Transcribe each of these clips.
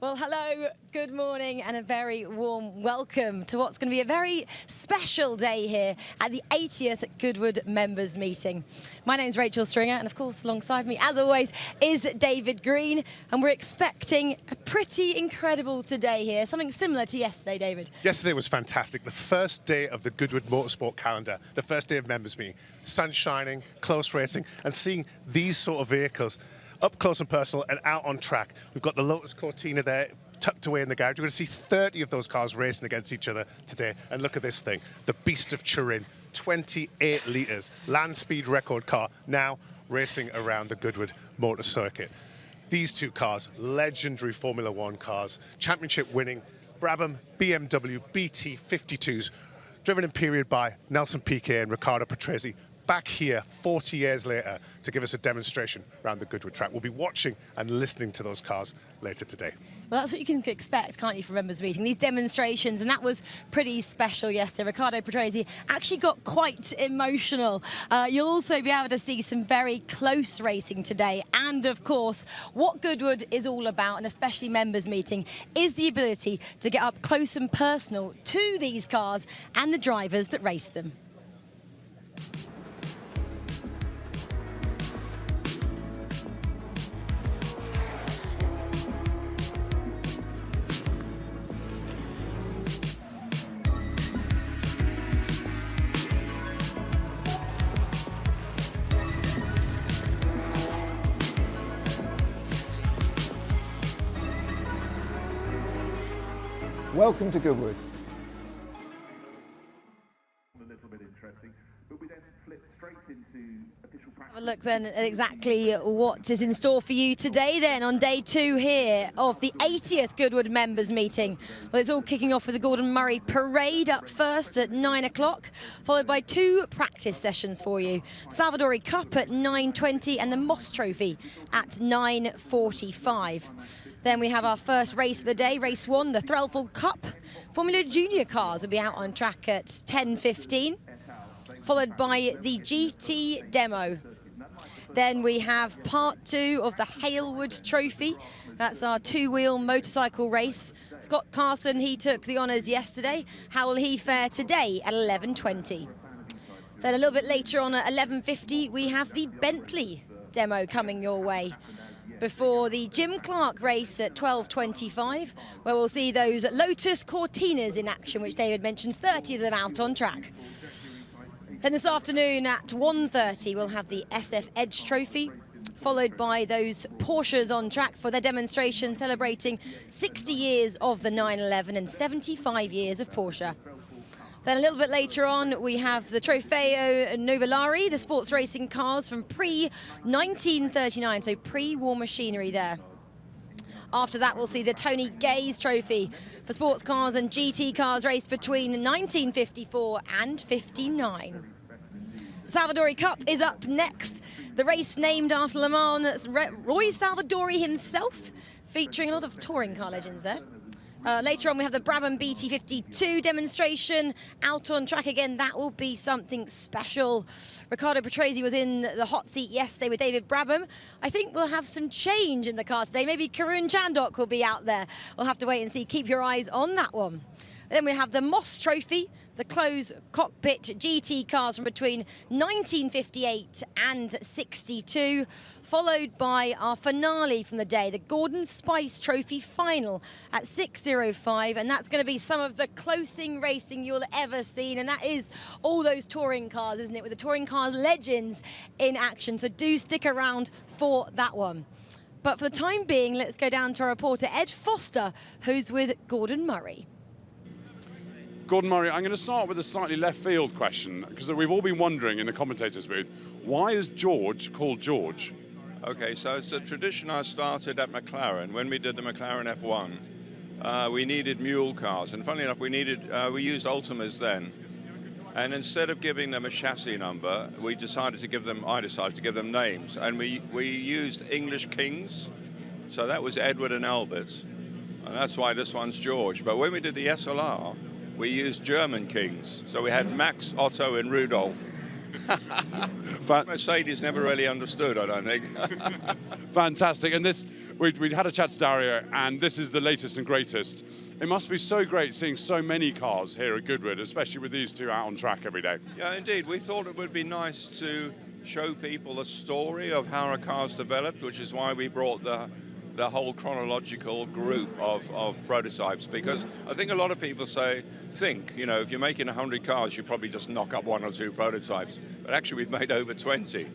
Well, hello, good morning, and a very warm welcome to what's going to be a very special day here at the 80th Goodwood Members Meeting. My name's Rachel Stringer, and of course, alongside me, as always, is David Green, and we're expecting a pretty incredible today here, something similar to yesterday, David. Yesterday was fantastic. The first day of the Goodwood Motorsport calendar, the first day of Members Meeting. Sun shining, close racing, and seeing these sort of vehicles up close and personal and out on track. We've got the Lotus Cortina there tucked away in the garage. You're going to see 30 of those cars racing against each other today. And look at this thing, the Beast of Turin, 28 litres, land speed record car, now racing around the Goodwood Motor Circuit. These two cars, legendary Formula One cars, championship winning Brabham BMW BT52s, driven in period by Nelson Piquet and Riccardo Patrese, back here 40 years later to give us a demonstration around the Goodwood track. We'll be watching and listening to those cars later today. Well, that's what you can expect, can't you, from Members Meeting? These demonstrations, and that was pretty special yesterday. Riccardo Patrese actually got quite emotional. You'll also be able to see some very close racing today. And, of course, what Goodwood is all about, and especially Members Meeting, is the ability to get up close and personal to these cars and the drivers that race them. Welcome to Goodwood. A little bit interesting, but we then flip straight into official practice. Have a look then at exactly what is in store for you today then on day 2 here of the 80th Goodwood Members Meeting. Well, it's all kicking off with the Gordon Murray Parade up first at 9 o'clock, followed by 2 practice sessions for you. Salvadori Cup at 9:20 and the Moss Trophy at 9:45. Then we have our first race of the day, race 1, the Threlfall Cup. Formula Junior cars will be out on track at 10:15, followed by the GT Demo. Then we have part 2 of the Halewood Trophy. That's our 2-wheel motorcycle race. Scott Carson, he took the honours yesterday. How will he fare today at 11:20? Then a little bit later on at 11:50, we have the Bentley Demo coming your way, before the Jim Clark race at 12:25, where we'll see those Lotus Cortinas in action, which David mentions, 30 of them out on track. Then this afternoon at 1:30, we'll have the SF Edge Trophy, followed by those Porsches on track for their demonstration celebrating 60 years of the 911 and 75 years of Porsche. Then a little bit later on, we have the Trofeo Novellari, the sports racing cars from pre-1939, so pre-war machinery there. After that, we'll see the Tony Gaze Trophy for sports cars and GT cars raced between 1954 and 59. Salvadori Cup is up next. The race named after Le Mans' Roy Salvadori himself, featuring a lot of touring car legends there. Later on, we have the Brabham BT52 demonstration out on track again. That will be something special. Riccardo Patrese was in the hot seat yesterday with David Brabham. I think we'll have some change in the car today. Maybe Karun Chandok will be out there. We'll have to wait and see. Keep your eyes on that one. Then we have the Moss Trophy, the closed cockpit GT cars from between 1958 and 62. Followed by our finale from the day, the Gordon Spice Trophy final at 6:05, and that's going to be some of the closing racing you'll ever seen, and that is all those touring cars, isn't it, with the touring car legends in action, so do stick around for that one. But for the time being, let's go down to our reporter Ed Foster, who's with Gordon Murray. Gordon Murray, I'm going to start with a slightly left field question, because we've all been wondering in the commentators' booth, why is George called George? Okay, so it's a tradition I started at McLaren when we did the McLaren F1. We needed mule cars, and funnily enough, we used Ultimas then. And instead of giving them a chassis number, I decided to give them names, and we used English kings. So that was Edward and Albert, and that's why this one's George. But when we did the SLR, we used German kings. So we had Max, Otto, and Rudolf. Mercedes never really understood, I don't think. Fantastic. And this, we had a chat to Dario, and this is the latest and greatest. It must be so great seeing so many cars here at Goodwood, especially with these two out on track every day. Yeah, indeed. We thought it would be nice to show people the story of how a car's developed, which is why we brought the whole chronological group of prototypes, because I think a lot of people think, you know, if you're making 100 cars, you probably just knock up 1 or 2 prototypes. But actually, we've made over 20.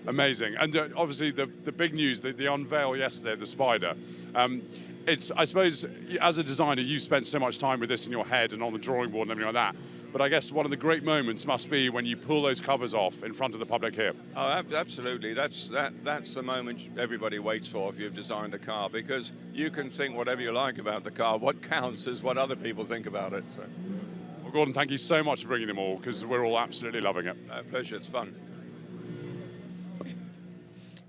Amazing. And obviously, the big news, the unveil yesterday of the Spider. I suppose, as a designer, you spent so much time with this in your head and on the drawing board and everything like that. But I guess one of the great moments must be when you pull those covers off in front of the public here. Oh, absolutely. That's the moment everybody waits for if you've designed a car, because you can think whatever you like about the car. What counts is what other people think about it. So. Well, Gordon, thank you so much for bringing them all, because we're all absolutely loving it. Pleasure. It's fun.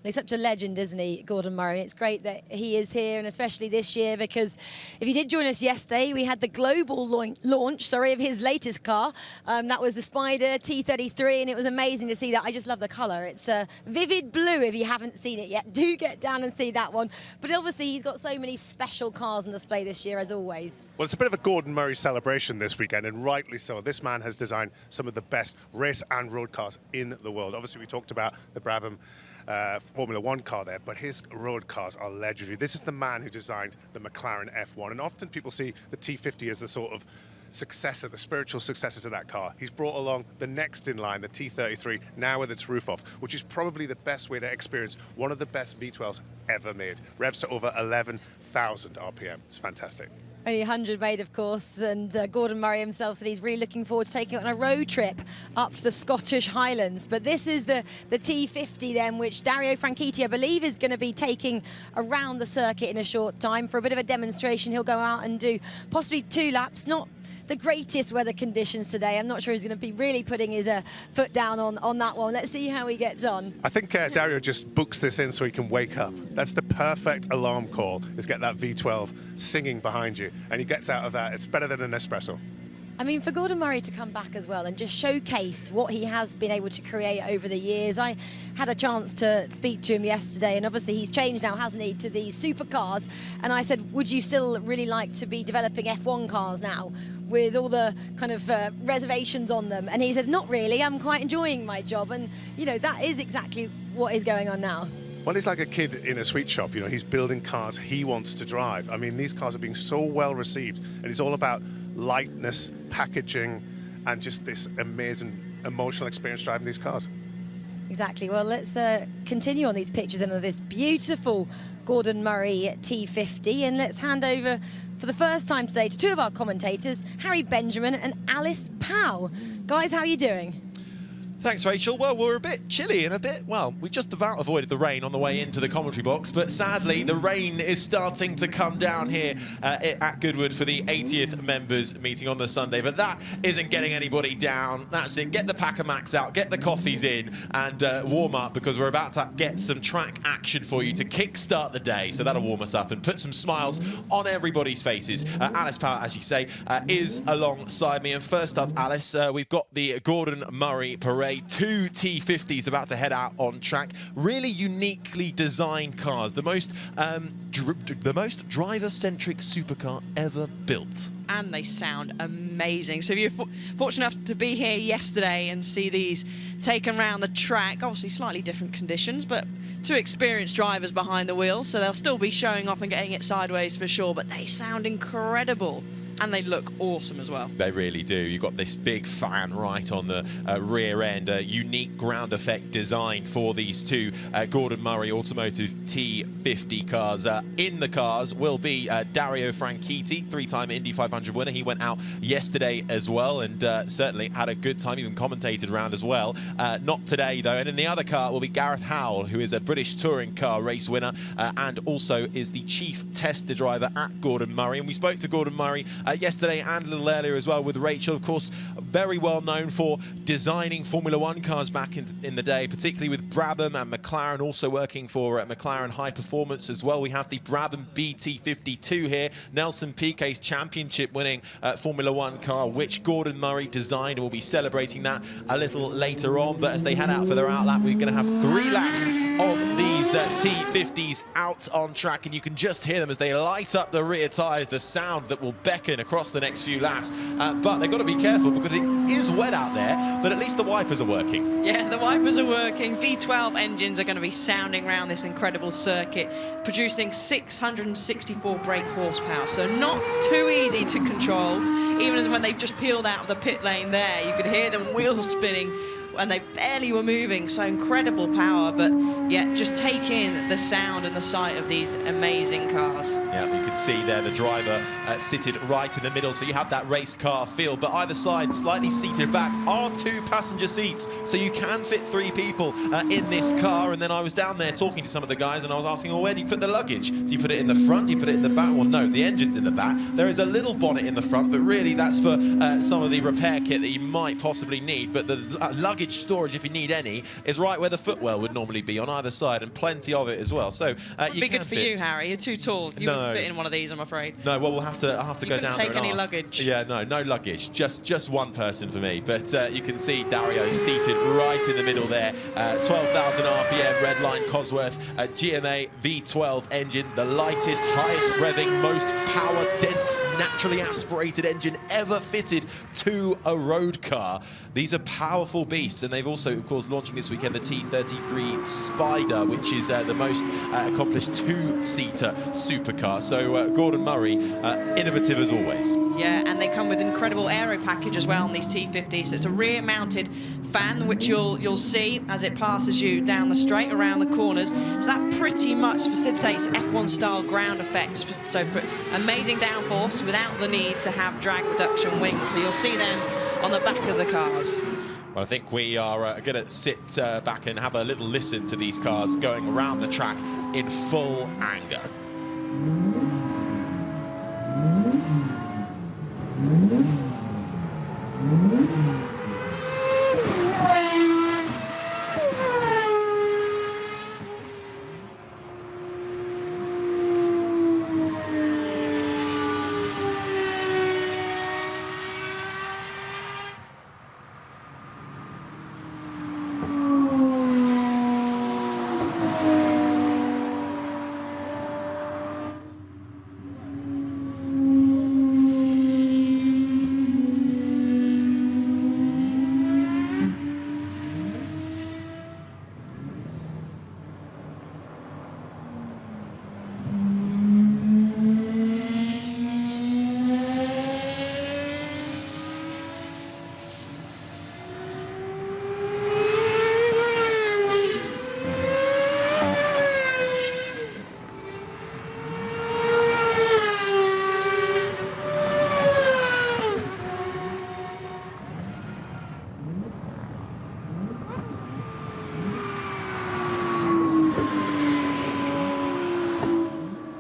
He's such a legend, isn't he, Gordon Murray? It's great that he is here, and especially this year, because if you did join us yesterday, we had the global launch of his latest car. That was the Spider T33, and it was amazing to see that. I just love the colour. It's a vivid blue. If you haven't seen it yet, do get down and see that one. But obviously, he's got so many special cars on display this year, as always. Well, it's a bit of a Gordon Murray celebration this weekend, and rightly so. This man has designed some of the best race and road cars in the world. Obviously, we talked about the Brabham Formula One car there, but his road cars are legendary. This is the man who designed the McLaren F1, and often people see the T50 as the sort of successor, the spiritual successor to that car. He's brought along the next in line, the T33, now with its roof off, which is probably the best way to experience one of the best V12s ever made. Revs to over 11,000 RPM. It's fantastic. Only 100 made, of course, and Gordon Murray himself said he's really looking forward to taking it on a road trip up to the Scottish Highlands. But this is the T50 then, which Dario Franchitti, I believe, is going to be taking around the circuit in a short time for a bit of a demonstration. He'll go out and do possibly 2 laps, not the greatest weather conditions today. I'm not sure he's going to be really putting his foot down on that one. Let's see how he gets on. I think Dario just books this in so he can wake up. That's the perfect alarm call, is get that V12 singing behind you, and he gets out of that. It's better than an espresso. I mean, for Gordon Murray to come back as well and just showcase what he has been able to create over the years. I had a chance to speak to him yesterday, and obviously he's changed now, hasn't he, to these supercars. And I said, would you still really like to be developing F1 cars now with all the kind of reservations on them? And he said, not really, I'm quite enjoying my job. And, you know, that is exactly what is going on now. Well, he's like a kid in a sweet shop, you know, he's building cars he wants to drive. I mean, these cars are being so well received, and it's all about lightness, packaging, and just this amazing emotional experience driving these cars. Exactly. Well, let's continue on these pictures and of this beautiful Gordon Murray T50, and let's hand over for the first time today to 2 of our commentators, Harry Benjamin and Alice Powell. Guys, how are you doing? Thanks, Rachel. Well, we're a bit chilly and we just about avoided the rain on the way into the commentary box, but sadly the rain is starting to come down here at Goodwood for the 80th members meeting on the Sunday, but that isn't getting anybody down. That's it. Get the Packer Max out, get the coffees in, and warm up, because we're about to get some track action for you to kickstart the day. So that'll warm us up and put some smiles on everybody's faces. Alice Powell, as you say, is alongside me. And first up, Alice, we've got the Gordon Murray Parade. 2 T50s about to head out on track. Really uniquely designed cars. The most driver-centric supercar ever built. And they sound amazing. So if you're fortunate enough to be here yesterday and see these taken around the track, obviously slightly different conditions, but 2 experienced drivers behind the wheel, so they'll still be showing off and getting it sideways for sure, but they sound incredible. And they look awesome as well. They really do. You've got this big fan right on the rear end, a unique ground effect design for these 2 Gordon Murray Automotive T50 cars. In the cars will be Dario Franchitti, 3-time Indy 500 winner. He went out yesterday as well, and certainly had a good time, even commentated around as well. Not today, though. And in the other car will be Gareth Howell, who is a British touring car race winner, and also is the chief tester driver at Gordon Murray. And we spoke to Gordon Murray yesterday and a little earlier as well with Rachel, of course, very well known for designing Formula One cars back in the day, particularly with Brabham and McLaren, also working for McLaren High Performance as well. We have the Brabham BT52 here, Nelson Piquet's championship-winning Formula One car, which Gordon Murray designed, and we'll be celebrating that a little later on. But as they head out for their outlap, we're going to have 3 laps of these T50s out on track, and you can just hear them as they light up the rear tyres, the sound that will beckon across the next few laps. But they've got to be careful because it is wet out there, but at least the wipers are working. Yeah, the wipers are working. V12 engines are going to be sounding around this incredible circuit, producing 664 brake horsepower, so not too easy to control. Even when they've just peeled out of the pit lane there, you could hear them wheels spinning, and they barely were moving, so incredible power. But yeah, just take in the sound and the sight of these amazing cars. Yeah, you can see there the driver seated right in the middle, so you have that race car feel. But either side, slightly seated back, are 2 passenger seats, so you can fit 3 people in this car. And then I was down there talking to some of the guys, and I was asking, well, where do you put the luggage? Do you put it in the front? Do you put it in the back? Well, no, the engine's in the back. There is a little bonnet in the front, but really that's for some of the repair kit that you might possibly need. But the luggage storage, if you need any, is right where the footwell would normally be on either side, and plenty of it as well. So you be good for you, Harry. You're too tall. You wouldn't fit in one of these, I'm afraid. No, well, I'll have to go down there and take any ask. luggage. Yeah, no luggage. Just one person for me. But you can see Dario seated right in the middle there. 12,000 RPM, Redline Cosworth, GMA V12 engine, the lightest, highest revving, most power-dense, naturally aspirated engine ever fitted to a road car. These are powerful beasts, and they've also, of course, launching this weekend the T33 Spider, which is the most accomplished 2-seater supercar. So Gordon Murray, innovative as always. Yeah, and they come with incredible aero package as well on these T50s. So it's a rear-mounted fan, which you'll see as it passes you down the straight around the corners. So that pretty much facilitates F1-style ground effects. So for amazing downforce without the need to have drag reduction wings. So you'll see them on the back of the cars. Well, I think we are going to sit back and have a little listen to these cars going around the track in full anger.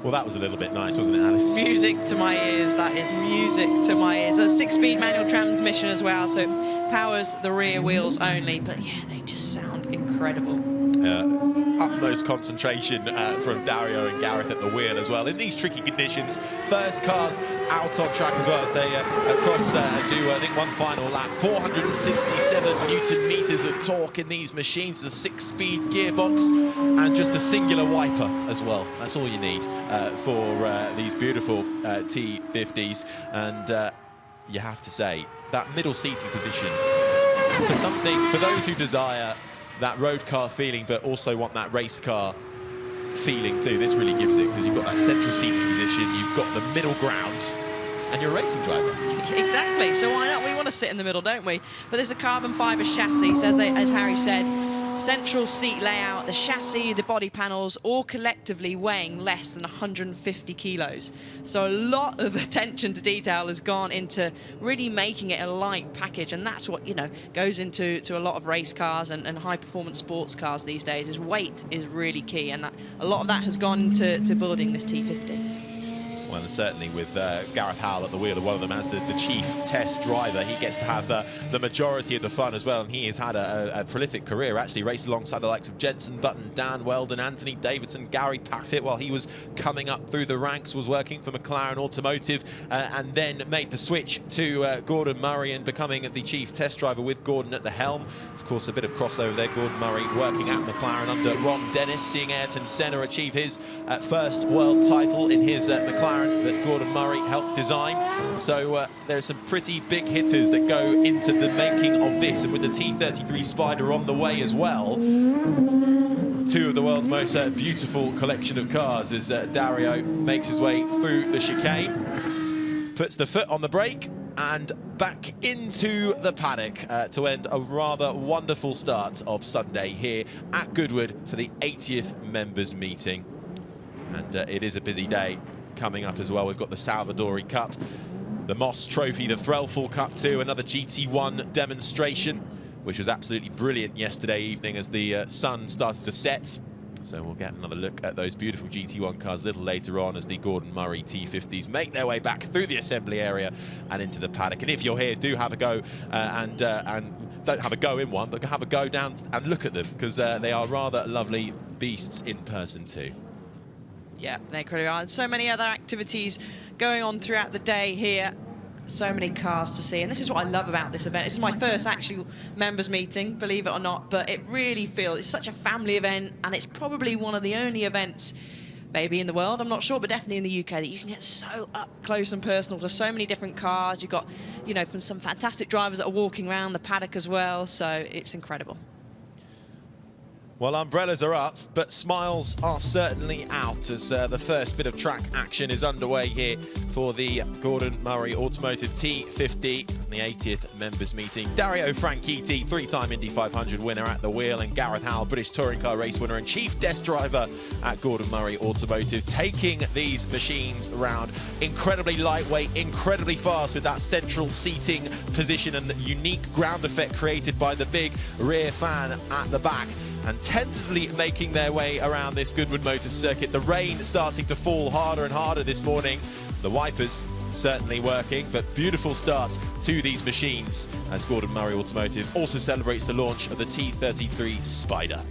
Well, that was a little bit nice, wasn't it, Alice? Music to my ears. That is music to my ears. A 6-speed manual transmission as well, so it powers the rear wheels only. But yeah, they just sound incredible. Utmost concentration from Dario and Gareth at the wheel as well in these tricky conditions. First cars out on track as well as they cross do I think one final lap. 467 Newton meters of torque in these machines, the 6-speed gearbox and just a singular wiper as well. That's all you need for these beautiful T50s. And you have to say that middle seating position for those who desire that road car feeling but also want that race car feeling too. This really gives it, because you've got that central seating position, you've got the middle ground, and you're a racing driver. Exactly, so why not? We want to sit in the middle, don't we? But there's a carbon fibre chassis, so as Harry said, central seat layout, the chassis, the body panels, all collectively weighing less than 150 kilos. So a lot of attention to detail has gone into really making it a light package, and that's what, you know, goes into a lot of race cars and high-performance sports cars these days. Is weight is really key, and that a lot of that has gone into building this T50. Well, and certainly with Gareth Howell at the wheel of one of them as the chief test driver, he gets to have the majority of the fun as well, and he has had a prolific career, actually raced alongside the likes of Jenson Button, Dan Weldon, Anthony Davidson, Gary Paffett while he was coming up through the ranks, was working for McLaren Automotive, and then made the switch to Gordon Murray and becoming the chief test driver with Gordon at the helm. Of course, a bit of crossover there, Gordon Murray working at McLaren under Ron Dennis, seeing Ayrton Senna achieve his first world title in his McLaren that Gordon Murray helped design. So there's some pretty big hitters that go into the making of this, and with the T33 Spider on the way as well, two of the world's most beautiful collection of cars as Dario makes his way through the chicane, puts the foot on the brake and back into the paddock to end a rather wonderful start of Sunday here at Goodwood for the 80th members meeting. And it is a busy day coming up as well. We've got the Salvadori Cup, the Moss Trophy, the Threlfall Cup too, another GT1 demonstration, which was absolutely brilliant yesterday evening as the sun started to set. So we'll get another look at those beautiful GT1 cars a little later on as the Gordon Murray T50s make their way back through the assembly area and into the paddock. And if you're here, do have a go and don't have a go in one, but have a go down and look at them, because they are rather lovely beasts in person too. Yeah, they clearly are. And so many other activities going on throughout the day here. So many cars to see, and this is what I love about this event. It's my first actual members meeting, believe it or not, but it really feels it's such a family event, and it's probably one of the only events maybe in the world, I'm not sure, but definitely in the UK, that you can get so up close and personal to so many different cars. You've got, you know, from some fantastic drivers that are walking around the paddock as well, so it's incredible. Well, umbrellas are up, but smiles are certainly out as the first bit of track action is underway here for the Gordon Murray Automotive T50, the 80th members meeting. Dario Franchitti, three-time Indy 500 winner at the wheel, and Gareth Howell, British touring car race winner and chief test driver at Gordon Murray Automotive, taking these machines around. Incredibly lightweight, incredibly fast with that central seating position and the unique ground effect created by the big rear fan at the back, and tentatively making their way around this Goodwood Motors circuit. The rain starting to fall harder and harder this morning. The wipers certainly working, but beautiful start to these machines as Gordon Murray Automotive also celebrates the launch of the T33 Spider.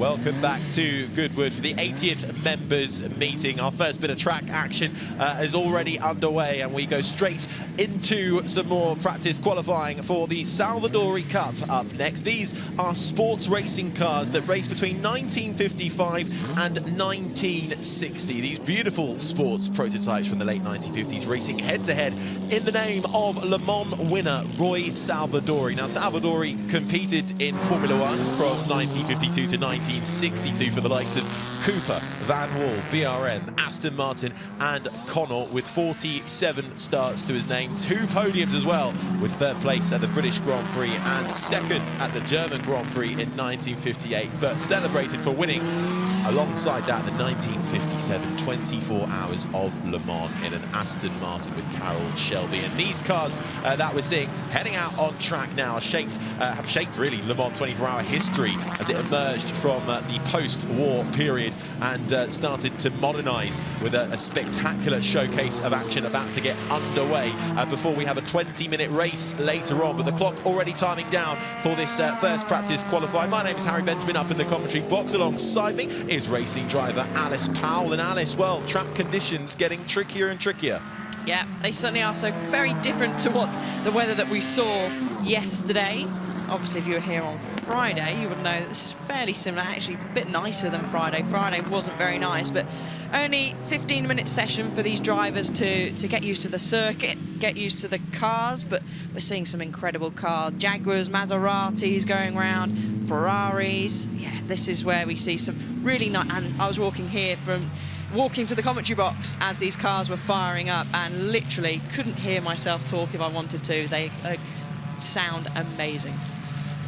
Welcome back to Goodwood for the 80th members meeting. Our first bit of track action is already underway, and we go straight into some more practice qualifying for the Salvadori Cup up next. These are sports racing cars that race between 1955 and 1960. These beautiful sports prototypes from the late 1950s racing head-to-head in the name of Le Mans winner Roy Salvadori. Now, Salvadori competed in Formula One from 1952 to 1962 for the likes of Cooper, Van Wall, BRM, Aston Martin and Connell, with 47 starts to his name, 2 podiums as well, with 3rd place at the British Grand Prix and 2nd at the German Grand Prix in 1958, but celebrated for winning alongside that the 1957 24 Hours of Le Mans in an Aston Martin with Carroll Shelby. And these cars that we're seeing heading out on track now have shaped really Le Mans 24-hour history as it emerged from the post-war period and started to modernise with a spectacular showcase of action about to get underway before we have a 20-minute race later on. But the clock already timing down for this first practice qualifying. My name is Harry Benjamin, up in the commentary box. Alongside me is racing driver Alice Powell. And Alice, well, track conditions getting trickier and trickier. Yeah, they certainly are. So very different to what the weather that we saw yesterday. Obviously, if you were here on Friday, you would know that this is fairly similar, actually a bit nicer than Friday. Friday wasn't very nice, but only 15-minute session for these drivers to get used to the circuit, get used to the cars, but we're seeing some incredible cars. Jaguars, Maseratis going around, Ferraris. Yeah, this is where we see some really nice, and I was walking to the commentary box as these cars were firing up and literally couldn't hear myself talk if I wanted to. They sound amazing.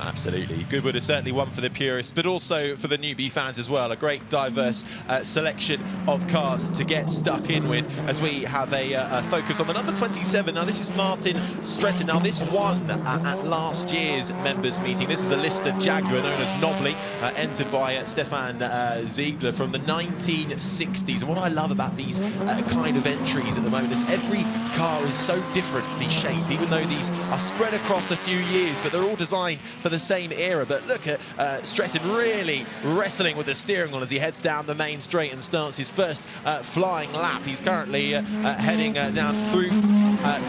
Absolutely. Goodwood is certainly one for the purists, but also for the newbie fans as well. A great diverse selection of cars to get stuck in with as we have a focus on the number 27. Now, this is Martin Stretton. Now, this won at last year's members meeting. This is a Lister Jaguar known as Nobly, entered by Stefan Ziegler from the 1960s. And what I love about these kind of entries at the moment is every car is so differently shaped, even though these are spread across a few years, but they're all designed for the same era. But look at Stretton really wrestling with the steering wheel as he heads down the main straight and starts his first flying lap. He's currently heading down through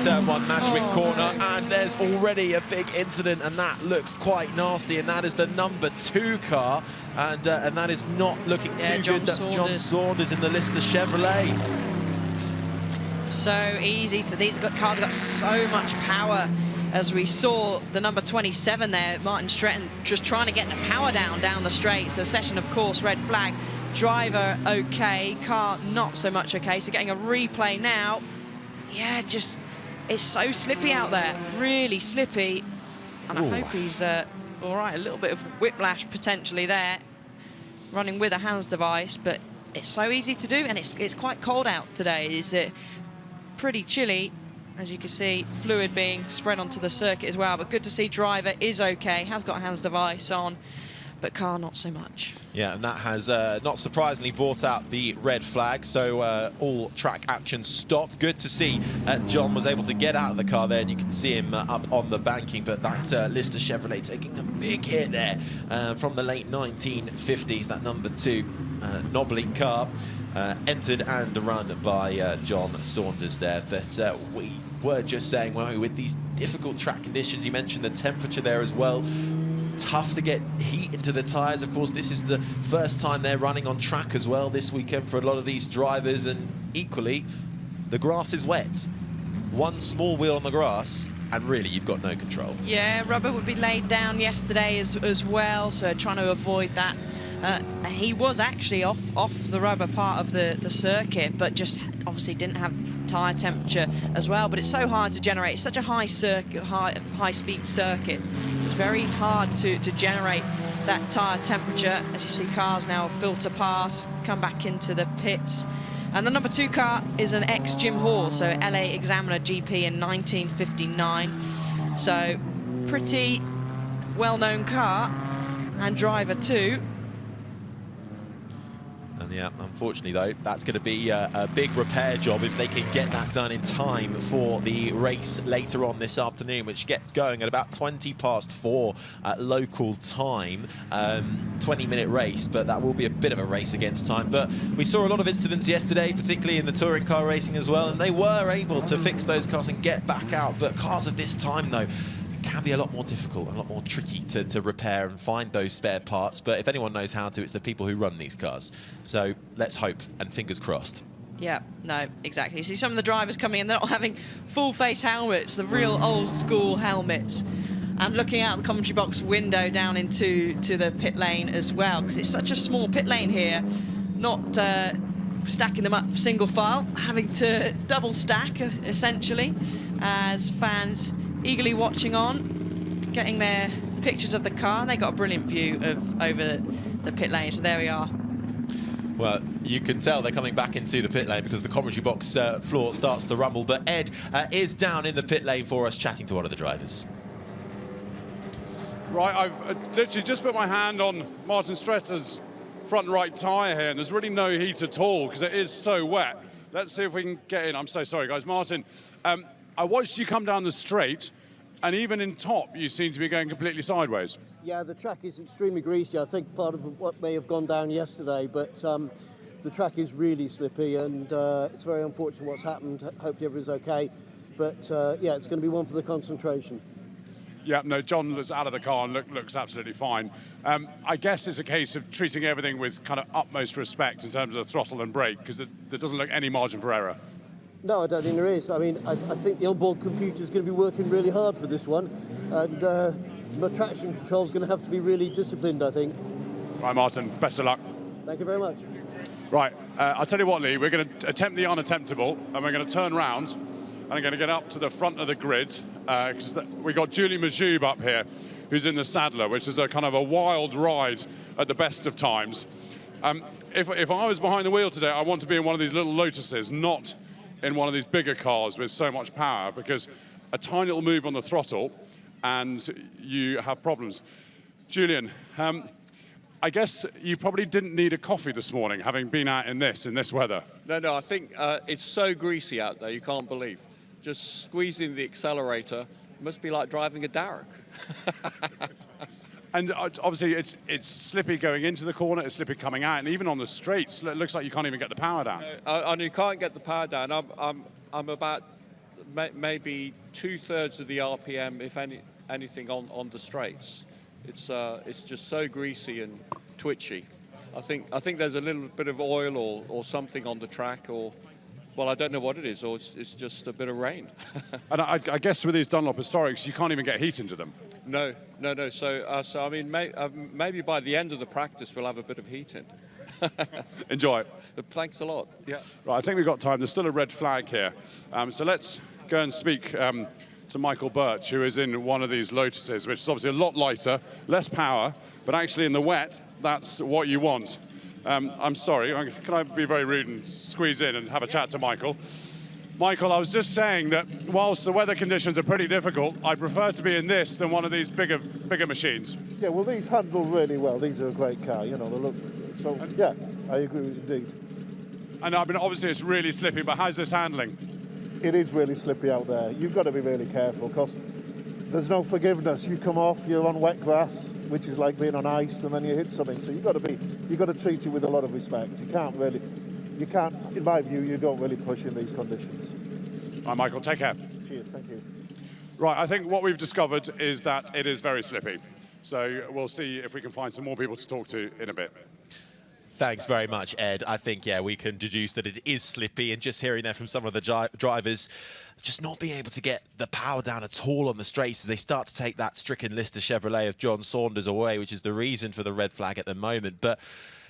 turn 1 Madgwick corner, and there's already a big incident, and that looks quite nasty, and that is the number 2 car, and that is not looking too good. That's John Saunders in the Lister Chevrolet. So easy to, these cars have got so much power. As we saw the number 27 there, Martin Stretton, just trying to get the power down the straight. So session, of course, red flag. Driver okay, car not so much okay. So getting a replay now. Yeah, just, it's so slippy out there, really slippy. And I hope he's all right. A little bit of whiplash potentially there, running with a hands device, but it's so easy to do, and it's quite cold out today. It's pretty chilly. As you can see, fluid being spread onto the circuit as well. But good to see driver is okay, has got a hands device on, but car not so much. Yeah, and that has not surprisingly brought out the red flag, so all track action stopped. Good to see John was able to get out of the car there, and you can see him up on the banking, but that Lister Chevrolet taking a big hit there from the late 1950s, that number 2 Nobly car. Entered and run by John Saunders there, but we were just saying, well, with these difficult track conditions, you mentioned the temperature there as well, tough to get heat into the tyres. Of course, this is the first time they're running on track as well this weekend for a lot of these drivers, and equally, the grass is wet. One small wheel on the grass, and really you've got no control. Yeah, rubber would be laid down yesterday as well, so trying to avoid that. He was actually off the rubber part of the circuit, but just obviously didn't have tyre temperature as well. But it's so hard to generate. It's such a high circuit, high-speed circuit. So it's very hard to generate that tyre temperature. As you see, cars now filter past, come back into the pits. And the number 2 car is an ex-Jim Hall, so LA Examiner GP in 1959. So pretty well-known car, and driver too. And yeah, unfortunately though, that's going to be a big repair job if they can get that done in time for the race later on this afternoon, which gets going at about 4:20 at local time. 20-minute race, but that will be a bit of a race against time. But we saw a lot of incidents yesterday, particularly in the touring car racing as well, and they were able to fix those cars and get back out. But cars of this time though, can be a lot more difficult and a lot more tricky to repair and find those spare parts. But if anyone knows how to, it's the people who run these cars. So let's hope, and fingers crossed. Yeah, no, exactly. You see some of the drivers coming in, they're not having full face helmets, the real old school helmets, and looking out the commentary box window down into the pit lane as well, because it's such a small pit lane here, not stacking them up single file, having to double stack essentially, as fans eagerly watching on, getting their pictures of the car. They got a brilliant view of over the pit lane, so there we are. Well, you can tell they're coming back into the pit lane because the commentary box floor starts to rumble. But Ed is down in the pit lane for us, chatting to one of the drivers. Right, I've literally just put my hand on Martin Stretter's front right tyre here, and there's really no heat at all because it is so wet. Let's see if we can get in. I'm so sorry, guys. Martin, I watched you come down the straight, and even in top, you seem to be going completely sideways. Yeah, the track is extremely greasy. I think part of what may have gone down yesterday, but the track is really slippy, and it's very unfortunate what's happened. Hopefully everyone's okay. But yeah, it's going to be one for the concentration. Yeah, no, John was out of the car and looks absolutely fine. I guess it's a case of treating everything with kind of utmost respect in terms of throttle and brake, because there doesn't look any margin for error. No, I don't think there is. I mean, I think the onboard computer is going to be working really hard for this one, and the traction control is going to have to be really disciplined, I think. Right, Martin, best of luck. Thank you very much. Right, I'll tell you what, Lee, we're going to attempt the unattemptable, and we're going to turn round, and I'm going to get up to the front of the grid, because we've got Julie Majoub up here, who's in the Saddler, which is a kind of a wild ride at the best of times. If I was behind the wheel today, I want to be in one of these little Lotuses, not in one of these bigger cars with so much power, because a tiny little move on the throttle and you have problems. Julian, I guess you probably didn't need a coffee this morning, having been out in this weather. No, I think it's so greasy out there, you can't believe. Just squeezing the accelerator must be like driving a Derrick. And obviously it's slippy going into the corner, it's slippy coming out, and even on the straights, it looks like you can't even get the power down. And you can't get the power down. I'm about maybe 2/3 of the RPM, if anything, on the straights. It's just so greasy and twitchy. I think there's a little bit of oil or something on the track, or well, I don't know what it is, or it's just a bit of rain. And I guess with these Dunlop Historics, you can't even get heat into them. No. So I mean, maybe by the end of the practice, we'll have a bit of heat in. Enjoy. Thanks a lot. Yeah. Right, I think we've got time. There's still a red flag here. So let's go and speak to Michael Birch, who is in one of these Lotuses, which is obviously a lot lighter, less power, but actually in the wet, that's what you want. I'm sorry, can I be very rude and squeeze in and have a chat to Michael? Michael, I was just saying that whilst the weather conditions are pretty difficult, I prefer to be in this than one of these bigger machines. Yeah, well, these handle really well. These are a great car, you know, they look. So, yeah, I agree with you indeed. And I mean, obviously it's really slippy, but how's this handling? It is really slippy out there. You've got to be really careful because there's no forgiveness. You come off, you're on wet grass, which is like being on ice, and then you hit something. So you've got to treat it with a lot of respect. You can't, in my view, you don't really push in these conditions. All right, Michael, take care. Cheers, thank you. Right, I think what we've discovered is that it is very slippy. So we'll see if we can find some more people to talk to in a bit. Thanks very much, Ed. I think, yeah, we can deduce that it is slippy, and just hearing that from some of the drivers, just not being able to get the power down at all on the straights as they start to take that stricken Lister Chevrolet of John Saunders away, which is the reason for the red flag at the moment. But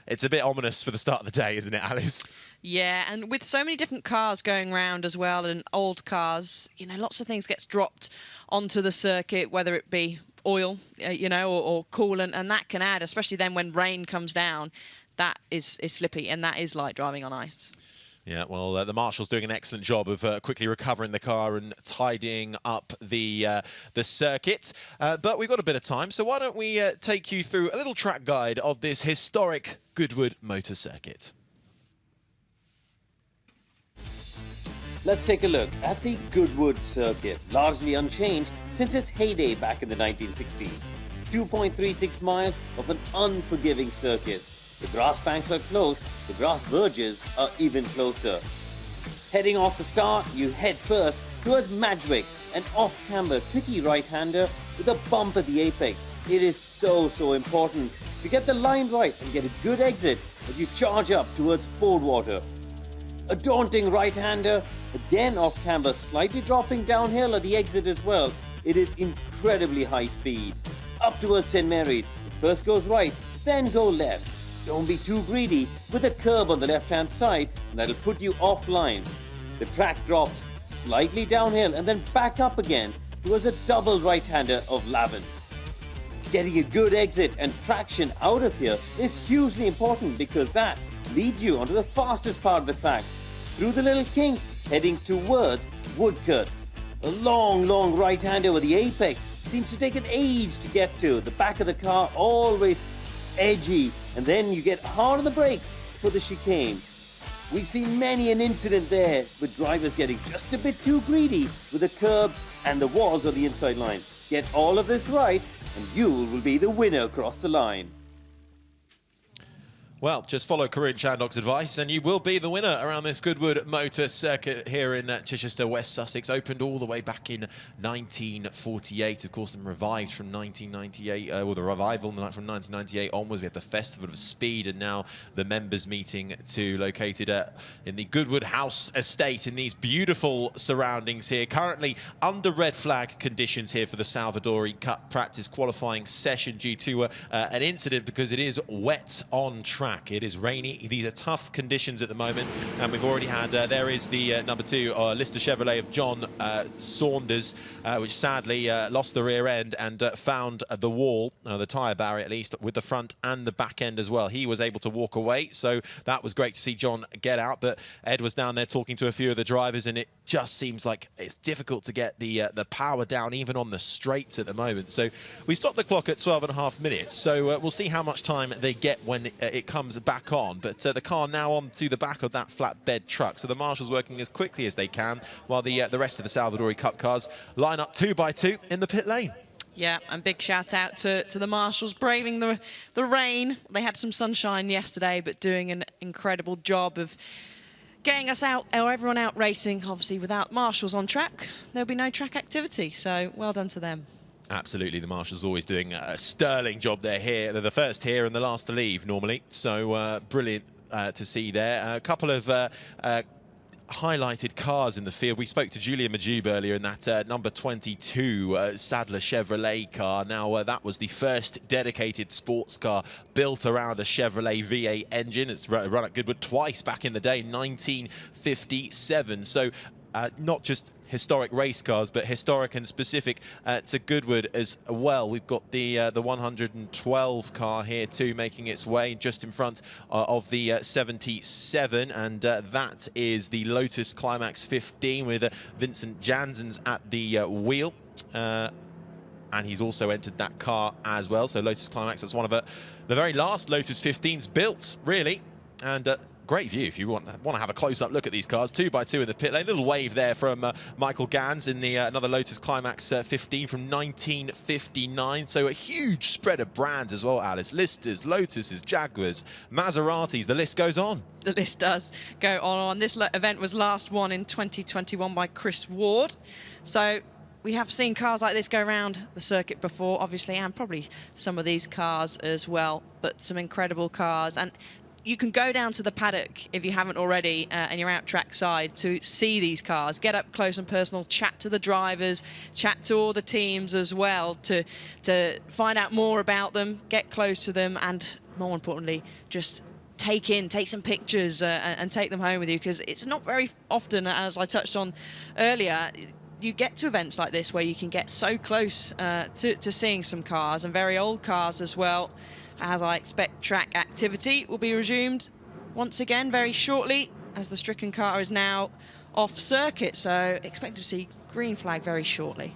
it's a bit ominous for the start of the day, isn't it, Alice? Yeah, and with so many different cars going around as well, and old cars, you know, lots of things gets dropped onto the circuit, whether it be oil, you know, or coolant, and that can add, especially then when rain comes down. That is slippy, and that is like driving on ice. Yeah, well, the marshal's doing an excellent job of quickly recovering the car and tidying up the circuit. But we've got a bit of time, so why don't we take you through a little track guide of this historic Goodwood Motor Circuit. Let's take a look at the Goodwood Circuit, largely unchanged since its heyday back in the 1960s. 2.36 miles of an unforgiving circuit. The grass banks are close, the grass verges are even closer. Heading off the start, you head first towards Madgwick, an off-camber tricky right-hander with a bump at the apex. It is so important to get the line right and get a good exit as you charge up towards Fordwater. A daunting right-hander, again off-camber, slightly dropping downhill at the exit as well. It is incredibly high speed. Up towards St. Mary's, it first goes right, then go left. Don't be too greedy with a curb on the left-hand side, and that'll put you offline. The track drops slightly downhill and then back up again towards a double right-hander of Lavin. Getting a good exit and traction out of here is hugely important because that leads you onto the fastest part of the track, through the little kink, heading towards Woodcote. A long right-hander with the apex seems to take an age to get to. The back of the car always edgy, and then you get hard on the brakes for the chicane. We've seen many an incident there with drivers getting just a bit too greedy with the curbs and the walls of the inside line. Get all of this right and you will be the winner across the line. Well, just follow Corinne Chandok's advice and you will be the winner around this Goodwood Motor Circuit here in Chichester, West Sussex. Opened all the way back in 1948, of course, and revived from 1998, or the revival from 1998 onwards. We had the Festival of Speed and now the Members Meeting located in the Goodwood House estate in these beautiful surroundings here. Currently under red flag conditions here for the Salvadori Cup practice qualifying session due to an incident because it is wet on track. It is rainy. These are tough conditions at the moment, and we've already had there is the number 2 Lister Chevrolet of John Saunders, which sadly lost the rear end and found the wall, the tyre barrier at least, with the front and the back end as well. He was able to walk away, so that was great to see John get out. But Ed was down there talking to a few of the drivers, and it just seems like it's difficult to get the power down even on the straights at the moment. So we stopped the clock at 12.5 minutes, so we'll see how much time they get when it comes back on. But the car now onto the back of that flatbed truck, so the marshal's working as quickly as they can while the rest of the Salvadori Cup cars line up 2 by 2 in the pit lane. Yeah, and big shout out to the marshals braving the rain. They had some sunshine yesterday, but doing an incredible job of getting us out, or everyone out racing. Obviously, without marshals on track, there'll be no track activity. So well done to them. Absolutely, the marshals always doing a sterling job. They're here. They're the first here and the last to leave normally. So brilliant to see there. A couple of highlighted cars in the field. We spoke to Julia Majube earlier in that number 22 Sadler Chevrolet car. Now that was the first dedicated sports car built around a Chevrolet V8 engine. It's run at Goodwood twice back in the day, 1957. So not just historic race cars, but historic and specific to Goodwood as well. We've got the 112 car here too, making its way just in front of the 77, and that is the Lotus Climax 15 with Vincent Janssens at the wheel. And he's also entered that car as well. So Lotus Climax, that's one of the very last Lotus 15s built, really. And great view if you want to have a close-up look at these cars. 2 by 2 in the pit lane. Little wave there from Michael Gans in the another Lotus Climax 15 from 1959. So a huge spread of brands as well, Alice. Listers, Lotuses, Jaguars, Maseratis. The list goes on. The list does go on. This event was last won in 2021 by Chris Ward. So we have seen cars like this go around the circuit before, obviously, and probably some of these cars as well. But some incredible cars. And you can go down to the paddock if you haven't already and you're out trackside to see these cars, get up close and personal, chat to the drivers, chat to all the teams as well to find out more about them, get close to them, and more importantly, just take some pictures and take them home with you, because it's not very often, as I touched on earlier, you get to events like this where you can get so close to seeing some cars, and very old cars as well. As I expect, track activity will be resumed once again very shortly. as the stricken car is now off circuit, so expect to see green flag very shortly.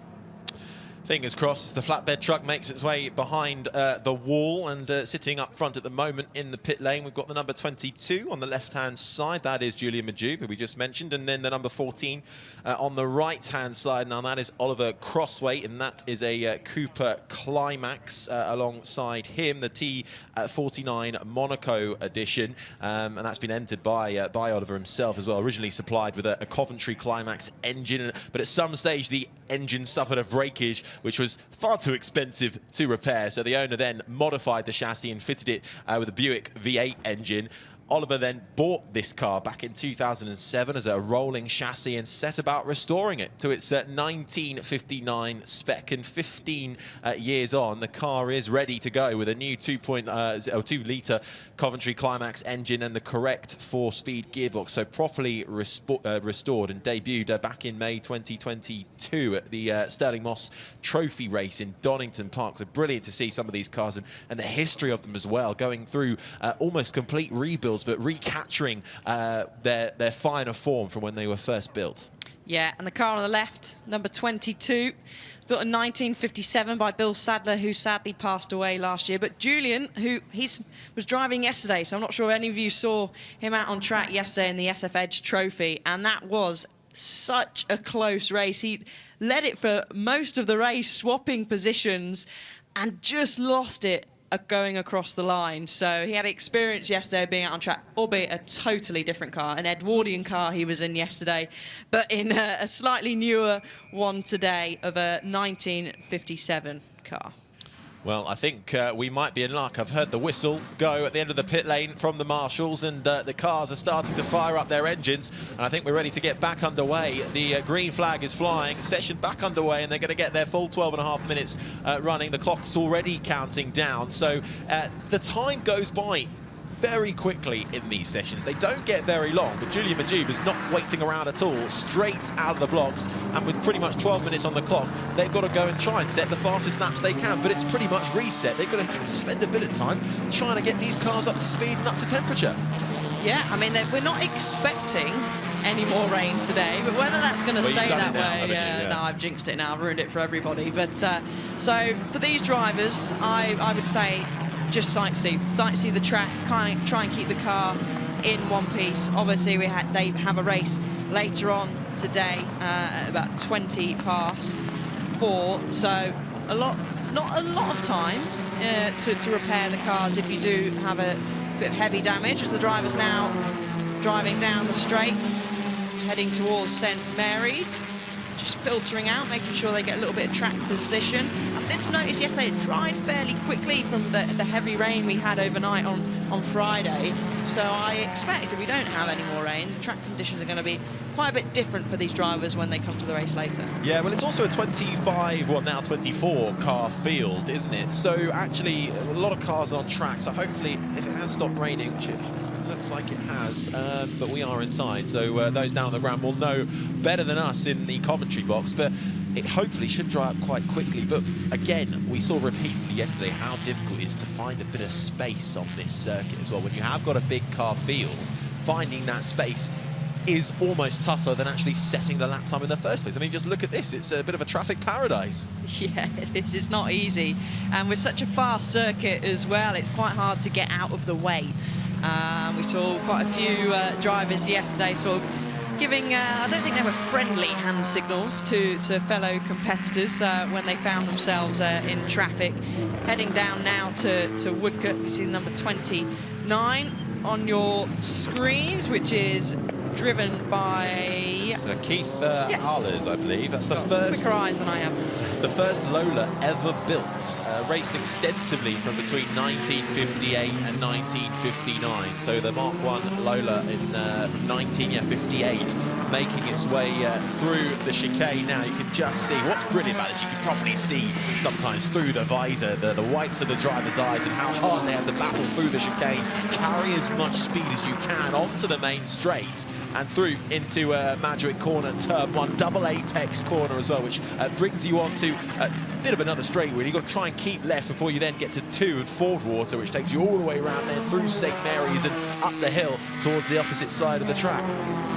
Fingers crossed as the flatbed truck makes its way behind the wall, and sitting up front at the moment in the pit lane, we've got the number 22 on the left-hand side. That is Julian Majube, who we just mentioned, and then the number 14 on the right-hand side. Now, that is Oliver Crosswaite, and that is a Cooper Climax alongside him, the T49 Monaco edition, and that's been entered by Oliver himself as well, originally supplied with a Coventry Climax engine, but at some stage the engine suffered a breakage, which was far too expensive to repair. So the owner then modified the chassis and fitted it with a Buick V8 engine. Oliver then bought this car back in 2007 as a rolling chassis and set about restoring it to its 1959 spec. And 15 years on, the car is ready to go with a new 2-litre Coventry Climax engine and the correct 4-speed gearbox. So properly restored and debuted back in May 2022 at the Sterling Moss Trophy race in Donington Park. So brilliant to see some of these cars and the history of them as well, going through almost complete rebuilds, but recapturing their finer form from when they were first built. Yeah, and the car on the left, number 22, built in 1957 by Bill Sadler, who sadly passed away last year. But Julian, who was driving yesterday, so I'm not sure if any of you saw him out on track yesterday in the SF Edge Trophy, and that was such a close race. He led it for most of the race, swapping positions, and just lost it going across the line. So he had experience yesterday being out on track, albeit a totally different car, an Edwardian car he was in yesterday, but in a slightly newer one today of a 1957 car. Well, I think we might be in luck. I've heard the whistle go at the end of the pit lane from the marshals, and the cars are starting to fire up their engines, and I think we're ready to get back underway. The green flag is flying, session back underway, and they're going to get their full 12.5 minutes running. The clock's already counting down, so the time goes by very quickly in these sessions. They don't get very long, but Julian Majube is not waiting around at all, straight out of the blocks, and with pretty much 12 minutes on the clock, they've got to go and try and set the fastest laps they can, but it's pretty much reset. They've got to have to spend a bit of time trying to get these cars up to speed and up to temperature. Yeah, I mean, we're not expecting any more rain today, but whether that's going to stay that way, no, I've jinxed it now, I've ruined it for everybody. But so for these drivers, I would say just sightsee the track, try and keep the car in one piece. Obviously, they have a race later on today at about 20 past 4, so not a lot of time to repair the cars if you do have a bit of heavy damage, as the driver's now driving down the straight, heading towards St Mary's, just filtering out, making sure they get a little bit of track position. I did notice yesterday it dried fairly quickly from the heavy rain we had overnight on Friday, so I expect if we don't have any more rain, the track conditions are going to be quite a bit different for these drivers when they come to the race later. Yeah, well, it's also a 25, well, now 24 car field, isn't it? So actually a lot of cars on track, so hopefully if it has stopped raining, which it looks like it has, but we are inside, so those down on the ground will know better than us in the commentary box, but it hopefully should dry up quite quickly. But again, we saw repeatedly yesterday how difficult it is to find a bit of space on this circuit as well. When you have got a big car field, finding that space is almost tougher than actually setting the lap time in the first place. I mean, just look at this, it's a bit of a traffic paradise. Yeah, it is. It's not easy, and with such a fast circuit as well, it's quite hard to get out of the way. We saw quite a few drivers yesterday sort of giving, I don't think they were friendly hand signals to fellow competitors when they found themselves in traffic. Heading down now to Woodcote, you see the number 29 on your screens, which is driven by Keith Allers, I believe. That's the first. Quicker eyes than I am. It's the first Lola ever built. Raced extensively from between 1958 and 1959. So the Mark I Lola in 1958, making its way through the chicane. Now you can just see what's brilliant about this. You can probably see sometimes through the visor the whites of the driver's eyes and how hard they have to battle through the chicane. Carry as much speed as you can onto the main straight and through into Madrid corner, turn 1, double apex corner as well, which brings you on to bit of another straight wheel. You've got to try and keep left before you then get to 2 and Fordwater, which takes you all the way around there through St Mary's and up the hill towards the opposite side of the track.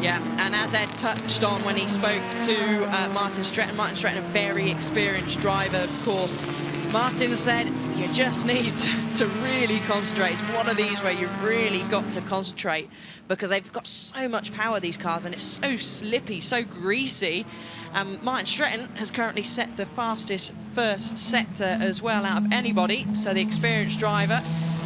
Yeah, and as Ed touched on when he spoke to Martin Stretton, a very experienced driver, of course. Martin said, you just need to really concentrate. It's one of these where you've really got to concentrate because they've got so much power, these cars, and it's so slippy, so greasy. Martin Stretton has currently set the fastest first sector as well out of anybody, so the experienced driver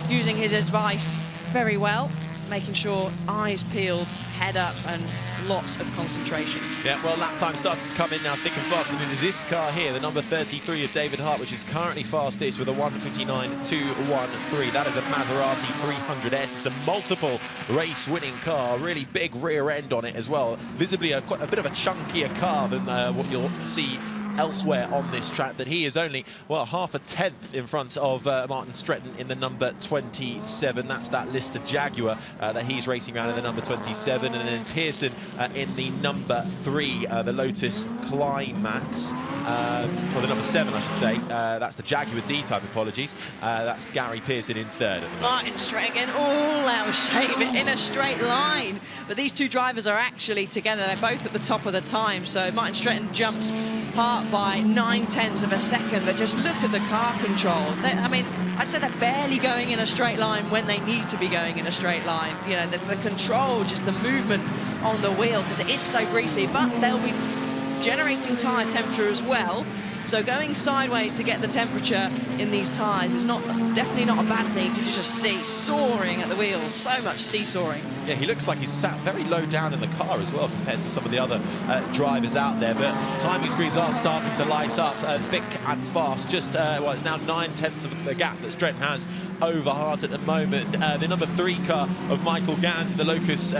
using his advice very well, making sure eyes peeled, head up, and lots of concentration. Yeah, well, lap time starts to come in now thick and fast. And into this car here, the number 33 of David Hart, which is currently fastest with a 1:59.213. That is a Maserati 300S. It's a multiple race-winning car, really big rear end on it as well. Visibly quite a bit of a chunkier car than what you'll see elsewhere on this track, but he is only, well, half a tenth in front of Martin Stretton in the number 27. That's that Lister Jaguar that he's racing around in the number 27, and then Pearson in the number 3, the Lotus Climax, or the number 7, I should say. That's the Jaguar D-type, apologies. That's Gary Pearson in 3rd. Martin Stretton again, all out of shape in a straight line. But these two drivers are actually together. They're both at the top of the time. So Martin Stretton jumps Hart by 9/10 of a second. But just look at the car control. I mean, I'd say they're barely going in a straight line when they need to be going in a straight line. You know, the control, just the movement on the wheel, because it is so greasy. But they'll be generating tyre temperature as well. So going sideways to get the temperature in these tyres is definitely not a bad thing. You can just see soaring at the wheels, so much seesawing. Yeah, he looks like he's sat very low down in the car as well compared to some of the other drivers out there. But timing screens are starting to light up thick and fast. Just, well, it's now 9/10 of the gap that Stretton has over Hart at the moment. The number 3 car of Michael Gant in the Lotus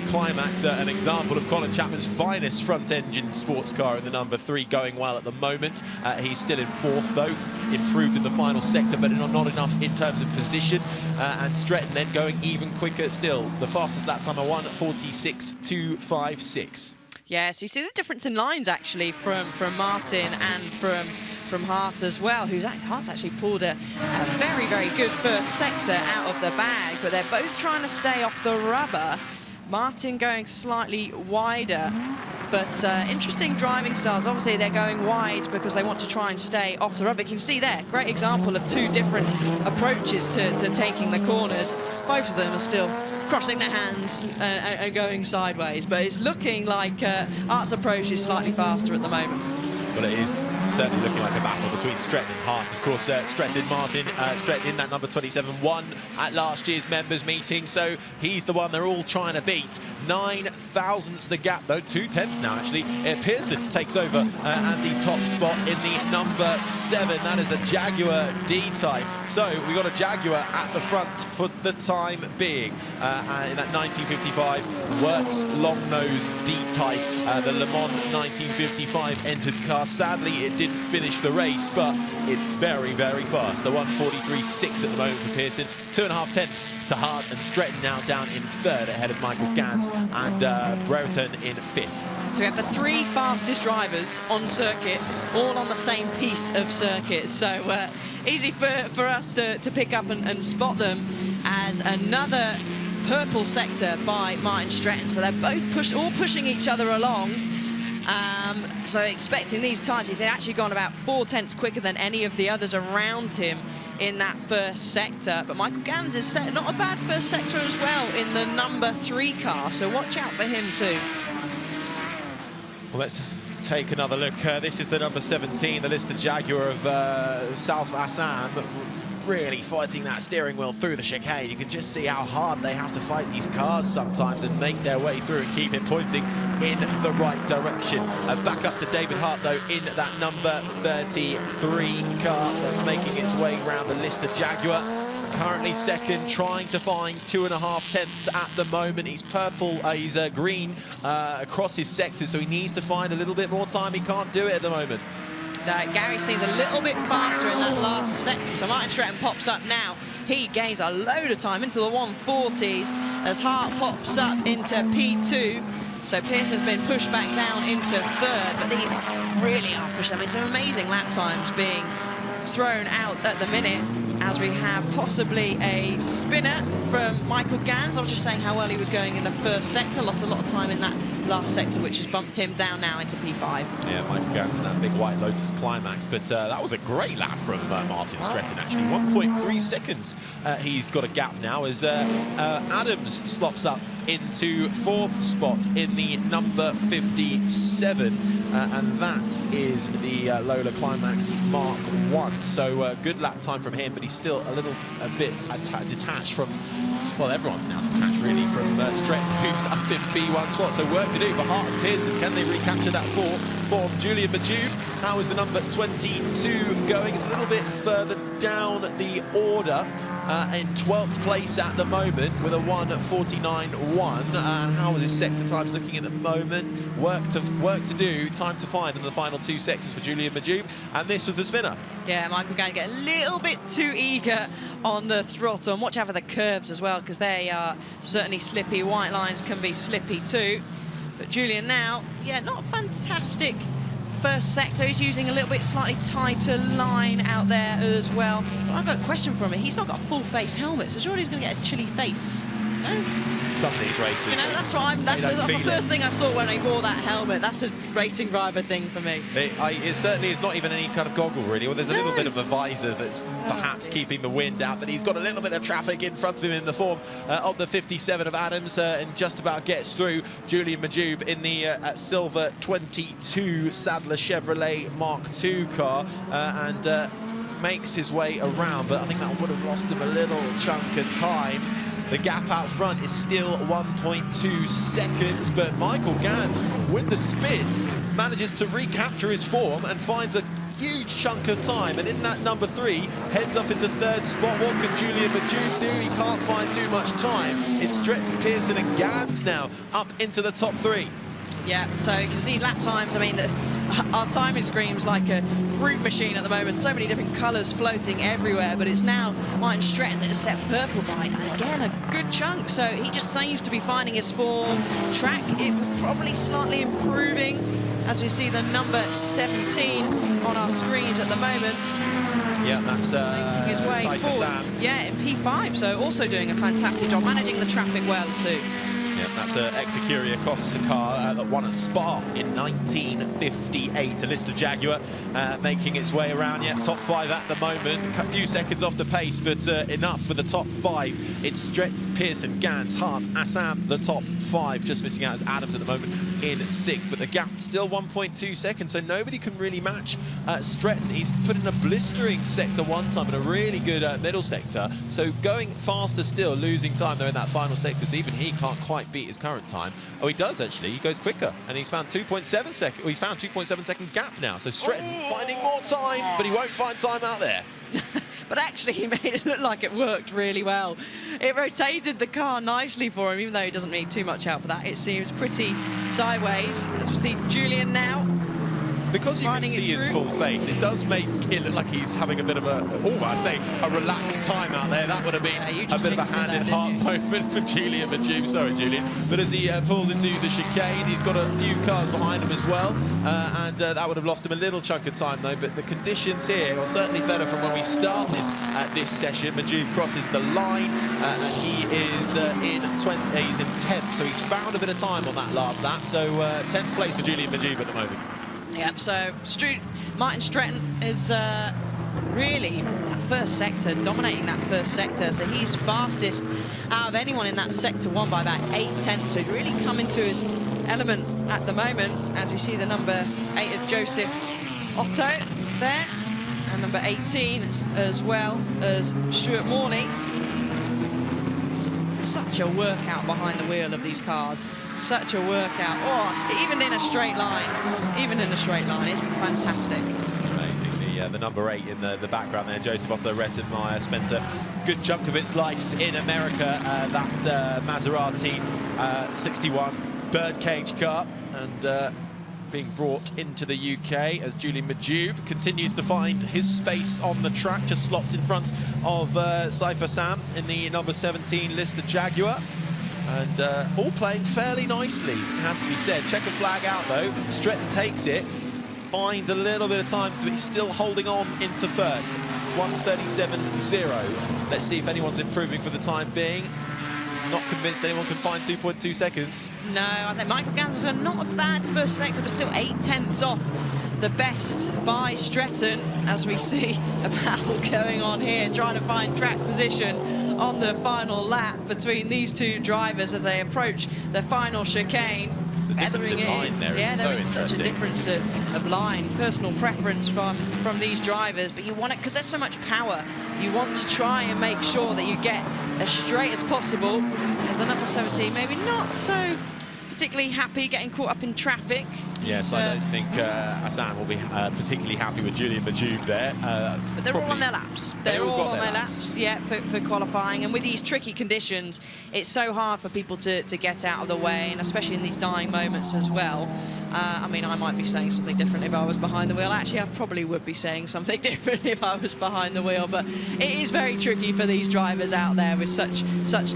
Climax, an example of Colin Chapman's finest front-engine sports car in the number 3, going well at the moment. He's still in 4th, though. Improved in the final sector, but not enough in terms of position. And Stretton then going even quicker still. The fastest lap time, a 1:46.256. Yeah, so you see the difference in lines, actually, from Martin and from Hart as well, Hart's actually pulled a very, very good first sector out of the bag, but they're both trying to stay off the rubber. Martin going slightly wider, but interesting driving styles. Obviously, they're going wide because they want to try and stay off the rubber. You can see there, great example of 2 different approaches to taking the corners. Both of them are still crossing their hands and going sideways, but it's looking like Hart's approach is slightly faster at the moment. Well, it is certainly looking like a battle between Stretton and Hart. Of course, Stretton in that number 27 won at last year's members meeting, so he's the one they're all trying to beat. 9 thousandths the gap, though, 2/10 now, actually. Pearson takes over at the top spot in the number 7. That is a Jaguar D-type. So we've got a Jaguar at the front for the time being. In that 1955 Works long-nosed D-type, the Le Mans 1955 entered car. Sadly, it didn't finish the race, but it's very, very fast. A 1:43.6 at the moment for Pearson. 2.5 tenths to Hart, and Stretton now down in 3rd ahead of Michael Gant and Brereton in 5th. So we have the 3 fastest drivers on circuit, all on the same piece of circuit. So easy for us to pick up and spot them as another purple sector by Martin Stretton. So they're both all pushing each other along. So expecting these times, he's actually gone about 4 tenths quicker than any of the others around him in that first sector. But Michael Gans is set not a bad first sector as well in the number 3 car, so watch out for him too. Well, let's take another look. This is the number 17, the Lister Jaguar of South Assam. Really fighting that steering wheel through the chicane. You can just see how hard they have to fight these cars sometimes and make their way through and keep it pointing in the right direction. Back up to David Hart, though, in that number 33 car that's making its way around the Lister Jaguar. Currently 2nd, trying to find 2.5 tenths at the moment. He's purple, he's green across his sector, so he needs to find a little bit more time. He can't do it at the moment. Gary seems a little bit faster in that last sector, so Martin Stretton pops up now. He gains a load of time into the 140s as Hart pops up into P2. So Pearson's been pushed back down into third, but these really are pushing. I mean, some amazing lap times being thrown out at the minute, as we have possibly a spinner from Michael Gans. I was just saying how well he was going in the first sector, lost a lot of time in that last sector, which has bumped him down now into P5. Yeah, Michael Gans in that big White Lotus climax, but that was a great lap from Martin Stretton, actually. 1.3 seconds he's got a gap now as Adams slops up into 4th spot in the number 57, and that is the Lola Climax Mark 1. So good lap time from him, but he's still a bit detached from, well, everyone's now detached really from Stretton, who's up in P1 spot. So work to do for Hart and Pearson. Can they recapture that form? Julian Majube, how is the number 22 going? It's a little bit further down the order. In 12th place at the moment with a 1:49.1. How is his sector times looking at the moment? Work to do, time to find in the final 2 sectors for Julian Majube, and this was the spinner. Yeah, Michael going to get a little bit too eager on the throttle, and watch out for the curbs as well, because they are certainly slippy. White lines can be slippy too. But Julian now, yeah, not fantastic first sector. He's using a little bit slightly tighter line out there as well. But I've got a question for him. He's not got a full face helmet, so surely he's going to get a chilly face. No? Some of these races. You know, that's the first thing I saw when he wore that helmet. That's a racing driver thing for me. It certainly is not even any kind of goggle, really. Well, there's a little bit of a visor that's perhaps keeping the wind out, but he's got a little bit of traffic in front of him in the form of the 57 of Adams, and just about gets through Julian Majube in the silver 22 Sadler Chevrolet Mark II car, and makes his way around, but I think that would have lost him a little chunk of time. The gap out front is still 1.2 seconds, but Michael Gans, with the spin, manages to recapture his form and finds a huge chunk of time, and in that number 3, heads up into 3rd spot. What can Julian Majube do? He can't find too much time. It's Stretton, Pearson and Gans now up into the top 3. Yeah, so you can see lap times. I mean, our timing screen's like a fruit machine at the moment. So many different colours floating everywhere, but it's now Martin Stretton that has set purple by, again, a good chunk. So he just seems to be finding his form. Track, it's probably slightly improving, as we see the number 17 on our screens at the moment. Yeah, that's making his way forward. Sam. Yeah, in P5, so also doing a fantastic job, managing the traffic well too. Yeah, that's Execuria Costa car that won a Spa in 1958. A Lister Jaguar making its way around. Yeah, top 5 at the moment. A few seconds off the pace, but enough for the top 5. It's Stretton, Pearson, Gans, Hart, Assam, the top 5. Just missing out as Adams at the moment in 6th, but the gap still 1.2 seconds, so nobody can really match Stretton. He's put in a blistering sector 1 time and a really good middle sector, so going faster still, losing time there in that final sector, so even he can't quite beat his current time. Oh, he does actually. He goes quicker, and he's found 2.7 second. Well, he's found 2.7 second gap now. So Stretton finding more time, but he won't find time out there. But actually, he made it look like it worked really well. It rotated the car nicely for him, even though he doesn't need too much help for that. It seems pretty sideways. As we see Julian now. Because you can see his full face, it does make it look like he's having a bit of a, a relaxed time out there. That would have been a bit of a hand-in-heart moment for Julian Majube. Sorry, Julian. But as he pulls into the chicane, he's got a few cars behind him as well, and that would have lost him a little chunk of time, though. But the conditions here are certainly better from when we started this session. Majube crosses the line, and he is in 10th, so he's found a bit of time on that last lap. So 10th place for Julian Majube at the moment. Yep, so Martin Stretton is really that first sector, dominating that first sector. So he's fastest out of anyone in that sector 1 by about 8/10. So he's really come into his element at the moment, as you see the number 8 of Joseph Otto there, and number 18 as well as Stuart Morley. Such a workout behind the wheel of these cars. Such a workout. Oh, even in a straight line. It's fantastic. Amazing. The number 8 in the background there, Joseph Otto Rettenmeier, spent a good chunk of its life in America. That Maserati 61 birdcage car, and being brought into the UK as Julian Majube continues to find his space on the track, just slots in front of Cypher Sam in the number 17 Lister Jaguar. And all playing fairly nicely, it has to be said. Checkered flag out though, Stretton takes it, finds a little bit of time, but he's still holding on into first. 1:37.0. Let's see if anyone's improving for the time being. Not convinced anyone can find 2.2 seconds. No, I think Michael Gans has done not a bad first sector, but still 8/10 off the best by Stretton, as we see a battle going on here, trying to find track position on the final lap between these two drivers as they approach the final chicane. The difference in line there is so there is such a difference of line, personal preference from these drivers, but you want it because there's so much power. You want to try and make sure that you get as straight as possible. As the number 17, maybe not so particularly happy getting caught up in traffic. Yes, I don't think Hassan will be particularly happy with Julian Majube there. But they're all on their laps. They're all on their laps, yeah, for qualifying. And with these tricky conditions, it's so hard for people to get out of the way, and especially in these dying moments as well. I mean, I might be saying something different if I was behind the wheel. Actually, I probably would be saying something different if I was behind the wheel. But it is very tricky for these drivers out there with such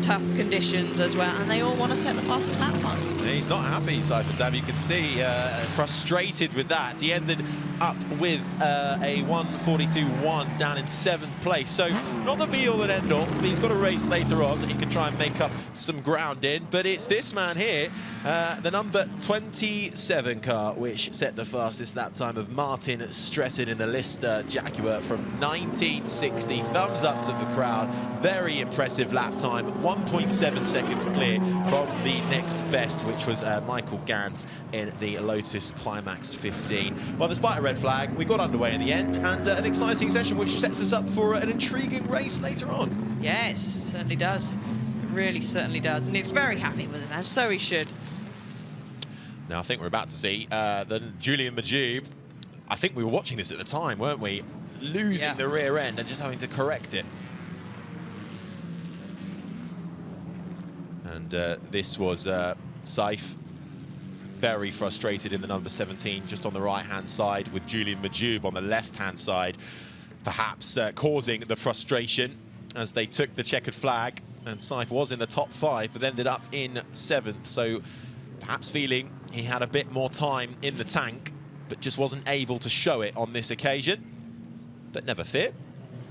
tough conditions as well. And they all want to set the fastest lap time. He's not happy, Cypher Sam. You can see frustrated with that. He ended up with a 1:42.1 down in 7th place. So not the be-all and end-all. He's got a race later on that he can try and make up some ground in. But it's this man here, the number 27 car, which set the fastest lap time of Martin Stretton in the Lister Jaguar from 1960. Thumbs up to the crowd. Very impressive lap time. 1.7 seconds clear from the next best, which was Michael Gans in the Lotus Climax 15. Well, despite a red flag, we got underway in the end, and an exciting session which sets us up for an intriguing race later on. Yes, certainly does. It really certainly does. And he's very happy with it, and so he should. Now, I think we're about to see the Julian Majube. I think we were watching this at the time, weren't we? Losing the rear end and just having to correct it. And this was Saif, very frustrated in the number 17, just on the right-hand side, with Julian Majube on the left-hand side, perhaps causing the frustration as they took the checkered flag. And Saif was in the top 5, but ended up in 7th. So perhaps feeling he had a bit more time in the tank, but just wasn't able to show it on this occasion. But never fear,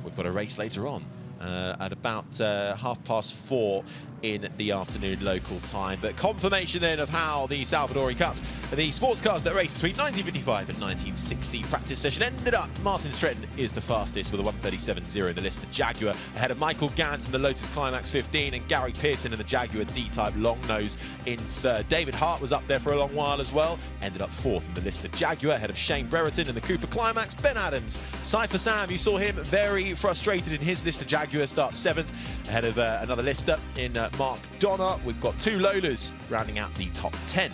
we've got a race later on at about 4:30 in the afternoon local time. But confirmation then of how the Salvadori Cup, the sports cars that raced between 1955 and 1960 practice session ended up. Martin Stretton is the fastest with a 1:37.0 in the Lister Jaguar, ahead of Michael Gans in the Lotus Climax 15 and Gary Pearson in the Jaguar D-Type Long Nose in 3rd. David Hart was up there for a long while as well, ended up 4th in the Lister Jaguar, ahead of Shane Brereton in the Cooper Climax. Ben Adams, Cypher Sam, you saw him very frustrated in his Lister Jaguar, starts 7th, ahead of another Lister in Mark Donner. We've got 2 Lolas rounding out the top 10.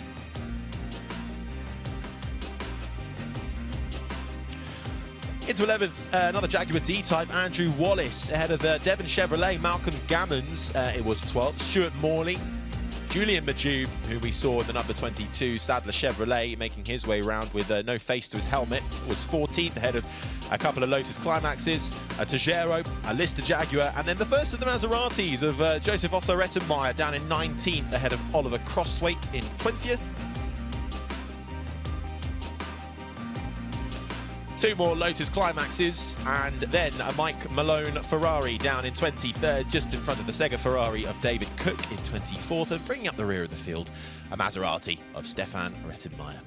Into 11th, another Jaguar D-Type, Andrew Wallace, ahead of Devon Chevrolet, Malcolm Gammons. It was 12th, Stuart Morley, Julian Majube, who we saw in the number 22 Sadler Chevrolet, making his way around with no face to his helmet, was 14th, ahead of a couple of Lotus Climaxes, a Tajero, a Lister Jaguar, and then the first of the Maseratis of Joseph Otto Rettenmeier down in 19th, ahead of Oliver Crosswaite in 20th. 2 more Lotus Climaxes, and then a Mike Malone Ferrari down in 23rd, just in front of the Sega Ferrari of David Cook in 24th, and bringing up the rear of the field, a Maserati of Stefan Rettenmeier.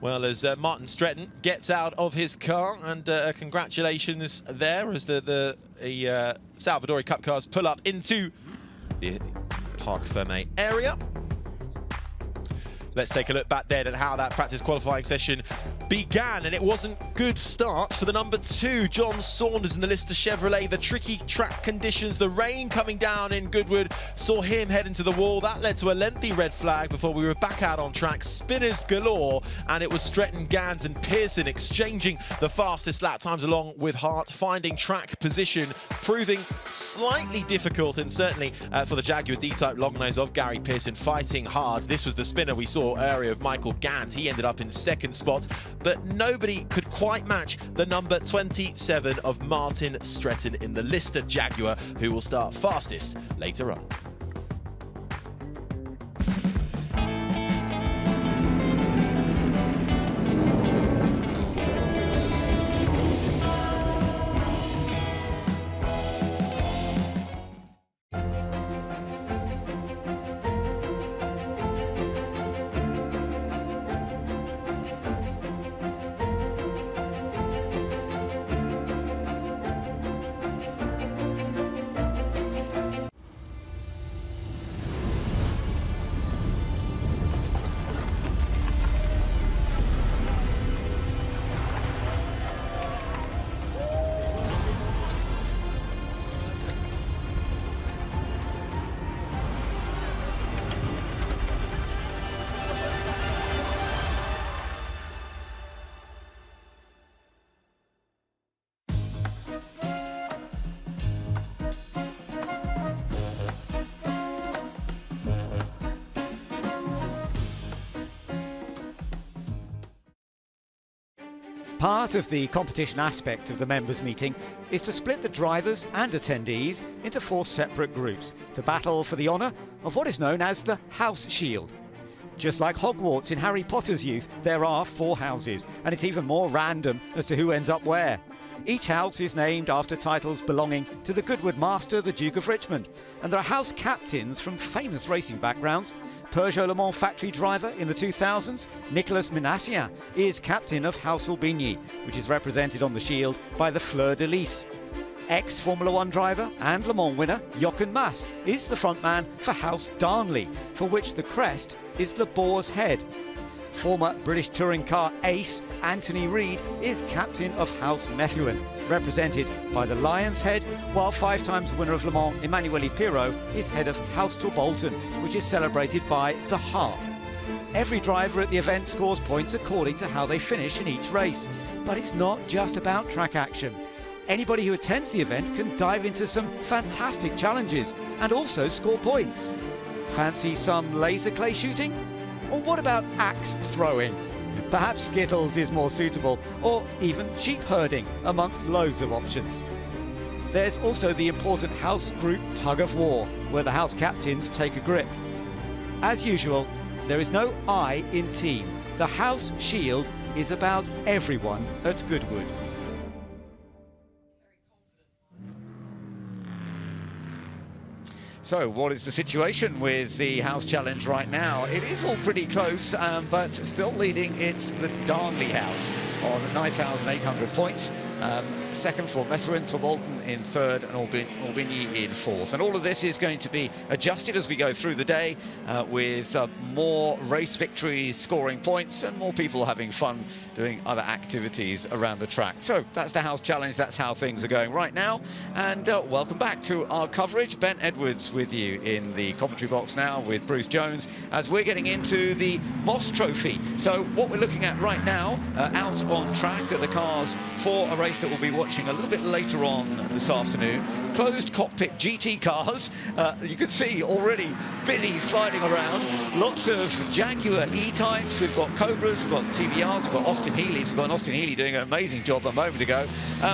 Well, as Martin Stretton gets out of his car, and congratulations there as the Salvadori Cup cars pull up into the Parc Fermé area. Let's take a look back then at how that practice qualifying session began, and it wasn't good start for the number 2, John Saunders in the Lister Chevrolet. The tricky track conditions, the rain coming down in Goodwood, saw him head into the wall. That led to a lengthy red flag before we were back out on track. Spinners galore, and it was Stretton, Gans and Pearson exchanging the fastest lap times along with Hart, finding track position, proving slightly difficult, and certainly for the Jaguar D-Type Long Nose of Gary Pearson fighting hard. This was the spinner we saw general area of Michael Gant. He ended up in second spot, but nobody could quite match the number 27 of Martin Stretton in the Lister Jaguar, who will start fastest later on. Part of the competition aspect of the members' meeting is to split the drivers and attendees into 4 separate groups to battle for the honour of what is known as the House Shield. Just like Hogwarts in Harry Potter's youth, there are 4 houses, and it's even more random as to who ends up where. Each house is named after titles belonging to the Goodwood Master, the Duke of Richmond, and there are house captains from famous racing backgrounds. Peugeot Le Mans factory driver in the 2000s, Nicolas Minassian, is captain of House Aubigny, which is represented on the shield by the Fleur de Lis. Ex-Formula 1 driver and Le Mans winner Jochen Mass is the frontman for House Darnley, for which the crest is the boar's head. Former British touring car ace Anthony Reid is captain of House Methuen, represented by the Lion's Head, while 5 times winner of Le Mans Emanuele Pirro is head of House Torbolton, which is celebrated by the Harp. Every driver at the event scores points according to how they finish in each race, but it's not just about track action. Anybody who attends the event can dive into some fantastic challenges and also score points. Fancy some laser clay shooting? Or what about axe throwing? Perhaps Skittles is more suitable, or even sheep herding, amongst loads of options. There's also the important house group tug of war, where the house captains take a grip. As usual, there is no I in team. The House Shield is about everyone at Goodwood. So what is the situation with the House Challenge right now? It is all pretty close, but still leading, it's the Darnley House on 9,800 points. Second for Methuen, Torbolton in third, and Aubigny in fourth. And all of this is going to be adjusted as we go through the day, with more race victories scoring points and more people having fun doing other activities around the track. So that's the House Challenge, that's how things are going right now. And welcome back to our coverage. Ben Edwards with you in the commentary box now with Bruce Jones as we're getting into the Moss Trophy. So what we're looking at right now, out on track at the cars for a race that we'll be watching a little bit later on this afternoon. Closed cockpit GT cars, you can see already busy sliding around. Lots of Jaguar E-types, we've got Cobras, we've got TBRs, we've got Austin Healey's, we've got Austin Healey doing an amazing job a moment ago.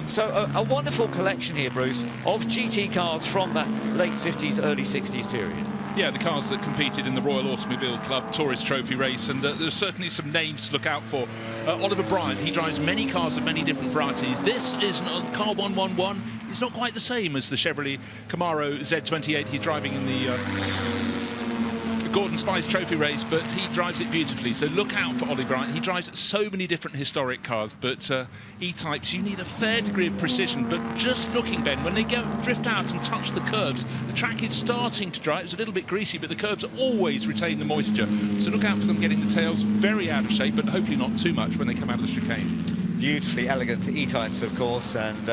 So a wonderful collection here, Bruce, of GT cars from that late 50s, early 60s period. Yeah, the cars that competed in the Royal Automobile Club Tourist Trophy race, and there's certainly some names to look out for. Oliver Bryant, he drives many cars of many different varieties. This is a car 111. It's not quite the same as the Chevrolet Camaro Z28 he's driving in the Gordon Spice Trophy race, but he drives it beautifully. So look out for Ollie Bryant. He drives so many different historic cars, but E-types, you need a fair degree of precision. But just looking, Ben, when they go drift out and touch the curbs, the track is starting to dry. It's a little bit greasy, but the curbs always retain the moisture. So look out for them getting the tails very out of shape, but hopefully not too much when they come out of the chicane. Beautifully elegant E-types, of course, and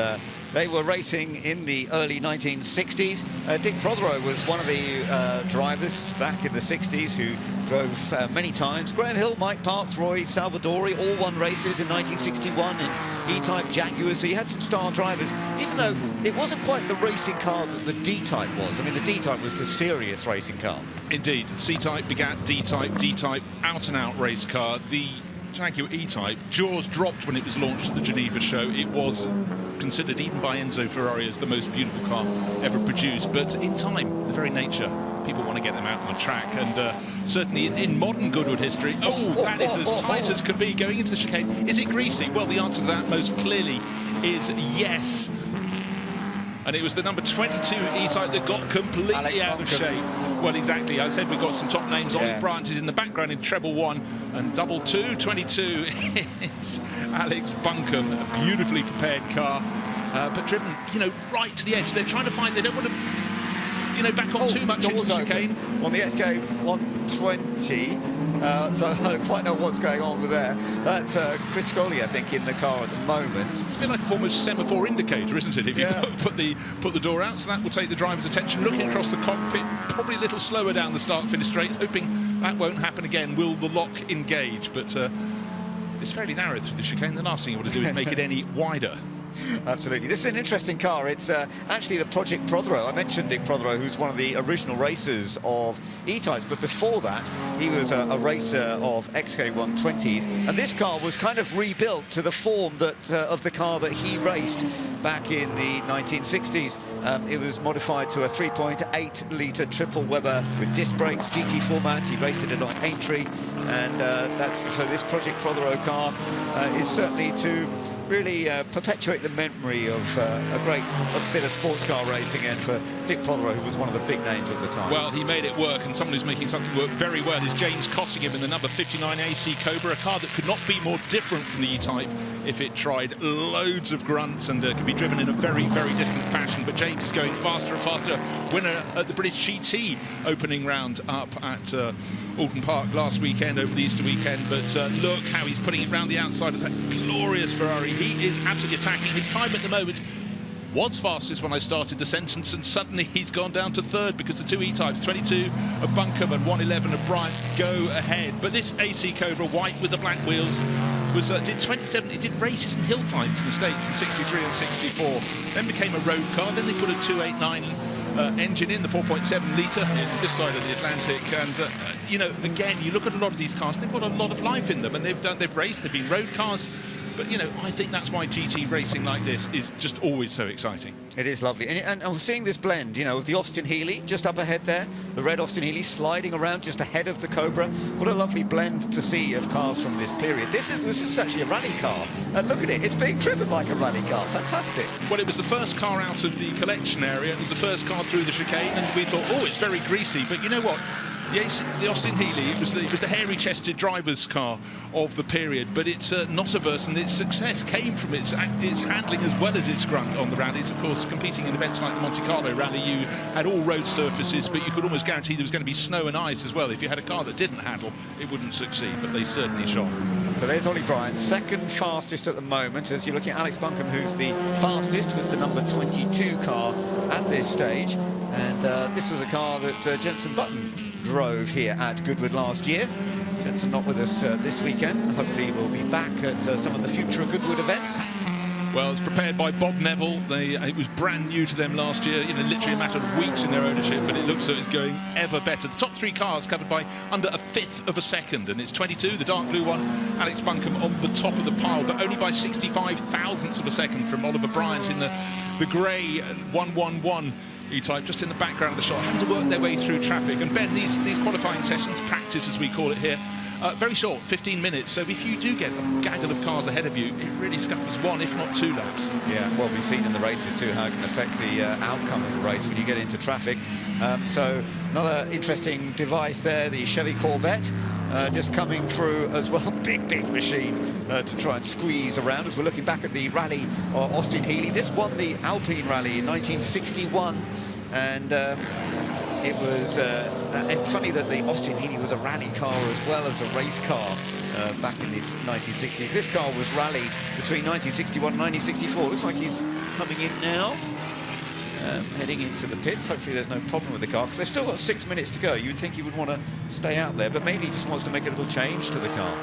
They were racing in the early 1960s. Dick Prothero was one of the drivers back in the 60s who drove many times. Graham Hill, Mike Parks, Roy Salvadori all won races in 1961 in E-Type Jaguars. So you had some star drivers, even though it wasn't quite the racing car that the D-Type was. I mean, the D-Type was the serious racing car. Indeed. C-Type begat D-Type, D-Type out-and-out race car. The Jaguar E-Type, jaws dropped when it was launched at the Geneva show. It was considered, even by Enzo Ferrari, as the most beautiful car ever produced. But in time, the very nature, people want to get them out on the track. And certainly in modern Goodwood history, that is as tight as can be going into the chicane. Is it greasy? Well, the answer to that most clearly is yes. And it was the number 22 E-Type that got completely out of shape. Well, exactly. I said we've got some top names. Ollie Bryant is in the background in treble 1, and double 2, 22 is Alex Buncombe. A beautifully prepared car, but driven, you know, right to the edge. They're trying to find, they don't want to, you know, back off too much into the chicane. On the SK 120, so I don't quite know what's going on with there. That's Chris Scully, I think, in the car at the moment. It's a bit like a form of semaphore indicator, isn't it? If you put the door out, so that will take the driver's attention. Looking across the cockpit, probably a little slower down the start-finish straight, hoping that won't happen again. Will the lock engage? But it's fairly narrow through the chicane. The last thing you want to do is make it any wider. Absolutely. This is an interesting car. It's actually the Project Prothero. I mentioned Dick Prothero, who's one of the original racers of E-Types, but before that, he was a racer of XK120s. And this car was kind of rebuilt to the form that of the car that he raced back in the 1960s. It was modified to a 3.8-litre triple Weber with disc brakes, GT format. He raced it on Aintree, and so this Project Prothero car is certainly to really perpetuate the memory of a bit of sports car racing, and for Dick Prothero, who was one of the big names at the time. Well, he made it work, and someone who's making something work very well is James Cossingham in the number 59 AC Cobra, a car that could not be more different from the E-Type if it tried. Loads of grunts and could be driven in a very, very different fashion, but James is going faster and faster. Winner at the British GT opening round up at Alton Park last weekend, over the Easter weekend, but look how he's putting it round the outside of that glorious Ferrari. He is absolutely attacking. His time at the moment was fastest when I started the sentence, and suddenly he's gone down to third because the two E-Types, 22 of Buncombe and 111 of Bryant, go ahead. But this AC Cobra, white with the black wheels, was did 27. It did races and hill climbs in the States in 63 and 64. Then became a road car. Then they put a 289 engine in, the 4.7 litre this side of the Atlantic, and you know, again, you look at a lot of these cars, they've got a lot of life in them, and they've raced, they've been road cars. But, you know, I think that's why GT racing like this is just always so exciting. It is lovely. And I'm seeing this blend, you know, with the Austin Healey just up ahead there, the red Austin Healey sliding around just ahead of the Cobra. What a lovely blend to see of cars from this period. This is actually a rally car. And look at it, it's being driven like a rally car. Fantastic. Well, it was the first car out of the collection area. It was the first car through the chicane, and we thought, oh, it's very greasy. But you know what? The Austin Healey, it was the hairy-chested driver's car of the period, but its Notiverse and its success came from its handling as well as its grunt on the rallies. Of course, competing in events like the Monte Carlo Rally, you had all road surfaces, but you could almost guarantee there was going to be snow and ice as well. If you had a car that didn't handle, it wouldn't succeed, but they certainly shone. So there's Ollie Bryant, second fastest at the moment, as you're looking at Alex Buncombe, who's the fastest with the number 22 car at this stage. And this was a car that Jenson Button drove here at Goodwood last year. Jenson not with us this weekend. Hopefully we'll be back at some of the future Goodwood events. Well, it's prepared by Bob Neville. It was brand new to them last year, you know, literally a matter of weeks in their ownership, but it looks so it's going ever better. The top three cars covered by under a fifth of a second, and it's 22, the dark blue one, Alex Buncombe on the top of the pile, but only by 65 thousandths of a second from Oliver Bryant in the grey 111 E-Type, just in the background of the shot, having to work their way through traffic. And Ben, these qualifying sessions, practice as we call it here, very short, 15 minutes. So if you do get a gaggle of cars ahead of you, it really scuffers one, if not two laps. Yeah, well, we've seen in the races too how it can affect the outcome of a race when you get into traffic. So another interesting device there, the Chevy Corvette, just coming through as well. Big machine to try and squeeze around as we're looking back at the rally of Austin Healey. This won the Alpine Rally in 1961, and it was funny that the Austin Healey was a rally car as well as a race car. back in the 1960s. This car was rallied between 1961 and 1964. Looks like he's coming in now, heading into the pits. Hopefully there's no problem with the car, because they've still got 6 minutes to go. You'd think he would want to stay out there, but maybe he just wants to make a little change to the car.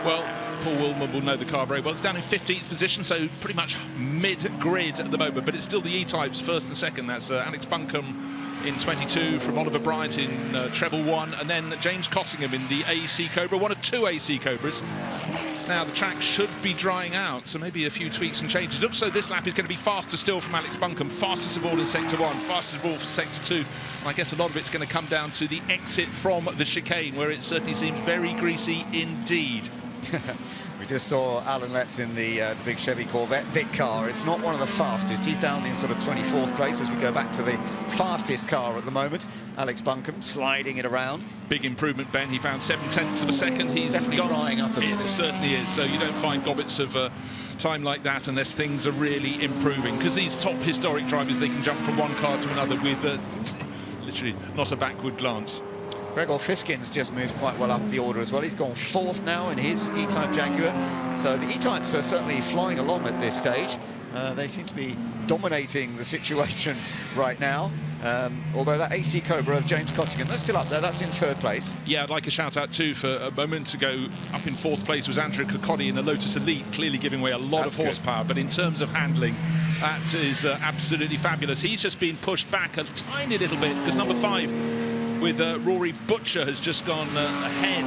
Well, Paul Wilman will know the car very well. It's down in 15th position, so pretty much mid-grid at the moment, but it's still the E-types, first and second. That's Alex Buncombe in 22 from Oliver Bryant in treble 1, and then James Cottingham in the AC Cobra, one of 2 AC Cobras. Now the track should be drying out, so maybe a few tweaks and changes. Looks so this lap is going to be faster still from Alex Buncombe, fastest of all in sector 1, fastest of all for sector 2. And I guess a lot of it's going to come down to the exit from the chicane, where it certainly seems very greasy indeed. We just saw Alan Letts in the big Chevy Corvette, big car. It's not one of the fastest. He's down in sort of 24th place as we go back to the fastest car at the moment. Alex Buncombe sliding it around. Big improvement, Ben. He found 7/10 of a second. He's definitely drying up a bit. It certainly is. So you don't find gobbets of time like that unless things are really improving. Because these top historic drivers, they can jump from one car to another with literally not a backward glance. Gregor Fiskin's just moved quite well up the order as well. He's gone 4th now in his E-Type Jaguar. So the E-Types are certainly flying along at this stage. They seem to be dominating the situation right now. Although that AC Cobra of James Cottingham, that's still up there. That's in 3rd place. Yeah, I'd like a shout out too. For a moment ago, up in 4th place was Andrew Kokodi in the Lotus Elite, clearly giving away a lot of horsepower. But in terms of handling, that is absolutely fabulous. He's just been pushed back a tiny little bit because number 5 with Rory Butcher has just gone ahead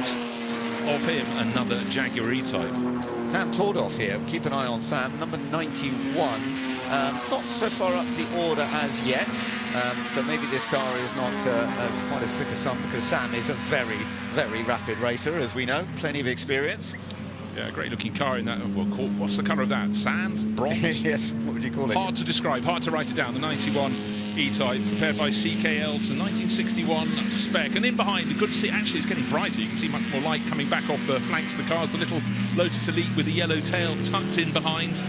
of him. Another Jaguar E-Type. Sam Tordoff here. Keep an eye on Sam, number 91. Not so far up the order as yet. So maybe this car is not quite as quick as some, because Sam is a very, very rapid racer, as we know. Plenty of experience. Yeah, great looking car in that. Well, what's the colour of that? Sand? Bronze? Yes, what would you call it? Hard to describe, hard to write it down. The 91 E-Type, prepared by CKL. It's a 1961 spec. And in behind, good to see, actually it's getting brighter. You can see much more light coming back off the flanks of the cars. The little Lotus Elite with the yellow tail tucked in behind.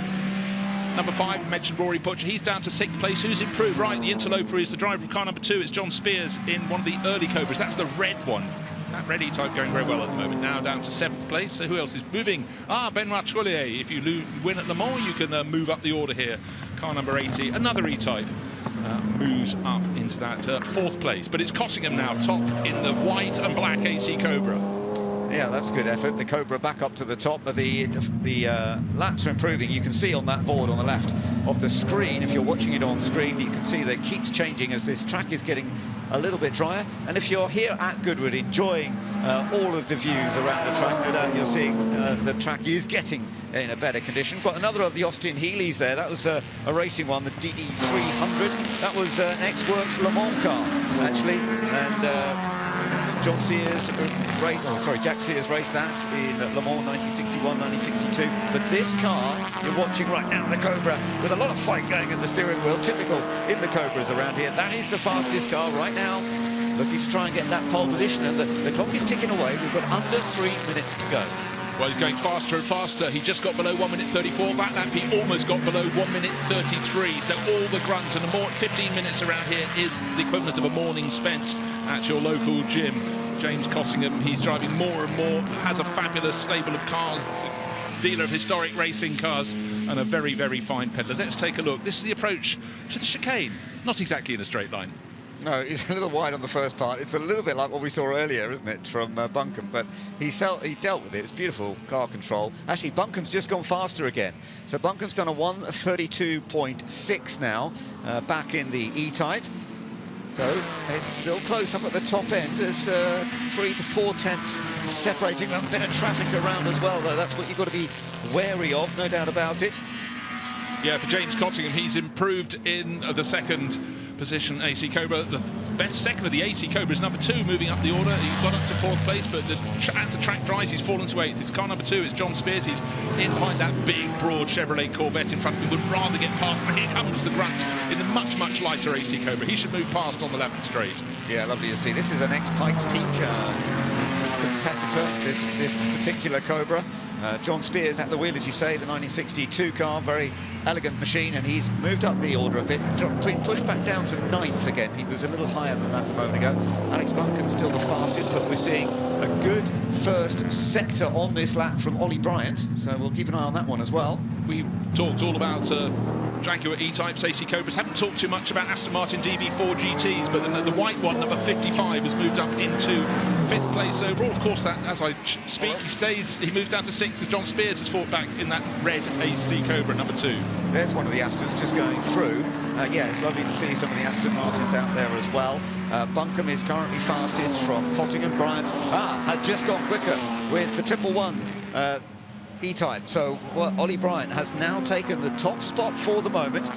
Number 5, mentioned Rory Butcher. He's down to 6th place. Who's improved? Right, the interloper is the driver of car number 2. It's John Spears in one of the early Cobras. That's the red one. That red E-Type going very well at the moment. Now down to 7th place. So who else is moving? Benoit Trollier. If you win at Le Mans, you can move up the order here. Car number 80, another E-Type, moves up into that 4th place. But it's Cottingham now, top in the white and black AC Cobra. Yeah, that's a good effort. The Cobra back up to the top, but the laps are improving. You can see on that board on the left of the screen, if you're watching it on screen, you can see that it keeps changing as this track is getting a little bit drier. And if you're here at Goodwood enjoying all of the views around the track, no doubt you're seeing the track is getting in a better condition. Got another of the Austin Healey's there. That was a racing one, the DD300. That was an ex-Works Le Mans car, actually. And Jack Sears raced that in Le Mans 1961, 1962. But this car you're watching right now, the Cobra, with a lot of fight going in the steering wheel, typical in the Cobras around here. That is the fastest car right now, looking to try and get that pole position. And the clock is ticking away. We've got under 3 minutes to go. Well, he's going faster and faster. He just got below 1 minute 34. That lap, he almost got below 1 minute 33. So all the grunt and the more 15 minutes around here is the equivalent of a morning spent at your local gym. James Cottingham, he's driving more and more, has a fabulous stable of cars, dealer of historic racing cars, and a very, very fine peddler. Let's take a look. This is the approach to the chicane. Not exactly in a straight line. No, he's a little wide on the first part. It's a little bit like what we saw earlier, isn't it, from Buncombe? But he dealt with it. It's beautiful car control. Actually, Buncombe's just gone faster again. So Buncombe's done a 1:32.6 now, back in the E-Type. So it's still close up at the top end. There's 3 to 4 tenths separating them. A bit of traffic around as well, though. That's what you've got to be wary of, no doubt about it. Yeah, for James Cottingham, he's improved in the 2nd position. AC Cobra, the best second of the AC Cobra is number 2, moving up the order. He's got up to 4th place, but as the track dries, he's fallen to 8th. It's car number 2, it's John Spears. He's in behind that big, broad Chevrolet Corvette in front of him. Would rather get past, but here comes the grunt in the much, much lighter AC Cobra. He should move past on the 11th straight. Yeah, lovely to see. This is an ex-Pikes Peak competitor, this particular Cobra. John Spears at the wheel, as you say, the 1962 car, very elegant machine, and he's moved up the order a bit, been pushed back down to 9th again. He was a little higher than that a moment ago. Alex Buncombe still the fastest, but we're seeing a good first sector on this lap from Ollie Bryant, so we'll keep an eye on that one as well. We've talked all about Jaguar E-Types, AC Cobras. Haven't talked too much about Aston Martin DB4 GTs, but the white one, number 55, has moved up into 5th place overall. Of course, that as I speak, he moves down to 6th because John Spears has fought back in that red AC Cobra, number 2. There's one of the Astons just going through. Yeah, it's lovely to see some of the Aston Martins out there as well. Buncombe is currently fastest from Cottingham. Bryant has just gone quicker with the 111 E-Type. So Ollie Bryant has now taken the top spot for the moment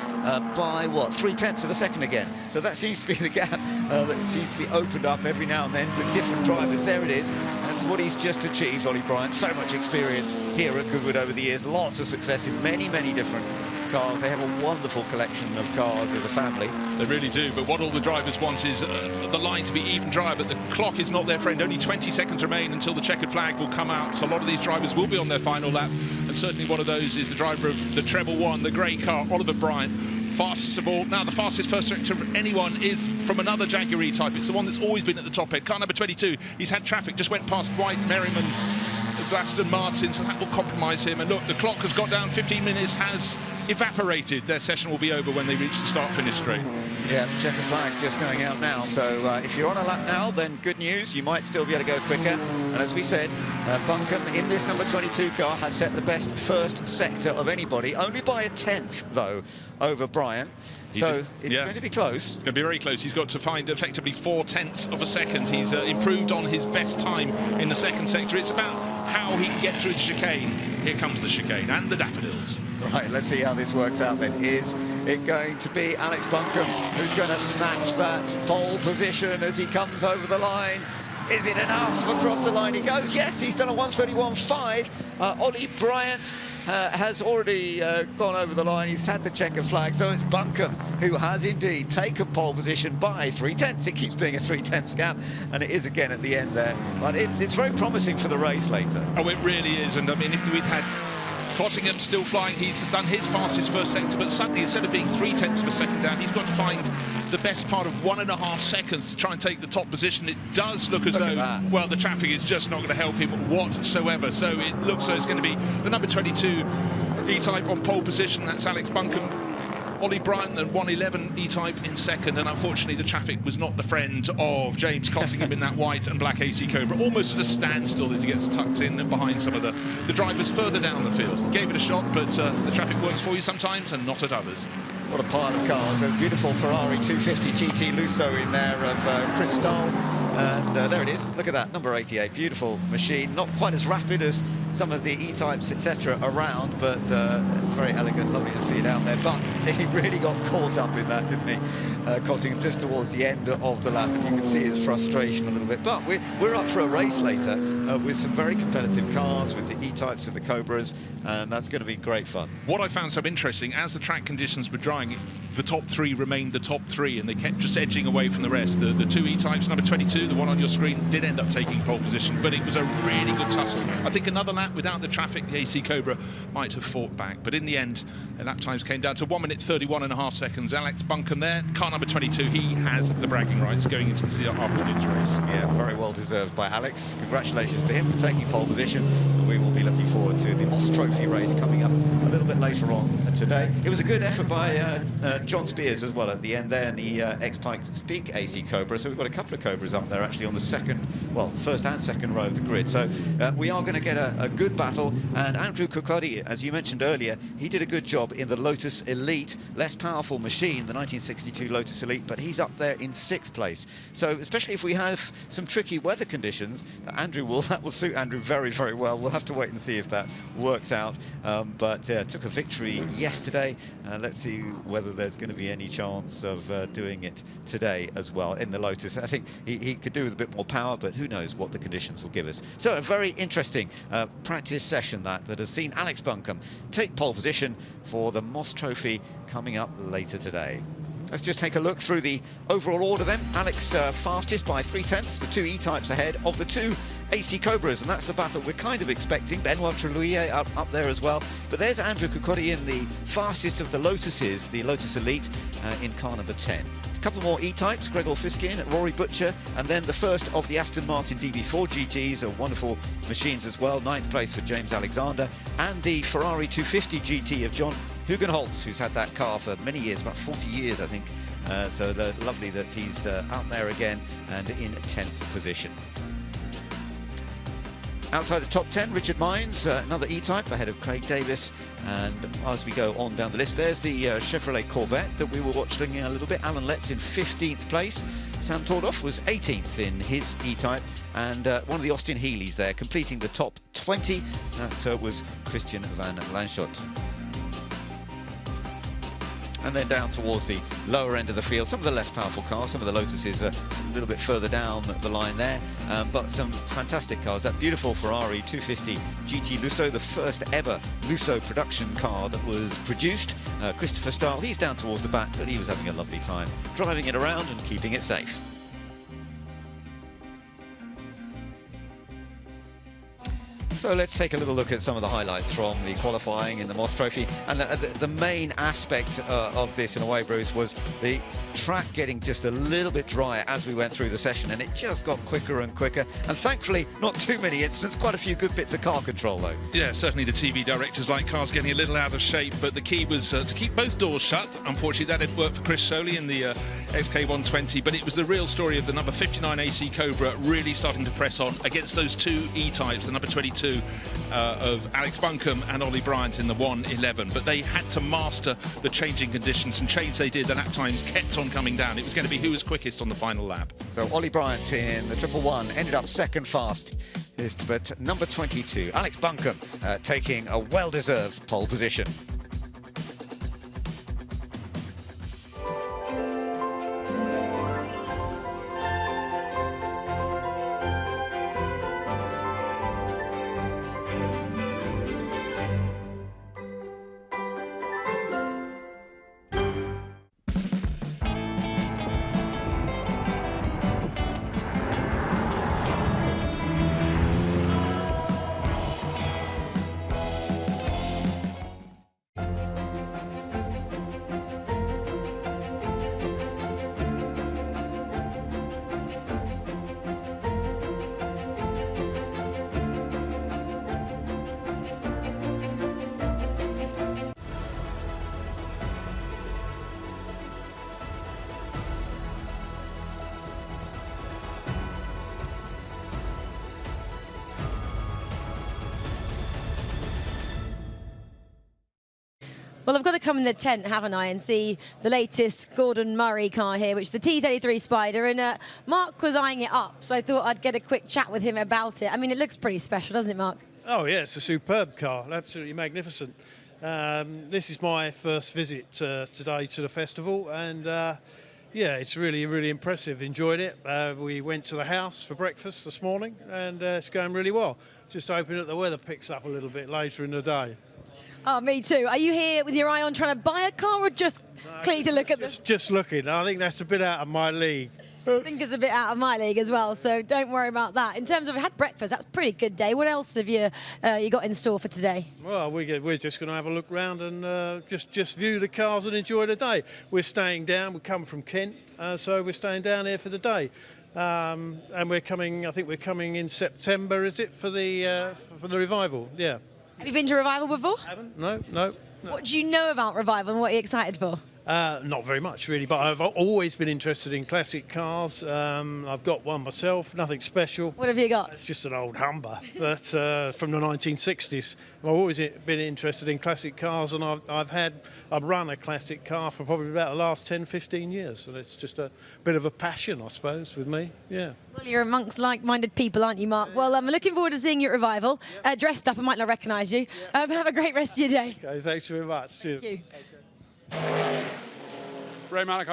by, 0.3 of a second again. So that seems to be the gap that seems to be opened up every now and then with different drivers. There it is. That's what he's just achieved, Ollie Bryant. So much experience here at Goodwood over the years. Lots of success in many, many different cars. They have a wonderful collection of cars as a family. They really do, but what all the drivers want is the line to be even dry, but the clock is not their friend. Only 20 seconds remain until the checkered flag will come out, so a lot of these drivers will be on their final lap, and certainly one of those is the driver of the treble one, the grey car, Oliver Bryant. Fastest of all. Now the fastest first sector of anyone is from another Jaguar E-Type. It's the one that's always been at the top end. Car number 22, he's had traffic, just went past White, Merriman, Aston Martin, so that will compromise him. And look, the clock has got down, 15 minutes has evaporated. Their session will be over when they reach the start-finish straight. Yeah, checker flag just going out now. So if you're on a lap now, then good news. You might still be able to go quicker. And as we said, Buncombe in this number 22 car has set the best first sector of anybody, only by a 10th, though, over Bryant. So it's going to be close. It's going to be very close. He's got to find effectively 0.4 of a second. He's improved on his best time in the second sector. It's about how he can get through the chicane. Here comes the chicane and the daffodils. Right, let's see how this works out then. Is it going to be Alex Buncombe who's going to snatch that pole position as he comes over the line? Is it enough? Across the line he goes. Yes, he's done a 1:31.5. Ollie Bryant has already gone over the line. He's had the checker flag, so it's Buncombe who has indeed taken pole position by 0.3. It keeps being a 0.3 gap, and it is again at the end there. But it's very promising for the race later. Oh, it really is. And I mean, if we'd had Cottingham still flying, he's done his fastest first sector, but suddenly instead of being 0.3 of a second down, he's got to find the best part of 1.5 seconds to try and take the top position. It does look as though, well, the traffic is just not going to help him whatsoever. So it looks like it's going to be the number 22 E-Type on pole position. That's Alex Buncombe. Ollie Bryant and 111 E-Type in second, and unfortunately the traffic was not the friend of James Cottingham in that white and black AC Cobra, almost at a standstill as he gets tucked in behind some of the drivers further down the field. He gave it a shot, but the traffic works for you sometimes and not at others. What a pile of cars. There's beautiful Ferrari 250 GT Lusso in there of Chris Stahl. And there it is. Look at that, number 88. Beautiful machine. Not quite as rapid as some of the E-Types, etc. around, but very elegant. Lovely to see it out there. But he really got caught up in that, didn't he? Cottingham just towards the end of the lap. And you can see his frustration a little bit. But we're up for a race later with some very competitive cars, with the E-Types and the Cobras. And that's going to be great fun. What I found so interesting, as the track conditions were drying, the top three remained the top three, and they kept just edging away from the rest. The two E-Types, number 22, the one on your screen, did end up taking pole position, but it was a really good tussle. I think another lap without the traffic, the AC Cobra might have fought back, but in the end, the lap times came down to 1:31.5 seconds. Alex Buncombe there, car number 22, he has the bragging rights going into the afternoon's race. Yeah, very well deserved by Alex. Congratulations to him for taking pole position. We will be looking forward to the Moss Trophy race coming up a little bit later on today. It was a good effort by John Spears as well at the end there in the X-Pikes Peak AC Cobra. So we've got a couple of Cobras up there actually on the first and second row of the grid. So we are going to get a good battle. And Andrew Kokodi, as you mentioned earlier, he did a good job in the Lotus Elite, less powerful machine, the 1962 Lotus Elite, but he's up there in 6th place. So especially if we have some tricky weather conditions, that will suit Andrew very, very well. We'll have to wait and see if that works out. But took a victory yesterday. Let's see whether there's going to be any chance of doing it today as well in the Lotus. I think he could do with a bit more power, but who knows what the conditions will give us. So a very interesting practice session that has seen Alex Buncombe take pole position for the Moss Trophy coming up later today. Let's just take a look through the overall order then. Alex fastest by 3/10, the two E-types ahead of the two AC Cobras, and that's the battle we're kind of expecting. Benoit Trelouillet up there as well. But there's Andrew Kukuri in the fastest of the Lotuses, the Lotus Elite, in car number 10. A couple more E-types, Gregor Fiskin, Rory Butcher, and then the first of the Aston Martin DB4 GTs, are wonderful machines as well. 9th place for James Alexander, and the Ferrari 250 GT of John Hugenholtz, who's had that car for many years, about 40 years, I think. So lovely that he's out there again and in 10th position. Outside the top 10, Richard Mines, another E-type ahead of Craig Davis. And as we go on down the list, there's the Chevrolet Corvette that we were watching a little bit. Alan Letts in 15th place. Sam Tordoff was 18th in his E-type. And one of the Austin Healey's there, completing the top 20. That was Christian Van Lanschot. And then down towards the lower end of the field, some of the less powerful cars, some of the Lotuses are a little bit further down the line there, but some fantastic cars. That beautiful Ferrari 250 GT Lusso, the first ever Lusso production car that was produced. Christopher Stahl, he's down towards the back, but he was having a lovely time driving it around and keeping it safe. So let's take a little look at some of the highlights from the qualifying in the Moss Trophy. And the main aspect of this, in a way, Bruce, was the track getting just a little bit drier as we went through the session, and it just got quicker and quicker. And thankfully, not too many incidents, quite a few good bits of car control, though. Yeah, certainly the TV directors like cars getting a little out of shape, but the key was to keep both doors shut. Unfortunately, that didn't work for Chris Sholey in the XK120, but it was the real story of the number 59 AC Cobra really starting to press on against those two E-types, the number 22 of Alex Buncombe and Ollie Bryant in the 111. But they had to master the changing conditions, and change they did. The lap times kept on coming down. It was going to be who was quickest on the final lap. So Ollie Bryant in the 111 ended up second fast. But number 22, Alex Buncombe, taking a well-deserved pole position. Well, I've got to come in the tent, haven't I, and see the latest Gordon Murray car here, which is the T33 Spider, and Mark was eyeing it up, so I thought I'd get a quick chat with him about it. I mean, it looks pretty special, doesn't it, Mark? Oh, yeah, it's a superb car, absolutely magnificent. This is my first visit today to the festival, and yeah, it's really, really impressive. Enjoyed it. We went to the house for breakfast this morning, and it's going really well. Just hoping that the weather picks up a little bit later in the day. Oh, me too. Are you here with your eye on trying to buy a car, or just clearly to look at this? Just looking. I think that's a bit out of my league. I think it's a bit out of my league as well, so don't worry about that. In terms of had breakfast, that's a pretty good day. What else have you got in store for today? Well, we're just going to have a look round and just view the cars and enjoy the day. We're staying down. We come from Kent, so we're staying down here for the day. And we're coming. I think we're coming in September. Is it for the revival? Yeah. Have you been to Revival before? Haven't. No. What do you know about Revival and what are you excited for? Not very much, really, but I've always been interested in classic cars. I've got one myself, nothing special. What have you got? It's just an old Humber, but from the 1960s. I've always been interested in classic cars, and I've run a classic car for probably about the last 10, 15 years. So it's just a bit of a passion, I suppose, with me. Yeah. Well, you're amongst like-minded people, aren't you, Mark? Well, I'm looking forward to seeing you at Revival. Dressed up, I might not recognise you. Have a great rest of your day. Okay, thanks very much. Cheers. Thank you. Ray Mallock,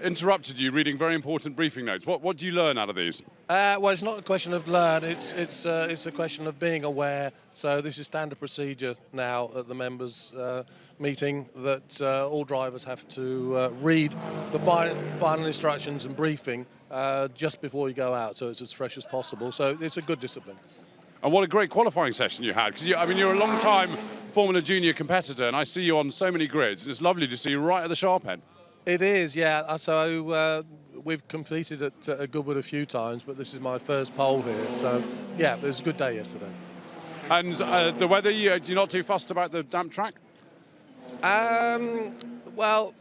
interrupted you reading very important briefing notes. What do you learn out of these? Well, it's not a question of learn. It's a question of being aware. So this is standard procedure now at the members' meeting that all drivers have to read the final instructions and briefing just before you go out. So it's as fresh as possible. So it's a good discipline. And what a great qualifying session you had, because you're a long-time Formula Junior competitor, and I see you on so many grids, and it's lovely to see you right at the sharp end. It is, yeah. So we've competed at Goodwood a few times, but this is my first pole here. So, yeah, it was a good day yesterday. And the weather, you're not too fussed about the damp track? Well,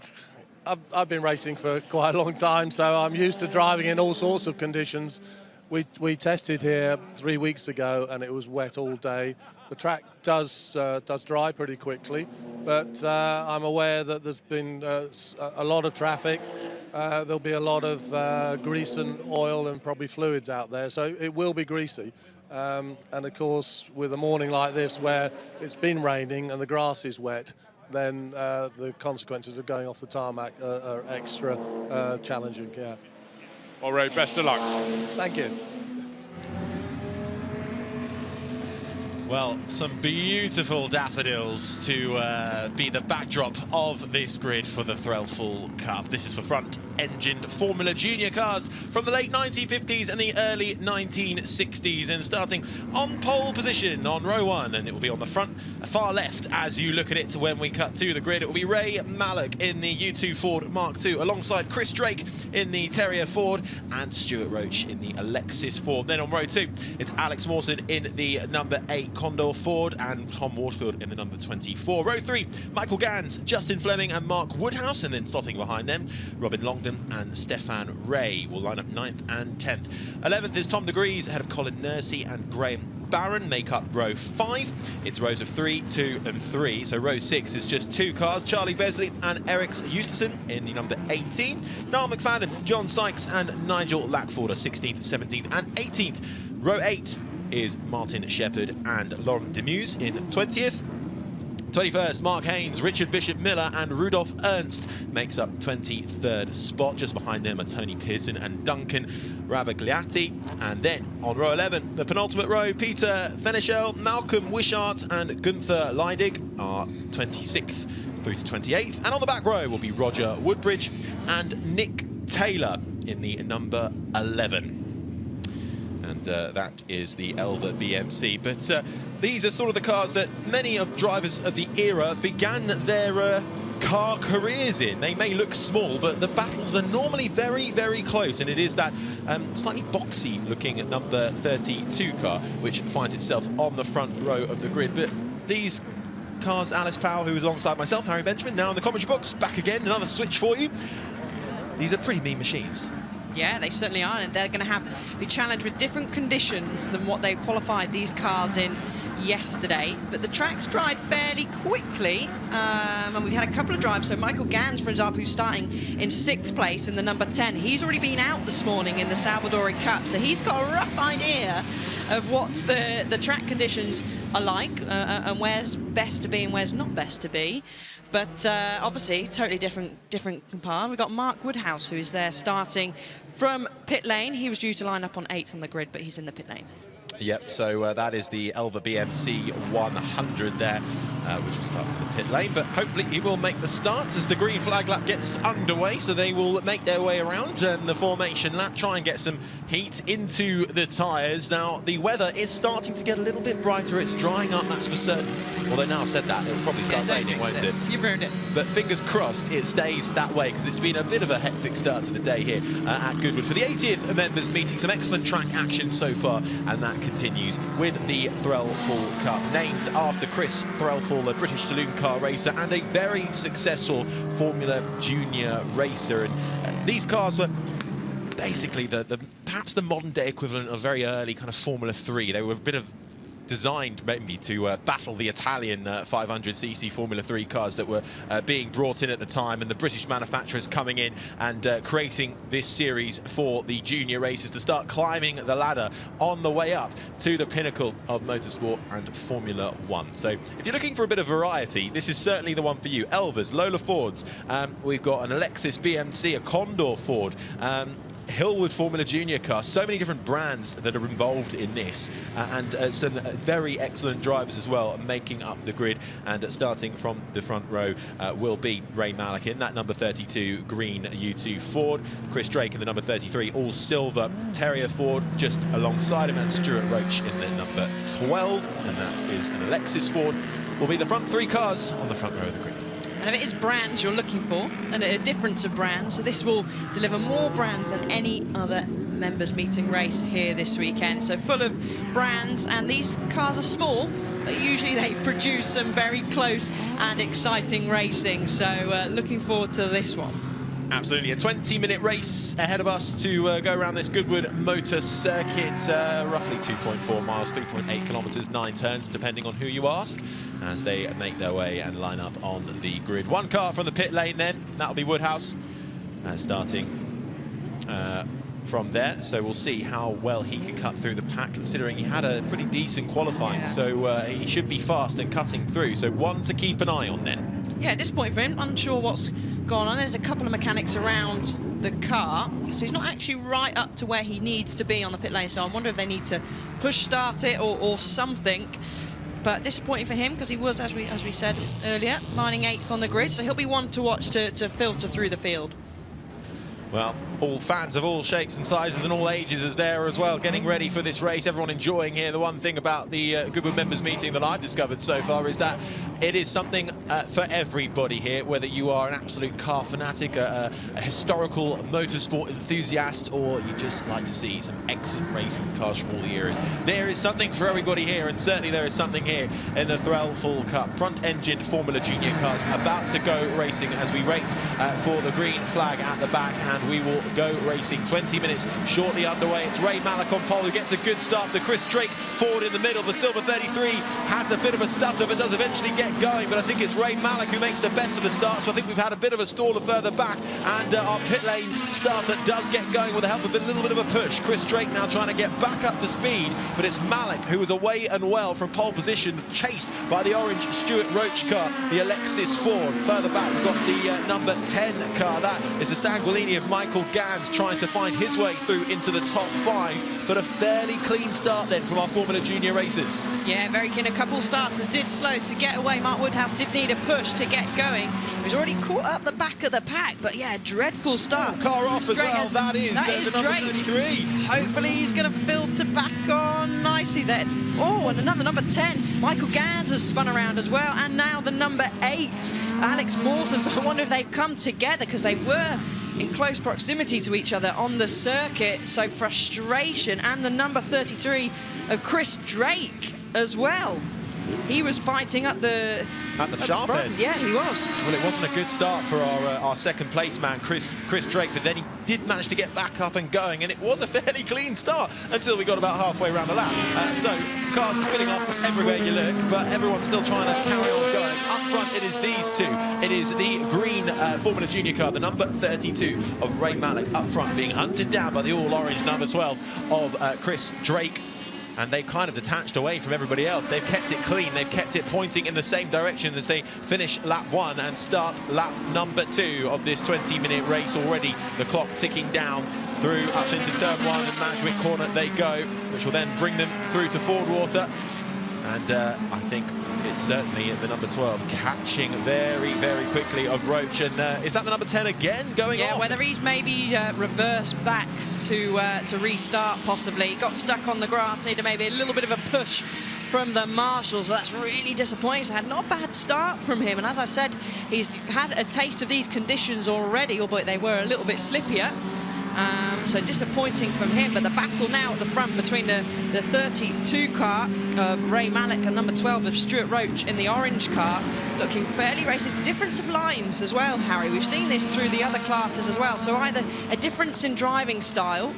I've been racing for quite a long time, so I'm used to driving in all sorts of conditions. We tested here 3 weeks ago, and it was wet all day. The track does dry pretty quickly, but I'm aware that there's been a lot of traffic. There'll be a lot of grease and oil and probably fluids out there, so it will be greasy. And of course, with a morning like this where it's been raining and the grass is wet, then the consequences of going off the tarmac are extra challenging. Yeah. All right, best of luck. Thank you. Well, some beautiful daffodils to be the backdrop of this grid for the Threlfall Cup. This is for front-engined Formula Junior cars from the late 1950s and the early 1960s, and starting on pole position on row 1, and it will be on the front far left as you look at it when we cut to the grid. It will be Ray Mallock in the U2 Ford Mark II alongside Chris Drake in the Terrier Ford and Stuart Roach in the Alexis Ford. Then on row 2, it's Alex Mawson in the number 8 Condor Ford and Tom Waterfield in the number 24. Row 3, Michael Gans, Justin Fleming and Mark Woodhouse, and then slotting behind them, Robin Longdon and Stefan Ray will line up 9th and 10th. 11th is Tom DeGrees ahead of Colin Nursey and Graham Barron make up row 5. It's rows of 3, 2 and 3. So row 6 is just 2 cars, Charlie Besley and Eric Eustason in the number 18. Niall McFadden, John Sykes and Nigel Lackford are 16th, 17th and 18th. Row 8 is Martin Shepherd and Lauren Demuse in 20th. 21st, Mark Haynes, Richard Bishop Miller and Rudolf Ernst makes up 23rd spot. Just behind them are Tony Pearson and Duncan Rabagliati. And then on row 11, the penultimate row, Peter Fenichel, Malcolm Wishart and Gunther Leidig are 26th through to 28th. And on the back row will be Roger Woodbridge and Nick Taylor in the number 11. And that is the Elva BMC. But these are sort of the cars that many of drivers of the era began their car careers in. They may look small, but the battles are normally very, very close. And it is that slightly boxy looking at number 32 car, which finds itself on the front row of the grid. But these cars, Alice Powell, who is alongside myself, Harry Benjamin, now in the commentary box, back again, another switch for you. These are pretty mean machines. Yeah, they certainly are, and they're going to be challenged with different conditions than what they qualified these cars in yesterday. But the track's dried fairly quickly, and we've had a couple of drives. So Michael Gans, for example, who's starting in 6th place in the number 10, he's already been out this morning in the Salvadori Cup, so he's got a rough idea of what the track conditions are like, and where's best to be and where's not best to be. But obviously, totally different car. We've got Mark Woodhouse, who is there starting from pit lane. He was due to line up on 8th on the grid, but he's in the pit lane. Yep, so that is the Elva BMC 100 there, which will start with the pit lane. But hopefully he will make the start as the green flag lap gets underway. So they will make their way around and the formation lap, try and get some heat into the tyres. Now, the weather is starting to get a little bit brighter. It's drying up, that's for certain. Although now I've said that, it'll probably start raining, won't it? You ruined it. But fingers crossed it stays that way, because it's been a bit of a hectic start to the day here at Goodwood for the 80th members meeting. Some excellent track action so far, and that continues with the Threlfall Cup, named after Chris Threlfall, a British saloon car racer and a very successful Formula Junior racer. And these cars were basically perhaps the modern day equivalent of very early kind of Formula 3. They were a bit of designed maybe to battle the Italian 500cc Formula 3 cars that were being brought in at the time, and the British manufacturers coming in and creating this series for the junior races to start climbing the ladder on the way up to the pinnacle of motorsport and Formula 1. So if you're looking for a bit of variety, this is certainly the one for you. Elvers, Lola Fords, we've got an Alexis BMC, a Condor Ford, Hillwood Formula Junior car, so many different brands that are involved in this, and some very excellent drivers as well making up the grid. And starting from the front row will be Ray Malik in that number 32 green U2 Ford, Chris Drake in the number 33 all silver Terrier Ford just alongside him, and Stuart Roach in the number 12, and that is an Alexis Ford, will be the front three cars on the front row of the grid. And if it is brands you're looking for, and a difference of brands, so this will deliver more brands than any other members meeting race here this weekend. So full of brands, and these cars are small, but usually they produce some very close and exciting racing. So looking forward to this one. Absolutely, a 20-minute race ahead of us to go around this Goodwood Motor Circuit, roughly 2.4 miles, 3.8 kilometres, 9 turns, depending on who you ask, as they make their way and line up on the grid. One car from the pit lane then, that'll be Woodhouse, starting from there. So we'll see how well he can cut through the pack, considering he had a pretty decent qualifying. Yeah. So he should be fast and cutting through. So one to keep an eye on then. Yeah, disappointing for him. Unsure what's gone on. There's a couple of mechanics around the car, so he's not actually right up to where he needs to be on the pit lane. So I wonder if they need to push start it or something. But disappointing for him, because he was, as we said earlier, lining 8th on the grid. So he'll be one to watch to filter through the field. Well, all fans of all shapes and sizes and all ages is there as well, getting ready for this race. Everyone enjoying here. The one thing about the Goodwood Members Meeting that I've discovered so far is that it is something for everybody here, whether you are an absolute car fanatic, a historical motorsport enthusiast, or you just like to see some excellent racing cars from all the eras. There is something for everybody here, and certainly there is something here in the Threlfall Cup. Front-engined Formula Junior cars about to go racing as we wait for the green flag at the back, and we will go racing. 20 minutes shortly underway. It's Ray Malik on pole, who gets a good start. The Chris Drake Ford in the middle. The silver 33 has a bit of a stutter, but does eventually get going. But I think it's Ray Malik who makes the best of the start. So I think we've had a bit of a staller further back, and our pit lane starter does get going with the help of a little bit of a push. Chris Drake now trying to get back up to speed, but it's Malik who was away and well from pole position, chased by the orange Stuart Roach car, the Alexis Ford. Further back we've got the number 10 car. That is the Stanguellini of Michael Gans, trying to find his way through into the top 5, but a fairly clean start then from our Formula Junior racers. Yeah, very keen. A couple starters did slow to get away. Mark Woodhouse did need a push to get going. He's already caught up the back of the pack, but yeah, dreadful start. Car off as well. That is the number 33. Hopefully he's going to filter back on nicely then. Oh, and another number 10. Michael Gans has spun around as well, and now the number 8, Alex Morton. So I wonder if they've come together, because they were in close proximity to each other on the circuit. So frustration. And the number 33 of Chris Drake as well. He was fighting at the sharp end. Yeah, he was. Well, it wasn't a good start for our second place man, Chris Drake, but then he did manage to get back up and going, and it was a fairly clean start until we got about halfway around the lap. So cars spinning off everywhere you look, but everyone's still trying to carry on going. Up front, it is these two. It is the green Formula Junior car, the number 32 of Ray Malik, up front, being hunted down by the all-orange number 12 of Chris Drake. And they've kind of detached away from everybody else. They've kept it clean. They've kept it pointing in the same direction as they finish lap 1 and start lap number 2 of this 20-minute race. Already the clock ticking down through up into turn 1, and Madgwick corner they go, which will then bring them through to Fordwater. And I think it's certainly the number 12 catching very, very quickly of Roach. And is that the number 10 again going on? Yeah, whether he's maybe reversed back to restart possibly. Got stuck on the grass, needed maybe a little bit of a push from the marshals, but that's really disappointing. So had not a bad start from him, and as I said, he's had a taste of these conditions already, albeit they were a little bit slippier. So disappointing from him, but the battle now at the front between the 32 car of Ray Malek and number 12 of Stuart Roach in the orange car, looking fairly racing. Difference of lines as well, Harry. We've seen this through the other classes as well. So either a difference in driving style,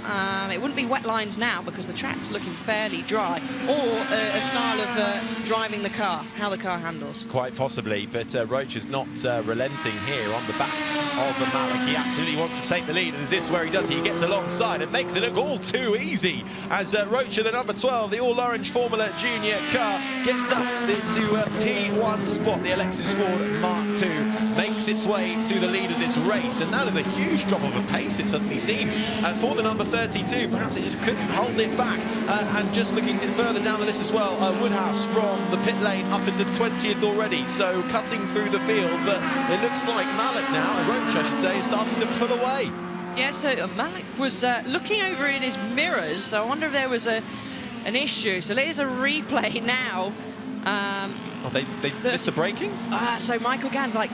it wouldn't be wet lines now because the track's looking fairly dry, or a style of driving the car, how the car handles. Quite possibly, but Roach is not relenting here on the back of Malek. He absolutely wants to take the lead, and is this where he does? He gets alongside and makes it look all too easy as Roach, the number 12, the all-orange Formula Junior car, gets up into P1 spot. The Alexis Ford Mark II makes its way to the lead of this race, and that is a huge drop of a pace, it suddenly seems, for the number 32. Perhaps it just couldn't hold it back. And just looking further down the list as well, Woodhouse from the pit lane up into 20th already, so cutting through the field, but it looks like Malek now, and Roach I should say, is starting to pull away. Yeah, so Malek was looking over in his mirrors, so I wonder if there was an issue. So there's a replay now. Oh, they missed the braking? So Michael Gann's like,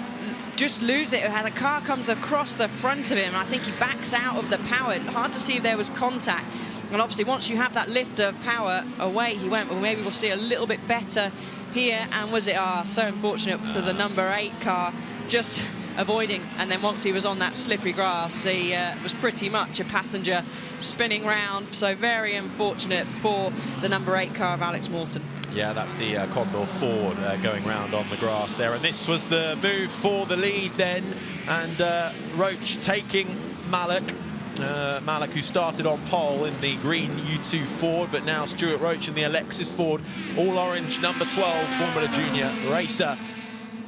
just lose it. And a car comes across the front of him, and I think he backs out of the power. Hard to see if there was contact. And obviously, once you have that lift of power, away he went. But maybe we'll see a little bit better here. And was it so unfortunate for the number 8 car, just avoiding. And then once he was on that slippery grass, he was pretty much a passenger spinning round. So very unfortunate for the number 8 car of Alex Morton. Yeah, that's the Condor Ford going round on the grass there. And this was the move for the lead then. And Roach taking Malek. Malek, who started on pole in the green U2 Ford, but now Stuart Roach in the Alexis Ford all-orange number 12 Formula Junior racer,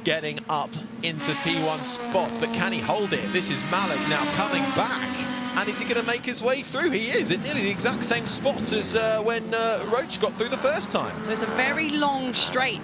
getting up into P1 spot. But can he hold it? This is Malek now coming back. And is he going to make his way through? He is at nearly the exact same spot as when Roach got through the first time. So it's a very long straight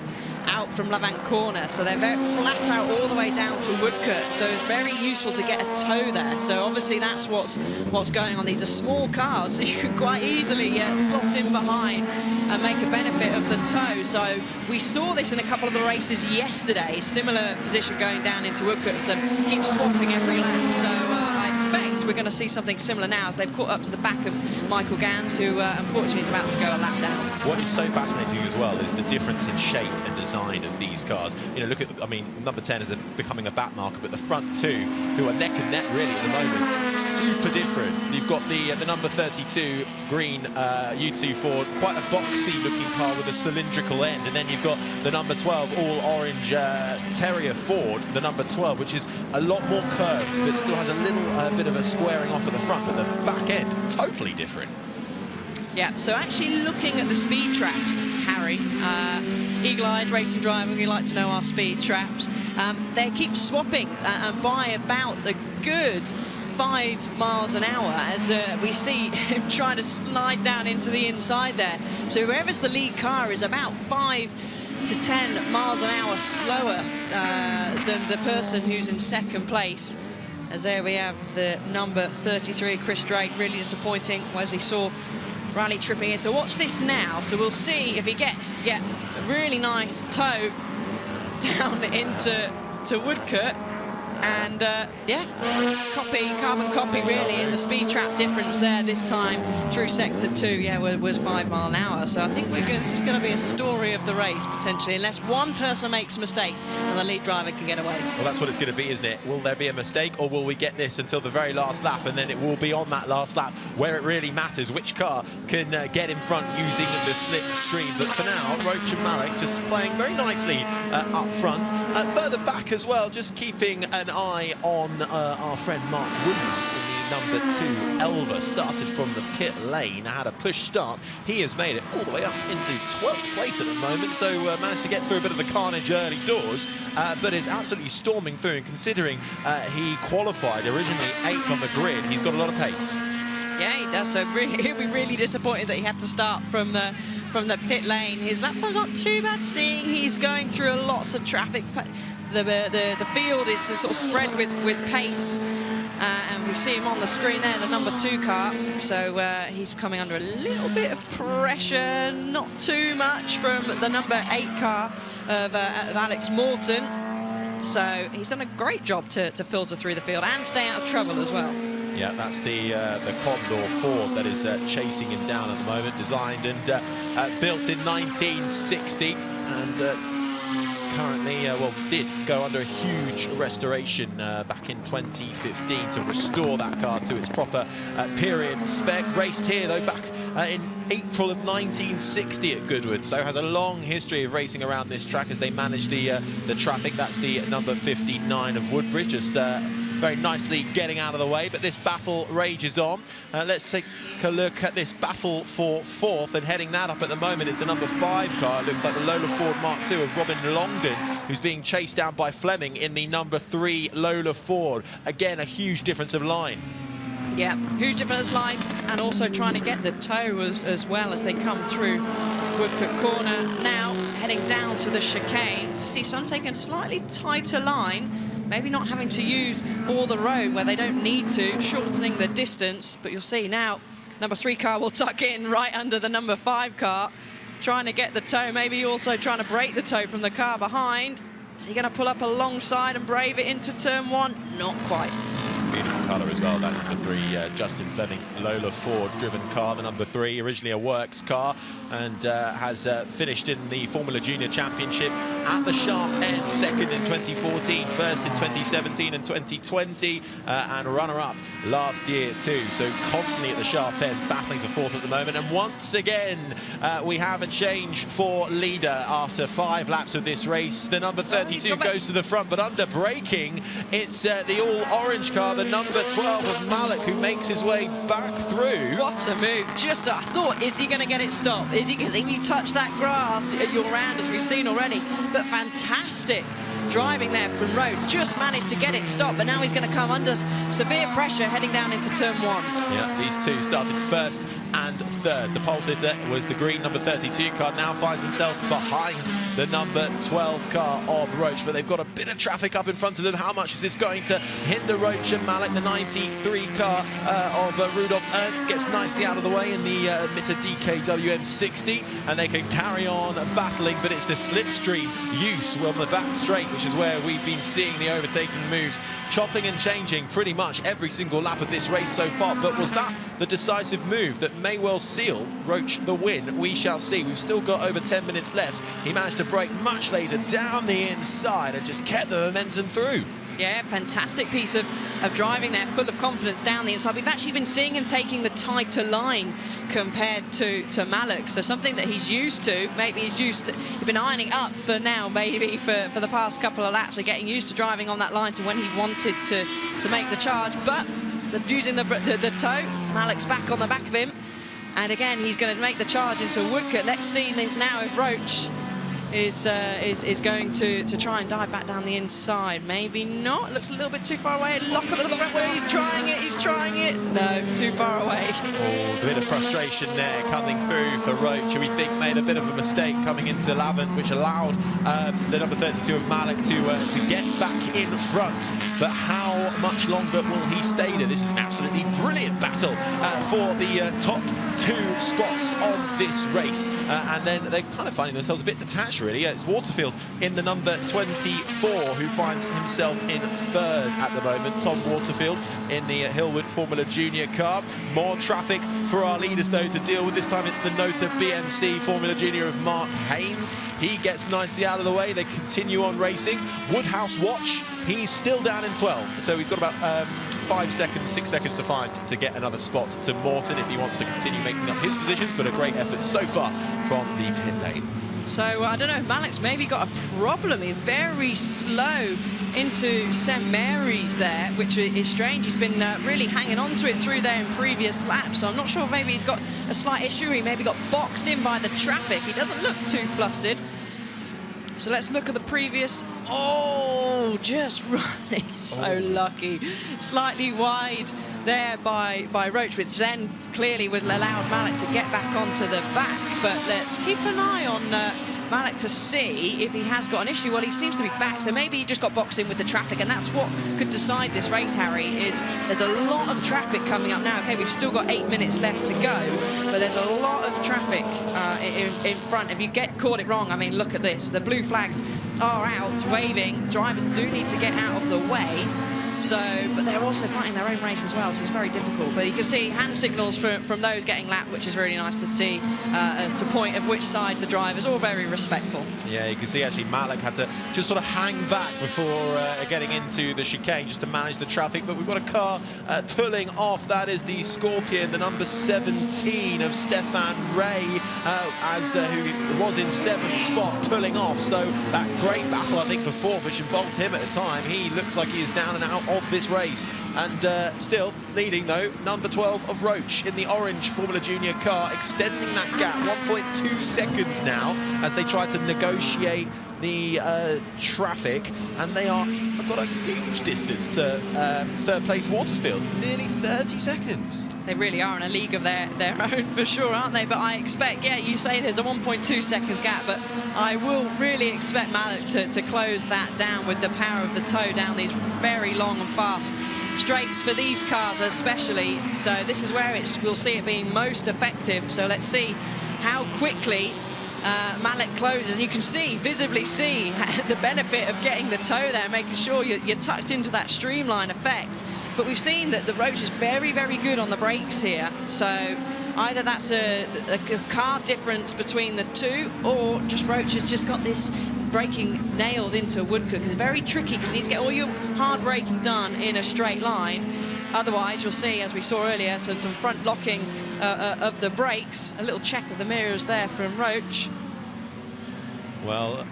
out from Lavant Corner, so they're very flat out all the way down to Woodcote, so it's very useful to get a toe there. So obviously that's what's going on. These are small cars, so you can quite easily slot in behind and make a benefit of the toe. So we saw this in a couple of the races yesterday, similar position going down into Woodcote, them keep swapping every lap. So I expect we're going to see something similar now as they've caught up to the back of Michael Gans, who unfortunately is about to go a lap down. What is so fascinating as well is the difference in shape and design of these cars. You know, look at, I mean, number 10 is becoming a back marker, but the front two, who are neck and neck really at the moment, super different. You've got the number 32 green U2 Ford, quite a boxy looking car with a cylindrical end, and then you've got the number 12 all orange Terrier Ford, the number 12, which is a lot more curved, but still has a little bit of a squaring off at the front, but the back end totally different. Yeah, so actually looking at the speed traps, Harry, eagle-eyed racing driver, we like to know our speed traps. They keep swapping by about a good 5 miles an hour as we see him trying to slide down into the inside there. So whoever's the lead car is about 5 to 10 miles an hour slower than the person who's in second place. As there we have the number 33, Chris Drake, really disappointing as he saw Rally tripping in. So watch this now. So we'll see if he gets a really nice toe down into Woodcote. And carbon copy really, and the speed trap difference there this time through sector 2 was 5 mile an hour. So I think this is going to be a story of the race potentially, unless one person makes a mistake and the lead driver can get away. Well, that's what it's going to be, isn't it? Will there be a mistake, or will we get this until the very last lap, and then it will be on that last lap where it really matters which car can get in front using the slipstream. But for now, Roach and Malek just playing very nicely up front. Further back as well, just keeping an eye on our friend Mark Woodhouse in the number 2 Elva. Started from the pit lane, had a push start. He has made it all the way up into 12th place at the moment, so managed to get through a bit of the carnage early doors, but is absolutely storming through, and considering he qualified originally 8th on the grid, he's got a lot of pace. Yeah, he does, so he'll be really disappointed that he had to start from the pit lane. His lap times aren't too bad, seeing he's going through lots of traffic. The field is sort of spread with pace, and we see him on the screen there, the number 2 car. So he's coming under a little bit of pressure, not too much from the number 8 car of Alex Morton. So he's done a great job to filter through the field and stay out of trouble as well. Yeah, that's the Condor Ford that is chasing him down at the moment, designed and built in 1960, and currently, well, did go under a huge restoration back in 2015 to restore that car to its proper period spec. Raced here, though, back in April of 1960 at Goodwood, so has a long history of racing around this track as they manage the traffic. That's the number 59 of Woodbridge, just very nicely getting out of the way, but this battle rages on. Let's take a look at this battle for fourth, and heading that up at the moment is the number 5 car. It looks like the Lola Ford Mark II of Robin Longdon, who's being chased down by Fleming in the number 3 Lola Ford. Again, a huge difference of line. Yeah, huge difference of line, and also trying to get the toe as well as they come through Woodcote Corner. Now heading down to the chicane to see some taking a slightly tighter line, maybe not having to use all the road where they don't need to, shortening the distance. But you'll see now, number 3 car will tuck in right under the number 5 car, trying to get the toe, maybe also trying to break the toe from the car behind. Is he going to pull up alongside and brave it into turn 1? Not quite. Beautiful colour as well, that number 3 Justin Fleming Lola Ford driven car, the number 3, originally a works car, and has finished in the Formula Junior Championship at the sharp end, second in 2014, first in 2017 and 2020, and runner-up last year too. So constantly at the sharp end, battling for fourth at the moment. And once again, we have a change for leader after 5 laps of this race. The number 32 goes to the front, but under braking, it's the all-orange car, the number 12 of Malik, who makes his way back through. What a move. Just I thought, is he going to get it stopped? Is he going to touch that grass at your round, as we've seen already? But fantastic driving there from road. Just managed to get it stopped, but now he's going to come under severe pressure heading down into turn 1. Yeah, these two started first and third. The pole sitter was the green number 32 car, now finds himself behind the number 12 car of Roach, but they've got a bit of traffic up in front of them. How much is this going to hinder Roach and Malik? The 93 car of Rudolph Ernst gets nicely out of the way in the Mitter DKW M60, and they can carry on battling, but it's the slipstream use on the back straight, which is where we've been seeing the overtaking moves, chopping and changing pretty much every single lap of this race so far. But was that the decisive move that may well seal Roach the win? We shall see. We've still got over 10 minutes left. He managed to break much later down the inside and just kept the momentum through. Yeah, fantastic piece of driving there, full of confidence down the inside. We've actually been seeing him taking the tighter line compared to Malik, so something that he's used to. Maybe he's been ironing up for now, maybe for the past couple of laps, of getting used to driving on that line to when he wanted to make the charge. But using the toe, Malik's back on the back of him, and again he's going to make the charge into Woodcote. Let's see now if Roach is going to try and dive back down the inside. Maybe not. Looks a little bit too far away. Lock up at the front wheel. He's trying it. No, too far away. Oh, a bit of frustration there coming through for Roach, who we think made a bit of a mistake coming into Lavant, which allowed the number 32 of Malik to get back in front. But how much longer will he stay there? This is an absolutely brilliant battle for the top 2 spots on this race. And then they're kind of finding themselves a bit detached, really. It's Waterfield in the number 24 who finds himself in third at the moment. Tom Waterfield in the Hillwood Formula Junior car. More traffic for our leaders, though, to deal with. This time it's the Nota BMC Formula Junior of Mark Haynes. He gets nicely out of the way. They continue on racing. Woodhouse Watch, he's still down in 12. So he's got about 5 seconds, 6 seconds to find to get another spot to Morton if he wants to continue making up his positions. But a great effort so far from the pit lane. So I don't know, Malik's maybe got a problem. He's very slow into St Mary's there, which is strange. He's been really hanging on to it through there in previous laps, so I'm not sure, maybe he's got a slight issue. He maybe got boxed in by the traffic. He doesn't look too flustered. So let's look at the previous. Oh, just running. So lucky. Slightly wide there by Roach, which then clearly would allow Malik to get back onto the back. But let's keep an eye on Malik to see if he has got an issue. Well, he seems to be back, so maybe he just got boxed in with the traffic, and that's what could decide this race, Harry, is there's a lot of traffic coming up now. Okay, we've still got 8 minutes left to go, but there's a lot of traffic in front. If you caught it wrong, I mean, look at this. The blue flags are out, waving. Drivers do need to get out of the way. So, but they're also fighting their own race as well, so it's very difficult. But you can see hand signals from those getting lapped, which is really nice to see, as to point of which side the drivers, all very respectful. Yeah, you can see actually Malik had to just sort of hang back before getting into the chicane just to manage the traffic. But we've got a car pulling off. That is the Scorpion, the number 17 of Stefan Ray, who was in 7th spot, pulling off. So that great battle, I think, for 4th, which involved him at the time. He looks like he is down and out of this race. And still leading, though, number 12 of Roach in the orange Formula Junior car, extending that gap 1.2 seconds now as they try to negotiate the traffic, and they have got a huge distance to third place Waterfield, nearly 30 seconds. They really are in a league of their own for sure, aren't they? But I expect, yeah, you say there's a 1.2 seconds gap, but I will really expect Malik to close that down with the power of the toe down these very long and fast straights for these cars especially. So this is where we'll see it being most effective. So let's see how quickly Malik closes, and you can visibly see the benefit of getting the toe there, making sure you're tucked into that streamline effect. But we've seen that the Roach is very, very good on the brakes here. So either that's a car difference between the two, or just Roach has just got this braking nailed into Woodcock. It's very tricky because you need to get all your hard braking done in a straight line. Otherwise, you'll see, as we saw earlier, so some front locking of the brakes. A little check of the mirrors there from Roach. Well,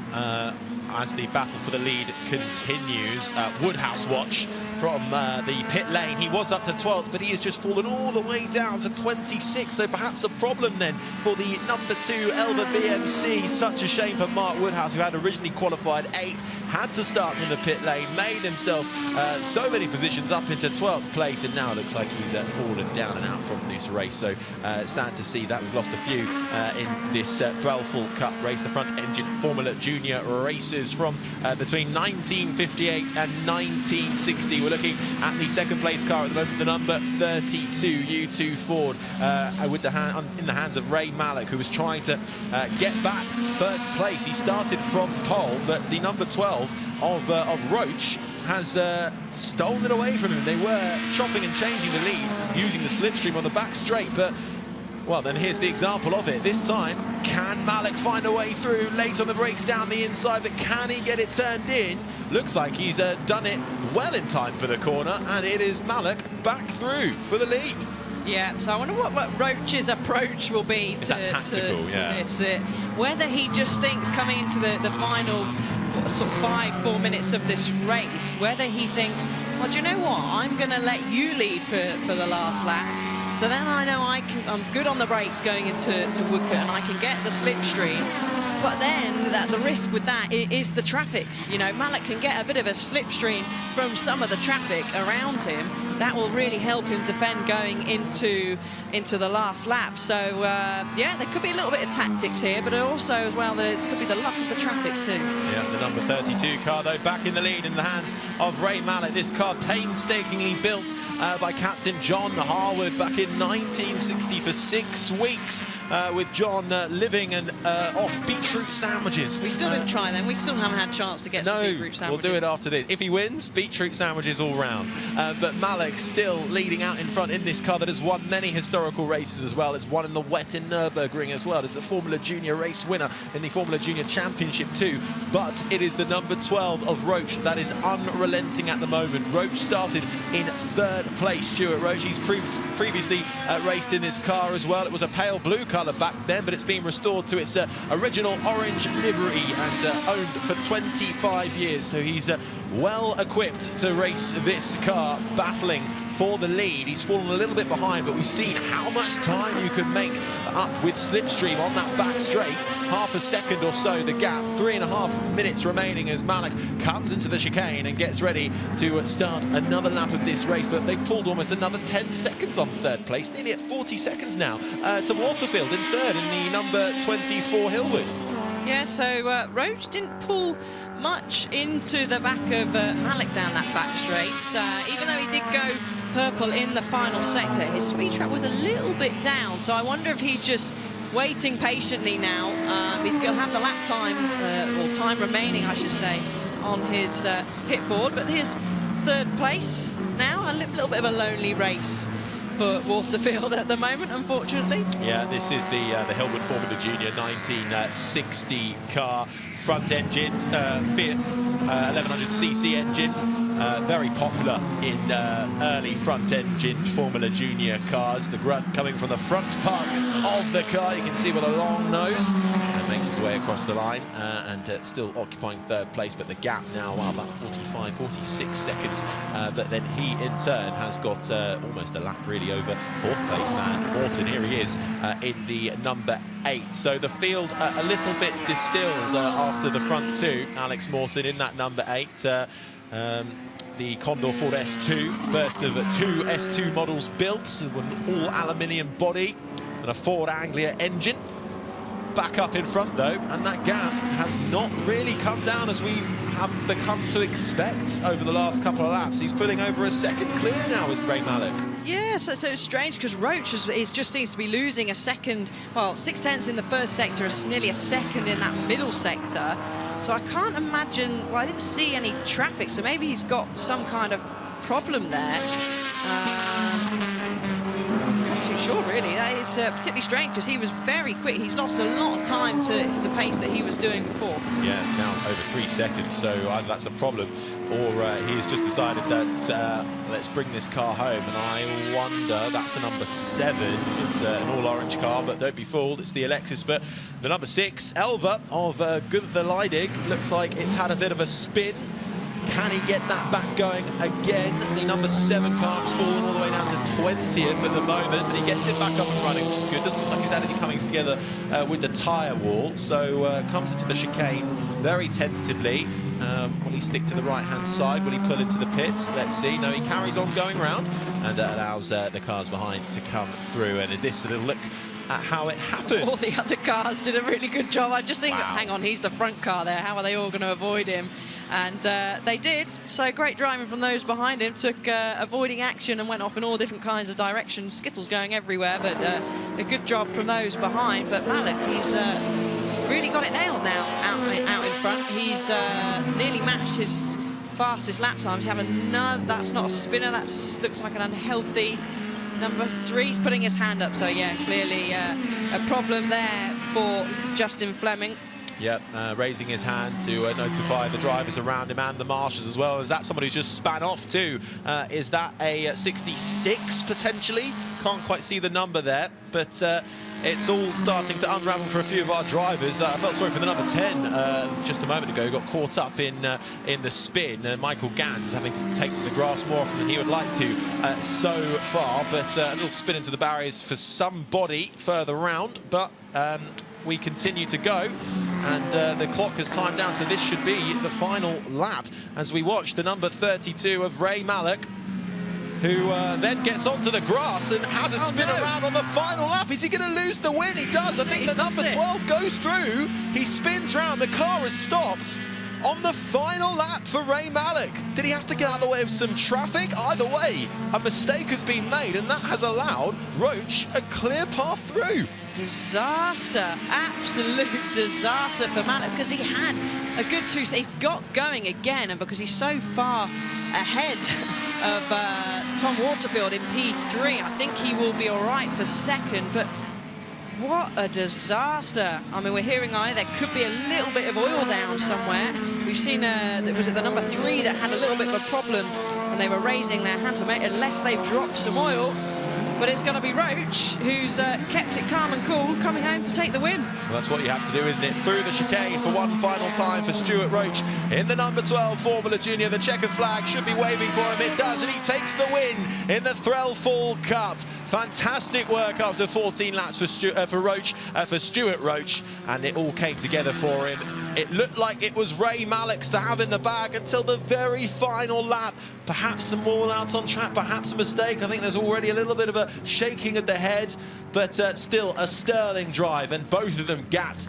as the battle for the lead continues, Woodhouse watch from the pit lane. He was up to 12th, but he has just fallen all the way down to 26th. So perhaps a problem then for the number 2 Elva BMC. Such a shame for Mark Woodhouse, who had originally qualified 8th, had to start from the pit lane, made himself so many positions up into 12th place, and now it looks like he's fallen down and out from this race. So sad to see that. We've lost a few in this Threlfall Cup race, the front engine Formula Junior races from between 1958 and 1960. We're looking at the second place car at the moment, the number 32 U2 Ford, with in the hands of Ray Malik, who was trying to get back first place. He started from pole, but the number 12 of Roach has stolen it away from him. They were chopping and changing the lead, using the slipstream on the back straight, but well, then here's the example of it. This time, can Malik find a way through? Late on the brakes down the inside, but can he get it turned in? Looks like he's done it well in time for the corner, and it is Malik back through for the lead. Yeah, so I wonder what Roach's approach will be to this. Whether he just thinks coming into the final sort of 4 minutes of this race, whether he thinks, well, do you know what? I'm going to let you lead for the last lap. So then I know I'm good on the brakes going into Woodcock, and I can get the slipstream. But then the risk with that is the traffic. You know, Malik can get a bit of a slipstream from some of the traffic around him. That will really help him defend going into the last lap. So, yeah, there could be a little bit of tactics here, but also, as well, there could be the luck of the traffic too. Yeah, the number 32 car, though, back in the lead in the hands of Ray Malik. This car painstakingly built by Captain John Harwood back in 1960 for 6 weeks, with John living off beetroot sandwiches. We still didn't try them. We still haven't had a chance to get some beetroot sandwiches. We'll do it after this. If he wins, beetroot sandwiches all round. But Malik still leading out in front in this car that has won many historical races as well. It's won in the wet in Nürburgring as well. It's the Formula Junior race winner in the Formula Junior Championship too. But it is the number 12 of Roach that is unrelenting at the moment. Roach started in 3rd place. Stuart Roach, he's previously raced in this car as well. It was a pale blue colour back then, but it's been restored to its original orange livery and owned for 25 years. So he's well equipped to race this car, battling for the lead. He's fallen a little bit behind, but we've seen how much time you can make up with slipstream on that back straight. Half a second or so the gap, 3.5 minutes remaining as Malik comes into the chicane and gets ready to start another lap of this race. But they've pulled almost another 10 seconds on 3rd place, nearly at 40 seconds now to Waterfield in 3rd in the number 24 Hillwood. Yeah, so Roach didn't pull much into the back of Malik down that back straight. Even though he did go purple in the final sector, his speed trap was a little bit down, so I wonder if he's just waiting patiently now. He's going to have the lap time, or time remaining I should say, on his pit board, but his third place now. A little bit of a lonely race for Waterfield at the moment, unfortunately. Yeah, this is the Hillwood Formula Junior 1960 car, front-engined Fiat 1100cc engine. Very popular in early front-engined Formula Junior cars. The grunt coming from the front part of the car. You can see with a long nose. And makes its way across the line and still occupying third place, but the gap now about 45, 46 seconds. But then he, in turn, has got almost a lap really over fourth place man, Morton. Here he is in the number 8. So the field a little bit distilled after the front two. Alex Morton in that number 8. The Condor Ford S2, first of 2 S2 models built with an all-aluminium body and a Ford Anglia engine. Back up in front though, and that gap has not really come down as we have become to expect over the last couple of laps. He's putting over a second clear now as Ray Mallock. Yeah, so it's strange because Roach just seems to be losing a second, well, 6/10 in the first sector, nearly a second in that middle sector. So I can't imagine, well, I didn't see any traffic, so maybe he's got some kind of problem there. Not too sure, really. That is particularly strange because he was very quick. He's lost a lot of time to the pace that he was doing before. Yeah, it's now over 3 seconds, so either that's a problem or he's just decided that let's bring this car home. And I wonder, that's the number 7. It's an all-orange car, but don't be fooled, it's the Alexis. But the number 6, Elva of Goodwood Members, looks like it's had a bit of a spin. Can he get that back going again? The number 7 car's fallen all the way down to 20th at the moment, but he gets it back up and running, which is good. Doesn't look like he's had any comings together with the tyre wall, so comes into the chicane very tentatively. Will he stick to the right-hand side? Will he pull into the pits? Let's see. No, he carries on going round and allows the cars behind to come through. And is this a little look at how it happened? All the other cars did a really good job. I just think, wow. Hang on, he's the front car there. How are they all going to avoid him? And they did. So great driving from those behind him. Took avoiding action and went off in all different kinds of directions. Skittles going everywhere, but a good job from those behind. But Mallock, he's really got it nailed now out in front. He's nearly matched his fastest lap times. He's having another, that's not a spinner, that looks like an unhealthy number 3. He's putting his hand up, so yeah, clearly a problem there for Justin Fleming. Yep, raising his hand to notify the drivers around him and the marshals as well. Is that somebody who's just span off too? Is that a 66 potentially? Can't quite see the number there, but it's all starting to unravel for a few of our drivers. I felt sorry for the number 10 just a moment ago. Got caught up in the spin. Michael Gant is having to take to the grass more often than he would like to so far, but a little spin into the barriers for somebody further round, but we continue to go, and the clock has timed down, so this should be the final lap as we watch the number 32 of Ray Mallock, who then gets onto the grass and has a spin around on the final lap. Is he going to lose the win? He does. I think the number 12 goes through. He spins round. The car has stopped on the final lap for Ray Mallock. Did he have to get out of the way of some traffic? Either way, a mistake has been made, and that has allowed Roach a clear path through. Disaster, absolute disaster for Mallock, because he had a good 2. He's got going again, and because he's so far ahead of Tom Waterfield in P3, I think he will be all right for second. But what a disaster. I mean, we're hearing there could be a little bit of oil down somewhere. We've seen, was it the number 3 that had a little bit of a problem when they were raising their hands, unless they've dropped some oil. But it's going to be Roach, who's kept it calm and cool, coming home to take the win. Well, that's what you have to do, isn't it? Through the chicane for one final time for Stuart Roach in the number 12 Formula Junior. The checkered flag should be waving for him. It does, and he takes the win in the Threlfall Cup. Fantastic work after 14 laps for Stuart Roach, and it all came together for him. It looked like it was Ray Mallock's to have in the bag until the very final lap. Perhaps some wall out on track, perhaps a mistake. I think there's already a little bit of a shaking of the head, but still a sterling drive, and both of them gapped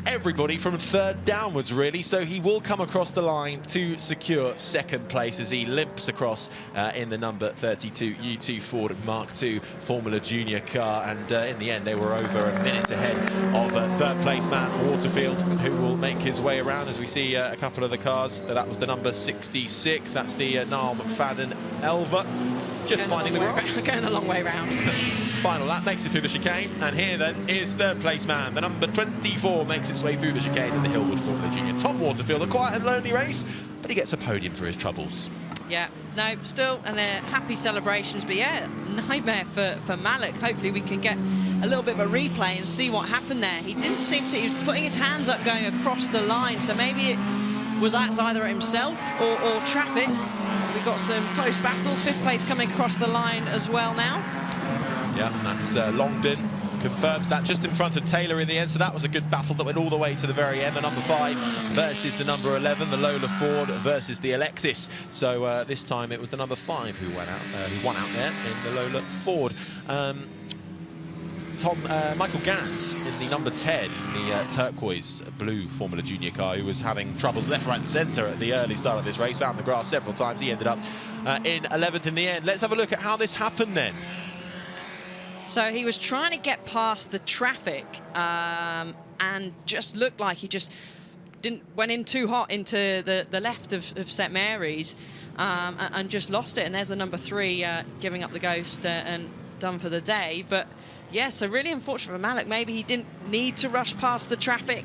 everybody from third downwards, really. So he will come across the line to secure second place as he limps across in the number 32 U2 Ford Mark II Formula Junior car. And in the end, they were over a minute ahead of third place Matt Waterfield, who will make his way around as we see a couple of the cars. That was the number 66. That's the Niall McFadden Elva. Just finding the grass. Going a long way round. Final lap makes it through the chicane, and here then is third place man. The number 24 makes its way through the chicane in the Hillwood Formula Junior. Tom Waterfield, a quiet and lonely race, but he gets a podium for his troubles. Yeah, no, still, and happy celebrations, but yeah, nightmare for Malik. Hopefully we can get a little bit of a replay and see what happened there. He didn't seem to, he was putting his hands up going across the line, so maybe it was either himself or traffic. We've got some close battles, fifth place coming across the line as well now. Yeah, that's Longdon confirms that just in front of Taylor in the end, so that was a good battle that went all the way to the very end. The number 5 versus the number 11, the Lola Ford versus the Alexis. So this time it was the number 5 who won out there in the Lola Ford. Michael Gans in the number 10, the turquoise blue Formula Junior car, who was having troubles left, right and centre at the early start of this race, found the grass several times. He ended up in 11th in the end. Let's have a look at how this happened then. So he was trying to get past the traffic and just looked like he just went in too hot into the left of St Mary's and just lost it. And there's the number 3 giving up the ghost and done for the day. But yeah, so really unfortunate for Malik. Maybe he didn't need to rush past the traffic.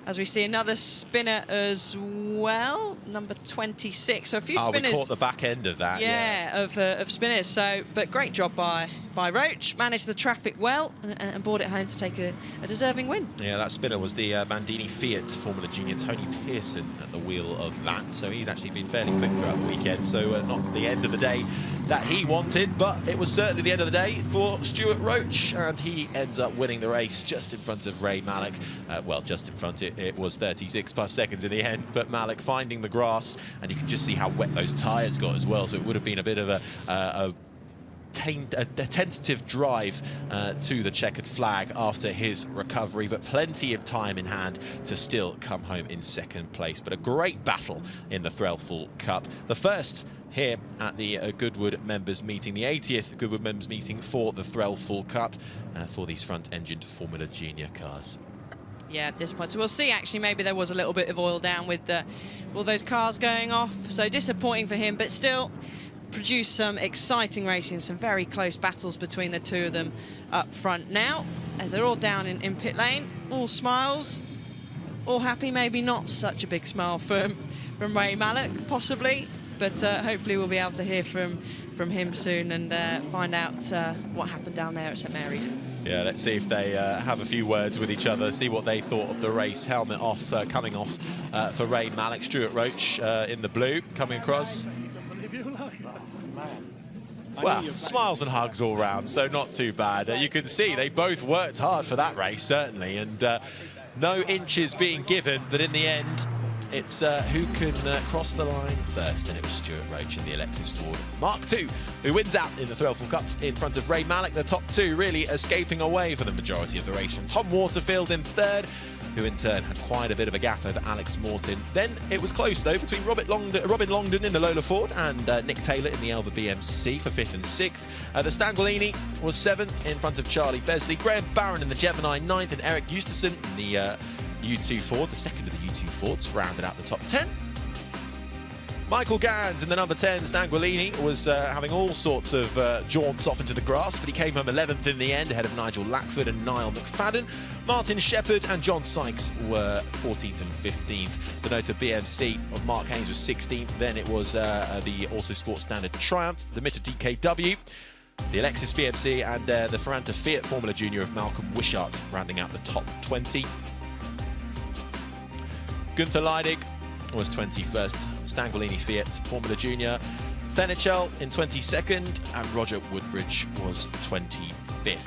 As we see another spinner as well, number 26. So a few spinners. We caught the back end of that. Yeah, of spinners. So, but great job by Roach. Managed the traffic well and brought it home to take a deserving win. Yeah, that spinner was the Bandini Fiat Formula Junior, Tony Pearson at the wheel of that. So he's actually been fairly quick throughout the weekend. So not the end of the day that he wanted, but it was certainly the end of the day for Stuart Roach, and he ends up winning the race just in front of Ray Malik. Well, just in front, it was 36+ seconds in the end, but Malik finding the grass, and you can just see how wet those tyres got as well, so it would have been a bit of a tentative drive to the checkered flag after his recovery, but plenty of time in hand to still come home in second place. But a great battle in the Threlfall Cup. The first here at the Goodwood Members Meeting, the 80th Goodwood Members Meeting for the Threlfall Cup for these front-engined Formula Junior cars. Yeah, disappointing. So we'll see, actually, maybe there was a little bit of oil down with all those cars going off. So disappointing for him, but still produced some exciting racing, some very close battles between the two of them up front now, as they're all down in pit lane, all smiles, all happy. Maybe not such a big smile from Ray Malik, possibly, but hopefully we'll be able to hear from him soon and find out what happened down there at St Mary's. Yeah, let's see if they have a few words with each other, see what they thought of the race. Helmet off, coming off for Ray Malik. Stuart Roach in the blue, coming across. Well, smiles and hugs all round, so not too bad. You can see they both worked hard for that race, certainly, and no inches being given, but in the end, it's who can cross the line first, and it was Stuart Roach in the Alexis Ford Mark II who wins out in the Threlfall Cup in front of Ray Malik. The top two really escaping away for the majority of the race, from Tom Waterfield in third, who in turn had quite a bit of a gap over Alex Morton. Then it was close though between Robin Longdon in the Lola Ford and Nick Taylor in the Elva BMC for 5th and 6th. The Stanguellini was 7th in front of Charlie Besley. Graham Barron in the Gemini 9th, and Eric Eustason in the U2 Ford, the second of the U2 Fords, rounded out the top 10. Michael Gans in the number 10, Stanguellini, was having all sorts of jaunts off into the grass, but he came home 11th in the end, ahead of Nigel Lackford and Niall McFadden. Martin Shepherd and John Sykes were 14th and 15th. The Nota BMC of Mark Haynes was 16th. Then it was the Autosport Standard Triumph, the Mitta DKW, the Alexis BMC, and the Ferranta Fiat Formula Junior of Malcolm Wishart rounding out the top 20. Gunther Leidig was 21st, Stanguellini Fiat Formula Junior, Fenichel in 22nd, and Roger Woodbridge was 25th.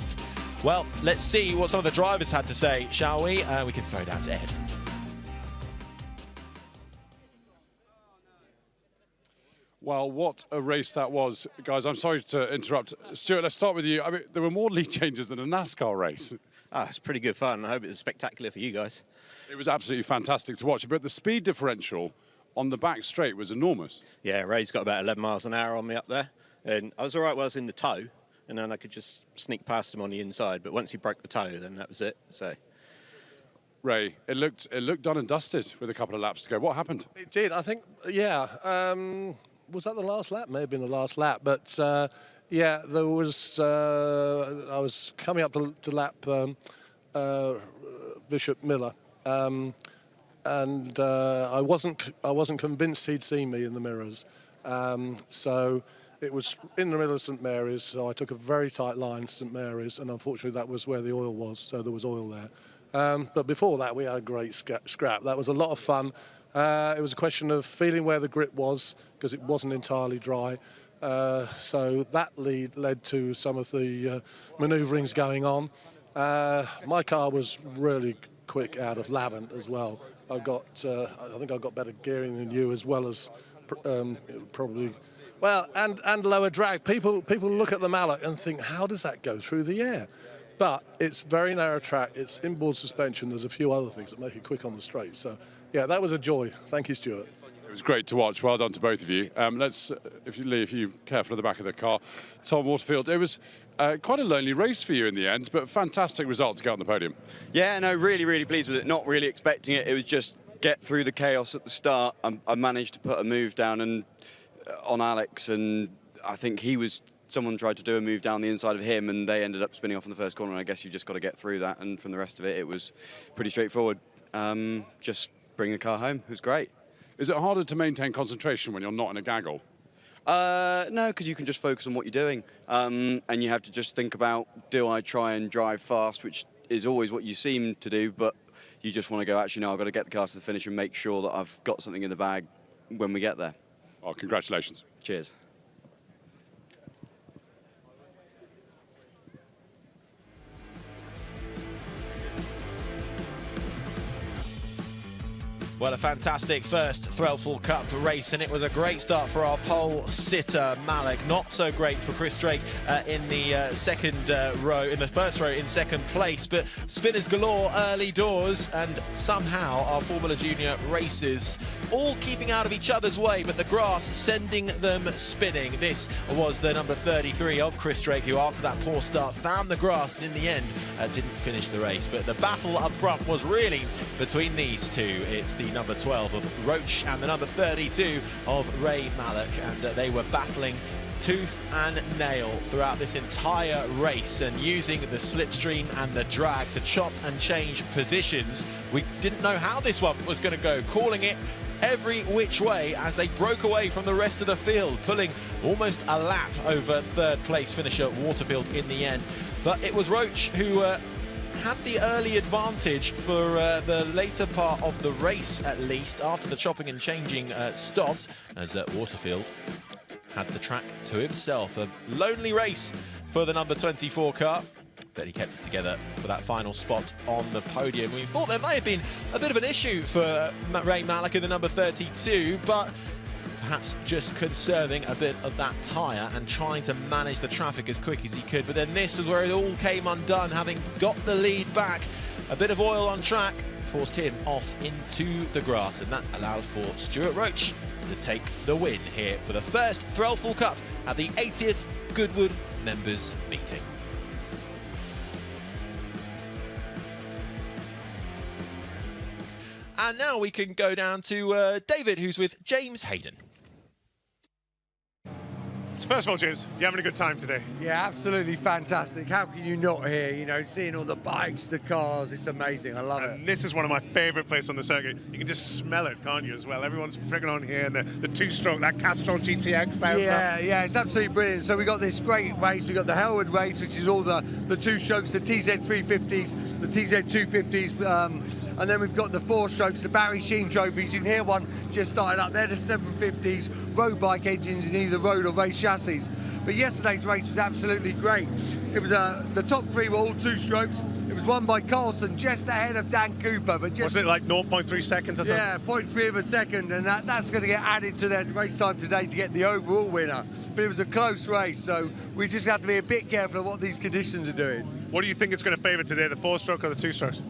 Well, let's see what some of the drivers had to say, shall we? We can throw down to Ed. Well, what a race that was. Guys, I'm sorry to interrupt. Stuart, let's start with you. I mean, there were more lead changes than a NASCAR race. It's pretty good fun. I hope it's spectacular for you guys. It was absolutely fantastic to watch, but the speed differential on the back straight was enormous. Yeah, Ray's got about 11 miles an hour on me up there, and I was all right while I was in the toe, and then I could just sneak past him on the inside, but once he broke the toe, then that was it. So, Ray, it looked done and dusted with a couple of laps to go. What happened? It did, I think, yeah. Was that the last lap? May have been the last lap, but yeah, there was, I was coming up to lap Bishop Miller, and I wasn't convinced he'd seen me in the mirrors. So it was in the middle of St Mary's, so I took a very tight line to St Mary's, and unfortunately that was where the oil was, so there was oil there. But before that, we had a great scrap. That was a lot of fun. It was a question of feeling where the grip was, because it wasn't entirely dry. So that led to some of the manoeuvrings going on. My car was really quick out of Lavant as well. I think I got better gearing than you, as well as probably, well, and lower drag. People look at the Mallet and think, how does that go through the air? But it's very narrow track. It's inboard suspension. There's a few other things that make it quick on the straight. So, yeah, that was a joy. Thank you, Stuart. It was great to watch. Well done to both of you. Let's, if you careful at the back of the car, Tom Waterfield. It was quite a lonely race for you in the end, but fantastic result to get on the podium. Yeah, no, really, really pleased with it. Not really expecting it. It was just get through the chaos at the start. I managed to put a move down and on Alex, and I think someone tried to do a move down the inside of him, and they ended up spinning off in the first corner. And I guess you just got to get through that, and from the rest of it, it was pretty straightforward. Just bring the car home. It was great. Is it harder to maintain concentration when you're not in a gaggle? No, because you can just focus on what you're doing, and you have to just think about, do I try and drive fast, which is always what you seem to do, but you just want to go, actually, no, I've got to get the car to the finish and make sure that I've got something in the bag when we get there. Well, congratulations. Cheers. Well, a fantastic first Threlfall Cup race, and it was a great start for our pole sitter, Malik. Not so great for Chris Drake in the first row in second place, but spinners galore early doors, and somehow our Formula Junior races all keeping out of each other's way, but the grass sending them spinning. This was the number 33 of Chris Drake, who after that poor start found the grass and in the end didn't finish the race. But the battle up front was really between these two. It's the number 12 of Roach and the number 32 of Ray Malek, and they were battling tooth and nail throughout this entire race, and using the slipstream and the drag to chop and change positions. We didn't know how this one was going to go, calling it every which way as they broke away from the rest of the field, pulling almost a lap over third place finisher Waterfield in the end. But it was Roach who had the early advantage for the later part of the race, at least, after the chopping and changing stopped, as Waterfield had the track to himself. A lonely race for the number 24 car, but he kept it together for that final spot on the podium. We thought there may have been a bit of an issue for Ray Malek in the number 32, but perhaps just conserving a bit of that tyre and trying to manage the traffic as quick as he could. But then this is where it all came undone, having got the lead back. A bit of oil on track forced him off into the grass, and that allowed for Stuart Roach to take the win here for the first Threlfall Cup at the 80th Goodwood Members Meeting. And now we can go down to David, who's with James Hayden. So first of all, James, you having a good time today? Yeah, absolutely fantastic. How can you not here? You know, seeing all the bikes, the cars, it's amazing. I love it. This is one of my favourite places on the circuit. You can just smell it, can't you, as well? Everyone's frigging on here, and the two-stroke, that Castrol GTX. Yeah, it's absolutely brilliant. So we got this great race. We got the Hellwood race, which is all the two strokes, the TZ350s, the TZ250s, and then we've got the four strokes, the Barry Sheen trophies. You can hear one just starting up there, the 750s, road bike engines in either road or race chassis. But yesterday's race was absolutely great. It was the top 3 were all 2 strokes. It was won by Carlson, just ahead of Dan Cooper. But just, wasn't it like 0.3 seconds or something? Yeah, 0.3 of a second, and that's going to get added to their race time today to get the overall winner. But it was a close race, so we just have to be a bit careful of what these conditions are doing. What do you think it's going to favour today, the 4-stroke or the 2-strokes?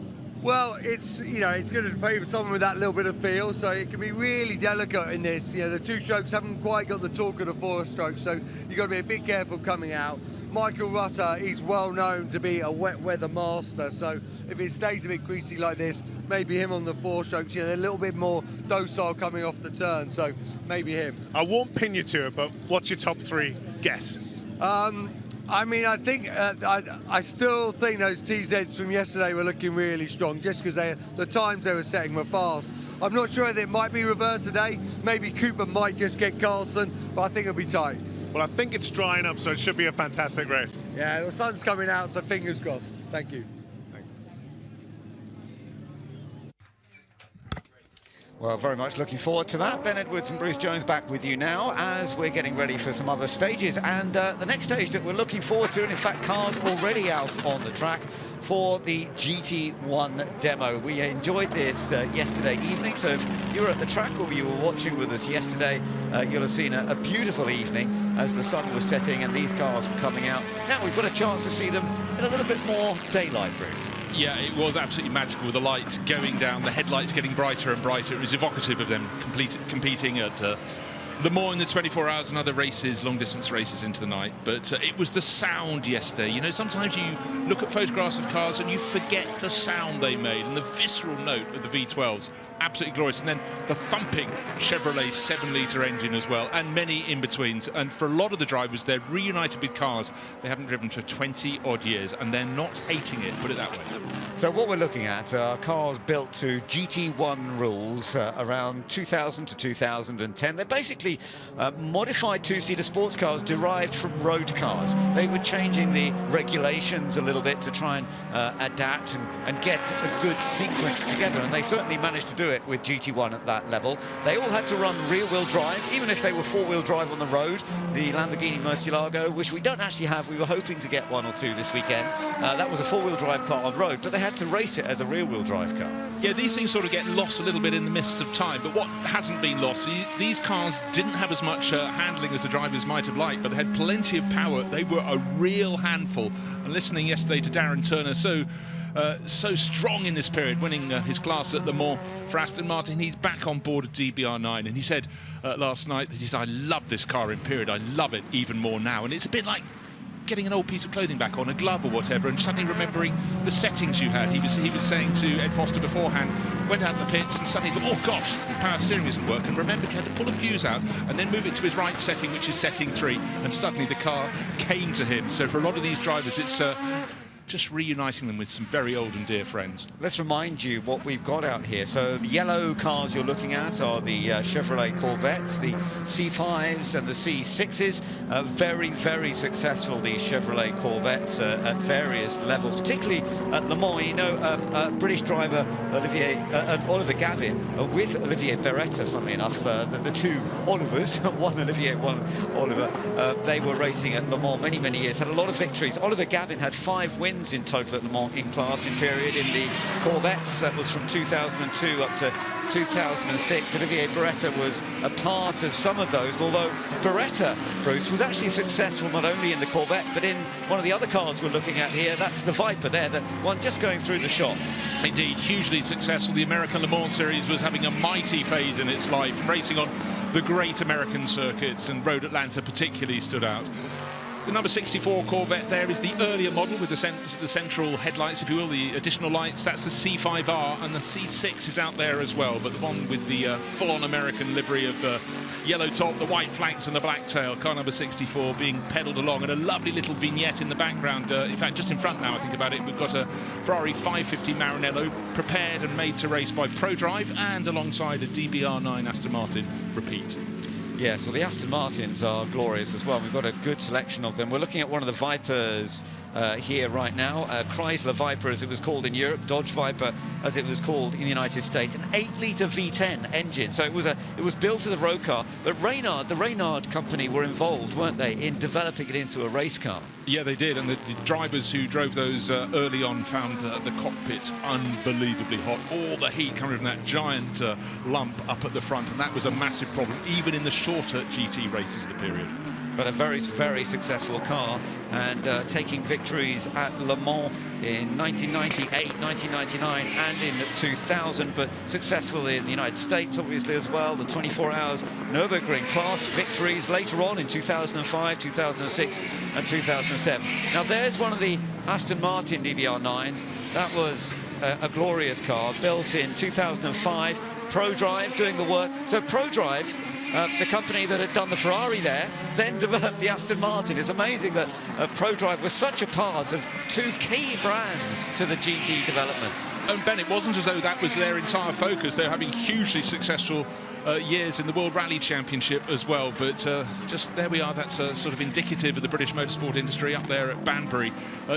Well, it's it's going to favour someone with that little bit of feel, so it can be really delicate in this. The 2-strokes haven't quite got the torque of the 4-stroke, so you've got to be a bit careful coming out. Michael Rutter, he's well known to be a wet weather master, so if it stays a bit greasy like this, maybe him on the 4-strokes, they're a little bit more docile coming off the turn, so maybe him. I won't pin you to it, but what's your top 3 guess? I mean, I think I still think those TZs from yesterday were looking really strong, just because the times they were setting were fast. I'm not sure that it might be reversed today. Maybe Cooper might just get Carlson, but I think it'll be tight. Well, I think it's drying up, so it should be a fantastic race. Yeah, the sun's coming out, so fingers crossed. Thank you. Well, very much looking forward to that. Ben Edwards and Bruce Jones back with you now as we're getting ready for some other stages. And the next stage that we're looking forward to, and in fact, cars already out on the track for the GT1 demo. We enjoyed this yesterday evening, so if you were at the track or you were watching with us yesterday, you'll have seen a beautiful evening as the sun was setting and these cars were coming out. Now we've got a chance to see them in a little bit more daylight, Bruce. Yeah, it was absolutely magical with the lights going down, the headlights getting brighter and brighter. It was evocative of them competing at Le Mans in the 24 hours and other races, long-distance races into the night. But it was the sound yesterday. You know, sometimes you look at photographs of cars and you forget the sound they made and the visceral note of the V12s. Absolutely glorious. And then the thumping Chevrolet 7-litre engine as well, and many in-betweens. And for a lot of the drivers, they're reunited with cars they haven't driven for 20-odd years, and they're not hating it, put it that way. So what we're looking at are cars built to GT1 rules around 2000 to 2010. They're basically modified 2-seater sports cars derived from road cars. They were changing the regulations a little bit to try and adapt and get a good sequence together, and they certainly managed to do it with GT1 at that level. They all had to run rear-wheel drive, even if they were 4-wheel drive on the road. The Lamborghini Murcielago, which we don't actually have, we were hoping to get 1 or 2 this weekend. That was a 4-wheel drive car on road, but they had to race it as a rear-wheel drive car. Yeah, these things sort of get lost a little bit in the mists of time, but what hasn't been lost, these cars didn't have as much handling as the drivers might have liked, but they had plenty of power. They were a real handful. And listening yesterday to Darren Turner, so strong in this period, winning his class at Le Mans for Aston Martin. He's back on board of DBR9, and he said last night that he said, I love this car in period, I love it even more now. And it's a bit like getting an old piece of clothing back on, a glove or whatever, and suddenly remembering the settings you had. He was saying to Ed Foster beforehand, went out in the pits and suddenly thought, oh gosh, the power steering isn't working, remembered he had to pull a fuse out and then move it to his right setting, which is setting 3, and suddenly the car came to him. So for a lot of these drivers, it's just reuniting them with some very old and dear friends. Let's remind you what we've got out here. So the yellow cars you're looking at are the Chevrolet Corvettes, the C5s and the C6s. Very, very successful, these Chevrolet Corvettes at various levels, particularly at Le Mans. You know, British driver Oliver Gavin with Olivier Beretta, funnily enough, the two Olivers, one Olivier, one Oliver, they were racing at Le Mans many, many years, had a lot of victories. Oliver Gavin had 5 wins in total at Le Mans in class in period in the Corvettes. That was from 2002 up to 2006. Olivier Beretta was a part of some of those, although Beretta, Bruce, was actually successful not only in the Corvette, but in one of the other cars we're looking at here. That's the Viper there, the one just going through the shot. Indeed, hugely successful. The American Le Mans Series was having a mighty phase in its life, racing on the great American circuits, and Road Atlanta particularly stood out. The number 64 Corvette there is the earlier model with the central headlights, if you will, the additional lights. That's the C5R, and the C6 is out there as well, but the one with the full-on American livery of the yellow top, the white flanks and the black tail, car number 64 being pedalled along, and a lovely little vignette in the background. In fact, just in front now, I think about it, we've got a Ferrari 550 Maranello prepared and made to race by ProDrive, and alongside a DBR9 Aston Martin repeat. Yeah, so the Aston Martins are glorious as well. We've got a good selection of them. We're looking at one of the Vipers here right now. Chrysler Viper, as it was called in Europe, Dodge Viper, as it was called in the United States. An 8-litre V10 engine, so it was built as a road car. But the Reynard company were involved, weren't they, in developing it into a race car? Yeah, they did, and the drivers who drove those early on found the cockpits unbelievably hot. All the heat coming from that giant lump up at the front, and that was a massive problem, even in the shorter GT races of the period. But a very, very successful car, and taking victories at Le Mans in 1998, 1999 and in 2000, but successful in the United States obviously as well. The 24 hours Nürburgring class victories later on in 2005, 2006 and 2007. Now there's one of the Aston Martin DBR9s. That was a glorious car built in 2005. ProDrive doing the work. So ProDrive, the company that had done the Ferrari there, then developed the Aston Martin. It's amazing that ProDrive was such a part of two key brands to the GT development. And Ben, it wasn't as though that was their entire focus. They were having hugely successful years in the World Rally Championship as well, but just there we are. That's sort of indicative of the British motorsport industry up there at Banbury,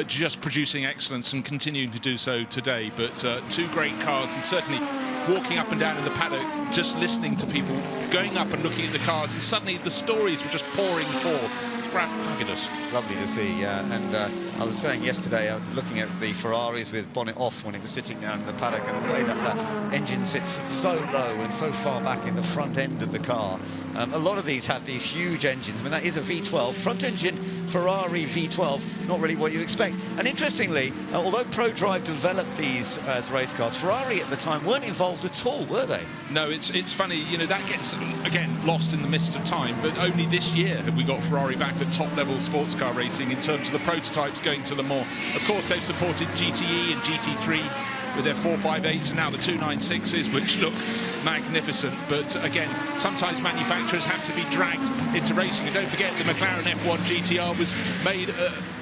just producing excellence and continuing to do so today. But two great cars, and certainly walking up and down in the paddock, just listening to people going up and looking at the cars, and suddenly the stories were just pouring forth. Fabulous. Lovely to see, yeah. And I was saying yesterday, I was looking at the Ferraris with bonnet off when it was sitting down in the paddock, and the way that engine sits so low and so far back in the front end of the car. A lot of these have these huge engines. I mean, that is a V12 front engine Ferrari V12, not really what you expect. And interestingly, although ProDrive developed these as race cars, Ferrari at the time weren't involved at all, were they? No, it's funny, you know, that gets, again, lost in the mist of time, but only this year have we got Ferrari back at top-level sports car racing in terms of the prototypes going to Le Mans. Of course, they've supported GTE and GT3 with their 458s and now the 296s, which look magnificent. But again, sometimes manufacturers have to be dragged into racing. And don't forget, the McLaren F1 GTR was made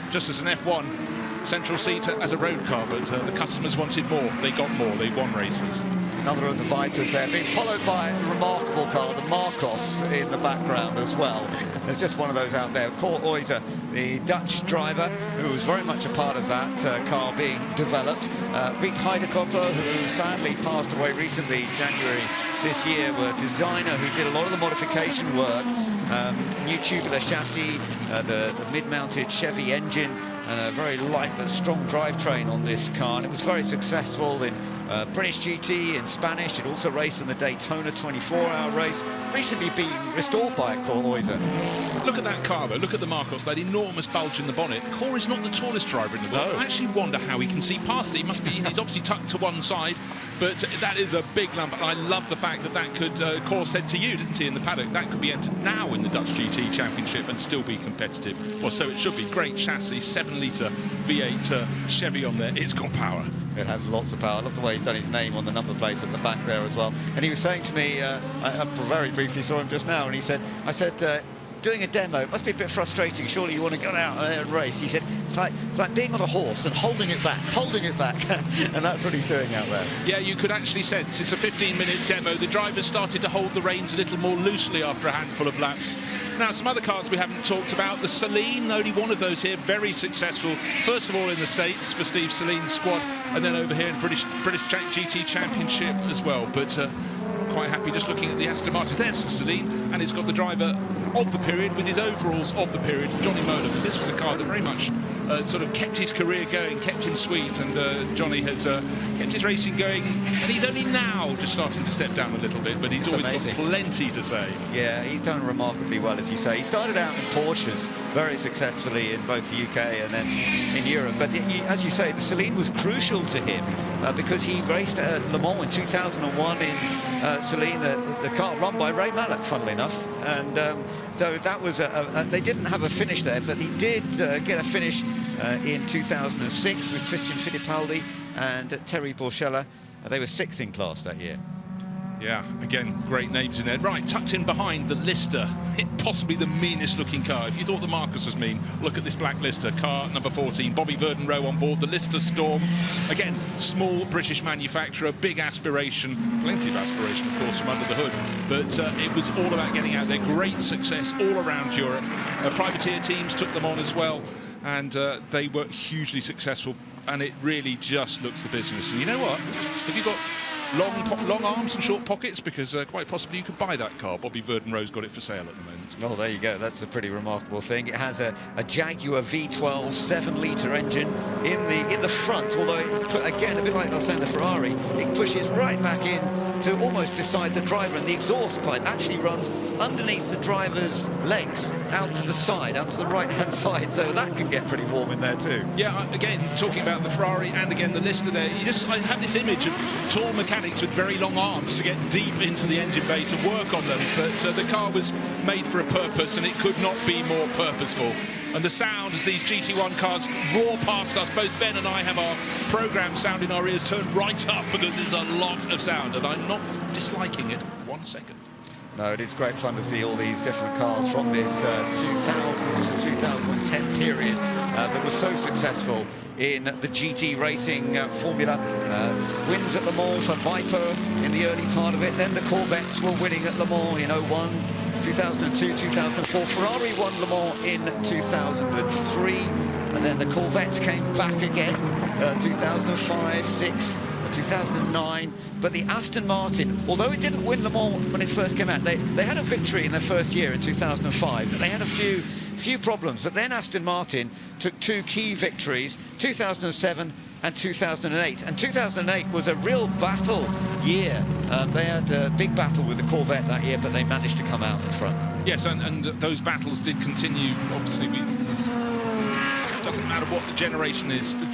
just as an F1 central seat as a road car, but the customers wanted more. They got more. They won races. Another of the Vitas there, being followed by a remarkable car, the Marcos, in the background as well. There's just one of those out there. Cor Oyzer, the Dutch driver, who was very much a part of that car being developed. Rick Heidekopper, who sadly passed away recently, January this year, were a designer who did a lot of the modification work. New tubular chassis, the mid-mounted Chevy engine, and a very light but strong drivetrain on this car. And it was very successful in British GT, in Spanish. It also raced in the Daytona 24-hour race, recently been restored by Cor Oyzer. Look at that car, though. Look at the Marcos, that enormous bulge in the bonnet. Cor is not the tallest driver in the world. I actually wonder how he can see past it. He must be, he's obviously tucked to one side, but that is a big lump. And I love the fact that that could, Cor said to you, didn't he, in the paddock, that could be entered now in the Dutch GT Championship and still be competitive. Well, so it should be. Great chassis, 7-litre V8 Chevy on there. It's got power. It has lots of power. I love the way he's done his name on the number plate at the back there as well. And he was saying to me, I very briefly saw him just now, and he said, I said, doing a demo, it must be a bit frustrating. Surely you want to go out there and race. He said, it's like being on a horse and holding it back. And that's what he's doing out there. Yeah, you could actually sense it's a 15-minute demo. The drivers started to hold the reins a little more loosely after a handful of laps. Now, some other cars we haven't talked about. The Celine, only one of those here, very successful. First of all in the States for Steve Celine's squad, and then over here in British GT Championship as well. But quite happy just looking at the Aston Martin. There's the Celine, and it's got the driver of the period with his overalls of the period, Johnny Molan. This was a car that very much sort of kept his career going, kept him sweet, and Johnny has kept his racing going, and he's only now just starting to step down a little bit, but he's always got plenty to say. Yeah, he's done remarkably well, as you say. He started out in Porsches very successfully in both the UK and then in Europe, but as you say, the Celine was crucial to him because he raced at Le Mans in 2001 in Celine, the car run by Ray Mallock, funnily enough, and so that was they didn't have a finish there, but he did get a finish in 2006 with Christian Fittipaldi and Terry Borchella. They were 6th in class that year. Yeah, again, great names in there. Right, tucked in behind the Lister, possibly the meanest looking car. If you thought the Marcus was mean, look at this black Lister, car number 14, Bobby Verden-Rowe on board, the Lister Storm. Again, small British manufacturer, big aspiration, plenty of aspiration, of course, from under the hood. But it was all about getting out there. Great success all around Europe. Privateer teams took them on as well. and they were hugely successful, and it really just looks the business. And you know what? If you've got long arms and short pockets, because quite possibly you could buy that car. Bobby Verden-Rose got it for sale at the moment. Oh, there you go. That's a pretty remarkable thing. It has a Jaguar V12 7-litre engine in the front, although it, again, a bit like I was saying the Ferrari, it pushes right back in to almost beside the driver, and the exhaust pipe actually runs underneath the driver's legs out to the side, out to the right-hand side, so that can get pretty warm in there too. Yeah, again, talking about the Ferrari and again the Lister there, I have this image of tall mechanics with very long arms to get deep into the engine bay to work on them, but the car was made for a purpose, and it could not be more purposeful. And the sound as these GT1 cars roar past us, both Ben and I have our programme sound in our ears turned right up, because there's a lot of sound, and I'm not disliking it 1 second. No, it is great fun to see all these different cars from this 2000s to 2010 period that was so successful in the GT racing formula. Wins at Le Mans for Viper in the early part of it, then the Corvettes were winning at Le Mans in 01, 2002, 2004. Ferrari won Le Mans in 2003, and then the Corvettes came back again 2005, 6, 2009. But the Aston Martin, although it didn't win Le Mans when it first came out, they had a victory in their first year in 2005, but they had a few problems. But then Aston Martin took 2 key victories, 2007 and 2008. And 2008 was a real battle year. They had a big battle with the Corvette that year, but they managed to come out in front. Yes, and those battles did continue. Obviously, it doesn't matter what the generation is, the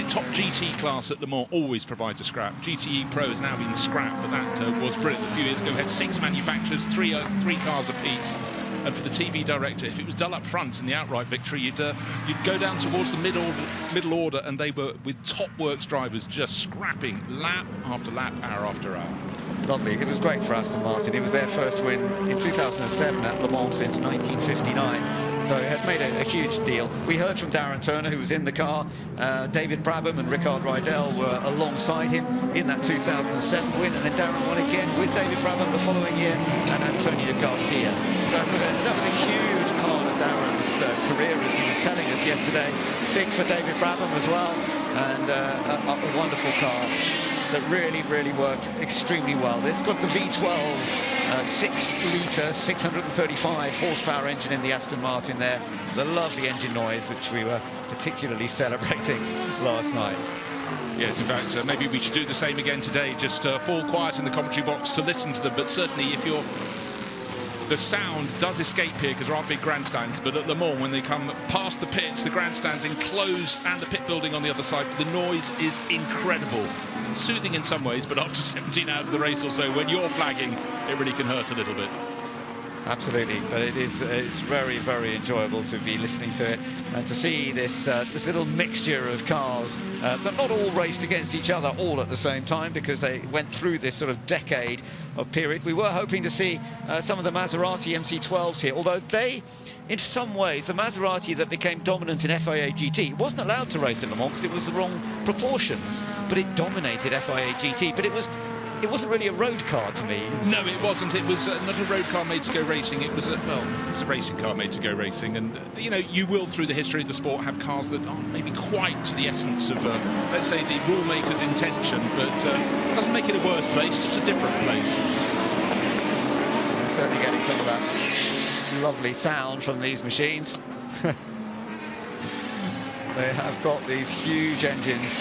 top GT class at Le Mans always provides a scrap. GTE Pro has now been scrapped, but that was brilliant a few years ago. It had 6 manufacturers, three cars apiece. And for the TV director, if it was dull up front in the outright victory, you'd go down towards the middle order, and they were with top works drivers just scrapping lap after lap, hour after hour. Lovely. It was great for Aston Martin. It was their first win in 2007 at Le Mans since 1959. So it had made a huge deal. We heard from Darren Turner, who was in the car. David Brabham and Rickard Rydell were alongside him in that 2007 win, and then Darren won again with David Brabham the following year and Antonio Garcia. So that was a huge part of Darren's career, as he was telling us yesterday. Big for David Brabham as well, and a wonderful car that really worked extremely well. It's got the V12 6-litre, 635 horsepower engine in the Aston Martin there. The lovely engine noise, which we were particularly celebrating last night. Yes, in fact, maybe we should do the same again today. Just fall quiet in the commentary box to listen to them. But certainly, if you're... The sound does escape here because there aren't big grandstands, but at Le Mans, when they come past the pits, the grandstand's enclosed and the pit building on the other side, the noise is incredible. Soothing in some ways, but after 17 hours of the race or so, when you're flagging, it really can hurt a little bit. Absolutely, but it's very enjoyable to be listening to it and to see this little mixture of cars that not all raced against each other all at the same time, because they went through this sort of decade of period. We were hoping to see some of the Maserati MC12s here, although they, in some ways, the Maserati that became dominant in FIA GT wasn't allowed to race at Le Mans because it was the wrong proportions, but it dominated FIA GT. But it wasn't really a road car to me. No, it wasn't. It was not a road car made to go racing. It was a racing car made to go racing. And you know, you will through the history of the sport have cars that aren't maybe quite to the essence of, let's say, the rule maker's intention, but doesn't make it a worse place, just a different place. We're certainly getting some of that lovely sound from these machines. They have got these huge engines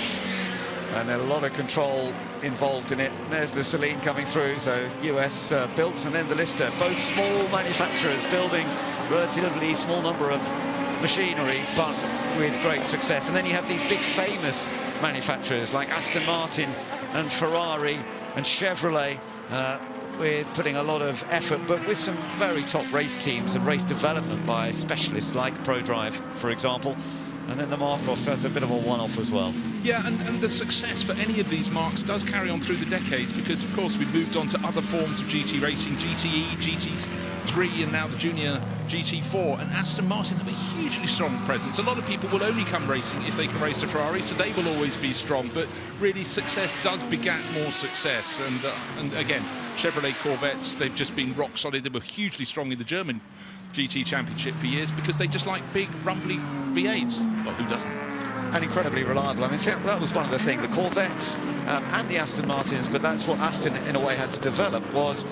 and a lot of control involved in it. There's the Celine coming through, so US built, and then the Lister, both small manufacturers building relatively small number of machinery, but with great success. And then you have these big famous manufacturers like Aston Martin and Ferrari and Chevrolet, with putting a lot of effort, but with some very top race teams and race development by specialists like ProDrive, for example. And then the Marcos has a bit of a one-off as well. Yeah, and the success for any of these marques does carry on through the decades, because, of course, we've moved on to other forms of GT racing, GTE, GT3, and now the Junior GT4. And Aston Martin have a hugely strong presence. A lot of people will only come racing if they can race a Ferrari, so they will always be strong. But really, success does beget more success. And again, Chevrolet Corvettes, they've just been rock solid. They were hugely strong in the German GT Championship for years because they just like big, rumbly V8s. Well, who doesn't? And incredibly reliable. I mean, that was one of the things, the Corvettes and the Aston Martins, but that's what Aston, in a way, had to develop, was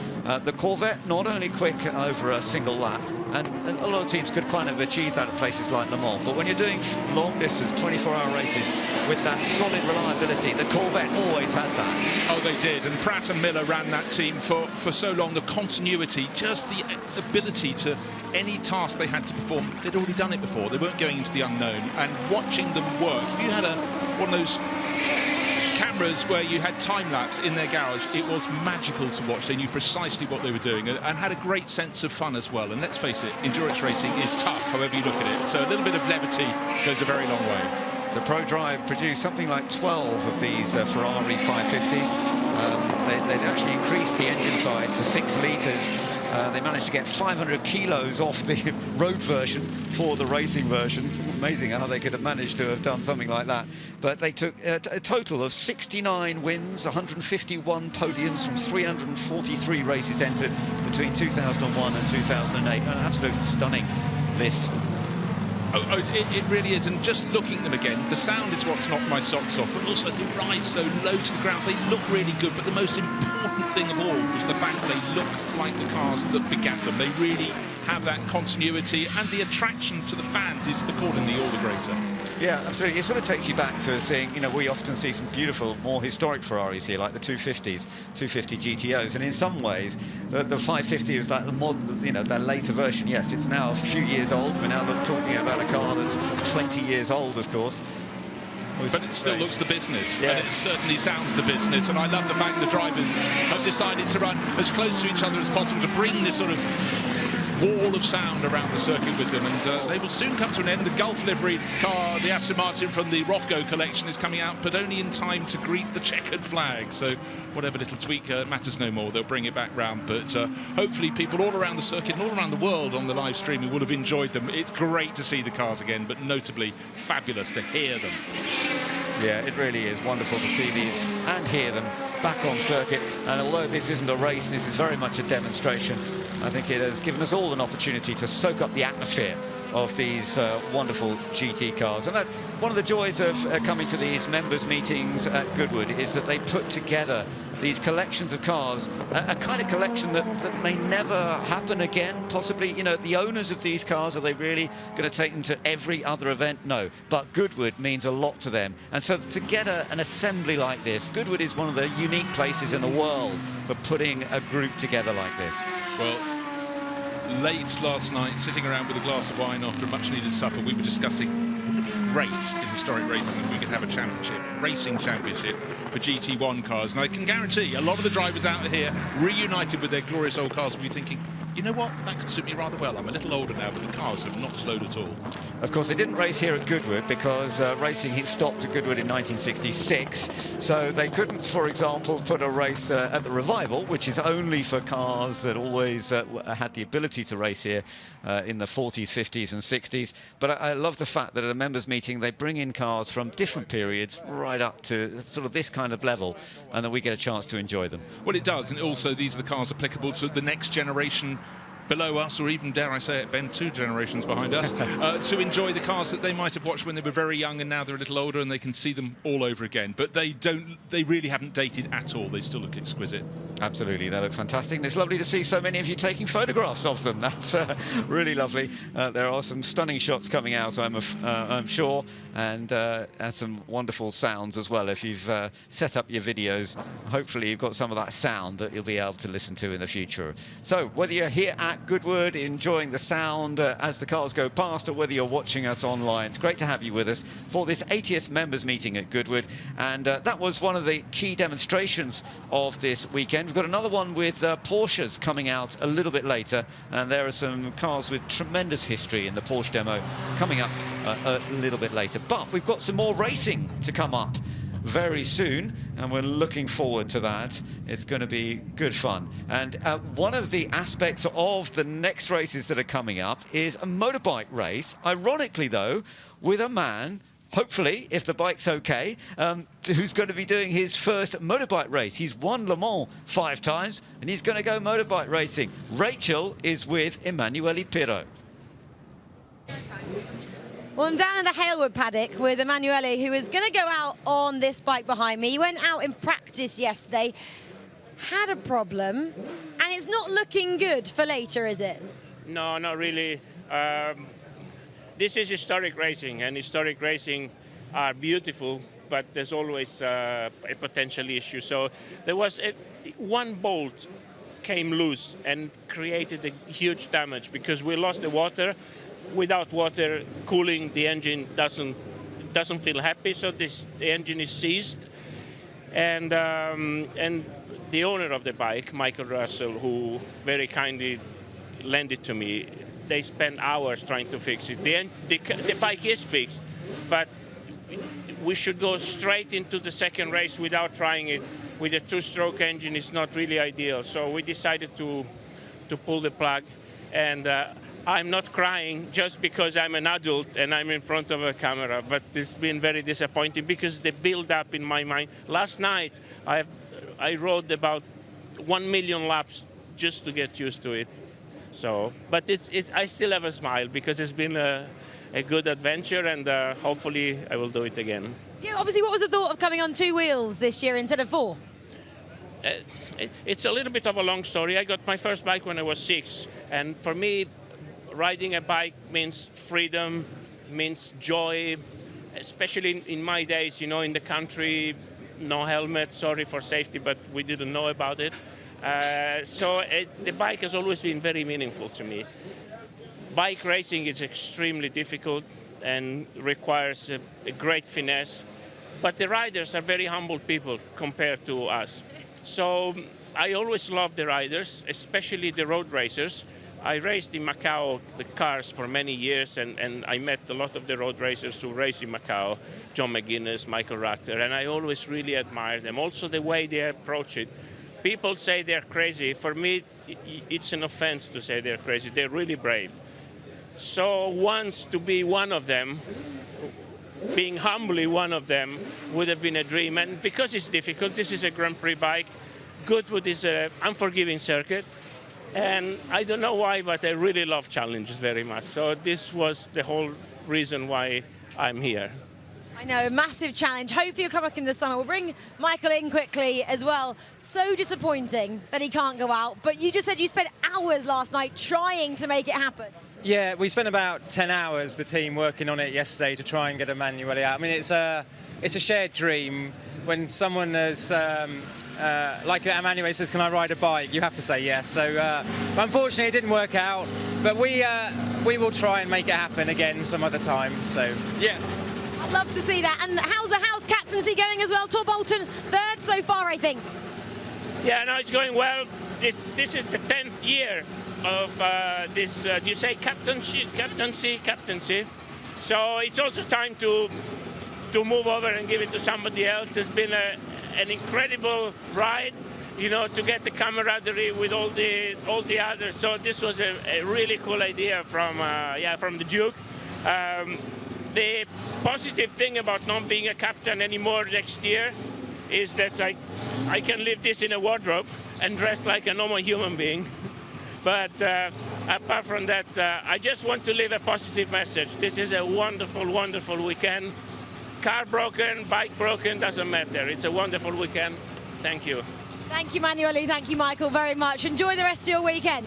the Corvette, not only quick over a single lap, and a lot of teams could kind of achieve that at places like Le Mans, but when you're doing long distance, 24-hour races, with that solid reliability, the Corvette always had that. Oh, they did, and Pratt and Miller ran that team for so long. The continuity, just the ability to any task they had to perform, they'd already done it before. They weren't going into the unknown, and watching them work. If you had one of those cameras where you had time-lapse in their garage, it was magical to watch. They knew precisely what they were doing and had a great sense of fun as well. And let's face it, endurance racing is tough, however you look at it. So a little bit of levity goes a very long way. So ProDrive produced something like 12 of these Ferrari 550s. They'd actually increased the engine size to 6 litres. They managed to get 500 kilos off the road version for the racing version. Amazing how they could have managed to have done something like that. But they took a total of 69 wins, 151 podiums from 343 races entered between 2001 and 2008. An absolutely stunning list. Oh, it really is, and just looking at them again, the sound is what's knocked my socks off, but also the ride so low to the ground. They look really good, but the most important thing of all was the fact they look like the cars that began them. They really have that continuity, and the attraction to the fans is accordingly all the greater. Yeah, absolutely. It sort of takes you back to seeing, we often see some beautiful, more historic Ferraris here, like the 250s, 250 GTOs, and in some ways, the 550 is like the modern, their later version. Yes, it's now a few years old. We're now talking about a car that's 20 years old, of course. But it still looks the business, and it certainly sounds the business, and I love the fact the drivers have decided to run as close to each other as possible to bring this sort of wall of sound around the circuit with them, and they will soon come to an end. The Gulf liveried car, the Aston Martin from the Rothko collection, is coming out, but only in time to greet the checkered flag. So whatever little tweak matters no more. They'll bring it back round, but hopefully people all around the circuit and all around the world on the live streaming will have enjoyed them. It's great to see the cars again, but notably fabulous to hear them. Yeah, it really is wonderful to see these and hear them back on circuit. And although this isn't a race, this is very much a demonstration. I think it has given us all an opportunity to soak up the atmosphere of these wonderful GT cars. And that's one of the joys of coming to these members meetings at Goodwood, is that they put together these collections of cars, a kind of collection that may never happen again, possibly. The owners of these cars, are they really going to take them to every other event? No, but Goodwood means a lot to them. And so to get an assembly like this, Goodwood is one of the unique places in the world for putting a group together like this. Well, late last night, sitting around with a glass of wine after a much-needed supper, we were discussing race in historic racing, if we could have a racing championship for GT1 cars. And I can guarantee a lot of the drivers out here, reunited with their glorious old cars, will be thinking, you know what, that could suit me rather well. I'm a little older now, but the cars have not slowed at all. Of course, they didn't race here at Goodwood because racing had stopped at Goodwood in 1966. So they couldn't, for example, put a race at the Revival, which is only for cars that always had the ability to race here in the 40s, 50s and 60s. But I love the fact that at a members meeting, they bring in cars from different periods right up to sort of this kind of level, and then we get a chance to enjoy them. Well, it does, and also these are the cars applicable to the next generation below us, or even, dare I say it, Ben, 2 generations behind us, to enjoy the cars that they might have watched when they were very young, and now they're a little older and they can see them all over again. But they really haven't dated at all. They still look exquisite. Absolutely, they look fantastic, and it's lovely to see so many of you taking photographs of them. That's really lovely. There are some stunning shots coming out, I'm sure, and some wonderful sounds as well. If you've set up your videos, hopefully you've got some of that sound that you'll be able to listen to in the future. So whether you're here at Goodwood enjoying the sound as the cars go past, or whether you're watching us online, it's great to have you with us for this 80th members meeting at Goodwood. And that was one of the key demonstrations of this weekend. We've got another one with Porsches coming out a little bit later, and there are some cars with tremendous history in the Porsche demo coming up a little bit later. But we've got some more racing to come up very soon, and we're looking forward to that. It's going to be good fun. And one of the aspects of the next races that are coming up is a motorbike race, ironically though, with a man, hopefully, if the bike's okay, who's going to be doing his first motorbike race. He's won Le Mans 5 times, and he's going to go motorbike racing. Rachel is with Emanuele Pirro. Well, I'm down in the Halewood paddock with Emanuele, who is going to go out on this bike behind me. He went out in practice yesterday, had a problem, and it's not looking good for later, is it? No, not really. This is historic racing, and historic racing are beautiful, but there's always a potential issue. So there was one bolt came loose and created a huge damage because we lost the water. Without water cooling, the engine doesn't feel happy, so the engine is seized. And the owner of the bike, Michael Russell, who very kindly lent it to me, they spent hours trying to fix it. The bike is fixed, but we should go straight into the second race without trying it. With a two-stroke engine, it's not really ideal. So we decided to pull the plug. And I'm not crying just because I'm an adult and I'm in front of a camera, but it's been very disappointing because the build-up in my mind. Last night, I rode about 1 million laps just to get used to it. So, but I still have a smile because it's been a good adventure, and hopefully I will do it again. Yeah, obviously, what was the thought of coming on 2 wheels this year instead of 4? It's a little bit of a long story. I got my first bike when I was 6, and for me, riding a bike means freedom, means joy, especially in my days, you know, in the country, no helmet, sorry for safety, but we didn't know about it. So the bike has always been very meaningful to me. Bike racing is extremely difficult and requires a great finesse, but the riders are very humble people compared to us. So I always love the riders, especially the road racers. I raced in Macau the cars for many years, and I met a lot of the road racers who race in Macau, John McGuinness, Michael Rachter, and I always really admire them. Also the way they approach it. People say they're crazy. For me, it's an offense to say they're crazy. They're really brave. So once to be one of them, being humbly one of them, would have been a dream. And because it's difficult, this is a Grand Prix bike. Goodwood is an unforgiving circuit. And I don't know why, but I really love challenges very much. So this was the whole reason why I'm here. I know, massive challenge. Hopefully you'll come back in the summer. We'll bring Michael in quickly as well. So disappointing that he can't go out, but you just said you spent hours last night trying to make it happen. Yeah, we spent about 10 hours, the team, working on it yesterday to try and get Emanuele out. I mean, it's a shared dream. When someone is, like Emanuele says, can I ride a bike? You have to say yes. So unfortunately it didn't work out, but we will try and make it happen again some other time. So yeah. I'd love to see that. And how's the house captaincy going as well? Tor Bolton, third so far, I think. Yeah, no, it's going well. This is the 10th year of this, do you say captaincy? So it's also time to move over and give it to somebody else. It's been an incredible ride, you know, to get the camaraderie with all the others. So this was a really cool idea from the Duke. The positive thing about not being a captain anymore next year is that I can leave this in a wardrobe and dress like a normal human being. But apart from that, I just want to leave a positive message. This is a wonderful, wonderful weekend. Car broken, bike broken, doesn't matter. It's a wonderful weekend. Thank you. Thank you, Emanuele. Thank you, Michael, very much. Enjoy the rest of your weekend.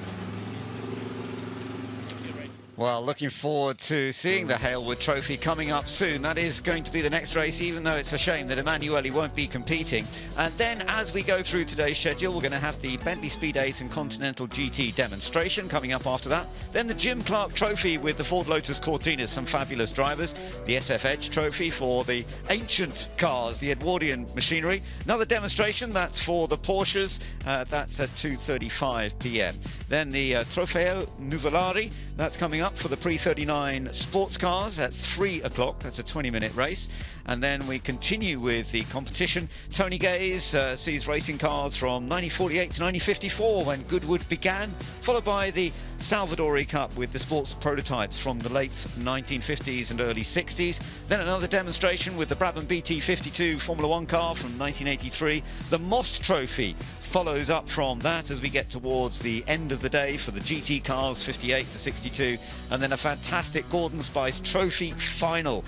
Well, looking forward to seeing the Halewood Trophy coming up soon. That is going to be the next race, even though it's a shame that Emanuele won't be competing. And then, as we go through today's schedule, we're going to have the Bentley Speed 8 and Continental GT demonstration coming up after that. Then the Jim Clark Trophy with the Ford Lotus Cortina, some fabulous drivers. The SF Edge Trophy for the ancient cars, the Edwardian machinery. Another demonstration, that's for the Porsches. That's at 2:35 p.m. Then the Trofeo Nuvolari, that's coming up for the Pre-39 sports cars at 3 o'clock. That's a 20-minute race. And then we continue with the competition. Tony Gaze sees racing cars from 1948 to 1954 when Goodwood began, followed by the Salvadori Cup with the sports prototypes from the late 1950s and early 60s. Then another demonstration with the Brabham BT52 Formula 1 car from 1983. The Moss Trophy follows up from that as we get towards the end of the day for the GT cars, 58 to 62, and then a fantastic Gordon Spice Trophy final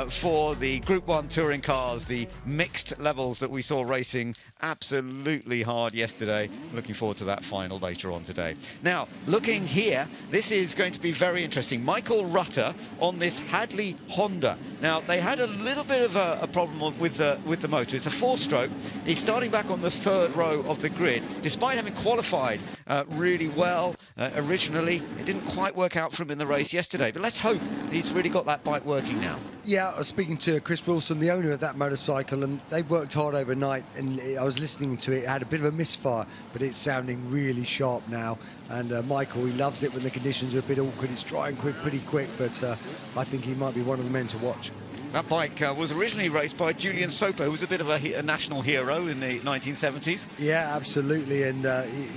for the Group 1 touring cars, the mixed levels that we saw racing absolutely hard yesterday. Looking forward to that final later on today. Now, looking here, this is going to be very interesting. Michael Rutter on this Hadley Honda. Now, they had a little bit of a problem with the motor. It's a 4-stroke. He's starting back on the 3rd row of the grid, despite having qualified really well originally. It didn't quite work out for him in the race yesterday, but let's hope he's really got that bike working now. Yeah, I was speaking to Chris Wilson, the owner of that motorcycle, and they worked hard overnight, and I was listening to it. It had a bit of a misfire, but it's sounding really sharp now. And Michael, he loves it when the conditions are a bit awkward. It's drying pretty quick, but I think he might be one of the men to watch. That bike was originally raced by Julian Soper, who was a bit of a national hero in the 1970s. Yeah, absolutely, and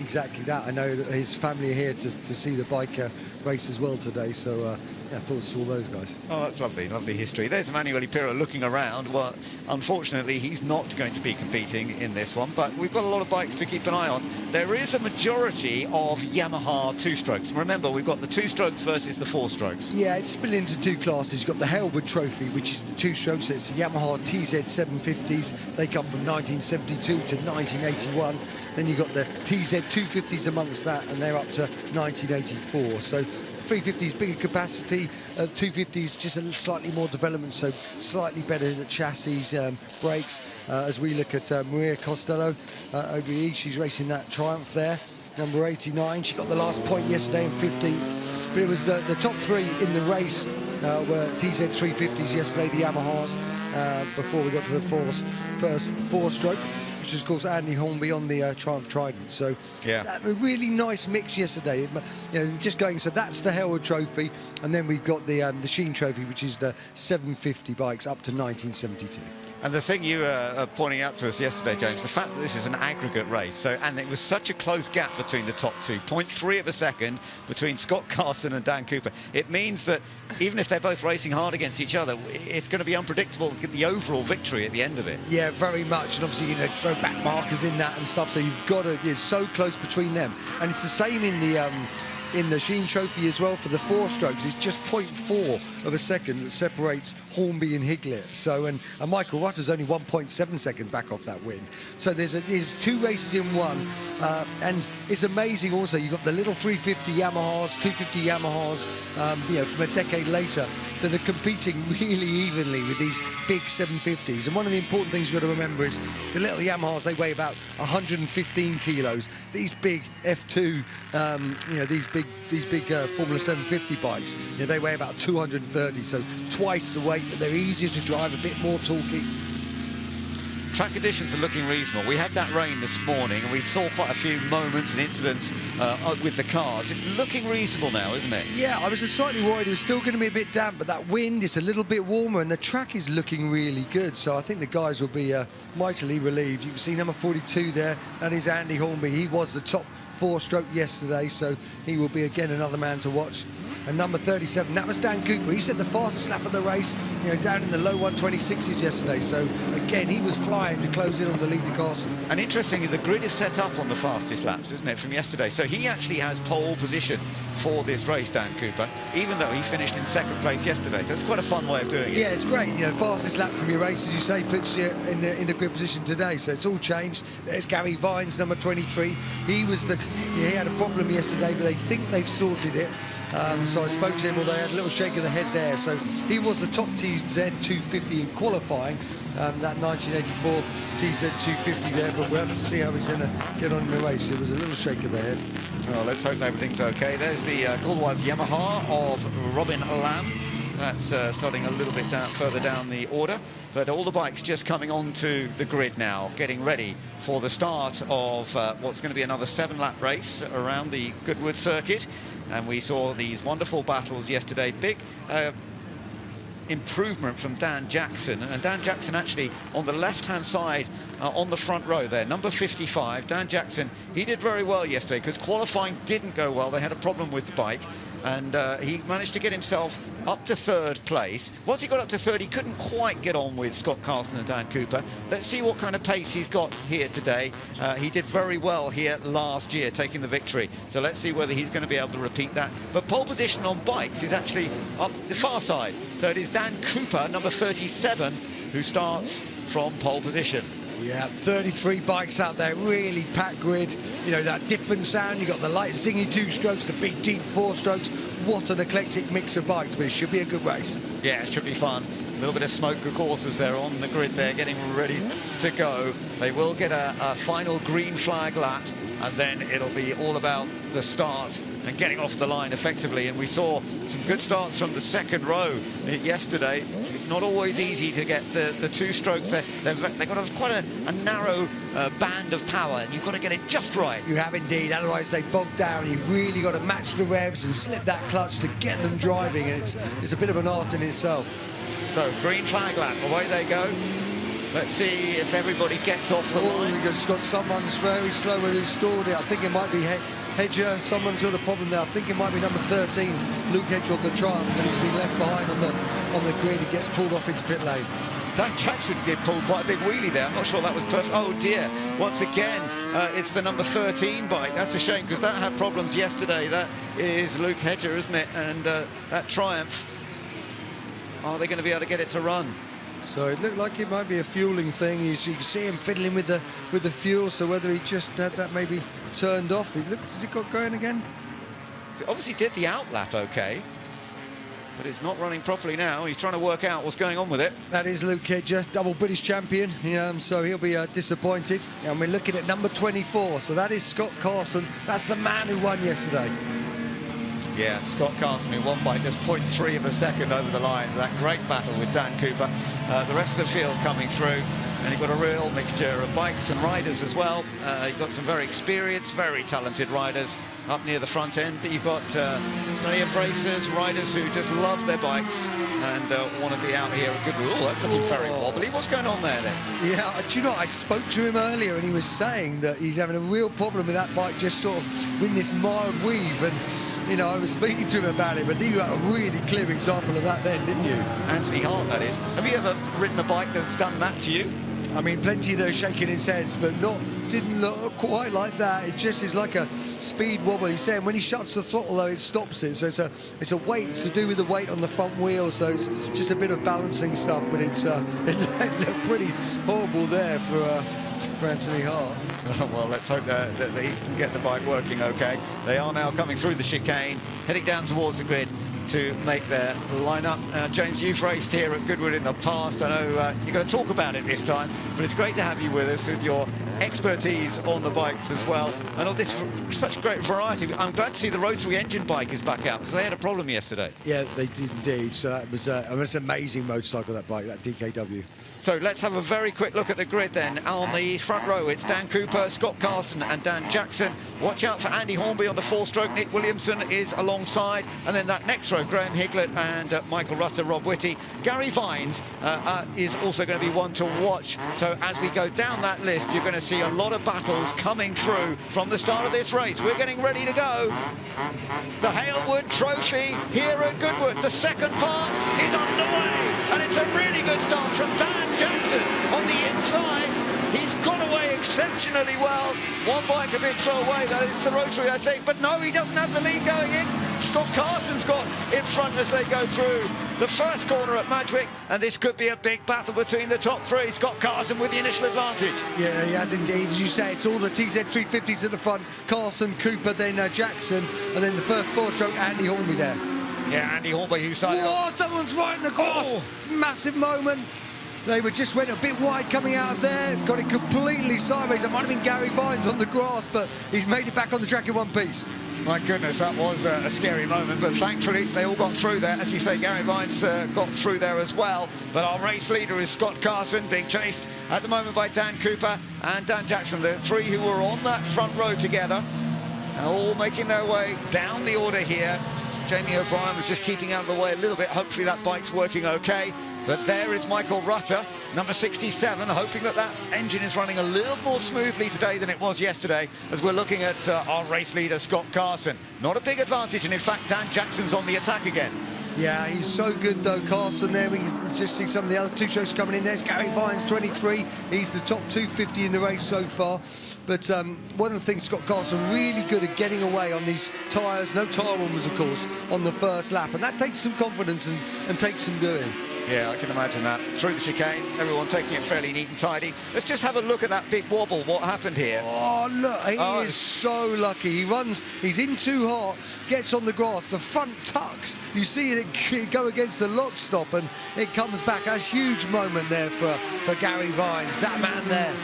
exactly that. I know that his family are here to see the bike race as well today, so yeah, thoughts to all those guys. Oh, that's lovely, lovely history. There's Emanuele Pirro looking around. Well, unfortunately, he's not going to be competing in this one, but we've got a lot of bikes to keep an eye on. There is a majority of Yamaha 2-strokes. Remember, we've got the 2-strokes versus the 4-strokes. Yeah, it's split into 2 classes. You've got the Hailwood Trophy, which is the 2-strokes. It's the Yamaha TZ 750s. They come from 1972 to 1981. Then you've got the TZ 250s amongst that, and they're up to 1984. So 350s bigger capacity, 250s just a slightly more development, so slightly better chassis, brakes. As we look at Maria Costello over here, she's racing that Triumph there, number 89. She got the last point yesterday in 15th, but it was the top 3 in the race were TZ 350s yesterday, the Yamahas, before we got to the first 4-stroke. Which is, of course, Andy Hornby on the Triumph Trident. So, yeah, a really nice mix yesterday. You know, just going. So that's the Hailwood Trophy, and then we've got the Sheen Trophy, which is the 750 bikes up to 1972. And the thing you were pointing out to us yesterday, James, the fact that this is an aggregate race, and it was such a close gap between the top 2, 0.3 of a second between Scott Carson and Dan Cooper. It means that even if they're both racing hard against each other, it's going to be unpredictable to get the overall victory at the end of it. Yeah, very much. And obviously, you know, throw back markers in that and stuff. So you've got to, it's so close between them. And it's the same in the Sheen Trophy as well for the 4-strokes. It's just 0.4 of a second that separates Hornby and Higlett. So, and Michael Rutter's only 1.7 seconds back off that win. So there's 2 races in one, and it's amazing. Also, you've got the little 350 Yamahas, 250 Yamahas, you know, from a decade later, that are competing really evenly with these big 750s. And one of the important things you've got to remember is the little Yamahas, they weigh about 115 kilos. These big F2, you know, these big Formula 750 bikes, you know, they weigh about 230, so twice the weight, but they're easier to drive, a bit more torquey. Track conditions are looking reasonable. We had that rain this morning, and we saw quite a few moments and incidents with the cars. It's looking reasonable now, isn't it? Yeah, I was just slightly worried it was still going to be a bit damp, but that wind is a little bit warmer, and the track is looking really good. So I think the guys will be mightily relieved. You can see number 42 there. That is Andy Hornby. He was the top 4-stroke yesterday, so he will be again another man to watch. And number 37, that was Dan Cooper. He set the fastest lap of the race, you know, down in the low 126s yesterday. So again, he was flying to close in on the lead to Carson. And interestingly, the grid is set up on the fastest laps, isn't it, from yesterday? So he actually has pole position for this race, Dan Cooper, even though he finished in 2nd place yesterday. So it's quite a fun way of doing it. Yeah, it's great. You know, fastest lap from your race, as you say, puts you in the grid position today. So it's all changed. There's Gary Vines, number 23. He had a problem yesterday, but they think they've sorted it. So I spoke to him, although he had a little shake of the head there. So he was the top TZ 250 in qualifying, that 1984 TZ 250 there, but we'll have to see how he's going to get on in the race. It was a little shake of the head. Well, let's hope everything's okay. There's the Gauloise Yamaha of Robin Lamb. That's starting a little bit further down the order. But all the bikes just coming onto the grid now, getting ready for the start of what's going to be another 7-lap race around the Goodwood circuit. And we saw these wonderful battles yesterday. Big improvement from Dan Jackson. And Dan Jackson actually on the left-hand side on the front row there, number 55. Dan Jackson, he did very well yesterday because qualifying didn't go well. They had a problem with the bike. and he managed to get himself up to third place. Once he got up to third, he couldn't quite get on with Scott Carson and Dan Cooper. Let's see what kind of pace he's got here today. He did very well here last year, taking the victory. So let's see whether he's going to be able to repeat that. But pole position on bikes is actually up the far side. So it is Dan Cooper, number 37, who starts from pole position. Yeah, 33 bikes out there, really packed grid. You know, that different sound. You've got the light zingy 2-strokes, the big deep 4-strokes. What an eclectic mix of bikes, but it should be a good race. Yeah, it should be fun. A little bit of smoke, of course, as they're on the grid there, getting ready to go. They will get a final green flag lap, and then it'll be all about the start and getting off the line effectively. And we saw some good starts from the second row yesterday. It's not always easy to get the 2 strokes. They've got quite a narrow band of power, and you've got to get it just right. You have indeed, otherwise they bog down. You've really got to match the revs and slip that clutch to get them driving, and it's a bit of an art in itself. So, green flag lap, away they go. Let's see if everybody gets off the line. We've got someone's very slow with his stalled it. I think it might be Hedger. Someone's got a problem there. I think it might be number 13, Luke Hedger on the Triumph, and he's been left behind on the grid. He gets pulled off into pit lane. Dan Jackson did pull quite a big wheelie there. I'm not sure that was perfect. Oh dear, once again, it's the number 13 bike. That's a shame, because that had problems yesterday. That is Luke Hedger, isn't it? And that Triumph, are they going to be able to get it to run? So it looked like it might be a fueling thing. You can see him fiddling with the fuel, so whether he just had that maybe turned off. Has it got going again? So obviously did the outlet okay, but it's not running properly now. He's trying to work out what's going on with it. That is Luke Hedger, double British champion, so he'll be disappointed. And we're looking at number 24, so that is Scott Carson. That's the man who won yesterday. Yeah, Scott Carson, who won by just 0.3 of a second over the line. That great battle with Dan Cooper. The rest of the field coming through. And you've got a real mixture of bikes and riders as well. You've got some very experienced, very talented riders up near the front end. But you've got plenty of racers, riders who just love their bikes and want to be out here at Goodwood. Oh, that's looking very wobbly. What's going on there then? Yeah, do you know, I spoke to him earlier and he was saying that he's having a real problem with that bike just sort of with this mild weave. And you know, I was speaking to him about it, but you got a really clear example of that then, didn't you? Anthony Hart, that is. Have you ever ridden a bike that's done that to you? I mean, plenty that are shaking his heads, but didn't look quite like that. It just is like a speed wobble. He's saying when he shuts the throttle, though, it stops it. So it's a weight. It's to do with the weight on the front wheel. So it's just a bit of balancing stuff, but it looked pretty horrible there for Anthony Hart. Well, let's hope that they can get the bike working okay. They are now coming through the chicane, heading down towards the grid to make their lineup. James, you've raced here at Goodwood in the past. I know you're going to talk about it this time, but it's great to have you with us with your expertise on the bikes as well, and on this such great variety. I'm glad to see the rotary engine bike is back out, because they had a problem yesterday. Yeah, they did indeed. So it was an amazing motorcycle, that bike, that DKW. So let's have a very quick look at the grid then. On the front row, it's Dan Cooper, Scott Carson and Dan Jackson. Watch out for Andy Hornby on the 4-stroke. Nick Williamson is alongside. And then that next row, Graham Higlett and Michael Rutter, Rob Whitty. Gary Vines is also going to be one to watch. So as we go down that list, you're going to see a lot of battles coming through from the start of this race. We're getting ready to go. The Halewood Trophy here at Goodwood. The second part is underway. And it's a really good start from Dan Jackson on the inside. He's gone away exceptionally well. One bike a bit slow away, that is the rotary, I think. But no, he doesn't have the lead going in. Scott Carson's got in front as they go through the first corner at Madwick. And this could be a big battle between the top three. Scott Carson with the initial advantage. Yeah, he has indeed. As you say, it's all the TZ350s at the front. Carson, Cooper, then Jackson. And then the first 4-stroke, Andy Hornby there. Yeah, Andy Hornby, who started... Oh, someone's right in the grass. Oh. Massive moment. They just went a bit wide coming out of there, got it completely sideways. It might have been Gary Vines on the grass, but he's made it back on the track in one piece. My goodness, that was a scary moment, but thankfully they all got through there. As you say, Gary Vines got through there as well. But our race leader is Scott Carson, being chased at the moment by Dan Cooper and Dan Jackson, the three who were on that front row together, and all making their way down the order here. Jamie O'Brien was just keeping out of the way a little bit. Hopefully that bike's working okay. But there is Michael Rutter number 67, hoping that that engine is running a little more smoothly today than it was yesterday, as we're looking at our race leader, Scott Carson. Not a big advantage, and in fact, Dan Jackson's on the attack again. Yeah, he's so good though, Carson. There we can just see some of the other two shows coming in. There's Gary Vines, 23. He's the top 250 in the race so far. But one of the things, Scott Carson really good at getting away on these tyres, no tyre warmers of course, on the first lap, and that takes some confidence and takes some doing. Yeah, I can imagine that. Through the chicane, everyone taking it fairly neat and tidy. Let's just have a look at that big wobble. What happened here? Oh, look, he is so lucky. He runs, he's in too hot, gets on the grass, the front tucks. You see it go against the lock stop, and it comes back. A huge moment there for Gary Vines, that man there.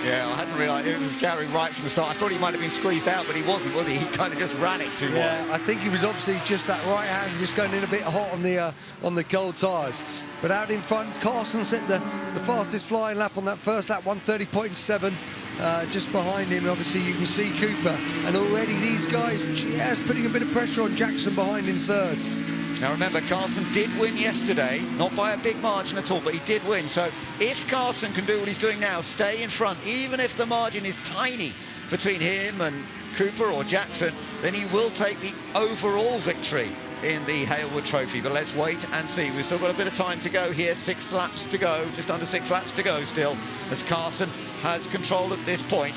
Yeah, I hadn't realised it was Gary right from the start. I thought he might have been squeezed out, but he wasn't, was he? He kind of just ran it too wide. Yeah, I think he was obviously just that right hand, just going in a bit hot on the cold tyres. But out in front, Carson set the fastest flying lap on that first lap, 1:30.7. Just behind him, obviously, you can see Cooper. And already these guys just putting a bit of pressure on Jackson behind in third. Now remember, Carson did win yesterday, not by a big margin at all, but he did win. So if Carson can do what he's doing now, stay in front, even if the margin is tiny between him and Cooper or Jackson, then he will take the overall victory in the Hailwood Trophy. But let's wait and see. We've still got a bit of time to go here, 6 laps to go, just under 6 laps to go still, as Carson has control at this point.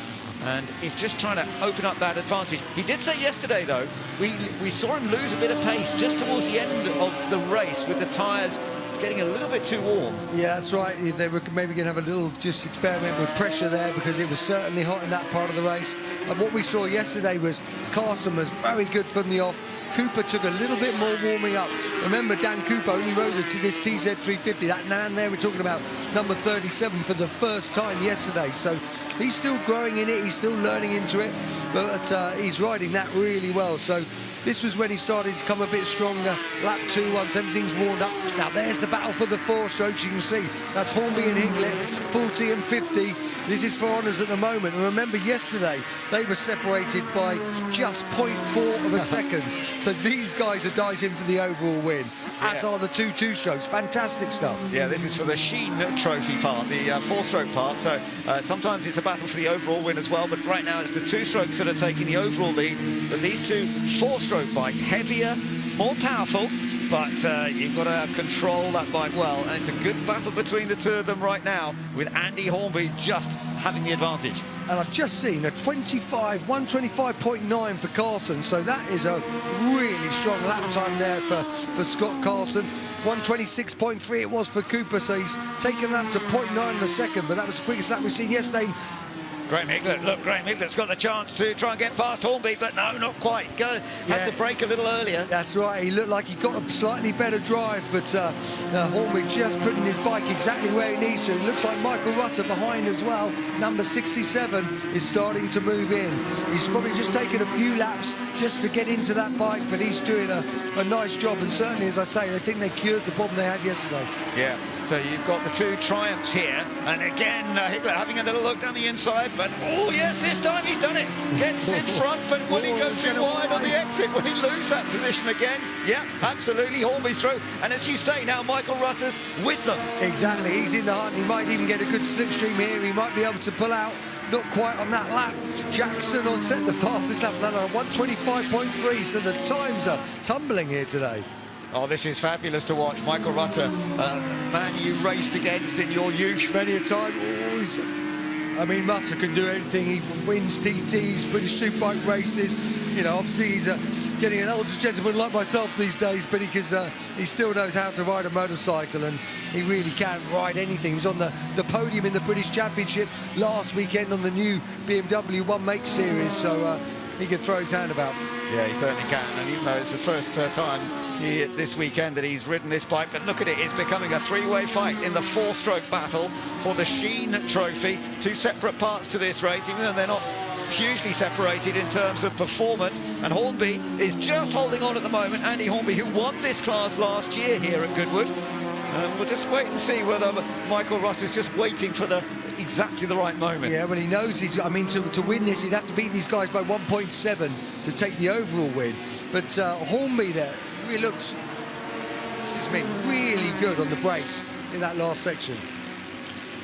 And he's just trying to open up that advantage. He did say yesterday, though, we saw him lose a bit of pace just towards the end of the race with the tyres getting a little bit too warm. Yeah, that's right. They were maybe going to have a little just experiment with pressure there, because it was certainly hot in that part of the race. And what we saw yesterday was Carson was very good from the off. Cooper took a little bit more warming up. Remember, Dan Cooper only rode to this TZ350. That man there, we're talking about number 37 for the first time yesterday. So he's still growing in it. He's still learning into it. But he's riding that really well. So this was when he started to come a bit stronger. Lap 2, once everything's warmed up. Now there's the battle for the 4 strokes. You can see that's Hornby and Higlett, 40 and 50. This is for honours at the moment. And remember, yesterday they were separated by just 0.4 of a second. So these guys are dicing for the overall win, as are the 2 strokes. Fantastic stuff. Yeah, this is for the Sheen Trophy part, the 4-stroke part. So sometimes it's a battle for the overall win as well, but right now it's the 2 strokes that are taking the overall lead. But these 2 4-stroke bikes, heavier, more powerful, but you've got to control that bike well, and it's a good battle between the 2 of them right now, with Andy Hornby just having the advantage. And I've just seen a 125.9 for Carson, so that is a really strong lap time there for Scott Carson. 126.3 it was for Cooper, so he's taken that to 0.9 of a second, but that was the quickest lap we've seen yesterday. Graham Higlett, look, Graham Higlett's got the chance to try and get past Hornby, but no, not quite. Has to brake a little earlier. That's right, he looked like he got a slightly better drive, but Hornby just putting his bike exactly where he needs to. It looks like Michael Rutter behind as well. Number 67 is starting to move in. He's probably just taken a few laps just to get into that bike, but he's doing a nice job, and certainly, as I say, I think they cured the problem they had yesterday. Yeah, so you've got the 2 triumphs here, and again, Higlett having a little look down the inside, but oh yes, this time he's done it. Gets in front, but will he go too wide on the exit? Will he lose that position again? Yeah, absolutely, Hornby's through. And as you say now, Michael Rutter's with them. Exactly, he's in the hunt. He might even get a good slipstream here. He might be able to pull out. Not quite on that lap. Jackson on set the fastest lap, 125.3, so the times are tumbling here today. Oh, this is fabulous to watch. Michael Rutter, man you raced against in your youth. Many a time. I mean, Rutter can do anything. He wins TTs, British Superbike races. You know, obviously he's getting an older gentleman like myself these days, but he still knows how to ride a motorcycle, and he really can ride anything. He was on the podium in the British Championship last weekend on the new BMW One Make Series, so he can throw his hand about. Yeah, he certainly can, and even though it's the first time this weekend that he's ridden this bike, but look at it, it's becoming a 3-way fight in the 4-stroke battle for the Sheen Trophy. 2 separate parts to this race, even though they're not hugely separated in terms of performance, and Hornby is just holding on at the moment. Andy Hornby, who won this class last year here at Goodwood. We'll just wait and see whether Michael Rutter's just waiting for exactly the right moment. Yeah, well, he knows to win this, he'd have to beat these guys by 1.7 to take the overall win. But Hornby there really really good on the brakes in that last section.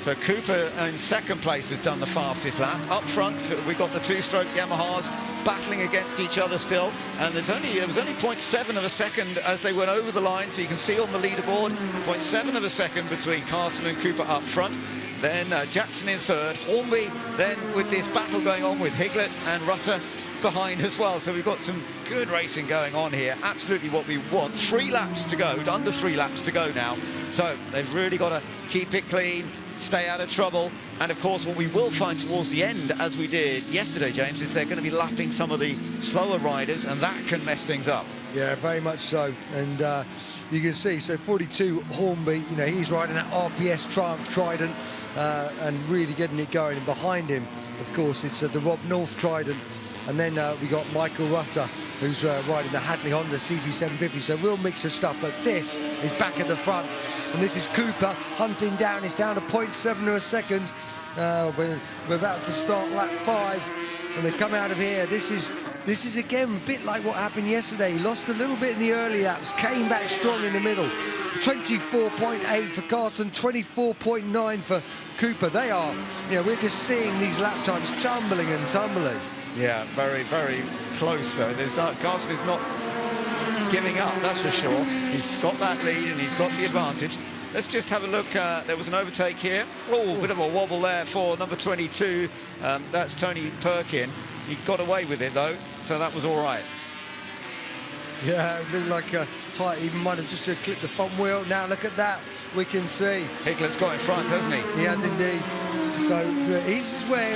So Cooper in second place has done the fastest lap. Up front, we've got the two-stroke Yamahas battling against each other still, and there was only 0.7 of a second as they went over the line, so you can see on the leaderboard 0.7 of a second between Carson and Cooper up front. Then Jackson in third, Hornby then with this battle going on with Higlett and Rutter behind as well. So we've got some good racing going on here, absolutely what we want. 3 laps to go, under 3 laps to go now, so they've really got to keep it clean, stay out of trouble. And of course what we will find towards the end, as we did yesterday, James, is they're going to be lapping some of the slower riders, and that can mess things up. Yeah, very much so. And you can see, so 42 Hornby, you know, he's riding that RPS Triumph Trident and really getting it going. And behind him, of course, it's the Rob North Trident. And then we got Michael Rutter, who's riding the Hadley Honda CB750. So real mix of stuff. But this is back at the front. And this is Cooper hunting down. It's down to 0.7 of a second. We're about to start lap 5. And they come out of here. This is again a bit like what happened yesterday. He lost a little bit in the early laps, came back strong in the middle. 24.8 for Carson, 24.9 for Cooper. They are, you know, we're just seeing these lap times tumbling and tumbling. Yeah, very, very close though. Carson is not giving up, that's for sure. He's got that lead and he's got the advantage. Let's just have a look. There was an overtake here. Oh, bit of a wobble there for number 22. That's Tony Perkin. He got away with it though, so that was all right. Yeah, it looked like tight. He might have just clipped the front wheel. Now look at that. We can see. Higlett's got in front, hasn't he? He has indeed. So this is where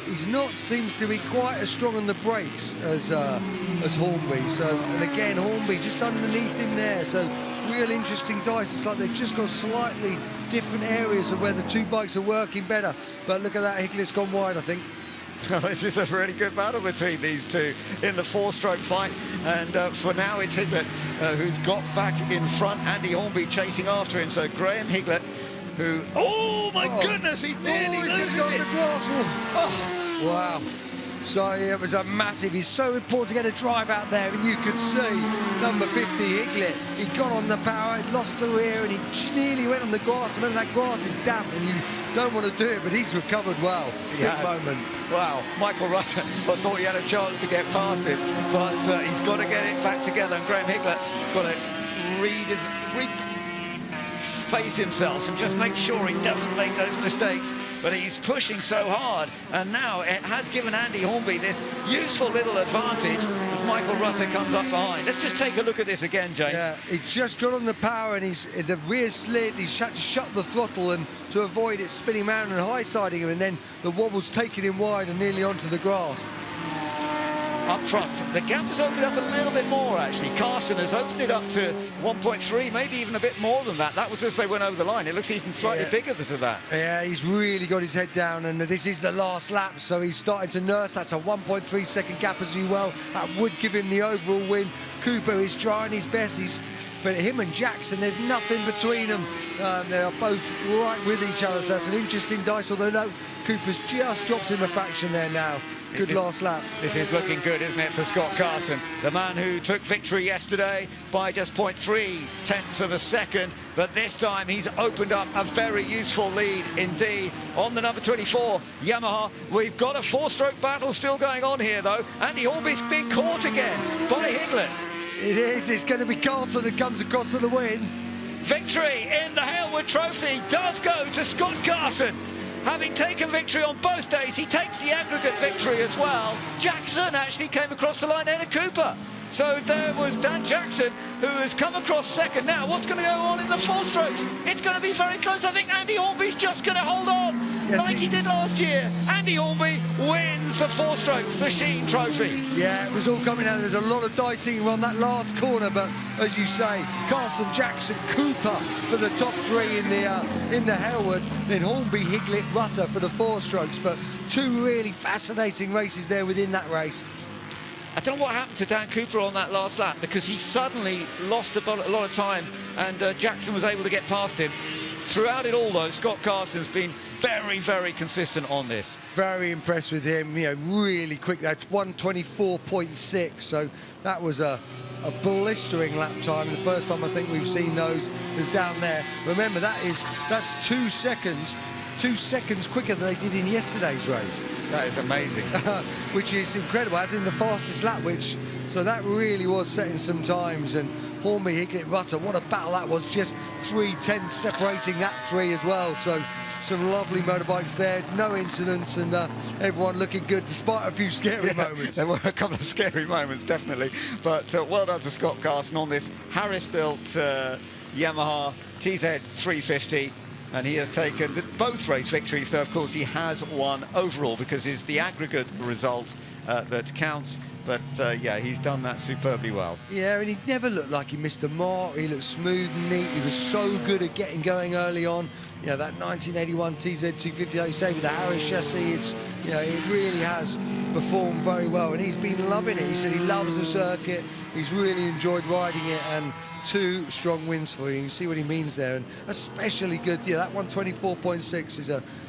he's not seems to be quite as strong on the brakes as Hornby. So, and again, Hornby just underneath him there. So real interesting dice. It's like they've just got slightly different areas of where the two bikes are working better. But look at that, Higlett's gone wide, I think. This is a really good battle between these two in the 4-stroke fight, and for now it's Higlett who's got back in front. Andy Hornby chasing after him, so Graham Higlett, who, oh my goodness, he nearly loses it. Oh. Wow. So it was a massive, it's so important to get a drive out there, and you could see number 50 Higlett, he got on the power, he lost the rear, and he nearly went on the grass. Remember, that grass is damp and you don't want to do it, but he's recovered well. Big moment. Wow, Michael Rutter, I thought he had a chance to get past him, but he's got to get it back together, and Graham Higlett's got to face himself and just make sure he doesn't make those mistakes. But he's pushing so hard, and now it has given Andy Hornby this useful little advantage as Michael Rutter comes up behind. Let's just take a look at this again, James. Yeah, he just got on the power, and the rear slid. He's had to shut the throttle and to avoid it spinning around and high-siding him, and then the wobble's taking him wide and nearly onto the grass. Up front, the gap has opened up a little bit more, actually. Carson has opened it up to 1.3, maybe even a bit more than that. That was as they went over the line. It looks even slightly bigger than that. Yeah, he's really got his head down, and this is the last lap, so he's starting to nurse. That's a 1.3 second gap as well. That would give him the overall win. Cooper is trying his best. But him and Jackson, there's nothing between them. They are both right with each other, so that's an interesting dice, although no, Cooper's just dropped him a fraction there now. Good last lap. This is looking good, isn't it, for Scott Carson, the man who took victory yesterday by just 0.3 tenths of a second, but this time he's opened up a very useful lead indeed on the number 24 Yamaha. We've got a 4-stroke battle still going on here, though. Andy Hornby's been caught again by Higlett. It is. It's going to be Carson that comes across to the win. Victory in the Hailwood Trophy does go to Scott Carson. Having taken victory on both days, he takes the aggregate victory as well. Jackson actually came across the line ahead of Cooper. So there was Dan Jackson, who has come across second. Now, what's going to go on in the 4 strokes? It's going to be very close. I think Andy Hornby's just going to hold on, like he did last year. Andy Hornby wins the 4 strokes, the Sheen Trophy. Yeah, it was all coming out. There's a lot of dicing on that last corner, but as you say, Carson, Jackson, Cooper for the top 3 in the Hailwood, then Hornby, Higlett, Rutter for the 4 strokes. But 2 really fascinating races there within that race. I don't know what happened to Dan Cooper on that last lap, because he suddenly lost a lot of time, and Jackson was able to get past him. Throughout it all, though, Scott Carson's been very, very consistent on this. Very impressed with him, you know, really quick. That's 1:24.6, so that was a a blistering lap time. The first time I think we've seen those is down there. Remember, that's 2 seconds. 2 seconds quicker than they did in yesterday's race. That is amazing. Which is incredible, as in the fastest lap, so that really was setting some times. And Hornby, Higlet, Rutter, what a battle that was, just 3 tenths separating that 3 as well. So some lovely motorbikes there, no incidents, and everyone looking good despite a few scary moments. There were a couple of scary moments, definitely. But well done to Scott Carson on this Harris-built Yamaha TZ350. And he has taken both race victories, so of course he has won overall because it's the aggregate result that counts. But yeah, he's done that superbly well. Yeah, and he never looked like he missed a mark. He looked smooth and neat. He was so good at getting going early on. You know, that 1981 TZ250, like you say, with the Harris chassis, it really has performed very well. And he's been loving it. He said he loves the circuit. He's really enjoyed riding it, and 2 strong wins for you. You can see what he means there, and especially good. Yeah, that 124.6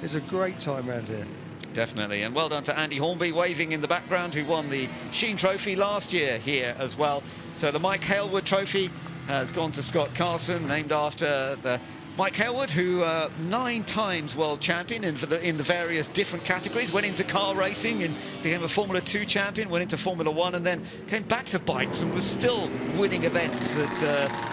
is a great time around here. Definitely, and well done to Andy Hornby, waving in the background, who won the Sheen Trophy last year here as well. So the Mike Hailwood Trophy has gone to Scott Carson, named after the Mike Hailwood, who 9 times world champion in the various different categories, went into car racing and became a Formula 2 champion, went into Formula 1 and then came back to bikes and was still winning events at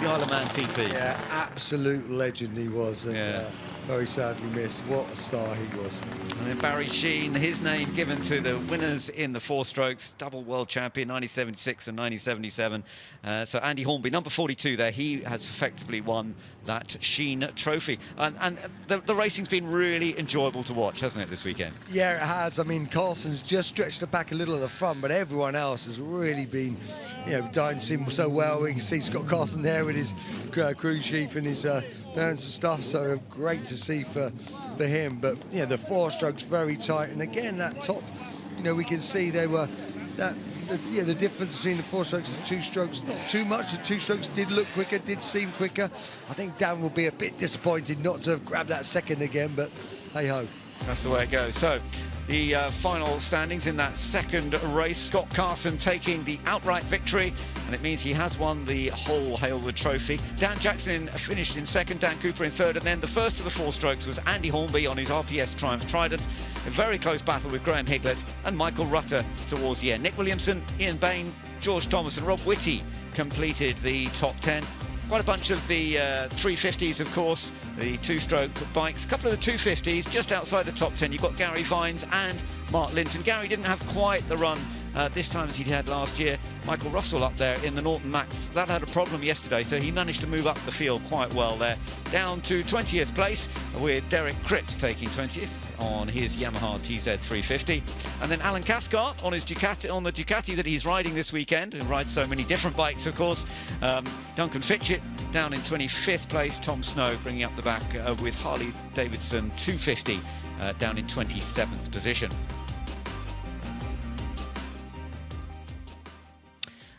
the Isle of Man TT. Yeah, absolute legend he was. And, very sadly missed. What a star he was. And then Barry Sheen, his name given to the winners in the 4 strokes, double world champion, 1976 and 1977. So Andy Hornby, number 42 there, he has effectively won that Sheen Trophy. And the racing's been really enjoyable to watch, hasn't it, this weekend? Yeah, it has. I mean, Carson's just stretched it back a little at the front, but everyone else has really been, dancing so well. We can see Scott Carson there with his crew chief and his parents and stuff, so great to see for him. But the 4 strokes very tight, and again that top, we can see they were the difference between the 4 strokes and 2 strokes, not too much. The 2 strokes did look quicker, did seem quicker. I think Dan will be a bit disappointed not to have grabbed that second again, but hey ho. That's the way it goes. So the final standings in that second race, Scott Carson taking the outright victory, and it means he has won the whole Hailwood Trophy. Dan Jackson finished in second, Dan Cooper in third, and then the first of the 4 strokes was Andy Hornby on his RPS Triumph Trident. A very close battle with Graham Higlet and Michael Rutter towards the end. Nick Williamson, Ian Bain, George Thomas and Rob Whitty completed the top 10. Quite a bunch of the 350s, of course, the 2-stroke bikes. A couple of the 250s just outside the top 10. You've got Gary Vines and Mark Linton. Gary didn't have quite the run this time as he had last year. Michael Russell up there in the Norton Max. That had a problem yesterday, so he managed to move up the field quite well there. Down to 20th place with Derek Cripps taking 20th on his Yamaha TZ350. And then Alan Cathcart on his Ducati, on the Ducati that he's riding this weekend, and rides so many different bikes, of course. Duncan Fitchett down in 25th place. Tom Snow bringing up the back with Harley Davidson 250 down in 27th position.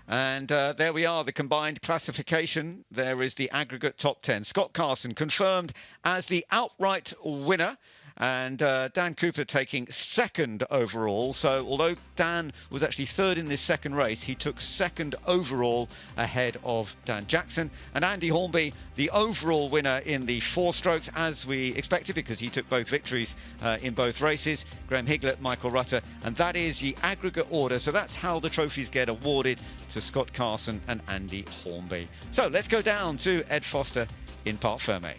And there we are, the combined classification. There is the aggregate top 10. Scott Carson confirmed as the outright winner, and Dan Cooper taking second overall. So although Dan was actually third in this second race, he took second overall ahead of Dan Jackson. And Andy Hornby, the overall winner in the 4 strokes, as we expected, because he took both victories in both races. Graham Higlet, Michael Rutter, and that is the aggregate order. So that's how the trophies get awarded to Scott Carson and Andy Hornby. So let's go down to Ed Foster in Parc Fermé.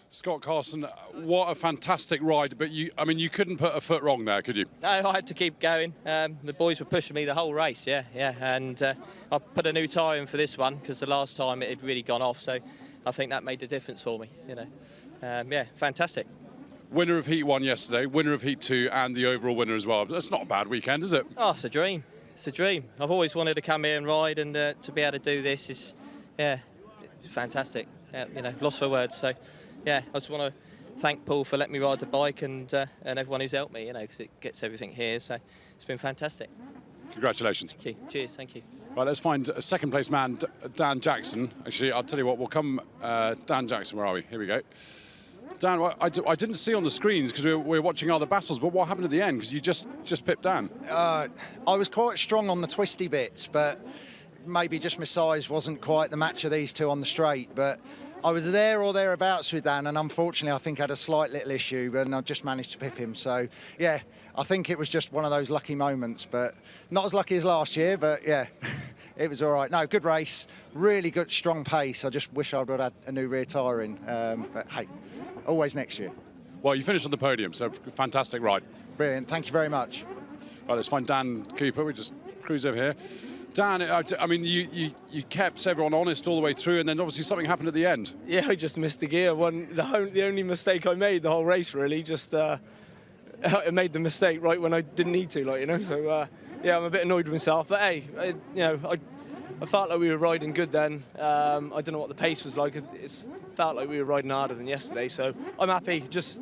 Scott Carson, what a fantastic ride, but you couldn't put a foot wrong there, could you? No, I had to keep going. The boys were pushing me the whole race, yeah, and I put a new tyre in for this one because the last time it had really gone off, so I think that made the difference for me, yeah, fantastic. Winner of Heat 1 yesterday, winner of Heat 2 and the overall winner as well. That's not a bad weekend, is it? Oh, it's a dream. It's a dream. I've always wanted to come here and ride, and to be able to do this is, yeah, fantastic. Lost for words, so... Yeah, I just want to thank Paul for letting me ride the bike and everyone who's helped me, because it gets everything here. So it's been fantastic. Congratulations. Thank you. Cheers. Thank you. Right, let's find a second place man, Dan Jackson. Actually, I'll tell you what, we'll come... Dan Jackson, where are we? Here we go. Dan, I didn't see on the screens because we were watching other battles, but what happened at the end? Because you just pipped Dan. I was quite strong on the twisty bits, but maybe just my size wasn't quite the match of these two on the straight. But I was there or thereabouts with Dan, and unfortunately I think I had a slight little issue, and I just managed to pip him. So, yeah, I think it was just one of those lucky moments, but not as lucky as last year, but yeah, it was all right. No, good race, really good, strong pace. I just wish I would have had a new rear tyre in, but hey, always next year. Well, you finished on the podium, so fantastic ride. Brilliant, thank you very much. Right, let's find Dan Cooper. We just cruise over here. Dan, I mean, you kept everyone honest all the way through, and then obviously something happened at the end. Yeah, I just missed the gear. The only mistake I made the whole race, really, just I made the mistake right when I didn't need to, like, you know. So yeah, I'm a bit annoyed with myself, but hey, I felt like we were riding good then. I don't know what the pace was like. It felt like we were riding harder than yesterday, so I'm happy. Just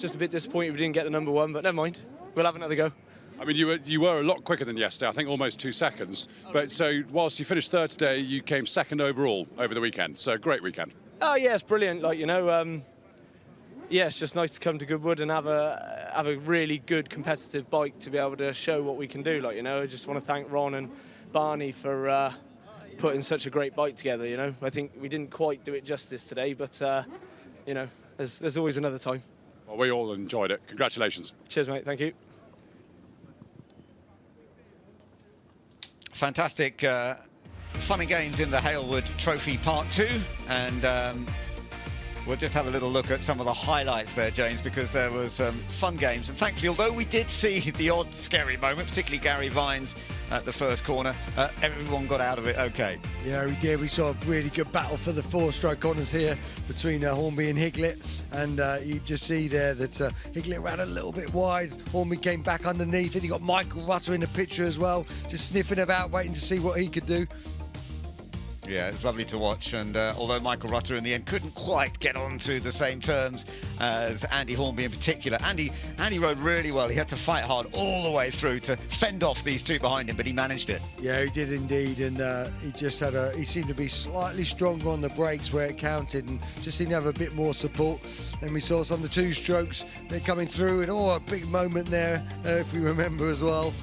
a bit disappointed we didn't get the #1, but never mind. We'll have another go. I mean, you were a lot quicker than yesterday, I think almost 2 seconds. But so whilst you finished third today, you came second overall over the weekend. So great weekend. Oh yeah, it's brilliant. Like, you know, yeah, it's just nice to come to Goodwood and have a really good competitive bike to be able to show what we can do. Like, you know, I just want to thank Ron and Barney for putting such a great bike together. You know, I think we didn't quite do it justice today, but you know, there's always another time. Well, we all enjoyed it. Congratulations. Cheers, mate. Thank you. Fantastic fun and games in the Halewood Trophy Part 2, and we'll just have a little look at some of the highlights there, James, because there was fun games, and thankfully, although we did see the odd scary moment, particularly Gary Vines at the first corner, everyone got out of it okay. Yeah, we did. We saw a really good battle for the 4-stroke corners here between Hornby and Higlett, and you just see there that Higlett ran a little bit wide. Hornby came back underneath, and you got Michael Rutter in the picture as well, just sniffing about, waiting to see what he could do. Yeah, it's lovely to watch, and although Michael Rutter in the end couldn't quite get on to the same terms as Andy Hornby in particular, Andy rode really well. He had to fight hard all the way through to fend off these two behind him, but he managed it. Yeah, he did indeed, and he seemed to be slightly stronger on the brakes where it counted, and just seemed to have a bit more support. Then we saw some of the 2-strokes, they're coming through, and a big moment there, if we remember as well.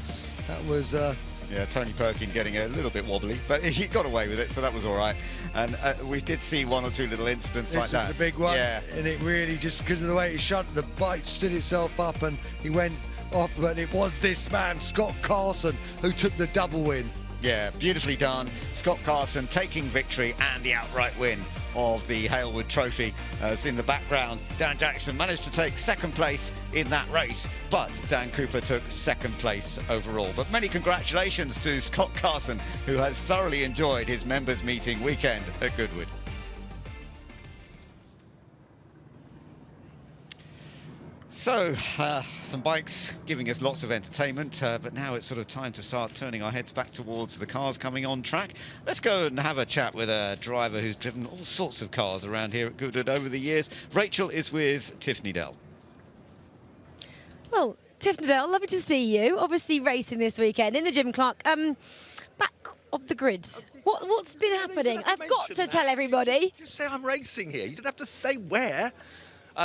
That was... Yeah, Tony Perkin getting a little bit wobbly, but he got away with it, so that was all right. And we did see 1 or 2 little incidents like that. This was the big one, yeah. And it really, just because of the way it shut, the bike stood itself up and he went off, but it was this man, Scott Carson, who took the double win. Yeah, beautifully done. Scott Carson taking victory and the outright win of the Halewood Trophy. As in the background, Dan Jackson managed to take second place in that race, but Dan Cooper took second place overall. But many congratulations to Scott Carson, who has thoroughly enjoyed his members meeting weekend at Goodwood. So, some bikes giving us lots of entertainment, but now it's sort of time to start turning our heads back towards the cars coming on track. Let's go and have a chat with a driver who's driven all sorts of cars around here at Goodwood over the years. Rachel is with Tiffany Dell. Well, Tiffany Dell, lovely to see you. Obviously racing this weekend in the Jim Clark. Back off the grid. What's been happening? I've got to tell everybody. Just say I'm racing here. You don't have to say where.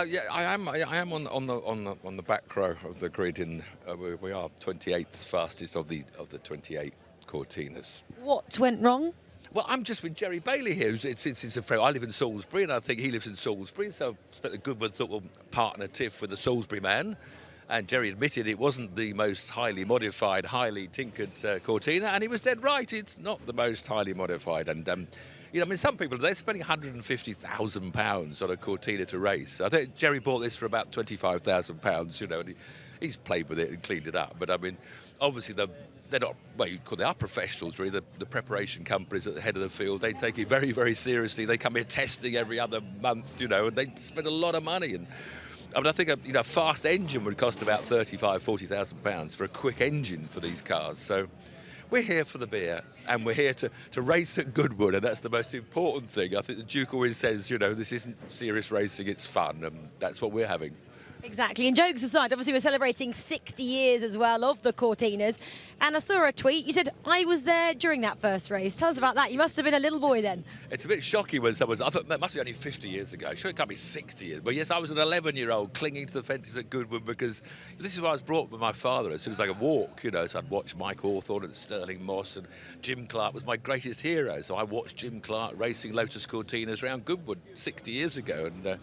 Yeah, I am on the back row of the grid. We are 28th fastest of the 28 Cortinas. What went wrong? Well, I'm just with Jerry Bailey here. It's a friend. I live in Salisbury, and I think he lives in Salisbury. So I spent a Goodwood, thought we'll partner Tiff with the Salisbury man. And Jerry admitted it wasn't the most highly modified, highly tinkered Cortina, and he was dead right. It's not the most highly modified, and. You know, I mean, some people, they're spending £150,000 on a Cortina to race. I think Jerry bought this for about £25,000, you know, and he's played with it and cleaned it up. But, I mean, obviously, they're not, well, they are professionals, really. The preparation companies at the head of the field, they take it very, very seriously. They come here testing every other month, you know, and they spend a lot of money. And I mean, I think a fast engine would cost about £35,000, £40,000 for a quick engine for these cars. So we're here for the beer, and we're here to race at Goodwood, and that's the most important thing. I think the Duke always says, you know, this isn't serious racing, it's fun, and that's what we're having. Exactly, and jokes aside, obviously we're celebrating 60 years as well of the Cortinas, and I saw a tweet, you said, I was there during that first race. Tell us about that. You must have been a little boy then. It's a bit shocking when I thought that must be only 50 years ago. Sure, it can't be 60 years. But yes, I was an 11-year-old clinging to the fences at Goodwood because this is where I was brought up with my father as soon as I could walk, you know. So I'd watch Mike Hawthorne and Sterling Moss, and Jim Clark was my greatest hero. So I watched Jim Clark racing Lotus Cortinas around Goodwood 60 years ago, and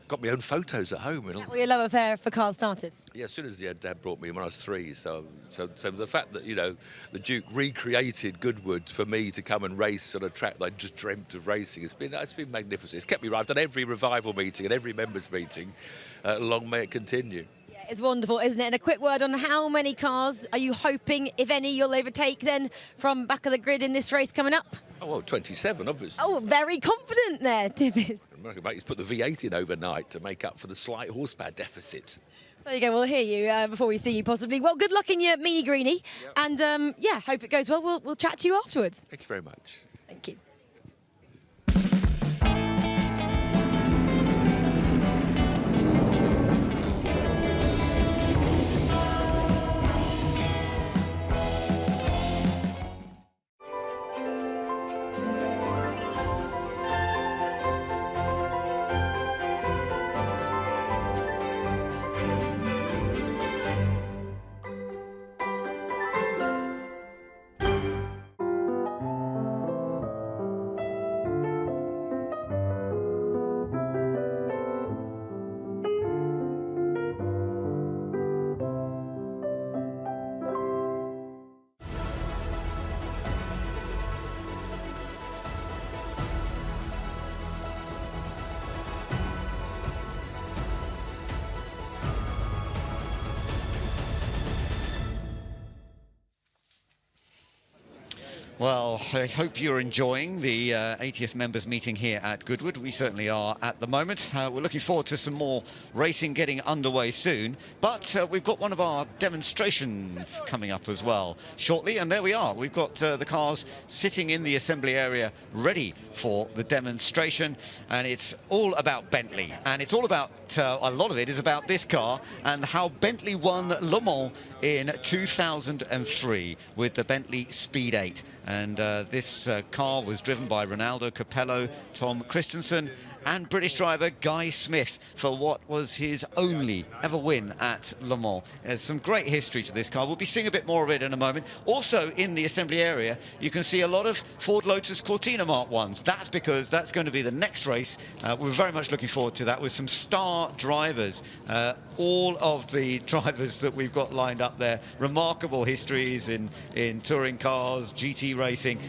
got my own photos at home. Is that where your love affair for cars started? Yeah, as soon as Dad brought me when I was 3. So the fact that, you know, the Duke recreated Goodwood for me to come and race on a track that I just dreamt of racing, it's been magnificent. It's kept me right. I've done every revival meeting and every members meeting. Long may it continue. Yeah, it's wonderful, isn't it? And a quick word on how many cars are you hoping, if any, you'll overtake then from back of the grid in this race coming up? Oh, well, 27, obviously. Oh, very confident there, Tibbs. He's put the V8 in overnight to make up for the slight horsepower deficit. There you go, we'll hear you before we see you possibly. Well, good luck in your Meanie Greenie. Yep. And yeah, hope it goes well. We'll chat to you afterwards. Thank you very much. Thank you. Well, I hope you're enjoying the 80th members meeting here at Goodwood. We certainly are at the moment. We're looking forward to some more racing getting underway soon. But we've got one of our demonstrations coming up as well shortly. And there we are. We've got the cars sitting in the assembly area ready for the demonstration. And it's all about Bentley. And it's all about, a lot of it is about this car and how Bentley won Le Mans in 2003 with the Bentley Speed 8. And this car was driven by Ronaldo Capello, Tom Christensen, and British driver Guy Smith for what was his only ever win at Le Mans. There's some great history to this car. We'll be seeing a bit more of it in a moment. Also in the assembly area, you can see a lot of Ford Lotus Cortina Mark 1s. That's because that's going to be the next race. We're very much looking forward to that with some star drivers. All of the drivers that we've got lined up there, remarkable histories in touring cars, GT racing,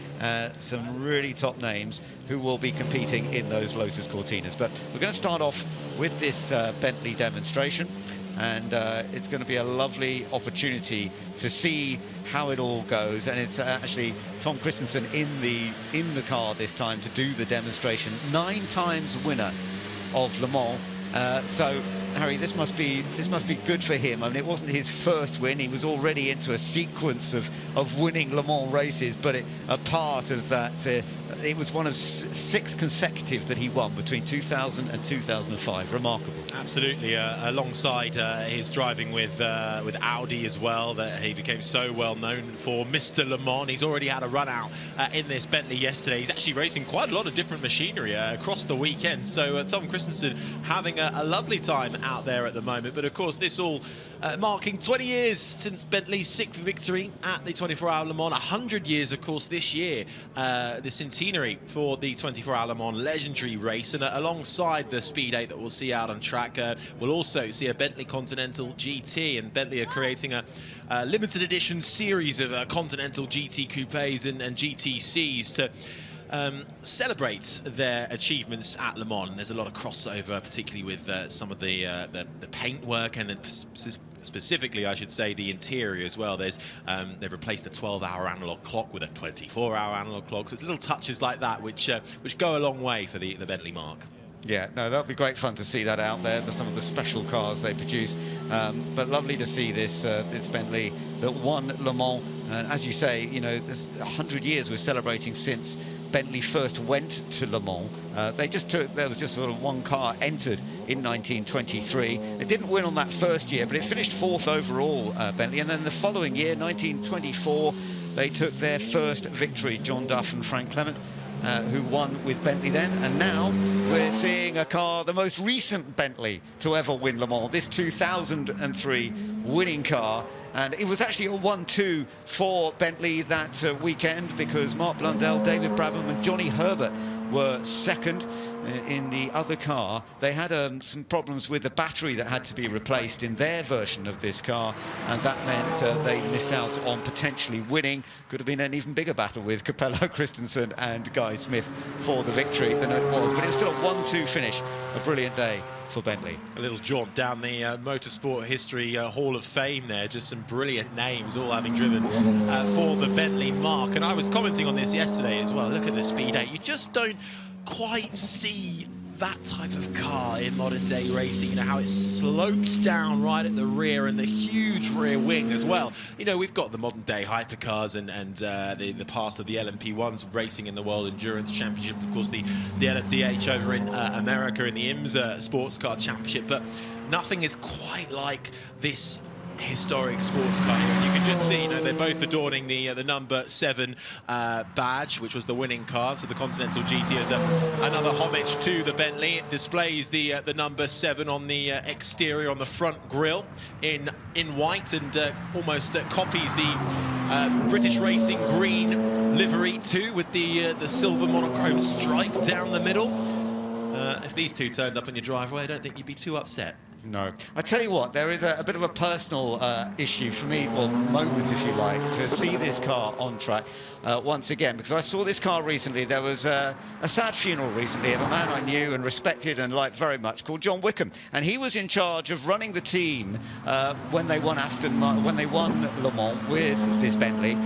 some really top names who will be competing in those Lotus Cortinas. But we're going to start off with this Bentley demonstration, and it's going to be a lovely opportunity to see how it all goes. And it's actually Tom Christensen in the car this time to do the demonstration. 9 times winner of Le Mans. So Harry, this must be good for him. I mean, it wasn't his first win. He was already into a sequence of winning Le Mans races, but a part of that, it was one of 6 consecutive that he won between 2000 and 2005. Remarkable. Absolutely, alongside his driving with Audi as well, that he became so well known for. Mr. Le Mans, he's already had a run out in this Bentley yesterday. He's actually racing quite a lot of different machinery across the weekend. So Tom Christensen having a lovely time out there at the moment. But of course, this all marking 20 years since Bentley's 6th victory at the 24-hour Le Mans. 100 years, of course, this year, the centenary for the 24-hour Le Mans legendary race. And alongside the Speed 8 that we'll see out on track, we'll also see a Bentley Continental GT, and Bentley are creating a limited edition series of Continental GT coupes and GTCs to celebrate their achievements at Le Mans. There's a lot of crossover, particularly with some of the paintwork and specifically, I should say, the interior as well. There's they've replaced a 12-hour analog clock with a 24-hour analog clock. So it's little touches like that which go a long way for the Bentley mark. Yeah, no, that'll be great fun to see that out there. Some of the special cars they produce, but lovely to see this Bentley that won Le Mans. And as you say, you know, there's 100 years we're celebrating since Bentley first went to Le Mans. There was just sort of one car entered in 1923. It didn't win on that first year, but it finished 4th overall, Bentley. And then the following year, 1924, they took their first victory, John Duff and Frank Clement, who won with Bentley then. And now we're seeing a car, the most recent Bentley to ever win Le Mans, this 2003 winning car. And it was actually a 1-2 for Bentley that weekend, because Mark Blundell, David Brabham and Johnny Herbert were second. In the other car, they had some problems with the battery that had to be replaced in their version of this car, and that meant they missed out on potentially winning. Could have been an even bigger battle with Capello, Christensen and Guy Smith for the victory than it was, but it was still a 1-2 finish. A brilliant day for Bentley. A little jaunt down the Motorsport History Hall of Fame there, just some brilliant names all having driven for the Bentley mark. And I was commenting on this yesterday as well. Look at the Speed 8. You just don't quite see that type of car in modern day racing, you know, how it slopes down right at the rear and the huge rear wing as well. You know, we've got the modern day hypercars and the past of the LMP1s racing in the World Endurance Championship, of course the LMDH over in America in the IMSA Sports Car Championship, but nothing is quite like this historic sports car. You can just see, you know, they're both adorning the number 7 badge, which was the winning car. So the Continental GT is another homage to the Bentley. It displays the number 7 on the exterior, on the front grille in white, and almost copies the British Racing green livery too, with the silver monochrome stripe down the middle. If these two turned up in your driveway, I don't think you'd be too upset. No. I tell you what, there is a bit of a personal issue for me, or moment, if you like, to see this car on track once again, because I saw this car recently. There was a sad funeral recently of a man I knew and respected and liked very much, called John Wickham, and he was in charge of running the team when they won when they won Le Mans with this Bentley.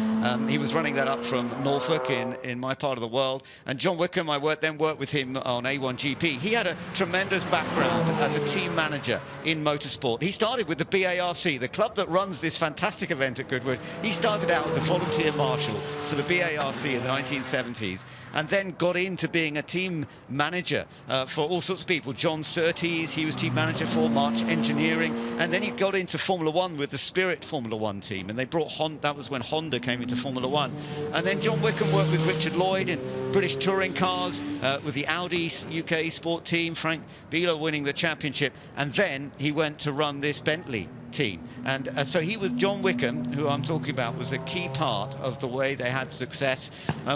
He was running that up from Norfolk in my part of the world, and John Wickham, I then worked with him on A1GP. He had a tremendous background as a team manager in motorsport. He started with the BARC, the club that runs this fantastic event at Goodwood. He started out as a volunteer marshal for the BARC in the 1970s, and then got into being a team manager for all sorts of people. John Surtees, he was team manager for March Engineering, and then he got into Formula One with the Spirit Formula One team, and they brought that was when Honda came into Formula One. And then John Wickham worked with Richard Lloyd in British touring cars, with the Audi UK sport team, Frank Biela winning the championship, and then he went to run this Bentley team. And so he was, John Wickham, who I'm talking about, was a key part of the way they had success.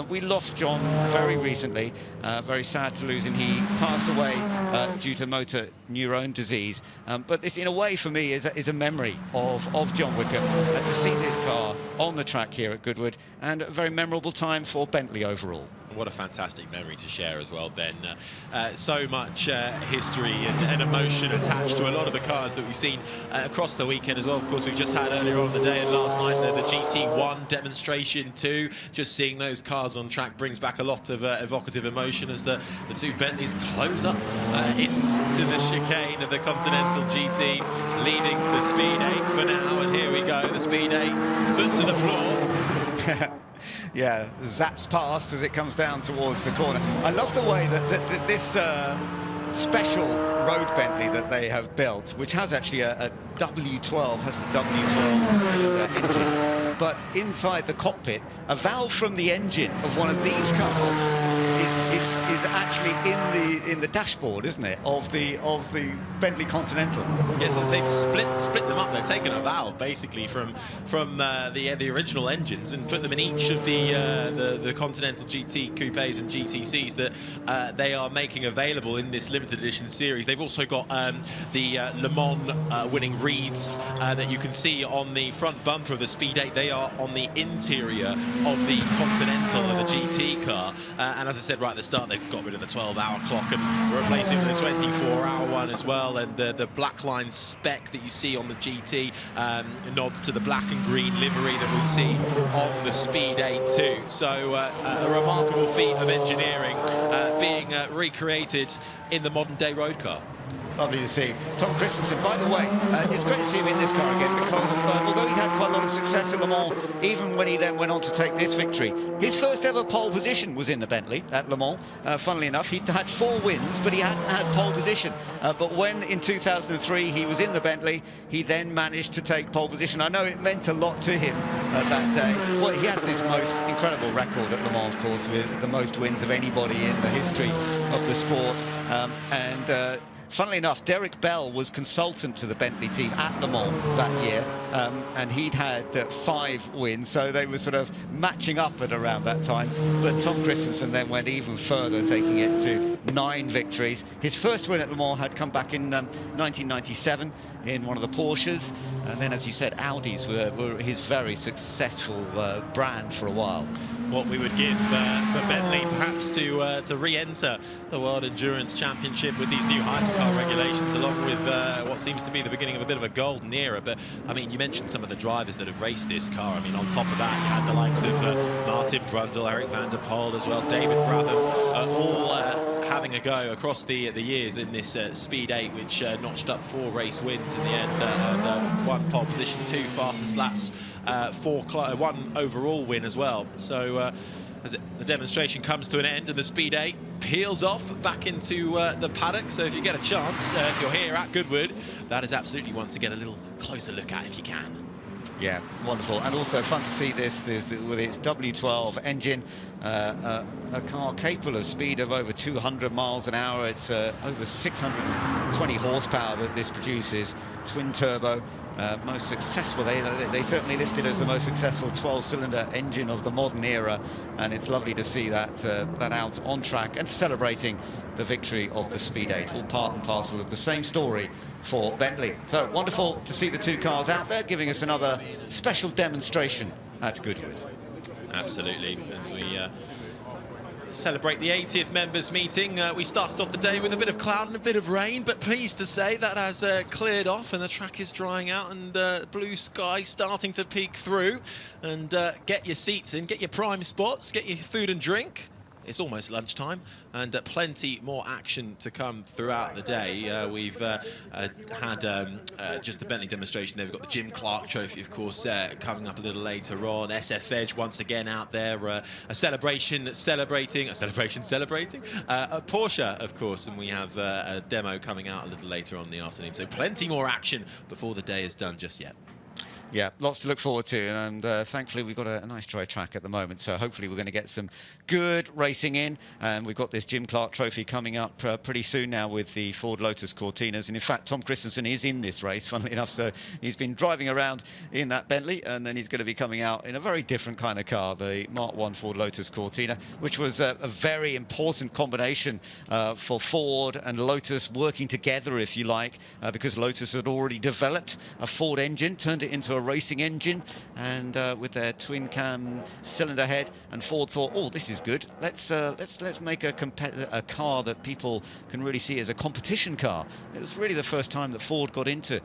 We lost John very recently, very sad to lose him. He passed away due to motor neurone disease. But this, in a way, for me, is a memory of John Wickham, and to see this car on the track here at Goodwood, and a very memorable time for Bentley overall. What a fantastic memory to share as well, Ben. So much history and emotion attached to a lot of the cars that we've seen across the weekend as well. Of course, we've just had earlier on in the day and last night the GT1 demonstration too. Just seeing those cars on track brings back a lot of evocative emotion as the two Bentleys close up into the chicane of the Continental GT, leading the Speed 8 for now. And here we go, the Speed 8 foot to the floor. Yeah, zaps past as it comes down towards the corner. I love the way that this special road Bentley that they have built, which has actually a W12, has the W12 engine, but inside the cockpit, a valve from the engine of one of these cars is actually in the dashboard, isn't it, of the Bentley Continental? Yes, they've split them up. They've taken a valve basically from the original engines and put them in each of the Continental GT coupes and GTCs that they are making available in this limited edition series. They've also got the Le Mans winning reeds that you can see on the front bumper of the Speed 8. They are on the interior of the Continental of the GT car, and as I said right at the start, they've got rid of the 12-hour clock and replaced it with a 24-hour one as well. And the black line spec that you see on the GT nods to the black and green livery that we see on the Speed 8 too. So a remarkable feat of engineering being recreated in the modern day road car. lovely to see. Tom Christensen, by the way, it's great to see him in this car again because although he'd had quite a lot of success at Le Mans, even when he then went on to take this victory, his first ever pole position was in the Bentley at Le Mans. Funnily enough, he'd had 4 wins, but he hadn't had pole position. But when in 2003 he was in the Bentley, he then managed to take pole position. I know it meant a lot to him that day. Well, he has this most incredible record at Le Mans, of course, with the most wins of anybody in the history of the sport. Funnily enough, Derek Bell was consultant to the Bentley team at Le Mans that year, and he'd had 5 wins, so they were sort of matching up at around that time. But Tom Christensen then went even further, taking it to 9 victories. His first win at Le Mans had come back in 1997 in one of the Porsches, and then, as you said, Audis were his very successful brand for a while. What we would give for Bentley perhaps to re-enter the World Endurance Championship with these new hypercar regulations, along with what seems to be the beginning of a bit of a golden era. But I mean, you mentioned some of the drivers that have raced this car. I mean, on top of that, you had the likes of Martin Brundle, Eric van der Poel as well, David Brabham, all having a go across the years in this Speed 8, which notched up 4 race wins in the end, and 1 pole position, 2 fastest laps, 1 overall win as well. So as the demonstration comes to an end and the Speed 8 peels off back into the paddock. So if you get a chance, if you're here at Goodwood, that is absolutely one to get a little closer look at if you can. Yeah, wonderful, and also fun to see this with its W12 engine, a car capable of speed of over 200 miles an hour. It's over 620 horsepower that this produces, twin turbo, most successful. They certainly listed as the most successful 12-cylinder engine of the modern era, and it's lovely to see that out on track and celebrating the victory of the Speed 8, all part and parcel of the same story for Bentley. So wonderful to see the 2 cars out there, giving us another special demonstration at Goodwood. Absolutely, as we celebrate the 80th members meeting. We started off the day with a bit of cloud and a bit of rain, but pleased to say that has cleared off and the track is drying out, and blue sky starting to peek through. And get your seats in, get your prime spots, get your food and drink. It's almost lunchtime, and plenty more action to come throughout the day. We've had just the Bentley demonstration there. We've got the Jim Clark Trophy, of course, coming up a little later on. SF Edge once again out there, a celebration celebrating a Porsche, of course, and we have a demo coming out a little later on in the afternoon. So plenty more action before the day is done just yet. Yeah, lots to look forward to, and thankfully we've got a nice dry track at the moment, so hopefully we're going to get some good racing in. And we've got this Jim Clark Trophy coming up pretty soon now with the Ford Lotus Cortinas, and in fact Tom Christensen is in this race, funnily enough, so he's been driving around in that Bentley, and then he's going to be coming out in a very different kind of car, the Mark 1 Ford Lotus Cortina, which was a very important combination for Ford and Lotus working together, if you like, because Lotus had already developed a Ford engine, turned it into a racing engine, and with their twin cam cylinder head, and Ford thought, oh, this is good, let's make a car that people can really see as a competition car. It was really the first time that Ford got into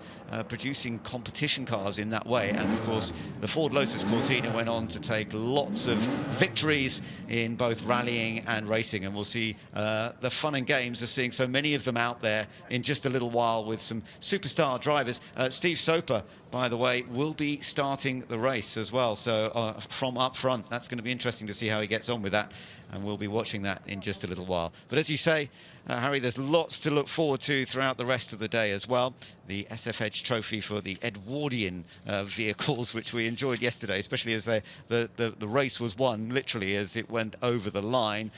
producing competition cars in that way, and of course the Ford Lotus Cortina went on to take lots of victories in both rallying and racing, and we'll see the fun and games of seeing so many of them out there in just a little while with some superstar drivers. Steve Soper, by the way, will be starting the race as well, so from up front. That's going to be interesting to see how he gets on with that, and we'll be watching that in just a little while. But as you say, Harry, there's lots to look forward to throughout the rest of the day as well. The SF Edge Trophy for the Edwardian vehicles, which we enjoyed yesterday, especially as the race was won literally as it went over the line.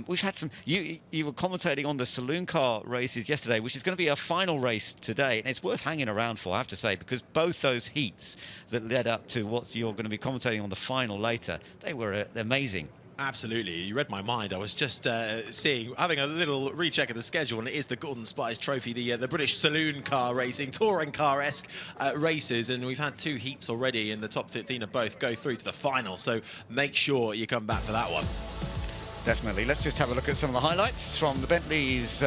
We've had some, you were commentating on the saloon car races yesterday, which is going to be a final race today, and it's worth hanging around for, I have to say, because both those heats that led up to what you're going to be commentating on the final later, they were amazing. Absolutely, you read my mind. I was just having a little recheck of the schedule, and it is the Golden Spice Trophy, the British saloon car racing, touring car-esque races, and we've had 2 heats already in the top 15 of both go through to the final, so make sure you come back for that one. Definitely. Let's just have a look at some of the highlights from the Bentleys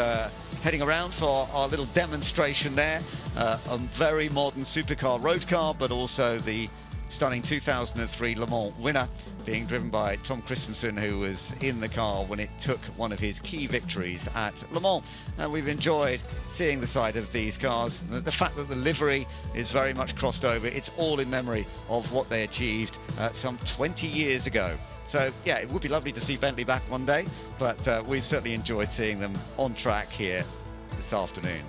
heading around for our little demonstration there. A very modern supercar road car, but also the stunning 2003 Le Mans winner, being driven by Tom Christensen, who was in the car when it took one of his key victories at Le Mans. And we've enjoyed seeing the side of these cars. The fact that the livery is very much crossed over, it's all in memory of what they achieved some 20 years ago. So yeah, it would be lovely to see Bentley back one day, but we've certainly enjoyed seeing them on track here this afternoon.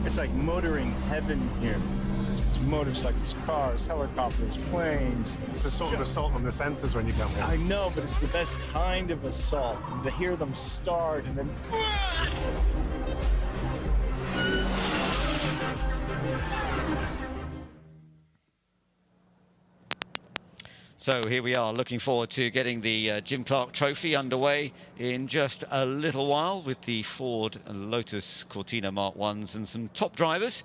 It's like motoring heaven here. It's motorcycles, cars, helicopters, planes. It's a sort of assault on the senses when you come here. I know, but it's the best kind of assault. And to hear them start and then... So here we are, looking forward to getting the Jim Clark Trophy underway in just a little while with the Ford and Lotus Cortina Mark 1s and some top drivers.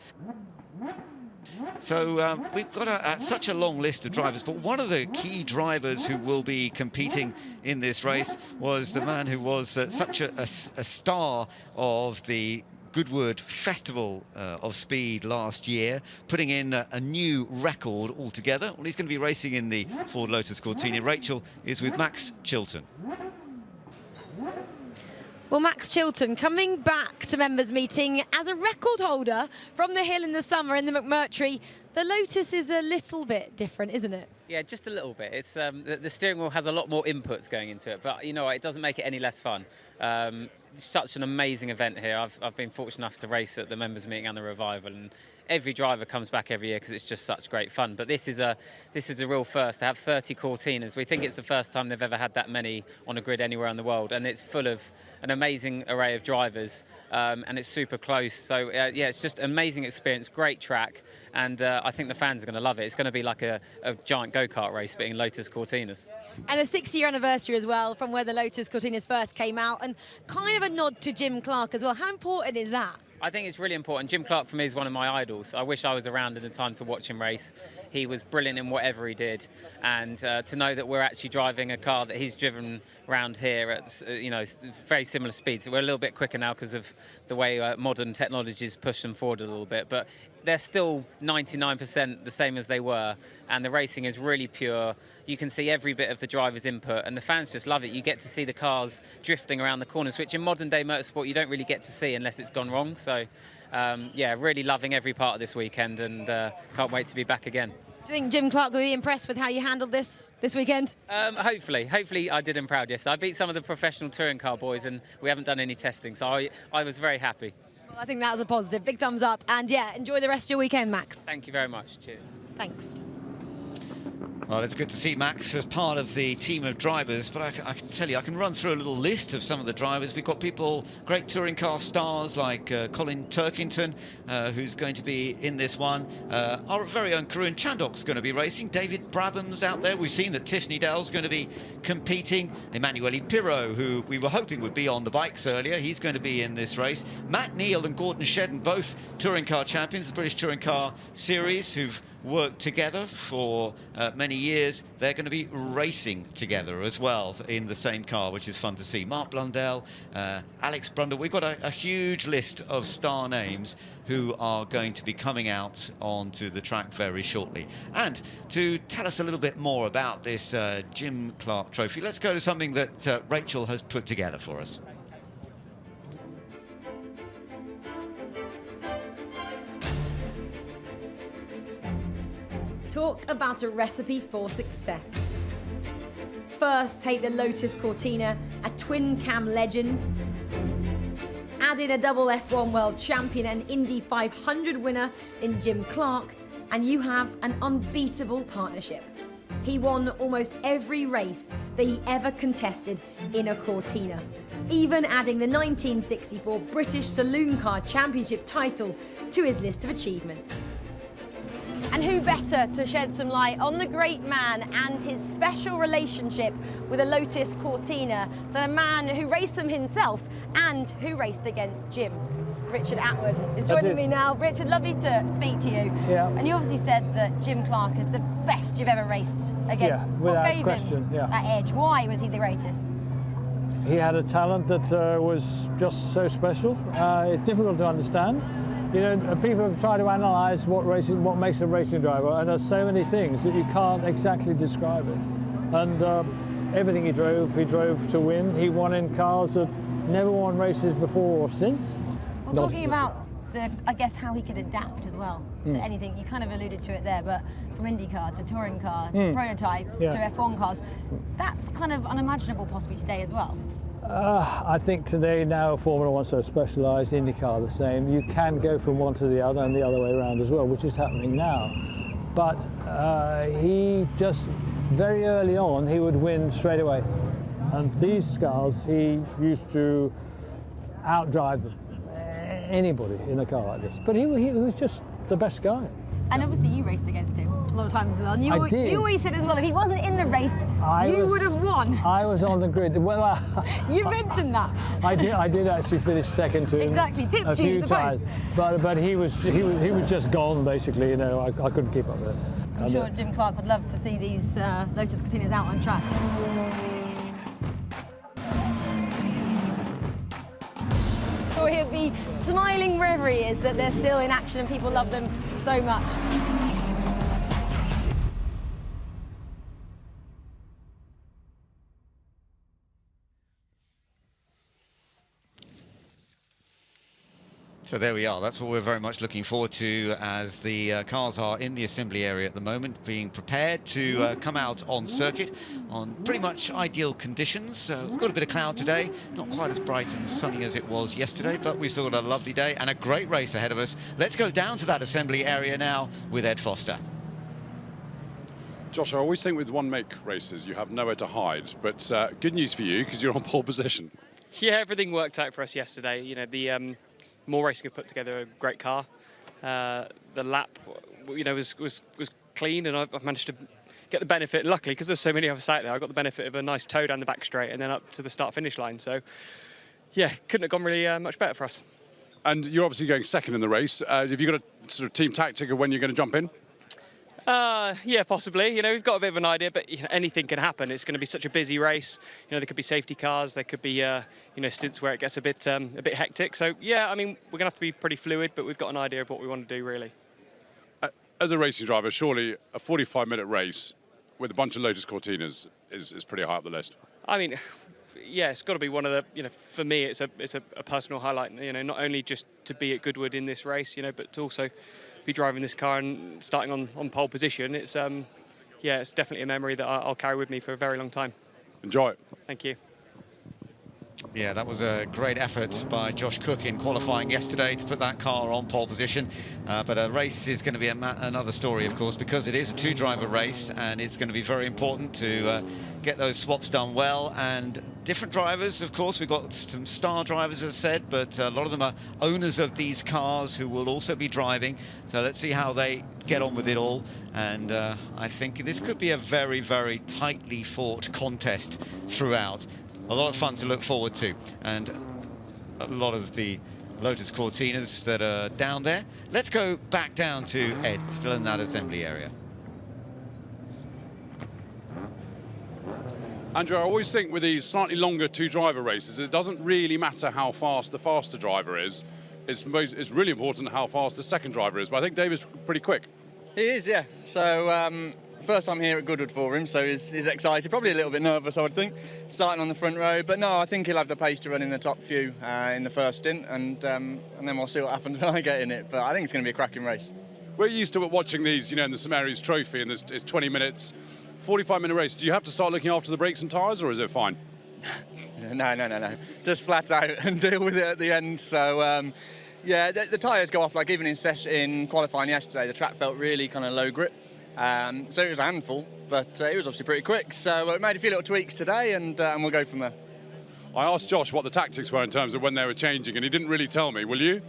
So we've got such a long list of drivers, but one of the key drivers who will be competing in this race was the man who was such a star of the Goodwood Festival of Speed last year, putting in a new record altogether. Well, he's going to be racing in the Ford Lotus Cortina. Rachel is with Max Chilton. Well, Max Chilton coming back to members meeting as a record holder from the hill in the summer in the McMurtry. The Lotus is a little bit different, isn't it? Yeah, just a little bit. It's the steering wheel has a lot more inputs going into it, but you know, it doesn't make it any less fun. It's such an amazing event here. I've been fortunate enough to race at the members meeting and the revival, and every driver comes back every year because it's just such great fun. But this is a real first to have 30 Cortinas. We think it's the first time they've ever had that many on a grid anywhere in the world, and it's full of an amazing array of drivers, and it's super close. So yeah, it's just an amazing experience, great track, and I think the fans are going to love it. It's going to be like a giant go-kart race, but in Lotus Cortinas. And a 6-year anniversary as well from where the Lotus Cortinas first came out, and kind of a nod to Jim Clark as well. How important is that? I think it's really important. Jim Clark for me is one of my idols. I wish I was around in the time to watch him race. He was brilliant in whatever he did, and to know that we're actually driving a car that he's driven around here at very similar speeds. We're a little bit quicker now because of the way modern technologies push them forward a little bit, but they're still 99% the same as they were, and the racing is really pure. You can see every bit of the driver's input, and the fans just love it. You get to see the cars drifting around the corners, which in modern day motorsport you don't really get to see unless it's gone wrong. So yeah, really loving every part of this weekend, and can't wait to be back again. Do you think Jim Clark will be impressed with how you handled this weekend? Hopefully I did him proud yesterday. I beat some of the professional touring car boys, and we haven't done any testing, so I was very happy. Well, I think that was a positive. Big thumbs up, and yeah, enjoy the rest of your weekend, Max. Thank you very much. Cheers. Thanks. Well, it's good to see Max as part of the team of drivers, but I can tell you, I can run through a little list of some of the drivers. We've got people, great touring car stars like Colin Turkington, who's going to be in this one. Our very own Karun Chandok's going to be racing. David Brabham's out there. We've seen that Tiffany Dell's going to be competing. Emanuele Pirro, who we were hoping would be on the bikes earlier, he's going to be in this race. Matt Neal and Gordon Shedden, both touring car champions, the British Touring Car Series, who've worked together for many years. They're going to be racing together as well in the same car, which is fun to see. Mark Blundell, Alex Brundle. We've got a huge list of star names who are going to be coming out onto the track very shortly. And to tell us a little bit more about this Jim Clark Trophy, let's go to something that Rachel has put together for us. Talk about a recipe for success. First, take the Lotus Cortina, a twin cam legend. Add in a double F1 world champion and Indy 500 winner in Jim Clark, and you have an unbeatable partnership. He won almost every race that he ever contested in a Cortina, even adding the 1964 British Saloon Car Championship title to his list of achievements. And who better to shed some light on the great man and his special relationship with a Lotus Cortina than a man who raced them himself and who raced against Jim. Richard Atwood is joining me now. Richard, lovely to speak to you. Yeah. And you obviously said that Jim Clark is the best you've ever raced against. Yeah, what without gave question, him yeah. that edge? Why was he the greatest? He had a talent that was just so special. It's difficult to understand. You know, people have tried to analyse what makes a racing driver, and there's so many things that you can't exactly describe it. And everything he drove to win. He won in cars that never won races before or since. Well, talking about I guess how he could adapt as well to anything. You kind of alluded to it there, but from IndyCar to touring car to prototypes to F1 cars, that's kind of unimaginable possibly today as well. I think today now Formula One's so specialised, IndyCar the same. You can go from one to the other and the other way around as well, which is happening now. But he just, very early on, he would win straight away. And these cars, he used to outdrive them, anybody in a car like this. But he was just the best guy. And obviously you raced against him a lot of times as well. And I did. You always said as well, if he wasn't in the race, you would have won. I was on the grid. Well, you mentioned that. I did actually finish second to him. Exactly, a few times. But he was just gone basically. You know, I couldn't keep up with it. I'm sure Jim Clark would love to see these Lotus Cortinas out on track. Sure, he'll be smiling wherever he is that they're still in action and people love them so much. So there we are. That's what we're very much looking forward to as the cars are in the assembly area at the moment, being prepared to come out on circuit on pretty much ideal conditions. We've got a bit of cloud today, not quite as bright and sunny as it was yesterday, but we've still got a lovely day and a great race ahead of us. Let's go down to that assembly area now with Ed Foster. Josh, I always think with one-make races you have nowhere to hide, but good news for you because you're on pole position. Yeah, everything worked out for us yesterday. You know, the More Racing have put together a great car. The lap, you know, was clean, and I've managed to get the benefit. Luckily, because there's so many of us out there, I got the benefit of a nice tow down the back straight and then up to the start-finish line. So, yeah, couldn't have gone really much better for us. And you're obviously going second in the race. Have you got a sort of team tactic of when you're going to jump in? Yeah, possibly. You know, we've got a bit of an idea, but you know, anything can happen. It's going to be such a busy race. You know, there could be safety cars, there could be you know, stints where it gets a bit hectic. So yeah, I mean, we're going to have to be pretty fluid, but we've got an idea of what we want to do really. As a racing driver, surely a 45-minute race with a bunch of Lotus Cortinas is pretty high up the list. I mean, yeah, it's got to be one of the, you know, for me, it's a personal highlight. You know, not only just to be at Goodwood in this race, you know, but to also be driving this car and starting on pole position. It's yeah, it's definitely a memory that I'll carry with me for a very long time. Enjoy it. Thank you. Yeah, that was a great effort by Josh Cook in qualifying yesterday to put that car on pole position. But a race is going to be another story, of course, because it is a two-driver race, and it's going to be very important to get those swaps done well. And different drivers, of course, we've got some star drivers, as I said, but a lot of them are owners of these cars who will also be driving. So let's see how they get on with it all. And I think this could be a very, very tightly fought contest throughout. A lot of fun to look forward to, and a lot of the Lotus Cortinas that are down there. Let's go back down to Ed, still in that assembly area. Andrew, I always think with these slightly longer two-driver races, it doesn't really matter how fast the faster driver is. It's really important how fast the second driver is, but I think David's pretty quick. He is, yeah. So, first time here at Goodwood for him, so he's excited, probably a little bit nervous, I would think, starting on the front row. But no, I think he'll have the pace to run in the top few in the first stint, and then we'll see what happens when I get in it. But I think it's going to be a cracking race. We're used to watching these, in the St Mary's Trophy, and it's 20 minutes, 45-minute race. Do you have to start looking after the brakes and tyres, or is it fine? No. Just flat out and deal with it at the end. So, yeah, the tyres go off, like even in qualifying yesterday, the track felt really kind of low grip. So it was a handful, but it was obviously pretty quick. So we made a few little tweaks today, and we'll go from there. I asked Josh what the tactics were in terms of when they were changing, and he didn't really tell me. Will you?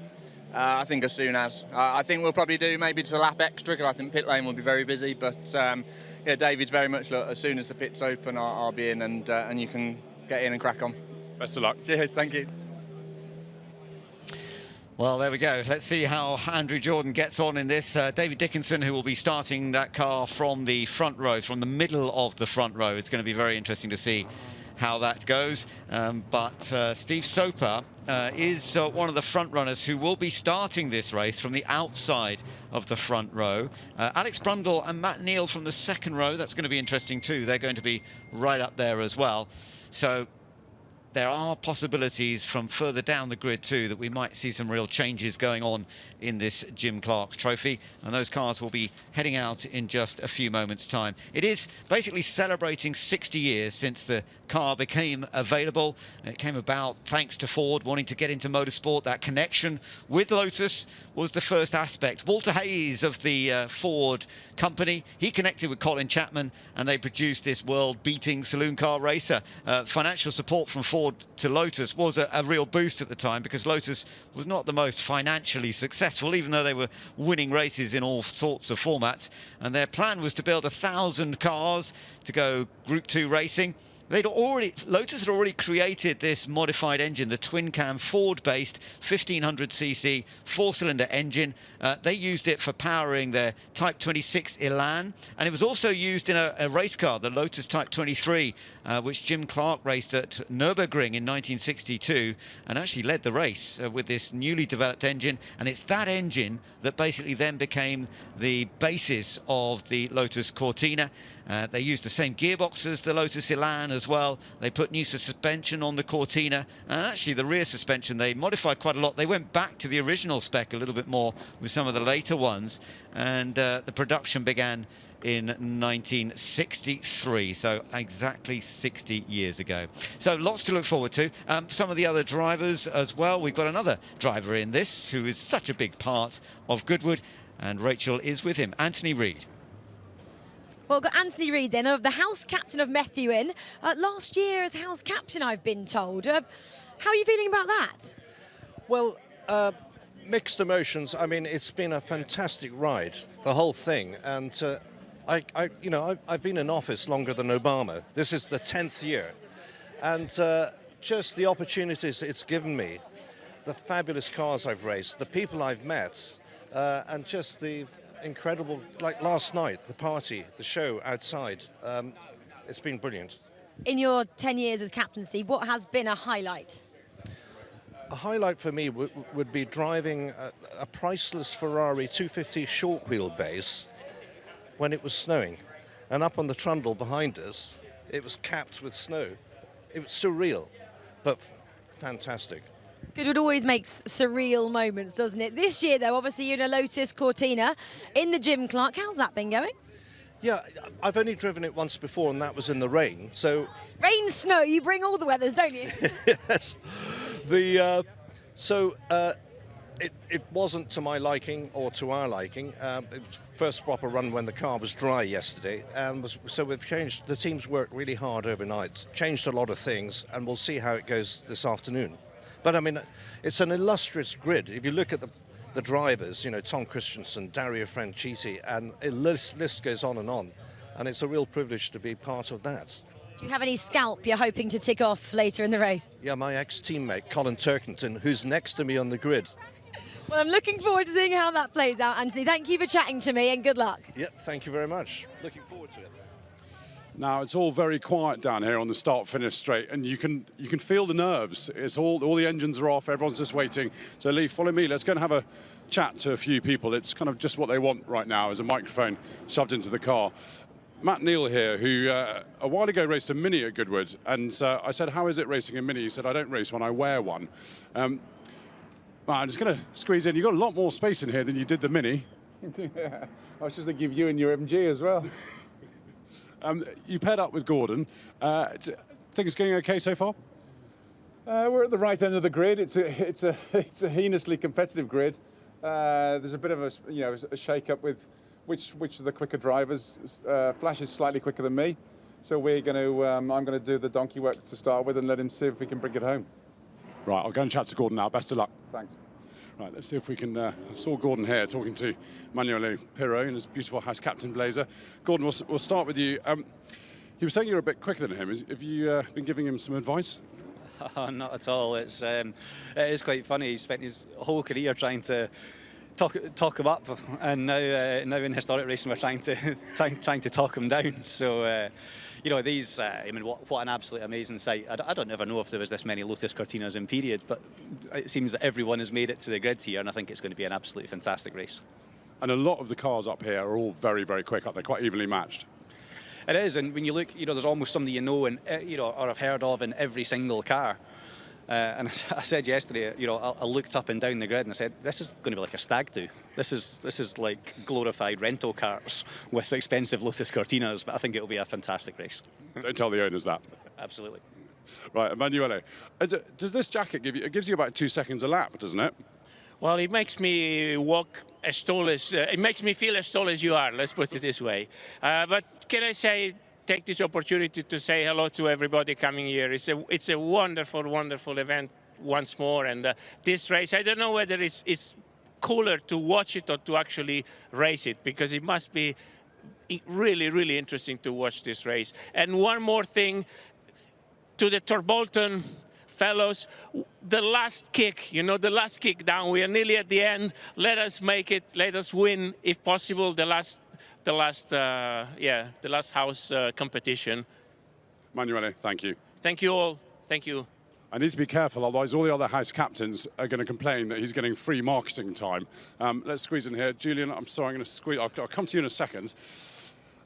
I think as soon as. I think we'll probably do maybe just a lap extra, because I think pit lane will be very busy. But yeah, David's very much, look, as soon as the pit's open, I'll be in, and you can get in and crack on. Best of luck. Cheers, thank you. Well, there we go. Let's see how Andrew Jordan gets on in this. David Dickinson, who will be starting that car from the front row, from the middle of the front row. It's going to be very interesting to see how that goes. But Steve Soper is one of the front runners who will be starting this race from the outside of the front row. Alex Brundle and Matt Neal from the second row. That's going to be interesting too. They're going to be right up there as well. So there are possibilities from further down the grid too that we might see some real changes going on in this Jim Clark Trophy, and those cars will be heading out in just a few moments' time. It is basically celebrating 60 years since the car became available. It came about thanks to Ford wanting to get into motorsport. That connection with Lotus was the first aspect. Walter Hayes of the Ford company, he connected with Colin Chapman, and they produced this world-beating saloon car racer. Financial support from Ford to Lotus was a real boost at the time, because Lotus was not the most financially successful, even though they were winning races in all sorts of formats. And their plan was to build 1,000 cars to go Group 2 racing. Lotus had already created this modified engine, the twin-cam Ford-based 1500cc four-cylinder engine. They used it for powering their Type 26 Elan, and it was also used in a race car, the Lotus Type 23, which Jim Clark raced at Nürburgring in 1962, and actually led the race with this newly developed engine. And it's that engine that basically then became the basis of the Lotus Cortina. They used the same gearbox as the Lotus Elan as well. They put new suspension on the Cortina, and actually the rear suspension they modified quite a lot. They went back to the original spec a little bit more with some of the later ones, and the production began in 1963, so exactly 60 years ago. So lots to look forward to. Some of the other drivers as well. We've got another driver in this who is such a big part of Goodwood, and Rachel is with him, Anthony Reid. Well, we've got Anthony Reid then, of the house captain of Methuen. Last year as house captain, I've been told. How are you feeling about that? Well, mixed emotions. I mean, it's been a fantastic ride, the whole thing. And I've been in office longer than Obama. This is the 10th year. And just the opportunities it's given me, the fabulous cars I've raced, the people I've met, and just the incredible, like last night, the party, the show outside. It's been brilliant. In your 10 years as captaincy, what has been a highlight? A highlight for me would be driving a priceless Ferrari 250 short wheelbase when it was snowing. And up on the trundle behind us, it was capped with snow. It was surreal, but fantastic. Goodwood always makes surreal moments, doesn't it? This year, though, obviously you're in a Lotus Cortina in the Jim Clark. How's that been going? Yeah, I've only driven it once before, and that was in the rain. So Rain, snow, you bring all the weathers, don't you? yes, it wasn't to my liking or to our liking. It was first proper run when the car was dry yesterday, and so we've changed. The team's worked really hard overnight, changed a lot of things, and we'll see how it goes this afternoon. But I mean, it's an illustrious grid. If you look at the drivers, you know, Tom Christensen, Dario Franchitti, and a list goes on, and it's a real privilege to be part of that. Do you have any scalp you're hoping to tick off later in the race? Yeah, my ex-teammate, Colin Turkington, who's next to me on the grid. Well, I'm looking forward to seeing how that plays out, Anthony. Thank you for chatting to me, and good luck. Yeah, thank you very much. Looking forward to it. Now it's all very quiet down here on the start-finish straight, and you can feel the nerves. It's all the engines are off. Everyone's just waiting. So Lee, follow me. Let's go and have a chat to a few people. It's kind of just what they want right now, is a microphone shoved into the car. Matt Neal here, who a while ago raced a Mini at Goodwood, and I said, "How is it racing a Mini?" He said, "I don't race one, I wear one." I'm just going to squeeze in. You've got a lot more space in here than you did the Mini. Yeah, I was just thinking of you and your MG as well. You paired up with Gordon. Things going okay so far? We're at the right end of the grid. It's a heinously competitive grid. There's a bit of a shake-up with which of the quicker drivers. Flash is slightly quicker than me, so we're going to. I'm going to do the donkey work to start with and let him see if we can bring it home. Right, I'll go and chat to Gordon now. Best of luck. Thanks. Right, let's see if we can. I saw Gordon here talking to Manuel Pirro in his beautiful house captain blazer. Gordon, we'll start with you. He was saying you're a bit quicker than him. Have you been giving him some advice? Not at all. It is quite funny. He spent his whole career trying to talk him up, and now in historic racing we're trying to talk him down. So. You know, these, I mean, what an absolute amazing sight. I don't ever know if there was this many Lotus Cortinas in period, but it seems that everyone has made it to the grid here, and I think it's going to be an absolutely fantastic race. And a lot of the cars up here are all very, very quick, aren't they? Quite evenly matched. It is, and when you look, you know, there's almost somebody you know, and or have heard of in every single car. And I said yesterday, you know, I looked up and down the grid and I said, this is going to be like a stag do. This is like glorified rental cars with expensive Lotus Cortinas, but I think it'll be a fantastic race. Don't tell the owners that. Absolutely. Right, Emanuele, does this jacket gives you about 2 seconds a lap, doesn't it? Well, it makes me walk as tall as, it makes me feel as tall as you are, let's put it this way. But can I say, take this opportunity to say hello to everybody coming here. It's a wonderful, wonderful event once more. And this race, I don't know whether it's cooler to watch it or to actually race it, because it must be really, really interesting to watch this race. And one more thing, to the Torbolton fellows, the last kick, you know, the last kick down, we are nearly at the end. Let us make it, let us win, if possible, the last house competition. Manuele, thank you. Thank you all. Thank you. I need to be careful, otherwise all the other house captains are going to complain that he's getting free marketing time. Let's squeeze in here. Julian, I'm sorry, I'm going to squeeze. I'll come to you in a second.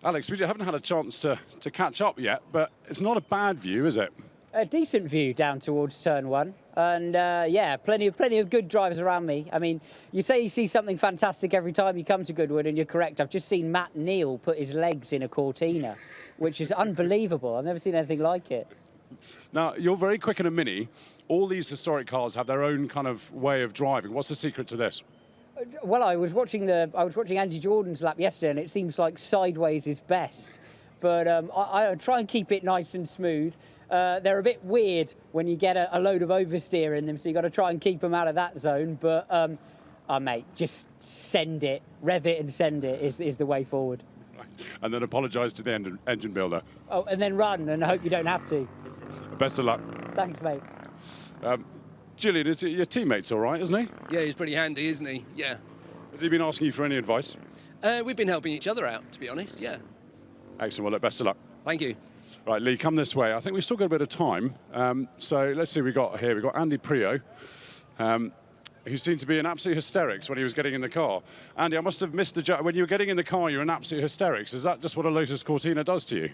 Alex, we haven't had a chance to catch up yet, but it's not a bad view, is it? A decent view down towards turn one, and yeah, plenty of good drivers around me. I mean, you say you see something fantastic every time you come to Goodwood, and you're correct. I've just seen Matt Neal put his legs in a Cortina, which is unbelievable. I've never seen anything like it. Now, you're very quick in a Mini. All these historic cars have their own kind of way of driving. What's the secret to this? Well, I was watching Andy Jordan's lap yesterday, and it seems like sideways is best. But I try and keep it nice and smooth. They're a bit weird when you get a load of oversteer in them, so you've got to try and keep them out of that zone. But, mate, just send it, rev it and send it is the way forward. Right. And then apologise to the engine builder. Oh, and then run and hope you don't have to. Best of luck. Thanks, mate. Julian, your teammate's all right, isn't he? Yeah, he's pretty handy, isn't he? Yeah. Has he been asking you for any advice? We've been helping each other out, to be honest, yeah. Excellent. Well, look, best of luck. Thank you. Right, Lee, come this way. I think we've still got a bit of time. So let's see what we've got here. We've got Andy Prio, who seemed to be in absolute hysterics when he was getting in the car. Andy, I must have missed the... When you were getting in the car, you were in absolute hysterics. Is that just what a Lotus Cortina does to you?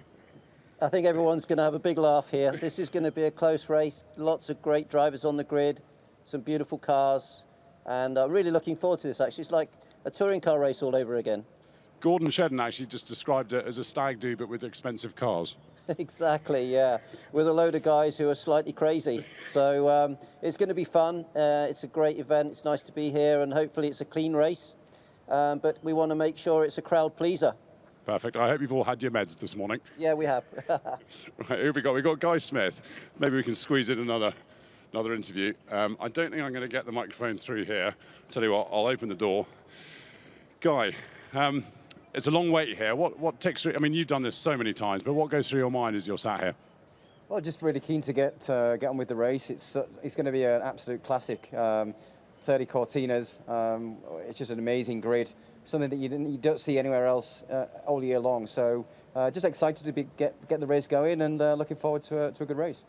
I think everyone's going to have a big laugh here. This is going to be a close race. Lots of great drivers on the grid, some beautiful cars, and I'm really looking forward to this, actually. It's like a touring car race all over again. Gordon Shedden actually just described it as a stag do, but with expensive cars. Exactly, yeah. With a load of guys who are slightly crazy. So it's going to be fun. It's a great event. It's nice to be here, and hopefully it's a clean race. But we want to make sure it's a crowd pleaser. Perfect. I hope you've all had your meds this morning. Yeah, we have. Right, who have we got? We've got Guy Smith. Maybe we can squeeze in another interview. I don't think I'm going to get the microphone through here. Tell you what, I'll open the door. Guy, it's a long wait here. What ticks through? I mean, you've done this so many times, but what goes through your mind as you're sat here? Well, just really keen to get on with the race. It's going to be an absolute classic. 30 Cortinas. It's just an amazing grid. Something that you don't see anywhere else all year long. So just excited to get the race going, and looking forward to a good race.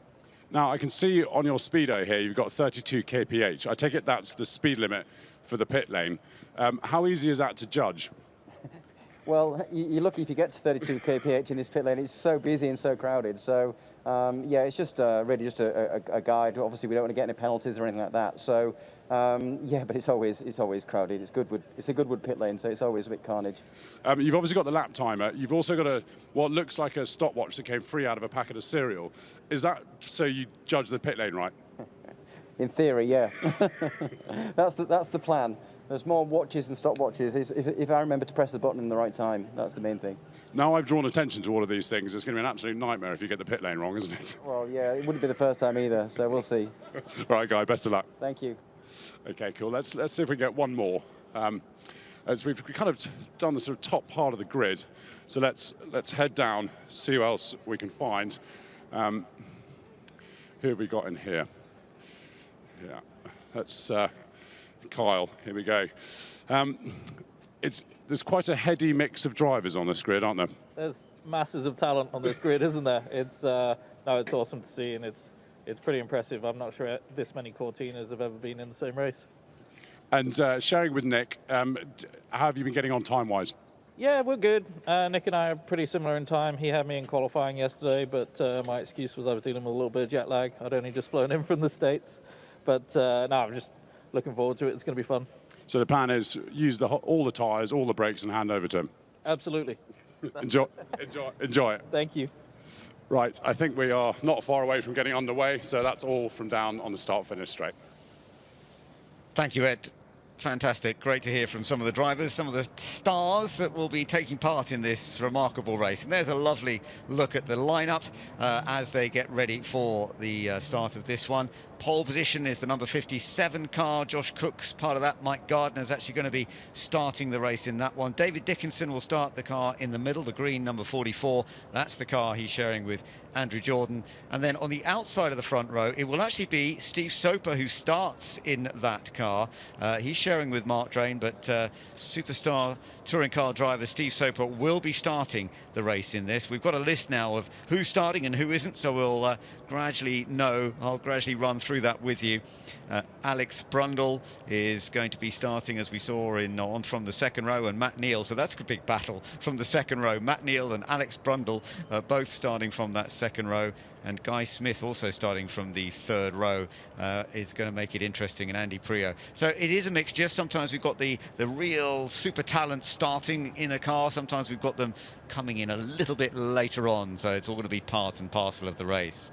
Now, I can see on your speedo here, you've got 32 kph. I take it that's the speed limit for the pit lane. How easy is that to judge? Well, you're lucky if you get to 32 kph in this pit lane. It's so busy and so crowded. So, yeah, it's just really just a guide. Obviously, we don't want to get any penalties or anything like that. So, yeah, but it's always crowded. It's a Goodwood pit lane, so it's always a bit carnage. You've obviously got the lap timer. You've also got what looks like a stopwatch that came free out of a packet of cereal. Is that so you judge the pit lane right? In theory, yeah. That's the plan. There's more watches than stopwatches. If I remember to press the button in the right time, that's the main thing. Now I've drawn attention to all of these things. It's going to be an absolute nightmare if you get the pit lane wrong, isn't it? Well, yeah, it wouldn't be the first time either, so we'll see. Right, Guy, best of luck. Thank you. Okay, cool. Let's see if we get one more. As we've kind of done the sort of top part of the grid, so let's head down, see who else we can find. Who have we got in here? Yeah, that's Kyle. Here we go. There's quite a heady mix of drivers on this grid, aren't there? There's masses of talent on this grid, isn't there? It's awesome to see, and it's pretty impressive. I'm not sure this many Cortinas have ever been in the same race. And sharing with Nick, how have you been getting on time-wise? Yeah, we're good. Nick and I are pretty similar in time. He had me in qualifying yesterday, but my excuse was I was dealing with a little bit of jet lag. I'd only just flown in from the States. But no, I'm just looking forward to it. It's going to be fun. So the plan is use all the tyres, all the brakes, and hand over to him. Absolutely. Enjoy it. Thank you. Right, I think we are not far away from getting underway, so that's all from down on the start-finish straight. Thank you, Ed. Fantastic. Great to hear from some of the drivers, some of the stars that will be taking part in this remarkable race. And there's a lovely look at the lineup as they get ready for the start of this one. Pole position is the number 57 car. Josh Cook's part of that. Mike Gardner's actually going to be starting the race in that one. David Dickinson will start the car in the middle, the green number 44. That's the car he's sharing with Andrew Jordan. And then on the outside of the front row, it will actually be Steve Soper who starts in that car. He's sharing with Mark Drain, but superstar touring car driver Steve Soper will be starting the race in this. We've got a list now of who's starting and who isn't, so we'll gradually know. I'll gradually run through that with you. Alex Brundle is going to be starting, as we saw, on from the second row, and Matt Neal. So that's a big battle from the second row. Matt Neal and Alex Brundle both starting from that second row, and Guy Smith also starting from the third row is going to make it interesting, and Andy Prio. So it is a mixture. Sometimes we've got the real super talent starting in a car. Sometimes we've got them coming in a little bit later on. So it's all going to be part and parcel of the race.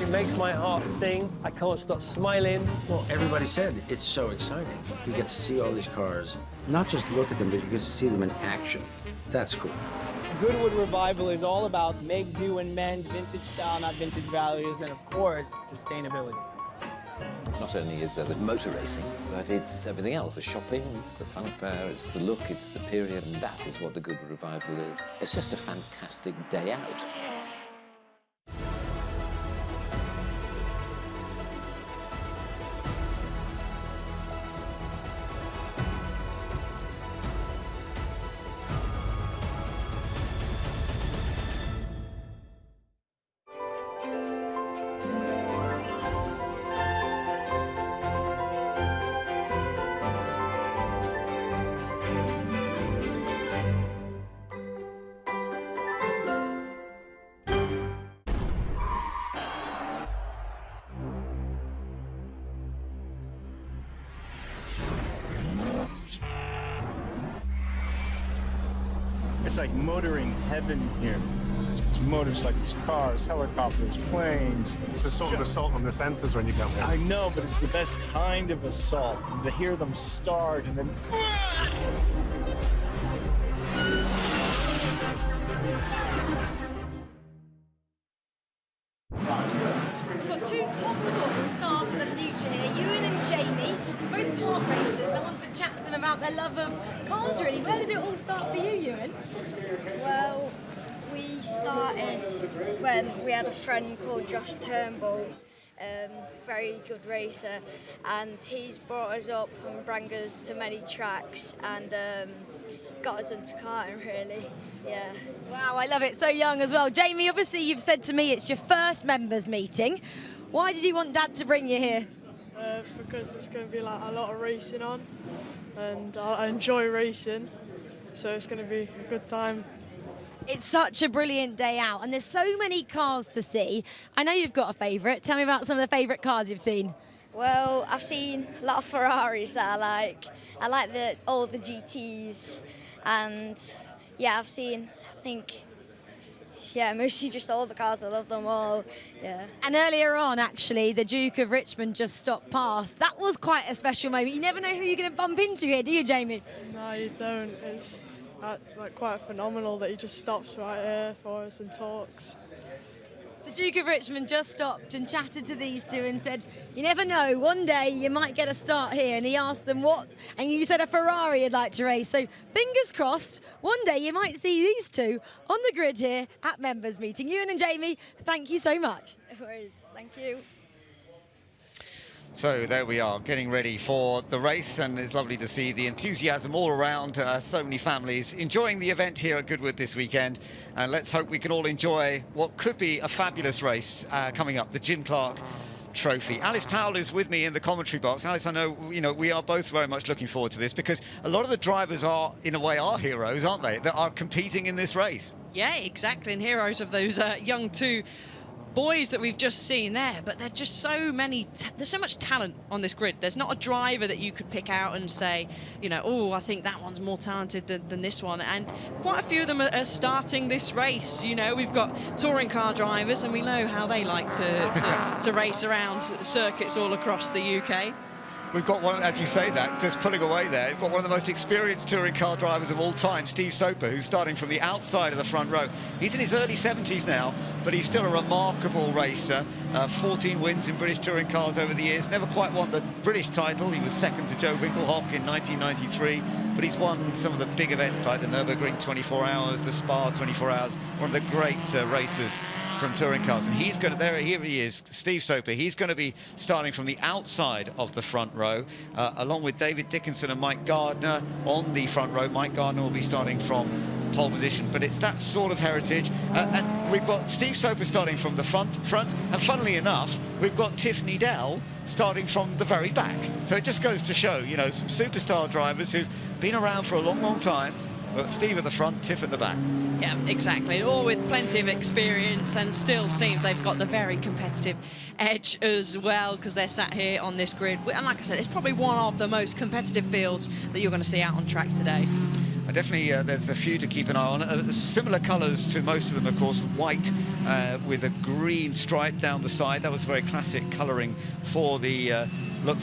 It makes my heart sing. I can't stop smiling. Well, everybody said it's so exciting. You get to see all these cars, not just look at them, but you get to see them in action. That's cool. Goodwood Revival is all about make, do, and mend, vintage style, not vintage values, and of course, sustainability. Not only is there the motor racing, but it's everything else. The shopping, it's the funfair, it's the look, it's the period, and that is what the Goodwood Revival is. It's just a fantastic day out. like motoring heaven here. It's motorcycles, cars, helicopters, planes. It's a sort of assault on the senses when you come here. I know, but it's the best kind of assault. To hear them start and then... We've got two possible stars of the future here, Ewan and Jamie, both kart racers. I wanted to chat to them about their love of cars, really. Where did it all start for you, Ewan? Well, we started when we had a friend called Josh Turnbull, very good racer, and he's brought us up and brought us to many tracks and got us into karting, really. Yeah. Wow, I love it. So young as well. Jamie, obviously you've said to me it's your first members meeting. Why did you want Dad to bring you here? Because there's going to be like a lot of racing on, and I enjoy racing, so it's going to be a good time. It's such a brilliant day out, and there's so many cars to see. I know you've got a favourite. Tell me about some of the favourite cars you've seen. Well, I've seen a lot of Ferraris that I like. I like all the GTs, and yeah, I've seen, I think, yeah, mostly just all the cars. I love them all, yeah. And earlier on, actually, the Duke of Richmond just stopped past. That was quite a special moment. You never know who you're going to bump into here, do you, Jamie? No, you don't. It's like quite phenomenal that he just stops right here for us and talks. The Duke of Richmond just stopped and chatted to these two and said, you never know, one day you might get a start here. And he asked them what, and you said a Ferrari you'd like to race. So fingers crossed, one day you might see these two on the grid here at members meeting. Ewan and Jamie, thank you so much. No worries, thank you. So there we are, getting ready for the race, and it's lovely to see the enthusiasm all around. So many families enjoying the event here at Goodwood this weekend, and let's hope we can all enjoy what could be a fabulous race coming up, the Jim Clark Trophy. Alice Powell is with me in the commentary box. Alice, I know, we are both very much looking forward to this, because a lot of the drivers are, in a way, our heroes, aren't they, that are competing in this race? Yeah, exactly, and heroes of those young two boys that we've just seen there, but there's just so many, there's so much talent on this grid. There's not a driver that you could pick out and say, oh, I think that one's more talented than this one. And quite a few of them are starting this race. We've got touring car drivers, and we know how they like to race around circuits all across the UK. We've got one, as you say that, just pulling away there, we've got one of the most experienced touring car drivers of all time, Steve Soper, who's starting from the outside of the front row. He's in his early 70s now, but he's still a remarkable racer. 14 wins in British touring cars over the years. Never quite won the British title. He was second to Joe Winkelhock in 1993, but he's won some of the big events like the Nürburgring 24 Hours, the Spa 24 Hours, one of the great racers from touring cars. And he's going to, here he is, Steve Soper. He's going to be starting from the outside of the front row, along with David Dickinson and Mike Gardner on the front row. Mike Gardner will be starting from pole position, but it's that sort of heritage. And we've got Steve Soper starting from the front, and funnily enough, we've got Tiffany Dell starting from the very back. So it just goes to show, some superstar drivers who've been around for a long, long time, but Steve at the front, Tiff at the back. Yeah, exactly. All with plenty of experience, and still seems they've got the very competitive edge as well, because they're sat here on this grid. And like I said, it's probably one of the most competitive fields that you're going to see out on track today. Definitely, there's a few to keep an eye on. Similar colours to most of them, of course. White with a green stripe down the side. That was very classic colouring for the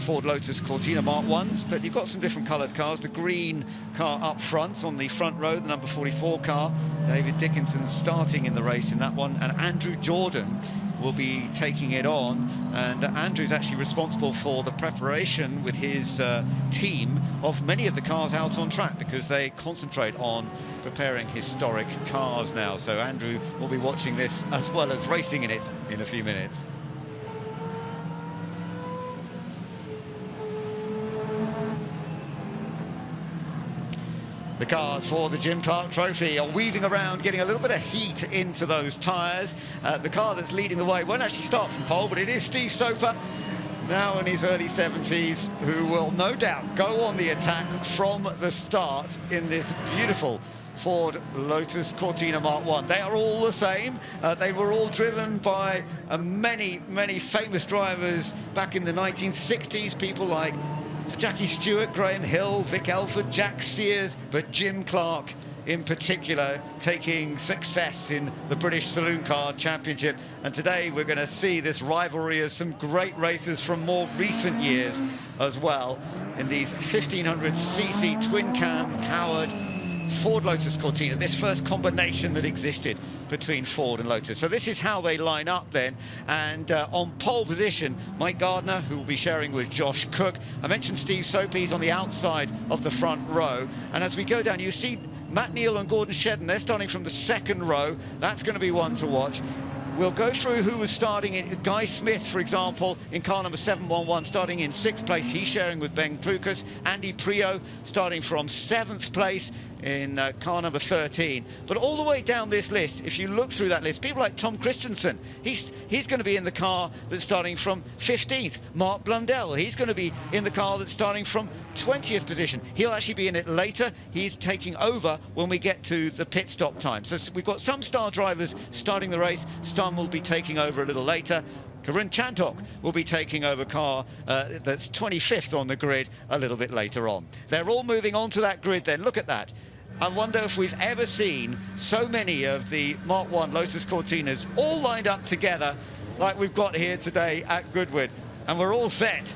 Ford Lotus Cortina Mark 1s, but you've got some different coloured cars. The green car up front on the front row, the number 44 car. David Dickinson starting in the race in that one, and Andrew Jordan will be taking it on. And Andrew's actually responsible for the preparation with his team of many of the cars out on track, because they concentrate on preparing historic cars now. So Andrew will be watching this as well as racing in it in a few minutes. The cars for the Jim Clark Trophy are weaving around, getting a little bit of heat into those tyres. The car that's leading the way won't actually start from pole, but it is Steve Soper, now in his early 70s, who will no doubt go on the attack from the start in this beautiful Ford Lotus Cortina Mark 1. They are all the same. They were all driven by many, many famous drivers back in the 1960s, people like Sir Jackie Stewart, Graham Hill, Vic Elford, Jack Sears, but Jim Clark in particular taking success in the British Saloon Car Championship. And today we're going to see this rivalry of some great racers from more recent years as well in these 1500cc twin-cam powered Ford Lotus Cortina, this first combination that existed between Ford and Lotus. So this is how they line up then, and on pole position, Mike Gardner, who will be sharing with Josh Cook. I mentioned Steve Soapy's on the outside of the front row, and as we go down, you see Matt Neal and Gordon Shedden, they're starting from the second row. That's going to be one to watch. We'll go through who was starting in. Guy Smith, for example, in car number 711, starting in 6th place. He's sharing with Ben Klukas. Andy Prio starting from 7th place in car number 13. But all the way down this list, if you look through that list, people like Tom Christensen, he's going to be in the car that's starting from 15th. Mark Blundell, he's going to be in the car that's starting from 20th position. He'll actually be in it later. He's taking over when we get to the pit stop time. So we've got some star drivers starting the race. Some will be taking over a little later. Karun Chandhok will be taking over car that's 25th on the grid a little bit later on. They're all moving onto that grid then. Look at that. I wonder if we've ever seen so many of the Mark 1 Lotus Cortinas all lined up together like we've got here today at Goodwood. And we're all set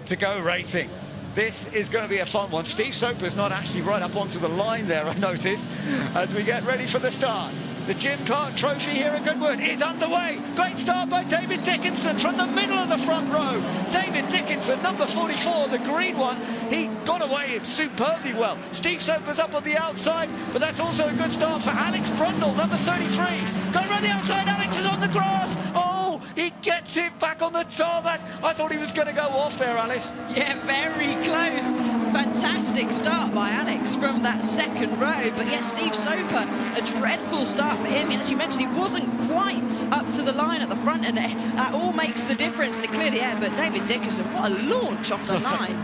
to go racing. This is going to be a fun one. Steve Soper's not actually right up onto the line there, I notice, as we get ready for the start. The Jim Clark Trophy here at Goodwood is underway. Great start by David Dickinson from the middle of the front row. David Dickinson, number 44, the green one. He got away superbly well. Steve Soper's up on the outside, but that's also a good start for Alex Brundle, number 33. Going around the outside, Alex is on the grass. Oh, he gets it back on the tarmac. I thought he was going to go off there, Alice. Yeah, very close. Fantastic start by Alex from that second row. But yeah, Steve Soper, a dreadful start for him. As you mentioned, he wasn't quite up to the line at the front, and that all makes the difference. And it clearly, yeah, but David Dickinson, what a launch off the line.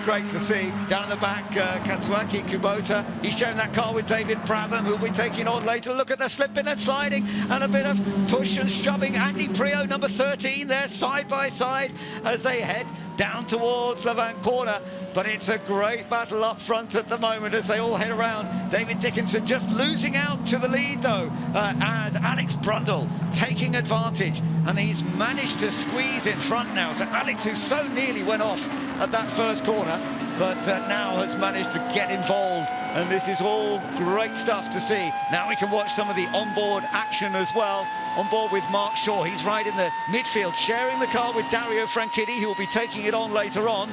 Great to see. Down in the back, Katsuaki Kubota. He's sharing that car with David Pratham, who'll be taking on later. Look at the slipping and sliding and a bit of push and shoving. Andy Prio, number 13, there side by side as they head down towards Levant Corner. But it's a great battle up front at the moment as they all head around. David Dickinson just losing out to the lead, though, as Alex Brundle taking advantage. And he's managed to squeeze in front now. So Alex, who so nearly went off at that first corner, but now has managed to get involved. And this is all great stuff to see. Now we can watch some of the onboard action as well. On board with Mark Shaw. He's right in the midfield, sharing the car with Dario Franchitti, who will be taking it on later on.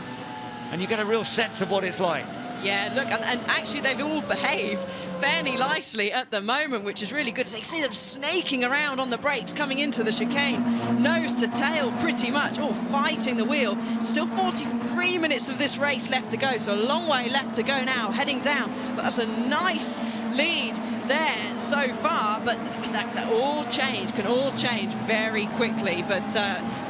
And you get a real sense of what it's like. Yeah, look, and actually they've all behaved fairly nicely at the moment, which is really good. So you see them snaking around on the brakes coming into the chicane, nose to tail pretty much, all fighting the wheel. Still 43 minutes of this race left to go, so a long way left to go now, heading down. But that's a nice lead there so far, but that can all change very quickly. But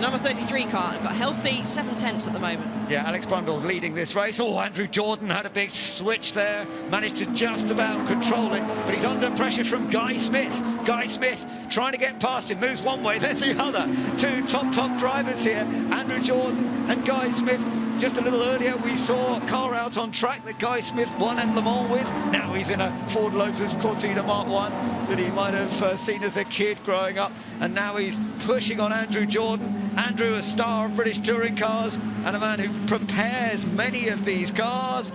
number 33 car got healthy 7/10 at the moment. Yeah, Alex Brundle leading this race. Oh, Andrew Jordan had a big switch there, managed to just about control it, but he's under pressure from Guy Smith. Guy Smith trying to get past him, moves one way, then the other. Two top drivers here, Andrew Jordan and Guy Smith. Just a little earlier, we saw a car out on track that Guy Smith won at Le Mans with. Now he's in a Ford Lotus Cortina Mark 1 that he might have seen as a kid growing up. And now he's pushing on Andrew Jordan. Andrew, a star of British touring cars and a man who prepares many of these cars.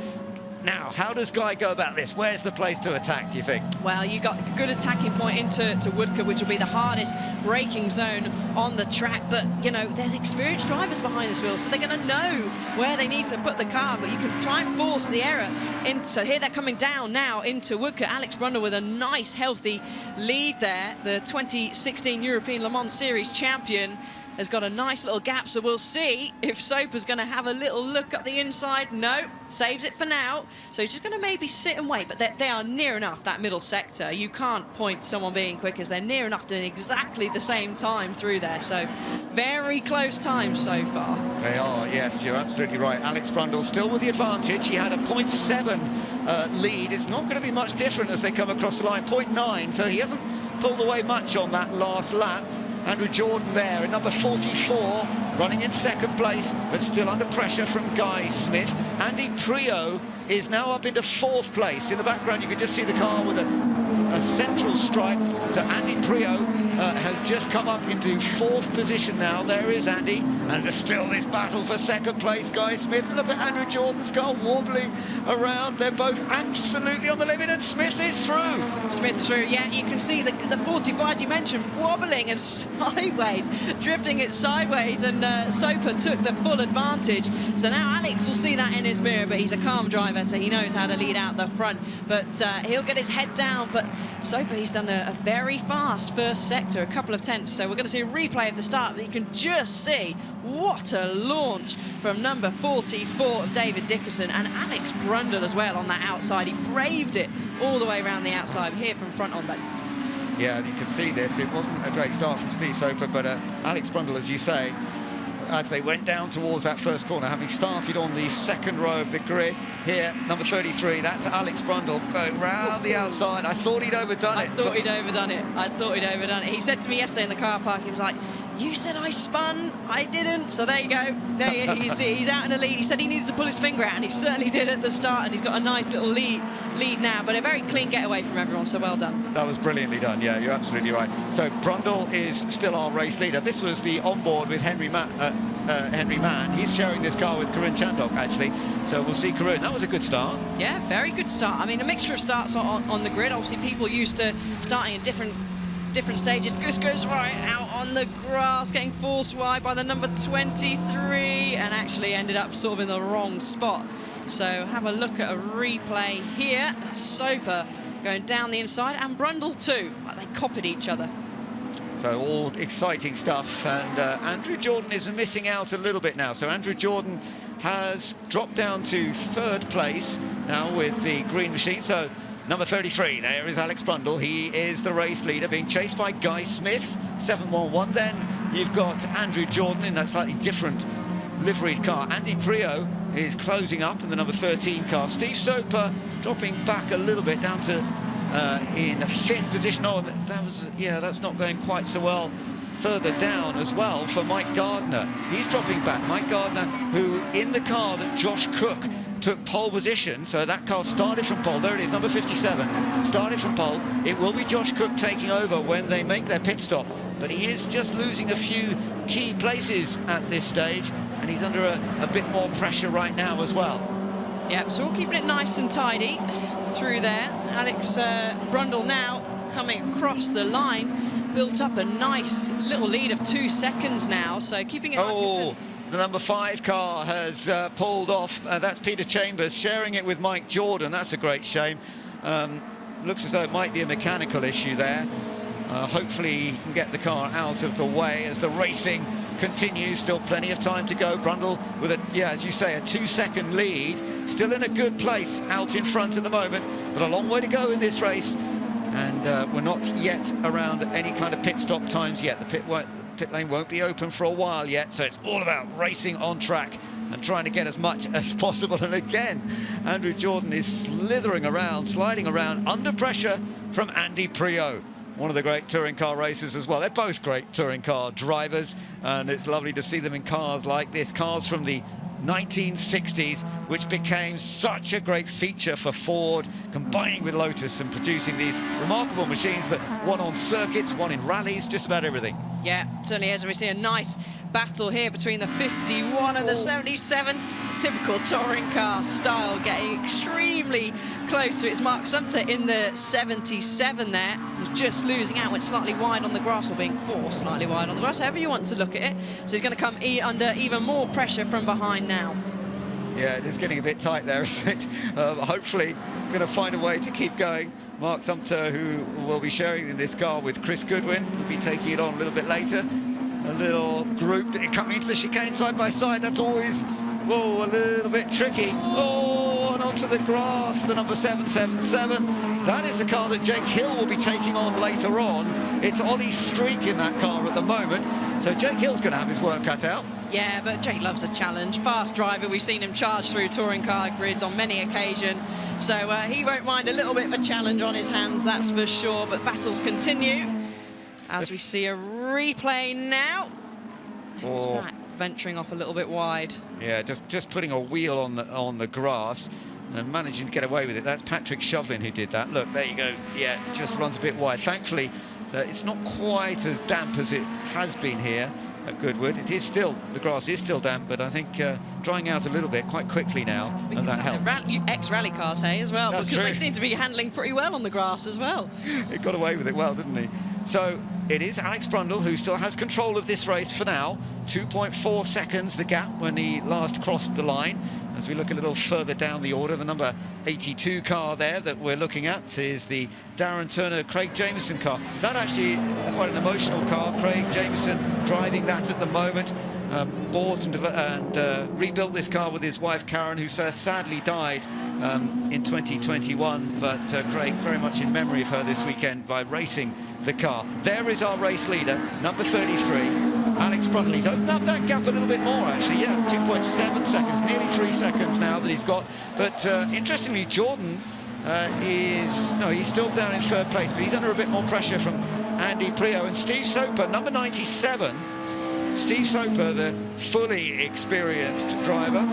Now, how does Guy go about this? Where's the place to attack, do you think? Well, you got a good attacking point into Woodcote, which will be the hardest braking zone on the track. But, you know, there's experienced drivers behind this wheel, so they're going to know where they need to put the car. But you can try and force the error in. So here they're coming down now into Woodcote. Alex Brundle with a nice, healthy lead there. The 2016 European Le Mans Series champion has got a nice little gap, so we'll see if Soper's going to have a little look at the inside. No, saves it for now. So he's just going to maybe sit and wait, but they are near enough, that middle sector. You can't point someone being quick as they're near enough doing exactly the same time through there. So very close times so far. They are, yes, you're absolutely right. Alex Brundle still with the advantage. He had a 0.7 lead. It's not going to be much different as they come across the line. 0.9, so he hasn't pulled away much on that last lap. Andrew Jordan there in number 44, running in second place, but still under pressure from Guy Smith. Andy Prio is now up into fourth place. In the background, you can just see the car with a central stripe. So Andy Prio has just come up into fourth position now. There is Andy, and there's still this battle for second place. Guy Smith, look at Andrew Jordan's car wobbling around. They're both absolutely on the limit, and Smith is through. Smith is through, yeah, you can see the 45 you mentioned wobbling and sideways, drifting it sideways, and Soper took the full advantage. So now Alex will see that in his mirror, but he's a calm driver, so he knows how to lead out the front. But he'll get his head down, but Soper, he's done a very fast first sector, a couple of tenths, so we're going to see a replay of the start, but you can just see what a launch from number 44 of David Dickerson, and Alex Brundle as well on that outside. He braved it all the way around the outside, here from front on that. Yeah, you can see this. It wasn't a great start from Steve Soper, but Alex Brundle, as you say, as they went down towards that first corner, having started on the second row of the grid. Here, number 33, that's Alex Brundle going round the outside. I thought he'd overdone it. I thought he'd overdone it. He said to me yesterday in the car park, he was like, you said I spun, I didn't. So there you go. There he's out in the lead. He said he needed to pull his finger out, and he certainly did at the start, and he's got a nice little lead now, but a very clean getaway from everyone, so well done. That was brilliantly done, yeah, you're absolutely right. So Brundle is still our race leader. This was the onboard with Henry Mann. He's sharing this car with Karun Chandok, actually, so we'll see Karun. That was a good start. Yeah, very good start. I mean, a mixture of starts on the grid. Obviously, people used to starting in different stages. This goes right out on the grass, getting forced wide by the number 23, and actually ended up sort of in the wrong spot. So have a look at a replay here. That's Soper going down the inside, and Brundle too. Like they copied each other. So all exciting stuff, and Andrew Jordan is missing out a little bit now. So Andrew Jordan has dropped down to third place now with the green machine. So number 33, there is Alex Brundle. He is the race leader, being chased by Guy Smith, 711. Then you've got Andrew Jordan in that slightly different liveried car. Andy Prio is closing up in the number 13 car. Steve Soper dropping back a little bit down to in fifth position. Oh, that's not going quite so well. Further down as well for Mike Gardner. He's dropping back. Mike Gardner, who in the car that Josh Cook took pole position, so that car started from pole. There it is, number 57, started from pole. It will be Josh Cook taking over when they make their pit stop, but he is just losing a few key places at this stage, and he's under a bit more pressure right now as well. Yeah, so we're keeping it nice and tidy through there. Alex Brundle now coming across the line, built up a nice little lead of 2 seconds now, so keeping it nice and simple. The number 5 car has pulled off. That's Peter Chambers sharing it with Mike Jordan. That's a great shame. Looks as though it might be a mechanical issue there. Hopefully he can get the car out of the way as the racing continues. Still plenty of time to go. Brundle with as you say, a 2-second lead. Still in a good place out in front at the moment, but a long way to go in this race. And we're not yet around any kind of pit stop times yet. The pit lane won't be open for a while yet, so it's all about racing on track and trying to get as much as possible. And again, Andrew Jordan is slithering around, sliding around under pressure from Andy Prio, one of the great touring car racers as well. They're both great touring car drivers, and it's lovely to see them in cars like this, cars from the 1960s, which became such a great feature for Ford, combining with Lotus and producing these remarkable machines that won on circuits, won in rallies, just about everything. Yeah, certainly is. And we see a nice battle here between the 51 and the 77. Typical touring car style, getting extremely close to its Mark Sumter in the 77 there. He's just losing out, went slightly wide on the grass, or being forced slightly wide on the grass, however you want to look at it. So he's going to come under even more pressure from behind now. Yeah, it is getting a bit tight there, isn't it? Hopefully going to find a way to keep going. Mark Sumter, who will be sharing in this car with Chris Goodwin, will be taking it on a little bit later. A little group coming into the chicane side by side. That's always, a little bit tricky. And onto the grass, the number 777. That is the car that Jake Hill will be taking on later on. It's Ollie Streak in that car at the moment. So Jake Hill's going to have his work cut out. Yeah, but Jake loves a challenge. Fast driver. We've seen him charge through touring car grids on many occasions. So he won't mind a little bit of a challenge on his hand, that's for sure. But battles continue as we see a replay now. Who's that? venturing off a little bit wide. Yeah, just putting a wheel on the grass and managing to get away with it. That's Patrick Shovlin who did that. Look, there you go. Yeah, just runs a bit wide. Thankfully, it's not quite as damp as it has been here at Goodwood. It is still, the grass is still damp, but I think drying out a little bit quite quickly now, and that helped. Ex-rally cars, hey, as well, That's because true. they seem to be handling pretty well on the grass as well. He got away with it well, didn't he? So it is Alex Brundle who still has control of this race for now. 2.4 seconds the gap when he last crossed the line. As we look a little further down the order, the number 82 car there that we're looking at is the Darren Turner Craig Jameson car. That actually quite an emotional car. Craig Jameson driving that at the moment. Bought and rebuilt this car with his wife Karen, who sadly died in 2021, but Craig very much in memory of her this weekend by racing the car. There is our race leader, number 33, Alex Brundle. He's opened up that gap a little bit more, actually. Yeah, 2.7 seconds, nearly 3 seconds now that he's got. But interestingly, Jordan he's still down in third place, but he's under a bit more pressure from Andy Prio. And Steve Soper, number 97, Steve Soper, the fully experienced driver,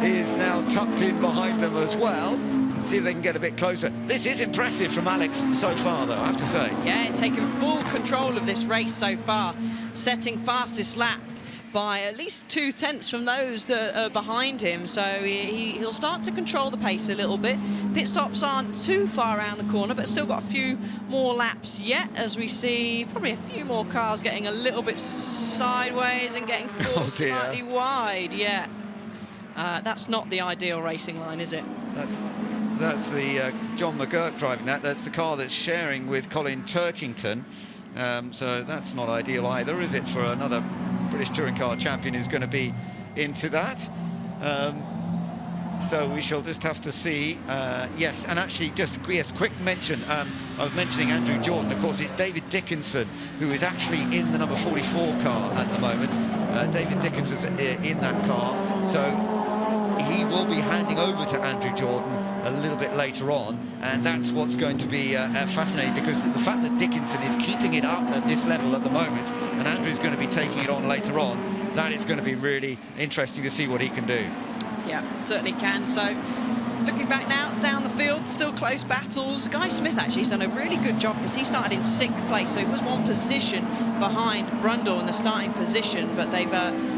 is now tucked in behind them as well. See if they can get a bit closer. This is impressive from Alex so far, though, I have to say. Yeah, taking full control of this race so far, setting fastest lap by at least 2 tenths from those that are behind him, so he'll start to control the pace a little bit. Pit stops aren't too far around the corner, but still got a few more laps yet, as we see probably a few more cars getting a little bit sideways and getting forced slightly wide. Yeah, that's not the ideal racing line, is it? That's the John McGurk driving that. That's the car that's sharing with Colin Turkington. So that's not ideal either, is it, for another British Touring Car champion who's going to be into that? So we shall just have to see. Yes, and actually, quick mention. I was mentioning Andrew Jordan. Of course, it's David Dickinson who is actually in the number 44 car at the moment. David Dickinson's in that car, so he will be handing over to Andrew Jordan a little bit later on, and that's what's going to be fascinating, because the fact that Dickinson is keeping it up at this level at the moment, and Andrew's going to be taking it on later on, that is going to be really interesting to see what he can do. Yeah, certainly can. So looking back now down the field, still close battles. Guy Smith actually has done a really good job, because he started in 6th place, so he was 1 position behind Brundle in the starting position, but they've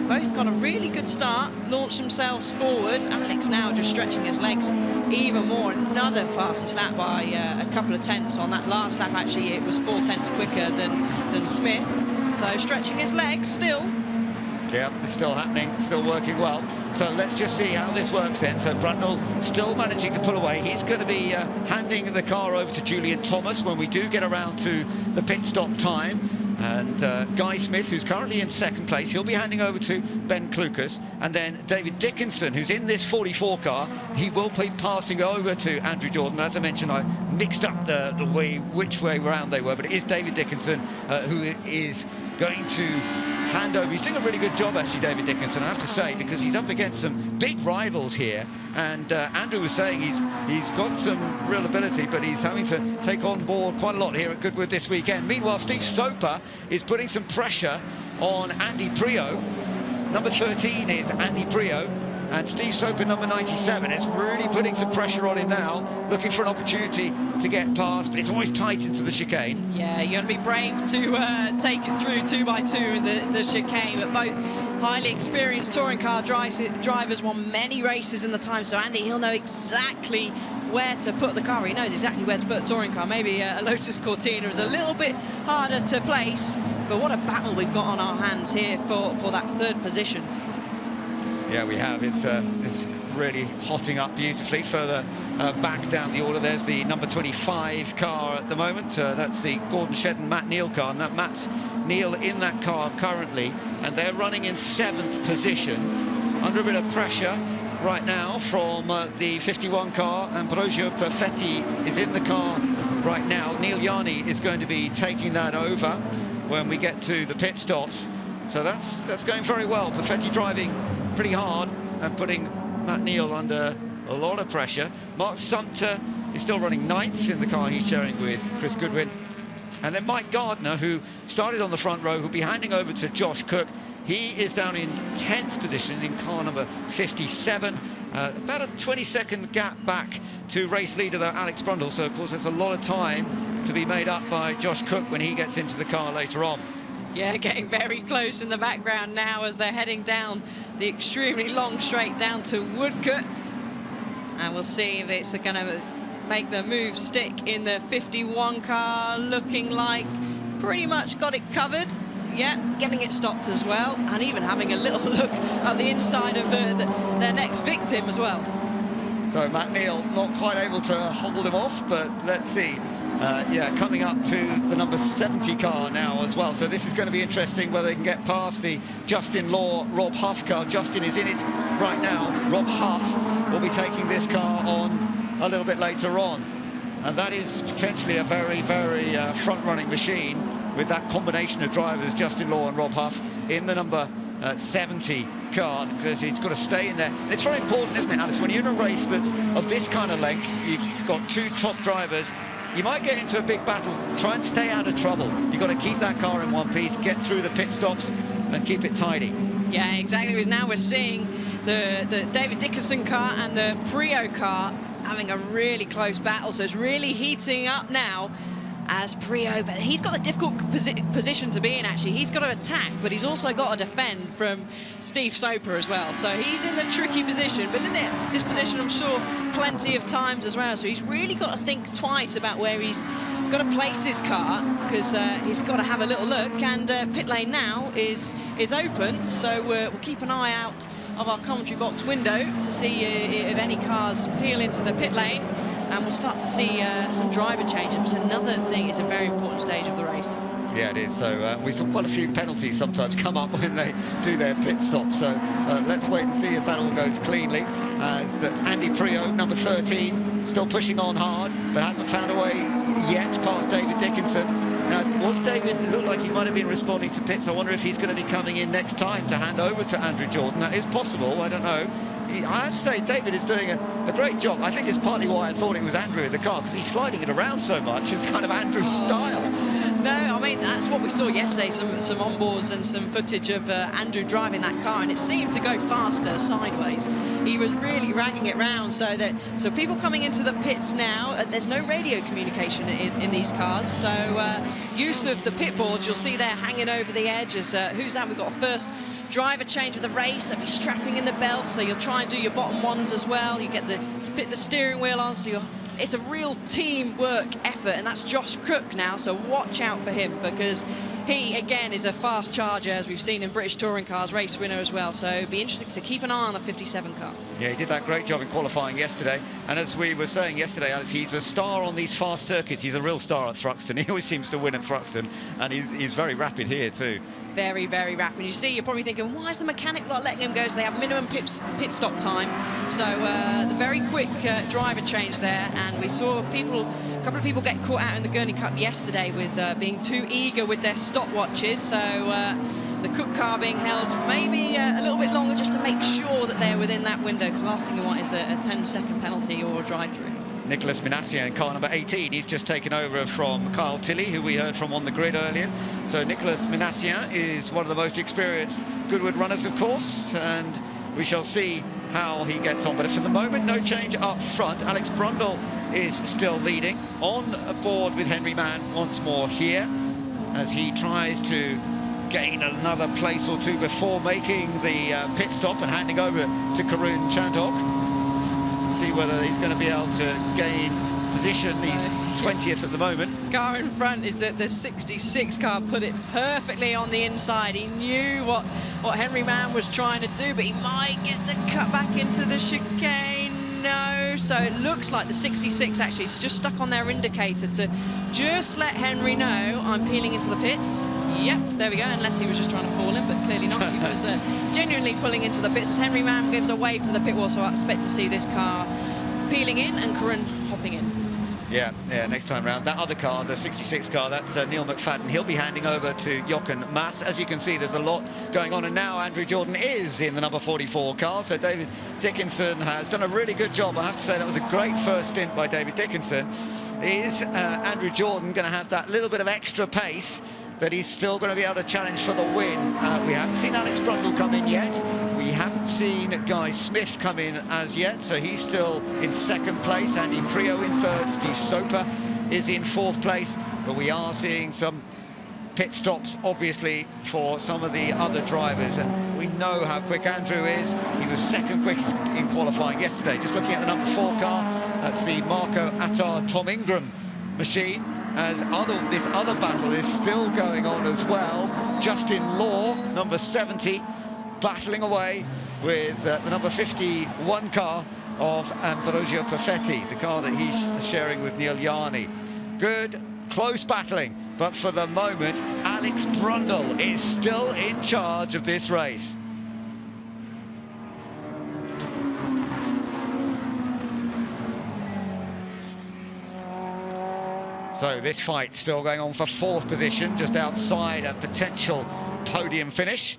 both got a really good start, launched themselves forward. Alex now just stretching his legs even more. Another fastest lap by a couple of tenths on that last lap. Actually, it was 4 tenths quicker than Smith, so stretching his legs still. Yeah, it's still happening, still working well. So let's just see how this works then. So Brundle still managing to pull away. He's going to be handing the car over to Julian Thomas when we do get around to the pit stop time. And Guy Smith, who's currently in 2nd place, he'll be handing over to Ben Klukas. And then David Dickinson, who's in this 44 car, he will be passing over to Andrew Jordan. As I mentioned, I mixed up which way round they were, but it is David Dickinson who is going to hand over. He's doing a really good job, actually, David Dickinson, I have to say, because he's up against some big rivals here. And Andrew was saying he's got some real ability, but he's having to take on board quite a lot here at Goodwood this weekend. Meanwhile, Steve Soper is putting some pressure on Andy Prio. Number 13 is Andy Prio, and Steve Soper, number 97, is really putting some pressure on him now, looking for an opportunity to get past, but it's always tight into the chicane. Yeah, you're going to be brave to take it through 2x2 in the chicane, but both highly experienced touring car drivers won many races in the time, so Andy, he'll know exactly where to put the car. He knows exactly where to put a touring car. Maybe a Lotus Cortina is a little bit harder to place, but what a battle we've got on our hands here for that 3rd position. Yeah, we have. It's really hotting up beautifully. Further back down the order, there's the number 25 car at the moment. That's the Gordon Shedden Matt Neal car, and that Matt Neal in that car currently, and they're running in 7th position, under a bit of pressure right now from the 51 car, and Ambrogio Perfetti is in the car right now. Neil Yarni is going to be taking that over when we get to the pit stops. So that's going very well. Perfetti driving pretty hard and putting Matt Neal under a lot of pressure. Mark Sumter is still running 9th in the car he's sharing with Chris Goodwin. And then Mike Gardner, who started on the front row, who'll be handing over to Josh Cook. He is down in 10th position in car number 57. About a 20-second gap back to race leader, though, Alex Brundle. So, of course, there's a lot of time to be made up by Josh Cook when he gets into the car later on. Yeah, getting very close in the background now as they're heading down the extremely long straight down to Woodcote. And we'll see if it's going to make the move stick in the 51 car, looking like pretty much got it covered. Yeah, getting it stopped as well, and even having a little look at the inside of their next victim as well. So Matt Neal not quite able to hold him off, but let's see. Yeah, coming up to the number 70 car now as well. So this is going to be interesting whether they can get past the Justin Law, Rob Huff car. Justin is in it right now. Rob Huff will be taking this car on a little bit later on. And that is potentially a very, very front-running machine with that combination of drivers, Justin Law and Rob Huff, in the number 70 car, because he's got to stay in there. And it's very important, isn't it, Alice, when you're in a race that's of this kind of length, you've got two top drivers, you might get into a big battle. Try and stay out of trouble. You've got to keep that car in one piece, get through the pit stops and keep it tidy. Yeah, exactly. Because now we're seeing the David Dickinson car and the Prio car having a really close battle. So it's really heating up now as Prio, but he's got a difficult position to be in, actually. He's got to attack, but he's also got to defend from Steve Soper as well. So he's in the tricky position, but in this position, I'm sure, plenty of times as well. So he's really got to think twice about where he's got to place his car, because he's got to have a little look, and pit lane now is open, so we'll keep an eye out of our commentary box window to see if any cars peel into the pit lane. And we'll start to see some driver changes, which is another thing. It's a very important stage of the race. Yeah, it is. So we saw quite a few penalties sometimes come up when they do their pit stop. So let's wait and see if that all goes cleanly. As Andy Prio, number 13, still pushing on hard, but hasn't found a way yet past David Dickinson. Now, was David, it looked like he might have been responding to pits. I wonder if he's going to be coming in next time to hand over to Andrew Jordan. That is possible, I don't know. I have to say, David is doing a great job. I think it's partly why I thought it was Andrew in the car, because he's sliding it around so much. It's kind of Andrew's style. No, I mean, that's what we saw yesterday, some onboards and some footage of Andrew driving that car, and it seemed to go faster sideways. He was really ragging it round, so people coming into the pits now, there's no radio communication in these cars, so use of the pit boards, you'll see there hanging over the edge as, who's that? We've got a first driver change of the race. They'll be strapping in the belt, so you'll try and do your bottom ones as well. You get the steering wheel on, so it's a real teamwork effort, and that's Josh Cook now, so watch out for him, because he, again, is a fast charger, as we've seen in British touring cars, race winner as well, so it'd be interesting to keep an eye on the 57 car. Yeah, he did that great job in qualifying yesterday, and as we were saying yesterday, Alex, he's a star on these fast circuits. He's a real star at Thruxton. He always seems to win at Thruxton, and he's very rapid here too. Very, very rapid. You see, you're probably thinking, why is the mechanic not letting him go? So they have minimum pit stop time. So the very quick driver change there, and we saw a couple of people get caught out in the Gurney Cup yesterday with being too eager with their stopwatches. So the Cook car being held maybe a little bit longer just to make sure that they're within that window, because the last thing you want is a 10-second penalty or a drive-through. Nicholas Minassian in car number 18. He's just taken over from Kyle Tilley, who we heard from on the grid earlier. So Nicholas Minassian is one of the most experienced Goodwood runners, of course, and we shall see how he gets on. But for the moment, no change up front. Alex Brundle is still leading, on board with Henry Mann once more here, as he tries to gain another place or two before making the pit stop and handing over to Karun Chandhok. See whether he's going to be able to gain position. He's 20th at the moment. Car in front is the 66 car, put it perfectly on the inside. He knew what Henry Mann was trying to do, but he might get the cut back into the chicane. No, so it looks like the 66 actually is just stuck on their indicator to just let Henry know I'm peeling into the pits. Yep, there we go, unless he was just trying to fall in, but clearly not. He was genuinely pulling into the pits as Henry Mann gives a wave to the pit wall, so I expect to see this car peeling in and Karun hopping in. Yeah, next time round. That other car, the 66 car, that's Neil McFadden. He'll be handing over to Jochen Mass. As you can see, there's a lot going on, and now Andrew Jordan is in the number 44 car, so David Dickinson has done a really good job. I have to say that was a great first stint by David Dickinson. is Andrew Jordan going to have that little bit of extra pace that he's still going to be able to challenge for the win? We haven't seen Alex Brundle come in yet. We haven't seen Guy Smith come in as yet, so he's still in second place. Andy Prio in third. Steve Soper is in fourth place. But we are seeing some pit stops, obviously, for some of the other drivers. And we know how quick Andrew is. He was second quickest in qualifying yesterday. Just looking at the number 4 car, that's the Marco Attar Tom Ingram machine. As this other battle is still going on as well. Justin Law, number 70, battling away with the number 51 car of Ambrosio Perfetti, the car that he's sharing with Neil Yarni. Good, close battling, but for the moment, Alex Brundle is still in charge of this race. So this fight still going on for 4th position, just outside a potential podium finish.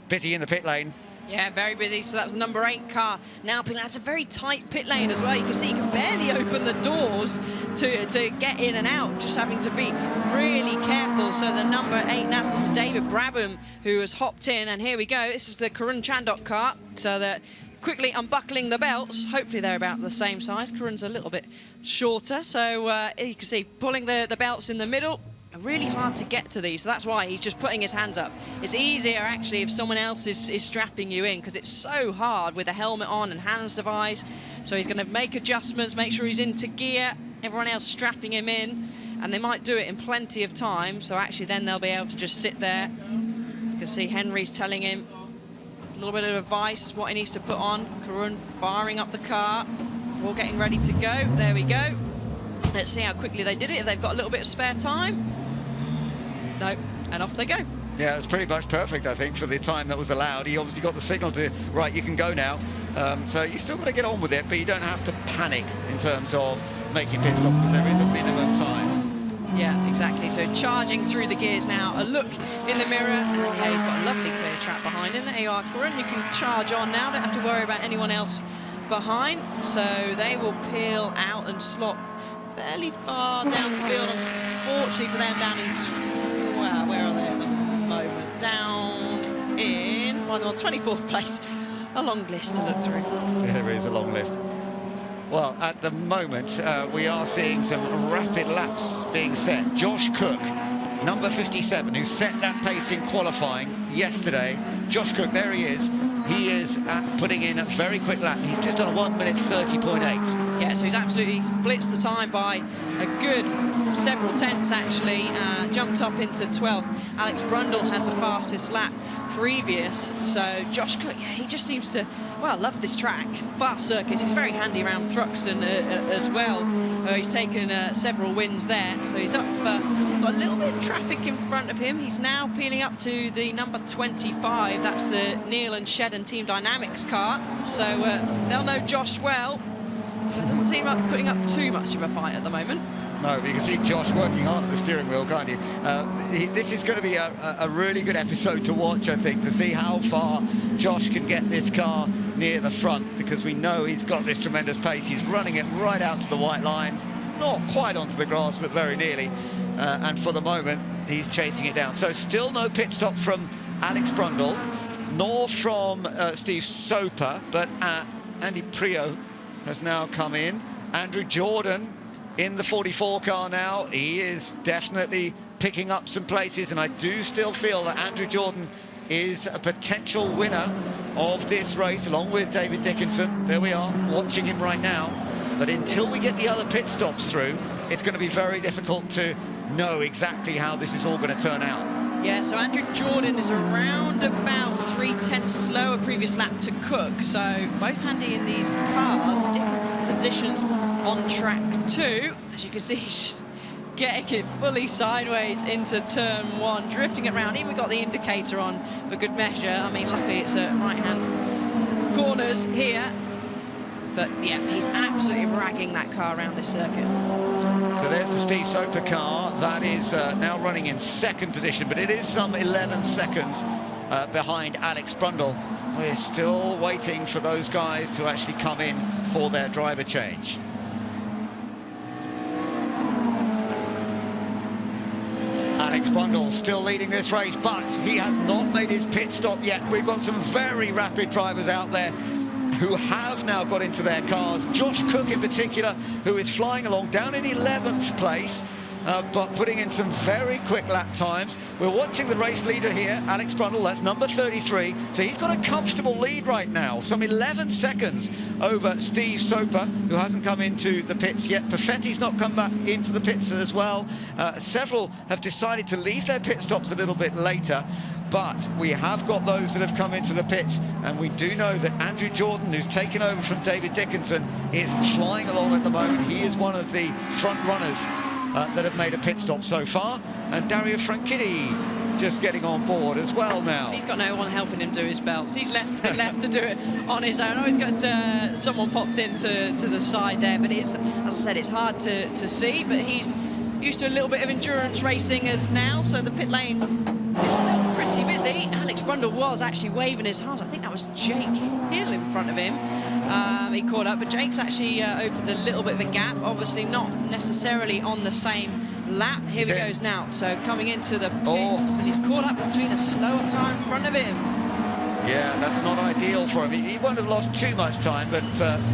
Busy in the pit lane. Yeah, very busy. So that was the number 8 car. Now, that's a very tight pit lane as well. You can see you can barely open the doors to get in and out, just having to be really careful. So the number 8 now, this is David Brabham, who has hopped in. And here we go. This is the Karun Chandok car. So they're quickly unbuckling the belts. Hopefully they're about the same size. Karun's a little bit shorter. So you can see pulling the belts in the middle. Really hard to get to these, so that's why he's just putting his hands up. It's easier actually if someone else is strapping you in, because it's so hard with a helmet on and hands device. So he's going to make adjustments, make sure he's into gear, everyone else strapping him in, and they might do it in plenty of time, so actually then they'll be able to just sit there. You can see Henry's telling him a little bit of advice, what he needs to put on. Karun firing up the car, all getting ready to go. There we go. Let's see how quickly they did it, if they've got a little bit of spare time. No, and off they go. Yeah, it's pretty much perfect, I think, for the time that was allowed. He obviously got the signal to, right, you can go now. So you still got to get on with it, but you don't have to panic in terms of making pit stop, because there is a minimum time. Yeah, exactly. So charging through the gears now. A look in the mirror. And yeah, he's got a lovely clear track behind him. There you are, Karun. You can charge on now. Don't have to worry about anyone else behind. So they will peel out and slot fairly far down the field. Unfortunately for them, down in... Well, where are they at the moment? Down in, well, they're on 24th place. A long list to look through. There is a long list. Well, at the moment, we are seeing some rapid laps being set. Josh Cook, number 57, who set that pace in qualifying yesterday. Josh Cook, there he is. He is putting in a very quick lap. He's just on a 1 minute 30.8. Yeah, so he's absolutely blitzed the time by a good several tenths, actually. Jumped up into 12th. Alex Brundle had the fastest lap previous. So Josh Cook, yeah, he just seems to, well, love this track. Fast circuits. He's very handy around Thruxton as well. He's taken several wins there. So he's up, got a little bit of traffic in front of him. He's now peeling up to the number 25. That's the Neil and Shedden Team Dynamics car. So they'll know Josh well. It doesn't seem like putting up too much of a fight at the moment. No, but you can see Josh working hard at the steering wheel, can't you? This is going to be a really good episode to watch, I think, to see how far Josh can get this car near the front, because we know he's got this tremendous pace. He's running it right out to the white lines, not quite onto the grass, but very nearly. And for the moment, he's chasing it down. So still no pit stop from Alex Brundle, nor from Steve Soper, but Andy Prio has now come in. Andrew Jordan in the 44 car now. He is definitely picking up some places, and I do still feel that Andrew Jordan is a potential winner of this race, along with David Dickinson. There we are, watching him right now. But until we get the other pit stops through, it's going to be very difficult to know exactly how this is all going to turn out. Yeah, so Andrew Jordan is around about 3/10 slower previous lap to Cook. So both handy in these cars, different positions on track 2. As you can see, he's getting it fully sideways into turn 1, drifting it around. Even got the indicator on for good measure. I mean, luckily it's at right-hand corners here. But yeah, he's absolutely ragging that car around this circuit. So there's the Steve Soper car. That is now running in second position, but it is some 11 seconds behind Alex Brundle. We're still waiting for those guys to actually come in for their driver change. Alex Brundle still leading this race, but he has not made his pit stop yet. We've got some very rapid drivers out there who have now got into their cars. Josh Cook in particular, who is flying along down in 11th place, but putting in some very quick lap times. We're watching the race leader here, Alex Brundle, that's number 33. So he's got a comfortable lead right now, some 11 seconds over Steve Soper, who hasn't come into the pits yet. Perfetti's not come back into the pits as well. Several have decided to leave their pit stops a little bit later. But we have got those that have come into the pits, and we do know that Andrew Jordan, who's taken over from David Dickinson, is flying along at the moment. He is one of the front runners that have made a pit stop so far, and Dario Franchitti just getting on board as well now. He's got no one helping him do his belts. He's left to do it on his own. Oh, he's got someone popped into the side there, but it's, as I said, it's hard to see, but he's used to a little bit of endurance racing as now, so the pit lane is still pretty busy. Alex Brundle was actually waving his hand. I think that was Jake Hill in front of him. He caught up, but Jake's actually opened a little bit of a gap, obviously not necessarily on the same lap. Here he goes now. So coming into the pits, and he's caught up between a slower car in front of him. Yeah, that's not ideal for him. He won't have lost too much time, but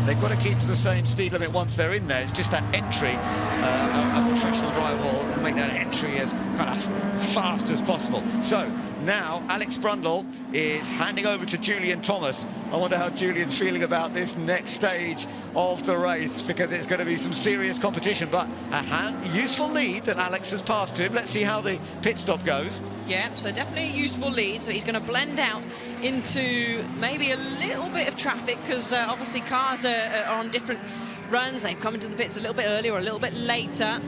they've got to keep to the same speed limit once they're in there. It's just that entry. A professional driver will make that entry as kind of fast as possible. So now Alex Brundle is handing over to Julian Thomas. I wonder how Julian's feeling about this next stage of the race, because it's going to be some serious competition, but a useful lead that Alex has passed to him. Let's see how the pit stop goes. Yeah, so definitely a useful lead. So he's going to blend out into maybe a little bit of traffic, because obviously cars are on different runs. They've come into the pits a little bit earlier or a little bit later.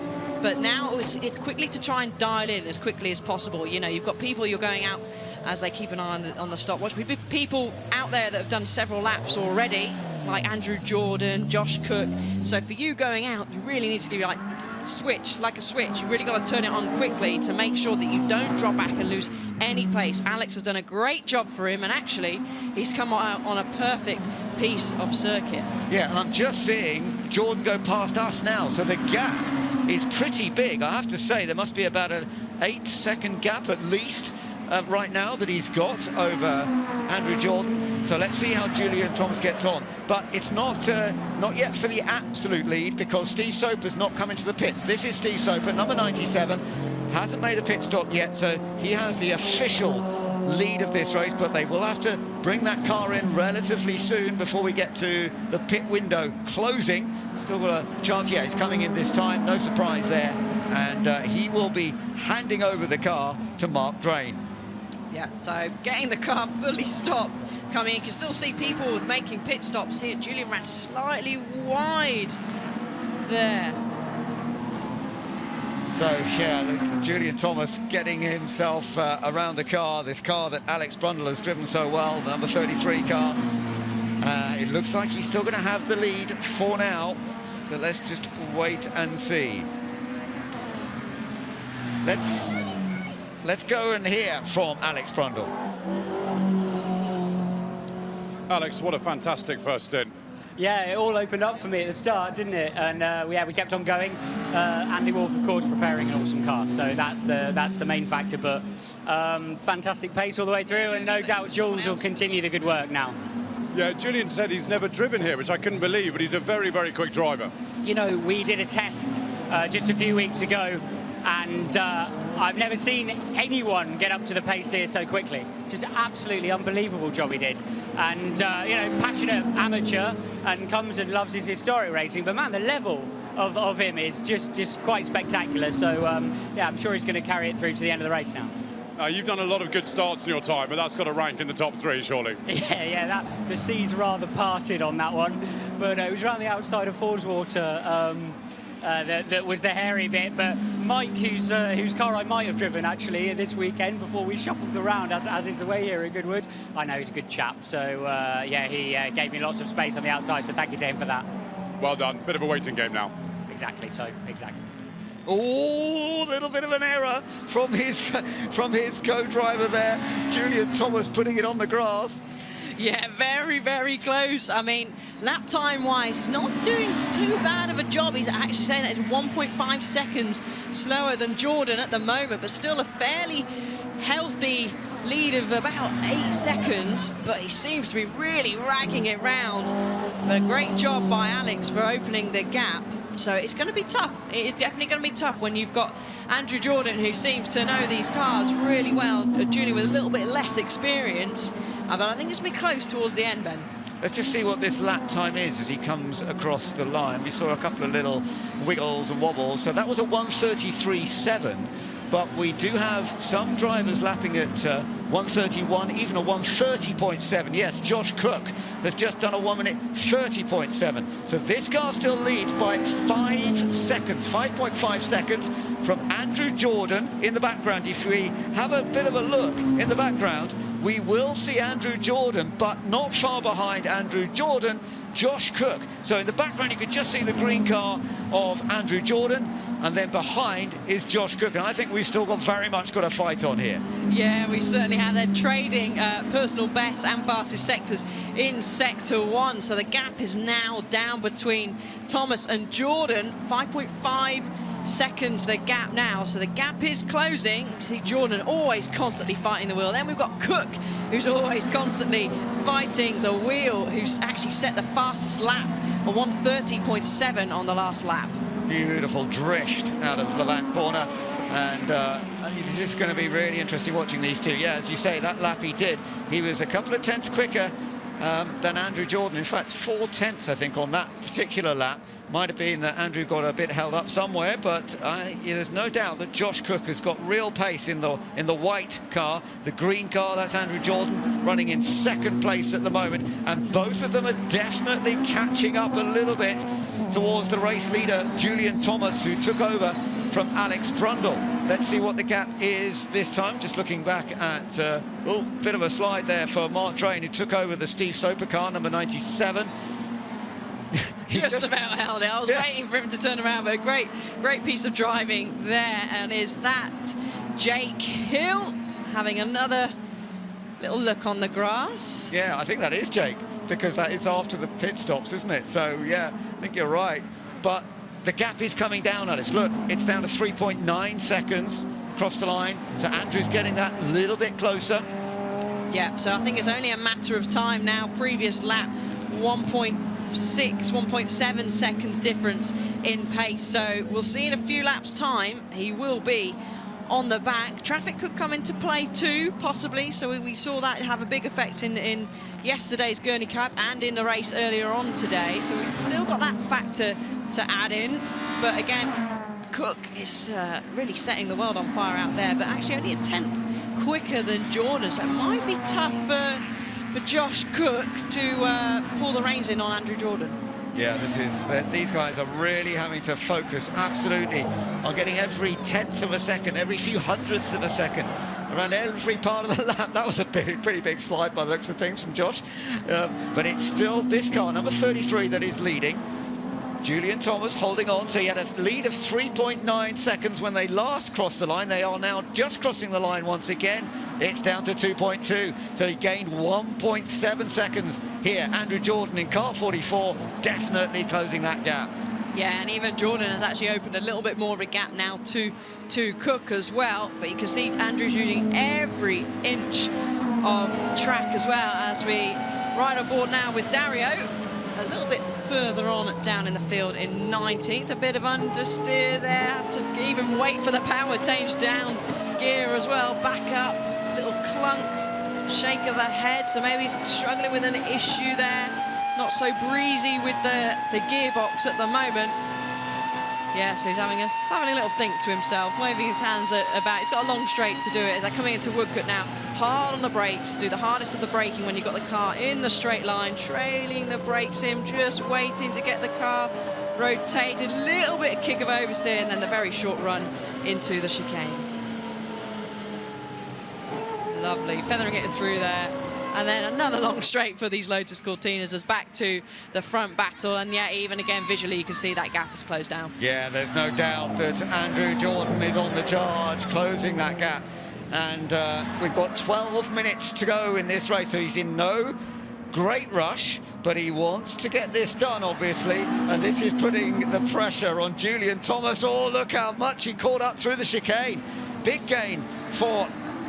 But now it's quickly to try and dial in as quickly as possible. You know, you've got people you're going out as they keep an eye on the stopwatch. People out there that have done several laps already, like Andrew Jordan, Josh Cook. So for you going out, you really need to do like a switch. You've really got to turn it on quickly to make sure that you don't drop back and lose any pace. Alex has done a great job for him, and actually he's come out on a perfect piece of circuit. Yeah, and I'm just seeing Jordan go past us now, so the gap is pretty big. I have to say there must be about an 8-second gap at least right now that he's got over Andrew Jordan. So let's see how Julian Thomas gets on. But it's not yet for the absolute lead, because Steve Soper's not come into the pits. This is Steve Soper, number 97, hasn't made a pit stop yet, so he has the official lead of this race, but they will have to bring that car in relatively soon before we get to the pit window closing. Still got a chance. Yeah, he's coming in this time, no surprise there, and he will be handing over the car to Mark Drain. Yeah, so getting the car fully stopped, coming in. You can still see people making pit stops here. Julian ran slightly wide there. So, yeah, Julian Thomas getting himself around the car, this car that Alex Brundle has driven so well, the number 33 car. It looks like he's still going to have the lead for now, but let's just wait and see. Let's go and hear from Alex Brundle. Alex, what a fantastic first stint. Yeah, it all opened up for me at the start, didn't it? And we kept on going. Andy Wolf, of course, preparing an awesome car, so that's the main factor. But fantastic pace all the way through, and no doubt Jules will continue the good work now. Yeah, Julian said he's never driven here, which I couldn't believe, but he's a very, very quick driver. You know, we did a test just a few weeks ago, and I've never seen anyone get up to the pace here so quickly. Just an absolutely unbelievable job he did. And, you know, passionate amateur, and comes and loves his historic racing. But, man, the level of him is just quite spectacular. So, yeah, I'm sure he's going to carry it through to the end of the race now. You've done a lot of good starts in your time, but that's got to rank in the top 3, surely. Yeah, the seas rather parted on that one. But it was around the outside of Fallswater that was the hairy bit. But Mike, whose car I might have driven actually this weekend before we shuffled around, as is the way here at Goodwood, I know he's a good chap. So yeah, he gave me lots of space on the outside. So thank you to him for that. Well done. Bit of a waiting game now. Exactly. Oh, a little bit of an error from his co-driver there, Julian Thomas, putting it on the grass. Yeah, very, very close. I mean, lap time-wise, he's not doing too bad of a job. He's actually saying that it's 1.5 seconds slower than Jordan at the moment, but still a fairly healthy lead of about 8 seconds, but he seems to be really ragging it round. But a great job by Alex for opening the gap. So it's going to be tough. It is definitely going to be tough when you've got Andrew Jordan, who seems to know these cars really well, Julie with a little bit less experience. But I think it's going to be close towards the end, Ben. Let's just see what this lap time is as he comes across the line. We saw a couple of little wiggles and wobbles. So that was a 1:33.7. But we do have some drivers lapping at 1:31, even a 1:30.7. Yes, Josh Cook has just done a 1:30.7. So this car still leads by 5 seconds, 5.5 seconds from Andrew Jordan in the background. If we have a bit of a look in the background, we will see Andrew Jordan, but not far behind Andrew Jordan, Josh Cook. So in the background, you could just see the green car of Andrew Jordan, and then behind is Josh Cook. And I think we've still very much got a fight on here. Yeah, we certainly have. They're trading personal best and fastest sectors in Sector 1. So the gap is now down between Thomas and Jordan, 5.5 seconds the gap now, so the gap is closing. You see Jordan always constantly fighting the wheel. Then we've got Cook, who's always constantly fighting the wheel, who's actually set the fastest lap, a 1:30.7 on the last lap. Beautiful drift out of Levant corner, and this is going to be really interesting watching these two. Yeah, as you say, that lap he did, he was a couple of tenths quicker than Andrew Jordan. In fact, 4 tenths, I think, on that particular lap. Might have been that Andrew got a bit held up somewhere, but there's no doubt that Josh Cook has got real pace in the white car. The green car, that's Andrew Jordan, running in second place at the moment, and both of them are definitely catching up a little bit towards the race leader, Julian Thomas, who took over from Alex Brundle. Let's see what the gap is this time. Just looking back at, bit of a slide there for Mark Drain, who took over the Steve Soper car, number 97. Just about held it. I was waiting for him to turn around, but a great piece of driving there. And is that Jake Hill having another little look on the grass? Yeah, I think that is Jake, because that is after the pit stops, isn't it? So, yeah, I think you're right. But the gap is coming down, Alice. Look, it's down to 3.9 seconds across the line. So Andrew's getting that a little bit closer. Yeah, so I think it's only a matter of time now. Previous lap, 1.7 seconds difference in pace. So we'll see in a few laps' time. He will be on the back. Traffic could come into play too, possibly. So we saw that have a big effect in yesterday's Gurney Cup and in the race earlier on today. So we've still got that factor to add in. But again, Cook is really setting the world on fire out there, but actually only a tenth quicker than Jordan. So it might be tough for Josh Cook to pull the reins in on Andrew Jordan. Yeah, these guys are really having to focus absolutely on getting every tenth of a second, every few hundredths of a second around every part of the lap. That was a pretty big slide by the looks of things from Josh. But it's still this car, number 33, that is leading. Julian Thomas holding on, so he had a lead of 3.9 seconds when they last crossed the line. They are now just crossing the line once again. It's down to 2.2, so he gained 1.7 seconds here. Andrew Jordan in car 44, definitely closing that gap. Yeah, and even Jordan has actually opened a little bit more of a gap now to Cook as well. But you can see Andrew's using every inch of track as well, as we ride on board now with Dario a little bit further on down in the field in 19th. A bit of understeer there, to even wait for the power change down gear as well. Back up, little clunk, shake of the head, so maybe he's struggling with an issue there. Not so breezy with the gearbox at the moment. Yeah, so he's having a little think to himself, waving his hands about. He's got a long straight to do it. They're coming into Woodcote now. Hard on the brakes, do the hardest of the braking when you've got the car in the straight line, trailing the brakes in, just waiting to get the car rotated. A little bit of kick of oversteer, and then the very short run into the chicane. Lovely, feathering it through there. And then another long straight for these Lotus Cortinas as back to the front battle. And yeah, even again, visually, you can see that gap has closed down. Yeah, there's no doubt that Andrew Jordan is on the charge, closing that gap. And we've got 12 minutes to go in this race, so he's in no great rush, but he wants to get this done, obviously, and this is putting the pressure on Julian Thomas. Oh, look how much he caught up through the chicane. Big gain for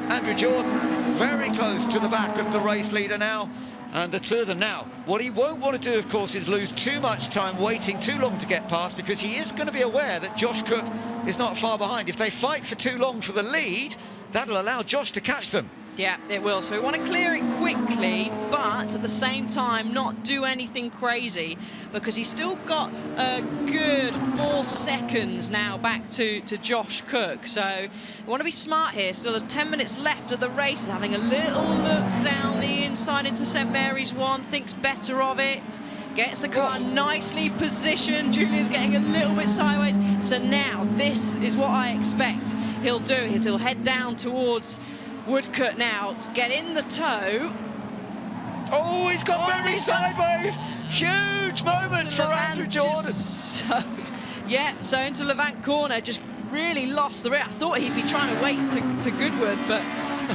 Andrew Jordan, very close to the back of the race leader now. And the two of them now, what he won't want to do, of course, is lose too much time waiting too long to get past, because he is going to be aware that Josh Cook is not far behind. If they fight for too long for the lead, that'll allow Josh to catch them. Yeah, it will. So we want to clear it quickly, but at the same time not do anything crazy, because he's still got a good 4 seconds now back to Josh Cook. So we want to be smart here. Still 10 minutes left of the race. He's having a little look down the inside into St Mary's 1, thinks better of it. Gets the car nicely positioned. Julian's getting a little bit sideways. So now this is what I expect he'll do. He'll head down towards Woodcote now, get in the tow. Oh, he's got very sideways. Huge moment for Andrew Jordan. Yeah, so into Levant corner, just really lost the race. I thought he'd be trying to wait to Goodwood, but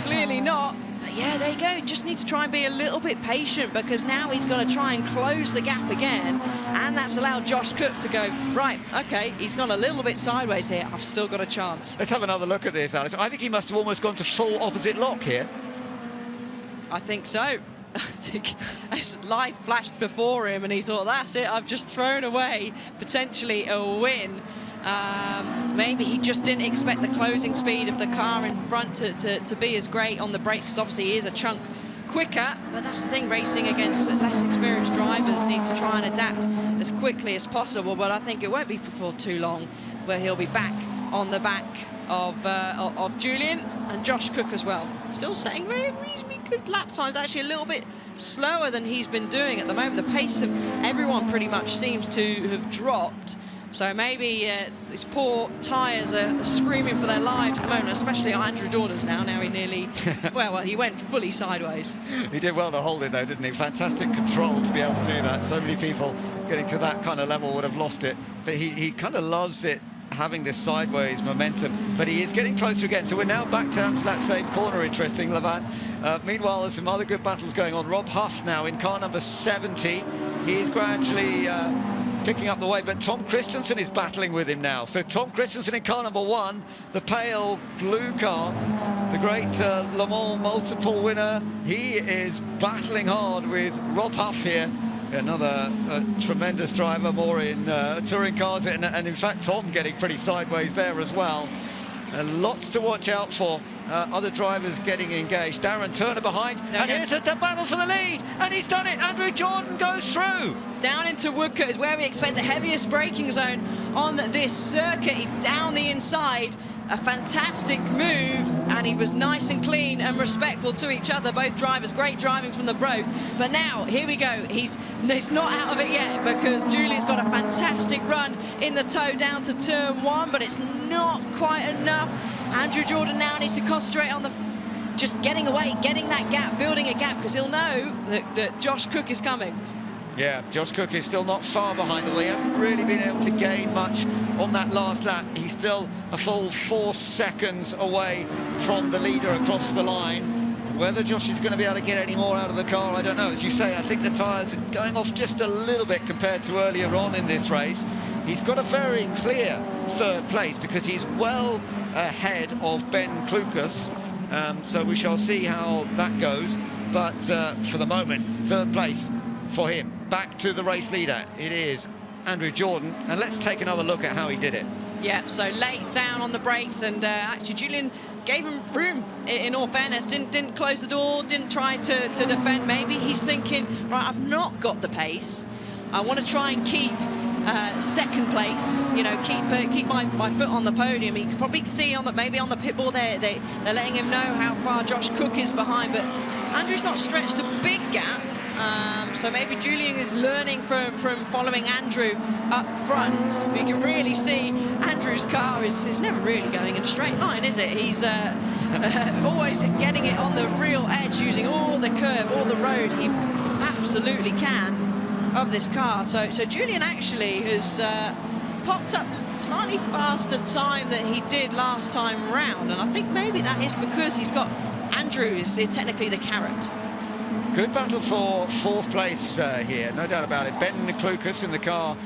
clearly not. But yeah, there you go. Just need to try and be a little bit patient, because now he's got to try and close the gap again. And that's allowed Josh Cook to go, right, OK, he's gone a little bit sideways here. I've still got a chance. Let's have another look at this, Alice. I think he must have almost gone to full opposite lock here. I think so. I think light flashed before him and he thought, that's it, I've just thrown away potentially a win. Maybe he just didn't expect the closing speed of the car in front to be as great on the brakes, because obviously he is a chunk quicker, but that's the thing, racing against less experienced drivers need to try and adapt as quickly as possible. But I think it won't be for too long where he'll be back on the back of Julian and Josh Cook as well. Still setting very reasonably good lap times, actually a little bit slower than he's been doing at the moment. The pace of everyone pretty much seems to have dropped. So maybe these poor tyres are screaming for their lives at the moment, especially Andrew Jordan's now. Now he nearly, well, he went fully sideways. He did well to hold it, though, didn't he? Fantastic control to be able to do that. So many people getting to that kind of level would have lost it. But he kind of loves it, having this sideways momentum. But he is getting closer again. So we're now back down to that same corner, interesting, Levant. Meanwhile, there's some other good battles going on. Rob Huff now in car number 70. He's gradually picking up the way, but Tom Christensen is battling with him now. So Tom Christensen in car number 1, the pale blue car, the great Le Mans multiple winner. He is battling hard with Rob Huff here. Another tremendous driver, more in touring cars, and in fact Tom getting pretty sideways there as well. Lots to watch out for. Other drivers getting engaged. Darren Turner behind, and here's the battle for the lead, and he's done it. Andrew Jordan goes through. Down into Woodcote is where we expect the heaviest braking zone on this circuit. He's down the inside. A fantastic move, and he was nice and clean and respectful to each other, both drivers. Great driving from the both. But now, here we go. He's not out of it yet, because Julian's got a fantastic run in the tow down to turn 1, but it's not quite enough. Andrew Jordan now needs to concentrate on just getting away, getting that gap, building a gap, because he'll know that Josh Cook is coming. Yeah, Josh Cook is still not far behind, although he hasn't really been able to gain much on that last lap. He's still a full 4 seconds away from the leader across the line. Whether Josh is going to be able to get any more out of the car, I don't know. As you say, I think the tyres are going off just a little bit compared to earlier on in this race. He's got a very clear 3rd place, because he's well ahead of Ben Klukas. So we shall see how that goes. But for the moment, 3rd place for him. Back to the race leader, it is Andrew Jordan, and let's take another look at how he did it. Yeah, so late down on the brakes, and actually Julian gave him room, in all fairness. Didn't close the door, didn't try to defend. Maybe he's thinking, right, I've not got the pace, I want to try and keep 2nd place, you know, keep my foot on the podium. You can probably see maybe on the pit wall they're letting him know how far Josh Cook is behind, but Andrew's not stretched a big gap. So maybe Julian is learning from following Andrew up front. We can really see Andrew's car is never really going in a straight line, is it? He's always getting it on the real edge, using all the curve, all the road he absolutely can of this car. So Julian actually has popped up slightly faster time than he did last time round, and I think maybe that is because he's got Andrew is technically the carrot. Good battle for fourth place here, no doubt about it. Ben Klukas in the car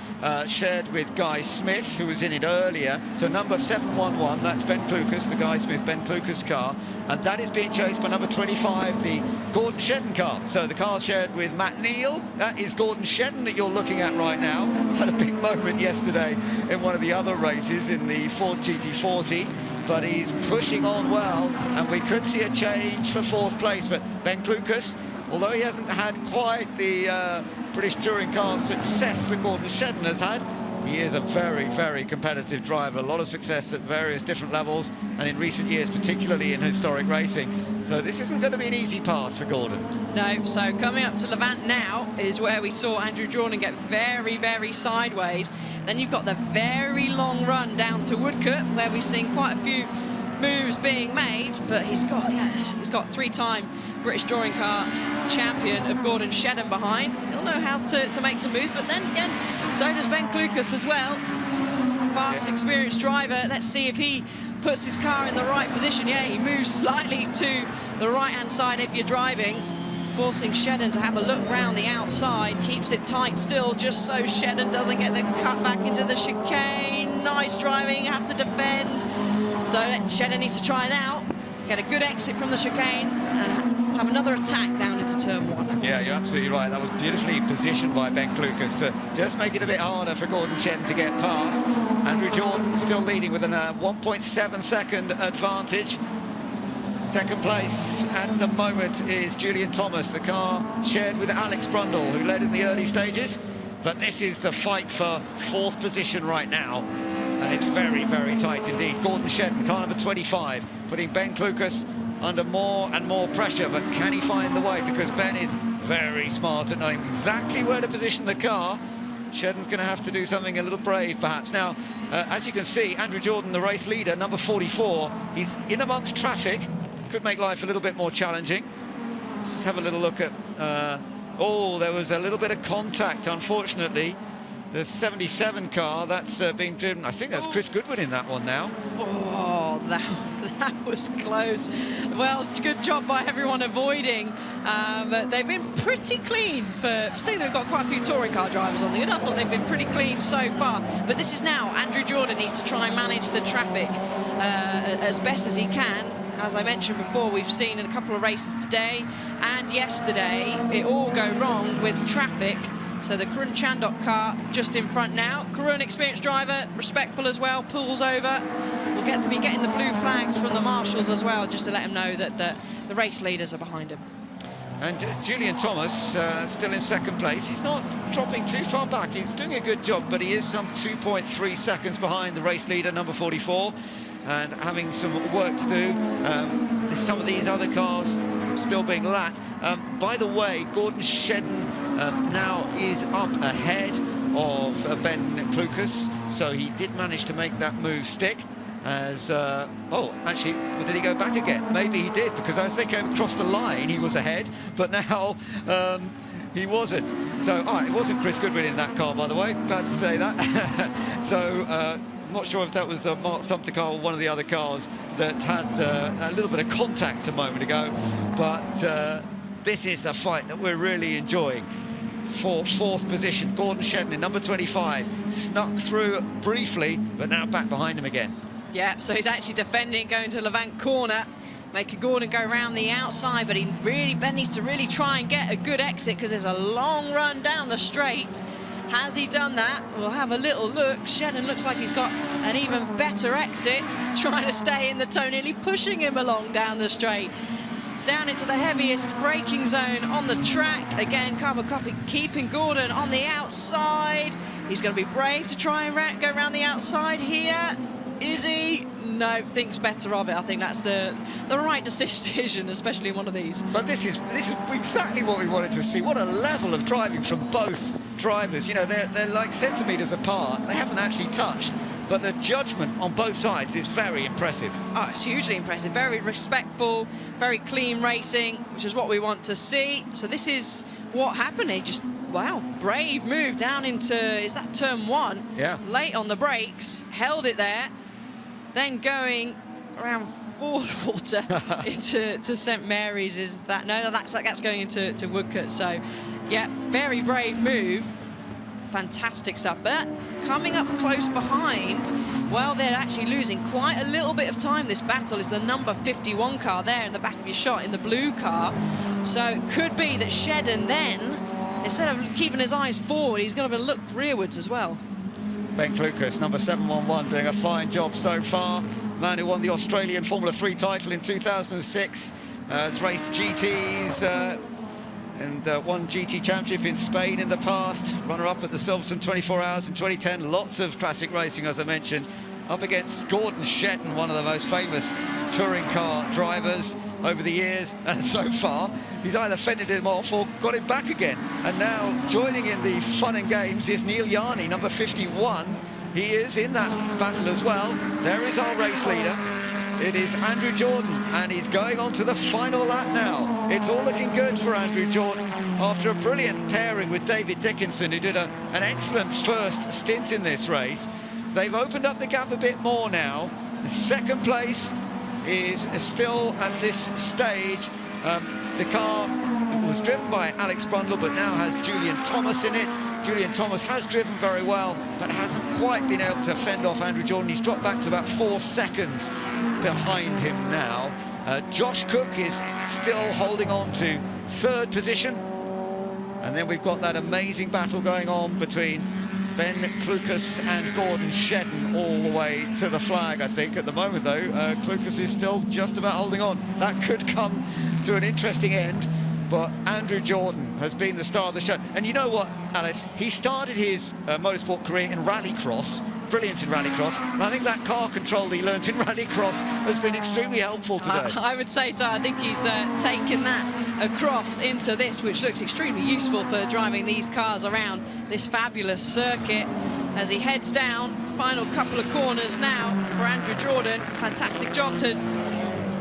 shared with Guy Smith, who was in it earlier. So number 711, that's Ben Klukas, the Guy Smith, Ben Klukas car. And that is being chased by number 25, the Gordon Shedden car. So the car shared with Matt Neal. That is Gordon Shedden that you're looking at right now. Had a big moment yesterday in one of the other races in the Ford GT40. But he's pushing on well, and we could see a change for fourth place. But Ben Klukas, although he hasn't had quite the British Touring Car success that Gordon Shedden has had, he is a very, very competitive driver. A lot of success at various different levels, and in recent years, particularly in historic racing. So this isn't going to be an easy pass for Gordon. No, so coming up to Levant now is where we saw Andrew Jordan get very, very sideways. Then you've got the very long run down to Woodcote, where we've seen quite a few moves being made, but he's got three-time British Touring Car champion of Gordon Shedden behind. He'll know how to make some moves, but then again, so does Ben Klukas as well. Fast, experienced driver. Let's see if he puts his car in the right position. Yeah, he moves slightly to the right-hand side if you're driving, forcing Shedden to have a look round the outside, keeps it tight still, just so Shedden doesn't get the cut back into the chicane. Nice driving, has to defend. So Shedden needs to try now, get a good exit from the chicane, and have another attack down into turn one. Yeah, you're absolutely right. That was beautifully positioned by Ben Klukas to just make it a bit harder for Gordon Shedden to get past. Andrew Jordan still leading with a 1.7 second advantage. Second place at the moment is Julian Thomas, the car shared with Alex Brundle, who led in the early stages. But this is the fight for fourth position right now. And it's very, very tight indeed. Gordon Shedden, car number 25, putting Ben Klukas under more and more pressure. But can he find the way? Because Ben is very smart at knowing exactly where to position the car. Shedden's going to have to do something a little brave, perhaps. Now, as you can see, Andrew Jordan, the race leader, number 44, he's in amongst traffic. Could make life a little bit more challenging. Let's just have a little look at... oh, there was a little bit of contact, unfortunately. The 77 car, that's being driven... I think that's Chris Goodwood in that one now. Oh, that was close. Well, good job by everyone avoiding. But they've been pretty clean for... See, they've got quite a few touring car drivers on the end. I thought they've been pretty clean so far. But this is now Andrew Jordan needs to try and manage the traffic as best as he can. As I mentioned before, we've seen in a couple of races today and yesterday it all go wrong with traffic. So the Karun Chandok car just in front now. Karun, experienced driver, respectful as well, pulls over. We'll be getting the blue flags from the marshals as well, just to let him know that the race leaders are behind him. And Julian Thomas still in second place. He's not dropping too far back. He's doing a good job, but he is some 2.3 seconds behind the race leader, number 44. And having some work to do. Some of these other cars still being lapped. By the way, Gordon Shedden now is up ahead of Ben Klukas, so he did manage to make that move stick. As oh, actually, did he go back again? Maybe he did, because as they came across the line, he was ahead, but now he wasn't. So, all right, it wasn't Chris Goodwin in that car, by the way. Glad to say that. So. I'm not sure if that was the Mark Sumpter car or one of the other cars that had a little bit of contact a moment ago. But this is the fight that we're really enjoying. For fourth position, Gordon Shedden in number 25. Snuck through briefly, but now back behind him again. Yeah, so he's actually defending, going to Levant corner, making Gordon go around the outside, but Ben needs to really try and get a good exit because there's a long run down the straight. Has he done that? We'll have a little look. Shedden looks like he's got an even better exit, trying to stay in the toe, nearly pushing him along down the straight. Down into the heaviest braking zone on the track. Again, Carbon Copy keeping Gordon on the outside. He's going to be brave to try and go around the outside here. Is he? No, thinks better of it. I think that's the right decision, especially in one of these. But this is exactly what we wanted to see. What a level of driving from both drivers. You know, they're like centimetres apart. They haven't actually touched, but the judgment on both sides is very impressive. Oh, it's hugely impressive. Very respectful, very clean racing, which is what we want to see. So this is what happened. He just, wow, brave move down into, is that turn one? Yeah. Late on the brakes, held it there. Then going around Ford water into St Mary's. Is that no? That's going into Woodcote. So, yeah, very brave move. Fantastic stuff. But coming up close behind, well, they're actually losing quite a little bit of time. This battle is the number 51 car there in the back of your shot in the blue car. So it could be that Shedden then, instead of keeping his eyes forward, he's going to look rearwards as well. Ben Klukas, number 711, doing a fine job so far. Man who won the Australian Formula 3 title in 2006. Has raced GTs and won GT Championship in Spain in the past. Runner-up at the Silverstone 24 Hours in 2010. Lots of classic racing, as I mentioned. Up against Gordon Shedden, one of the most famous touring car drivers over the years. And so far, he's either fended him off or got him back again. And now, joining in the fun and games is Neil Yarney, number 51. He is in that battle as well. There is our race leader. It is Andrew Jordan, and he's going on to the final lap now. It's all looking good for Andrew Jordan after a brilliant pairing with David Dickinson, who did an excellent first stint in this race. They've opened up the gap a bit more now. The second place is still at this stage. The car was driven by Alex Brundle, but now has Julian Thomas in it. Julian Thomas has driven very well, but hasn't quite been able to fend off Andrew Jordan. He's dropped back to about 4 seconds behind him now. Josh Cook is still holding on to third position. And then we've got that amazing battle going on between Ben Klukas and Gordon Shedden all the way to the flag, I think. At the moment, though, Klukas is still just about holding on. That could come to an interesting end, but Andrew Jordan has been the star of the show. And you know what, Alice? He started his motorsport career in rallycross, brilliant in rallycross, and I think that car control that he learnt in rallycross has been extremely helpful today. I would say so. I think he's taken that across into this, which looks extremely useful for driving these cars around this fabulous circuit as he heads down. Final couple of corners now for Andrew Jordan. Fantastic job to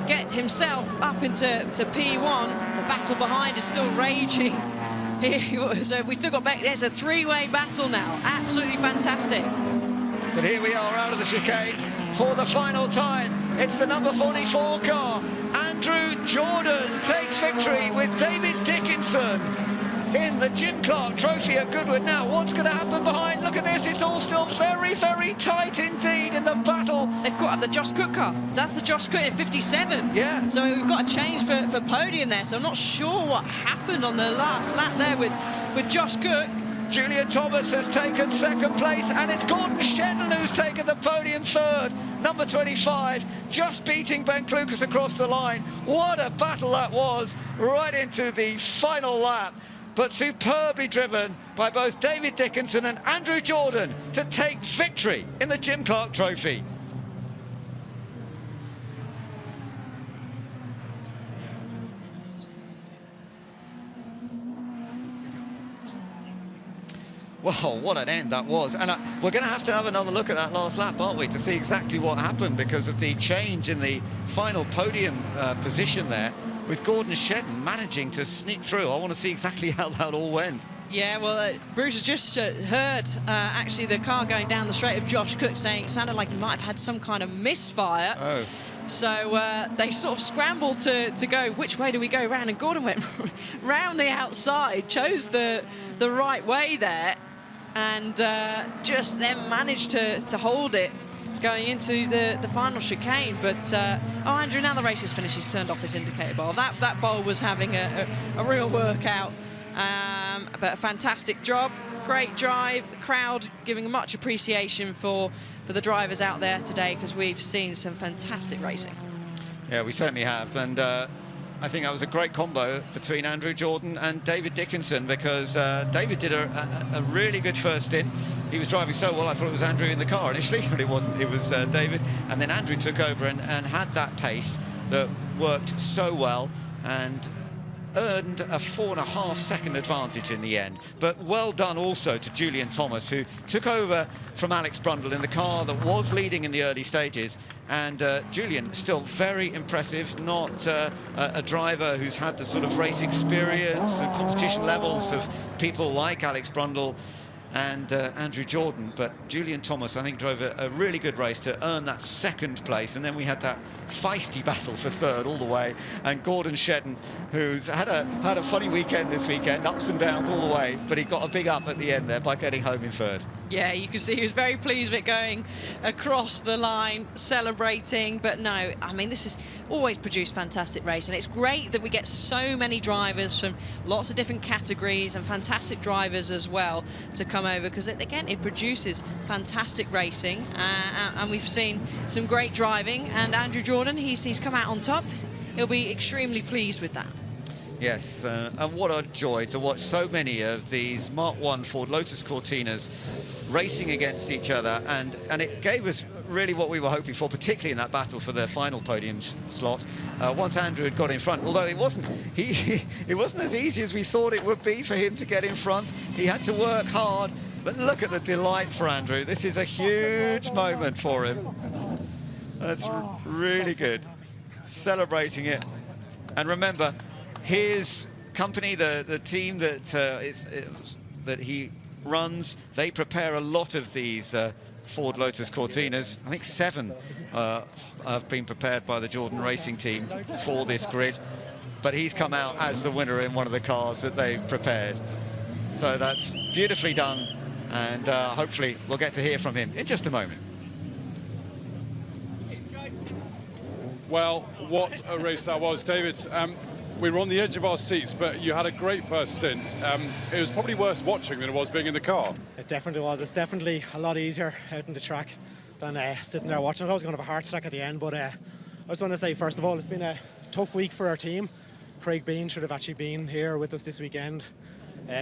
get himself up into P1. The battle behind is still raging. So we still got back. There's a three-way battle now. Absolutely fantastic. But here we are out of the chicane for the final time. It's the number 44 car. Andrew Jordan takes victory with David Dickinson in the Jim Clark Trophy at Goodwood. Now, what's going to happen behind? Look at this. It's all still very, very tight indeed in the battle. They've got up the Josh Cook car. That's the Josh Cook in 57. Yeah. So we've got a change for podium there. So I'm not sure what happened on the last lap there with Josh Cook. Julian Thomas has taken second place, and it's Gordon Shedden who's taken the podium third. Number 25, just beating Ben Klukas across the line. What a battle that was, right into the final lap. But superbly driven by both David Dickinson and Andrew Jordan to take victory in the Jim Clark Trophy. Wow, what an end that was. And we're going to have another look at that last lap, aren't we, to see exactly what happened because of the change in the final podium position there, with Gordon Shedden managing to sneak through. I want to see exactly how that all went. Yeah, well, Bruce has just heard, actually, the car going down the straight of Josh Cook saying it sounded like he might have had some kind of misfire. Oh. So they sort of scrambled to go, which way do we go round? And Gordon went round the outside, chose the right way there, and just then managed to hold it going into the final chicane. But oh, Andrew, now the race is finished, he's turned off his indicator bowl. That bowl was having a real workout, but a fantastic job, great drive. The crowd giving much appreciation for the drivers out there today, because we've seen some fantastic racing. Yeah, we certainly have, and I think that was a great combo between Andrew Jordan and David Dickinson, because David did a really good first stint. He was driving so well, I thought it was Andrew in the car initially, but it wasn't. It was David, and then Andrew took over and had that pace that worked so well and earned a 4.5 second advantage in the end. But well done also to Julian Thomas, who took over from Alex Brundle in the car that was leading in the early stages. And Julian, still very impressive, not a driver who's had the sort of race experience and competition levels of people like Alex Brundle. and Andrew Jordan, but Julian Thomas, I think, drove a really good race to earn that second place, and then we had that feisty battle for third all the way, and Gordon Shedden, who's had a funny weekend this weekend, ups and downs all the way, but he got a big up at the end there by getting home in third. Yeah, you can see he was very pleased with it going across the line, celebrating. But no, I mean, this has always produced fantastic race, and it's great that we get so many drivers from lots of different categories and fantastic drivers as well to come over, because again, it produces fantastic racing, and we've seen some great driving. And Andrew Jordan, he's come out on top. He'll be extremely pleased with that. Yes, and what a joy to watch so many of these Mark I Ford Lotus Cortinas racing against each other, and it gave us really what we were hoping for, particularly in that battle for the final podium slot. Once Andrew had got in front, although it wasn't as easy as we thought it would be for him to get in front. He had to work hard, but look at the delight for Andrew. This is a huge moment for him. That's really good, celebrating it. And remember, his company, the team that he runs, they prepare a lot of these Ford Lotus Cortinas. I think 7 have been prepared by the Jordan Racing team for this grid, but he's come out as the winner in one of the cars that they've prepared. So that's beautifully done, and hopefully we'll get to hear from him in just a moment. Well, what a race that was, David. We were on the edge of our seats, but you had a great first stint. It was probably worse watching than it was being in the car. It definitely was. It's definitely a lot easier out in the track than sitting there watching. I was going to have a heart attack at the end, but I just want to say, first of all, it's been a tough week for our team. Craig Bean should have actually been here with us this weekend.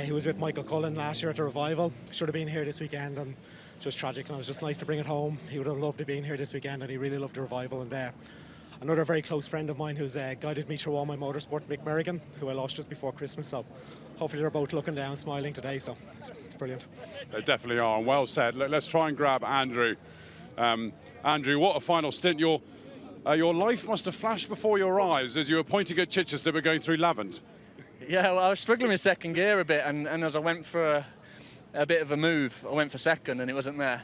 He was with Michael Cullen last year at the Revival. Should have been here this weekend, and just tragic. And it was just nice to bring it home. He would have loved to be here this weekend, and he really loved the Revival. And another very close friend of mine who's guided me through all my motorsport, Mick Merrigan, who I lost just before Christmas. So hopefully they're both looking down, smiling today. So it's brilliant. They definitely are, and well said. Let's try and grab Andrew. Andrew, what a final stint. Your life must have flashed before your eyes as you were pointing at Chichester but going through Lavant. Yeah, well, I was struggling with second gear a bit, and as I went for a bit of a move, I went for second and it wasn't there.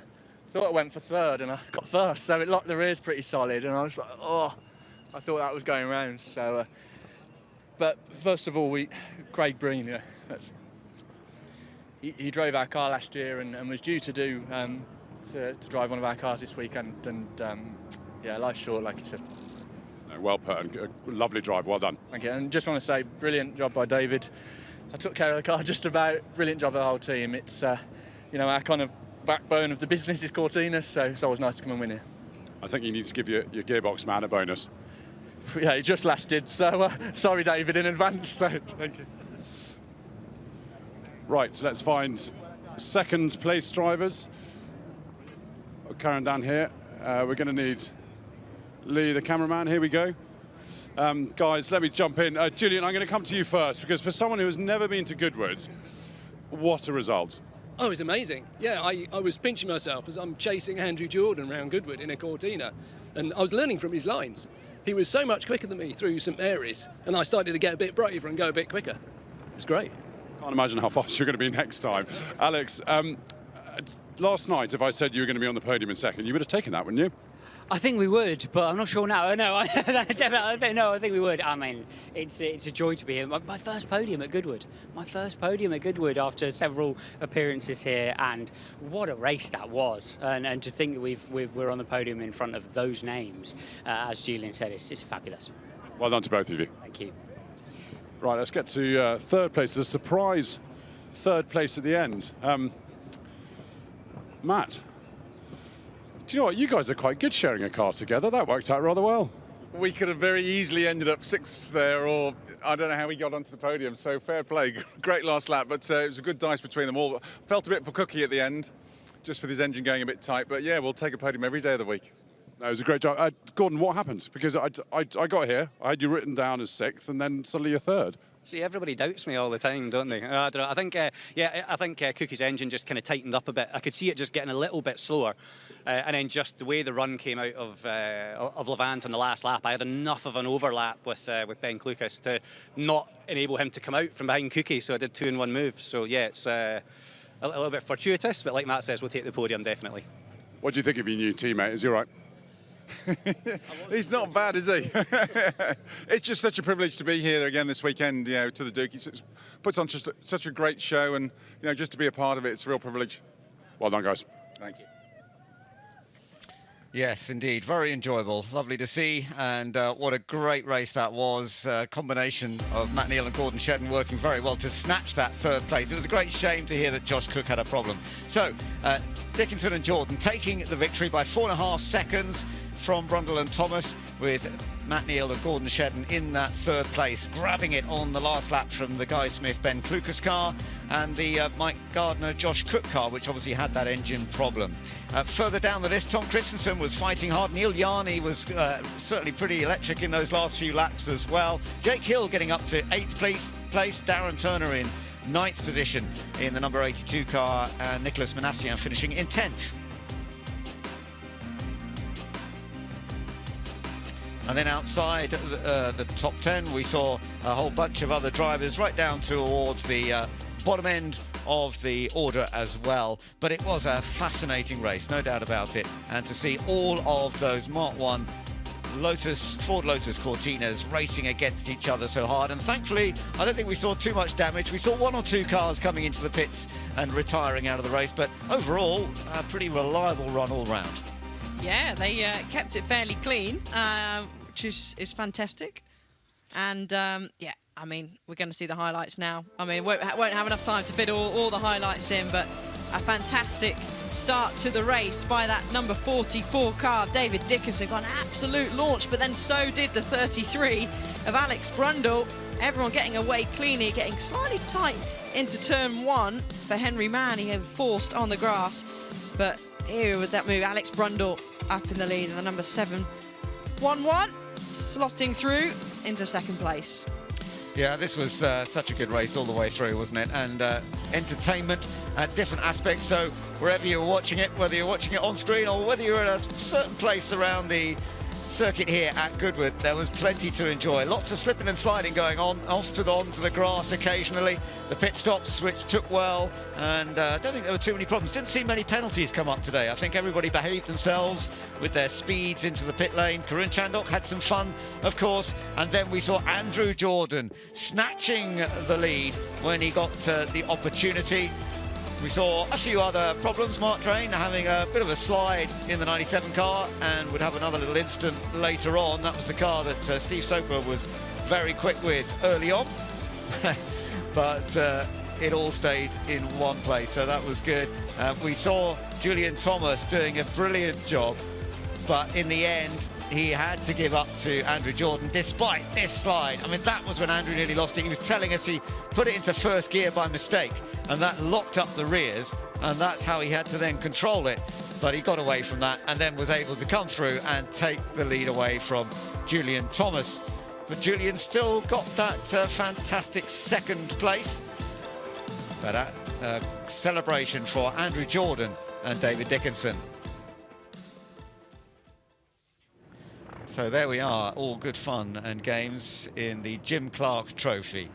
Thought I went for third and I got first, so it locked the rears pretty solid, and I was like, oh, I thought that was going round. So, but first of all, Craig Breen, you know, he drove our car last year and was due to do to drive one of our cars this weekend, and yeah, life's short, like you said. No, well put, and a lovely drive, well done. Thank you, and just want to say, brilliant job by David. I took care of the car just about. Brilliant job of the whole team. It's you know, our kind of backbone of the business is Cortinas, so it's always nice to come and win here. I think you need to give your gearbox man a bonus. Yeah, it just lasted, so sorry, David, in advance. So thank you. Right, so let's find second place drivers. Carrying down here, we're going to need Lee, the cameraman. Here we go. Guys, let me jump in. Julian, I'm going to come to you first, because for someone who has never been to Goodwood, what a result. Oh, it was amazing. Yeah, I was pinching myself as I'm chasing Andrew Jordan around Goodwood in a Cortina, and I was learning from his lines. He was so much quicker than me through St Mary's, and I started to get a bit braver and go a bit quicker. It was great. Can't imagine how fast you're going to be next time. Alex, last night, if I said you were going to be on the podium in second, you would have taken that, wouldn't you? I think we would, but I'm not sure now. No, I think we would. I mean, it's a joy to be here. My first podium at Goodwood. My first podium at Goodwood after several appearances here, and what a race that was. And to think that we're on the podium in front of those names, as Julian said, it's fabulous. Well done to both of you. Thank you. Right, let's get to third place. A surprise third place at the end. Matt. Do you know what? You guys are quite good sharing a car together. That worked out rather well. We could have very easily ended up sixth there, or I don't know how we got onto the podium. So fair play. Great last lap, but it was a good dice between them all. Felt a bit for Cookie at the end, just with his engine going a bit tight. But yeah, we'll take a podium every day of the week. No, it was a great job. Gordon, what happened? Because I got here, I had you written down as sixth, and then suddenly you're third. See, everybody doubts me all the time, don't they? I don't know. I think, I think Cookie's engine just kind of tightened up a bit. I could see it just getting a little bit slower. And then just the way the run came out of Levant on the last lap, I had enough of an overlap with Ben Clucas to not enable him to come out from behind Cookie, so I did 2-in-1 moves. So yeah, a little bit fortuitous, but like Matt says, we'll take the podium definitely. What do you think of your new teammate? Is he all right? He's not bad, is he? It's just such a privilege to be here again this weekend, you know, to the Duke. It puts on just such a great show, and, you know, just to be a part of it, it's a real privilege. Well done, guys. Thanks. Yes, indeed. Very enjoyable. Lovely to see. And what a great race that was. Combination of Matt Neal and Gordon Shedden working very well to snatch that third place. It was a great shame to hear that Josh Cook had a problem. So, Dickinson and Jordan taking the victory by 4.5 seconds from Brundle and Thomas, with Matt Neal and Gordon Shedden in that third place, grabbing it on the last lap from the Guy Smith, Ben Klukas car and the Mike Gardner, Josh Cook car, which obviously had that engine problem. Further down the list, Tom Christensen was fighting hard. Neil Yarney was certainly pretty electric in those last few laps as well. Jake Hill getting up to 8th place, Darren Turner in 9th position in the number 82 car, and Nicolas Manassian finishing in 10th. And then outside the top 10, we saw a whole bunch of other drivers right down towards the bottom end of the order as well. But it was a fascinating race, no doubt about it. And to see all of those Mark 1 Ford Lotus Cortinas racing against each other so hard. And thankfully, I don't think we saw too much damage. We saw 1 or 2 cars coming into the pits and retiring out of the race. But overall, a pretty reliable run all round. Yeah, they kept it fairly clean, which is fantastic. And yeah, I mean, we're going to see the highlights now. I mean, won't have enough time to fit all the highlights in, but a fantastic start to the race by that number 44 car of David Dickinson. Got an absolute launch, but then so did the 33 of Alex Brundle. Everyone getting away cleanly, getting slightly tight into turn 1 for Henry Mann. He had forced on the grass, but here was that move. Alex Brundle up in the lead, and the number 7 1-1 slotting through into 2nd place. Yeah, this was such a good race all the way through, wasn't it? And entertainment at different aspects. So wherever you're watching it, whether you're watching it on screen or whether you're at a certain place around the circuit here at Goodwood, there was plenty to enjoy. Lots of slipping and sliding going on, onto the grass occasionally. The pit stops, which took well, and I don't think there were too many problems. Didn't see many penalties come up today. I think everybody behaved themselves with their speeds into the pit lane. Karun Chandok had some fun, of course, and then we saw Andrew Jordan snatching the lead when he got the opportunity. We saw a few other problems. Mark Drain having a bit of a slide in the 97 car, and would have another little incident later on. That was the car that Steve Soper was very quick with early on. But it all stayed in one place, so that was good. We saw Julian Thomas doing a brilliant job, but in the end, he had to give up to Andrew Jordan despite this slide. I mean, that was when Andrew nearly lost it. He was telling us he put it into 1st gear by mistake, and that locked up the rears, and that's how he had to then control it. But he got away from that and then was able to come through and take the lead away from Julian Thomas. But Julian still got that fantastic 2nd place. But a celebration for Andrew Jordan and David Dickinson. So there we are, all good fun and games in the Jim Clark Trophy.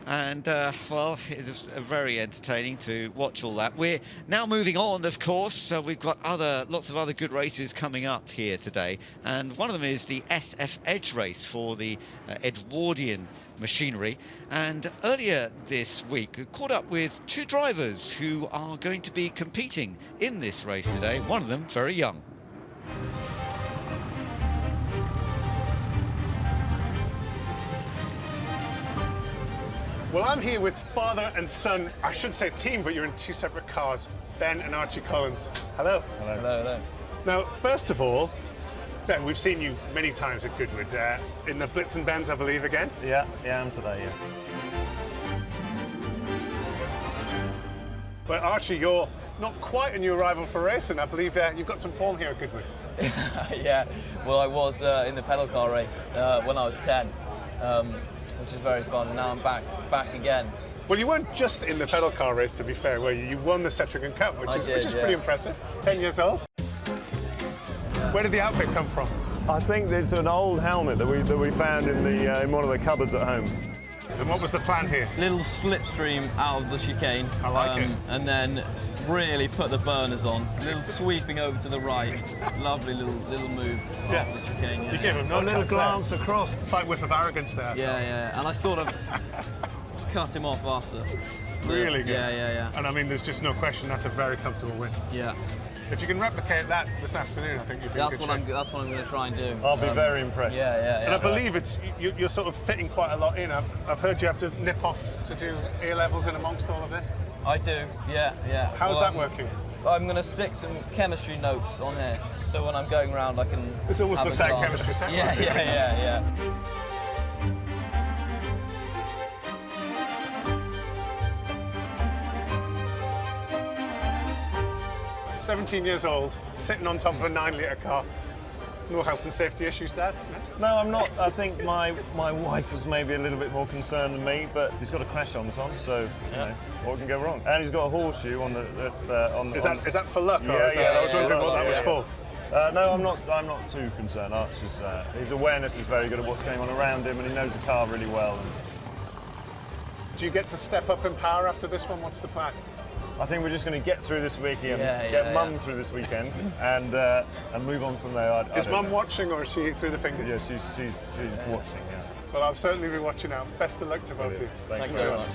And, well, it was very entertaining to watch all that. We're now moving on, of course, so we've got lots of other good races coming up here today. And one of them is the SF Edge race for the Edwardian machinery. And earlier this week, we caught up with 2 drivers who are going to be competing in this race today. One of them very young. Well, I'm here with father and son. I should say team, but you're in 2 separate cars. Ben and Archie Collins. Hello. Hello. Hello, hello. Now, first of all, Ben, we've seen you many times at Goodwood. In the Blitz and Benz, I believe, again? Yeah, I'm today, yeah. Well, Archie, you're not quite a new arrival for racing. I believe you've got some form here at Goodwood. Yeah, well, I was in the pedal car race when I was 10. Which is very fun, and now I'm back again. Well, you weren't just in the pedal car race, to be fair, were you? You won the Cetrican Cup, which is pretty impressive. 10 years old. Yeah. Where did the outfit come from? I think there's an old helmet that we found in one of the cupboards at home. And what was the plan here? Little slipstream out of the chicane. I like it. And then really put the burners on. Little sweeping over to the right. Lovely little move off the chicane. You gave him no little chance glance there. across. Slight whiff of arrogance there. Yeah. And I sort of cut him off after. Really good. Yeah. And I mean, there's just no question that's a very comfortable win. Yeah. If you can replicate that this afternoon, I think you'd be in good shape. That's what I'm going to try and do. I'll be very impressed. Yeah. And I believe you're sort of fitting quite a lot in. I've heard you have to nip off to do A-levels in amongst all of this. I do, yeah. How's that working? I'm going to stick some chemistry notes on here, so when I'm going around I can... This almost have looks a like a glance. chemistry set. Yeah. 17 years old, sitting on top of a 9-litre car. No health and safety issues, Dad? No, I'm not. I think my wife was maybe a little bit more concerned than me, but he's got a crash helmet on, so you know, what can go wrong? And he's got a horseshoe on the. Is that for luck? Yeah, I was wondering what that was for. No, I'm not too concerned. Archer's his awareness is very good of what's going on around him, and he knows the car really well. Do you get to step up in power after this one? What's the plan? I think we're just going to get through this weekend, get Mum through this weekend, and move on from there. Is Mum watching, or is she through the fingers? Yeah, she's watching. Yeah. Well, I'll certainly be watching out. Best of luck to both of you. Thank you very much.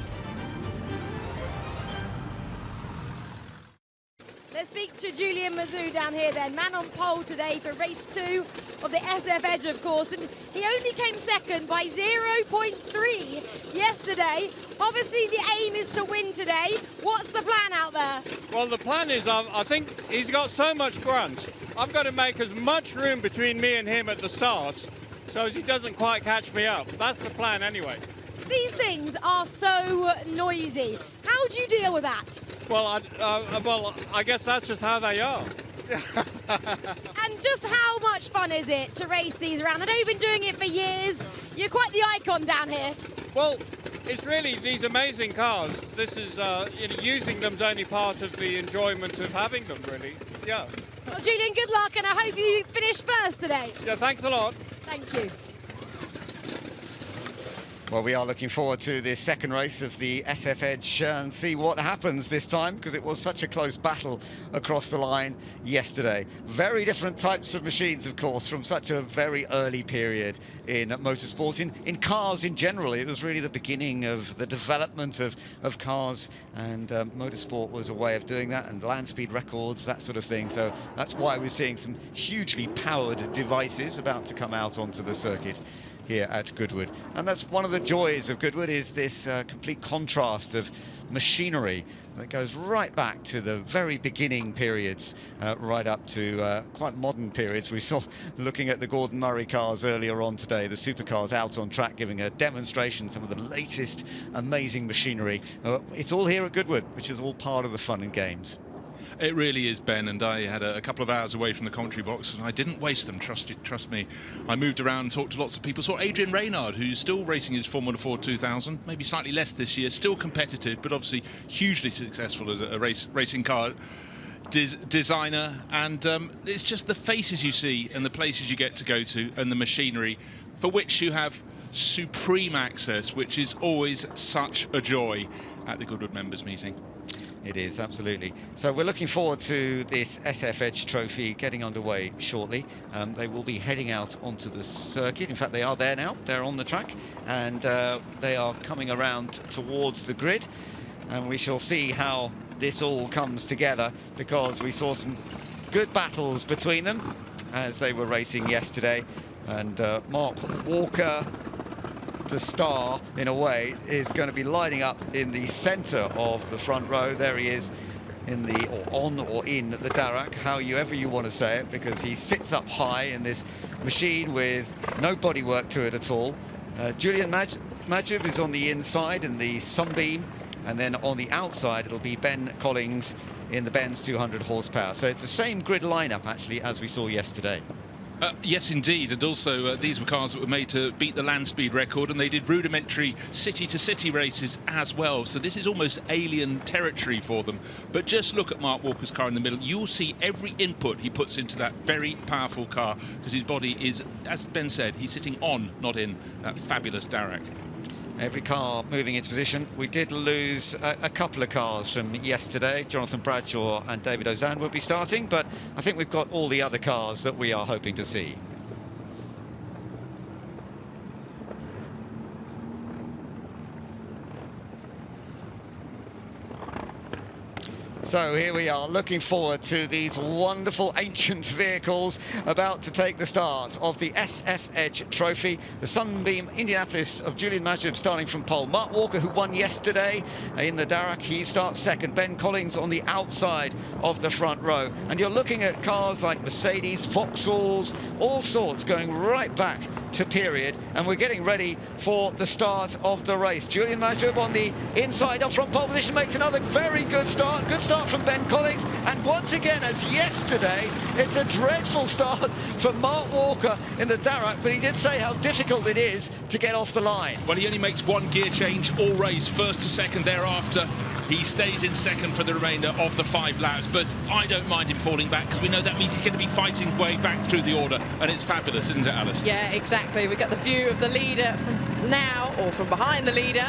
Let's speak to Julian Mazou down here then, man on pole today for race 2 of the SF Edge, of course, and he only came second by 0.3 yesterday. Obviously the aim is to win today. What's the plan out there? Well, the plan is, I think he's got so much grunt, I've got to make as much room between me and him at the start so as he doesn't quite catch me up. That's the plan anyway. These things are so noisy. How do you deal with that? Well, I guess that's just how they are. And just how much fun is it to race these around? I know you've been doing it for years. You're quite the icon down here. Well, it's really these amazing cars. This is, using them's only part of the enjoyment of having them, really. Yeah. Well, Julian, good luck, and I hope you finish first today. Yeah, thanks a lot. Thank you. Well, we are looking forward to this second race of the SF Edge and see what happens this time, because it was such a close battle across the line yesterday. Very different types of machines, of course, from such a very early period in motorsport. In cars in general, it was really the beginning of the development of cars, and motorsport was a way of doing that, and land speed records, that sort of thing. So that's why we're seeing some hugely powered devices about to come out onto the circuit here at Goodwood. And that's one of the joys of Goodwood, is this complete contrast of machinery that goes right back to the very beginning periods, right up to quite modern periods. We saw, looking at the Gordon Murray cars earlier on today, the supercars out on track giving a demonstration, some of the latest amazing machinery. It's all here at Goodwood, which is all part of the fun and games. It really is, Ben, and I had a couple of hours away from the commentary box, and I didn't waste them, trust me. I moved around and talked to lots of people. Saw Adrian Reynard, who's still racing his Formula 4 2000, maybe slightly less this year, still competitive, but obviously hugely successful as a racing car designer. And it's just the faces you see and the places you get to go to and the machinery for which you have supreme access, which is always such a joy at the Goodwood Members Meeting. It is, absolutely. So we're looking forward to this SF Edge trophy getting underway shortly. They will be heading out onto the circuit. In fact, they are there now. They're on the track, and they are coming around towards the grid. And we shall see how this all comes together, because we saw some good battles between them as they were racing yesterday. And Mark Walker, the star in a way, is going to be lining up in the center of the front row. There he is in the, or on or in the Darracq, however you want to say it, because he sits up high in this machine with no bodywork to it at all. Julian Majib is on the inside in the Sunbeam, and then on the outside it'll be Ben Collings in the Benz 200 horsepower. So it's the same grid lineup actually as we saw yesterday. Yes, indeed, and also these were cars that were made to beat the land speed record, and they did rudimentary city-to-city races as well, so this is almost alien territory for them. But just look at Mark Walker's car in the middle. You'll see every input he puts into that very powerful car, because his body is, as Ben said, he's sitting on, not in, that fabulous Darracq. Every car moving into position. We did lose a couple of cars from yesterday. Jonathan Bradshaw and David Ozan will be starting, but I think we've got all the other cars that we are hoping to see. So here we are, looking forward to these wonderful ancient vehicles about to take the start of the SF Edge Trophy. The Sunbeam Indianapolis of Julian Majub starting from pole. Mark Walker, who won yesterday in the Darragh, he starts second. Ben Collins on the outside of the front row. And you're looking at cars like Mercedes, Vauxhalls, all sorts going right back to period. And we're getting ready for the start of the race. Julian Majub on the inside up front pole position makes another very good start. Good start from Ben Collins, and once again, as yesterday, it's a dreadful start from Mark Walker in the Darragh, but he did say how difficult it is to get off the line. Well, he only makes one gear change all race, first to second thereafter. He stays in second for the remainder of the 5 laps, but I don't mind him falling back because we know that means he's going to be fighting way back through the order, and it's fabulous, isn't it, Alice? Yeah, exactly. We've got the view of the leader from now, or from behind the leader.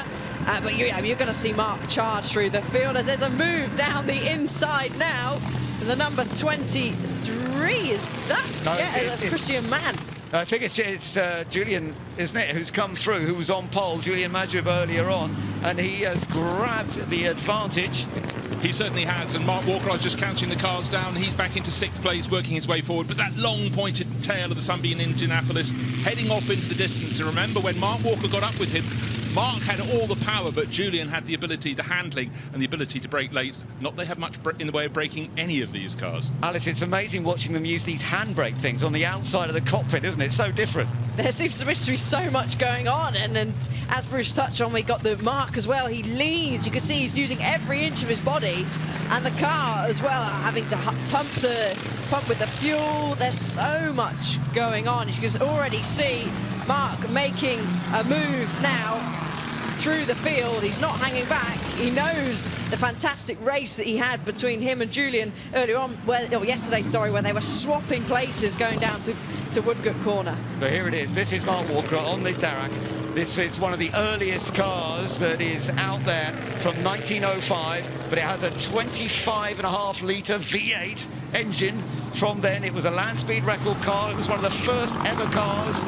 But you're going to see Mark charge through the field as there's a move down the inside now. The number 23, is that? No, yeah, that's Christian Mann. I think it's Julian, isn't it, who's come through, who was on pole, Julian Majub earlier on, and he has grabbed the advantage. He certainly has, and Mark Walker, I was just counting the cars down, he's back into 6th place, working his way forward, but that long pointed tail of the Sunbeam Indianapolis heading off into the distance. And remember, when Mark Walker got up with him, Mark had all the power, but Julian had the ability, the handling, and the ability to brake late. Not they have much in the way of braking any of these cars. Alice, it's amazing watching them use these handbrake things on the outside of the cockpit, isn't it? So different. There seems to be so much going on, and as Bruce touched on, we got the Mark as well. He leads. You can see he's using every inch of his body, and the car as well, having to pump with the fuel. There's so much going on. You can already see Mark making a move now through the field. He's not hanging back. He knows the fantastic race that he had between him and Julian earlier on, yesterday, where they were swapping places going down to Woodgood Corner. So here it is. This is Mark Walker on the Darragh. This is one of the earliest cars that is out there from 1905, but it has a 25.5 litre V8 engine. From then, it was a land speed record car. It was one of the first ever cars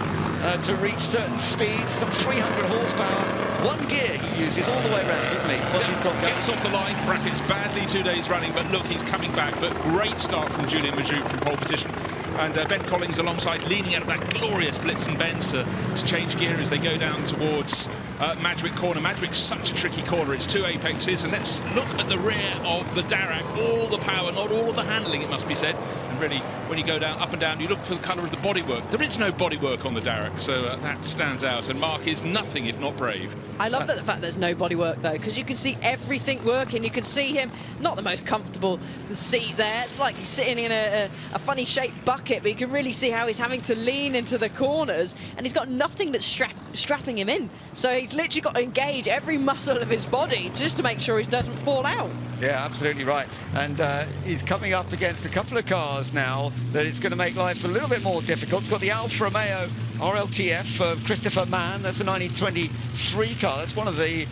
to reach certain speeds, some 300 horsepower. One gear he uses all the way around, doesn't he? What he's got going. Gets off the line, brackets badly 2 days running, but look, he's coming back. But great start from Julian Majub from pole position. And Ben Collins alongside, leaning out of that glorious blitz and bends to change gear as they go down towards Madgwick Corner. Madgwick's such a tricky corner. It's 2 apexes, and let's look at the rear of the Darragh. All the power, not all of the handling, it must be said. And really, when you go down, up and down, you look for the colour of the bodywork. There is no bodywork on the Darragh, so that stands out. And Mark is nothing if not brave. I love the fact there's no bodywork though, because you can see everything working. You can see him, not the most comfortable seat there. It's like he's sitting in a funny shaped bucket, but you can really see how he's having to lean into the corners, and he's got nothing that's strapping him in. So he's literally got to engage every muscle of his body just to make sure he doesn't fall out. Yeah, absolutely right. And he's coming up against a couple of cars now that it's going to make life a little bit more difficult. It's got the Alfa Romeo RLTF of Christopher Mann. That's a 1923 car. That's one of the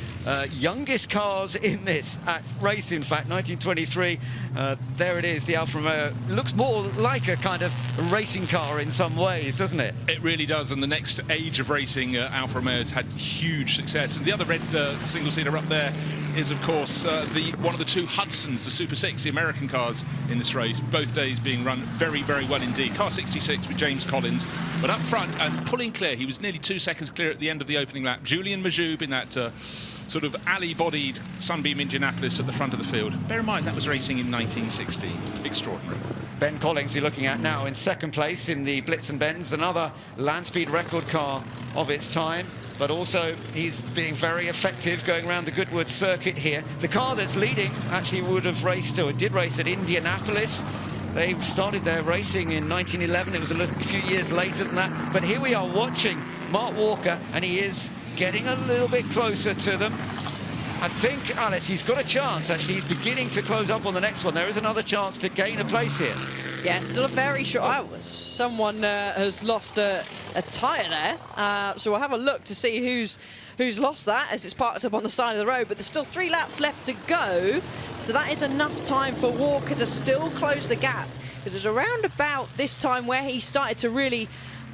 youngest cars in this race, in fact, 1923. There it is, the Alfa Romeo. Looks more like a kind of racing car in some ways, doesn't it? It really does, and the next age of racing, Alfa Romeo has had huge success. And the other red single-seater up there is, of course, one of the 2 Hudsons, the Super 6, the American cars in this race, both days being run very, very well indeed. Car 66 with James Collins, but up front and pulling clear, he was nearly 2 seconds clear at the end of the opening lap. Julian Majub in that sort of alley-bodied Sunbeam Indianapolis at the front of the field. Bear in mind, that was racing in 1916. Extraordinary. Ben Collins, you're looking at now in 2nd place in the Blitz and Benz, another land speed record car of its time. But also, he's being very effective going around the Goodwood circuit here. The car that's leading actually would have raced, or did race at Indianapolis. They started their racing in 1911. It was a few years later than that. But here we are watching Mark Walker, and he is getting a little bit closer to them. I think, Alice, he's got a chance, actually. He's beginning to close up on the next one. There is another chance to gain a place here. Yeah, still a very short... Someone has lost a tyre there. So we'll have a look to see who's lost that as it's parked up on the side of the road, but there's still 3 laps left to go. So that is enough time for Walker to still close the gap. It was around about this time where he started to really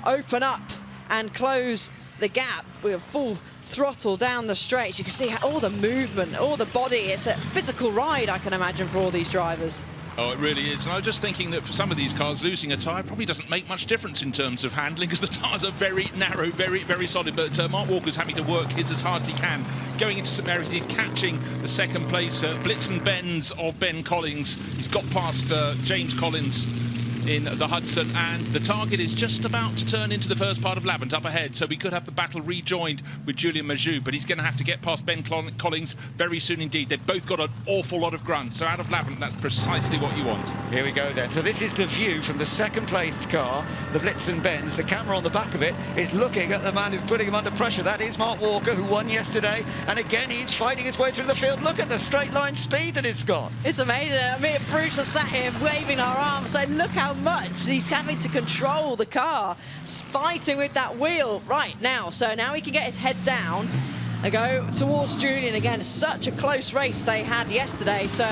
open up and close the gap with full throttle down the straight. You can see all the movement, all the body. It's a physical ride, I can imagine, for all these drivers. Oh, it really is. And I was just thinking that for some of these cars, losing a tyre probably doesn't make much difference in terms of handling, because the tyres are very narrow, very solid. But Mark Walker's having to work his as hard as he can. Going into St Mary's, he's catching the second place blitz and bends of Ben Collins. He's got past James Collins in the Hudson, and the target is just about to turn into the first part of Lavant up ahead, so we could have the battle rejoined with Julian Majou, but he's going to have to get past Ben Collins very soon indeed. They've both got an awful lot of grunt, so out of Lavant, that's precisely what you want. Here we go then. So this is the view from the second placed car, the Blitz and Benz. The camera on the back of it is looking at the man who's putting him under pressure. That is Mark Walker, who won yesterday, and again he's fighting his way through the field. Look at the straight line speed that it's got. It's amazing. I mean, Bruce was sat here waving our arms, saying, look how much he's having to control the car, fighting with that wheel right now. So now he can get his head down and go towards Julian again. Such a close race they had yesterday, so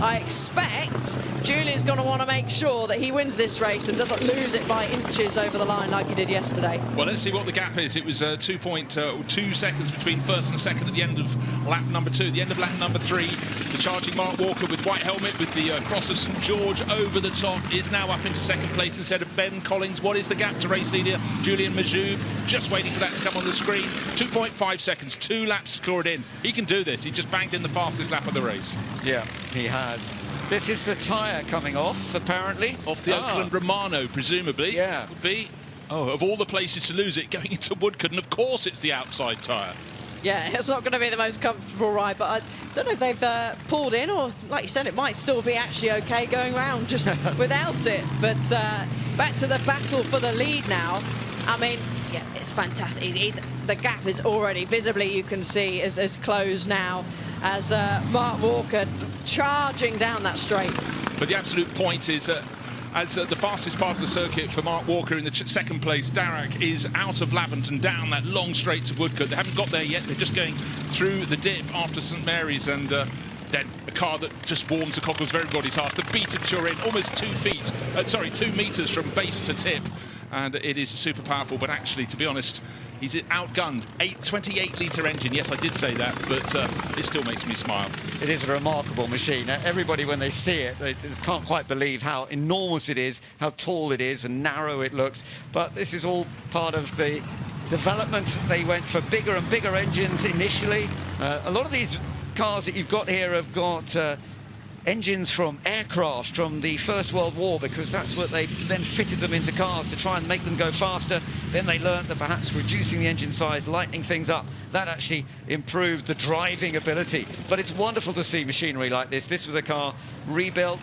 I expect Julian's going to want to make sure that he wins this race and doesn't lose it by inches over the line like he did yesterday. Well, let's see what the gap is. It was 2.2 seconds between first and second at the end of lap number 2. The end of lap number 3, the charging Mark Walker with white helmet with the cross of St George over the top is now up into second place instead of Ben Collins. What is the gap to race leader Julian Majou? Just waiting for that to come on the screen. 2.5 seconds, 2 laps to claw it in. He can do this. He just banged in the fastest lap of the race. Yeah, he has. This is the tyre coming off, apparently. Off the Oakland Romano, presumably. Yeah. Would be. Oh, of all the places to lose it, going into Woodcote, and of course it's the outside tyre. Yeah, it's not going to be the most comfortable ride, but I don't know if they've pulled in, or like you said, it might still be actually okay going round just without it. But back to the battle for the lead now. I mean, yeah, it's fantastic. The gap is already visibly, you can see, is closed now as Mark Walker charging down that straight. But the absolute point is as the fastest part of the circuit for Mark Walker in the second place, Darragh is out of Lavant and down that long straight to Woodcote. They haven't got there yet. They're just going through the dip after St Mary's, and then a car that just warms the cockles of everybody's hearts. The beat of Turin, almost 2 metres from base to tip. And it is super powerful, but actually, to be honest, he's outgunned. 28-litre engine. Yes, I did say that, but it still makes me smile. It is a remarkable machine. Everybody, when they see it, they just can't quite believe how enormous it is, how tall it is, and narrow it looks. But this is all part of the development. They went for bigger and bigger engines initially. A lot of these cars that you've got here have got engines from aircraft from the First World War, because that's what they then fitted them into cars to try and make them go faster. Then they learned that perhaps reducing the engine size, lightening things up, that actually improved the driving ability. But it's wonderful to see machinery like this. This was a car rebuilt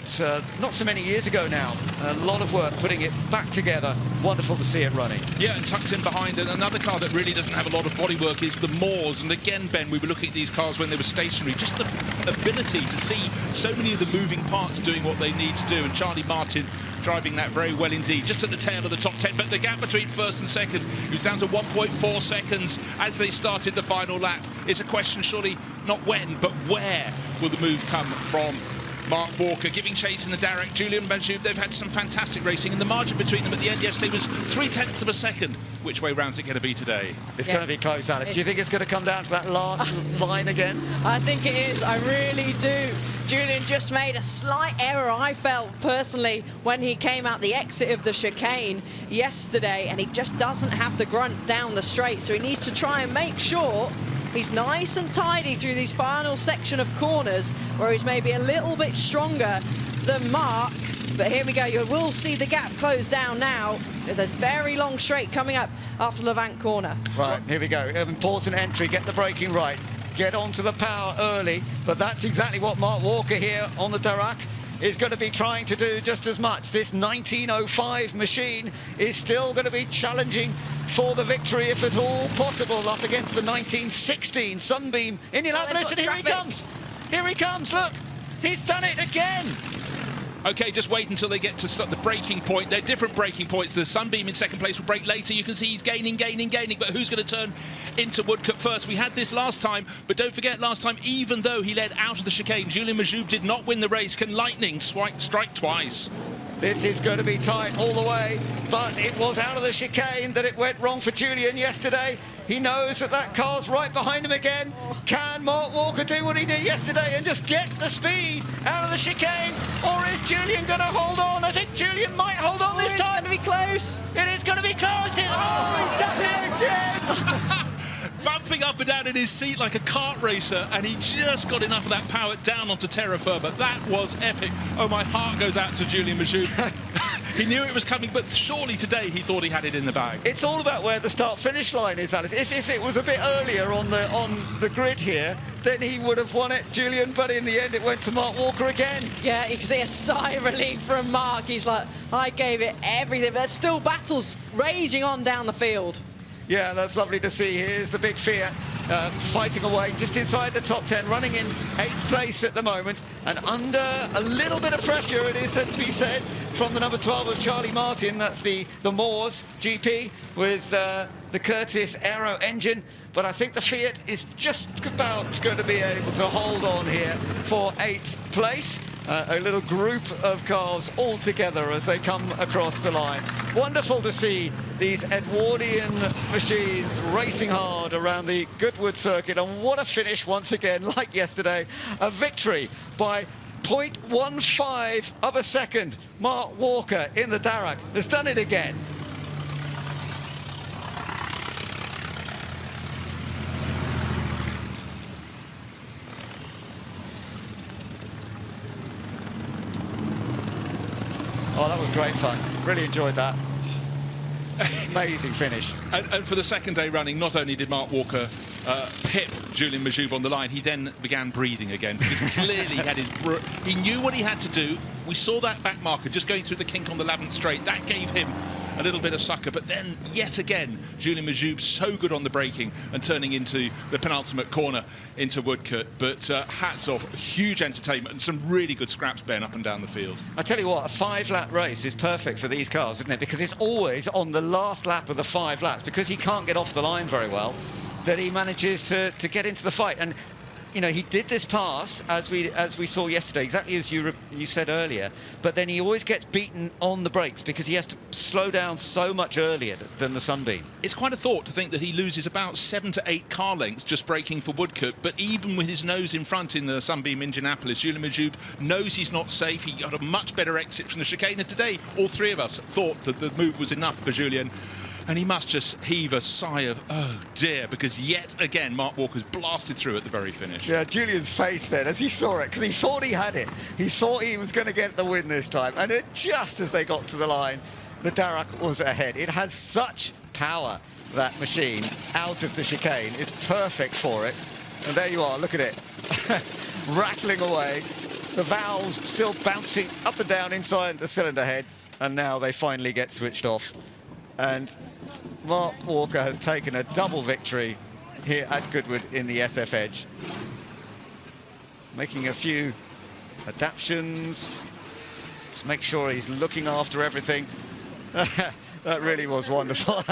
not so many years ago now. A lot of work putting it back together. Wonderful to see it running. Yeah, and tucked in behind it, another car that really doesn't have a lot of bodywork is the Moors. And again, Ben, we were looking at these cars when they were stationary. Just the ability to see so many of the moving parts doing what they need to do. And Charlie Martin driving that very well indeed, just at the tail of the top 10. But the gap between first and second was down to 1.4 seconds as they started the final lap. It's a question, surely, not when, but where will the move come from? Mark Walker giving chase in the Darragh, Julian Majou. They've had some fantastic racing, and the margin between them at the end yesterday was 0.3 of a second. Which way round's it going to be today? It's going to be close, Alice. Do you think it's going to come down to that last line again? I think it is. I really do. Julian just made a slight error, I felt personally, when he came out the exit of the chicane yesterday, and he just doesn't have the grunt down the straight, so he needs to try and make sure he's nice and tidy through these final section of corners where he's maybe a little bit stronger than Mark. But here we go. You will see the gap close down now with a very long straight coming up after Levant corner. Right, here we go. Important entry. Get the braking right. Get onto the power early. But that's exactly what Mark Walker here on the Darragh is going to be trying to do just as much. This 1905 machine is still going to be challenging for the victory, if at all possible, up against the 1916 Sunbeam Indianapolis. And here he comes. Here he comes, look. He's done it again. Okay, just wait until they get to start the breaking point. They're different breaking points. The Sunbeam in second place will break later. You can see he's gaining. But who's going to turn into Woodcote first? We had this last time, but don't forget last time, even though he led out of the chicane, Julien Majoub did not win the race. Can Lightning strike twice? This is going to be tight all the way, but it was out of the chicane that it went wrong for Julien yesterday. He knows that that car's right behind him again. Can Mark Walker do what he did yesterday and just get the speed out of the chicane? Or is Julien going to hold on? I think Julien might hold on this time. It's going to be close. It is going to be close. He's done it again. Bumping up and down in his seat like a kart racer, and he just got enough of that power down onto terra firma. That was epic. Oh, my heart goes out to Julien Majoub. He knew it was coming, but surely today he thought he had it in the bag. It's all about where the start-finish line is, Alice. If it was a bit earlier on the grid here, then he would have won it, Julien, but in the end it went to Mark Walker again. Yeah, you can see a sigh of relief from Mark. He's like, I gave it everything, but there's still battles raging on down the field. Yeah, that's lovely to see. Here's the big Fiat fighting away just inside the top 10, running in 8th place at the moment, and under a little bit of pressure, it is said to be said, from the number 12 of Charlie Martin. That's the Moors GP with the Curtis Aero engine. But I think the Fiat is just about going to be able to hold on here for 8th place. A little group of cars all together as they come across the line. Wonderful to see these Edwardian machines racing hard around the Goodwood circuit. And what a finish once again, like yesterday. A victory by 0.15 of a second. Mark Walker in the Darragh has done it again. Oh, that was great fun. Really enjoyed that. Amazing finish. And for the second day running, not only did Mark Walker pip Julien Majoub on the line, he then began breathing again, because clearly he knew what he had to do. We saw that back marker just going through the kink on the 11th straight. That gave him a little bit of sucker, but then yet again Julien Majoub so good on the braking and turning into the penultimate corner into Woodcote. But hats off, huge entertainment and some really good scraps, Ben, up and down the field. I tell you what, a 5-lap race is perfect for these cars, isn't it? Because it's always on the last lap of the 5 laps, because he can't get off the line very well, that he manages to get into the fight. And you know, he did this pass as we saw yesterday, exactly as you said earlier, but then he always gets beaten on the brakes because he has to slow down so much earlier than the Sunbeam. It's quite a thought to think that he loses about 7 to 8 car lengths just braking for Woodcote, but even with his nose in front in the Sunbeam Indianapolis, Julien Majoub knows he's not safe. He got a much better exit from the chicane, and today all three of us thought that the move was enough for Julien. And he must just heave a sigh of, oh dear, because yet again Mark Walker's blasted through at the very finish. Yeah, Julien's face then as he saw it, because he thought he had it. He thought he was going to get the win this time. And just as they got to the line, the Darragh was ahead. It has such power, that machine, out of the chicane. It's perfect for it. And there you are, look at it. Rattling away. The valves still bouncing up and down inside the cylinder heads. And now they finally get switched off. And Mark Walker has taken a double victory here at Goodwood in the SF Edge. Making a few adaptations to make sure he's looking after everything. That really was wonderful.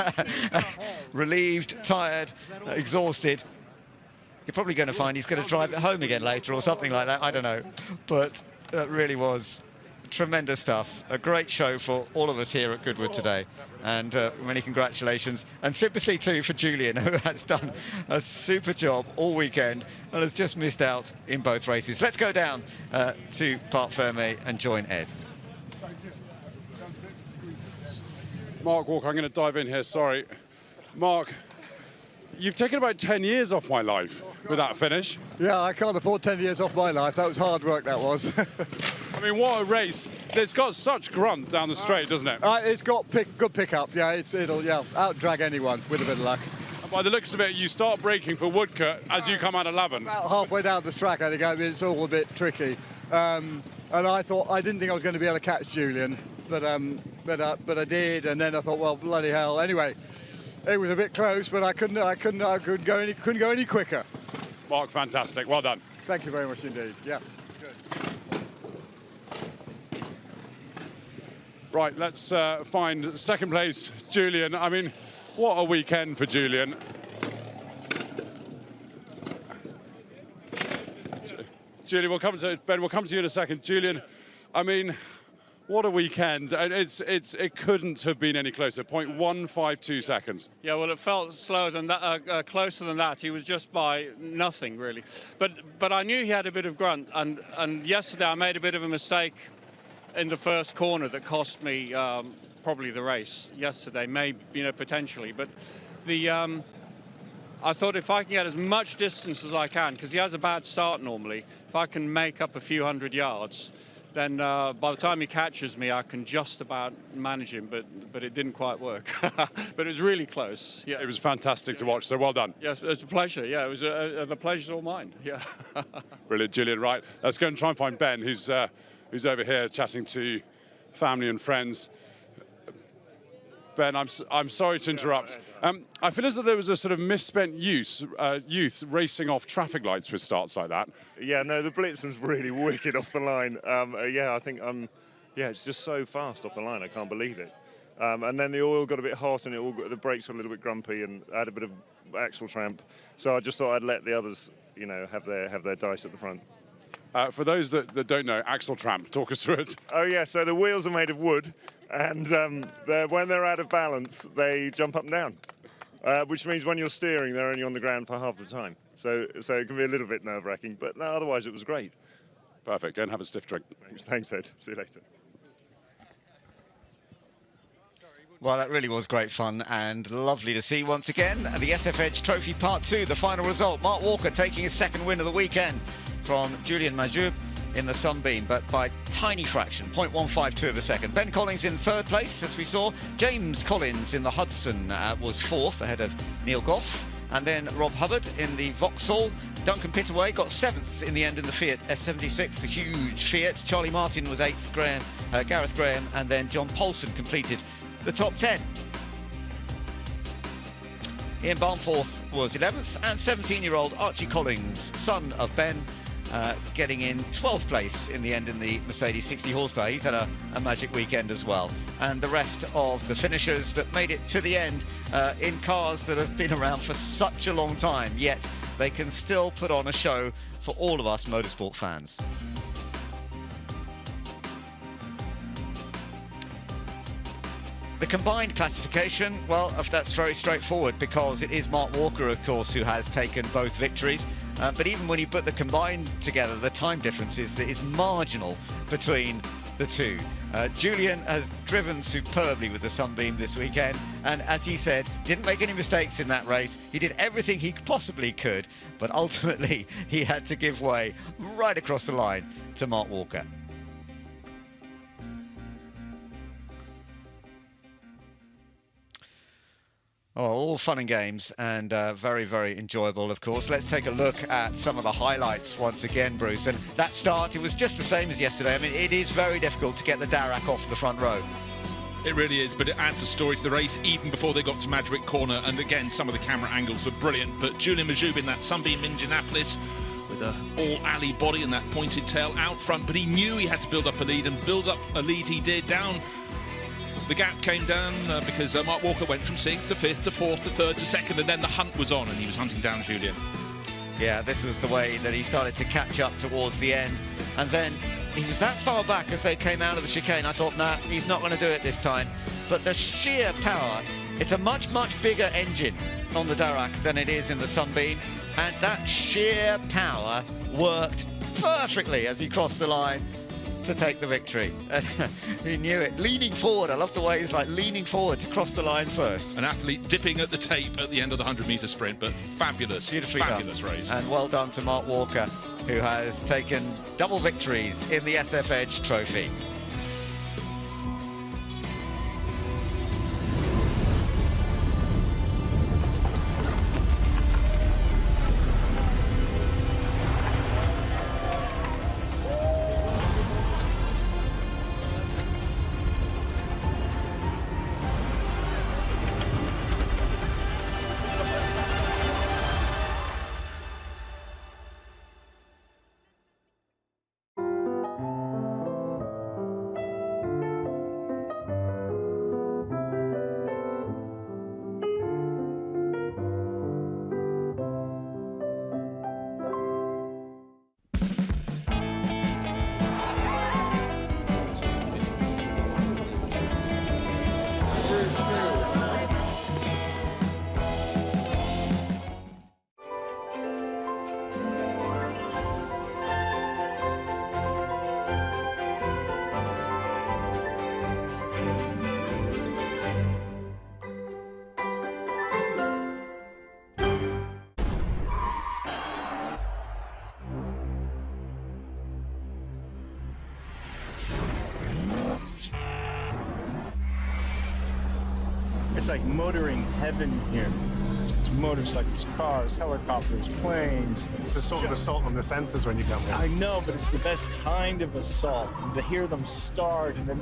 Relieved, tired, exhausted. You're probably going to find he's going to drive it home again later or something like that, I don't know. But that really was tremendous stuff. A great show for all of us here at Goodwood today. And many congratulations and sympathy too for Julien, who has done a super job all weekend and has just missed out in both races. Let's go down to Parc Fermé and join Ed. Mark Walker, I'm going to dive in here, sorry. Mark, you've taken about 10 years off my life with that finish. Yeah, I can't afford 10 years off my life. That was hard work, that was. I mean, what a race. It's got such grunt down the straight, doesn't it? It's got good pickup. Yeah, it'll out-drag anyone with a bit of luck. And by the looks of it, you start braking for Woodcote as you come out 11. About halfway down the track, I think it's all a bit tricky. And I didn't think I was going to be able to catch Julien, but I did. And then I thought, well, bloody hell. Anyway, it was a bit close, but I couldn't go any quicker. Mark, fantastic. Well done. Thank you very much indeed. Yeah. Right, let's find second place, Julian. I mean, what a weekend for Julian. Julian, Ben, we'll come to you in a second. Julian, I mean, what a weekend. And it couldn't have been any closer, 0.152 seconds. Yeah, well, it felt slower than that, closer than that. He was just by nothing, really. But I knew he had a bit of grunt, and yesterday I made a bit of a mistake in the first corner that cost me probably the race yesterday, maybe, potentially. But I thought if I can get as much distance as I can, because he has a bad start normally, if I can make up a few hundred yards, then by the time he catches me, I can just about manage him, but it didn't quite work. But it was really close. Yeah, it was fantastic to watch, so well done. Yes, it's a pleasure. Yeah, it was the pleasure's all mine. Yeah. Brilliant, Julian. Right, let's go and try and find Ben, who's over here chatting to family and friends. Ben, I'm sorry to interrupt. I feel as though there was a sort of misspent youth racing off traffic lights with starts like that. Yeah, no, the Blitzen's really wicked off the line. Yeah, I think it's just so fast off the line. I can't believe it. And then the oil got a bit hot, and the brakes were a little bit grumpy, and I had a bit of axle tramp. So I just thought I'd let the others, have their dice at the front. For those that don't know, axle tramp, talk us through it. Oh yeah, so the wheels are made of wood, and when they're out of balance, they jump up and down, which means when you're steering, they're only on the ground for half the time. So it can be a little bit nerve-wracking, but no, otherwise it was great. Perfect. Go and have a stiff drink. Thanks, Ed. See you later. Well, that really was great fun and lovely to see once again. The SF Edge Trophy Part 2, the final result. Mark Walker taking his second win of the weekend from Julian Majoub in the Sunbeam, but by tiny fraction, 0.152 of a second. Ben Collins in third place, as we saw. James Collins in the Hudson was fourth, ahead of Neil Goff. And then Rob Hubbard in the Vauxhall. Duncan Pittaway got seventh in the end in the Fiat S76, the huge Fiat. Charlie Martin was eighth, Gareth Graham, and then John Paulson completed the top 10. Ian Barnforth was 11th, and 17-year-old Archie Collins, son of Ben, getting in 12th place in the end in the Mercedes 60 horsepower. He's had a magic weekend as well. And the rest of the finishers that made it to the end in cars that have been around for such a long time, yet they can still put on a show for all of us motorsport fans. The combined classification, well, that's very straightforward because it is Mark Walker, of course, who has taken both victories. But even when you put the combined together, the time difference is marginal between the two. Julian has driven superbly with the Sunbeam this weekend, and as he said, didn't make any mistakes in that race. He did everything he possibly could, but ultimately he had to give way right across the line to Mark Walker. Oh, all fun and games, and very, very enjoyable, of course. Let's take a look at some of the highlights once again, Bruce. And that start, it was just the same as yesterday. I mean, it is very difficult to get the Darragh off the front row. It really is, but it adds a story to the race even before they got to Madrick Corner. And again, some of the camera angles were brilliant. But Julian Majoub in that Sunbeam Indianapolis with a all-alley body and that pointed tail out front. But he knew he had to build up a lead, and build up a lead he did. Down the gap came down because Mark Walker went from 6th to 5th to 4th to 3rd to 2nd, and then the hunt was on, and he was hunting down Julian. Yeah, this was the way that he started to catch up towards the end, and then he was that far back as they came out of the chicane. I thought, nah, he's not going to do it this time. But the sheer power, it's a much, much bigger engine on the Darragh than it is in the Sunbeam, and that sheer power worked perfectly as he crossed the line to take the victory. He knew it. Leaning forward, I love the way he's like leaning forward to cross the line first. An athlete dipping at the tape at the end of the 100-metre sprint, but fabulous, fabulous race. And well done to Mark Walker, who has taken double victories in the SF Edge Trophy. It's like motoring heaven here. It's motorcycles, cars, helicopters, planes. It's a sort of assault on the senses when you come here. I know, but it's the best kind of assault. And to hear them start and then...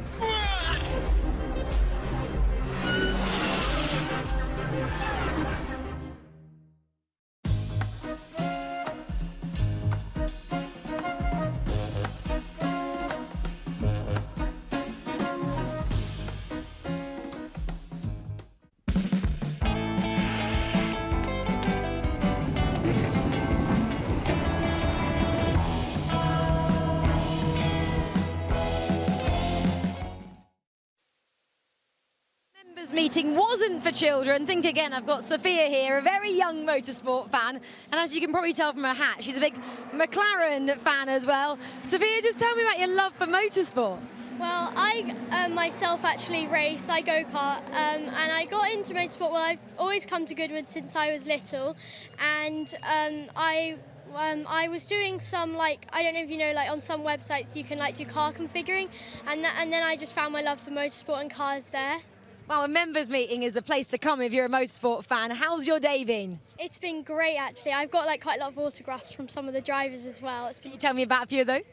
Meeting wasn't for children. Think again, I've got Sophia here, a very young motorsport fan, and as you can probably tell from her hat, she's a big McLaren fan as well. Sophia, just tell me about your love for motorsport. Well, I myself actually race, I go-kart, and I got into motorsport, well, I've always come to Goodwood since I was little, and I was doing some, like, I don't know if you know, like on some websites you can like do car configuring, and then I just found my love for motorsport and cars there. Well, a members meeting is the place to come if you're a motorsport fan. How's your day been? It's been great, actually. I've got like quite a lot of autographs from some of the drivers as well. Can you tell me about a few of those?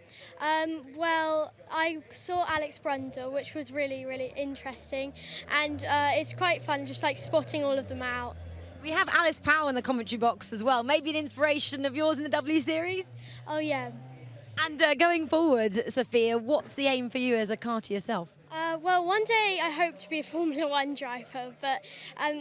Well, I saw Alex Brundle, which was really, really interesting, and it's quite fun just like spotting all of them out. We have Alice Powell in the commentary box as well. Maybe an inspiration of yours in the W Series? Oh, yeah. And going forward, Sophia, what's the aim for you as a karter yourself? Well, one day I hope to be a Formula 1 driver, but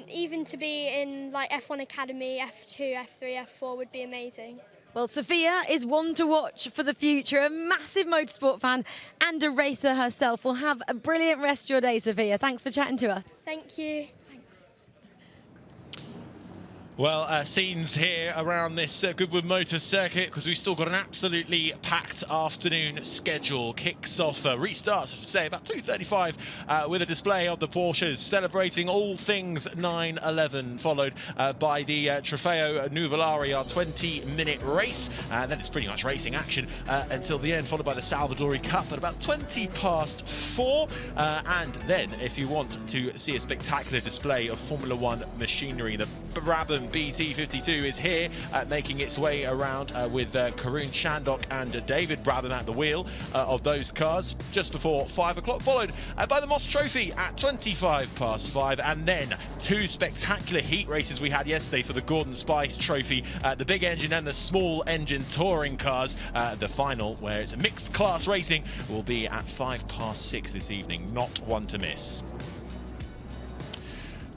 even to be in like F1 Academy, F2, F3, F4 would be amazing. Well, Sophia is one to watch for the future, a massive motorsport fan and a racer herself. We'll have a brilliant rest of your day, Sophia. Thanks for chatting to us. Thank you. Well, scenes here around this Goodwood Motor Circuit, because we've still got an absolutely packed afternoon schedule. Kicks off, restarts, I should say, about 2:35 with a display of the Porsches celebrating all things 9/11, followed by the Trofeo Nuvolari, our 20-minute race. And then it's pretty much racing action until the end, followed by the Salvadori Cup at about 4:20. And then, if you want to see a spectacular display of Formula 1 machinery, the Brabham BT52 is here, making its way around with Karun Chandok and David Brabham at the wheel of those cars just before 5 o'clock, followed by the Moss Trophy at 5:25, and then two spectacular heat races we had yesterday for the Gordon Spice Trophy, the big engine and the small engine touring cars. The final, where it's mixed class racing, will be at 6:05 this evening, not one to miss.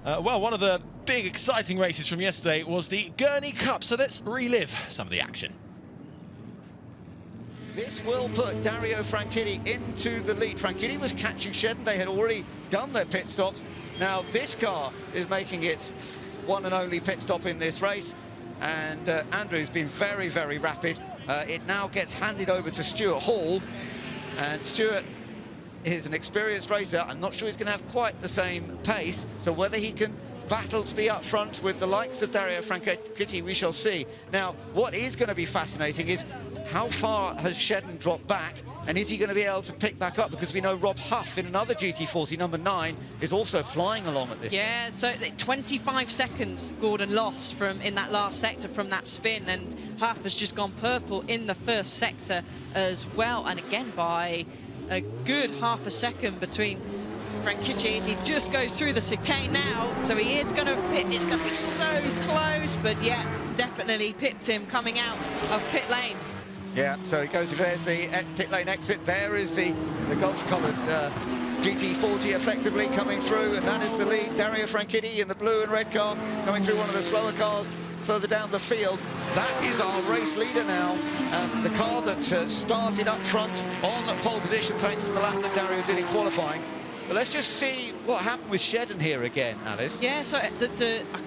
Well, one of the big exciting races from yesterday was the Gurney Cup, so let's relive some of the action. This will put Dario Franchitti into the lead. Franchitti was catching Shedden. They had already done their pit stops. Now this car is making its one and only pit stop in this race, and Andrew's been very, very rapid. It now gets handed over to Stuart Hall, and Stuart is an experienced racer. I'm not sure he's going to have quite the same pace, so whether he can battle to be up front with the likes of Dario Franchitti, we shall see. Now, what is going to be fascinating is how far has Shedden dropped back, and is he going to be able to pick back up? Because we know Rob Huff in another GT40, number 9, is also flying along at this. Yeah, so 25 seconds Gordon lost in that last sector from that spin, and Huff has just gone purple in the first sector as well, and again by a good half a second between Franchitti as he just goes through the chicane now, so he is going to pit. It's going to be so close, but yeah, definitely pipped him coming out of pit lane. Yeah, so he goes, there's the pit lane exit, there is the Gulf-coloured GT40 effectively coming through, and that is the lead. Dario Franchitti in the blue and red car coming through one of the slower cars further down the field. That is our race leader now, and the car that started up front on pole position thanks to the lap that Dario did in qualifying. But let's just see what happened with Shedden here again, Alice. Yeah, so I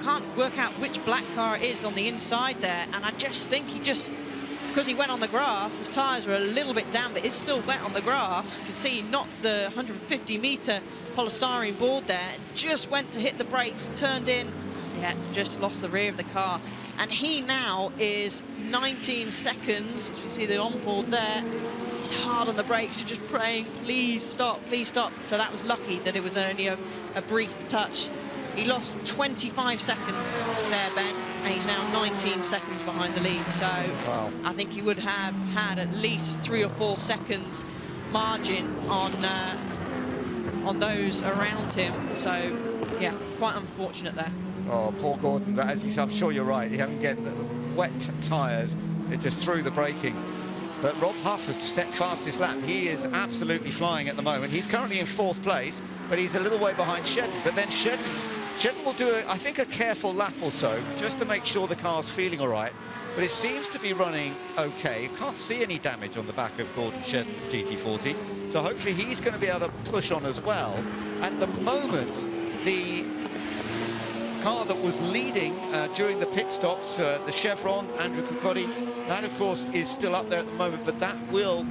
can't work out which black car it is on the inside there, and I just think because he went on the grass, his tyres were a little bit down, but it's still wet on the grass. You can see he knocked the 150-metre polystyrene board there, just went to hit the brakes, turned in, yeah, just lost the rear of the car. And he now is 19 seconds, as we see the onboard there. He's hard on the brakes, you're just praying, please stop, please stop. So that was lucky that it was only a brief touch. He lost 25 seconds there, Ben, and he's now 19 seconds behind the lead. So I think he would have had at least 3 or 4 seconds margin on those around him. So, yeah, quite unfortunate there. Oh, poor Gordon, but as you said, I'm sure you're right. You haven't get wet tyres, it just threw the braking. But Rob Huff has set fastest lap. He is absolutely flying at the moment. He's currently in 4th place, but he's a little way behind Shedden. But then Shedden will do, I think, a careful lap or so, just to make sure the car's feeling all right. But it seems to be running okay. You can't see any damage on the back of Gordon Shedden's GT40. So hopefully he's going to be able to push on as well. At the moment, the car that was leading during the pit stops, the Chevron, Andrew Cocotti, that of course is still up there at the moment, but that will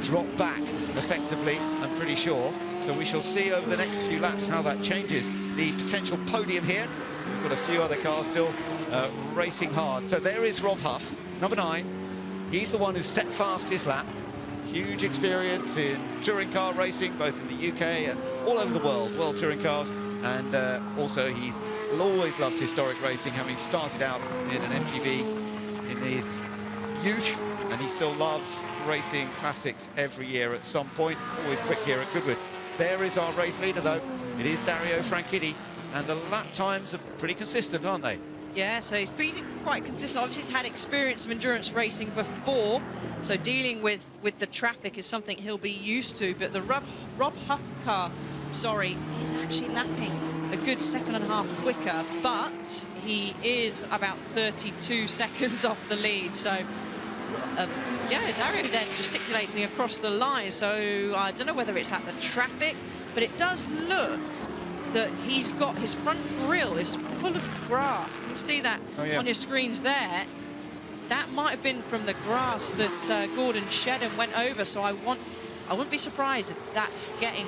drop back effectively, I'm pretty sure. So we shall see over the next few laps how that changes. The potential podium here, we've got a few other cars still racing hard. So there is Rob Huff, number 9. He's the one who's set fastest lap. Huge experience in touring car racing, both in the UK and all over the world, World Touring Cars. And also he's always loved historic racing, having started out in an MGB in his youth, and he still loves racing classics every year at some point. Always quick here at Goodwood. There is our race leader, though. It is Dario Franchitti, and the lap times are pretty consistent, aren't they? Yeah, so he's been quite consistent. Obviously, he's had experience of endurance racing before, so dealing with the traffic is something he'll be used to. But the Rob Huff car, sorry, is actually lapping a good 2.5 quicker, but he is about 32 seconds off the lead. So, yeah, Dario then gesticulating across the line. So I don't know whether it's at the traffic, but it does look that he's got his front grille is full of grass. Can you see that on your screens there? That might have been from the grass that Gordon Shedden went over. So I wouldn't be surprised if that's getting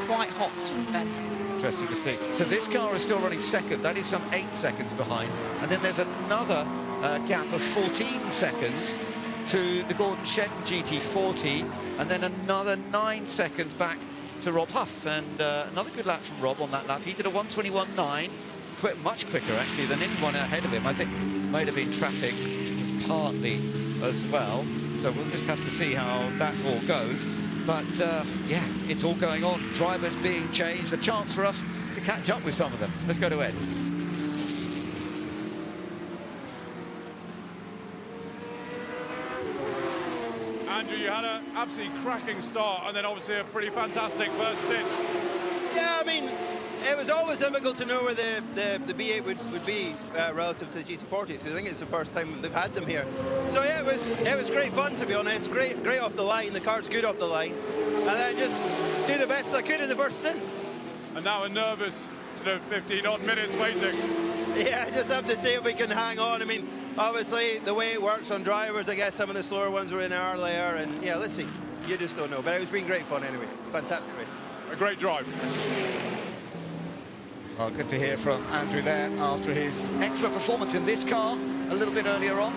quite hot, Ben. Interesting to see. So this car is still running second. That is some 8 seconds behind. And then there's another gap of 14 seconds to the Gordon Shedden GT40, and then another 9 seconds back to Rob Huff. And another good lap from Rob on that lap. He did a 1:21.9, much quicker actually than anyone ahead of him. I think might have been traffic partly as well. So we'll just have to see how that all goes. But yeah, it's all going on. Drivers being changed. A chance for us to catch up with some of them. Let's go to Ed. Andrew, you had an absolutely cracking start and then obviously a pretty fantastic first stint. Yeah, I mean, it was always difficult to know where the B8 would be relative to the GT40s, because I think it's the first time they've had them here. So yeah, it was great fun, to be honest. Great off the line. The car's good off the line, and then just do the best I could in the first stint. And now a nervous sort of 15-odd minutes waiting. Yeah, just have to see if we can hang on. I mean, obviously the way it works on drivers, I guess some of the slower ones were in earlier, and yeah, let's see. You just don't know, but it's been great fun anyway. Fantastic race. A great drive. Well, good to hear from Andrew there after his excellent performance in this car a little bit earlier on.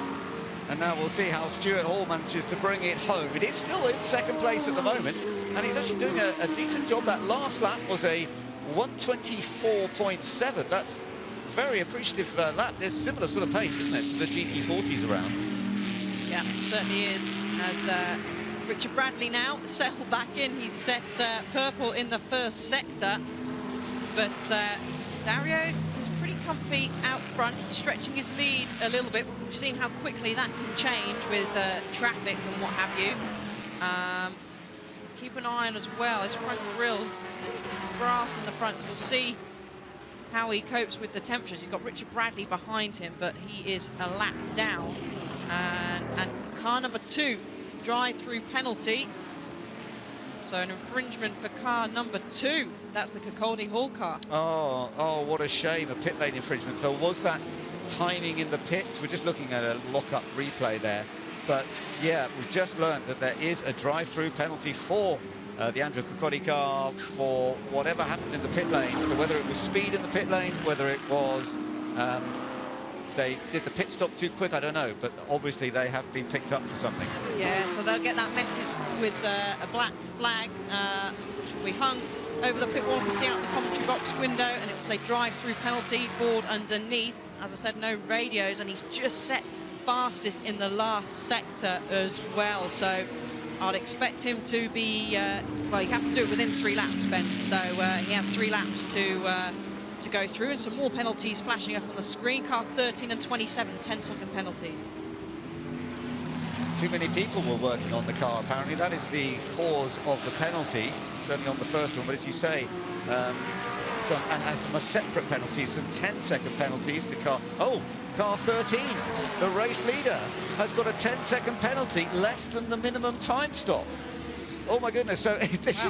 And now we'll see how Stuart Hall manages to bring it home. It is still in second place at the moment, and he's actually doing a decent job. That last lap was a 1:24.7. That's a very appreciative lap. There's similar sort of pace, isn't it, to the GT40s around? Yeah, certainly is. As Richard Bradley now settled back in. He's set purple in the first sector. But Dario seems pretty comfy out front, stretching his lead a little bit. We've seen how quickly that can change with traffic and what have you. Keep an eye on as well, his front grille, grass in the front, so we'll see how he copes with the temperatures. He's got Richard Bradley behind him, but he is a lap down. And car number 2, drive-through penalty. So an infringement for car number 2. That's the Kirkcaldy Hall car. Oh, what a shame, a pit lane infringement. So was that timing in the pits? We're just looking at a lock-up replay there. But yeah, we've just learned that there is a drive-through penalty for the Andrew Kirkcaldy car for whatever happened in the pit lane. So whether it was speed in the pit lane, whether it was they did the pit stop too quick, I don't know, but obviously they have been picked up for something. Yeah, so they'll get that message with a black flag, we hung over the pit wall, we see out the commentary box window, and it will say drive-through penalty, board underneath. As I said, no radios, and he's just set fastest in the last sector as well. So I'd expect him to be, well, you have to do it within 3 laps, Ben. So he has 3 laps to go through, and some more penalties flashing up on the screen. Car 13 and 27, 10-second penalties. Too many people were working on the car, apparently. That is the cause of the penalty, certainly on the first one. But as you say, some separate penalties, some 10-second penalties to car. Oh, car 13, the race leader, has got a 10-second penalty, less than the minimum time stop. Oh my goodness! So this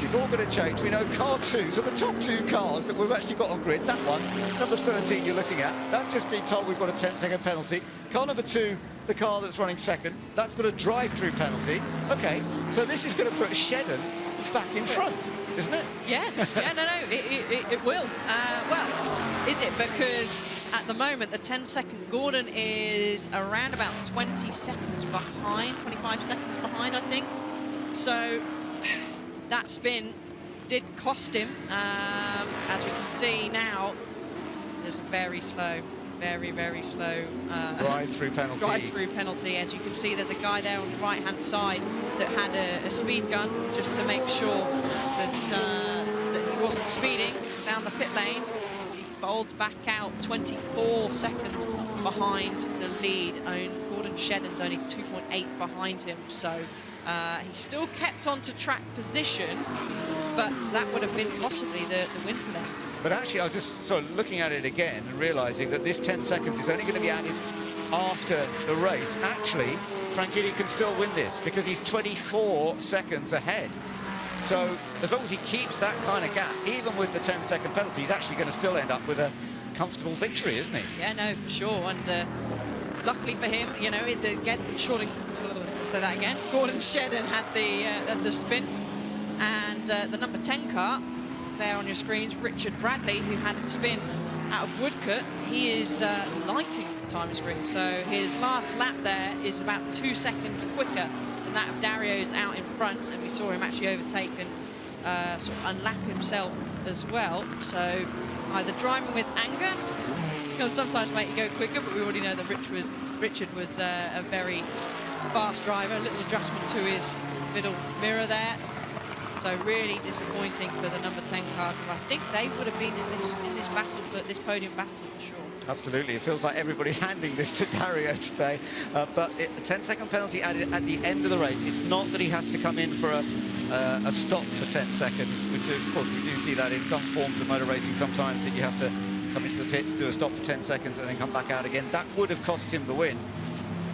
is all going to change. We know car 2, so the top 2 cars that we've actually got on grid, that one, number 13 you're looking at, that's just been told we've got a 10-second penalty. Car number 2, the car that's running second, that's got a drive-through penalty. Okay, so this is going to put Shedden back in front, isn't it? Yeah, no, it will. Well, is it? Because at the moment, the 10-second Gordon is around about 20 seconds behind, 25 seconds behind, I think. So that spin did cost him. As we can see now, there's a very slow, very slow drive-through penalty. Drive-through penalty. As you can see, there's a guy there on the right-hand side that had a speed gun just to make sure that that he wasn't speeding down the pit lane. He folds back out, 24 seconds behind the lead. Gordon Shedden's only 2.8 behind him, so he still kept on to track position, but that would have been possibly the win for them. But actually, I was just sort of looking at it again and realising that this 10 seconds is only going to be added after the race. Actually, Franchitti can still win this because he's 24 seconds ahead. So as long as he keeps that kind of gap, even with the 10-second penalty, he's actually going to still end up with a comfortable victory, isn't he? Yeah, no, for sure. And luckily for him, you know, say that again. Gordon Shedden had the spin, and the number 10 car there on your screens, Richard Bradley, who had a spin out of Woodcote. He is lighting the time screen, so his last lap there is about 2 seconds quicker than that of Dario's out in front, and we saw him actually overtake and sort of unlap himself as well. So either driving with anger can sometimes make you go quicker, but we already know that Richard was a very fast driver. A little adjustment to his middle mirror there. So really disappointing for the number 10 car, because I think they would have been in this battle, this podium battle for sure. Absolutely, it feels like everybody's handing this to Dario today. But a 10-second penalty added at the end of the race. It's not that he has to come in for a stop for 10 seconds, which of course we do see that in some forms of motor racing sometimes, that you have to come into the pits, do a stop for 10 seconds and then come back out again. That would have cost him the win.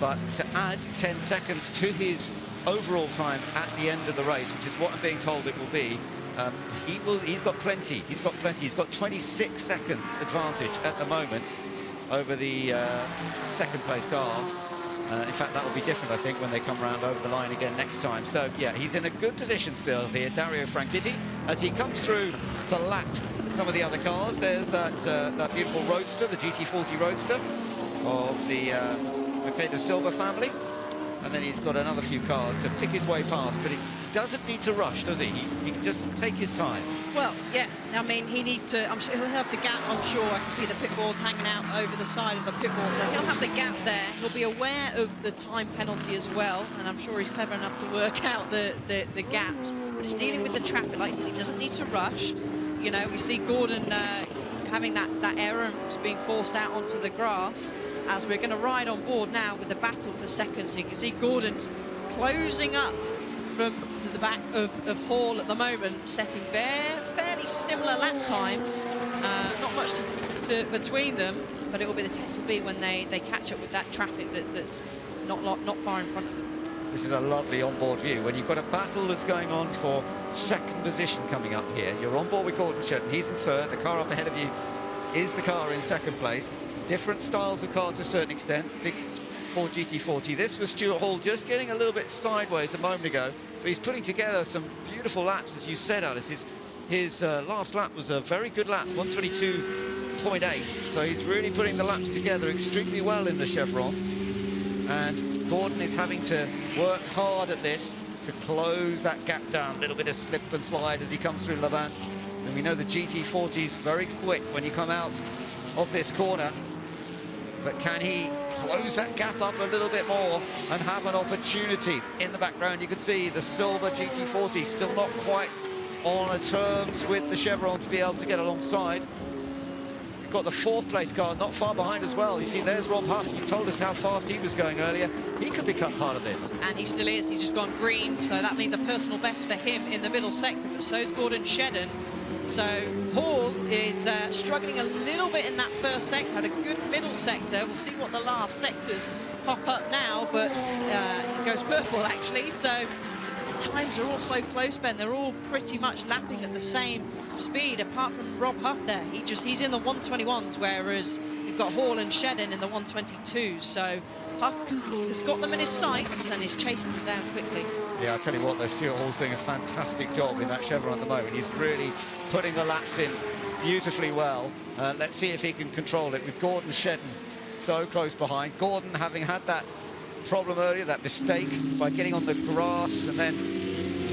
But to add 10 seconds to his overall time at the end of the race, which is what I'm being told it will be, he's got plenty. He's got 26 seconds advantage at the moment over the second place car. In fact, that will be different, I think, when they come round over the line again next time. So yeah, he's in a good position still here, Dario Franchitti, as he comes through to lap some of the other cars. There's that beautiful Roadster, the GT40 Roadster of the Mercedes Silva family. And then he's got another few cars to pick his way past, but he doesn't need to rush, does he? He can just take his time. Well, yeah, I mean, he needs to, I'm sure he'll have the gap, I'm sure. I can see the pit boards hanging out over the side of the pit wall, so he'll have the gap there. He'll be aware of the time penalty as well, and I'm sure he's clever enough to work out the gaps. But it's dealing with the traffic lights, and he doesn't need to rush. You know, we see Gordon having that error and being forced out onto the grass, as we're going to ride on board now with the battle for seconds. So you can see Gordon's closing up to the back of Hall at the moment, setting fairly similar lap times. Not much between them, but it will be the test will be when they catch up with that traffic that's not far in front of them. This is a lovely onboard view when you've got a battle that's going on for second position coming up here. You're on board with Gordon Shedden, he's in third. The car up ahead of you is the car in second place. Different styles of car to a certain extent. Big Ford GT40. This was Stuart Hall just getting a little bit sideways a moment ago, but he's putting together some beautiful laps, as you said, Alice. His last lap was a very good lap, 122.8. So he's really putting the laps together extremely well in the Chevron. And Gordon is having to work hard at this. to close that gap down. A little bit of slip and slide as he comes through Levant. And we know the GT40 is very quick when you come out of this corner. But can he close that gap up a little bit more and have an opportunity? In the background, you can see the silver GT40 still not quite on terms with the Chevron to be able to get alongside. We've got the 4th place car not far behind as well. You see, there's Rob Huff. You told us how fast he was going earlier. He could become part of this. And he still is. He's just gone green, so that means a personal best for him in the middle sector, but so's Gordon Shedden. So Hall is struggling a little bit in that first sector, had a good middle sector. We'll see what the last sectors pop up now, but it goes purple actually. So the times are all so close, Ben. They're all pretty much lapping at the same speed, apart from Rob Huff there. He's in the 121s, whereas you've got Hall and Shedden in the 122s. So Huff has got them in his sights and is chasing them down quickly. Yeah, I'll tell you what, Stuart Hall's doing a fantastic job in that Chevron at the moment. He's really putting the laps in beautifully well. Let's see if he can control it with Gordon Shedden so close behind. Gordon having had that problem earlier, that mistake by getting on the grass and then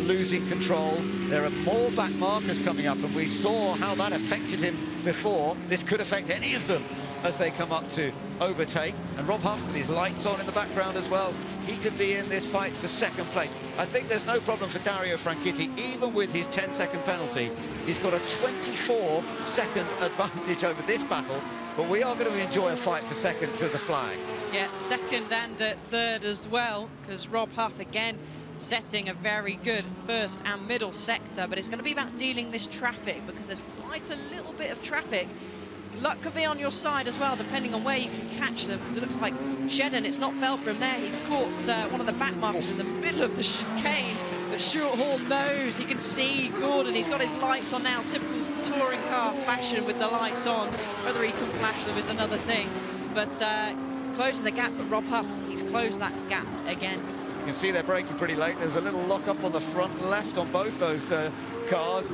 losing control. There are more back markers coming up, and we saw how that affected him before. This could affect any of them as they come up to overtake. And Rob Huff with his lights on in the background as well. He could be in this fight for 2nd place. I think there's no problem for Dario Franchitti, even with his 10-second penalty. He's got a 24-second advantage over this battle, but we are going to enjoy a fight for 2nd to the flag. Yeah, 2nd and 3rd as well, because Rob Huff again setting a very good 1st and middle sector, but it's going to be about dealing this traffic, because there's quite a little bit of traffic. Luck could be on your side as well, depending on where you can catch them, because it looks like Shedden, it's not fell from there. He's caught one of the back markers in the middle of the chicane, but Stuart Hall knows. He can see Gordon. He's got his lights on now, typical touring car fashion with the lights on. Whether he can flash them is another thing, but closing the gap. But Rob Huff, he's closed that gap again. You can see they're braking pretty late. There's a little lock-up on the front left on both those cars.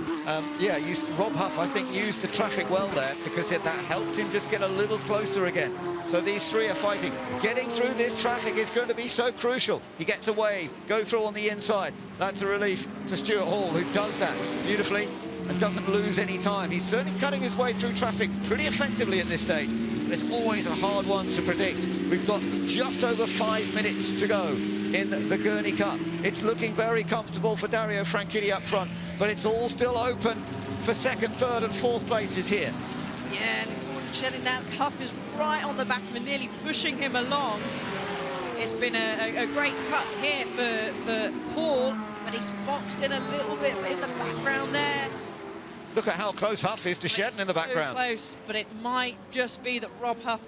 Yeah, Rob Huff, I think, used the traffic well there, because that helped him just get a little closer again. So these three are fighting. Getting through this traffic is going to be so crucial. He gets away, go through on the inside. That's a relief to Stuart Hall, who does that beautifully and doesn't lose any time. He's certainly cutting his way through traffic pretty effectively at this stage. It's always a hard one to predict. We've got just over 5 minutes to go in the Gurney Cup. It's looking very comfortable for Dario Franchitti up front, but it's all still open for 2nd, 3rd and 4th places here. Yeah, and shedding that. Huff is right on the back of him, nearly pushing him along. It's been a great cut here for Hall, but he's boxed in a little bit in the background there. Look at how close Huff is to Shedden in the background. So close, but it might just be that Rob Huff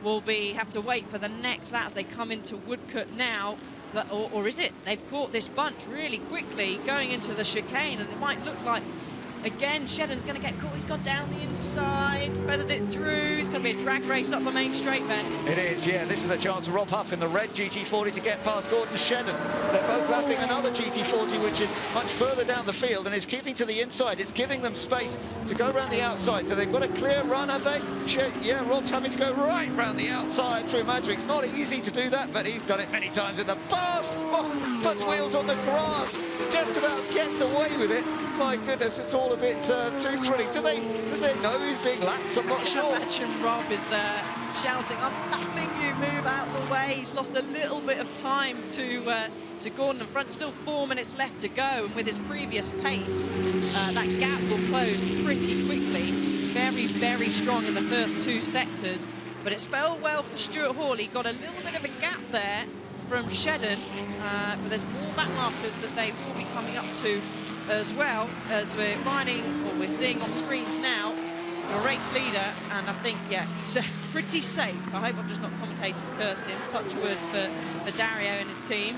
will have to wait for the next lap as they come into Woodcote now. But, or is it? They've caught this bunch really quickly going into the chicane, and it might look like, again, Shedden's going to get caught. He's gone down the inside, feathered it through. It's going to be a drag race up the main straight, Ben. It is, yeah. This is a chance for Rob Huff in the red GT40 to get past Gordon Shedden. They're both lapping another GT40, which is much further down the field and is keeping to the inside. It's giving them space to go around the outside. So they've got a clear run, have they? Yeah, Rob's having to go right round the outside through Madrid. It's not easy to do that, but he's done it many times in the past. Oh, puts wheels on the grass. Just about gets away with it. My goodness, it's all a bit too thrilling. Do they know he's being lapped? I'm not sure. Imagine Rob is shouting, "I'm lapping you, move out the way." He's lost a little bit of time to Gordon in front. Still 4 minutes left to go, and with his previous pace, that gap will close pretty quickly. Very, very strong in the first 2 sectors, but it's fell well for Stuart Hall. He got a little bit of a gap there from Shedden, but there's more back markers that they will be coming up to as well, as we're seeing on screens now, the race leader, and I think, yeah, he's pretty safe. I hope I'm just not commentators cursed him. Touch wood for Dario and his team.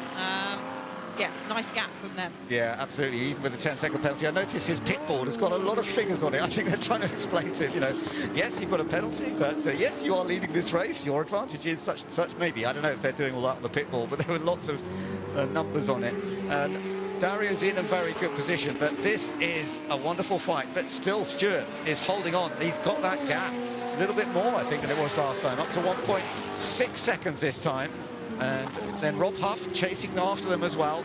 Yeah, nice gap from them. Yeah, absolutely, even with the 10-second penalty. I noticed his pit board has got a lot of figures on it. I think they're trying to explain to him, yes, you've got a penalty, but yes, you are leading this race. Your advantage is such and such. Maybe, I don't know if they're doing all that on the pit board, but there were lots of numbers on it. And Dario's in a very good position, but this is a wonderful fight. But still, Stuart is holding on. He's got that gap a little bit more, I think, than it was last time, up to 1.6 seconds this time. And then Rob Huff chasing after them as well.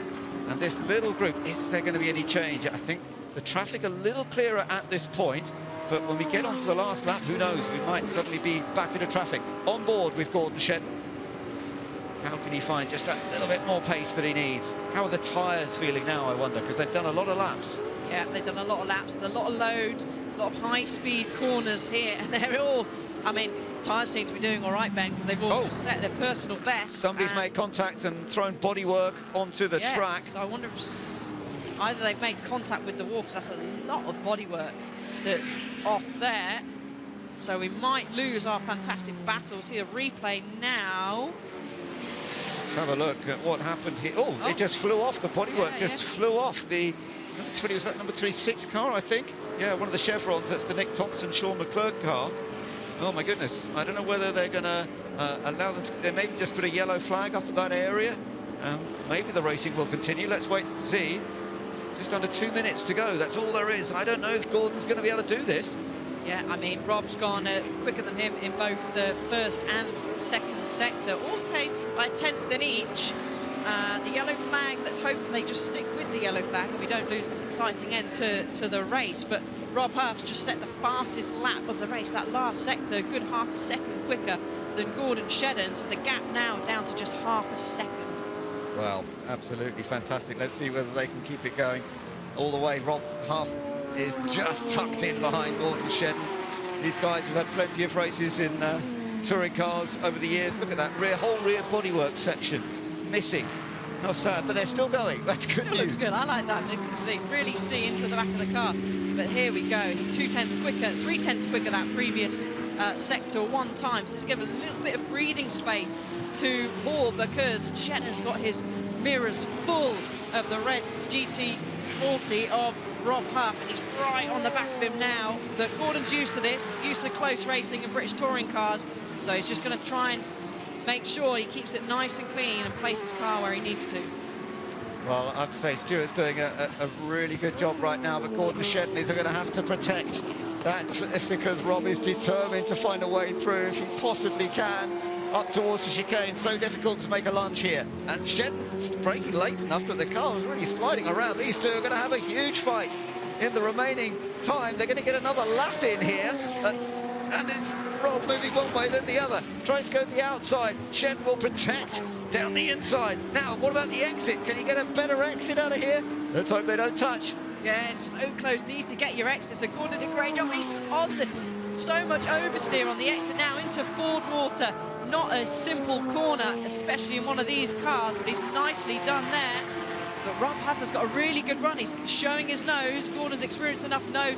And this little group, is there going to be any change? I think the traffic a little clearer at this point, but when we get onto the last lap, who knows? We might suddenly be back into traffic. On board with Gordon Shedden. How can he find just that little bit more pace that he needs? How are the tyres feeling now, I wonder, because they've done a lot of laps. Yeah, they've done a lot of laps, a lot of load, a lot of high-speed corners here, and they're all, I mean, tyres seem to be doing all right, Ben, because they've all just set their personal best. Somebody's made contact and thrown bodywork onto the track. So I wonder if either they've made contact with the wall, because that's a lot of bodywork that's off there. So we might lose our fantastic battle. See a replay now. Let's have a look at what happened here. Oh, it just flew off. The bodywork flew off. The was that number 36 car, I think? Yeah, one of the chevrons. That's the Nick Thompson, Sean McClurg car. Oh my goodness! I don't know whether they're going to allow them to. They maybe just put a yellow flag up at that area. Maybe the racing will continue. Let's wait and see. Just under 2 minutes to go. That's all there is. I don't know if Gordon's going to be able to do this. Yeah, I mean, Rob's gone quicker than him in both the first and second sector, all paid by a tenth in each. The yellow flag, let's hope they just stick with the yellow flag and we don't lose this exciting end to the race. But Rob Huff's just set the fastest lap of the race, that last sector, a good half a second quicker than Gordon Shedden. So the gap now down to just half a second. Well, absolutely fantastic. Let's see whether they can keep it going all the way. Rob Huff is just tucked in behind Gordon Shedden. These guys have had plenty of races in touring cars over the years. Look at that whole rear bodywork section missing. How sad, but they're still going. That's good news. Looks good. I like that. You can really see into the back of the car. But here we go. He's 0.2 quicker, 0.3 quicker that previous sector one time. So it's given a little bit of breathing space to Paul because Shedden's got his mirrors full of the red GT40 of Rob Huff, and he's right on the back of him now. But Gordon's used to this, used to close racing in British touring cars, so he's just going to try and make sure he keeps it nice and clean and place his car where he needs to. Well, I have to say Stuart's doing a really good job right now, but Gordon Shedden is going to have to protect that because Rob is determined to find a way through if he possibly can up towards the chicane. So difficult to make a lunge here, and Shedden's braking late enough that the car was really sliding around. These two are going to have a huge fight in the remaining time. They're going to get another lap in here, and it's Rob moving one way then the other. Tries to go to the outside. Shedden will protect down the inside. Now, what about the exit? Can you get a better exit out of here? Let's hope they don't touch. Yeah, it's so close. Need to get your exit. So Gordon did a great job. He's on so much oversteer on the exit now into Ford Water. Not a simple corner, especially in one of these cars, but he's nicely done there. But Rob Huff has got a really good run. He's showing his nose. Gordon's experienced enough to know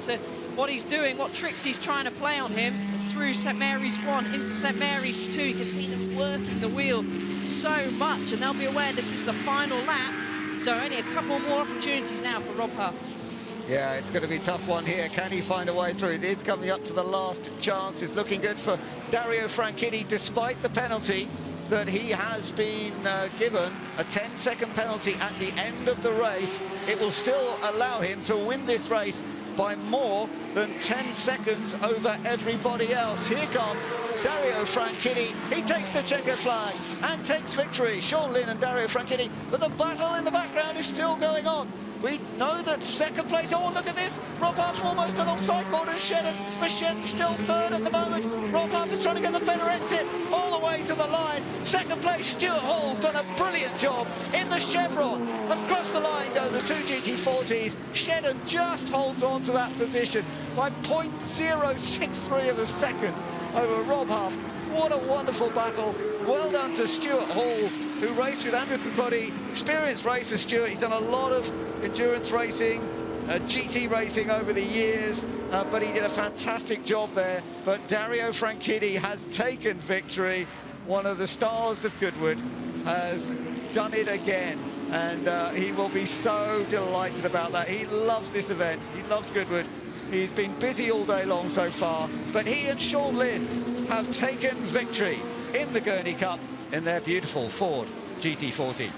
what he's doing, what tricks he's trying to play on him. Through St Mary's 1 into St Mary's 2. You can see them working the wheel so much, and they'll be aware this is the final lap. So only a couple more opportunities now for Rob Huff. Yeah, it's going to be a tough one here. Can he find a way through? It is coming up to the last chance. It's looking good for Dario Franchitti, despite the penalty that he has been given, a 10-second penalty at the end of the race. It will still allow him to win this race by more than 10 seconds over everybody else. Here comes Dario Franchitti. He takes the checkered flag and takes victory. Sean Lynn and Dario Franchitti, but the battle in the background is still going on. We know that second place, oh, look at this. Rob Huff almost alongside Gordon Shedden, but Shedden's still third at the moment. Rob Huff is trying to get the better exit all the way to the line. Second place, Stuart Hall's done a brilliant job in the chevron. Across the line go the two GT40s. Shedden just holds on to that position by 0.063 of a second over Rob Huff. What a wonderful battle. Well done to Stuart Hall, who raced with Andrew Cocotti. Experienced racer, Stuart. He's done a lot of endurance racing, GT racing over the years, but he did a fantastic job there. But Dario Franchitti has taken victory. One of the stars of Goodwood has done it again, and he will be so delighted about that. He loves this event. He loves Goodwood. He's been busy all day long so far, but he and Sean Lynn have taken victory in the Gurney Cup in their beautiful Ford GT40.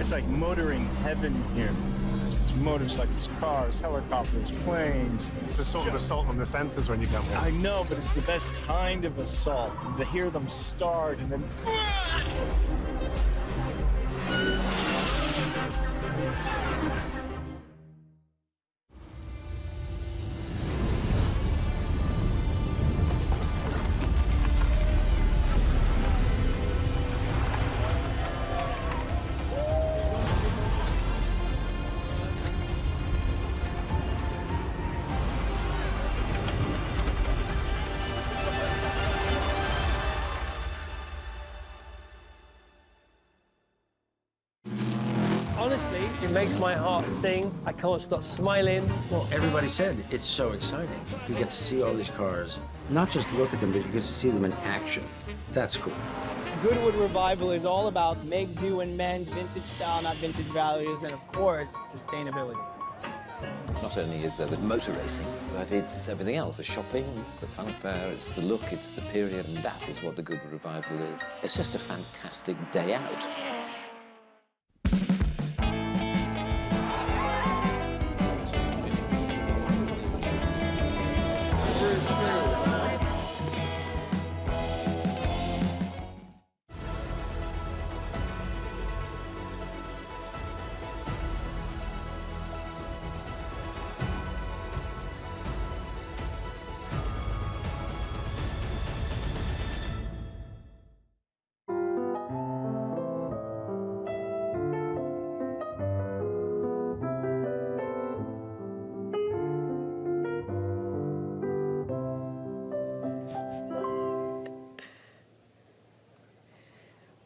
It's like motoring heaven here. It's motorcycles, cars, helicopters, planes. It's a sort of assault on the senses when you come here. I know, but it's the best kind of assault. To hear them start and then... Honestly, it makes my heart sing. I can't stop smiling. Well, everybody said it's so exciting. You get to see all these cars, not just look at them, but you get to see them in action. That's cool. Goodwood Revival is all about make, do, and mend, vintage style, not vintage values, and of course, sustainability. Not only is there the motor racing, but it's everything else. The shopping, it's the fanfare, it's the look, it's the period, and that is what the Goodwood Revival is. It's just a fantastic day out.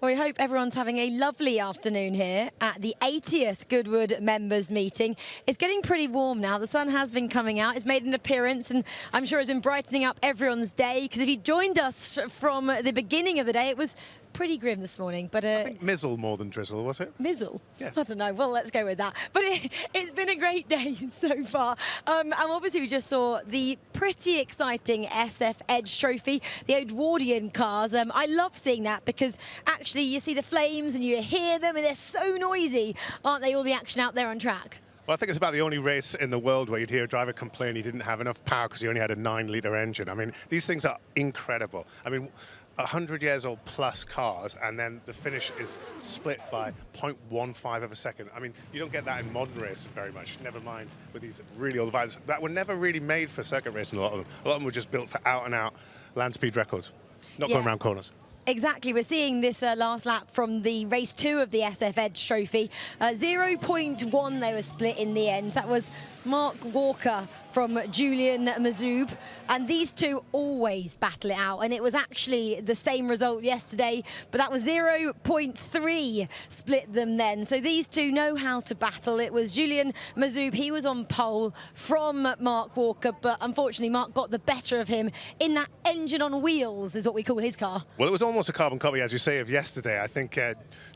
Well, we hope everyone's having a lovely afternoon here at the 80th Goodwood Members Meeting. It's getting pretty warm now. The sun has been coming out. It's made an appearance, and I'm sure it's been brightening up everyone's day, because if you joined us from the beginning of the day, it was pretty grim this morning. But I think mizzle more than drizzle, was it? Mizzle? Yes. I don't know. Well, let's go with that. But it's been a great day so far. And obviously we just saw the pretty exciting SF Edge Trophy, the Edwardian cars. I love seeing that because actually you see the flames and you hear them and they're so noisy, aren't they, all the action out there on track? Well, I think it's about the only race in the world where you'd hear a driver complain he didn't have enough power because he only had a 9-litre engine. I mean, these things are incredible. I mean, 100 years old plus cars, and then the finish is split by 0.15 of a second. I mean, you don't get that in modern race very much, never mind with these really old vans that were never really made for circuit racing, a lot of them. A lot of them were just built for out-and-out land speed records, not going around corners. Exactly. We're seeing this last lap from the race 2 of the SF Edge Trophy. 0.1 they were split in the end. That was Mark Walker from Julian Mazub, and these two always battle it out, and it was actually the same result yesterday, but that was 0.3 split them then. So these two know how to battle. It was Julian Mazub, he was on pole from Mark Walker, but unfortunately Mark got the better of him in that engine on wheels is what we call his car. Well, it was almost a carbon copy, as you say, of yesterday. I think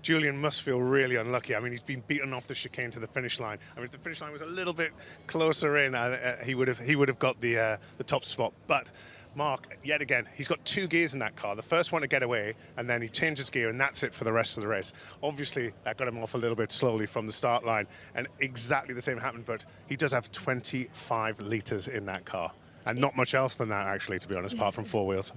Julian must feel really unlucky. I mean, he's been beaten off the chicane to the finish line. I mean, if the finish line was a little bit closer in, he would have got the top spot. But Mark, yet again, he's got 2 gears in that car. The first one to get away, and then he changes gear, and that's it for the rest of the race. Obviously, that got him off a little bit slowly from the start line, and exactly the same happened, but he does have 25 litres in that car. And not much else than that, actually, to be honest, apart from 4 wheels.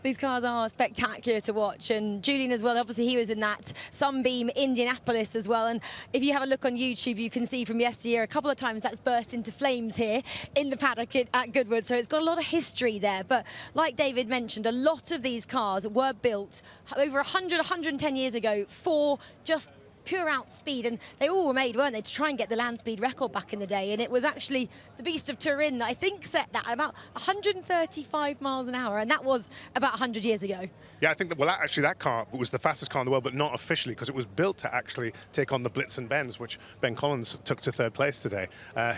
These cars are spectacular to watch, and Julian as well, obviously he was in that Sunbeam Indianapolis as well, and if you have a look on YouTube, you can see from yesteryear a couple of times that's burst into flames here in the paddock at Goodwood, so it's got a lot of history there. But like David mentioned, a lot of these cars were built over 100, 110 years ago for just pure out speed, and they all were made, weren't they, to try and get the land speed record back in the day. And it was actually the Beast of Turin that I think set that at about 135 miles an hour, and that was about 100 years ago. Yeah, I think that, well, actually that car was the fastest car in the world, but not officially, because it was built to actually take on the Blitz and Benz, which Ben Collins took to 3rd place today,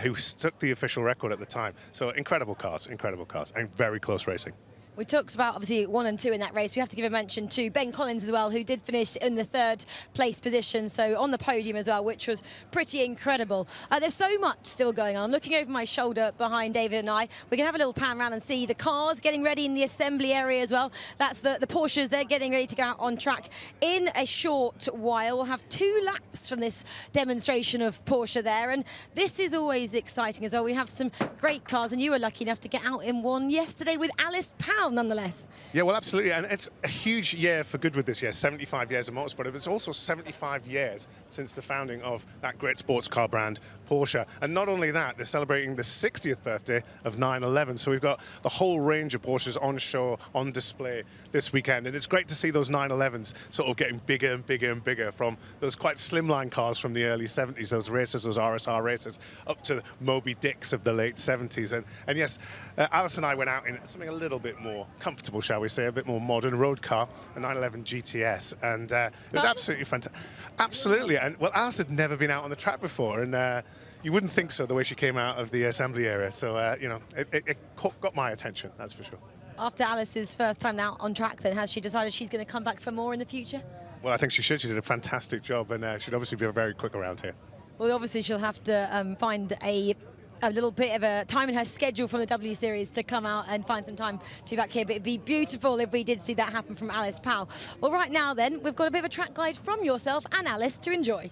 who took the official record at the time. So incredible cars, and very close racing. We talked about, obviously, 1 and 2 in that race. We have to give a mention to Ben Collins as well, who did finish in the 3rd place position, so on the podium as well, which was pretty incredible. There's so much still going on. I'm looking over my shoulder behind David and I. We can have a little pan around and see the cars getting ready in the assembly area as well. That's the Porsches. They're getting ready to go out on track in a short while. We'll have 2 laps from this demonstration of Porsche there, and this is always exciting as well. We have some great cars, and you were lucky enough to get out in one yesterday with Alice Powell, nonetheless. Yeah, well, absolutely, and it's a huge year for Goodwood this year, 75 years of motorsport, but it's also 75 years since the founding of that great sports car brand, Porsche. And not only that, they're celebrating the 60th birthday of 911, so we've got the whole range of Porsches on show, on display this weekend, and it's great to see those 911s sort of getting bigger and bigger and bigger, from those quite slimline cars from the early 70s, those racers, those RSR racers, up to Moby Dicks of the late 70s. And yes, Alice and I went out in something a little bit more comfortable, shall we say, a bit more modern road car, a 911 GTS, and it was absolutely fantastic. Absolutely, and well, Alice had never been out on the track before, and you wouldn't think so the way she came out of the assembly area, so you know, it got my attention, that's for sure. After Alice's first time out on track, then, has she decided she's going to come back for more in the future? Well, I think she should. She did a fantastic job, and she'd obviously be very quick around here. Well, obviously she'll have to find a little bit of a time in her schedule from the W Series to come out and find some time to be back here. But it'd be beautiful if we did see that happen from Alice Powell. Well, right now then, we've got a bit of a track guide from yourself and Alice to enjoy.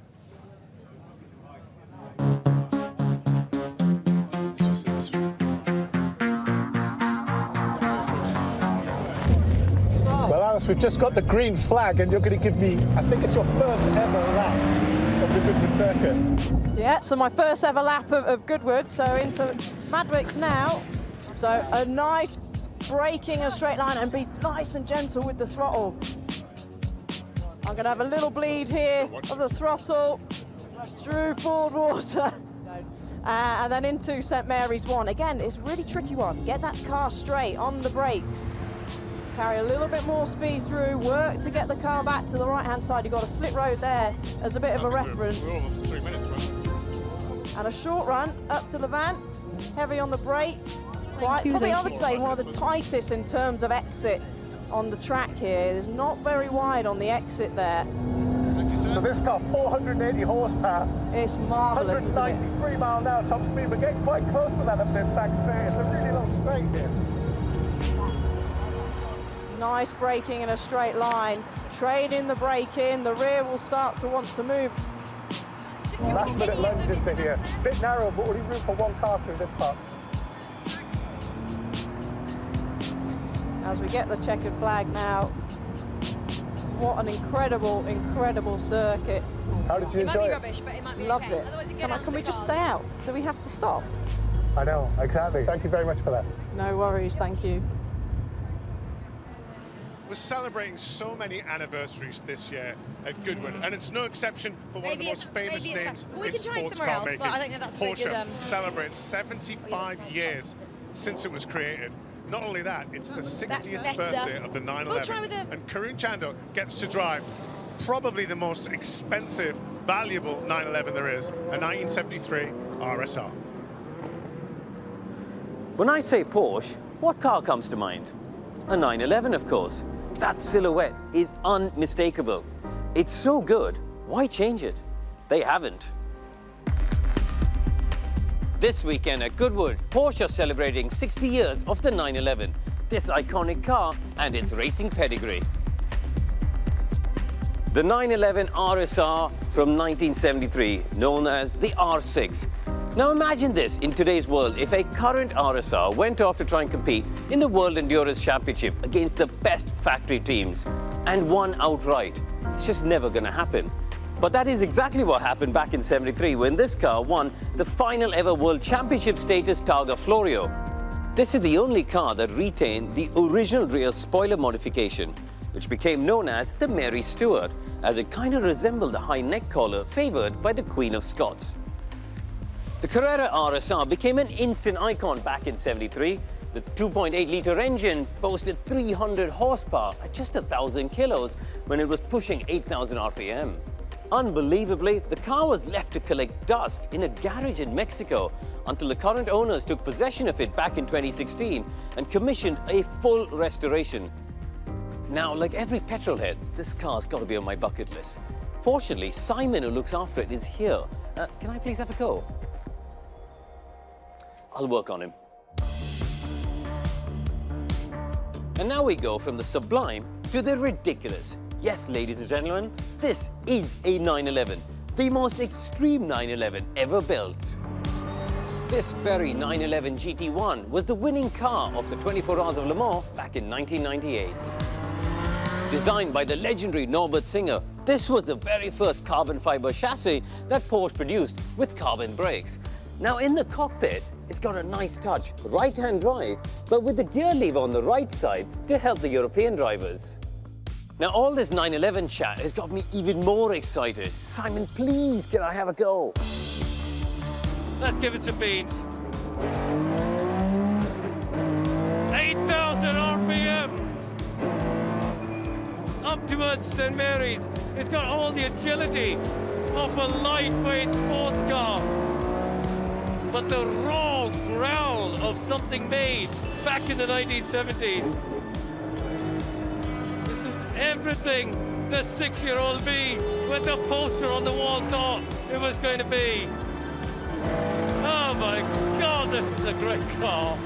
Well, Alice, we've just got the green flag, and you're going to give me, I think it's your first ever lap of the Goodwood circuit. Yeah, so my first ever lap of Goodwood, so into Madwicks now. So a nice braking a straight line, and be nice and gentle with the throttle. I'm going to have a little bleed here of the throttle through Ford Water. And then into St Mary's 1. Again, it's a really tricky one. Get that car straight on the brakes. Carry a little bit more speed through, work to get the car back to the right-hand side. You've got a slit road there as a bit of a reference. We're almost 3 minutes, right? And a short run up to Levant, heavy on the brake. Probably, I would say, one of the tightest in terms of exit on the track here. It's not very wide on the exit there. So this car, 480 horsepower. It's marvellous, 193 mile an hour top speed. We're getting quite close to that up this back straight. It's a really long straight here. Nice braking in a straight line. Trade in the brake in, the rear will start to want to move. Last minute lunge into here. Bit narrow, but only room for one car through this part. As we get the checkered flag now. What an incredible, incredible circuit. How did you enjoy it? It might be rubbish, but it might be Loved okay. it. Otherwise, you Can we just stay out? Do we have to stop? I know, exactly. Thank you very much for that. No worries, thank you. We're celebrating so many anniversaries this year at Goodwood, and it's no exception for one of the most famous names in sports car making. I don't know, that's a very Porsche good, celebrates 75 years since it was created. Not only that, it's the 60th birthday of the 911, and Karun Chando gets to drive probably the most expensive, valuable 911 there is, a 1973 RSR. When I say Porsche, what car comes to mind? A 911, of course. That silhouette is unmistakable. It's so good, why change it? They haven't. This weekend at Goodwood, Porsche are celebrating 60 years of the 911, this iconic car and its racing pedigree. The 911 RSR from 1973, known as the R6. Now imagine this in today's world, if a current RSR went off to try and compete in the World Endurance Championship against the best factory teams and won outright. It's just never going to happen. But that is exactly what happened back in '73 when this car won the final ever World Championship status Targa Florio. This is the only car that retained the original rear spoiler modification, which became known as the Mary Stuart, as it kind of resembled the high neck collar favoured by the Queen of Scots. The Carrera RSR became an instant icon back in '73. The 2.8-litre engine boasted 300 horsepower at just 1,000 kilos when it was pushing 8,000 RPM. Unbelievably, the car was left to collect dust in a garage in Mexico until the current owners took possession of it back in 2016 and commissioned a full restoration. Now, like every petrolhead, this car's got to be on my bucket list. Fortunately, Simon, who looks after it, is here. Can I please have a go? I'll work on him. And now we go from the sublime to the ridiculous. Yes, ladies and gentlemen, this is a 911, the most extreme 911 ever built. This very 911 GT1 was the winning car of the 24 Hours of Le Mans back in 1998. Designed by the legendary Norbert Singer, this was the very first carbon fiber chassis that Porsche produced with carbon brakes. Now in the cockpit, it's got a nice touch, right-hand drive, but with the gear lever on the right side to help the European drivers. Now all this 911 chat has got me even more excited. Simon, please, can I have a go? Let's give it some beans. 8,000 RPM. Up towards St. Mary's. It's got all the agility of a lightweight sports car, but the raw growl of something made back in the 1970s. This is everything the 6-year-old me with the poster on the wall thought it was going to be. Oh my God, this is a great car.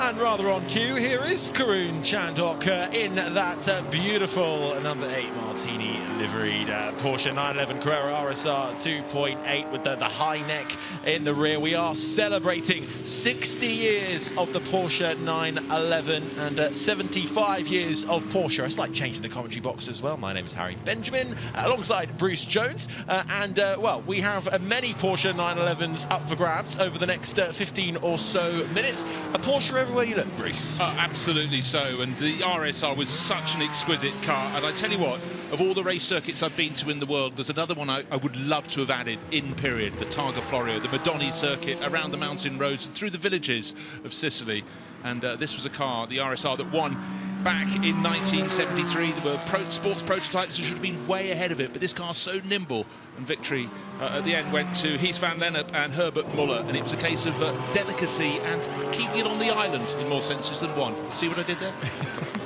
And rather on cue, here is Karun Chandhok in that beautiful number 8 Martini liveried Porsche 911 Carrera RSR 2.8 with the high neck in the rear. We are celebrating 60 years of the Porsche 911 and 75 years of Porsche. It's like changing the commentary box as well. My name is Harry Benjamin, alongside Bruce Jones. Well, we have many Porsche 911s up for grabs over the next 15 or so minutes. A Porsche everywhere you look, Bruce. Absolutely so, and the RSR was such an exquisite car, and I tell you what, of all the race circuits I've been to in the world, there's another one I would love to have added in period, the Targa Florio, the Madonni circuit around the mountain roads and through the villages of Sicily. And this was a car, the RSR, that won back in 1973. There were sports prototypes that should have been way ahead of it, but this car's so nimble, and victory at the end went to Hees van Lennep and Herbert Muller, and it was a case of delicacy and keeping it on the island in more senses than one. See what I did there?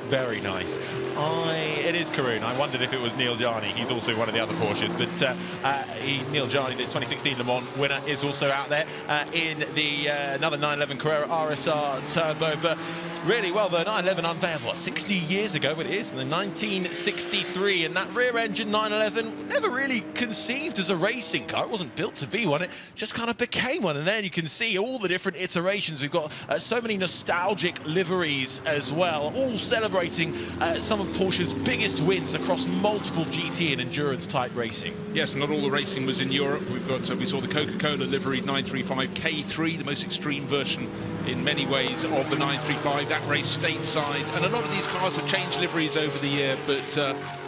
Very nice. It is Karun. I wondered if it was Neil Jarni. He's also one of the other Porsches, but Neil Jarni, the 2016 Le Mans winner, is also out there in the another 911 Carrera RSR Turbo. But really, well, the 911 unveiled, what, 60 years ago? But it is in the 1963, and that rear-engine 911 never really conceived as a racing car. It wasn't built to be one. It just kind of became one, and then you can see all the different iterations. We've got so many nostalgic liveries as well, all celebrating some of Porsche's biggest wins across multiple GT and endurance-type racing. Yes, not all the racing was in Europe. We saw the Coca-Cola liveried 935 K3, the most extreme version in many ways of the 935. That race stateside, and a lot of these cars have changed liveries over the year, but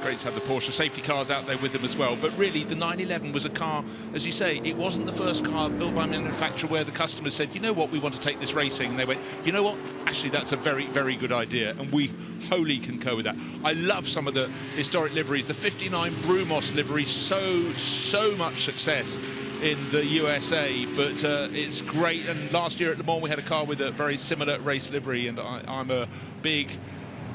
great to have the Porsche safety cars out there with them as well. But really, the 911 was a car, as you say, it wasn't the first car built by a manufacturer where the customers said, you know what, we want to take this racing, and they went, you know what, actually that's a very, very good idea, and we wholly concur with that. I love some of the historic liveries. The 59 Brumos livery, so much success in the USA, but it's great. And last year at Le Mans we had a car with a very similar race livery, and I'm a big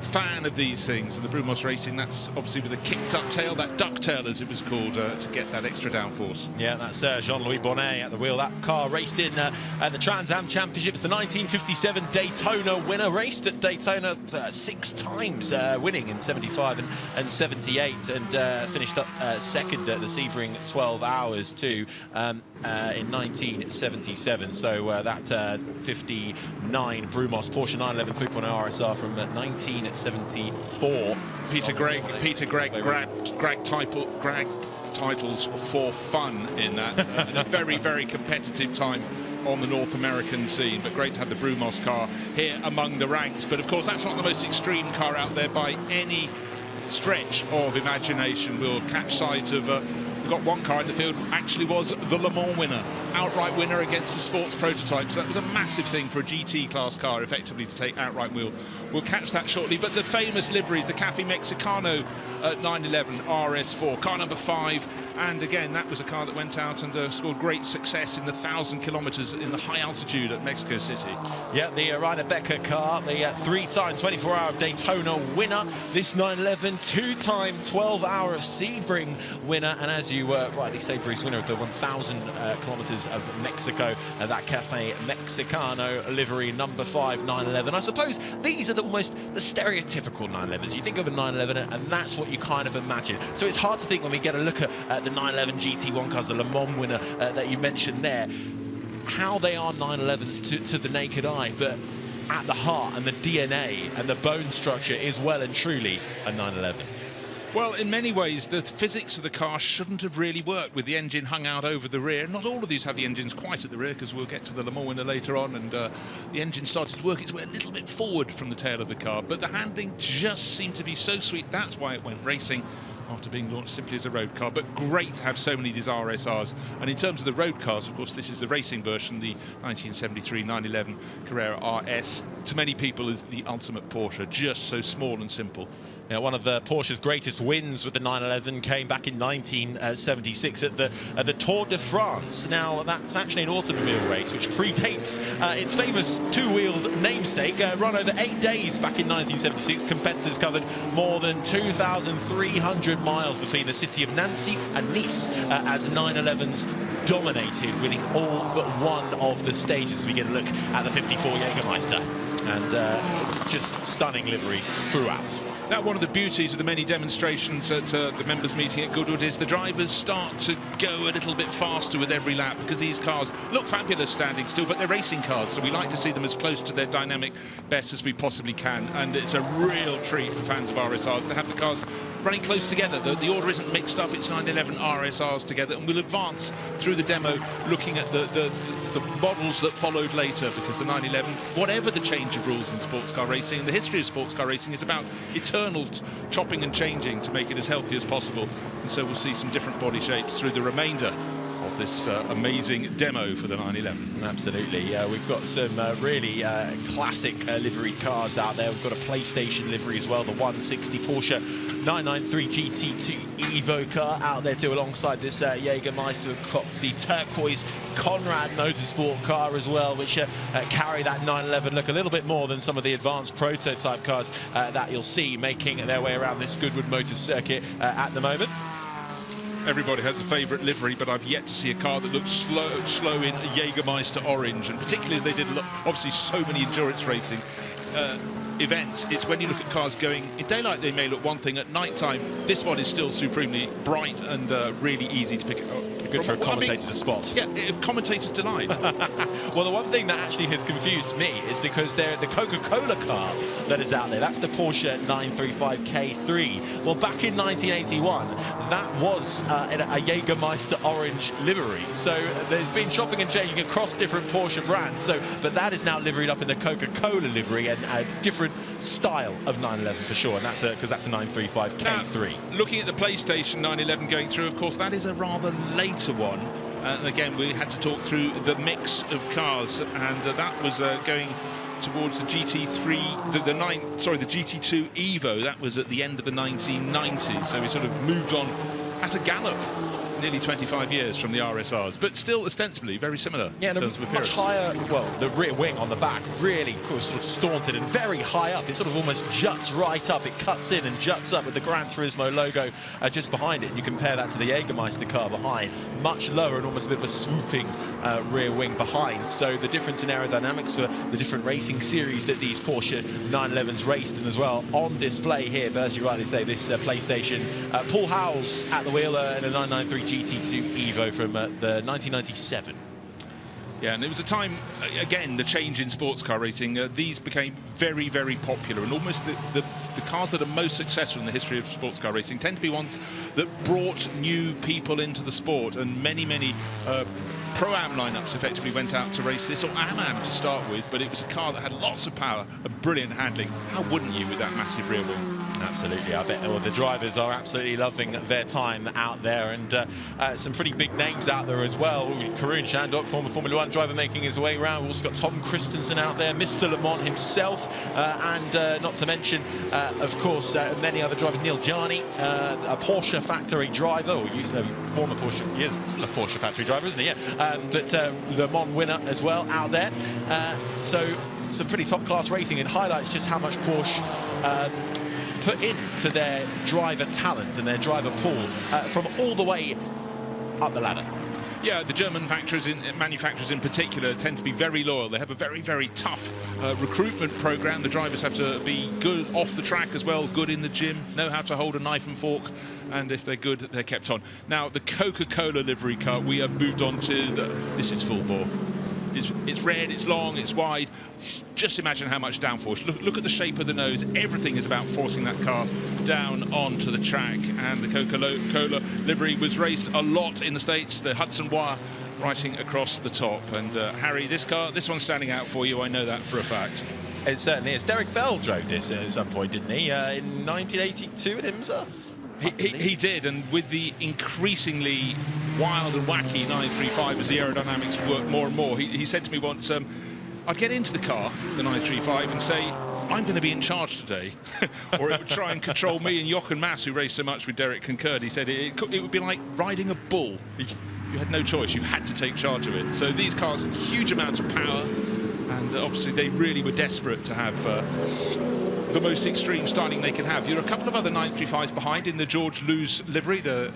fan of these things. And the Brumos Racing, that's obviously with a kicked up tail, that ducktail as it was called, to get that extra downforce. Yeah, that's Jean-Louis Bonnet at the wheel. That car raced in the Trans Am Championships, the 1957 Daytona winner, raced at Daytona 6 times, winning in 75 and 78, and finished up second at the Sebring 12 Hours too in 1977. So that 59 Brumos Porsche 911 3.0 RSR from 1974. Peter Gregg grabbed titles for fun in that, in a very, very competitive time on the North American scene. But great to have the Brumos car here among the ranks. But of course, that's not the most extreme car out there by any stretch of imagination. We'll catch sight of we've got one car in the field, actually was the Le Mans winner outright winner against the sports prototypes. That was a massive thing for a GT class car, effectively, to take outright wheel. We'll catch that shortly. But the famous liveries, the Cafe Mexicano 911 RS4, car number 5. And again, that was a car that went out and scored great success in the 1,000 kilometers in the high altitude at Mexico City. Yeah, the Rainer Becker car, the 3-time 24-hour Daytona winner. This 911, 2-time 12-hour of Sebring winner. And as you rightly say, Bruce, winner of the 1,000 kilometers of Mexico, that Cafe Mexicano livery number 5 911. I suppose these are almost the stereotypical 911s. You think of a 911 and that's what you kind of imagine. So it's hard to think when we get a look at the 911 GT1 cars, the Le Mans winner that you mentioned there, how they are 911s to the naked eye, but at the heart and the DNA and the bone structure is well and truly a 911. Well, in many ways, the physics of the car shouldn't have really worked with the engine hung out over the rear. Not all of these have the engines quite at the rear, because we'll get to the Le Mans winner later on, and the engine started to work its way a little bit forward from the tail of the car. But the handling just seemed to be so sweet. That's why it went racing after being launched simply as a road car. But great to have so many of these RSRs. And in terms of the road cars, of course, this is the racing version, the 1973 911 Carrera RS. To many people is the ultimate Porsche, just so small and simple. Yeah, one of Porsche's greatest wins with the 911 came back in 1976 at the Tour de France. Now, that's actually an automobile race which predates its famous two-wheeled namesake. Run over 8 days back in 1976, competitors covered more than 2,300 miles between the city of Nancy and Nice as 911s dominated, winning all but one of the stages. We get a look at the 54 Jägermeister, and just stunning liveries throughout. Now, one of the beauties of the many demonstrations at the members' meeting at Goodwood is the drivers start to go a little bit faster with every lap, because these cars look fabulous standing still, but they're racing cars, so we like to see them as close to their dynamic best as we possibly can. And it's a real treat for fans of RSRs to have the cars running close together. The order isn't mixed up, it's 911 RSRs together, and we'll advance through the demo looking at the models that followed later, because the 911, whatever the change of rules in sports car racing, and the history of sports car racing is about eternal chopping and changing to make it as healthy as possible. And so we'll see some different body shapes through the remainder of this amazing demo for the 911. Absolutely. We've got some really classic livery cars out there. We've got a PlayStation livery as well, the 160 Porsche 993 GT2 Evo car out there too, alongside this Jägermeister. We've got the turquoise Conrad Motorsport car as well, which carry that 911 look a little bit more than some of the advanced prototype cars that you'll see making their way around this Goodwood Motors circuit at the moment. Everybody has a favourite livery, but I've yet to see a car that looks slow in a Jägermeister orange, and particularly as they did obviously so many endurance racing events. It's when you look at cars going in daylight, they may look one thing. At night time, this one is still supremely bright and really easy to pick it up. Good for a commentator to spot. Yeah, commentators delight. Well, the one thing that actually has confused me is because they're the Coca-Cola car that is out there. That's the Porsche 935 K3. Well, back in 1981, that was a Jägermeister orange livery. So there's been chopping and changing across different Porsche brands. But that is now liveried up in the Coca-Cola livery, and a different style of 911 for sure. And that's because that's a 935 K3. Now, looking at the PlayStation 911 going through, of course, that is a rather later one. And again, we had to talk through the mix of cars, and that was going towards the GT3, the GT2 Evo. That was at the end of the 1990s, so we sort of moved on at a gallop, nearly 25 years from the RSRs, but still ostensibly very similar in terms of appearance. Much higher, well, the rear wing on the back really sort of staunted and very high up. It sort of almost juts right up. It cuts in and juts up with the Gran Turismo logo just behind it. And you compare that to the Jägermeister car behind, much lower and almost a bit of a swooping rear wing behind. So the difference in aerodynamics for the different racing series that these Porsche 911s raced in as well on display here. But as you rightly say, this PlayStation, Paul Howells at the wheel in a 993 GT2 Evo from the 1997. Yeah, and it was a time, again, the change in sports car racing. These became very, very popular, and almost the cars that are most successful in the history of sports car racing tend to be ones that brought new people into the sport, and many Pro-Am lineups effectively went out to race this, or Am-Am to start with, but it was a car that had lots of power and brilliant handling. How wouldn't you with that massive rear wing? Absolutely, I bet the drivers are absolutely loving their time out there, and some pretty big names out there as well. Karun Chandok, former Formula 1 driver, making his way around. We've also got Tom Christensen out there, Mr. Le Mans himself, and not to mention, of course, many other drivers. Neil Jani, a Porsche factory driver, or used to former Porsche, he is still a Porsche factory driver, isn't he? Yeah, but Le Mans winner as well out there. So some pretty top-class racing, and highlights just how much Porsche put into their driver talent and their driver pool from all the way up the ladder. Yeah, the German manufacturers in particular tend to be very loyal. They have a very, very tough recruitment program. The drivers have to be good off the track as well, good in the gym, know how to hold a knife and fork, and if they're good, they're kept on. Now, the Coca-Cola livery car, we have moved on to this is full bore. It's red, it's long, it's wide. Just imagine how much downforce. Look at the shape of the nose. Everything is about forcing that car down onto the track. And the Coca-Cola livery was raced a lot in the States. The Hudson wire writing across the top. And Harry, this one's standing out for you. I know that for a fact. It certainly is. Derek Bell drove this at some point, didn't he? In 1982 at IMSA? He did, and with the increasingly wild and wacky 935 as the aerodynamics work more and more, he said to me once, I'd get into the car, the 935, and say, I'm going to be in charge today. Or it would try and control me, and Jochen Mass, who raced so much with Derek, concurred. He said it would be like riding a bull. You had no choice, you had to take charge of it. So these cars, huge amounts of power, and obviously they really were desperate to have the most extreme styling they can have. You're a couple of other 935s behind in the George Lewis livery, the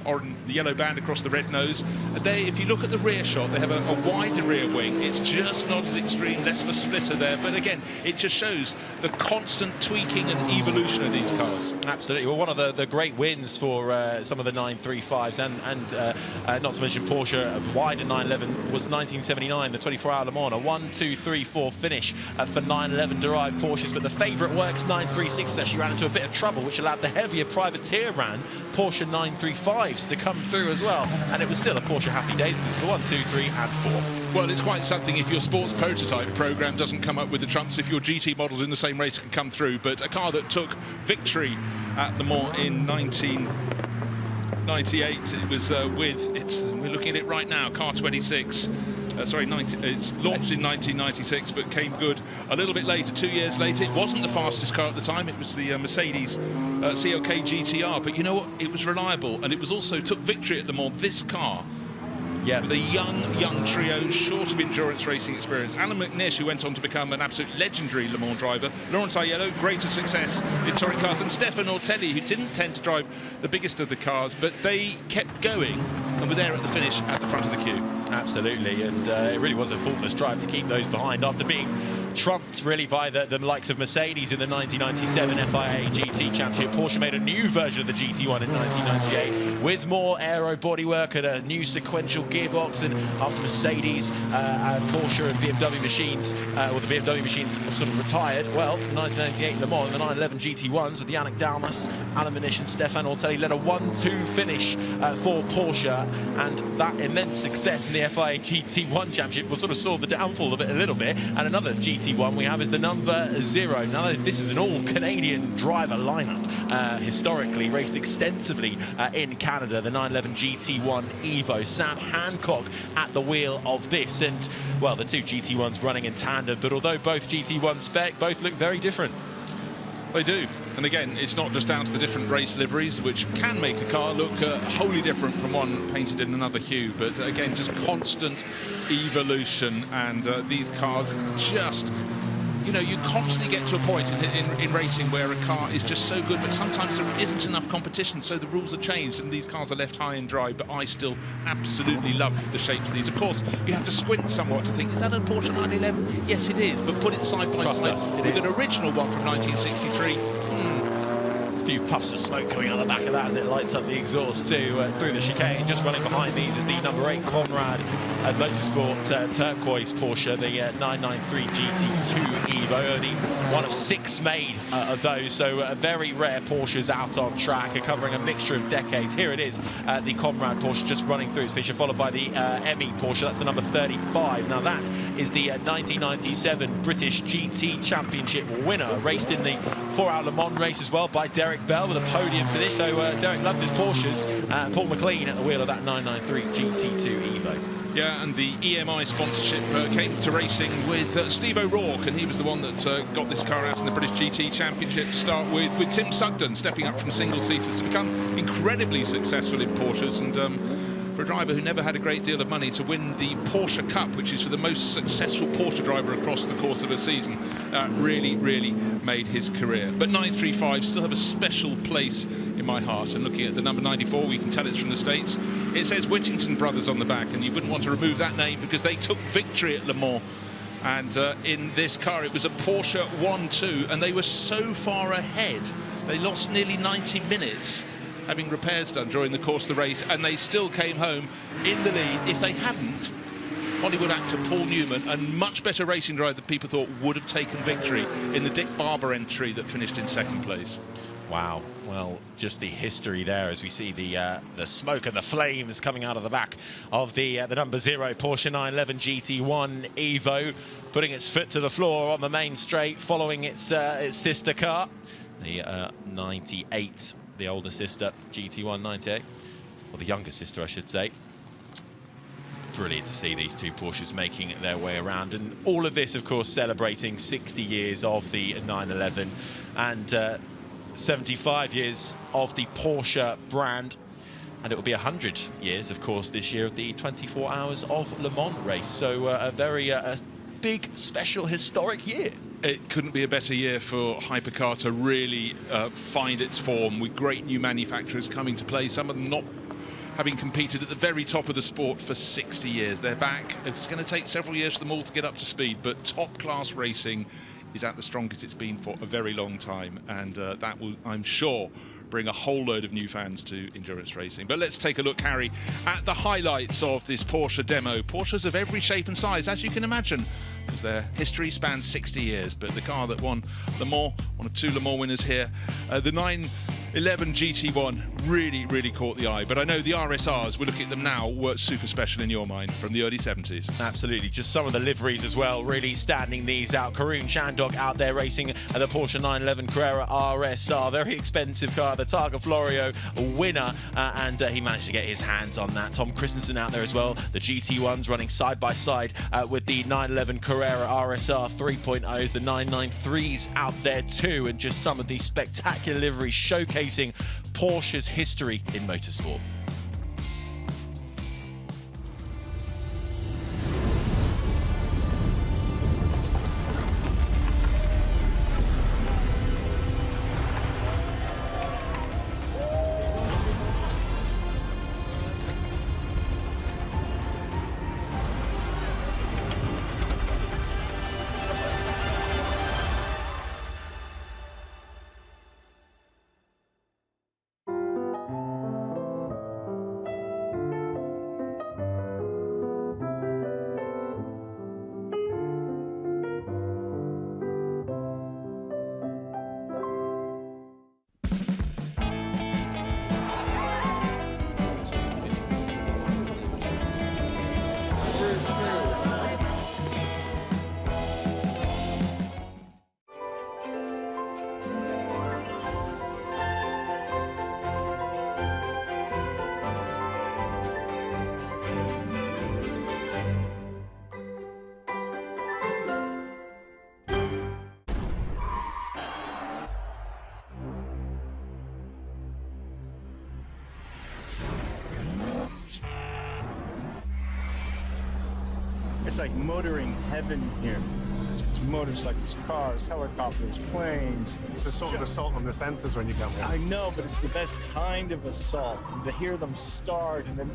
yellow band across the red nose. If you look at the rear shot, they have a wider rear wing. It's just not as extreme, less of a splitter there. But again, it just shows the constant tweaking and evolution of these cars. Absolutely. Well, one of the great wins for some of the 935s and not to mention Porsche, a wider 911 was 1979, the 24-hour Le Mans, a 1, 2, 3, 4 finish for 911 derived Porsches. But the favourite works 936 actually ran into a bit of trouble, which allowed the heavier privateer ran Porsche 935s to come through as well, and it was still a Porsche happy days because it's 1, 2, 3 and 4. Well, it's quite something if your sports prototype program doesn't come up with the trumps, if your GT models in the same race can come through. But a car that took victory at Le Mans in 1998, it was we're looking at it right now, car 26. It's launched in 1996, but came good a little bit later, 2 years later. It wasn't the fastest car at the time. It was the Mercedes CLK GTR. But you know what? It was reliable, and it was also took victory at Le Mans. This car, with a young trio, short of endurance racing experience. Alan McNish, who went on to become an absolute legendary Le Mans driver. Laurent Aiello, greater success in touring cars. And Stefan Ortelli, who didn't tend to drive the biggest of the cars, but they kept going and were there at the finish at the front of the queue. Absolutely, and it really was a faultless drive to keep those behind after being trumped really by the likes of Mercedes in the 1997 FIA GT Championship. Porsche made a new version of the GT1 in 1998 with more aero bodywork and a new sequential gearbox, and after Mercedes and Porsche and BMW machines, or the BMW machines sort of retired, well, 1998 Le Mans, the 911 GT1s with Yannick Dalmas, Alan Manish and Stefan Ortelli led a 1-2 finish for Porsche, and that immense success in the FIA GT1 Championship will sort of saw the downfall of it a little bit. And another GT1 we have is the number 0. Now, this is an all-Canadian driver lineup, historically raced extensively in Canada, the 911 GT1 Evo. Sam Hancock at the wheel of this, and, well, the two GT1s running in tandem, but although both GT1 spec, both look very different. They do. And again, it's not just down to the different race liveries, which can make a car look wholly different from one painted in another hue. But again, just constant evolution, and these cars just, you know, you constantly get to a point in racing where a car is just so good, but sometimes there isn't enough competition, so the rules are changed and these cars are left high and dry. But I still absolutely love the shapes of these. Of course, you have to squint somewhat to think, is that a Porsche 911? Yes, it is, but put it side by side with an original one from 1963. A few puffs of smoke coming out the back of that as it lights up the exhaust too through the chicane. Just running behind these is the number 8 Conrad Motorsport turquoise Porsche, the 993 GT2 Evo, only one of 6 made of those, so very rare Porsches out on track, covering a mixture of decades. Here it is, the Conrad Porsche just running through its picture, followed by the ME Porsche, that's the number 35. Now that is the 1997 British GT Championship winner. Raced in the 4-hour Le Mans race as well by Derek Bell with a podium finish. So Derek loved his Porsches. Paul McLean at the wheel of that 993 GT2 Evo. Yeah, and the EMI sponsorship came to racing with Steve O'Rourke, and he was the one that got this car out in the British GT Championship to start with Tim Sugden stepping up from single-seaters to become incredibly successful in Porsches, and for a driver who never had a great deal of money to win the Porsche Cup, which is for the most successful Porsche driver across the course of a season, really made his career. But 935 still have a special place in my heart, and looking at the number 94, we can tell it's from the States. It says Whittington Brothers on the back, and you wouldn't want to remove that name because they took victory at Le Mans. And in this car, it was a Porsche 1-2, and they were so far ahead. They lost nearly 90 minutes having repairs done during the course of the race, and they still came home in the lead. If they hadn't, Hollywood actor Paul Newman, a much better racing driver than people thought, would have taken victory in the Dick Barber entry that finished in second place. Wow, well, just the history there as we see the smoke and the flames coming out of the back of the number 0 Porsche 911 GT1 Evo, putting its foot to the floor on the main straight, following its sister car, the 98, the older sister, GT1 98, or the younger sister, I should say. Brilliant to see these two Porsches making their way around, and all of this, of course, celebrating 60 years of the 911 and 75 years of the Porsche brand, and it will be 100 years, of course, this year of the 24 Hours of Le Mans race. So a very big, special, historic year. It couldn't be a better year for hypercar to really find its form, with great new manufacturers coming to play, some of them not having competed at the very top of the sport for 60 years. They're back. It's going to take several years for them all to get up to speed, but top-class racing is at the strongest it's been for a very long time, and that will, I'm sure, bring a whole load of new fans to endurance racing. But let's take a look, Harry, at the highlights of this Porsche demo. Porsches of every shape and size, as you can imagine, because their history spans 60 years. But the car that won Le Mans, one of 2 Le Mans winners here, the 911 GT1, really caught the eye. But I know the RSRs, we're looking at them now, were super special in your mind from the early 70s. Absolutely, just some of the liveries as well, really standing these out. Karun Chandok out there racing the Porsche 911 Carrera RSR, very expensive car, the Targa Florio winner, and he managed to get his hands on that. Tom Christensen out there as well, the GT1s running side by side with the 911 Carrera RSR 3.0s, the 993s out there too, and just some of these spectacular liveries showcasing Porsche's history in motorsport. It's like motoring heaven here. It's motorcycles, cars, helicopters, planes. It's a sort of assault on the senses when you come here. I know, but it's the best kind of assault. To hear them start and then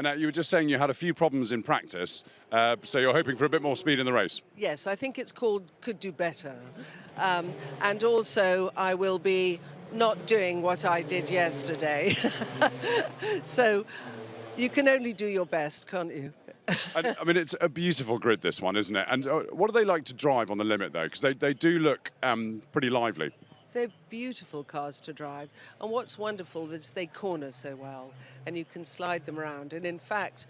And you were just saying you had a few problems in practice, so you're hoping for a bit more speed in the race. Yes, I think it's called Could Do Better. And also I will be not doing what I did yesterday. So you can only do your best, can't you? And, I mean, it's a beautiful grid, this one, isn't it? And what do they like to drive on the limit, though? Because they do look pretty lively. They're beautiful cars to drive. And what's wonderful is they corner so well and you can slide them around. And in fact,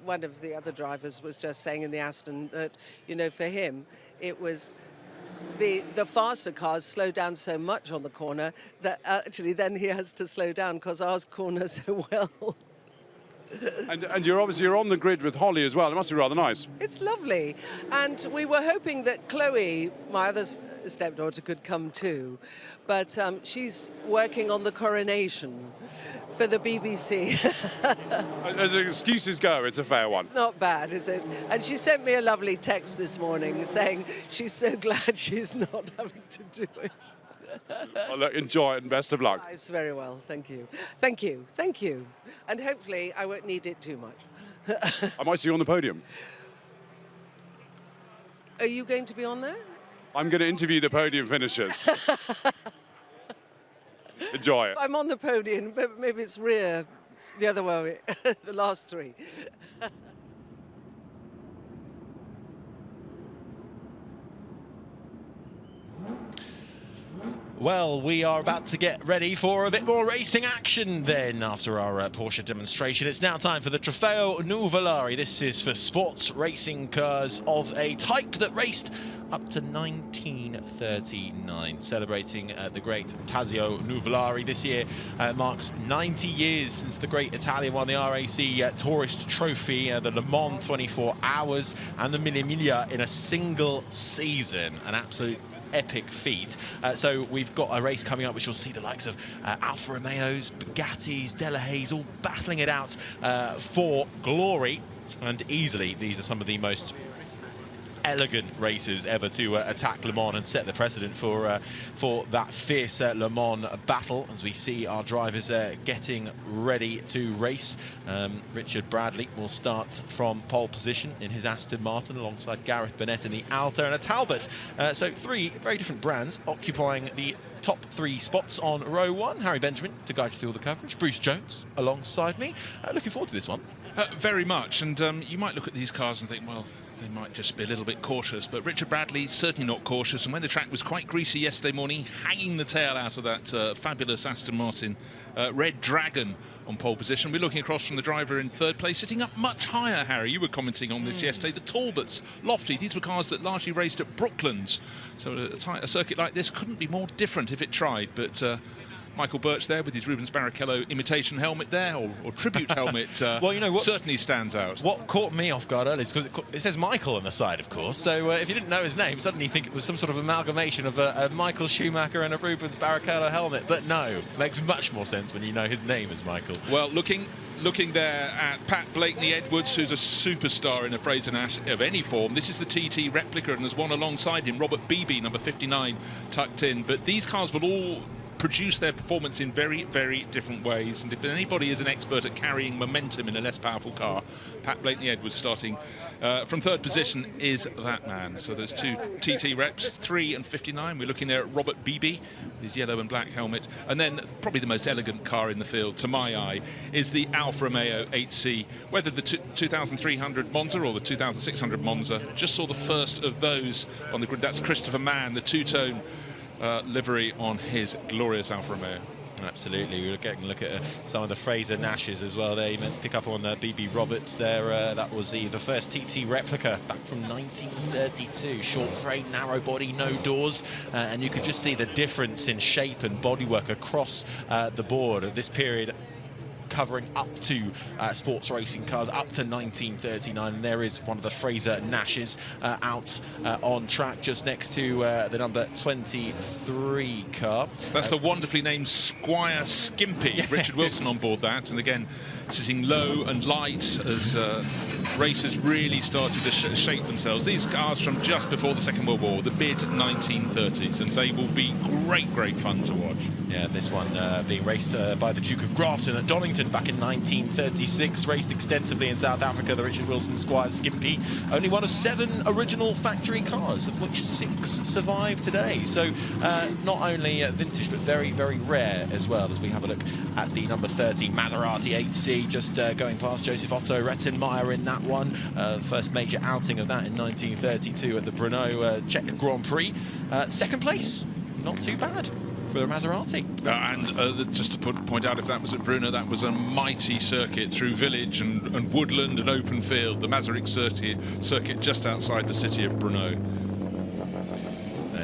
one of the other drivers was just saying in the Aston that, you know, for him, it was the faster cars slow down so much on the corner that actually then he has to slow down because ours corner so well. And you're on the grid with Holly as well. It must be rather nice. It's lovely. And we were hoping that Chloe, my other stepdaughter, could come too. But she's working on the coronation for the BBC. As excuses go, it's a fair one. It's not bad, is it? And she sent me a lovely text this morning saying she's so glad she's not having to do it. Well, look, enjoy it and best of luck. It's very well, thank you. Thank you, thank you. And hopefully I won't need it too much. I might see you on the podium. Are you going to be on there? I'm going to interview the podium finishers. Enjoy it. I'm on the podium, but maybe it's rear, the other way, the last three. Well, we are about to get ready for a bit more racing action then after our Porsche demonstration. It's now time for the Trofeo Nuvolari. This is for sports racing cars of a type that raced up to 1939, celebrating the great Tazio Nuvolari. This year marks 90 years since the great Italian won the RAC Tourist Trophy, the Le Mans 24 Hours and the Mille Miglia in a single season. An absolute epic feat. So we've got a race coming up which will see the likes of Alfa Romeos, Bugattis, Delahaye's all battling it out for glory. And easily these are some of the most elegant races ever to attack Le Mans and set the precedent for that fierce Le Mans battle as we see our drivers getting ready to race. Richard Bradley will start from pole position in his Aston Martin alongside Gareth Burnett in the Alto and a Talbot. So three very different brands occupying the top three spots on row one. Harry Benjamin to guide you through all the coverage. Bruce Jones alongside me. Looking forward to this one. Very much, and you might look at these cars and think, well, they might just be a little bit cautious, but Richard Bradley's certainly not cautious, and when the track was quite greasy yesterday morning, hanging the tail out of that fabulous Aston Martin Red Dragon on pole position. We're looking across from the driver in third place, sitting up much higher, Harry. You were commenting on this yesterday. The Talbots, Lofty, these were cars that largely raced at Brooklands, so a circuit like this couldn't be more different if it tried, but Michael Birch there with his Rubens Barrichello imitation helmet there, or tribute helmet, well, you know what certainly stands out. What caught me off guard earlier is because it says Michael on the side, of course, so if you didn't know his name, suddenly you think it was some sort of amalgamation of a Michael Schumacher and a Rubens Barrichello helmet, but no, makes much more sense when you know his name is Michael. Well, looking there at Pat Blakeney-Edwards, who's a superstar in a Fraser-Nash of any form. This is the TT replica, and there's one alongside him, Robert Beebe, number 59, tucked in. But these cars will all produce their performance in very, very different ways, and if anybody is an expert at carrying momentum in a less powerful car, Pat Blakeney-Edwards starting from third position is that man. So there's two TT reps, 3 and 59. We're looking there at Robert Beebe with his yellow and black helmet, and then probably the most elegant car in the field to my eye is the Alfa Romeo 8C. Whether the 2300 Monza or the 2600 Monza, just saw the first of those on the grid. That's Christopher Mann, the two-tone livery on his glorious Alfa Romeo. Absolutely, we're getting a look at some of the Fraser-Nashes as well there. You meant to pick up on BB Roberts there. That was the first TT replica back from 1932. Short frame, narrow body, no doors. And you could just see the difference in shape and bodywork across the board of this period, covering up to sports racing cars up to 1939, and there is one of the Fraser-Nashes out on track just next to the number 23 car. That's the wonderfully named Squire Skimpy. Richard Wilson on board that, and again sitting low and light as racers really started to shape themselves. These cars from just before the Second World War, the mid-1930s, and they will be great fun to watch. Yeah, this one being raced by the Duke of Grafton at Donington back in 1936, raced extensively in South Africa, the Richard Wilson Squire Skimpy. Only one of 7 original factory cars, of which 6 survive today. So not only vintage, but very rare as well, as we have a look at the number 30 Maserati 8C, just going past Joseph Otto Rettenmeier in that one. First major outing of that in 1932 at the Brno Czech Grand Prix. Second place, not too bad for the Maserati. And just to point out, if that was at Brno, that was a mighty circuit through village and woodland and open field. The Masaryk circuit just outside the city of Brno.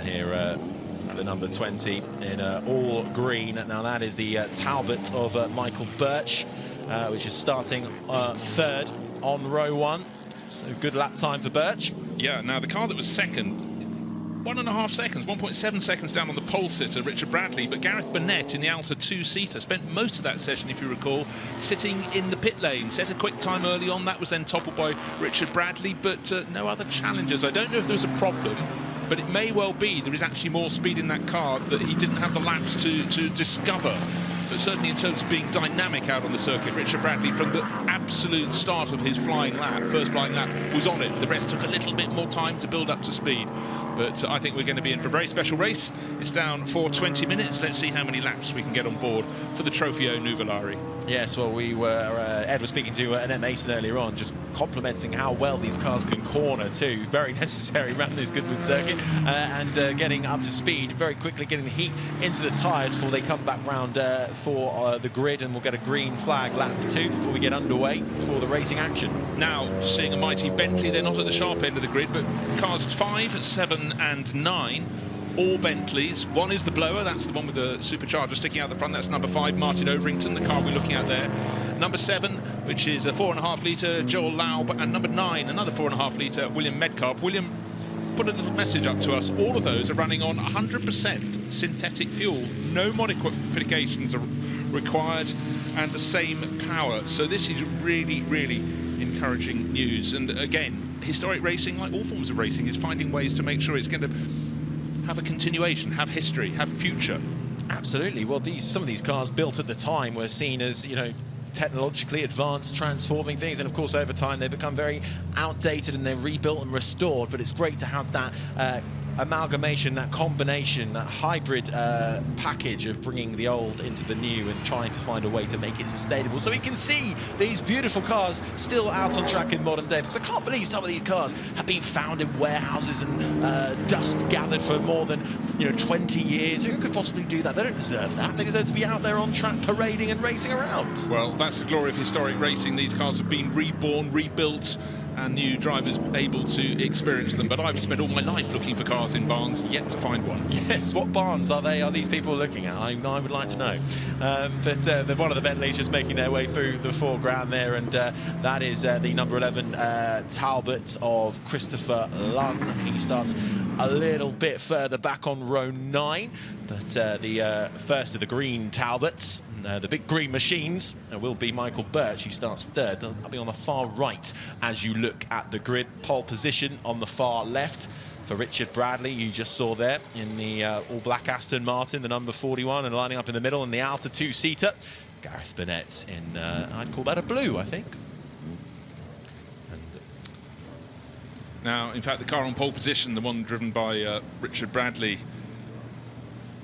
Here, the number 20 in all green. Now that is the Talbot of Michael Birch, which is starting 3rd on row 1. So good lap time for Birch. Yeah, now the car that was second, 1.5 seconds, 1.7 seconds down on the pole sitter, Richard Bradley, but Gareth Burnett in the Alta 2-seater spent most of that session, if you recall, sitting in the pit lane. Set a quick time early on, that was then toppled by Richard Bradley, but no other challengers. I don't know if there was a problem, but it may well be there is actually more speed in that car that he didn't have the laps to discover. But certainly in terms of being dynamic out on the circuit, Richard Bradley, from the absolute start of his flying lap, first flying lap, was on it. The rest took a little bit more time to build up to speed. But I think we're going to be in for a very special race. It's down for 20 minutes. Let's see how many laps we can get on board for the Trofeo Nuvolari. Yes, well, we were, Ed was speaking to Annette Mason earlier on, just complimenting how well these cars can corner too. Very necessary around this Goodwood circuit, and getting up to speed very quickly, getting the heat into the tyres before they come back round for the grid, and we'll get a green flag lap 2 before we get underway for the racing action. Now, just seeing a mighty Bentley. They're not at the sharp end of the grid, but cars 5, 7 and 9, all Bentleys. One is the blower, that's the one with the supercharger sticking out the front. That's number 5, Martin Overington, the car we're looking at there. Number 7, which is a 4.5 litre, Joel Laub, and number 9, another 4.5 litre, William Medcarp. William put a little message up to us. All of those are running on 100% synthetic fuel. No modifications are required, and the same power. So this is really encouraging news. And again, historic racing, like all forms of racing, is finding ways to make sure it's going to have a continuation, have history, have future. Absolutely. Well, some of these cars built at the time were seen as, you know, technologically advanced, transforming things, and of course over time they become very outdated and they're rebuilt and restored. But it's great to have that amalgamation, that combination, that hybrid package of bringing the old into the new and trying to find a way to make it sustainable, so we can see these beautiful cars still out on track in modern day. Because I can't believe some of these cars have been found in warehouses and dust gathered for more than 20 years. Who could possibly do that? They don't deserve that. They deserve to be out there on track parading and racing around. Well, that's the glory of historic racing. These cars have been reborn, rebuilt, and new drivers able to experience them. But I've spent all my life looking for cars in barns, yet to find one. Yes, what barns are these people looking at? I would like to know. But one of the Bentleys just making their way through the foreground there, and that is the number 11 Talbot of Christopher Lunn. He starts a little bit further back on row 9, but the first of the green Talbots, the big green machines, will be Michael Birch. He starts 3rd. That'll be on the far right as you look at the grid. Pole position on the far left for Richard Bradley, you just saw there in the all-black Aston Martin, the number 41, and lining up in the middle in the Alta 2-seater. Gareth Burnett in, I'd call that a blue, I think. Now, in fact, the car on pole position, the one driven by Richard Bradley,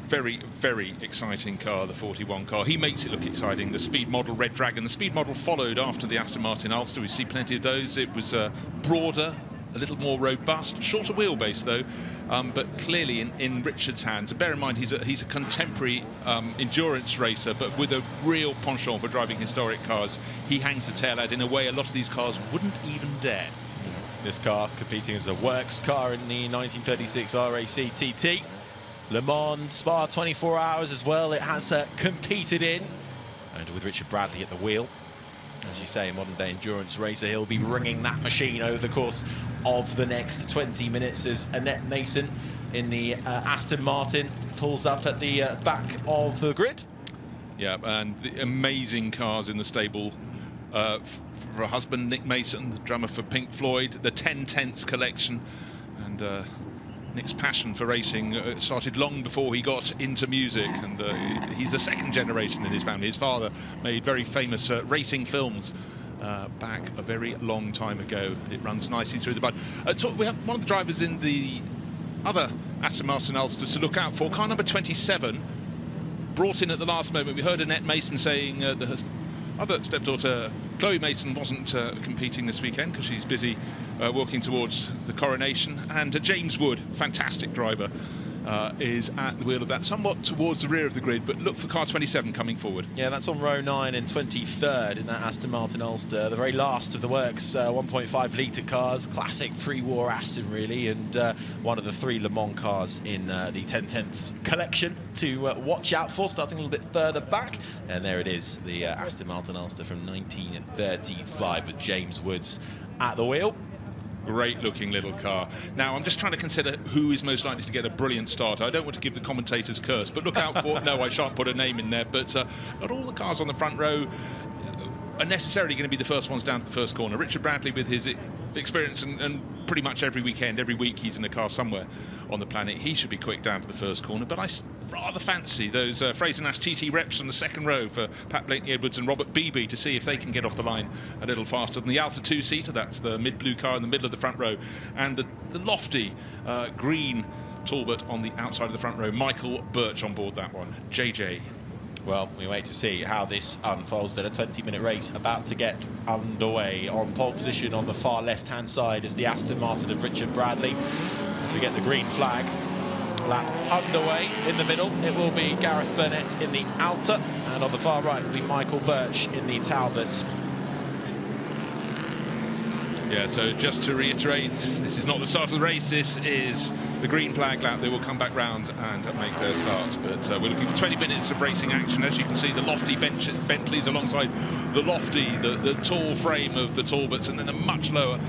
very exciting car, the 41 car. He makes it look exciting. The Speed Model Red Dragon. The Speed Model followed after the Aston Martin Ulster. We see plenty of those. It was broader, a little more robust, shorter wheelbase though, but clearly in Richard's hands. And bear in mind, he's a contemporary endurance racer, but with a real penchant for driving historic cars. He hangs the tail out in a way a lot of these cars wouldn't even dare. This car competing as a works car in the 1936 RAC TT. Le Mans, Spa 24 Hours as well, it has competed in. And with Richard Bradley at the wheel, as you say, a modern day endurance racer, he'll be bringing that machine over the course of the next 20 minutes as Annette Mason in the Aston Martin pulls up at the back of the grid. Yeah, and the amazing cars in the stable for a husband, Nick Mason, the drummer for Pink Floyd, the 10/10 collection, and Nick's passion for racing started long before he got into music, and he's the second generation in his family. His father made very famous racing films back a very long time ago. It runs nicely through the bud. We have one of the drivers in the other Aston Martin Ulsters to look out for, car number 27, brought in at the last moment. We heard Annette Mason saying that her other stepdaughter Chloe Mason wasn't competing this weekend because she's busy walking towards the coronation, and James Wood, fantastic driver, is at the wheel of that, somewhat towards the rear of the grid, but look for car 27 coming forward. Yeah, that's on row 9 and 23rd in that Aston Martin Ulster, the very last of the works 1.5 litre cars, classic pre-war Aston really, and one of the 3 Le Mans cars in the 10/10 collection to watch out for, starting a little bit further back. And there it is, the Aston Martin Ulster from 1935 with James Woods at the wheel. Great looking little car. Now I'm just trying to consider who is most likely to get a brilliant start. I don't want to give the commentators curse, but look out for no, I shan't put a name in there, but not all the cars on the front row are necessarily going to be the first ones down to the first corner. Richard Bradley, with his experience and pretty much every weekend, every week he's in a car somewhere on the planet, he should be quick down to the first corner, but I rather fancy those Fraser-Nash TT reps from the second row for Pat Blakeney-Edwards and Robert Beebe to see if they can get off the line a little faster than the Alta 2-seater. That's the mid-blue car in the middle of the front row, and the lofty green Talbot on the outside of the front row. Michael Birch on board that one. JJ. Well, we wait to see how this unfolds. Then a 20-minute race about to get underway. On pole position on the far left-hand side is the Aston Martin of Richard Bradley. As we get the green flag, lap underway. In the middle, it will be Gareth Burnett in the Alta, and on the far right will be Michael Birch in the Talbot. Yeah, so just to reiterate, this is not the start of the race, this is the green flag lap. They will come back round and make their start, but we're looking for 20 minutes of racing action. As you can see, the lofty Bentleys alongside the lofty, the tall frame of the Talbots, and then a much lower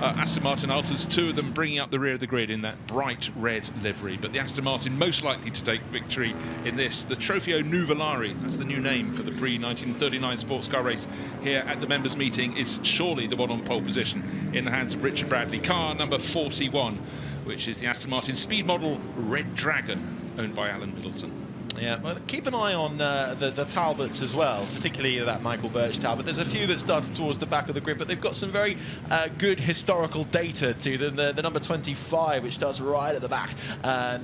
Aston Martin Altas, 2 of them bringing up the rear of the grid in that bright red livery. But the Aston Martin most likely to take victory in this, the Trofeo Nuvolari, that's the new name for the pre-1939 sports car race here at the members' meeting, is surely the one on pole position in the hands of Richard Bradley. Car number 41, which is the Aston Martin Speed Model Red Dragon, owned by Alan Middleton. Yeah, well, keep an eye on the Talbots as well, particularly that Michael Birch Talbot. There's a few that started towards the back of the grid, but they've got some very good historical data to them. The number 25, which starts right at the back,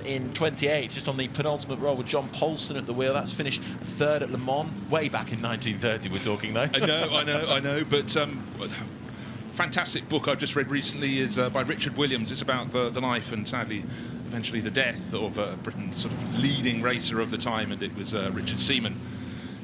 in 28, just on the penultimate roll with John Polston at the wheel. That's finished 3rd at Le Mans, way back in 1930 we're talking, though. I know, but fantastic book I've just read recently is by Richard Williams. It's about the life and, sadly, eventually the death of Britain's sort of leading racer of the time, and it was Richard Seaman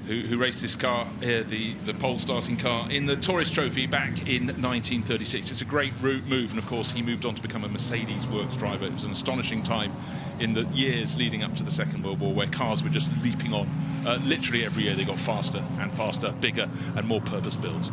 who raced this car here, the pole starting car, in the Tourist Trophy back in 1936. It's a great move, and of course he moved on to become a Mercedes works driver. It was an astonishing time in the years leading up to the Second World War, where cars were just leaping on. Literally every year they got faster and faster, bigger and more purpose-built.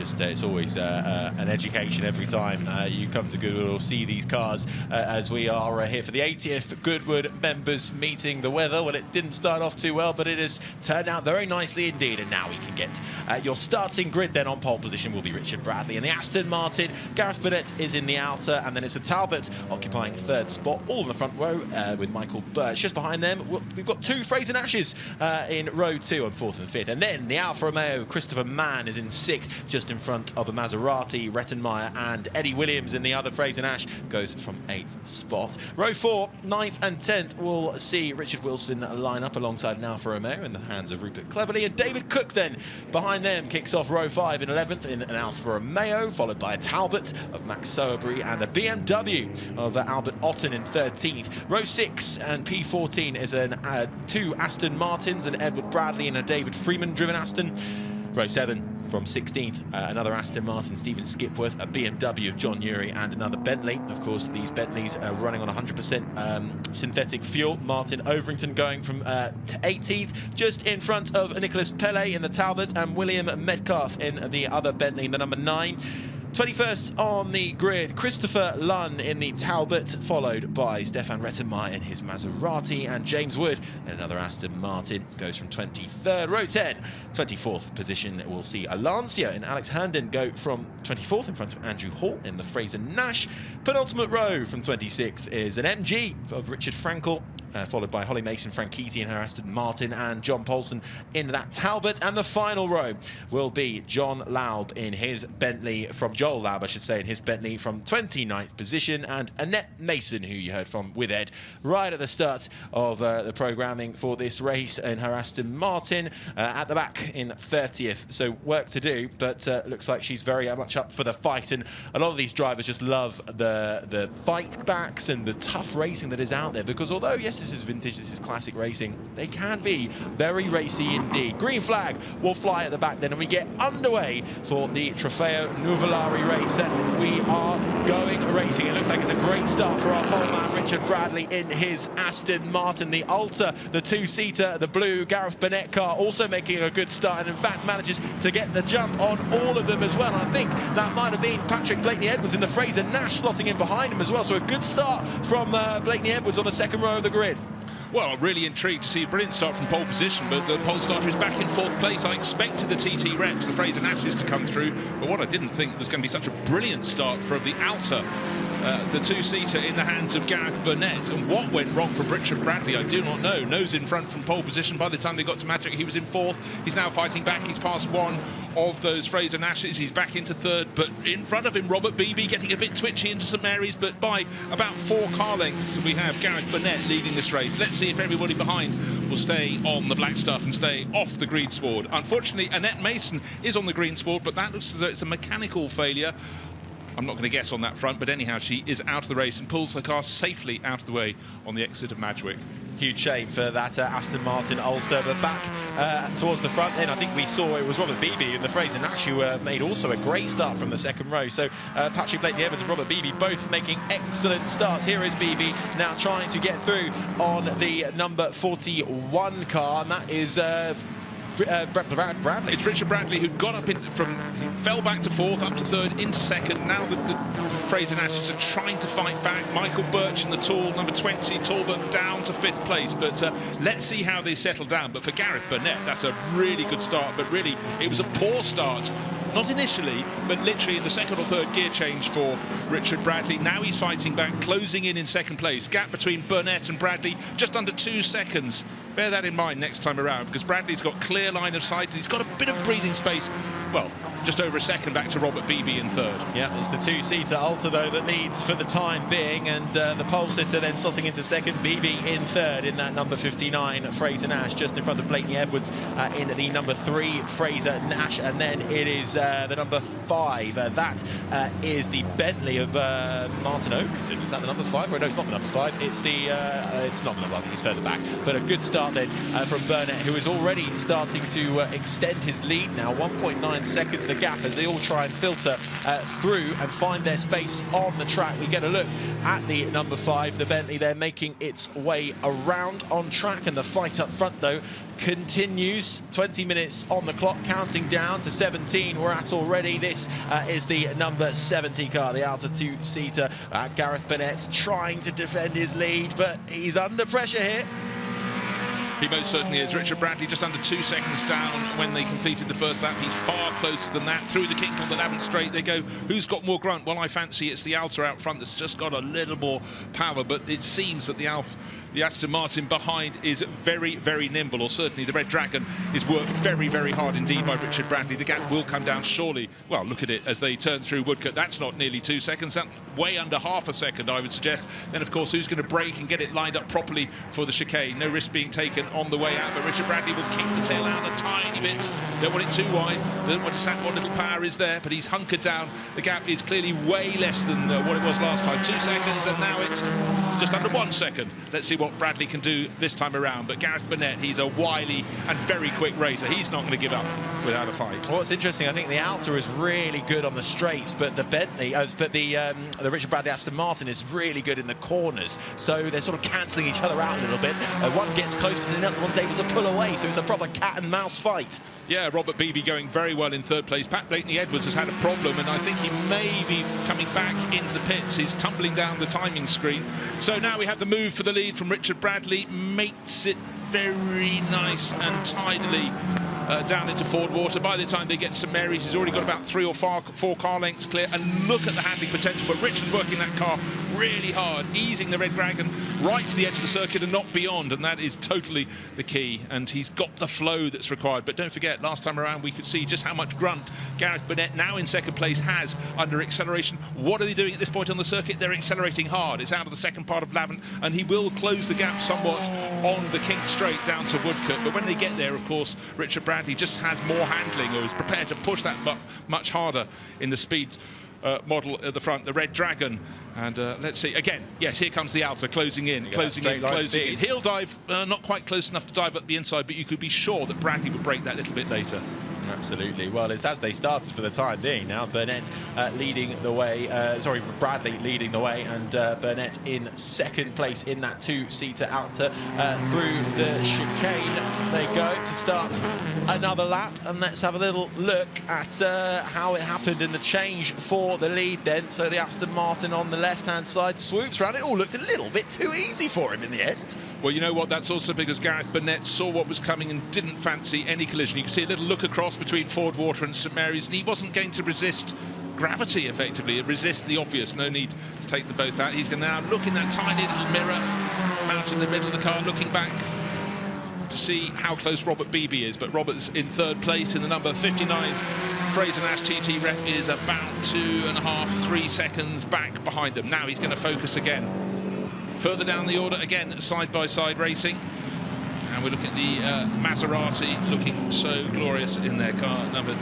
It's always an education every time you come to Goodwood or see these cars, as we are here for the 80th Goodwood Members Meeting. The weather, well, it didn't start off too well, but it has turned out very nicely indeed, and now we can get your starting grid. Then on pole position will be Richard Bradley and the Aston Martin. Gareth Burnett is in the outer, and then it's the Talbot occupying 3rd spot, all in the front row with Michael Birch. Just behind them, we've got 2 Fraser-Nashes in row 2 on 4th and 5th, and then the Alfa Romeo Christopher Mann is in 6th, just in front of the Maserati, Rettenmeier, and Eddie Williams in the other. Fraser-Nash goes from 8th spot. Row 4, 9th and 10th will see Richard Wilson line up alongside an Alfa Romeo in the hands of Rupert Cleverly, and David Cook then behind them kicks off row 5 in 11th in an Alfa Romeo, followed by a Talbot of Max Sowerbury and a BMW of Albert Otten in 13th. Row 6 and P14 is 2 Aston Martins, an Edward Bradley and a David Freeman driven Aston. Row 7 from 16th, another Aston Martin, Stephen Skipworth, a BMW of John Ury, and another Bentley. Of course, these Bentleys are running on 100% synthetic fuel. Martin Overington going from 18th, just in front of Nicholas Pelle in the Talbot, and William Metcalf in the other Bentley, the number 9. 21st on the grid, Christopher Lunn in the Talbot, followed by Stefan Rettenmaier in his Maserati, and James Wood in another Aston Martin goes from 23rd. Row 10, 24th position, we'll see a Lancia in Alex Herndon go from 24th in front of Andrew Hall in the Fraser Nash. Penultimate row from 26th is an MG of Richard Frankel, followed by Holly Mason Franchitti in her Aston Martin and John Paulson in that Talbot. And the final row will be John Laub in his Bentley from Joel Laub, I should say, in his Bentley from 29th position, and Annette Mason, who you heard from with Ed right at the start of the programming for this race, in her Aston Martin at the back in 30th. So work to do, but looks like she's very much up for the fight. And a lot of these drivers just love the fight backs and the tough racing that is out there, because although, yes, this is vintage, this is classic racing, they can be very racy indeed. Green flag will fly at the back then, and we get underway for the Trofeo Nuvolari race, and we are going racing. It looks like it's a great start for our pole man Richard Bradley in his Aston Martin, the Alta, the two-seater, the blue Gareth Burnett car, also making a good start, and in fact manages to get the jump on all of them as well. And I think that might have been Patrick Blakeney-Edwards in the Fraser Nash slotting in behind him as well. So a good start from Blakeney-Edwards on the second row of the grid. Well, I'm really intrigued to see a brilliant start from pole position, but the pole starter is back in 4th place. I expected the TT Reps, the Fraser Nashes, to come through, but what I didn't think was going to be such a brilliant start from the Alta, the two-seater in the hands of Gareth Burnett. And what went wrong from Richard Bradley, I do not know. Nose in front from pole position. By the time they got to Magic, he was in 4th. He's now fighting back. He's past one of those Fraser Nashes. He's back into 3rd, but in front of him, Robert Beebe getting a bit twitchy into St Mary's, but by about 4 car lengths, we have Gareth Burnett leading this race. Let's see if everybody behind will stay on the black stuff and stay off the green sward. Unfortunately, Annette Mason is on the green sward, but that looks as though it's a mechanical failure. I'm not going to guess on that front, but anyhow, she is out of the race and pulls her car safely out of the way on the exit of Madgwick. Huge shame for that Aston Martin Ulster, but back towards the front then, I think we saw it was Robert Beebe in the Fraser Nash who made also a great start from the second row. So Patrick Blakeney-Evans and Robert Beebe both making excellent starts. Here is Beebe now trying to get through on the number 41 car, and that is Bradley. It's Richard Bradley who got up he fell back to 4th, up to 3rd, into 2nd. Now the Fraser Nashes are trying to fight back. Michael Birch in the tall, number 20, Talbot down to 5th place. But let's see how they settle down. But for Gareth Burnett, that's a really good start. But really, it was a poor start. Not initially, but literally in the 2nd or 3rd gear change for Richard Bradley. Now he's fighting back, closing in 2nd place. Gap between Burnett and Bradley just under 2 seconds. Bear that in mind next time around, because Bradley's got clear line of sight and he's got a bit of breathing space. Well, just over a second back to Robert Beebe in 3rd. Yeah, it's the two-seater Alta, though, that leads for the time being, and the pole sitter then slotting into 2nd, Beebe in 3rd in that number 59 Fraser Nash, just in front of Blakeney-Edwards in the number 3 Fraser Nash, and then it is the number 5. That is the Bentley of Martin Overington. Is that the number 5? Oh, no, it's not the number 5. It's the it's not the number. I think it's further back. But a good start then from Burnett, who is already starting to extend his lead now. 1.9 seconds the gap as they all try and filter through and find their space on the track. We get a look at the number 5, the Bentley. They're making its way around on track, and the fight up front, though, continues. 20 minutes on the clock, counting down to 17 we're at already. This is the number 70 car, the Alta two-seater. Gareth Burnett trying to defend his lead, but he's under pressure here. He most certainly is. Richard Bradley just under 2 seconds down when they completed the first lap. He's far closer than that. Through the kink on the Lavant Straight they go. Who's got more grunt? Well, I fancy it's the Alta out front that's just got a little more power, but it seems that the Aston Martin behind is very, very nimble, or certainly the Red Dragon is worked very, very hard indeed by Richard Bradley. The gap will come down surely. Well, look at it as they turn through Woodcote. That's not nearly 2 seconds. That's way under half a second, I would suggest. Then, of course, who's going to brake and get it lined up properly for the chicane? No risk being taken on the way out, but Richard Bradley will kick the tail out a tiny bit. Don't want it too wide. Don't want to sap what little power is there, but he's hunkered down. The gap is clearly way less than what it was last time. 2 seconds, and now it's just under 1 second. Let's see what Bradley can do this time around. But Gareth Burnett, he's a wily and very quick racer. He's not going to give up without a fight. Well, what's interesting, I think the Alta is really good on the straights, but the Bentley, the Richard Bradley Aston Martin is really good in the corners. So they're sort of cancelling each other out a little bit. One gets close, but the other one's able to pull away. So it's a proper cat and mouse fight. Yeah, Robert Beebe going very well in third place. Pat Blakeney-Edwards has had a problem, and I think he may be coming back into the pits. He's tumbling down the timing screen. So now we have the move for the lead from Richard Bradley. Makes it very nice and tidily down into Ford Water. By the time they get to St Mary's, he's already got about 3 or 4 car lengths clear. And look at the handling potential. But Richard's working that car really hard, easing the Red Dragon right to the edge of the circuit and not beyond. And that is totally the key. And he's got the flow that's required. But don't forget, last time around, we could see just how much grunt Gareth Burnett, now in second place, has under acceleration. What are they doing at this point on the circuit? They're accelerating hard. It's out of the second part of Lavant, and he will close the gap somewhat on the King Straight down to Woodcote. But when they get there, of course, Richard Bradley just has more handling, or is prepared to push that much harder in the speed model at the front, the Red Dragon. And let's see, again, yes, here comes the Alta, closing in, closing in. He'll dive, not quite close enough to dive up the inside, but you could be sure that Bradley would break that a little bit later. Absolutely. Well, it's as they started for the time being now. Burnett leading the way, Bradley leading the way, and Burnett in second place in that two-seater Alta. Through the chicane they go to start another lap, and let's have a little look at how it happened in the change for the lead then. So the Aston Martin on the left-hand side swoops around. It all looked a little bit too easy for him in the end. Well, you know what? That's also because Gareth Burnett saw what was coming and didn't fancy any collision. You can see a little look across between Ford Water and St Mary's, and he wasn't going to resist gravity, effectively, resist the obvious. No need to take the both out. He's going to now look in that tiny little mirror, out in the middle of the car, looking back to see how close Robert Beebe is. But Robert's in third place in the number 59. Fraser Nash TT Rep is about 2.5, 3 seconds back behind them. Now he's going to focus again. Further down the order, again, side-by-side racing. And we're looking at the Maserati, looking so glorious in their car, number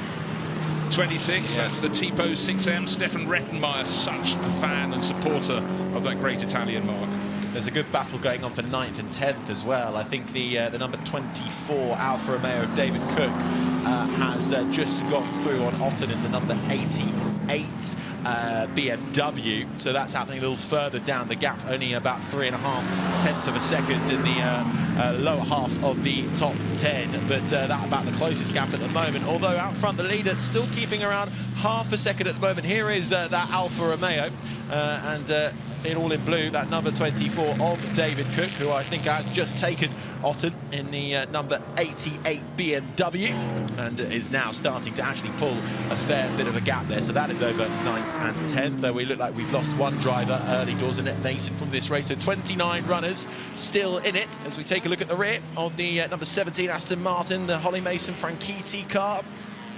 26. Yes. That's the Tipo 6M. Stefan Rettenmeier, such a fan and supporter of that great Italian marque. There's a good battle going on for 9th and 10th as well. I think the number 24 Alfa Romeo of David Cook has just got through on Otten in the number 88 BMW. So that's happening a little further down the gap, only about 3.5 tenths of a second in the lower half of the top 10. But that about the closest gap at the moment. Although out front, the leader still keeping around half a second at the moment. Here is that Alfa Romeo. In all in blue, that number 24 of David Cook, who I think has just taken Otten in the number 88 BMW, and is now starting to actually pull a fair bit of a gap there. So that is over 9th and 10th, though we look like we've lost one driver early doors, Annette Mason, from this race. So 29 runners still in it as we take a look at the rear of the number 17 Aston Martin, the Holly Mason Franchitti car.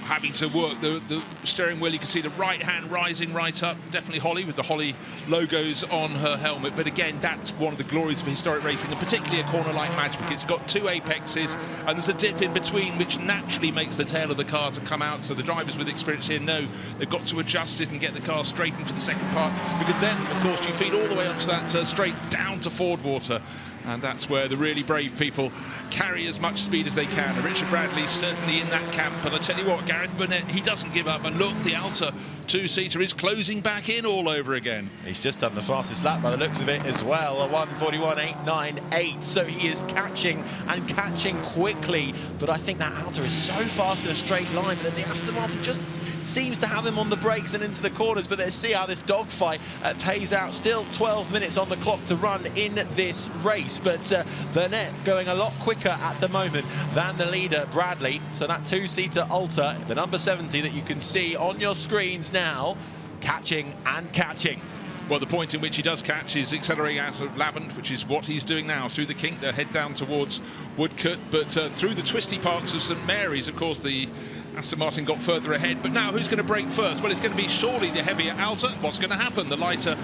Having to work the steering wheel. You can see the right hand rising right up. Definitely Holly, with the Holly logos on her helmet. But again, that's one of the glories of historic racing, and particularly a corner like Magic. It's got 2 apexes, and there's a dip in between, which naturally makes the tail of the car to come out. So the drivers with experience here know they've got to adjust it and get the car straightened for the second part, because then, of course, you feed all the way up to that straight down to Ford Water. And that's where the really brave people carry as much speed as they can. And Richard Bradley's certainly in that camp. And I tell you what, Gareth Burnett, he doesn't give up. And look, the Alta two-seater is closing back in all over again. He's just done the fastest lap by the looks of it as well, a 1:41.898. So he is catching and catching quickly. But I think that Alta is so fast in a straight line that the Aston Martin just seems to have him on the brakes and into the corners. But let's see how this dogfight pays out. Still 12 minutes on the clock to run in this race, but Burnett going a lot quicker at the moment than the leader Bradley. So that two-seater Alta, the number 70 that you can see on your screens now, catching and catching. Well, the point in which he does catch is accelerating out of Lavant, which is what he's doing now, through the kink to head down towards Woodcote. But through the twisty parts of St Mary's, of course, the Aston Martin got further ahead. But now who's going to break first? Well, it's going to be surely the heavier Alta. What's going to happen? The lighter...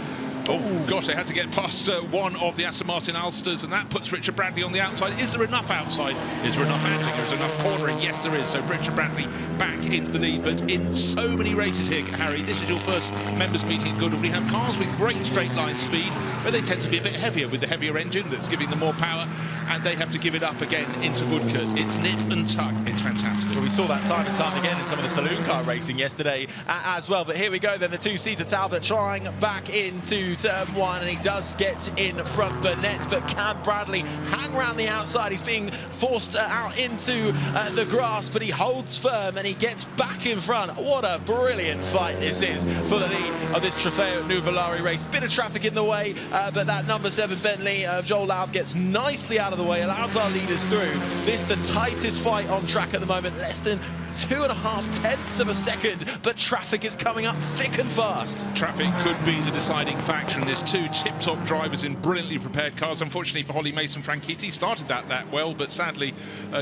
Oh, gosh, they had to get past one of the Aston Martin Ulsters, and that puts Richard Bradley on the outside. Is there enough outside? Is there enough handling? Is there enough cornering? Yes, there is. So Richard Bradley back into the lead. But in so many races here, Harry, this is your first members meeting at Goodwood. We have cars with great straight line speed, but they tend to be a bit heavier with the heavier engine that's giving them more power, and they have to give it up again into Woodcote. It's nip and tuck. It's fantastic. Well, we saw that time and time again in some of the saloon car racing yesterday as well. But here we go then, the two-seater Talbot trying back into into turn 1, and he does get in front Burnett, but can Bradley hang around the outside? He's being forced out into the grass, but he holds firm and he gets back in front. What a brilliant fight this is for the lead of this Trofeo Nuvolari race. Bit of traffic in the way, but that number 7 Bentley of Joel Laub gets nicely out of the way, allows our leaders through. This is the tightest fight on track at the moment, less than 2.5 tenths of a second, but traffic is coming up thick and fast. Traffic could be the deciding factor in this. 2 tip-top drivers in brilliantly prepared cars. Unfortunately for Holly Mason Franchitti, started that well, but sadly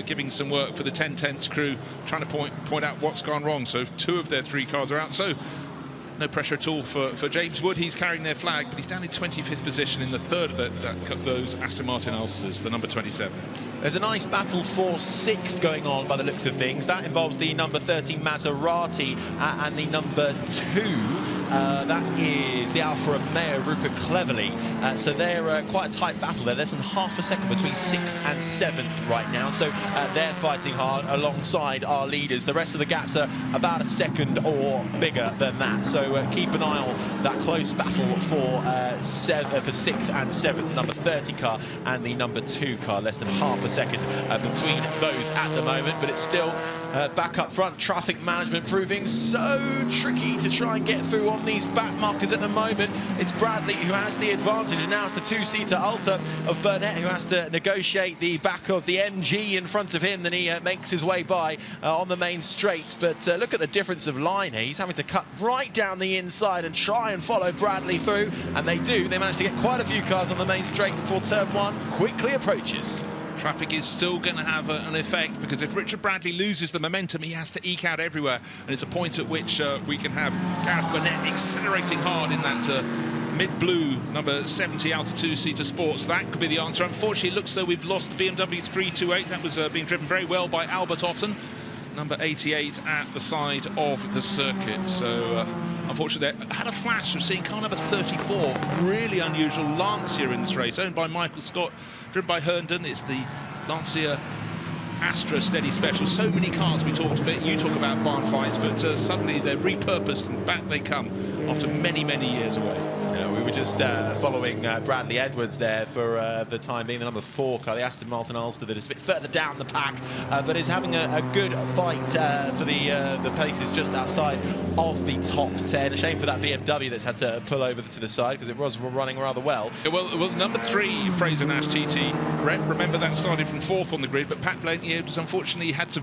giving some work for the 10 tenths crew, trying to point out what's gone wrong. So 2 of their 3 cars are out. So no pressure at all for James Wood. He's carrying their flag, but he's down in 25th position in the third of those Aston Martin Ulsters, the number 27. There's a nice battle for 6th going on by the looks of things. That involves the number 30 Maserati and the number 2. That is the Alfa Romeo Rupert Cleverly. So they're quite a tight battle there. Less than half a second between 6th and 7th right now. So they're fighting hard alongside our leaders. The rest of the gaps are about a second or bigger than that. So keep an eye on that close battle for 6th and 7th, number 30 car and the number 2 car. Less than half a second between those at the moment, but it's still back up front. Traffic management proving so tricky to try and get through on these back markers at the moment. It's Bradley who has the advantage, and now it's the 2-seater Alta of Burnett who has to negotiate the back of the MG in front of him. Then he makes his way by on the main straight, but look at the difference of line here. He's having to cut right down the inside and try and follow Bradley through, and they do. They manage to get quite a few cars on the main straight before turn 1 quickly approaches. Traffic is still going to have an effect, because if Richard Bradley loses the momentum, he has to eke out everywhere, and it's a point at which we can have Gareth Burnett accelerating hard in that mid-blue number 70 Alta 2-seater Sports. That could be the answer. Unfortunately, it looks though we've lost the BMW 328. That was being driven very well by Albert Otten, number 88 at the side of the circuit. So unfortunately, I had a flash of seeing car number 34, really unusual Lancia in this race, owned by Michael Scott, driven by Herndon. It's the Lancia Astra Steady Special. So many cars we talked about. You talk about barn finds, but suddenly they're repurposed and back they come after many, many years away. We were just following Bradley Edwards there for the time being, the number 4 car, the Aston Martin Ulster, that is a bit further down the pack, but is having a good fight for the paces just outside of the top 10. A shame for that BMW that's had to pull over to the side, because it was running rather well. Well, number 3, Fraser Nash TT Rep, remember that started from 4th on the grid, but Pat Blantier just unfortunately had to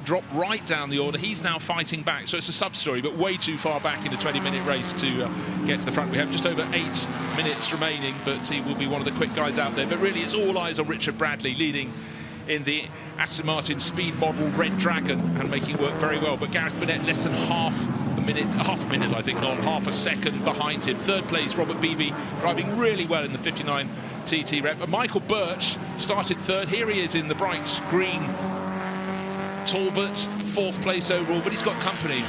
drop right down the order. He's now fighting back, so it's a sub-story, but way too far back in a 20-minute race to get to the front. We have just over 8 minutes remaining, but he will be one of the quick guys out there. But really, it's all eyes on Richard Bradley leading in the Aston Martin Speed Model Red Dragon and making work very well. But Gareth Burnett less than half a minute, I think, not half a second behind him. 3rd place, Robert Beebe, driving really well in the 59 TT Rep. And Michael Birch started 3rd. Here he is in the bright green Talbot, 4th place overall, but he's got company.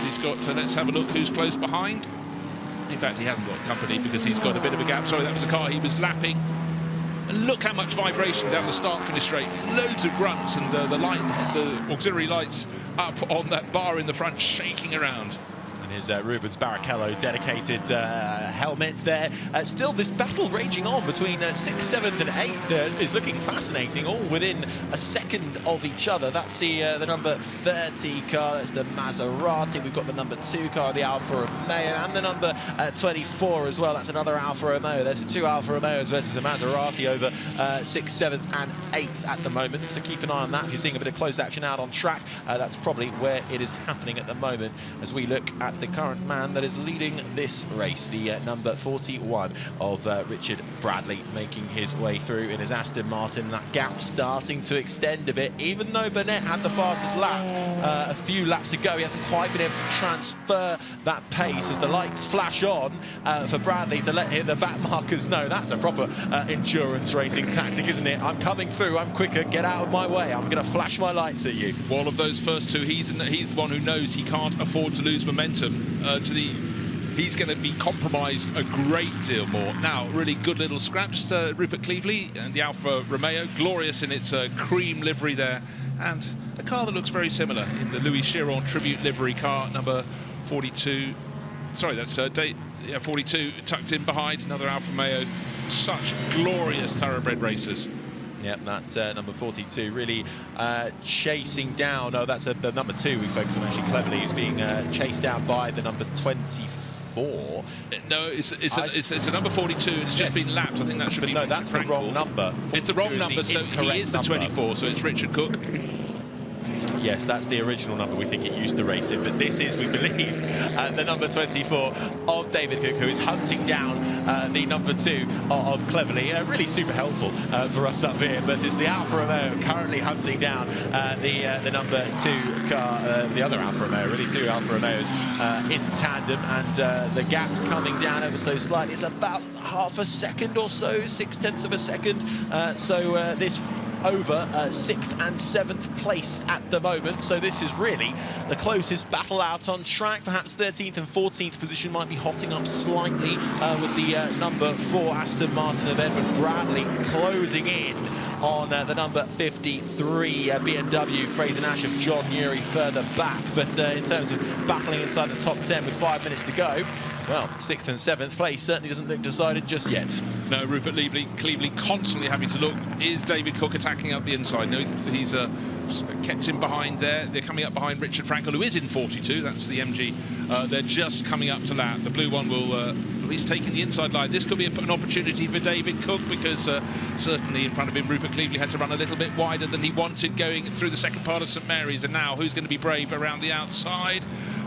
He's got, let's have a look who's close behind. In fact, he hasn't got company because he's got a bit of a gap. Sorry, that was the car he was lapping. And look how much vibration down the start-finish straight. Loads of grunts, and the auxiliary lights up on that bar in the front, shaking around. His Rubens Barrichello dedicated helmet there. Still this battle raging on between 6th, 7th and 8th is looking fascinating, all within a second of each other. That's the number 30 car, that's the Maserati. We've got the number 2 car, the Alfa Romeo, and the number 24 as well. That's another Alfa Romeo. There's the 2 Alfa Romeos versus a Maserati over 6th, 7th and 8th at the moment. So keep an eye on that. If you're seeing a bit of close action out on track, that's probably where it is happening at the moment as we look at the current man that is leading this race, the number 41 of Richard Bradley, making his way through in his Aston Martin. That gap starting to extend a bit, even though Burnett had the fastest lap a few laps ago. He hasn't quite been able to transfer that pace as the lights flash on for Bradley to let the back markers know. That's a proper endurance racing tactic, isn't it? I'm coming through, I'm quicker, get out of my way, I'm going to flash my lights at you. One of those first 2, he's the one who knows he can't afford to lose momentum. He's going to be compromised a great deal more. Now, really good little scrap. Just Rupert Cleverly and the Alfa Romeo, glorious in its cream livery there, and a car that looks very similar in the Louis Chiron tribute livery car, number 42. sorry, that's 42 tucked in behind, another Alfa Romeo. Such glorious thoroughbred racers. Yep, that number 42 really chasing down. Oh, that's the number 2 we focus on actually cleverly. He's being chased down by the number 24. No, it's a number 42 and it's just been lapped. I think that should be. No, that's the wrong number. It's the wrong number, so he is the 24, so it's Richard Cook. Yes, that's the original number we think it used to race in, but this is, we believe, the number 24 of David Cook, who is hunting down the number 2 of Cleverly. Really super helpful for us up here, but it's the Alfa Romeo currently hunting down the number 2 car, the other Alfa Romeo, really 2 Alfa Romeos in tandem, and the gap coming down ever so slightly. It's about half a second or so, 0.6 of a second. So this over 6th and 7th place at the moment, so this is really the closest battle out on track. Perhaps 13th and 14th position might be hotting up slightly with the number 4 Aston Martin of Edward Bradley closing in on the number 53 BMW Fraser Nash of John Urie further back. But in terms of battling inside the top 10 with 5 minutes to go, well, 6th and 7th place certainly doesn't look decided just yet. No, Rupert Cleverly constantly having to look. Is David Cook attacking up the inside? No, he's kept him behind there. They're coming up behind Richard Frankel, who is in 42. That's the MG. They're just coming up to lap. The blue one will... he's taking the inside line. This could be an opportunity for David Cook, because certainly in front of him, Rupert Cleverly had to run a little bit wider than he wanted going through the second part of St Mary's. And now, who's going to be brave around the outside?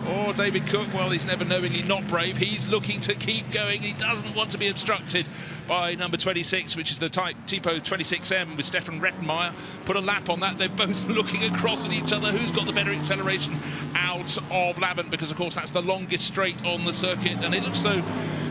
Oh, David Cook, well, he's never knowingly not brave. He's looking to keep going. He doesn't want to be obstructed by number 26, which is the Tipo 26M with Stefan Rettenmeier. Put a lap on that. They're both looking across at each other. Who's got the better acceleration out of Laban? Because, of course, that's the longest straight on the circuit. And it looks so...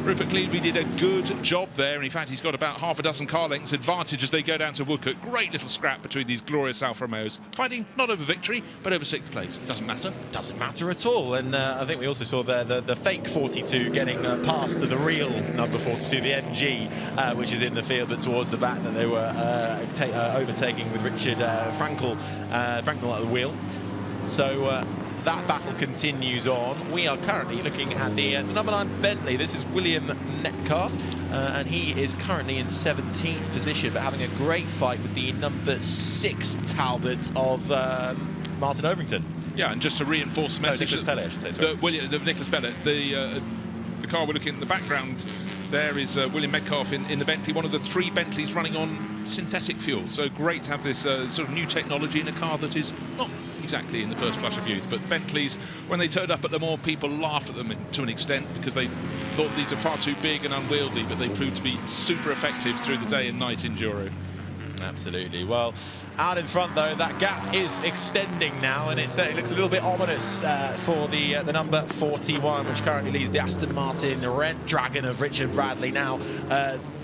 Rupert Cleverly did a good job there, and in fact he's got about half a dozen car lengths advantage as they go down to Woodcote. Great little scrap between these glorious Alfa Romeos, fighting not over victory but over 6th place. Doesn't matter. Doesn't matter at all. And I think we also saw the fake 42 getting past to the real number 42, the MG, which is in the field but towards the back, that they were overtaking with Richard Frankel at the wheel. So that battle continues on. We are currently looking at the number 9 Bentley. This is William Metcalf, and he is currently in 17th position, but having a great fight with the number 6 Talbot of Martin Overington. Yeah, and just to reinforce the message... Nicholas Pellet, I should say, sorry. Nicholas Pellet, the car we're looking at in the background there is William Metcalf in the Bentley, one of the 3 Bentleys running on synthetic fuel. So great to have this sort of new technology in a car that is not exactly in the first flush of youth, but Bentleys, when they turned up at Le Mans, people laughed at them to an extent because they thought these are far too big and unwieldy, but they proved to be super effective through the day and night enduro. Absolutely. Well, out in front though, that gap is extending now, and it looks a little bit ominous for the number 41, which currently leads the Aston Martin Red Dragon of Richard Bradley. Now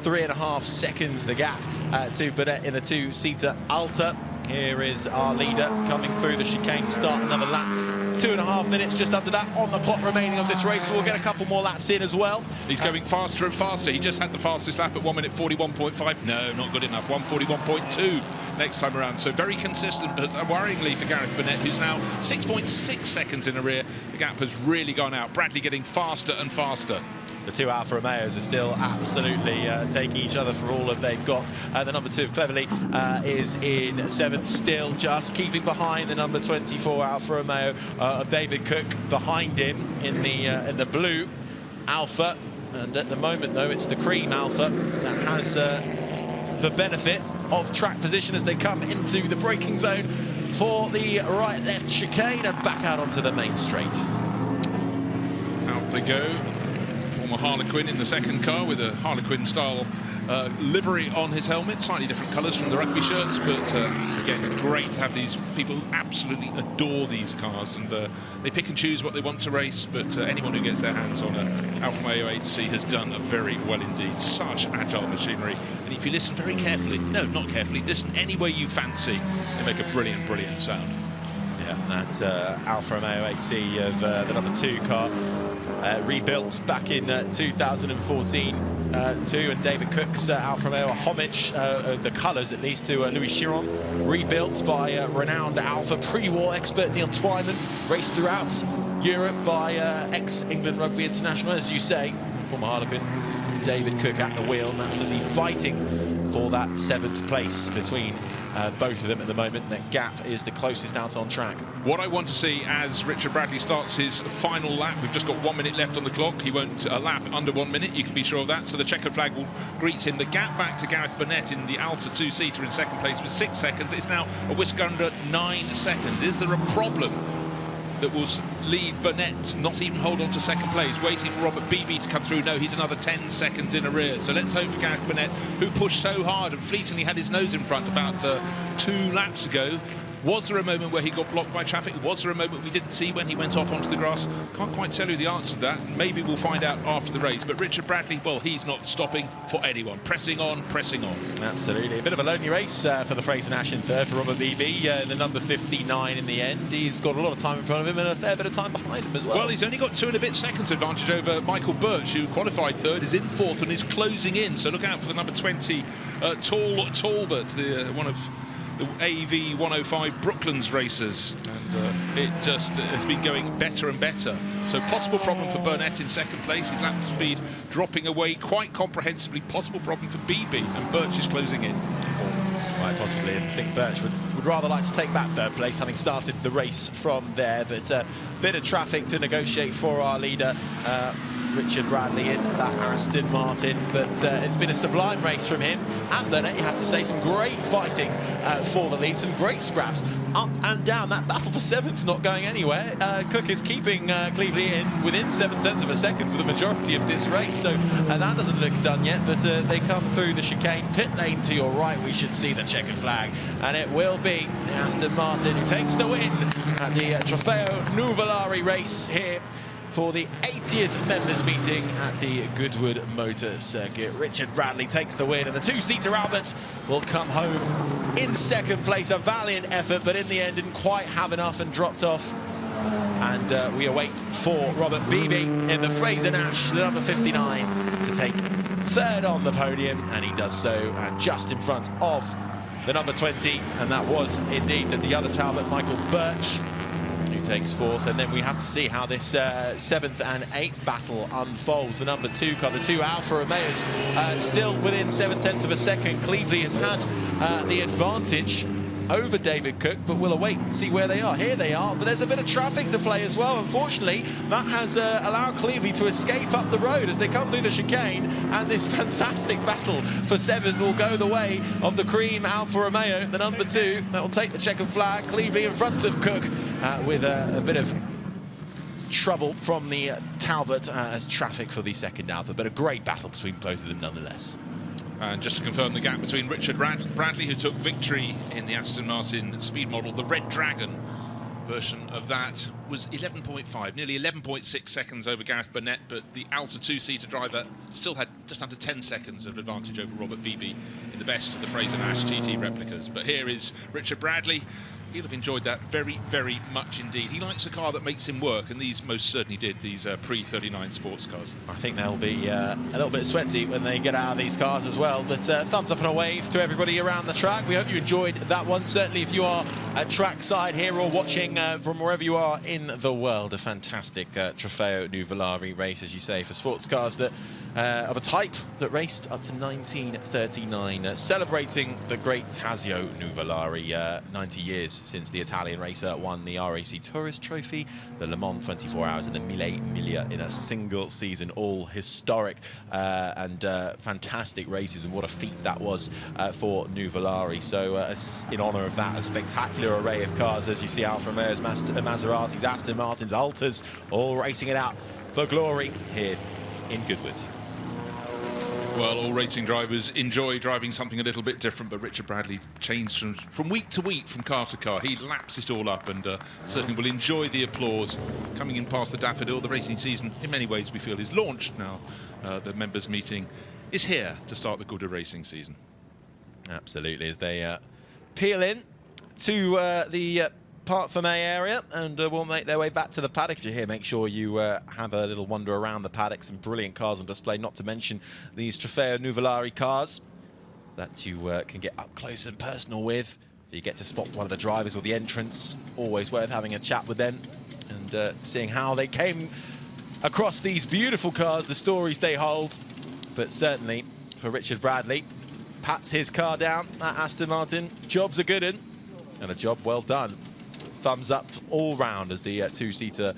3.5 seconds the gap to Burnett in the 2-seater Alta. Here is our leader coming through the chicane to start another lap. 2.5 minutes just under that on the clock remaining of this race, so we'll get a couple more laps in as well. He's going faster and faster. He just had the fastest lap at 1 minute 41.5. No, not good enough. 1:41.2 next time around. So very consistent, but worryingly for Gareth Burnett, who's now 6.6 seconds in the rear. The gap has really gone out. Bradley getting faster and faster. The 2 Alfa Romeos are still absolutely taking each other for all that they've got. The number 2 of Cleverly is in 7th, still just keeping behind the number 24 Alfa Romeo of David Cook behind him in the blue Alfa. And at the moment, though, it's the cream Alfa that has the benefit of track position as they come into the braking zone for the right-left chicane and back out onto the main straight. Out they go. Former Harlequin in the second car with a Harlequin style livery on his helmet, slightly different colours from the rugby shirts, but again, great to have these people who absolutely adore these cars, and they pick and choose what they want to race, but anyone who gets their hands on an Alfa Romeo 8C has done very well indeed. Such agile machinery, and if you listen very carefully, no, not carefully, listen any way you fancy, they make a brilliant, brilliant sound. Yeah, that Alfa Romeo 8C of the number 2 car. Rebuilt back in 2014 too, and David Cook's Alfa Romeo, a homage, the colours at least, to Louis Chiron, rebuilt by renowned Alfa pre-war expert Neil Twyman, raced throughout Europe by ex-England rugby international, as you say, former Harlequin David Cook at the wheel, and absolutely fighting for that 7th place between both of them at the moment. That gap is the closest out on track. What I want to see as Richard Bradley starts his final lap, we've just got 1 minute left on the clock. He won't lap under 1 minute, you can be sure of that. So the checkered flag will greet him. The gap back to Gareth Burnett in the Alta 2-seater in 2nd place was 6 seconds. It's now a whisk under 9 seconds. Is there a problem that will lead Burnett not even hold on to 2nd place, waiting for Robert Beebe to come through? No, he's another 10 seconds in arrears. So let's hope for Gareth Burnett, who pushed so hard and fleetingly had his nose in front about 2 laps ago. Was there a moment where he got blocked by traffic? Was there a moment we didn't see when he went off onto the grass? Can't quite tell you the answer to that. Maybe we'll find out after the race. But Richard Bradley, well, he's not stopping for anyone. Pressing on, pressing on. Absolutely. A bit of a lonely race for the Fraser-Nash in 3rd for Robert Beebe. The number 59 in the end. He's got a lot of time in front of him and a fair bit of time behind him as well. Well, he's only got 2 and a bit seconds advantage over Michael Birch, who qualified 3rd, is in 4th and is closing in. So look out for the number 20, Talbot, one of the AV 105 Brooklands racers, and it just has been going better and better. So possible problem for Burnett in 2nd place, his lap speed dropping away quite comprehensively. Possible problem for Beebe, and Birch is closing in 4th. Quite possibly. I think Birch would rather like to take back 3rd place, having started the race from there, but a bit of traffic to negotiate for our leader, Richard Bradley, in that Aston Martin, but it's been a sublime race from him and Burnett. You have to say, some great fighting for the lead, some great scraps up and down. That battle for 7th not going anywhere. Cook is keeping Cleveley in within 7/10 of a second for the majority of this race, so that doesn't look done yet, but they come through the chicane. Pit lane to your right, we should see the checkered flag, and it will be the Aston Martin who takes the win at the Trofeo Nuvolari race here for the 80th members meeting at the Goodwood Motor Circuit. Richard Bradley takes the win, and the 2-seater Albert will come home in 2nd place. A valiant effort, but in the end didn't quite have enough and dropped off. And we await for Robert Beebe in the Fraser-Nash, the number 59, to take 3rd on the podium, and he does so, and just in front of the number 20, and that was indeed the other Talbot, Michael Birch, who takes 4th. And then we have to see how this 7th and 8th battle unfolds. The number 2 car, the 2 Alfa Romeos, still within 7/10 of a second. Cleveley has had the advantage over David Cook, but we'll await and see where they are. Here they are, but there's a bit of traffic to play as well. Unfortunately, that has allowed Cleveley to escape up the road as they come through the chicane, and this fantastic battle for 7th will go the way of the cream Alfa Romeo, the number 2. That will take the checkered flag. Cleveley in front of Cook with a bit of trouble from the Talbot as traffic for the 2nd Alfa, but a great battle between both of them nonetheless. And just to confirm the gap between Richard Bradley, who took victory in the Aston Martin speed model, the Red Dragon version of that, was 11.5, nearly 11.6 seconds over Gareth Burnett, but the Alta 2-seater driver still had just under 10 seconds of advantage over Robert Beebe in the best of the Fraser-Nash TT replicas. But here is Richard Bradley. He'll have enjoyed that very, very much indeed. He likes a car that makes him work, and these most certainly did, these pre-39 sports cars. I think they'll be a little bit sweaty when they get out of these cars as well, but thumbs up and a wave to everybody around the track. We hope you enjoyed that one. Certainly if you are at trackside here or watching from wherever you are in the world, a fantastic Trofeo Nuvolari race, as you say, for sports cars that of a type that raced up to 1939, celebrating the great Tazio Nuvolari, 90 years since the Italian racer won the RAC Tourist Trophy, the Le Mans 24 Hours, and the Mille Miglia in a single season. All historic and fantastic races, and what a feat that was for Nuvolari. So in honour of that, a spectacular array of cars, as you see, Alfa Romeos, Maseratis, Aston Martins, Altas, all racing it out for glory here in Goodwood. Well, all racing drivers enjoy driving something a little bit different, but Richard Bradley changed from week to week, from car to car. He laps it all up, and certainly will enjoy the applause coming in past the Daffodil. The racing season, in many ways, we feel is launched now. The members' meeting is here to start the Goodwood racing season. Absolutely, as they peel in to the Parc Fermé area, and will make their way back to the paddock. If you're here, make sure you have a little wander around the paddock. Some brilliant cars on display, not to mention these Trofeo Nuvolari cars that you can get up close and personal with. So you get to spot one of the drivers or the entrants. Always worth having a chat with them and seeing how they came across these beautiful cars, the stories they hold. But certainly for Richard Bradley, pats his car down at Aston Martin. Job's a good one, and a job well done. Thumbs up all round as the two-seater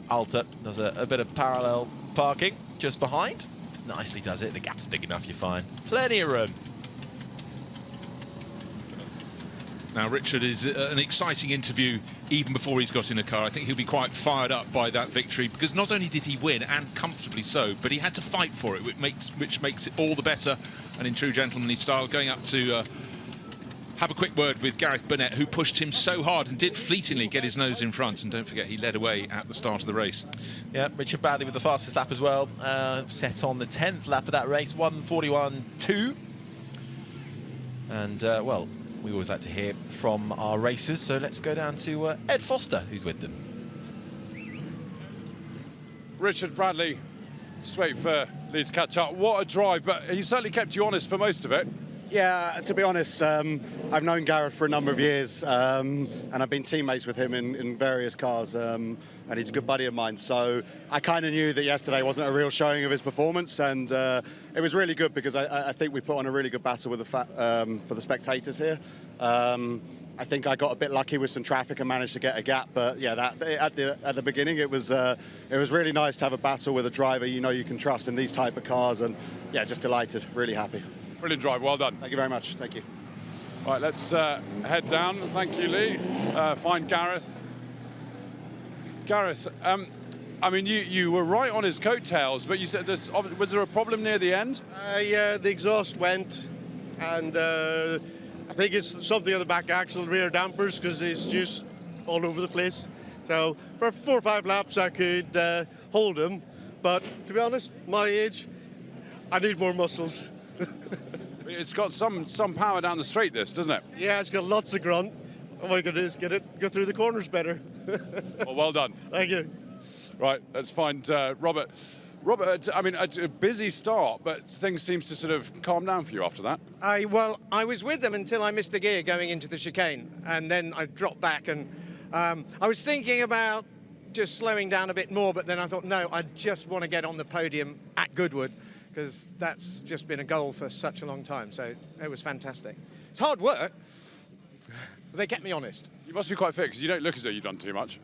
Alta does a bit of parallel parking just behind. Nicely does it. The gap's big enough, you're fine. Plenty of room. Now, Richard is an exciting interview even before he's got in a car. I think he'll be quite fired up by that victory, because not only did he win, and comfortably so, but he had to fight for it, which makes it all the better. And in true gentlemanly style, going up to have a quick word with Gareth Burnett, who pushed him so hard and did fleetingly get his nose in front. And don't forget, he led away at the start of the race. Yeah, Richard Bradley with the fastest lap as well. Set on the 10th lap of that race, 1:41.2. And, well, we always like to hear from our racers, so let's go down to Ed Foster, who's with them. Richard Bradley, just wait for Lee to catch up. What a drive, but he certainly kept you honest for most of it. Yeah, to be honest, I've known Gareth for a number of years, and I've been teammates with him in various cars, and he's a good buddy of mine. So I kind of knew that yesterday wasn't a real showing of his performance, and it was really good because I think we put on a really good battle with for the spectators here. I think I got a bit lucky with some traffic and managed to get a gap, but yeah, at the beginning it was really nice to have a battle with a driver you know you can trust in these type of cars, and yeah, just delighted, really happy. Brilliant drive, well done. Thank you very much, thank you. All right, let's head down. Thank you, Lee. Find Gareth. Gareth, I mean, you were right on his coattails, but you said was there a problem near the end? Yeah, the exhaust went, and I think it's something on the back axle, rear dampers, because it's just all over the place. So for 4 or 5 laps, I could hold him, but to be honest, my age, I need more muscles. It's got some power down the straight, this, doesn't it? Yeah, it's got lots of grunt. Oh my goodness, go through the corners better. Well done. Thank you. Right, let's find Robert. Robert, I mean, a busy start, but things seems to sort of calm down for you after that. Well, I was with them until I missed a gear going into the chicane, and then I dropped back, and I was thinking about just slowing down a bit more, but then I thought, no, I just want to get on the podium at Goodwood, because that's just been a goal for such a long time. So it was fantastic. It's hard work, but they kept me honest. You must be quite fit, because you don't look as though you've done too much.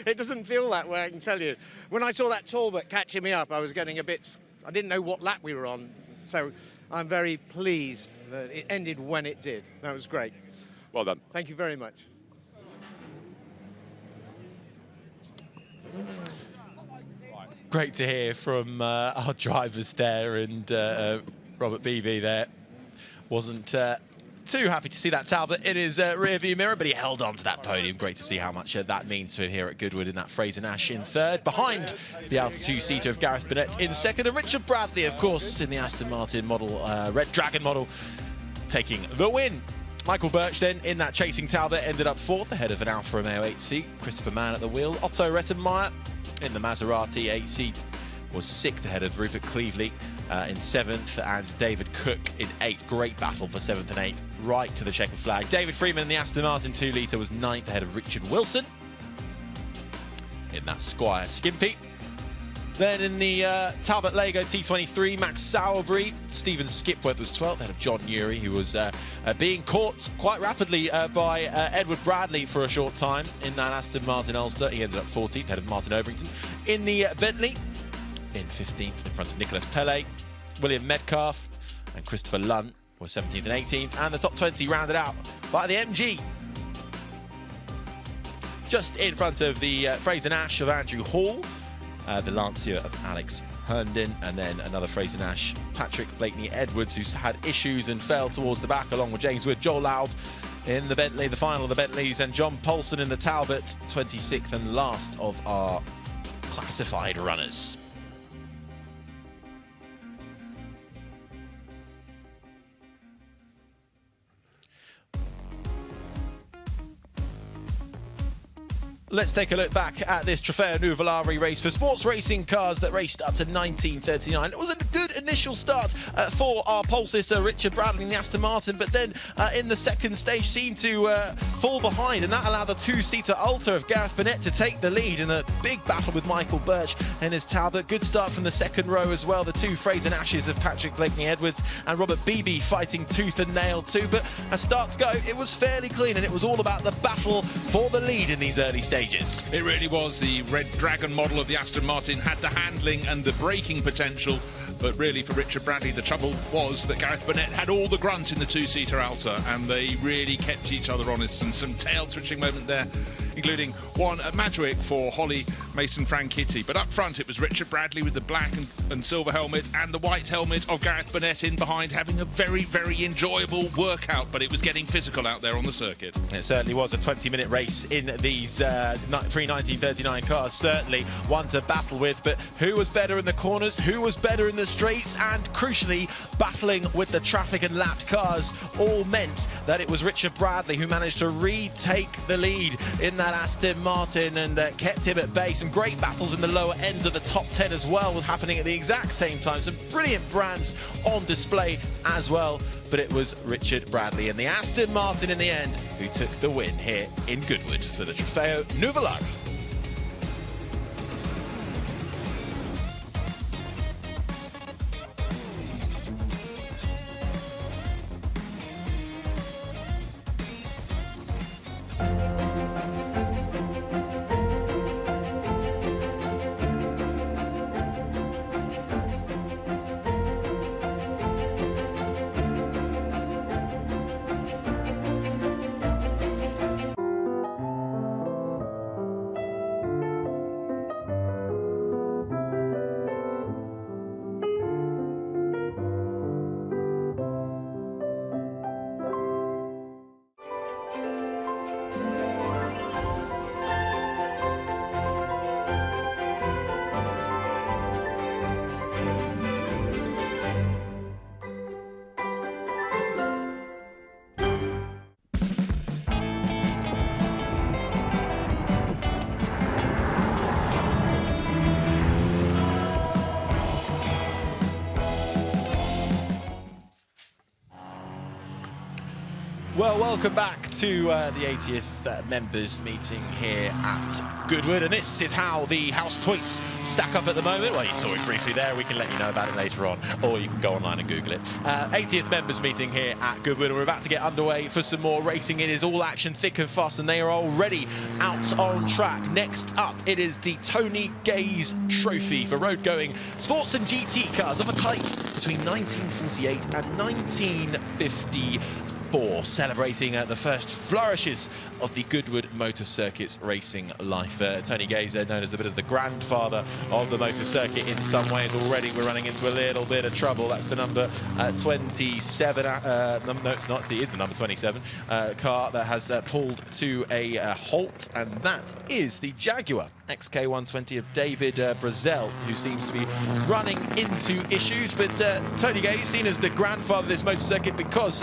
It doesn't feel that way, I can tell you. When I saw that Talbot catching me up, I was getting a bit... I didn't know what lap we were on. So I'm very pleased that it ended when it did. That was great. Well done. Thank you very much. Great to hear from our drivers there, and Robert Beebe there wasn't too happy to see that Talbot in his rear view mirror, but he held on to that podium. Great to see how much that means to him here at Goodwood in that Fraser Nash in third, behind the Alta two-seater of Gareth Burnett in second, and Richard Bradley, of course, in the Aston Martin model, Red Dragon model, taking the win. Michael Birch then in that chasing Talbot ended up fourth ahead of an Alfa Romeo 8C. Christopher Mann at the wheel. Otto Rettenmeier in the Maserati 8C was sixth ahead of Rupert Cleveley in seventh, and David Cook in eighth. Great battle for seventh and eighth, right to the checkered flag. David Freeman in the Aston Martin 2-litre was ninth ahead of Richard Wilson in that Squire Skimpy. Then in the Talbot Lego T23, Max Sowerbury, Stephen Skipworth was 12th ahead of John Urie, who was being caught quite rapidly by Edward Bradley for a short time in that Aston Martin Ulster. He ended up 14th ahead of Martin Overington. In the Bentley, in 15th in front of Nicolas Pelle, William Metcalf and Christopher Lunt were 17th and 18th, and the top 20 rounded out by the MG. Just in front of the Fraser Nash of Andrew Hall, the Lancia of Alex Herndon, and then another Fraser Nash, Patrick Blakeney-Edwards, who's had issues and fell towards the back, along with James Wood. Joel Loud in the Bentley, the final of the Bentleys, and John Paulson in the Talbot, 26th and last of our classified runners. Let's take a look back at this Trofeo Nuvolari race for sports racing cars that raced up to 1939. It was a good initial start for our pole sitter Richard Bradley in the Aston Martin, but then in the second stage seemed to fall behind, and that allowed the two-seater Alta of Gareth Burnett to take the lead in a big battle with Michael Birch and his Talbot. Good start from the second row as well. The two Fraser Nashes of Patrick Blakeney-Edwards and Robert Beebe fighting tooth and nail too, but as starts go, it was fairly clean, and it was all about the battle for the lead in these early stages. It really was. The Red Dragon model of the Aston Martin had the handling and the braking potential, but really for Richard Bradley the trouble was that Gareth Burnett had all the grunt in the two-seater Alta, and they really kept each other honest, and some tail-switching moment there, including one at Madgwick for Holly Mason-Franchitti. But up front it was Richard Bradley with the black and silver helmet and the white helmet of Gareth Burnett in behind, having a very, very enjoyable workout, but it was getting physical out there on the circuit. It certainly was a 20-minute race in these pre-1939 cars, certainly one to battle with, but who was better in the corners, who was better in the straights, and crucially battling with the traffic and lapped cars all meant that it was Richard Bradley who managed to retake the lead in that Aston Martin and kept him at bay. Some great battles in the lower ends of the top 10 as well were happening at the exact same time. Some brilliant brands on display as well, but it was Richard Bradley and the Aston Martin in the end who took the win here in Goodwood for the Trofeo Nuvolari. Well, welcome back to the 80th members meeting here at Goodwood, and this is how the house tweets stack up at the moment. Well, you saw it briefly there. We can let you know about it later on, or you can go online and Google it. 80th members meeting here at Goodwood, and we're about to get underway for some more racing. It is all action thick and fast, and they are already out on track. Next up, it is the Tony Gaze Trophy for road-going sports and GT cars of a type between 1948 and 1954. Celebrating the first flourishes of the Goodwood Motor Circuit's racing life. Tony Gaze, known as a bit of the grandfather of the motor circuit in some ways. Already we're running into a little bit of trouble. That's the number 27. No, it's not. It is the number 27 car that has pulled to a halt, and that is the Jaguar XK120 of David Brazel, who seems to be running into issues. But Tony Gaze, seen as the grandfather of this motor circuit because,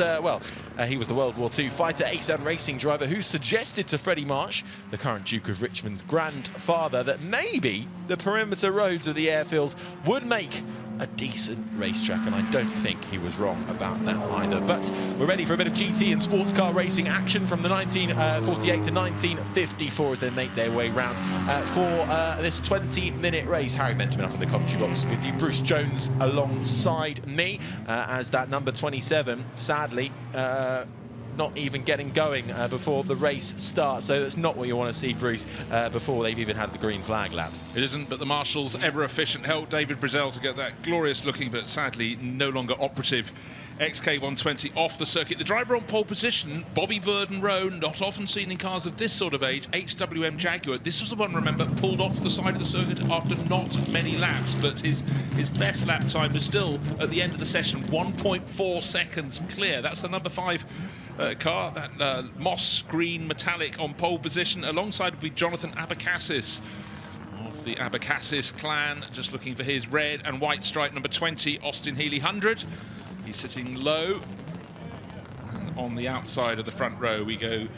he was the World War II fighter, ace and racing driver who suggested to Freddie Marsh, the current Duke of Richmond's grandfather, that maybe the perimeter roads of the airfield would make a decent racetrack, and I don't think he was wrong about that either. But we're ready for a bit of GT and sports car racing action from the 1948 to 1954 as they make their way round for this 20-minute race. Harry Benjamin up in the commentary box with you, Bruce Jones alongside me as that number 27 sadly not even getting going before the race starts. So that's not what you want to see, Bruce, before they've even had the green flag land. It isn't, but the Marshals' ever-efficient helped David Brazel to get that glorious-looking, but sadly no longer operative XK120 off the circuit. The driver on pole position, Bobby Verdon Rowe, not often seen in cars of this sort of age, HWM Jaguar. This was the one, remember, pulled off the side of the circuit after not many laps, but his best lap time was still, at the end of the session, 1.4 seconds clear. That's the number 5 car, that moss green metallic on pole position, alongside with Jonathan Abacassis of the Abacassis clan, just looking for his red and white stripe number 20 Austin Healey 100. He's sitting low, and on the outside of the front row we go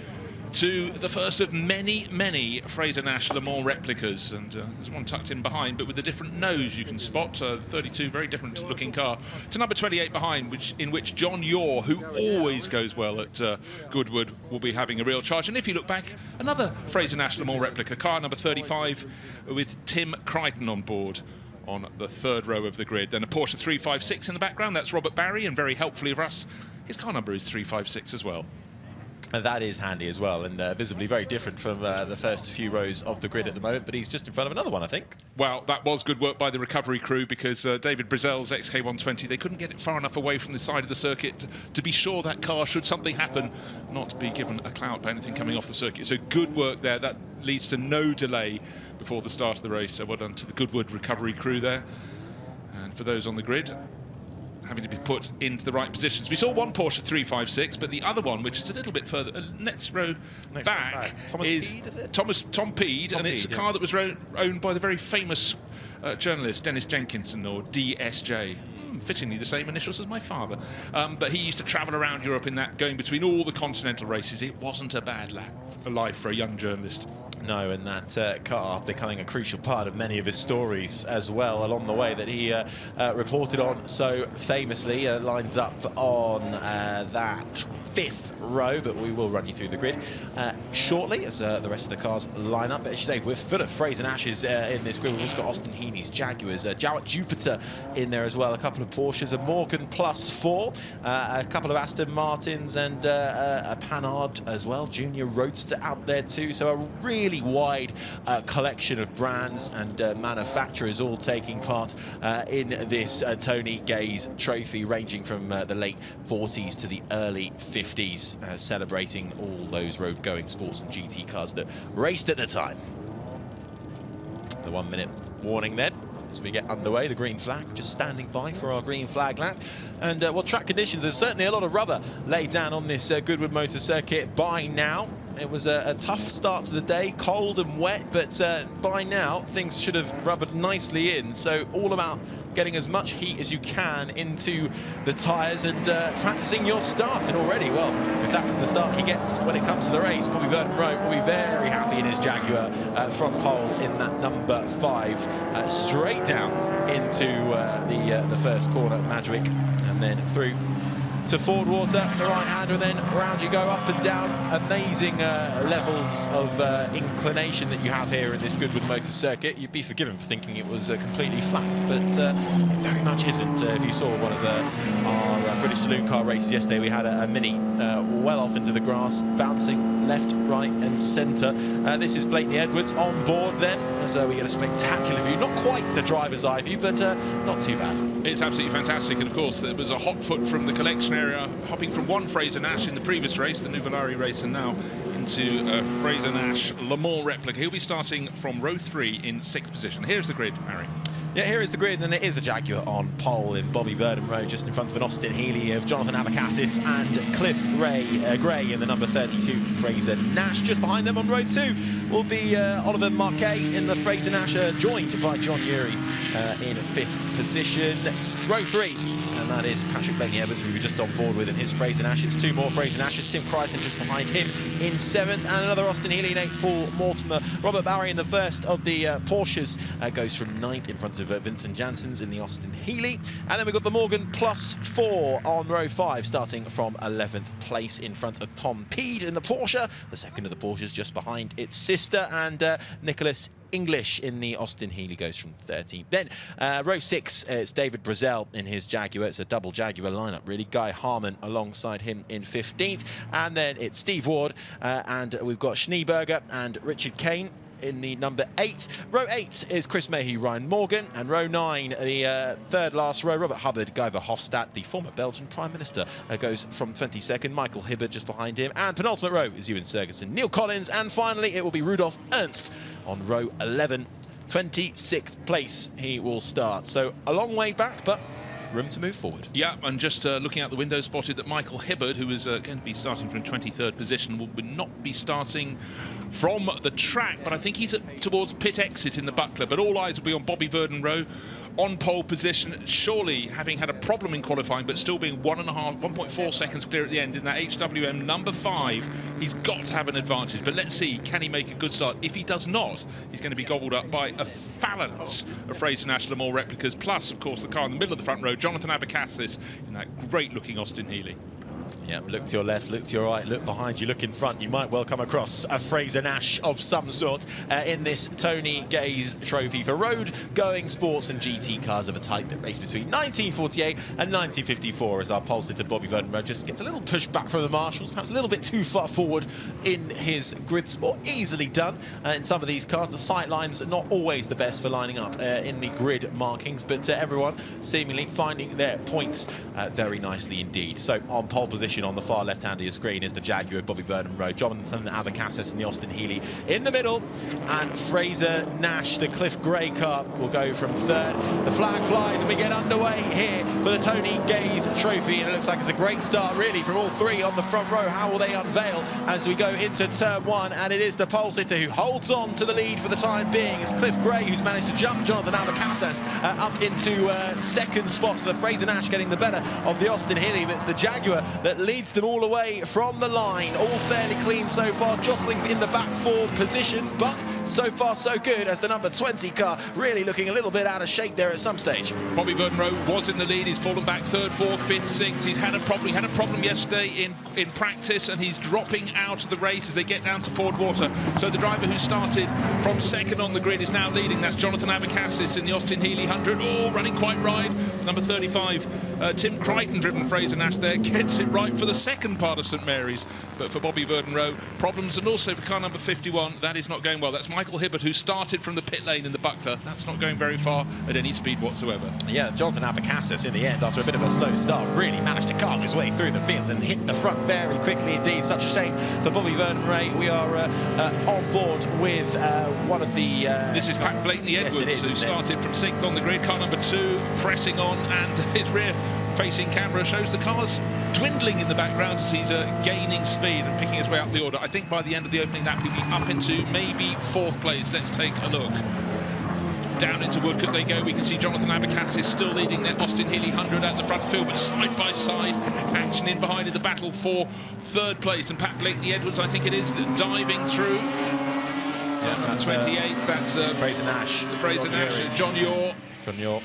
to the first of many, many Fraser Nash Le Mans replicas, and there's one tucked in behind, but with a different nose you can spot. 32, very different looking car. To number 28 behind, in which John Yaw, who always goes well at Goodwood, will be having a real charge. And if you look back, another Fraser Nash Le Mans replica, car number 35, with Tim Crichton on board on the third row of the grid. Then a Porsche 356 in the background, that's Robert Barry, and very helpfully for us, his car number is 356 as well. And that is handy as well, and visibly very different from the first few rows of the grid at the moment, but he's just in front of another one, I think. Well, that was good work by the recovery crew, because David Brazel's XK120, they couldn't get it far enough away from the side of the circuit to be sure that car, should something happen, not be given a clout by anything coming off the circuit. So good work there. That leads to no delay before the start of the race. So well done to the Goodwood recovery crew there. And for those on the grid, having to be put into the right positions. We saw one Porsche 356, but the other one, which is a little bit further, next row back, is Tom Peed, and it's a car that was owned by the very famous journalist Dennis Jenkinson, or DSJ. Fittingly the same initials as my father. But he used to travel around Europe in that, going between all the continental races. It wasn't a bad life for a young journalist. No, and that car becoming a crucial part of many of his stories as well along the way that he reported on so famously. Lines up on that fifth row, but we will run you through the grid shortly as the rest of the cars line up. But as you say, we're full of Fraser Nashes in this grid. We've also got Austin Healey's Jaguars, Jowett Jupiter in there as well, a couple of Porsches, a Morgan +4, a couple of Aston Martins, and a Panhard as well, Junior Roadster out there too. So a really wide collection of brands and manufacturers all taking part in this Tony Gaze trophy, ranging from the late 40s to the early 50s, celebrating all those road-going sports and GT cars that raced at the time. The 1 minute warning then as we get underway. The green flag just standing by for our green flag lap. And well, track conditions, there's certainly a lot of rubber laid down on this Goodwood Motor Circuit by now. It was a tough start to the day, cold and wet, but by now things should have rubbered nicely in. So all about getting as much heat as you can into the tyres and practicing your start. And already, well, if that's the start he gets when it comes to the race, Bobby Verdon Rowe will be very happy in his Jaguar front pole in that number 5, straight down into the first corner, Madgwick, and then through to Ford Water, the right-hander, and then round you go, up and down. Amazing levels of inclination that you have here in this Goodwood Motor Circuit. You'd be forgiven for thinking it was completely flat, but it very much isn't. If you saw one of our British Saloon Car races yesterday, we had a Mini well off into the grass, bouncing left, right and centre. This is Blakeney Edwards on board then, as we get a spectacular view. Not quite the driver's eye view, but not too bad. It's absolutely fantastic, and of course there was a hot foot from the collection area, hopping from one Fraser Nash in the previous race, the Nuvolari race, and now into a Fraser Nash Le Mans replica. He'll be starting from row 3 in 6th position. Here's the grid, Harry. Yeah, here is the grid, and it is a Jaguar on pole in Bobby Verdon Rowe, just in front of an Austin Healey of Jonathan Abacassis and Cliff Gray in the number 32 Fraser Nash. Just behind them on row 2 will be Oliver Marquet in the Fraser Nash, joined by John Urie in 5th position. Row 3, and that is Patrick Blakeney Evans, who we were just on board with in his Fraser Nashes. 2 more Fraser Nashes, Tim Crichton just behind him in 7th, and another Austin Healey in 8th, Paul Mortimer. Robert Barry in the first of the Porsches goes from 9th in front of Vincent Janssens in the Austin Healey. And then we've got the Morgan +4 on row 5, starting from 11th place in front of Tom Peed in the Porsche. The second of the Porsches just behind its sister, and Nicholas English in the Austin Healey goes from 13th. Then row 6, it's David Brazel in his Jaguar. It's a double Jaguar lineup, really. Guy Harmon alongside him in 15th. And then it's Steve Ward, and we've got Schneeberger and Richard Kane in the number 8. Row 8 is Chris Mayhew, Ryan Morgan, and row 9, the third last row, Robert Hubbard, Guy Verhofstadt, the former Belgian Prime Minister, goes from 22nd. Michael Hibbert just behind him, and penultimate row is Ewan Sergeson, Neil Collins, and finally it will be Rudolf Ernst on row 11. 26th place he will start. So a long way back, but room to move forward. Yeah, and just looking out the window, spotted that Michael Hibbert, who is going to be starting from 23rd position, will not be starting from the track, but I think he's towards pit exit in the Buckler. But all eyes will be on Bobby Verdon Rowe on pole position, surely having had a problem in qualifying, but still being 1.4 seconds clear at the end in that HWM number 5. He's got to have an advantage, but let's see, can he make a good start? If he does not, he's going to be gobbled up by a phalanx of Fraser Nash Le Mans replicas, plus, of course, the car in the middle of the front row, Jonathan Abacassis, in that great-looking Austin Healey. Yeah, look to your left, look to your right, look behind you, look in front. You might well come across a Fraser Nash of some sort in this Tony Gaze trophy for road-going sports and GT cars of a type that raced between 1948 and 1954, as our pole sitter Bobby Verdenborough just gets a little push back from the marshals, perhaps a little bit too far forward in his grid sport. Easily done in some of these cars. The sight lines are not always the best for lining up in the grid markings, but everyone seemingly finding their points very nicely indeed. So on pole position on the far left hand of your screen is the Jaguar of Bobby Verdenborough, Jonathan Abacassis and the Austin Healey in the middle, and Fraser Nash, the Cliff Gray car, will go from third. The flag flies and we get underway here for the Tony Gaze trophy, and it looks like it's a great start really from all three on the front row. How will they unveil as we go into turn 1? And it is the pole sitter who holds on to the lead for the time being. It's Cliff Gray who's managed to jump Jonathan Abacassis up into second spot, so the Fraser Nash getting the better of the Austin Healey, but it's the Jaguar that leads them all away from the line. All fairly clean so far, jostling in the back 4 position, but so far so good, as the number 20 car really looking a little bit out of shape there at some stage. Bobby Verdenborough was in the lead. He's fallen back 3rd, 4th, 5th, 6th. He's had a problem yesterday in practice, and he's dropping out of the race as they get down to Ford Water. So the driver who started from 2nd on the grid is now leading. That's Jonathan Abacassis in the Austin Healey 100. Oh, running quite wide. Number 35, Tim Crichton, driven Fraser Nash there, gets it right for the second part of St Mary's. But for Bobby Verdenborough, problems, and also for car number 51, that is not going well. That's Michael Hibbert, who started from the pit lane in the Buckler. That's not going very far at any speed whatsoever. Yeah, Jonathan Abacassis in the end, after a bit of a slow start, really managed to carve his way through the field and hit the front very quickly indeed. Such a shame for Bobby Verdenborough. We are on board with one of the... this is Pat Blakeney-Edwards, who started from 6th on the grid. Car number 2 pressing on, and his rear-facing camera shows the cars dwindling in the background as he's gaining speed and picking his way up the order. I think by the end of the opening that will be up into maybe 4th place. Let's take a look. Down into Woodcote they go. We can see Jonathan Abacassis still leading their Austin Healey 100 at the front field, but side by side action in behind in the battle for 3rd place. And Pat Blakeney-Edwards, I think it is, diving through. Yeah, that's 28. That's Fraser Nash. Fraser Nash, John Yaw. John Yaw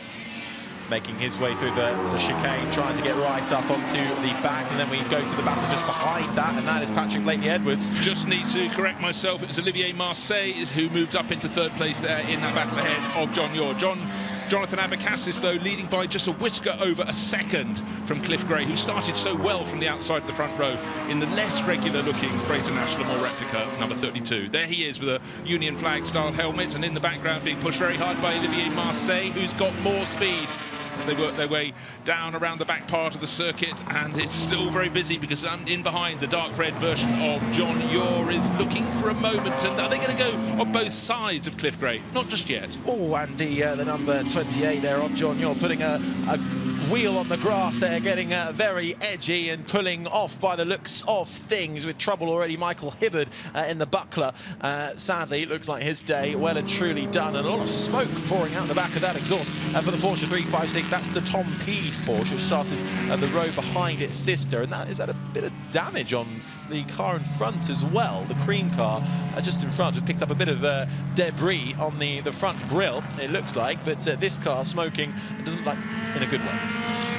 making his way through the chicane, trying to get right up onto the back, and then we go to the battle just behind that, and that is Patrick Blakeney-Edwards. Just need to correct myself, it was Olivier Marseille who moved up into 3rd place there in that battle ahead of John Yaw. Jonathan Abacassis, though, leading by just a whisker over a second from Cliff Gray, who started so well from the outside of the front row in the less regular-looking Fraser Nash Le Mans replica, number 32. There he is with a Union Flag-style helmet, and in the background being pushed very hard by Olivier Marseille, who's got more speed. They work their way down around the back part of the circuit, and it's still very busy because in behind the dark red version of John Yaw is looking for a moment. And are they going to go on both sides of Cliff Gray? Not just yet. Oh, and the number 28 there on John Yaw putting a wheel on the grass there, getting very edgy and pulling off by the looks of things, with trouble already. Michael Hibbert in the Buckler. Sadly, it looks like his day well and truly done, and a lot of smoke pouring out the back of that exhaust for the Porsche 356. That's the Tom Peed Porsche, which started the row behind its sister, and that is at a bit of damage on the car in front as well. The cream car just in front has picked up a bit of debris on the front grille, it looks like, but this car smoking, it doesn't look like in a good way.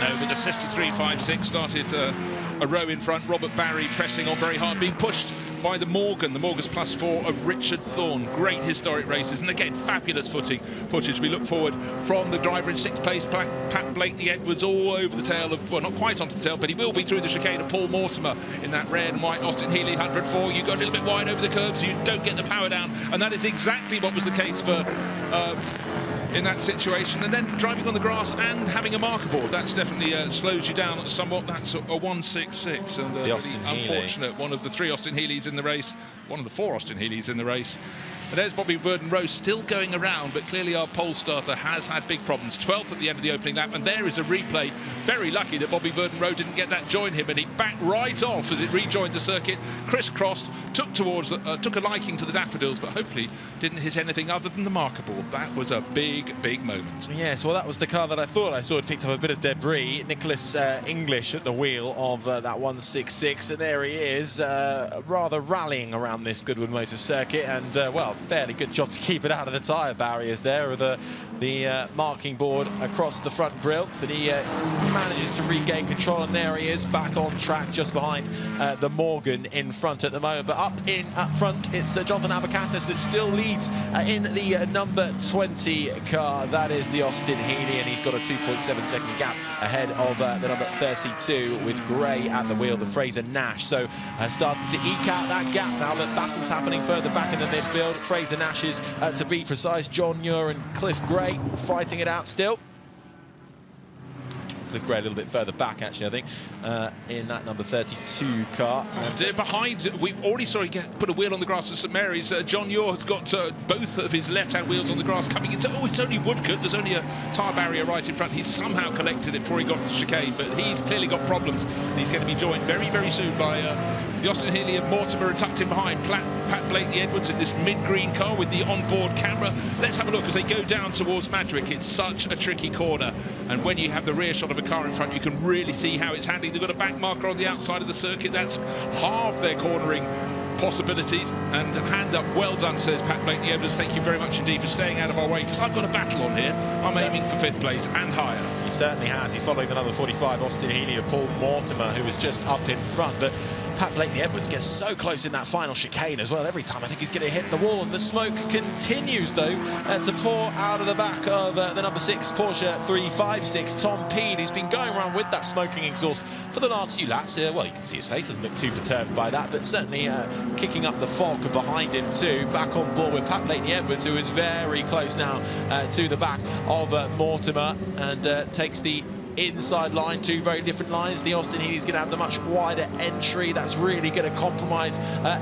No, but the sister 356 started a row in front. Robert Barry pressing on very hard, being pushed by the Morgan's +4 of Richard Thorne. Great historic races, and again, fabulous footage. We look forward from the driver in 6th place, Pat Blakeney-Edwards, all over the tail of, well, not quite onto the tail, but he will be through the chicane of Paul Mortimer in that red and white Austin Healey 104. You go a little bit wide over the curbs, you don't get the power down, and that is exactly what was the case for in that situation. And then driving on the grass and having a marker board, that's definitely slows you down somewhat. That's a 166, and the Austin unfortunate. One of the 3 Austin Healeys in the race, one of the 4 Austin Healeys in the race. And there's Bobby Verden-Rowe still going around, but clearly our pole starter has had big problems. 12th at the end of the opening lap, and there is a replay. Very lucky that Bobby Verden-Rowe didn't get that join him, and he backed right off as it rejoined the circuit, crisscrossed, took a liking to the daffodils, but hopefully didn't hit anything other than the marker board. That was a big, big moment. Yes, well, that was the car that I thought I saw. It picked up a bit of debris. Nicholas English at the wheel of that 166, and there he is, rather rallying around this Goodwood Motor Circuit, and well, fairly good job to keep it out of the tyre barriers there, with the marking board across the front grille, but he manages to regain control, and there he is back on track just behind the Morgan in front at the moment. But up front, it's Jonathan Abacassis that still leads in the number 20 car. That is the Austin Healey, and he's got a 2.7 second gap ahead of the number 32 with Gray at the wheel, the Fraser Nash. So starting to eke out that gap now that battle's happening further back in the midfield. Fraser Nash is, to be precise, John Muir and Cliff Gray fighting it out still. Cliff Gray a little bit further back, actually, I think, in that number 32 car. Behind, we already saw him put a wheel on the grass at St Mary's. John Muir has got both of his left-hand wheels on the grass coming into... Oh, it's only Woodcote. There's only a tyre barrier right in front. He's somehow collected it before he got to the chicane, but he's clearly got problems. He's going to be joined very, very soon by the Austin Healey and Mortimer, and tucked in behind Pat Blakeney-Edwards in this mid-green car with the onboard camera. Let's have a look as they go down towards Madrick. It's such a tricky corner, and when you have the rear shot of a car in front, you can really see how it's handling. They've got a back marker on the outside of the circuit. That's half their cornering possibilities. And hand up, well done, says Pat Blakeney-Edwards. Thank you very much indeed for staying out of our way, because I've got a battle on here. I'm aiming for 5th place and higher. He certainly has. He's following the number 45, Austin Healey, of Paul Mortimer, who was just up in front. But Pat Blakeney-Edwards gets so close in that final chicane as well. Every time I think he's going to hit the wall, and the smoke continues, though, to pour out of the back of the number 6 Porsche 356, Tom Peed. He's been going around with that smoking exhaust for the last few laps. Well, you can see his face doesn't look too perturbed by that, but certainly kicking up the fog behind him too. Back on board with Pat Blakeney-Edwards, who is very close now to the back of Mortimer, and takes the inside line. Two very different lines. The Austin Healey's going to have the much wider entry. That's really going to compromise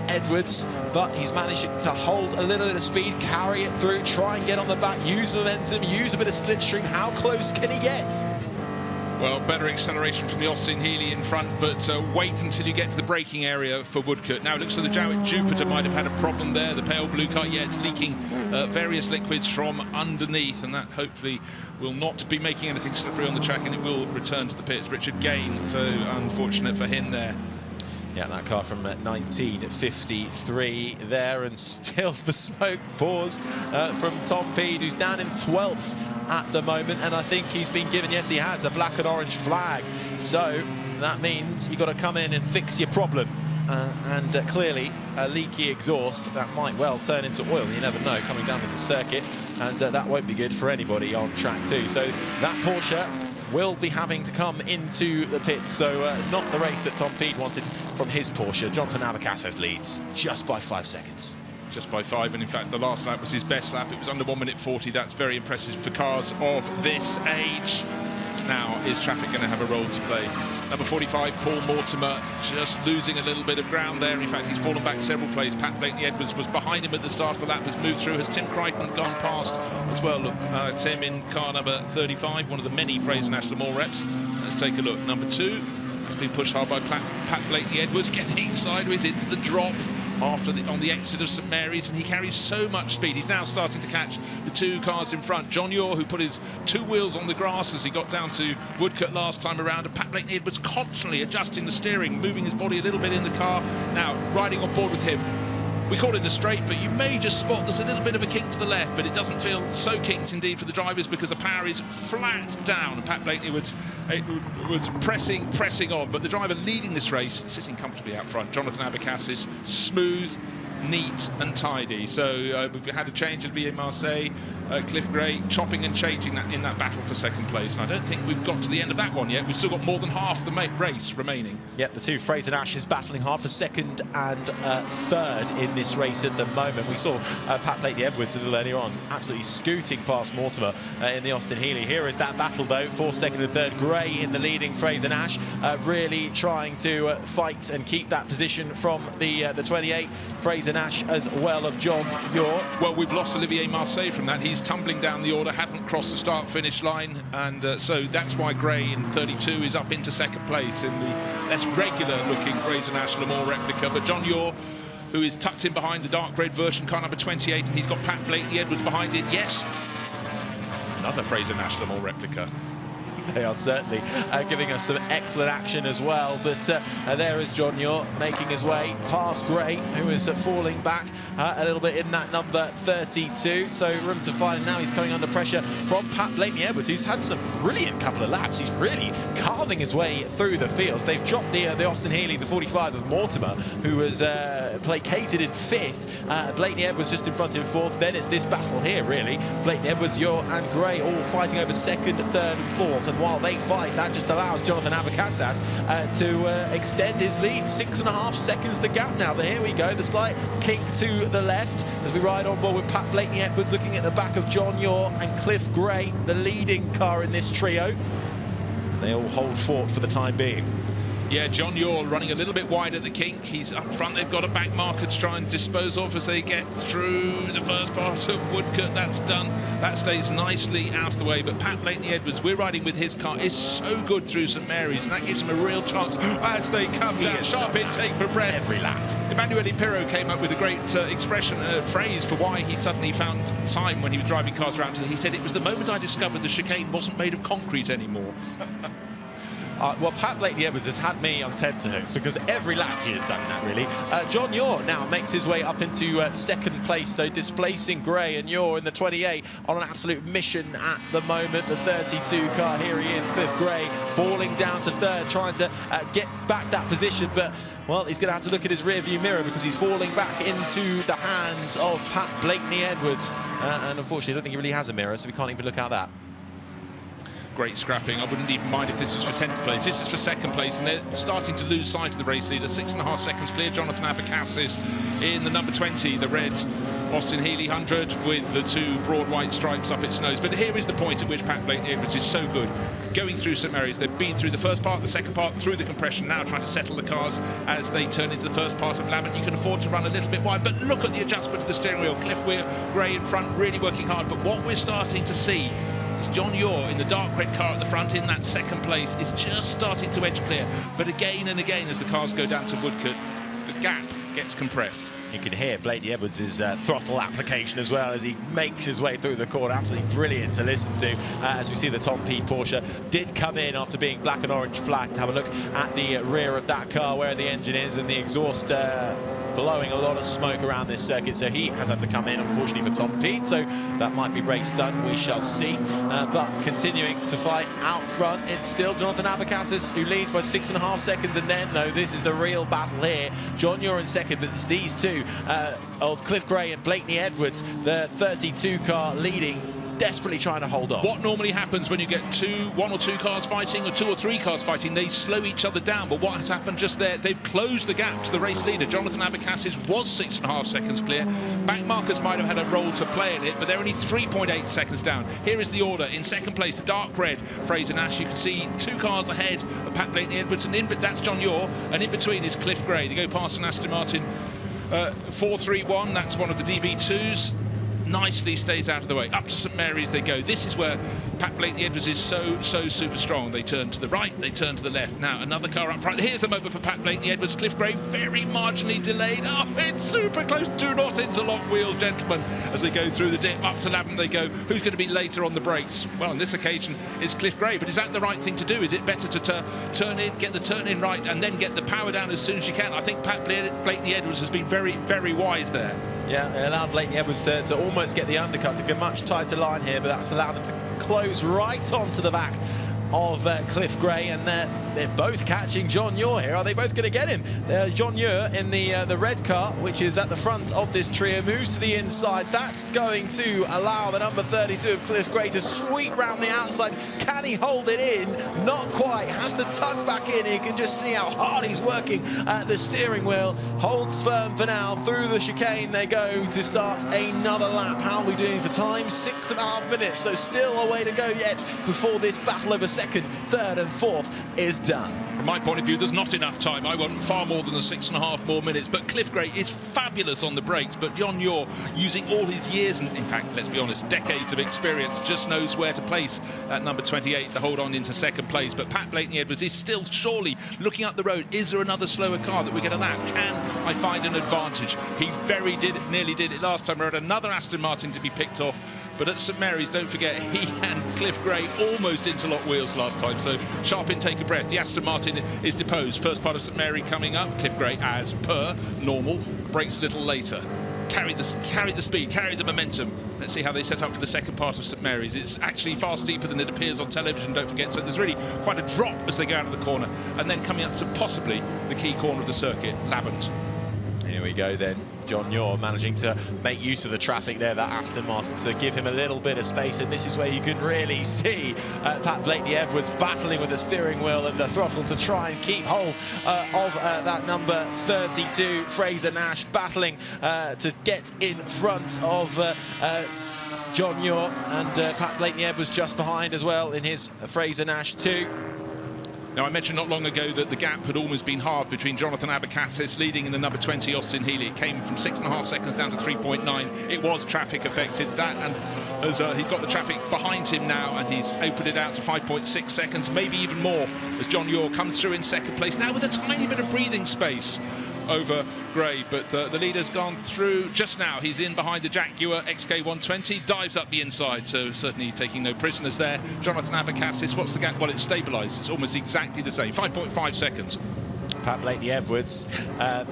Edwards, but he's managed to hold a little bit of speed, carry it through, try and get on the back, use momentum, use a bit of slipstream. How close can he get? Well, better acceleration from the Austin Healey in front, but wait until you get to the braking area for Woodcote. Now it looks like the Jowett Jupiter might have had a problem there. The pale blue car, yeah, it's leaking various liquids from underneath, and that hopefully will not be making anything slippery on the track, and it will return to the pits. Richard Gain, so unfortunate for him there. Yeah, that car from 1953 there, and still the smoke pours from Tom Peed, who's down in 12th at the moment, and I think he's been given, yes he has, a black and orange flag. So that means you've got to come in and fix your problem. And clearly a leaky exhaust that might well turn into oil, you never know, coming down to the circuit, and that won't be good for anybody on track 2. So that Porsche will be having to come into the pit. So not the race that Tom Peed wanted from his Porsche. Jonathan Abacassis leads just by 5 seconds. Just by 5, and in fact the last lap was his best lap. It was under 1 minute 40. That's very impressive for cars of this age. Now is traffic going to have a role to play? Number 45, Paul Mortimer, just losing a little bit of ground there. In fact, he's fallen back several places. Pat Blakeney-Edwards was behind him at the start of the lap, has moved through. Has Tim Crichton gone past as well? Look, Tim in car number 35, one of the many Fraser Nash Le Mans reps. Let's take a look. Number 2 has been pushed hard by Pat Blakeney-Edwards, getting sideways into the drop after on the exit of St Mary's, and he carries so much speed. He's now starting to catch the 2 cars in front. John Muir, who put his 2 wheels on the grass as he got down to Woodcote last time around, and Pat Blakeney-Edwards constantly adjusting the steering, moving his body a little bit in the car. Now riding on board with him. We call it a straight, but you may just spot there's a little bit of a kink to the left, but it doesn't feel so kinked indeed for the drivers, because the power is flat down, and Pat Blakeney-Edwards was pressing on, but the driver leading this race, sitting comfortably out front, Jonathan Abacassis, smooth, neat and tidy. So we've had a change at VA Marseille. Cliff Gray chopping and changing that in that battle for 2nd place, and I don't think we've got to the end of that one yet. We've still got more than half the race remaining. Yep, the 2 Fraser Nashes battling hard for 2nd and 3rd in this race at the moment. We saw Pat Blakeney-Edwards a little earlier on absolutely scooting past Mortimer in the Austin Healey. Here is that battle though for 2nd and 3rd. Gray in the leading Fraser Nash, really trying to fight and keep that position from the 28 Fraser Fraser Nash as well of John Muir. Well, we've lost Olivier Marseille from that. He's tumbling down the order, hadn't crossed the start-finish line, and so that's why Gray in 32 is up into second place in the less regular-looking Fraser Nash Le Mans replica. But John Muir, who is tucked in behind the dark red version, car number 28, and he's got Pat Blakeney-Edwards behind it. Yes, another Fraser Nash Le Mans replica. They are certainly giving us some excellent action as well. But there is John Muir making his way past Gray, who is falling back a little bit in that number 32. So room to find. Now he's coming under pressure from Pat Blakeney-Edwards, who's had some brilliant couple of laps. He's really carving his way through the fields. They've dropped the Austin Healey, the 45 of Mortimer, who was placated in 5th. Blakeney-Edwards just in front in 4th. Then it's this battle here, really. Blakeney-Edwards, Muir and Gray all fighting over 2nd, 3rd and 4th. And while they fight, that just allows Jonathan Abacasas to extend his lead. 6.5 seconds the gap now. But here we go, the slight kick to the left as we ride on board with Pat Blakeney-Edwards looking at the back of John Muir and Cliff Gray, the leading car in this trio. They all hold fort for the time being. Yeah, John Muir running a little bit wide at the kink. He's up front. They've got a back marker to try and dispose of as they get through the first part of Woodcote. That's done. That stays nicely out of the way. But Pat Blakeney-Edwards, we're riding with his car, is so good through St Mary's, and that gives him a real chance as they come down. Sharp intake for breath. Every lap. Emanuele Pirro came up with a great phrase for why he suddenly found time when he was driving cars around. He said, "It was the moment I discovered the chicane wasn't made of concrete anymore." Well, Pat Blakeney-Edwards has had me on tenterhooks because every lap he has done that, really. John Muir now makes his way up into second place, though, displacing Gray, and Muir in the 28 on an absolute mission at the moment. The 32 car, here he is, Cliff Gray, falling down to 3rd, trying to get back that position, but well, he's going to have to look at his rear-view mirror because he's falling back into the hands of Pat Blakeney-Edwards. And unfortunately, I don't think he really has a mirror, so we can't even look at that. Great scrapping. I wouldn't even mind if this was for 10th place. This is for 2nd place, and they're starting to lose sight of the race leader. 6.5 seconds clear. Jonathan Abacasas in the number 20, the red Austin Healey 100 with the 2 broad white stripes up its nose. But here is the point at which Pat Blakeney-Edwards is so good. Going through St Mary's, they've been through the first part, the second part, through the compression, now trying to settle the cars as they turn into the first part of Lavant. You can afford to run a little bit wide, but look at the adjustment to the steering wheel. Cliff Gray in front, really working hard. But what we're starting to see is John Muir in the dark red car at the front in that 2nd place is just starting to edge clear. But again and again, as the cars go down to Woodcote, the gap gets compressed. You can hear Blakeney-Edwards' throttle application as well as he makes his way through the corner. Absolutely brilliant to listen to. As we see the Tom P Porsche did come in after being black and orange flagged. Have a look at the rear of that car where the engine is and the exhaust blowing a lot of smoke around this circuit, so he has had to come in, unfortunately, for Tom Pete, so that might be race done, we shall see. But continuing to fight out front, it's still Jonathan Abacasas who leads by 6.5 seconds, and then, no, this is the real battle here. John Muir in 2nd, but it's these 2, old Cliff Gray and Blakeney-Edwards, the 32 car leading, desperately trying to hold on. What normally happens when you get 1 or 2 cars fighting or 2 or 3 cars fighting, they slow each other down. But what has happened just there, they've closed the gap to the race leader. Jonathan Abacasas was 6.5 seconds clear. Back markers might have had a role to play in it, but they're only 3.8 seconds down. Here is the order. In 2nd place, the dark red Fraser Nash. You can see 2 cars ahead of Pat Blakeney-Edwards, and that's John Muir, and in between is Cliff Gray. They go past an Aston Martin 431. That's one of the DB2s. Nicely stays out of the way. Up to St Mary's they go. This is where Pat Blakeney-Edwards is so super strong. They turn to the right, they turn to the left. Now another car up front. Here's the moment for Pat Blakeney-Edwards. Cliff Gray very marginally delayed. Oh, it's super close. Do not interlock wheels, gentlemen, as they go through the dip. Up to Lavant they go. Who's going to be later on the brakes? Well, on this occasion it's Cliff Gray, but is that the right thing to do? Is it better to turn in, get the turn in right, and then get the power down as soon as you can? I think Pat Blakeney-Edwards has been very wise there. Yeah, it allowed Blakeney-Edwards to almost get the undercut, to get a much tighter line here, but that's allowed him to close right onto the back of Cliff Gray, and they're both catching John Muir here. Are they both going to get him? John Muir in the red car, which is at the front of this trio, moves to the inside. That's going to allow the number 32 of Cliff Gray to sweep round the outside. Can he hold it in? Not quite. Has to tuck back in. You can just see how hard he's working at the steering wheel. Holds firm for now. Through the chicane they go to start another lap. How are we doing for time? 6.5 minutes. So still a way to go yet before this battle over 2nd, 3rd and 4th is done. From my point of view, there's not enough time. I want far more than the 6.5 more minutes. But Cliff Gray is fabulous on the brakes. But John Muir, using all his years, and in fact, let's be honest, decades of experience, just knows where to place that number 28 to hold on into second place. But Pat Blakeney-Edwards is still surely looking up the road. Is there another slower car that we get a lap? Can I find an advantage? He nearly did it last time. We had another Aston Martin to be picked off. But at St Mary's, don't forget, he and Cliff Gray almost interlocked wheels last time. So sharp intake of breath. The Aston Martin is deposed. First part of St Mary coming up. Cliff Gray, as per normal, brakes a little later. Carry the speed, carry the momentum. Let's see how they set up for the second part of St Mary's. It's actually far steeper than it appears on television, don't forget. So there's really quite a drop as they go out of the corner. And then coming up to possibly the key corner of the circuit, Labant. Here we go then. John Muir managing to make use of the traffic there, that Aston Martin, to give him a little bit of space. And this is where you can really see Pat Blakeney-Edwards battling with the steering wheel and the throttle to try and keep hold of that number 32, Fraser Nash, battling to get in front of John Muir, and Pat Blakeney-Edwards just behind as well in his Fraser Nash 2. Now, I mentioned not long ago that the gap had almost been halved between Jonathan Abacassis leading in the number 20, Austin Healey. It came from 6.5 seconds down to 3.9. It was traffic affected. That, and as he's got the traffic behind him now, and he's opened it out to 5.6 seconds, maybe even more, as John Muir comes through in second place. Now with a tiny bit of breathing space over Gray, but the leader's gone through just now. He's in behind the Jaguar XK120, dives up the inside, so certainly taking no prisoners there. Jonathan Abacassis, what's the gap? Well, it's stabilised. It's almost exactly the same, 5.5 seconds. Pat Blakeney-Edwards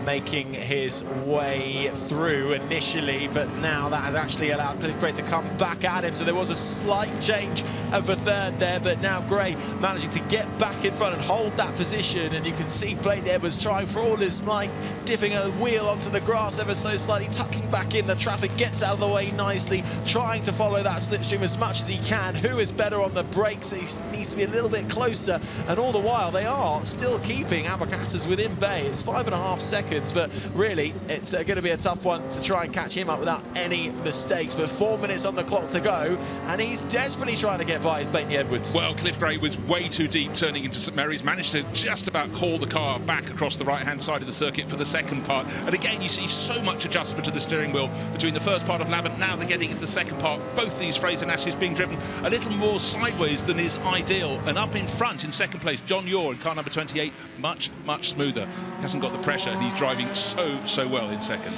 making his way through initially, but now that has actually allowed Cliff Gray to come back at him. So there was a slight change of a third there, but now Gray managing to get back in front and hold that position. And you can see Blakeney-Edwards trying for all his might, dipping a wheel onto the grass ever so slightly, tucking back in. The traffic gets out of the way nicely, trying to follow that slipstream as much as he can. Who is better on the brakes? He needs to be a little bit closer, and all the while they are still keeping Abacassis within bay. It's 5.5 seconds, but really it's going to be a tough one to try and catch him up without any mistakes. But 4 minutes on the clock to go, and he's desperately trying to get by his Blakeney-Edwards. Well, Cliff Gray was way too deep turning into St Mary's, managed to just about haul the car back across the right-hand side of the circuit for the second part. And again, you see so much adjustment to the steering wheel between the first part of Labant. Now they're getting into the second part. Both these Fraser Nashes being driven a little more sideways than is ideal. And up in front in second place, John Muir in car number 28, much smoother. Hasn't got the pressure, and he's driving so well in second.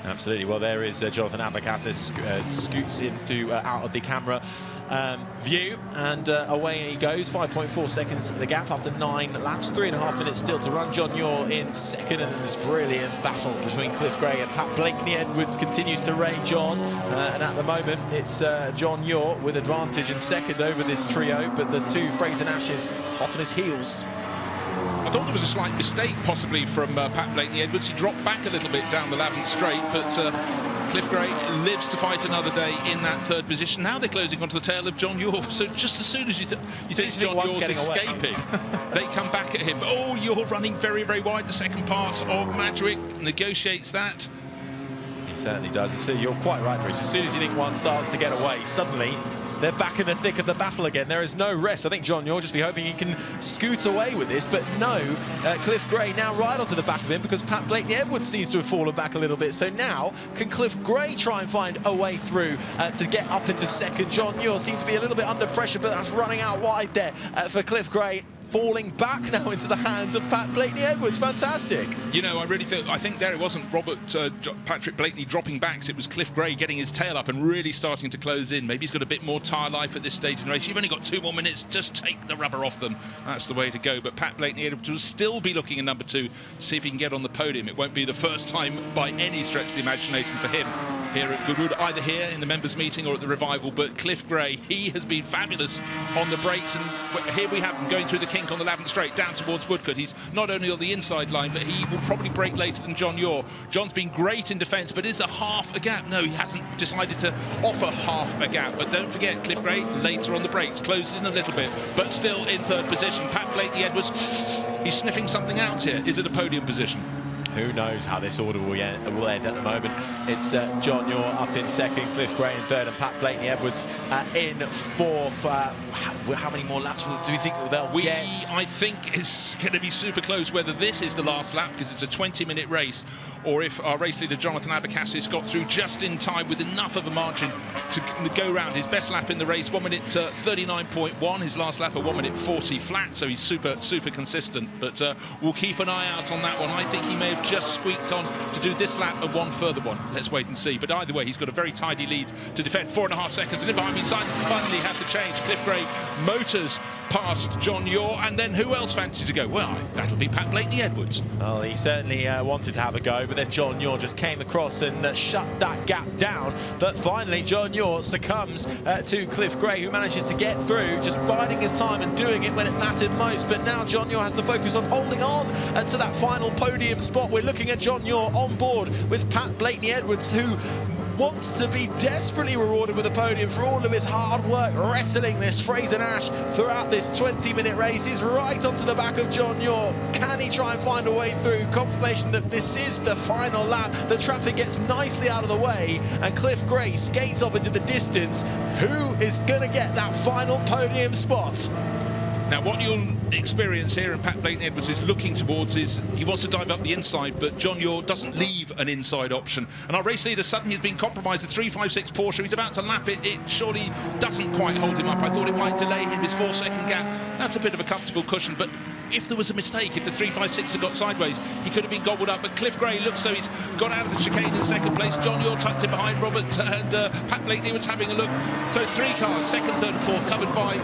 Absolutely. Well, there is Jonathan Abacassis scoots into out of the camera view, and away he goes. 5.4 seconds the gap after 9 laps, 3.5 minutes still to run. John Muir in second, and this brilliant battle between Cliff Gray and Pat Blakeney-Edwards continues to rage on, and at the moment it's John Muir with advantage in second over this trio, but the two Fraser Nashes hot on his heels. I thought there was a slight mistake possibly from Pat Blakeney-Edwards. He dropped back a little bit down the Labant straight, but Cliff Gray lives to fight another day in that third position. Now they're closing onto the tail of John Muir. So just as soon as you think John Muir's escaping, they come back at him. Oh, you're running very wide. The second part of Madrick negotiates that. He certainly does. So you're quite right, Bruce. As soon as you think one starts to get away, suddenly they're back in the thick of the battle again. There is no rest. I think John Muir just be hoping he can scoot away with this, but no. Cliff Gray now right onto the back of him because Pat Blakeney-Edwards seems to have fallen back a little bit. So now, can Cliff Gray try and find a way through to get up into second? John Muir seems to be a little bit under pressure, but that's running out wide there for Cliff Gray. Falling back now into the hands of Pat Blakeney-Edwards. Fantastic. You know, I think there it wasn't Patrick Blakeney dropping back. It was Cliff Gray getting his tail up and really starting to close in. Maybe he's got a bit more tyre life at this stage in the race. You've only got 2 more minutes. Just take the rubber off them. That's the way to go. But Pat Blakeney-Edwards will still be looking in number 2 to see if he can get on the podium. It won't be the first time by any stretch of the imagination for him here at Goodwood, either here in the members' meeting or at the revival. But Cliff Gray, he has been fabulous on the brakes, and here we have him going through the kink on the Labant straight down towards Woodcote. He's not only on the inside line, but he will probably brake later than John Muir. John's been great in defence, but is there half a gap? No, he hasn't decided to offer half a gap. But don't forget, Cliff Gray later on the brakes, closes in a little bit, but still in third position. Pat Blakeney-Edwards, he's sniffing something out here. Is it a podium position? Who knows how this order will end at the moment. It's John Yaw up in second, Cliff Gray in third, and Pat Blakeney-Edwards in fourth. How many more laps do we think they'll get? I think it's going to be super close whether this is the last lap, because it's a 20-minute race, or if our race leader Jonathan Abacassis got through just in time with enough of a margin to go round. His best lap in the race, 1 minute 39.1. His last lap at 1 minute 40 flat, so he's super consistent. But we'll keep an eye out on that one. I think he may have just squeaked on to do this lap and one further one. Let's wait and see. But either way, he's got a very tidy lead to defend. 4.5 seconds, and in behind me, finally had to change. Cliff Gray motors past John Yaw, and then who else fancies to go? Well, that'll be Pat Blakeney-Edwards. Well, he certainly wanted to have a go, but then John Yaw just came across and shut that gap down. But finally, John Yaw succumbs to Cliff Gray, who manages to get through, just biding his time and doing it when it mattered most. But now John Yaw has to focus on holding on to that final podium spot. We're looking at John Yaw on board with Pat Blakeney-Edwards, who wants to be desperately rewarded with a podium for all of his hard work wrestling this Fraser-Nash throughout this 20-minute race. He's right onto the back of John Yaw. Can he try and find a way through? Confirmation that this is the final lap. The traffic gets nicely out of the way, and Cliff Gray skates off into the distance. Who is going to get that final podium spot? Now, what you'll experience here, and Pat Blakeney-Edwards is looking towards, is he wants to dive up the inside, but John Yaw doesn't leave an inside option. And our race leader suddenly has been compromised. The 356 Porsche, he's about to lap it. It surely doesn't quite hold him up. I thought it might delay him, his 4-second gap. That's a bit of a comfortable cushion, but if there was a mistake, if the 356 had got sideways, he could have been gobbled up. But Cliff Gray looks so he's got out of the chicane in second place. John Yaw tucked in behind Robert, and Pat Blakeney-Edwards having a look. So 3 cars, second, third and fourth, covered by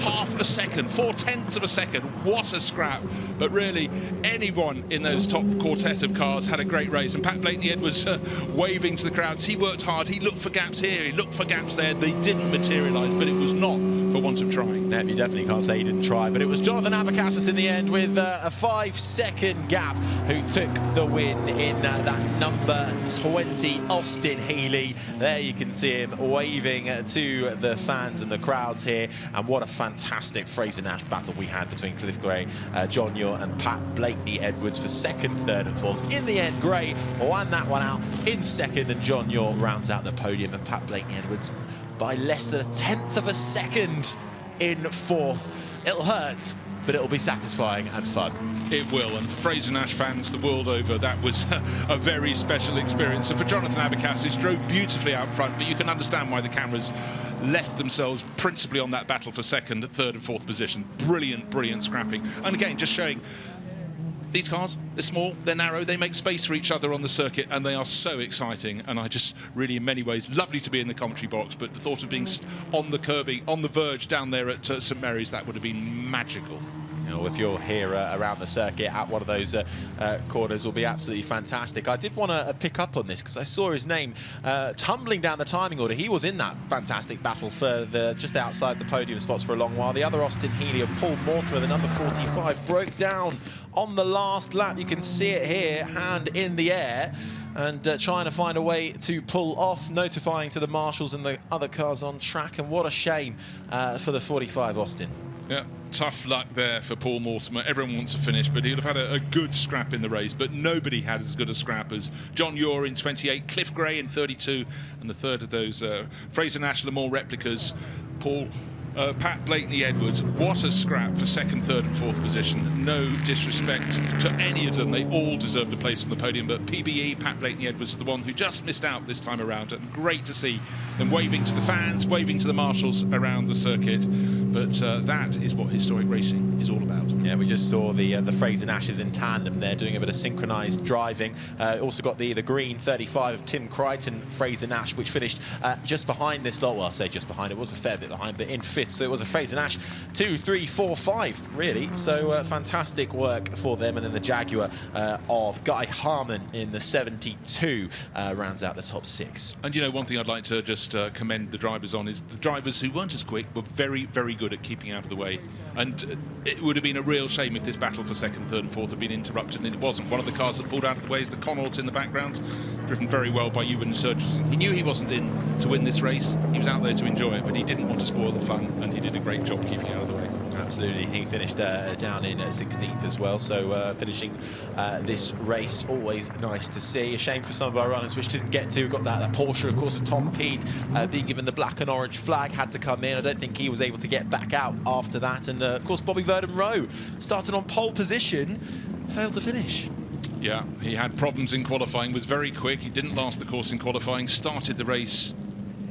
half a second, 0.4 of a second. What a scrap. But really, anyone in those top quartet of cars had a great race. And Pat Blakeney-Edwards waving to the crowds. He worked hard. He looked for gaps here. He looked for gaps there. They didn't materialise, but it was not for want of trying. Yeah, you definitely can't say he didn't try, but it was Jonathan Abacassis in the end with a 5-second gap who took the win in that number 20 Austin Healey. There you can see him waving to the fans and the crowds here. And what a fantastic Fraser-Nash battle we had between Cliff Gray, John Yaw and Pat Blakeney-Edwards for second, third and fourth. In the end, Gray won that one out in second, and John Yaw rounds out the podium, and Pat Blakeney-Edwards by less than 1/10 of a second in fourth. It'll hurt, but it'll be satisfying and fun. It will, and for Fraser-Nash fans the world over, that was a very special experience. And for Jonathan Abacassis, drove beautifully out front, but you can understand why the cameras left themselves principally on that battle for second, third and fourth position. Brilliant scrapping. And again, just showing these cars, they're small, they're narrow, they make space for each other on the circuit, and they are so exciting. And I just really, in many ways, lovely to be in the commentary box, but the thought of being on the curbing, on the verge down there at St Mary's, that would have been magical. You know, if you're here around the circuit at one of those corners, will be absolutely fantastic. I did want to pick up on this because I saw his name tumbling down the timing order. He was in that fantastic battle for just outside the podium spots for a long while. The other Austin Healey of Paul Mortimer, the number 45, broke down on the last lap. You can see it here, hand in the air, and trying to find a way to pull off, notifying to the marshals and the other cars on track. And what a shame for the 45 Austin. Yeah, tough luck there for Paul Mortimer. Everyone wants to finish, but he'd have had a good scrap in the race, but nobody had as good a scrap as John Yaw in 28, Cliff Gray in 32, and the third of those Fraser-Nash Le Mans replicas, Pat Blakeney-Edwards. What a scrap for second, third and fourth position. No disrespect to any of them. They all deserved a place on the podium, but PBE, Pat Blakeney-Edwards, was the one who just missed out this time around. And great to see them waving to the fans, waving to the marshals around the circuit. But that is what historic racing is all about. Yeah, we just saw the Fraser-Nashes in tandem there doing a bit of synchronised driving. Also got the green 35 of Tim Crichton, Fraser-Nash, which finished just behind this lot. Well, I say just behind, it was a fair bit behind, but in fifth. So it was a Fraser-Nash 2, 3, 4, 5, really. So fantastic work for them. And then the Jaguar of Guy Harmon in the 72 rounds out the top 6. And, you know, one thing I'd like to just commend the drivers on is the drivers who weren't as quick were very, very good at keeping out of the way. And it would have been a real shame if this battle for second, third and fourth had been interrupted, and it wasn't. One of the cars that pulled out of the way is the Connaught in the background, driven very well by Ewan Surges. He knew he wasn't in to win this race. He was out there to enjoy it, but he didn't want to spoil the fun, and he did a great job keeping out of the way. absolutely. He finished down in 16th as well, so finishing this race, always nice to see. A shame for some of our runners which didn't get to. We've got that Porsche, of course, of Tom Peed being given the black and orange flag, had to come in. I don't think he was able to get back out after that. And of course, Bobby Verdon Rowe started on pole position, failed to finish. Yeah, he had problems in qualifying, was very quick. He didn't last the course in qualifying, started the race,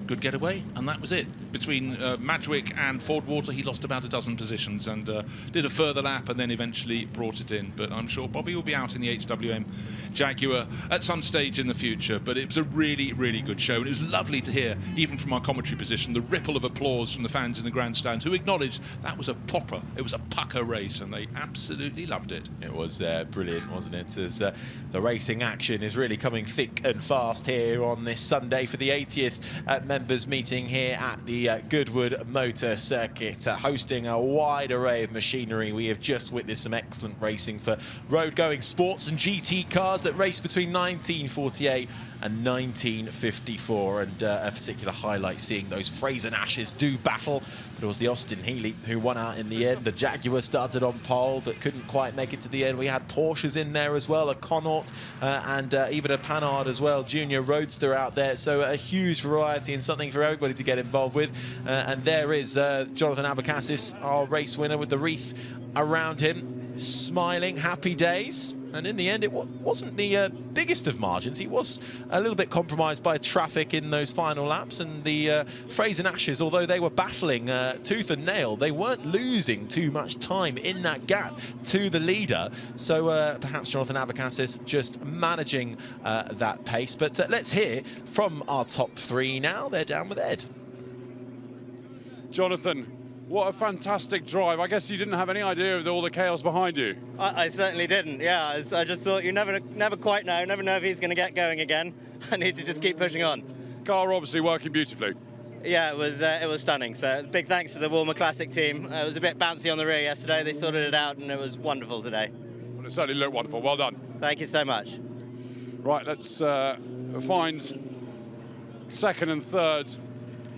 good getaway, and that was it. Between Madwick and Ford Water, he lost about a dozen positions and did a further lap and then eventually brought it in. But I'm sure Bobby will be out in the HWM Jaguar at some stage in the future. But it was a really, really good show, and it was lovely to hear, even from our commentary position, the ripple of applause from the fans in the grandstand who acknowledged that was a proper, it was a pucker race, and they absolutely loved it. It was brilliant, wasn't it? As the racing action is really coming thick and fast here on this Sunday for the 80th members meeting here at the Goodwood Motor Circuit, hosting a wide array of machinery. We have just witnessed some excellent racing for road-going sports and GT cars that race between 1948 and 1954, and a particular highlight seeing those Fraser-Nashes do battle. But it was the Austin Healey who won out in the end. The Jaguar started on pole but couldn't quite make it to the end. We had Porsches in there as well, a Connaught and even a Panhard as well, Junior Roadster out there. So a huge variety and something for everybody to get involved with. And there is Jonathan Abacassis, our race winner, with the wreath around him, smiling, happy days. And in the end, it wasn't the biggest of margins. He was a little bit compromised by traffic in those final laps. And the Fraser-Nashes, although they were battling tooth and nail, they weren't losing too much time in that gap to the leader. So perhaps Jonathan Abacassis just managing that pace. But let's hear from our top three now. They're down with Ed. Jonathan, what a fantastic drive. I guess you didn't have any idea of all the chaos behind you. I certainly didn't, yeah. I just thought you never quite know, never know if he's going to get going again. I need to just keep pushing on. Car obviously working beautifully. Yeah, it was stunning. So big thanks to the Walmer Classic team. It was a bit bouncy on the rear yesterday. They sorted it out and it was wonderful today. Well, it certainly looked wonderful. Well done. Thank you so much. Right, let's find second and third.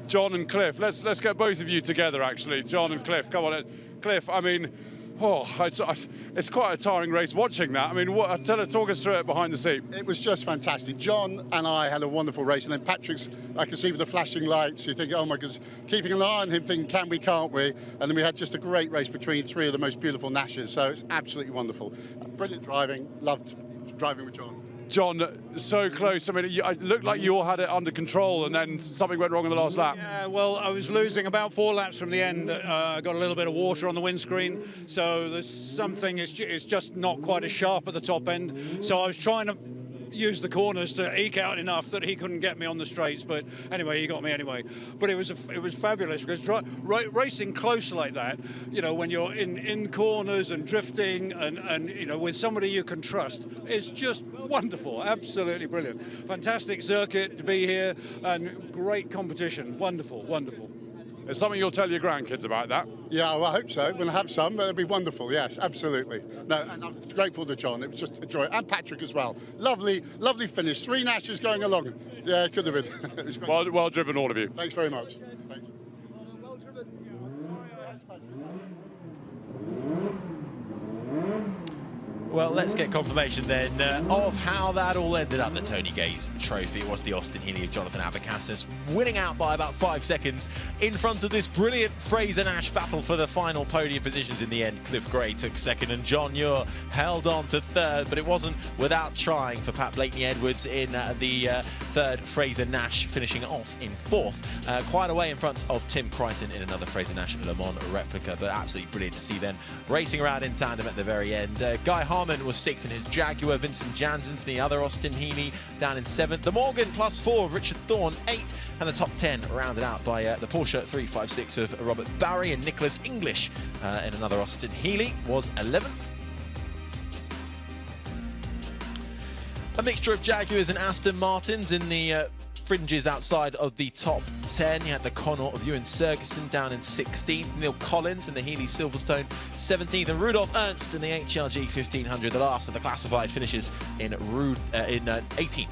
John and Cliff, let's get both of you together, actually. John and Cliff, come on. Cliff, I mean, it's quite a tiring race watching that. I mean, talk us through it behind the seat. It was just fantastic. John and I had a wonderful race, and then Patrick's, I could see with the flashing lights, you think, oh my goodness, keeping an eye on him, thinking, can we, can't we? And then we had just a great race between three of the most beautiful Nashes, so it's absolutely wonderful. Brilliant driving, loved driving with John. John, so close. I mean, it looked like you all had it under control, and then something went wrong in the last lap. Yeah, well, I was losing about 4 laps from the end. I got a little bit of water on the windscreen, so there's something, it's just not quite as sharp at the top end. So I was trying to use the corners to eke out enough that he couldn't get me on the straights, but anyway, he got me anyway. But it was fabulous, because racing close like that, you know, when you're in corners and drifting and you know, with somebody you can trust, it's just wonderful, absolutely brilliant. Fantastic circuit to be here and great competition, wonderful. It's something you'll tell your grandkids about that? Yeah, well, I hope so. We'll have some, but it'll be wonderful, yes, absolutely. No, and I'm grateful to John. It was just a joy. And Patrick as well. Lovely finish. 3 Nashes going along. Yeah, it could have been. It was great. Well driven, all of you. Thanks very much. Thanks. Well, let's get confirmation then of how that all ended up. The Tony Gaze Trophy. It was the Austin Healey of Jonathan Abacassis winning out by about 5 seconds in front of this brilliant Fraser-Nash battle for the final podium positions. In the end, Cliff Gray took second and John Muir held on to third, but it wasn't without trying for Pat Blakeney-Edwards in the third Fraser-Nash, finishing off in fourth, quite away in front of Tim Crichton in another Fraser-Nash Le Mans replica. But absolutely brilliant to see them racing around in tandem at the very end. Guy Harmon was 6th in his Jaguar, Vincent Janssens, the other Austin Healey, down in 7th. The Morgan +4, Richard Thorne 8th, and the top 10 rounded out by the Porsche 356 of Robert Barry, and Nicholas English in another Austin Healey was 11th. A mixture of Jaguars and Aston Martins in the fringes outside of the top 10. You had the Connaught of Ewan Sergeson down in 16th, Neil Collins in the Healey Silverstone 17th, and Rudolf Ernst in the HRG 1500, the last of the classified finishes in 18th.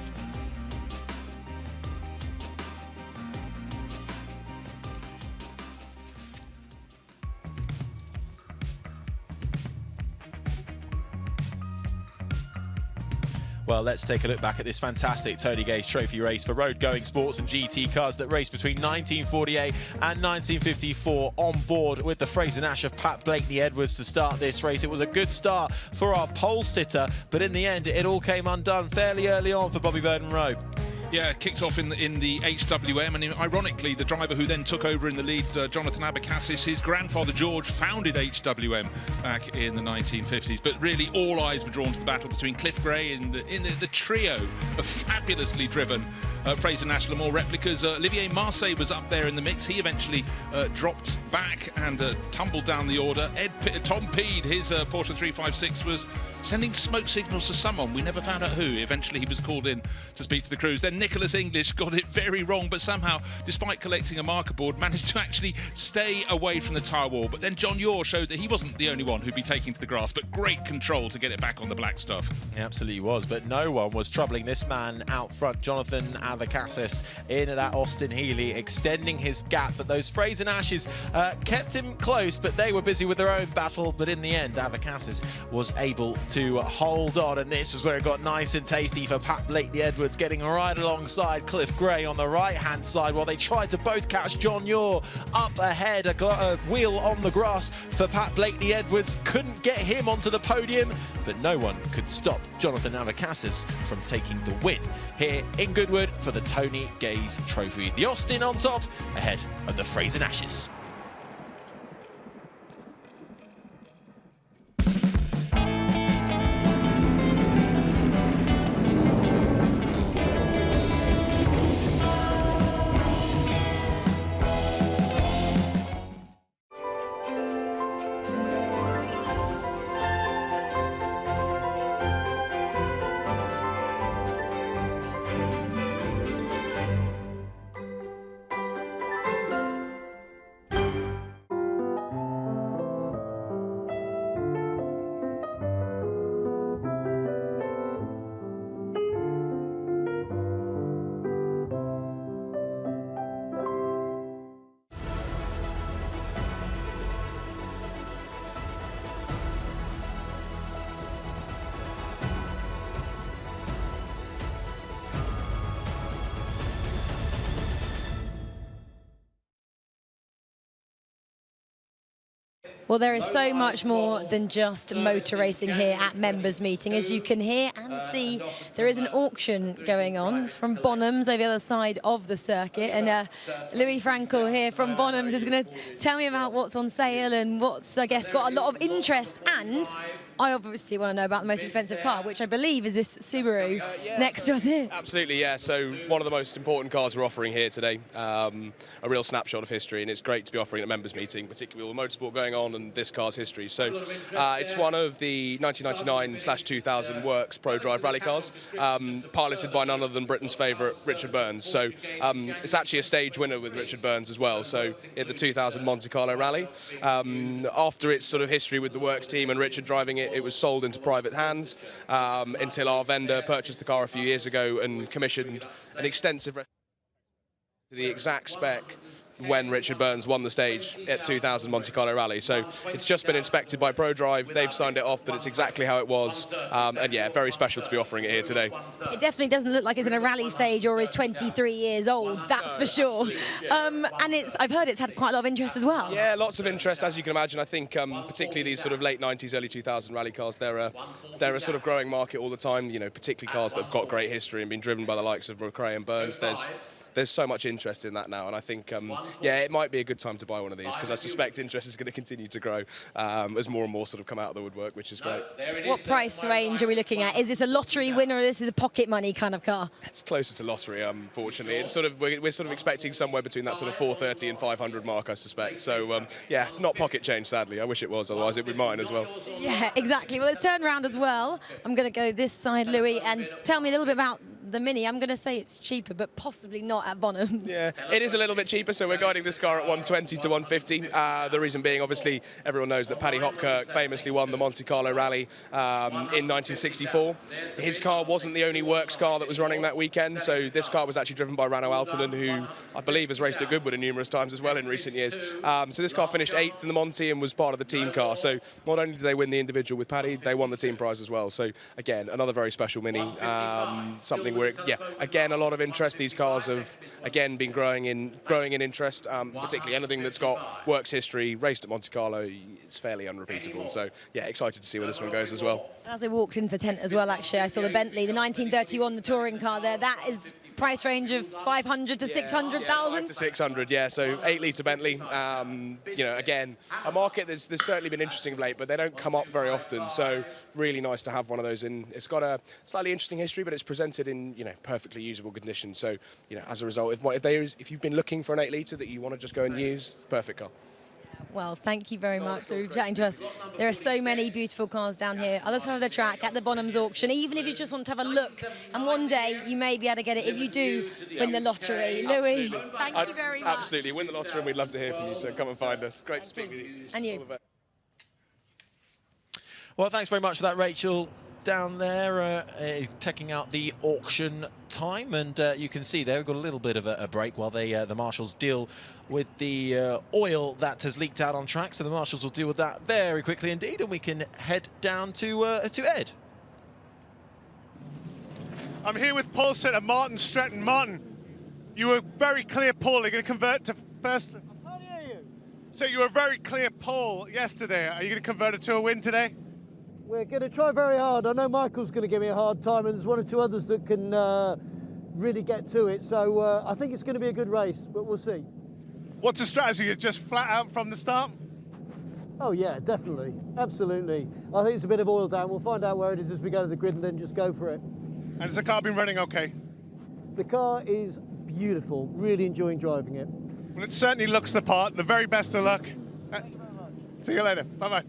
Well, let's take a look back at this fantastic Tony Gage Trophy race for road-going sports and GT cars that raced between 1948 and 1954 on board with the Fraser Nash of Pat Blakeney Edwards to start this race. It was a good start for our pole sitter, but in the end, it all came undone fairly early on for Bobby Burden-Rowe. Yeah, kicked off in the HWM, and ironically, the driver who then took over in the lead, Jonathan Abacassis, his grandfather George founded HWM back in the 1950s. But really, all eyes were drawn to the battle between Cliff Gray and the trio of fabulously driven Fraser Nash Le Mans replicas. Olivier Marseille was up there in the mix. He eventually dropped back and tumbled down the order. Tom Peed, his Porsche 356, was sending smoke signals to someone. We never found out who. Eventually, he was called in to speak to the crews. Then Nicholas English got it very wrong, but somehow, despite collecting a marker board, managed to actually stay away from the tyre wall. But then John Yore showed that he wasn't the only one who'd be taking to the grass, but great control to get it back on the black stuff. He absolutely was, but no one was troubling this man out front, Jonathan Abacassis, in that Austin Healey, extending his gap. But those Fraser Nashes kept him close, but they were busy with their own battle. But in the end, Abacassis was able to hold on, and this was where it got nice and tasty for Pat Blakeney Edwards, getting right alongside Cliff Gray on the right-hand side while they tried to both catch John Yore up ahead. A wheel on the grass for Pat Blakeney Edwards, couldn't get him onto the podium, but no one could stop Jonathan Abacassis from taking the win here in Goodwood for the Tony Gage Trophy. The Austin on top, ahead of the Fraser Nashes. Well, there is so much more than just motor racing here at Members Meeting. As you can hear and see, there is an auction going on from Bonhams over the other side of the circuit. And Louis Frankel here from Bonhams is going to tell me about what's on sale and what's, I guess, got a lot of interest. And I obviously want to know about the most expensive car, which I believe is this Subaru next to us here. Absolutely, yeah. So one of the most important cars we're offering here today, a real snapshot of history, and it's great to be offering at Members Meeting, particularly with motorsport going on and this car's history. So it's one of the 1999/2000 Works Pro Drive rally cars, piloted by none other than Britain's favourite, Richard Burns. So it's actually a stage winner with Richard Burns as well, so at the 2000 Monte Carlo Rally. After its sort of history with the Works team and Richard driving it, it was sold into private hands until our vendor purchased the car a few years ago and commissioned an extensive the exact spec when Richard Burns won the stage at 2000 Monte Carlo Rally. So it's just been inspected by ProDrive. They've signed it off that it's exactly how it was. And yeah, very special to be offering it here today. It definitely doesn't look like it's in a rally stage or is 23 years old, that's for sure. And I've heard it's had quite a lot of interest as well. Yeah, lots of interest, as you can imagine. I think particularly these sort of late 90s, early 2000 rally cars, they're a sort of growing market all the time, you know, particularly cars that have got great history and been driven by the likes of McRae and Burns. There's so much interest in that now, and I think, yeah, it might be a good time to buy one of these because I suspect interest is going to continue to grow as more and more sort of come out of the woodwork, which is great. What price range are we looking at? Is this a lottery winner or this is a pocket money kind of car? It's closer to lottery, unfortunately. It's sort of we're sort of expecting somewhere between that sort of 430 and 500 mark, I suspect. So yeah, it's not pocket change, sadly. I wish it was, otherwise it would be mine as well. Yeah, exactly. Well, let's turn around as well. I'm going to go this side, Louis, and tell me a little bit about the Mini. I'm going to say it's cheaper, but possibly not at Bonhams. Yeah, it is a little bit cheaper, so we're guiding this car at 120 to 150. The reason being, obviously, everyone knows that Paddy Hopkirk famously won the Monte Carlo Rally in 1964. His car wasn't the only works car that was running that weekend, so this car was actually driven by Rano Aaltonen, who I believe has raced at Goodwood numerous times as well in recent years. So this car finished 8th in the Monte and was part of the team car. So not only did they win the individual with Paddy, they won the team prize as well. So again, another very special Mini. Something where, yeah, again, a lot of interest. These cars have again been growing in interest, particularly anything that's got works history, raced at Monte Carlo. It's fairly unrepeatable. So yeah, excited to see where this one goes as well. As I walked into the tent as well, actually, I saw the Bentley, the 1931, the touring car there. That is price range of 500 to 600,000. 5 to 600, yeah. So 8-litre Bentley. You know, again, a market that's certainly been interesting of late, but they don't come up very often. So really nice to have one of those in. It's got a slightly interesting history, but it's presented in perfectly usable condition. So as a result, if you've been looking for an 8-litre that you want to just go and use, perfect car. Well, thank you very much for chatting to us. There are so many beautiful cars down here, other side of the track, at the Bonhams auction. Even if you just want to have a look, and one day you may be able to get it if you do win the lottery. Louis, thank you very much. Absolutely, win the lottery and we'd love to hear from you, so come and find us. Great to speak with you. And you. Well, thanks very much for that, Rachel. Down there, checking out the auction time, and you can see there we've got a little bit of a break while the marshals deal with the oil that has leaked out on track. So the marshals will deal with that very quickly indeed, and we can head down to Ed. I'm here with pole sitter Martin Stretton. Martin, you were very clear pole. You're going to convert to first. How do you? So you were very clear pole yesterday. Are you going to convert it to a win today? We're going to try very hard. I know Michael's going to give me a hard time, and there's one or two others that can really get to it. So I think it's going to be a good race, but we'll see. What's the strategy? You're just flat out from the start? Oh yeah, definitely, absolutely. I think it's a bit of oil down. We'll find out where it is as we go to the grid and then just go for it. And has the car been running okay? The car is beautiful. Really enjoying driving it. Well, it certainly looks the part. The very best of luck. See you later. Bye-bye.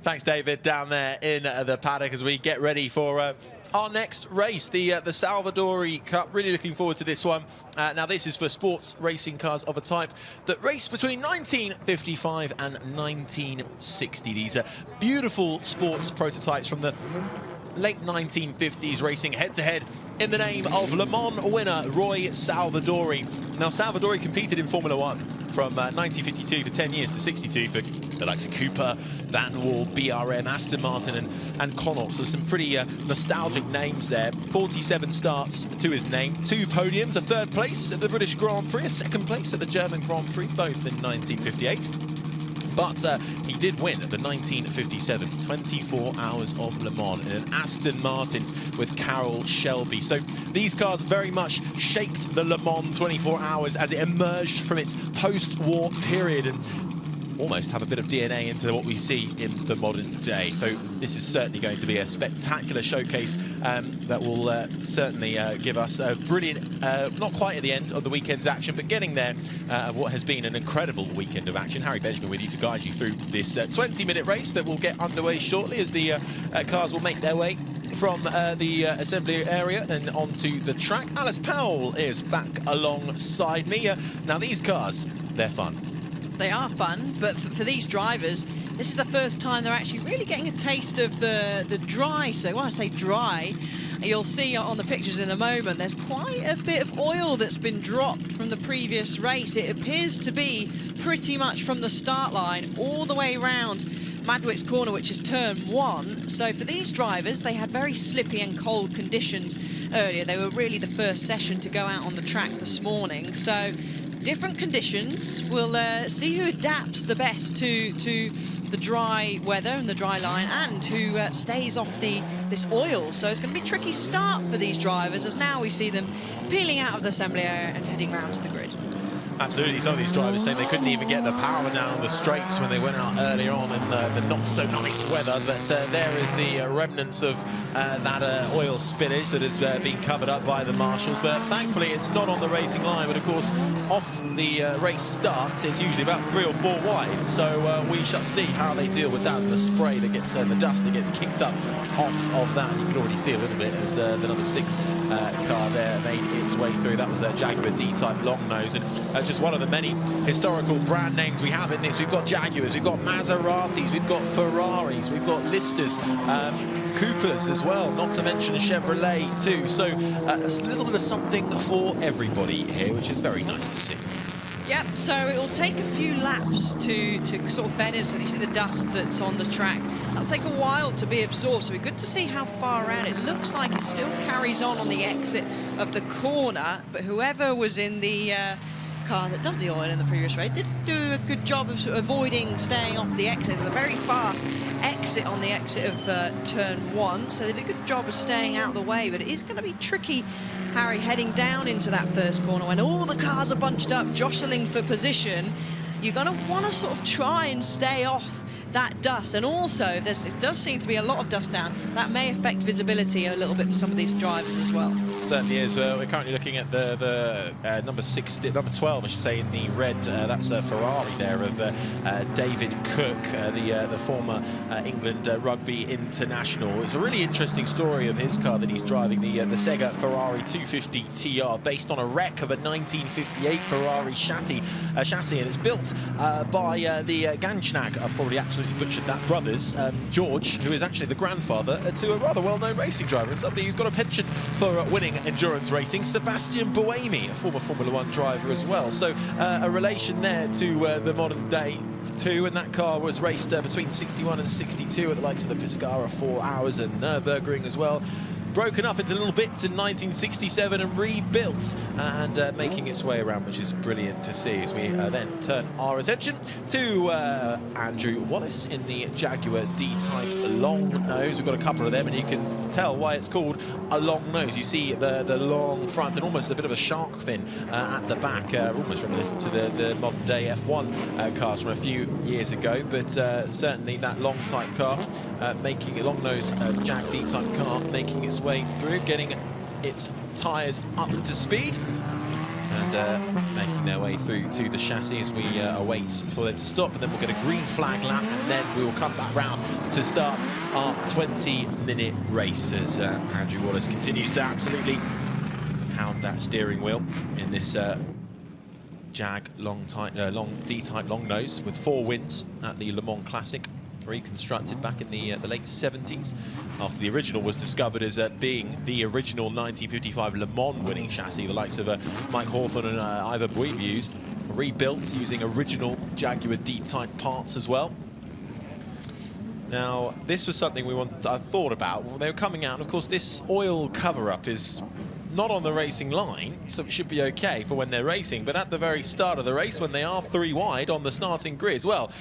Thanks, David, down there in the paddock as we get ready for our next race, the Salvadori Cup. Really looking forward to this one. Now, this is for sports racing cars of a type that raced between 1955 and 1960. These are beautiful sports prototypes from the late 1950s, racing head-to-head in the name of Le Mans winner Roy Salvadori. Now, Salvadori competed in Formula One from 1952 for 10 years to 62 for the likes of Cooper, Van Wall, BRM, Aston Martin and Connaught. So some pretty nostalgic names there. 47 starts to his name, 2 podiums, a 3rd place at the British Grand Prix, a 2nd place at the German Grand Prix, both in 1958. But he did win the 1957 24 Hours of Le Mans in an Aston Martin with Carroll Shelby. So these cars very much shaped the Le Mans 24 Hours as it emerged from its post-war period and almost have a bit of DNA into what we see in the modern day. So this is certainly going to be a spectacular showcase that will certainly give us a brilliant, not quite at the end of the weekend's action, but getting there of what has been an incredible weekend of action. Harry Benjamin with you to guide you through this 20-minute race that will get underway shortly as the cars will make their way from the assembly area and onto the track. Alice Powell is back alongside me. Now these cars, they're fun. They are fun, but for these drivers, this is the first time they're actually really getting a taste of the dry. So when I say dry, you'll see on the pictures in a moment, there's quite a bit of oil that's been dropped from the previous race. It appears to be pretty much from the start line all the way around Madwick's corner, which is turn 1. So for these drivers, they had very slippy and cold conditions earlier. They were really the first session to go out on the track this morning. So different conditions. We'll see who adapts the best to the dry weather and the dry line, and who stays off this oil. So it's going to be a tricky start for these drivers, as now we see them peeling out of the assembly area and heading round to the grid. Absolutely. Some of these drivers saying they couldn't even get the power down the straights when they went out earlier on in the not-so-nice weather. But there is the remnants of that oil spillage that has been covered up by the marshals. But thankfully, it's not on the racing line. But, of course, off the race start, it's usually about 3 or 4 wide. So we shall see how they deal with that. The spray that gets, the dust that gets kicked up off of that. You can already see a little bit as the number 6 car there made its way through. That was a Jaguar D-type long nose. And just one of the many historical brand names we have in this. We've got Jaguars, we've got Maseratis, we've got Ferraris, we've got Listers, Coopers as well, not to mention Chevrolet too. So a little bit of something for everybody here, which is very nice to see. Yep, so it will take a few laps to sort of bed in, so you see the dust that's on the track. That'll take a while to be absorbed, so we're good to see how far around. It looks like it still carries on the exit of the corner, but whoever was in the car that dumped the oil in the previous race did do a good job of sort of avoiding staying off the exit. It's a very fast exit on the exit of turn 1, so they did a good job of staying out of the way, but it is going to be tricky, Harry, heading down into that first corner when all the cars are bunched up, jostling for position. You're going to want to sort of try and stay off that dust, and also it does seem to be a lot of dust down. That may affect visibility a little bit for some of these drivers as well. Certainly is. We're currently looking at the number 12, I should say, in the red. That's a Ferrari there of David Cook, the former England rugby international. It's a really interesting story of his car that he's driving, the Sega Ferrari 250 TR, based on a wreck of a 1958 Ferrari chassis, and it's built by the Ganchnag. I've probably absolutely butchered that, brothers. George, who is actually the grandfather to a rather well-known racing driver and somebody who's got a penchant for winning endurance racing, Sebastian Buemi, a former Formula 1 driver as well. So a relation there to the modern day too, and that car was raced between 61 and 62 at the likes of the Pescara 4 Hours and Nürburgring as well. Broken up into little bits in 1967 and rebuilt, and making its way around, which is brilliant to see, as we then turn our attention to Andrew Wallace in the Jaguar D-type long nose. We've got a couple of them, and you can tell why it's called a long nose. You see the long front and almost a bit of a shark fin at the back, almost reminiscent to the modern day F1 cars from a few years ago, but certainly that long type car, making a long nose Jag D-type car, making its way through, getting its tyres up to speed, and making their way through to the chassis as we await for them to stop. And then we'll get a green flag lap, and then we will come back round to start our 20-minute race as Andrew Wallace continues to absolutely hound that steering wheel in this Jag long D-type long nose with 4 wins at the Le Mans Classic, reconstructed back in the late 70s after the original was discovered as being the original 1955 Le Mans winning chassis. The likes of Mike Hawthorne and Ivor Buick used, rebuilt using original Jaguar D-type parts as well. Now, this was something I thought about when they were coming out, and of course this oil cover-up is not on the racing line, so it should be okay for when they're racing, but at the very start of the race, when they are 3 wide on the starting grid, well,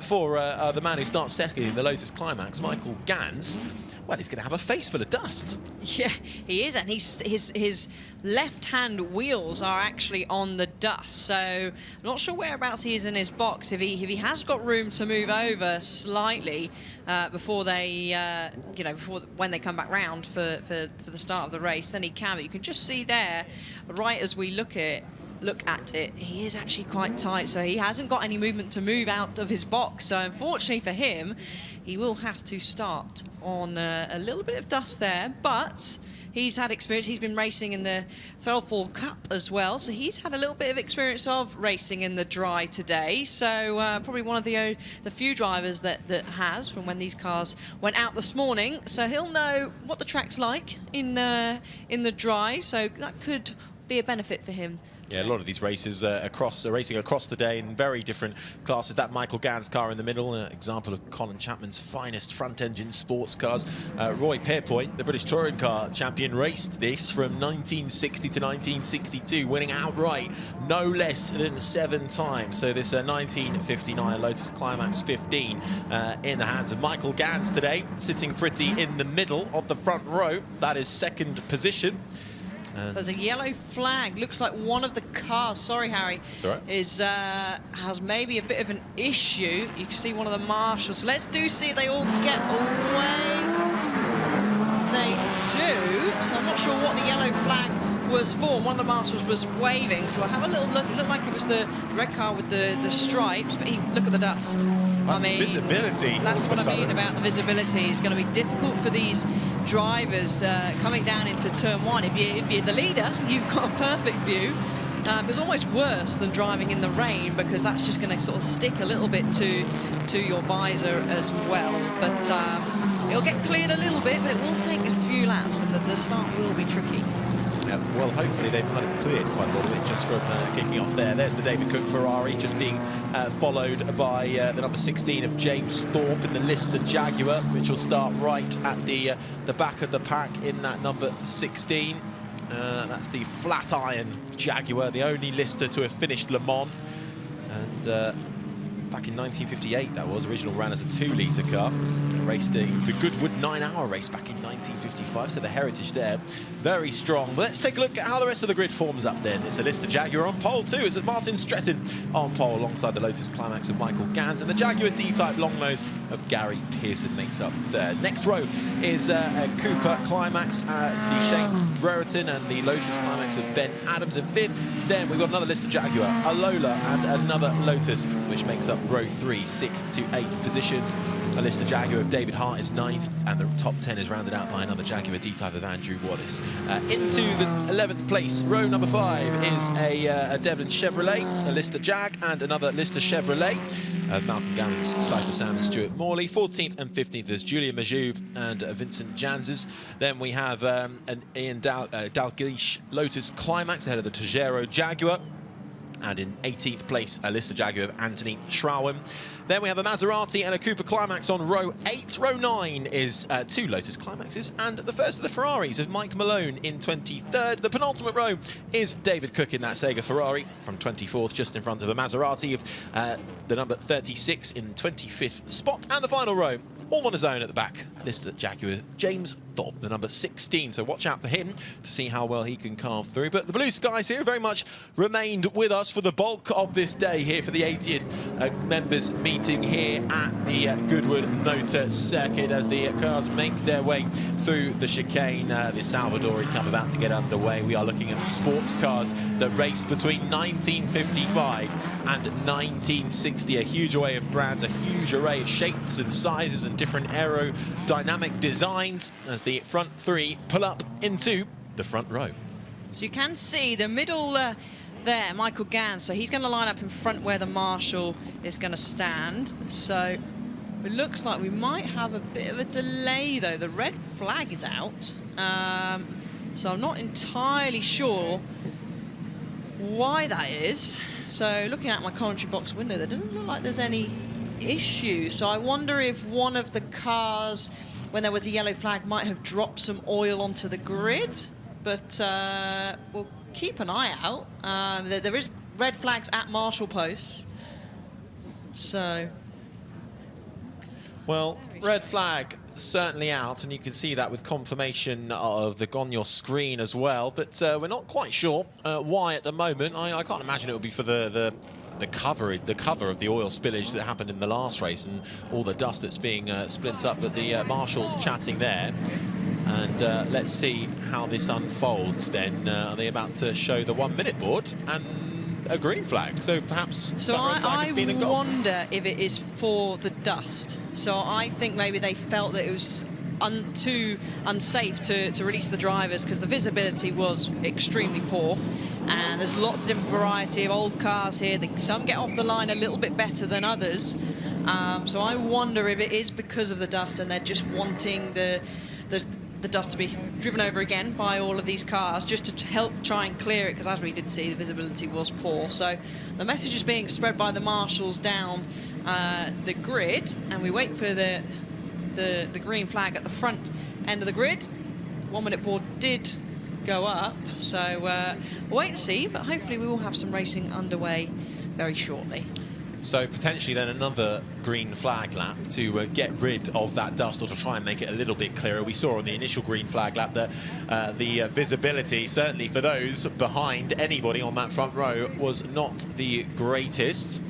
for the man who starts second in the Lotus Climax, Michael Gans, well, he's going to have a face full of dust. Yeah, he is, and his left-hand wheels are actually on the dust, so I'm not sure whereabouts he is in his box. If he has got room to move over slightly before they, when they come back round for the start of the race, then he can. But you can just see there, right as we look at it, he is actually quite tight, so he hasn't got any movement to move out of his box. So unfortunately for him, he will have to start on a little bit of dust there, but he's had experience. He's been racing in the Threlfall Cup as well, so he's had a little bit of experience of racing in the dry today. So probably one of the few drivers that has, from when these cars went out this morning. So he'll know what the track's like in the dry, so that could be a benefit for him. Yeah, a lot of these races racing across the day in very different classes. That Michael Gans car in the middle, an example of Colin Chapman's finest front-engine sports cars. Roy Pierpoint, the British Touring Car champion, raced this from 1960 to 1962, winning outright no less than 7 times. So this 1959 Lotus Climax 15 in the hands of Michael Gans today, sitting pretty in the middle of the front row. That is second position. So there's a yellow flag. Looks like one of the cars, sorry Harry, has maybe a bit of an issue. You can see one of the marshals. Let's see they all get away. They do. So I'm not sure what the yellow flag was for. One of the marshals was waving, so I have a little look. It looked like it was the red car with the stripes, but look at the dust. I mean, visibility. That's what I mean about the visibility. It's going to be difficult for these drivers coming down into turn 1. If you're the leader, you've got a perfect view. It's almost worse than driving in the rain, because that's just going to sort of stick a little bit to your visor as well. But it'll get cleared a little bit, but it will take a few laps, and the start will be tricky. Well, hopefully they've kind of cleared quite a lot of it just from kicking off there. There's the David Cook Ferrari just being followed by the number 16 of James Thorpe in the Lister Jaguar, which will start right at the back of the pack in that number 16. That's the Flatiron Jaguar, the only Lister to have finished Le Mans. And back in 1958, that was. Original ran as a 2-litre car. Raced in the Goodwood 9-hour race back in 1955, so the heritage there, very strong. But let's take a look at how the rest of the grid forms up then. It's a Lister Jaguar on pole too. It's Martin Stretton on pole alongside the Lotus Climax of Michael Gans, and the Jaguar D-Type long nose of Gary Pearson makes up third. Next row is a Cooper Climax, the Shane Brereton, and the Lotus Climax of Ben Adams in fifth. Then we've got another Lister Jaguar, a Lola, and another Lotus, which makes up row 3, 6th to 8th positions. A Lister Jaguar of David Hart is 9th, and the top 10 is rounded out by another Jaguar D-Type of Andrew Wallace. Into the 11th place, row number 5 is a Devlin Chevrolet, a Lister Jag, and another Lister Chevrolet. Malcolm Gannon's Cycle Sam and Stuart Morley. 14th and 15th is Julia Majoub and Vincent Janzes. Then we have an Ian Dalglish Lotus Climax ahead of the Tejero Jaguar. And in 18th place, a Lister Jaguar of Anthony Schrauen. Then we have a Maserati and a Cooper Climax on row 8. Row 9 is 2 Lotus Climaxes and the first of the Ferraris of Mike Malone in 23rd. The penultimate row is David Cook in that Sega Ferrari from 24th, just in front of a Maserati of the number 36 in 25th spot. And the final row, all on his own at the back, Lister Jaguar James Thorpe, the number 16. So watch out for him to see how well he can carve through. But the blue skies here very much remained with us for the bulk of this day here for the 80th members meeting here at the Goodwood Motor Circuit as the cars make their way through the chicane. The Salvadorian Cup about to get underway. We are looking at sports cars that raced between 1955 and 1960. A huge array of brands, a huge array of shapes and sizes and different aerodynamic designs as the front 3 pull up into the front row. So you can see the middle there, Michael Gans. So he's going to line up in front where the marshal is going to stand. So it looks like we might have a bit of a delay though. The red flag is out. So I'm not entirely sure why that is. So looking at my commentary box window, there doesn't look like there's any issue. So I wonder if one of the cars, when there was a yellow flag, might have dropped some oil onto the grid. But we'll keep an eye out. There is red flags at marshal posts. So, well, red flag certainly out, and you can see that with confirmation of the on your screen as well. But we're not quite sure why at the moment. I can't imagine it would be for the cover of the oil spillage that happened in the last race and all the dust that's being splint up. But the marshal's chatting there. And let's see how this unfolds then. Are they about to show the 1-minute board and a green flag? So perhaps so I wonder if it is for the dust. So I think maybe they felt that it was too unsafe to release the drivers because the visibility was extremely poor. And there's lots of different variety of old cars here. Some get off the line a little bit better than others. So I wonder if it is because of the dust and they're just wanting the dust to be driven over again by all of these cars just to help try and clear it, because as we did see, the visibility was poor. So the message is being spread by the marshals down the grid, and we wait for the green flag at the front end of the grid. 1-minute board did go up, so we'll wait and see, but hopefully we will have some racing underway very shortly. So potentially then another green flag lap to get rid of that dust, or to try and make it a little bit clearer. We saw on the initial green flag lap that the visibility, certainly for those behind anybody on that front row, was not the greatest.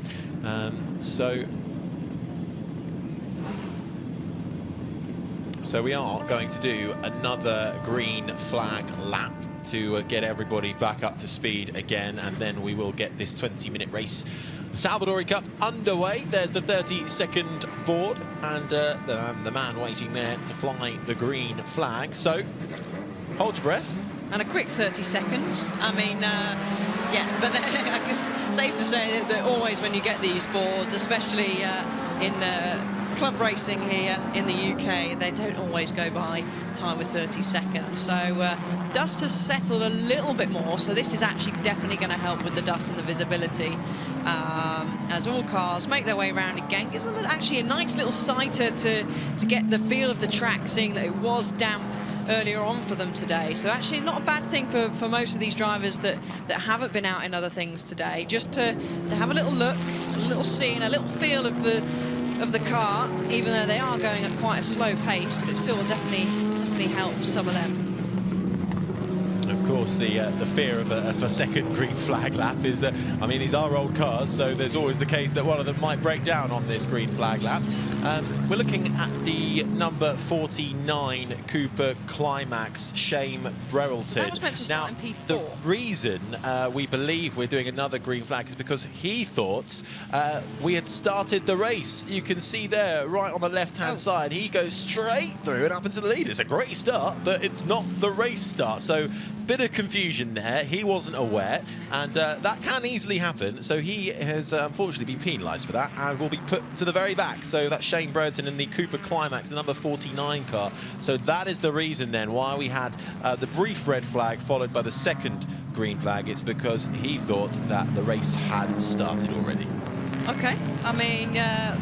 So we are going to do another green flag lap to get everybody back up to speed again, and then we will get this 20-minute race, the Salvadori Cup, underway. There's the 30-second board, and the man waiting there to fly the green flag. So hold your breath. And a quick 30 seconds. I mean, yeah, but I guess safe to say that always when you get these boards, especially in club racing here in the UK, they don't always go by time with 30 seconds. So dust has settled a little bit more, so this is actually definitely going to help with the dust and the visibility. As all cars make their way around again, gives them actually a nice little sighter to get the feel of the track, seeing that it was damp earlier on for them today. So actually not a bad thing for most of these drivers that haven't been out in other things today, just to have a little look, a little see, and a little feel of the car, even though they are going at quite a slow pace, but it still definitely helps some of them. Of course, the fear of a second green flag lap is, I mean, these are old cars, so there's always the case that one of them might break down on this green flag lap. We're looking at the number 49 Cooper Climax, Shane Brereton. That was meant to start in P4. The reason we believe we're doing another green flag is because he thought we had started the race. You can see there, right on the left-hand side, he goes straight through and up into the lead. It's a great start, but it's not the race start. So bit of confusion there. He wasn't aware, and that can easily happen. So he has unfortunately been penalised for that and will be put to the very back. So that's Shane Brereton in the Cooper Climax, the number 49 car. So that is the reason then why we had the brief red flag followed by the second green flag. It's because he thought that the race had started already. Okay, I mean,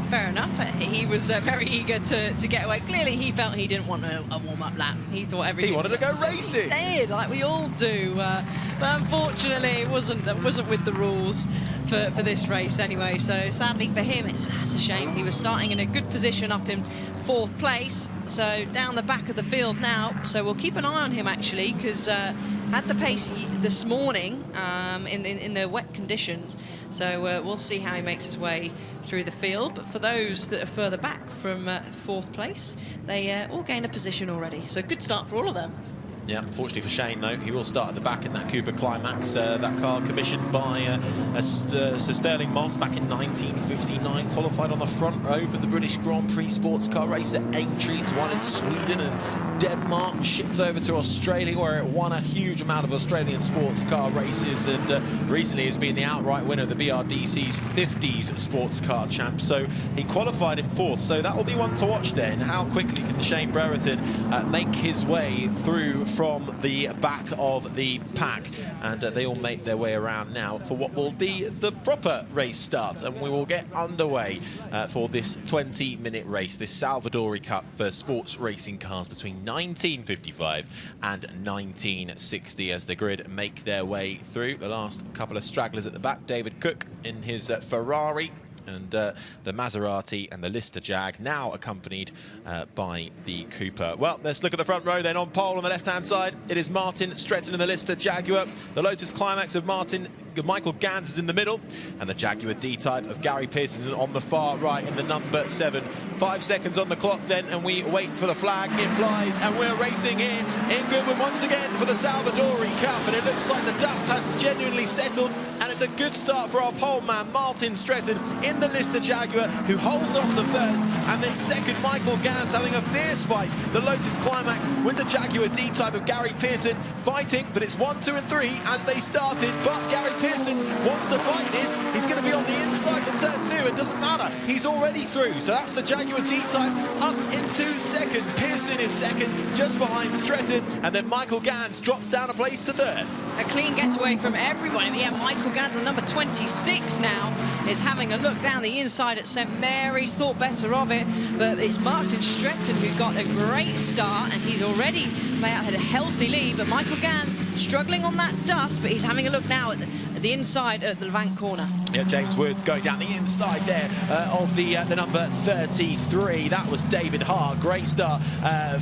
fair enough. He was very eager to get away. Clearly, he felt he didn't want a warm-up lap. He thought everything. He wanted to go racing. He did, like we all do. But unfortunately, it wasn't with the rules for this race anyway. So sadly for him, that's a shame. He was starting in a good position up in 4th place. So down the back of the field now. So we'll keep an eye on him actually, because had the pace this morning in the wet conditions. So we'll see how he makes his way through the field. But for those that are further back from 4th place, they all gain a position already. So good start for all of them. Yeah, unfortunately for Shane, though, he will start at the back in that Cooper Climax. That car commissioned by Sir Sterling Moss back in 1959, qualified on the front row for the British Grand Prix sports car race at Aintree. It's won in Sweden and Denmark, shipped over to Australia, where it won a huge amount of Australian sports car races, and recently has been the outright winner of the BRDC's 50s sports car champ. So he qualified in 4th, so that will be one to watch then. How quickly can Shane Brereton make his way through from the back of the pack? And they all make their way around now for what will be the proper race start, and we will get underway for this 20-minute race, this Salvadori Cup for sports racing cars between 1955 and 1960, as the grid make their way through. The last couple of stragglers at the back, David Cook in his Ferrari, and the Maserati and the Lister Jag, now accompanied by the Cooper. Well, let's look at the front row then. On pole on the left-hand side, it is Martin Stretton in the Lister Jaguar. The Lotus Climax of Michael Gans is in the middle, and the Jaguar D-Type of Gary Pearson on the far right in the number 7. 5 seconds on the clock then, and we wait for the flag. It flies, and we're racing here in Goodwood once again for the Salvadori Cup, and it looks like the dust has genuinely settled, and it's a good start for our pole man, Martin Stretton, in the Lister Jaguar, who holds on to first, and then second, Michael Gans having a fierce fight. The Lotus Climax with the Jaguar D-Type of Gary Pearson fighting, but it's 1, 2 and 3 as they started, but Gary Pearson wants to fight this. He's going to be on the inside for turn 2. It doesn't matter. He's already through. So that's the Jaguar D-Type up into second. Pearson in second, just behind Stretton. And then Michael Gans drops down a place to third. A clean getaway from everybody. Yeah, Michael Gans, the number 26 now, is having a look down the inside at St Mary's. Thought better of it, but it's Martin Stretton who got a great start, and he's already had a healthy lead. But Michael Gans struggling on that dust, but he's having a look now at the inside at the Levant corner. Yeah, James Woods going down the inside there of the number 33. That was David Hart. Great start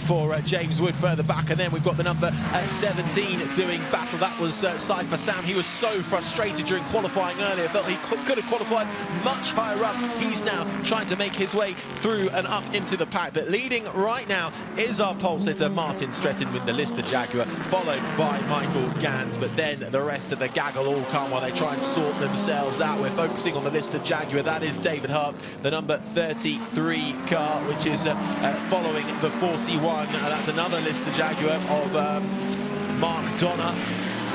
for James Wood further back. And then we've got the number 17 doing battle. That was Cypher Sam. He was so frustrated during qualifying earlier. Felt he could have qualified much higher up. He's now trying to make his way through and up into the pack. But leading right now is our pole sitter Martin Stretton with the Lister Jaguar, followed by Michael Gans. But then the rest of the gaggle all come while they try and sort themselves out. We're focusing on the Lister Jaguar. That is David Hart, the number 33 car, which is following the 41. That's another Lister Jaguar of Mark Donner,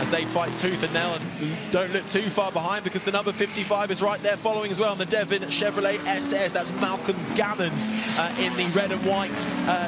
as they fight tooth and nail and don't look too far behind, because the number 55 is right there following as well. And the Devon Chevrolet SS, that's Malcolm Gammons in the red and white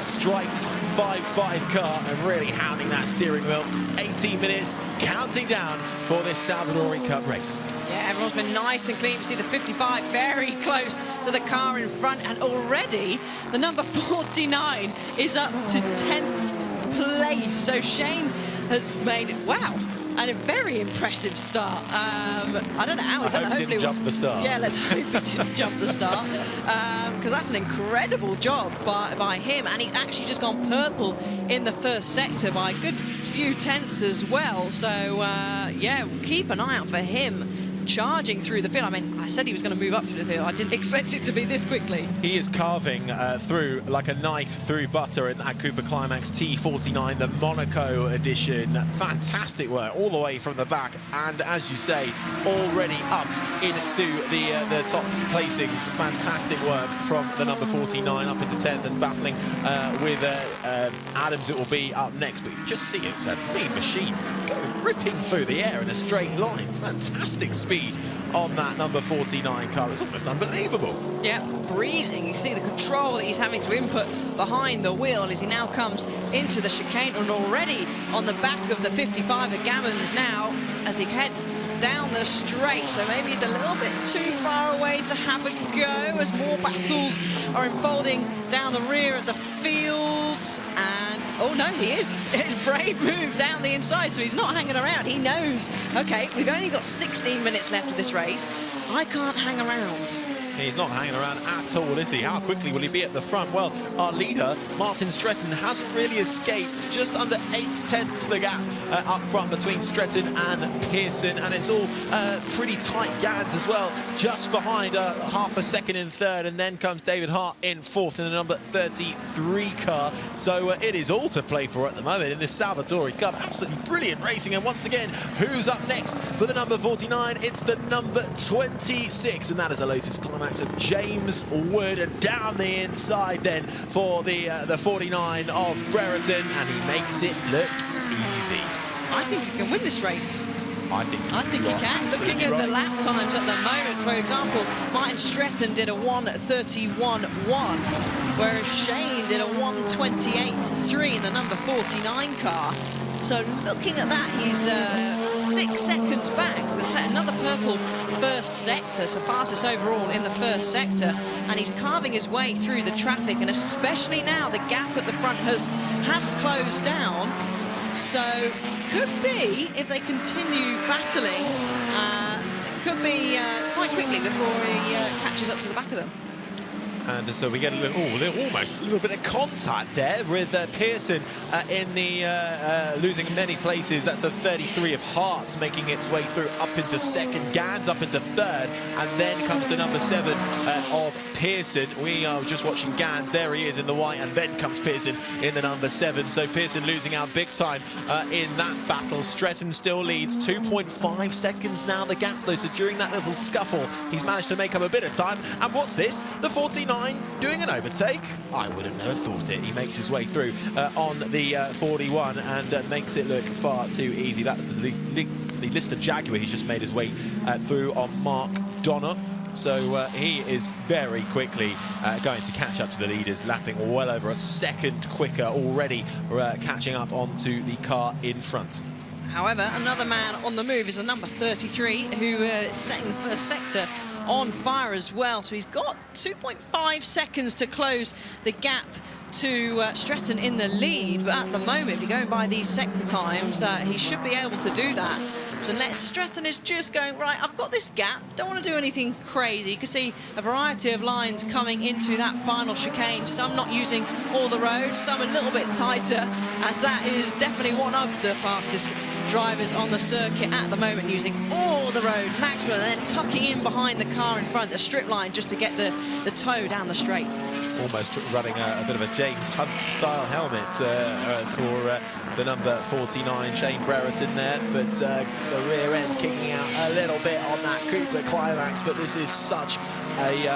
striped 5.5 car, and really hounding that steering wheel. 18 minutes counting down for this Salvadoran Cup race. Yeah, everyone's been nice and clean. You see the 55 very close to the car in front, and already the number 49 is up to 10th place. So Shane has made, wow, and a very impressive start. I don't know how he's done it. Hopefully he didn't jump the start. Yeah, let's hope he didn't jump the start, because that's an incredible job by him, and he's actually just gone purple in the first sector by a good few tenths as well. So yeah, keep an eye out for him charging through the field. I mean, I said he was going to move up through the field. I didn't expect it to be this quickly. He is carving through like a knife through butter in that Cooper Climax T49, the Monaco edition. Fantastic work all the way from the back, and as you say, already up into the top placings. Fantastic work from the number 49 up into 10th, and battling with Adams. It will be up next, but you just see it's a mean machine going ripping through the air in a straight line. Fantastic speed on that number 49 car. It's almost unbelievable. Yeah, breezing. You see the control that he's having to input behind the wheel as he now comes into the chicane, and already on the back of the 55 of Gammons now as he heads down the straight. So maybe he's a little bit too far away to have a go as more battles are unfolding down the rear of the field. And oh no, he is. It's a brave move down the inside, so he's not hanging around. He knows, okay, we've only got 16 minutes left of this race. I can't hang around. He's not hanging around at all, is he? How quickly will he be at the front? Well, our leader, Martin Stretton, hasn't really escaped. Just under 8/10 the gap up front between Stretton and Pearson, and it's all pretty tight. Gans as well, just behind, half a second in third, and then comes David Hart in fourth in the number 33 car. So it is all to play for at the moment in this Salvadoran Cup. Absolutely brilliant racing, and once again, who's up next for the number 49? It's the number 26, and that is a Lotus Climax of James Wood, and down the inside then for the 49 of Brereton, and he makes it look easy. I think he can win this race. I think he can. Looking at the lap times at the moment, for example, Martin Stretton did a 1:31.1, whereas Shane did a 1:28.3 in the number 49 car. So looking at that, he's 6 seconds back. We set another purple first sector, so fastest overall in the first sector, and he's carving his way through the traffic, and especially now the gap at the front has closed down. So could be, if they continue battling, could be quite quickly before he catches up to the back of them. And so we get almost a little bit of contact there with Pearson in the losing many places. That's the 33 of Hart making its way through up into second, Gans up into third, and then comes the number 7 of Pearson. We are just watching Gans, there he is in the white, and then comes Pearson in the number 7. So Pearson losing out big time in that battle. Stretton still leads 2.5 seconds now the gap though, so during that little scuffle he's managed to make up a bit of time. And what's this? The 49 doing an overtake. I would have never thought it. He makes his way through on the 41 and makes it look far too easy. That's the Lister Jaguar. He's just made his way through on Mark Donner. So he is very quickly going to catch up to the leaders, lapping well over a second quicker already, catching up onto the car in front. However, another man on the move is the number 33, who is setting the first sector on fire as well. So he's got 2.5 seconds to close the gap to Stretton in the lead. But at the moment, if you're going by these sector times, he should be able to do that. laps, and Stretton is just going, right, I've got this gap, don't want to do anything crazy. You can see a variety of lines coming into that final chicane, some not using all the roads, some a little bit tighter, as that is definitely one of the fastest drivers on the circuit at the moment, using all the road maximum and then tucking in behind the car in front, the strip line, just to get the toe down the straight. Almost running a bit of a James Hunt style helmet for the number 49 Shane Brereton there, but the rear end kicking out a little bit on that Cooper Climax. But this is such a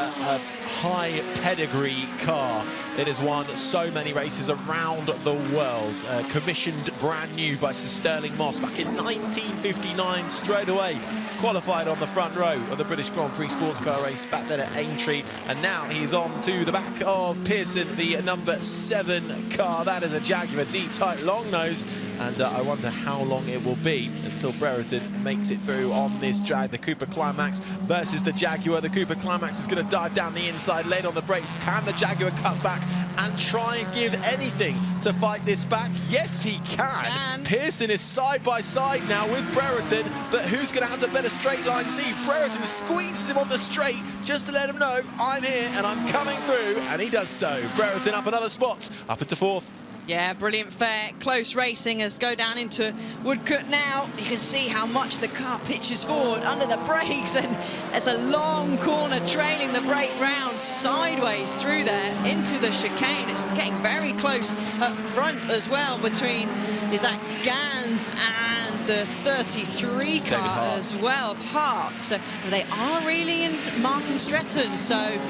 high pedigree car. It has won so many races around the world. Commissioned brand new by Sir Sterling Moss back in 1959, straight away qualified on the front row of the British Grand Prix sports car race back then at Aintree, and now he's on to the back of Pearson, the number 7 car. That is a Jaguar D-type long nose, and I wonder how long it will be until Brereton makes it through on this Jag. The Cooper Climax versus the Jaguar. The Cooper Climax is going to dive down the inside, late on the brakes. Can the Jaguar cut back and try and give anything to fight this back? Yes, he can. Pearson is side by side now with Brereton, but who's going to have the better straight line? See, Brereton squeezes him on the straight just to let him know, I'm here and I'm coming through, and he does so. Brereton up another spot, up into 4th. Yeah, brilliant fair, close racing as go down into Woodcote now. You can see how much the car pitches forward under the brakes, and there's a long corner trailing the brake round sideways through there into the chicane. It's getting very close up front as well between, is that Gans and the 33 car as well, Hart. So they are really in Martin Stretton, so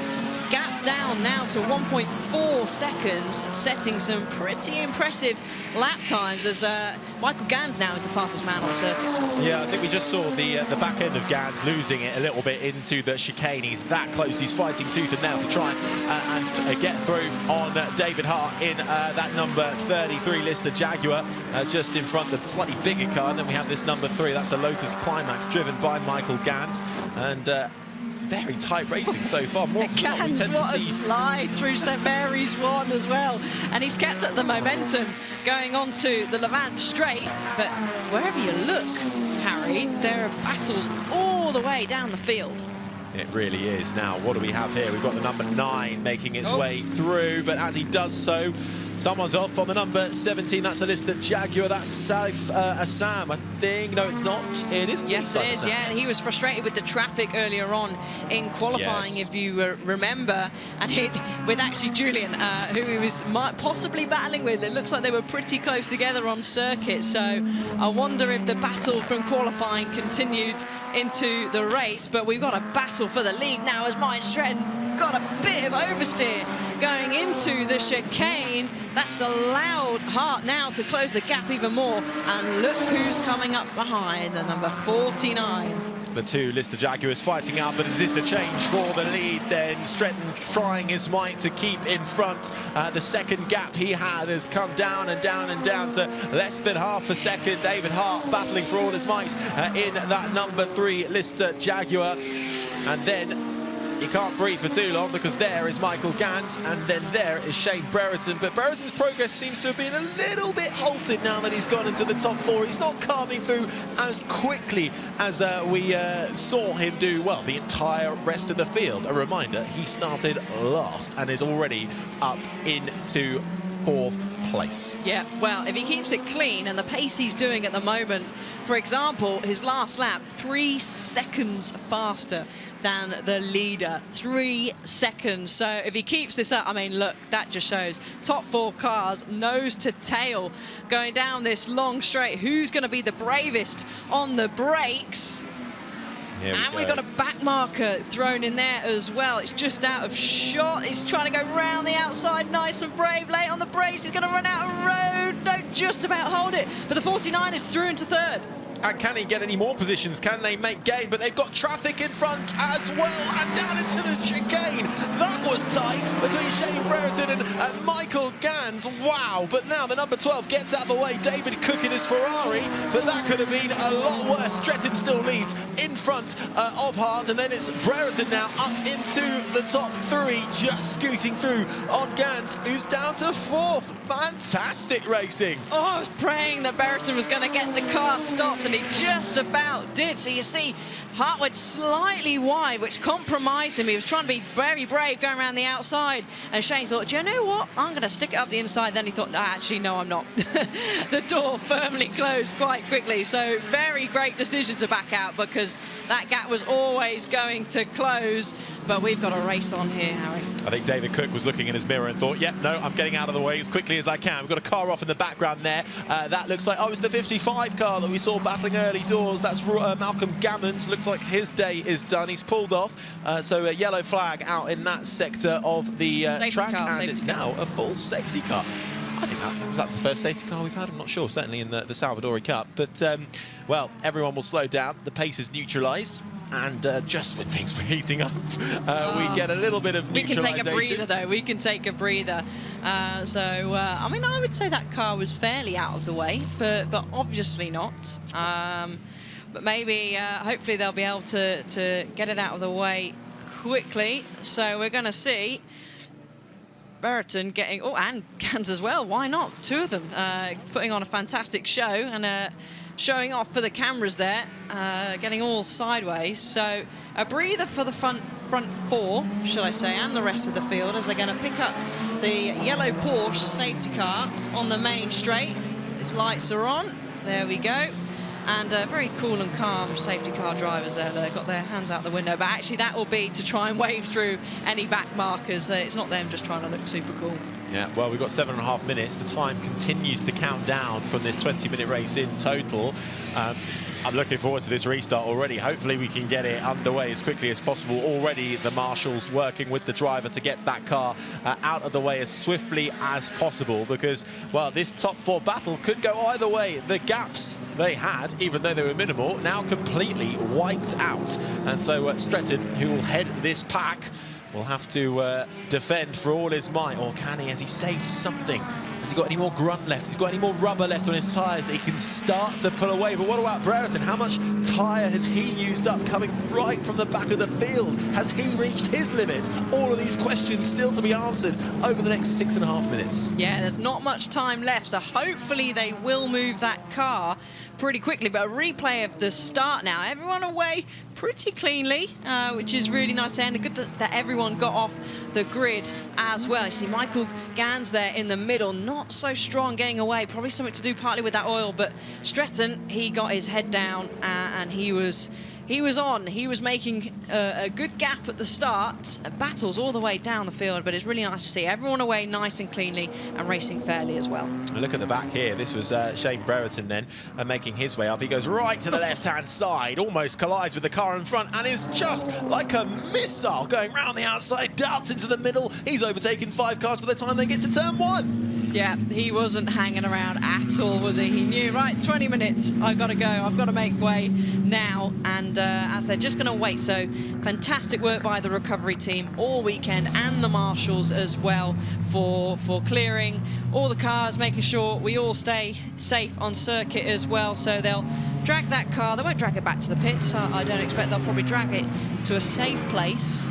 gap down now to 1.4 seconds, setting some pretty impressive lap times as Michael Gans now is the fastest man on circuit. Yeah, I think we just saw the back end of Gans losing it a little bit into the chicane. He's that close. He's fighting tooth and nail to try and get through on David Hart in that number 33 Lister Jaguar, just in front of the slightly bigger car. And then we have this number 3. That's a Lotus Climax driven by Michael Gans. And very tight racing so far. More Gans, what a slide through St Mary's 1 as well, and he's kept up the momentum going on to the Levant straight. But wherever you look, Harry, there are battles all the way down the field. It really is. Now, what do we have here? We've got the number 9 making its way through, but as he does so, someone's off on the number 17. That's the Lister Jaguar. That's Saif Assam, I think. No, it's not. It isn't. Yes, it is. Yeah, he was frustrated with the traffic earlier on in qualifying, if you remember, and with actually Julian, who he was possibly battling with. It looks like they were pretty close together on circuit. So I wonder if the battle from qualifying continued into the race. But we've got a battle for the lead now as Martin Stretton got a bit of oversteer going into the chicane. That's allowed Hart now to close the gap even more. And look who's coming up behind, the number 49. The 2 Lister Jaguars fighting out, but is this a change for the lead then? Stretton trying his might to keep in front. The second gap he had has come down and down and down to less than half a second. David Hart battling for all his might in that number 3 Lister Jaguar. And then he can't breathe for too long, because there is Michael Gans and then there is Shane Brereton. But Brereton's progress seems to have been a little bit halted now that he's gone into the top 4. He's not carving through as quickly as we saw him do, well, the entire rest of the field. A reminder, he started last and is already up into 4th place. Yeah, well, if he keeps it clean and the pace he's doing at the moment, for example, his last lap, 3 seconds faster than the leader, 3 seconds. So if he keeps this up, I mean, look, that just shows top 4 cars nose to tail going down this long straight. Who's going to be the bravest on the brakes? And we've got a back marker thrown in there as well. It's just out of shot. He's trying to go round the outside, nice and brave, late on the brakes. He's going to run out of road. No, just about hold it. But the 49 is through into 3rd. And can he get any more positions? Can they make gain? But they've got traffic in front as well, and down into the chicane. That was tight between Shane Brereton and Michael Gans. Wow, but now the number 12 gets out of the way. David Cook in his Ferrari, but that could have been a lot worse. Stretton still leads in front of Hart, and then it's Brereton now up into the top 3, just scooting through on Gans, who's down to 4th. Fantastic racing. Oh, I was praying that Brereton was going to get the car stopped and he just about did. So you see Hart went slightly wide, which compromised him. He was trying to be very brave going around the outside, and Shane thought, do you know what, I'm going to stick it up the inside. Then he thought, no, actually, no, I'm not. The door firmly closed quite quickly. So very great decision to back out, because that gap was always going to close. But we've got a race on here, Harry. I think David Cook was looking in his mirror and thought, yep, no, I'm getting out of the way as quickly as I can. We've got a car off in the background there. That looks like, oh, it's the 55 car that we saw battling early doors. That's Malcolm Gammons. Looks like his day is done. He's pulled off. So a yellow flag out in that sector of the track, and it's now a full safety car. I think that's the first safety car we've had. I'm not sure, certainly in the Salvadori Cup. But, well, everyone will slow down. The pace is neutralised. And just when things were heating up, we get a little bit of neutralisation. We can take a breather, though. We can take a breather. I mean, I would say that car was fairly out of the way, but obviously not. But maybe, hopefully, they'll be able to get it out of the way quickly. So we're going to see Brereton getting, oh, and Gans as well. Why not? Two of them putting on a fantastic show and showing off for the cameras there, getting all sideways. So a breather for the front four, should I say, and the rest of the field, as they're going to pick up the yellow Porsche safety car on the main straight. Its lights are on. There we go. And very cool and calm safety car drivers there. They've got their hands out the window. But actually, that will be to try and wave through any back markers. It's not them just trying to look super cool. Yeah, well, we've got 7.5 minutes. The time continues to count down from this 20-minute race in total. I'm looking forward to this restart already. Hopefully we can get it underway as quickly as possible. Already the marshals working with the driver to get that car out of the way as swiftly as possible, because, well, this top four battle could go either way. The gaps they had, even though they were minimal, now completely wiped out. And so Stretton, who will head this pack, will have to defend for all his might. Or can he? Has he saved something? Has he got any more grunt left? Has he got any more rubber left on his tyres that he can start to pull away? But what about Brereton? How much tyre has he used up coming right from the back of the field? Has he reached his limit? All of these questions still to be answered over the next 6.5 minutes. Yeah, there's not much time left, so hopefully they will move that car pretty quickly. But a replay of the start now. Everyone away pretty cleanly, which is really nice to end. Good that everyone got off the grid as well. You see Michael Gans there in the middle, not so strong getting away. Probably something to do partly with that oil, but Stretton, he got his head down and he was on. He was making a good gap at the start, battles all the way down the field, but it's really nice to see everyone away nice and cleanly and racing fairly as well. Look at the back here. This was Shane Brereton then making his way up. He goes right to the left-hand side, almost collides with the car in front, and is just like a missile going round the outside, darts into the middle. He's overtaken 5 cars by the time they get to turn 1. Yeah, he wasn't hanging around at all, was he? He knew, right, 20 minutes, I've got to go, I've got to make way now. And as they're just going to wait, so fantastic work by the recovery team all weekend, and the marshals as well, for clearing all the cars, making sure we all stay safe on circuit as well. So they'll drag that car, they won't drag it back to the pits, I don't expect. They'll probably drag it to a safe place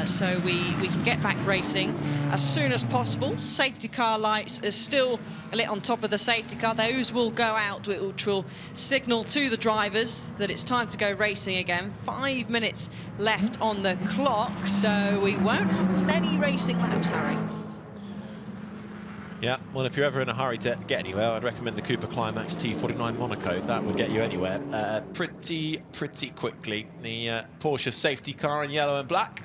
so we can get back racing as soon as possible. Safety car lights are still lit on top of the safety car. Those will go out, which will signal to the drivers that it's time to go racing again. 5 minutes left on the clock, so we won't have many racing laps, Harry. Yeah, well, if you're ever in a hurry to get anywhere, I'd recommend the Cooper Climax T49 Monaco. That would get you anywhere pretty quickly. The Porsche safety car in yellow and black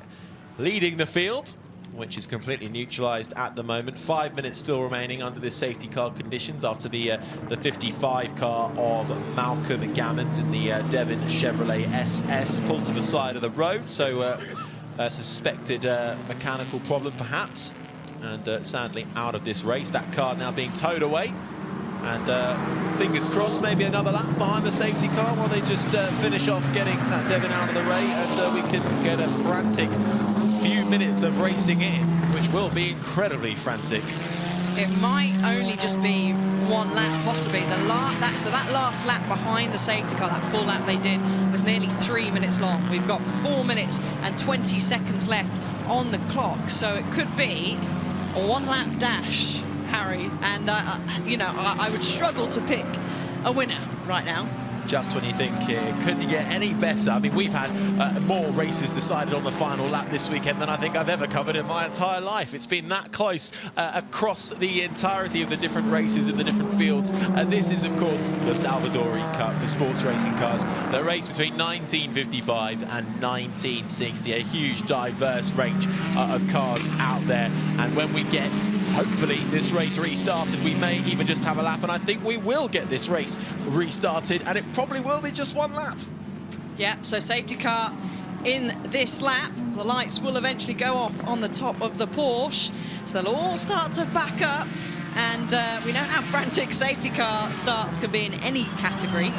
leading the field, which is completely neutralised at the moment. 5 minutes still remaining under the safety car conditions after the 55 car of Malcolm Gammons in the Devon Chevrolet SS pulled to the side of the road. So a suspected mechanical problem perhaps. And sadly out of this race. That car now being towed away, and fingers crossed maybe another lap behind the safety car while they just finish off getting that Devon out of the way, and we can get a frantic few minutes of racing in, which will be incredibly frantic. It might only just be one lap, possibly. That last lap behind the safety car, that full lap they did, was nearly 3 minutes long. We've got 4 minutes and 20 seconds left on the clock, so it could be a one-lap dash, Harry. And, you know, I would struggle to pick a winner right now. just when you think it couldn't get any better. I mean, we've had more races decided on the final lap this weekend than I think I've ever covered in my entire life. It's been that close across the entirety of the different races in the different fields. This is, of course, the Salvadori Cup for sports racing cars. The race between 1955 and 1960. A huge, diverse range of cars out there. And when we get, hopefully, this race restarted, we may even just have a lap. And I think we will get this race restarted. And it probably will be just one lap. Yeah, so safety car in this lap. The lights will eventually go off on the top of the Porsche. So they'll all start to back up. And we know how frantic safety car starts can be in any category.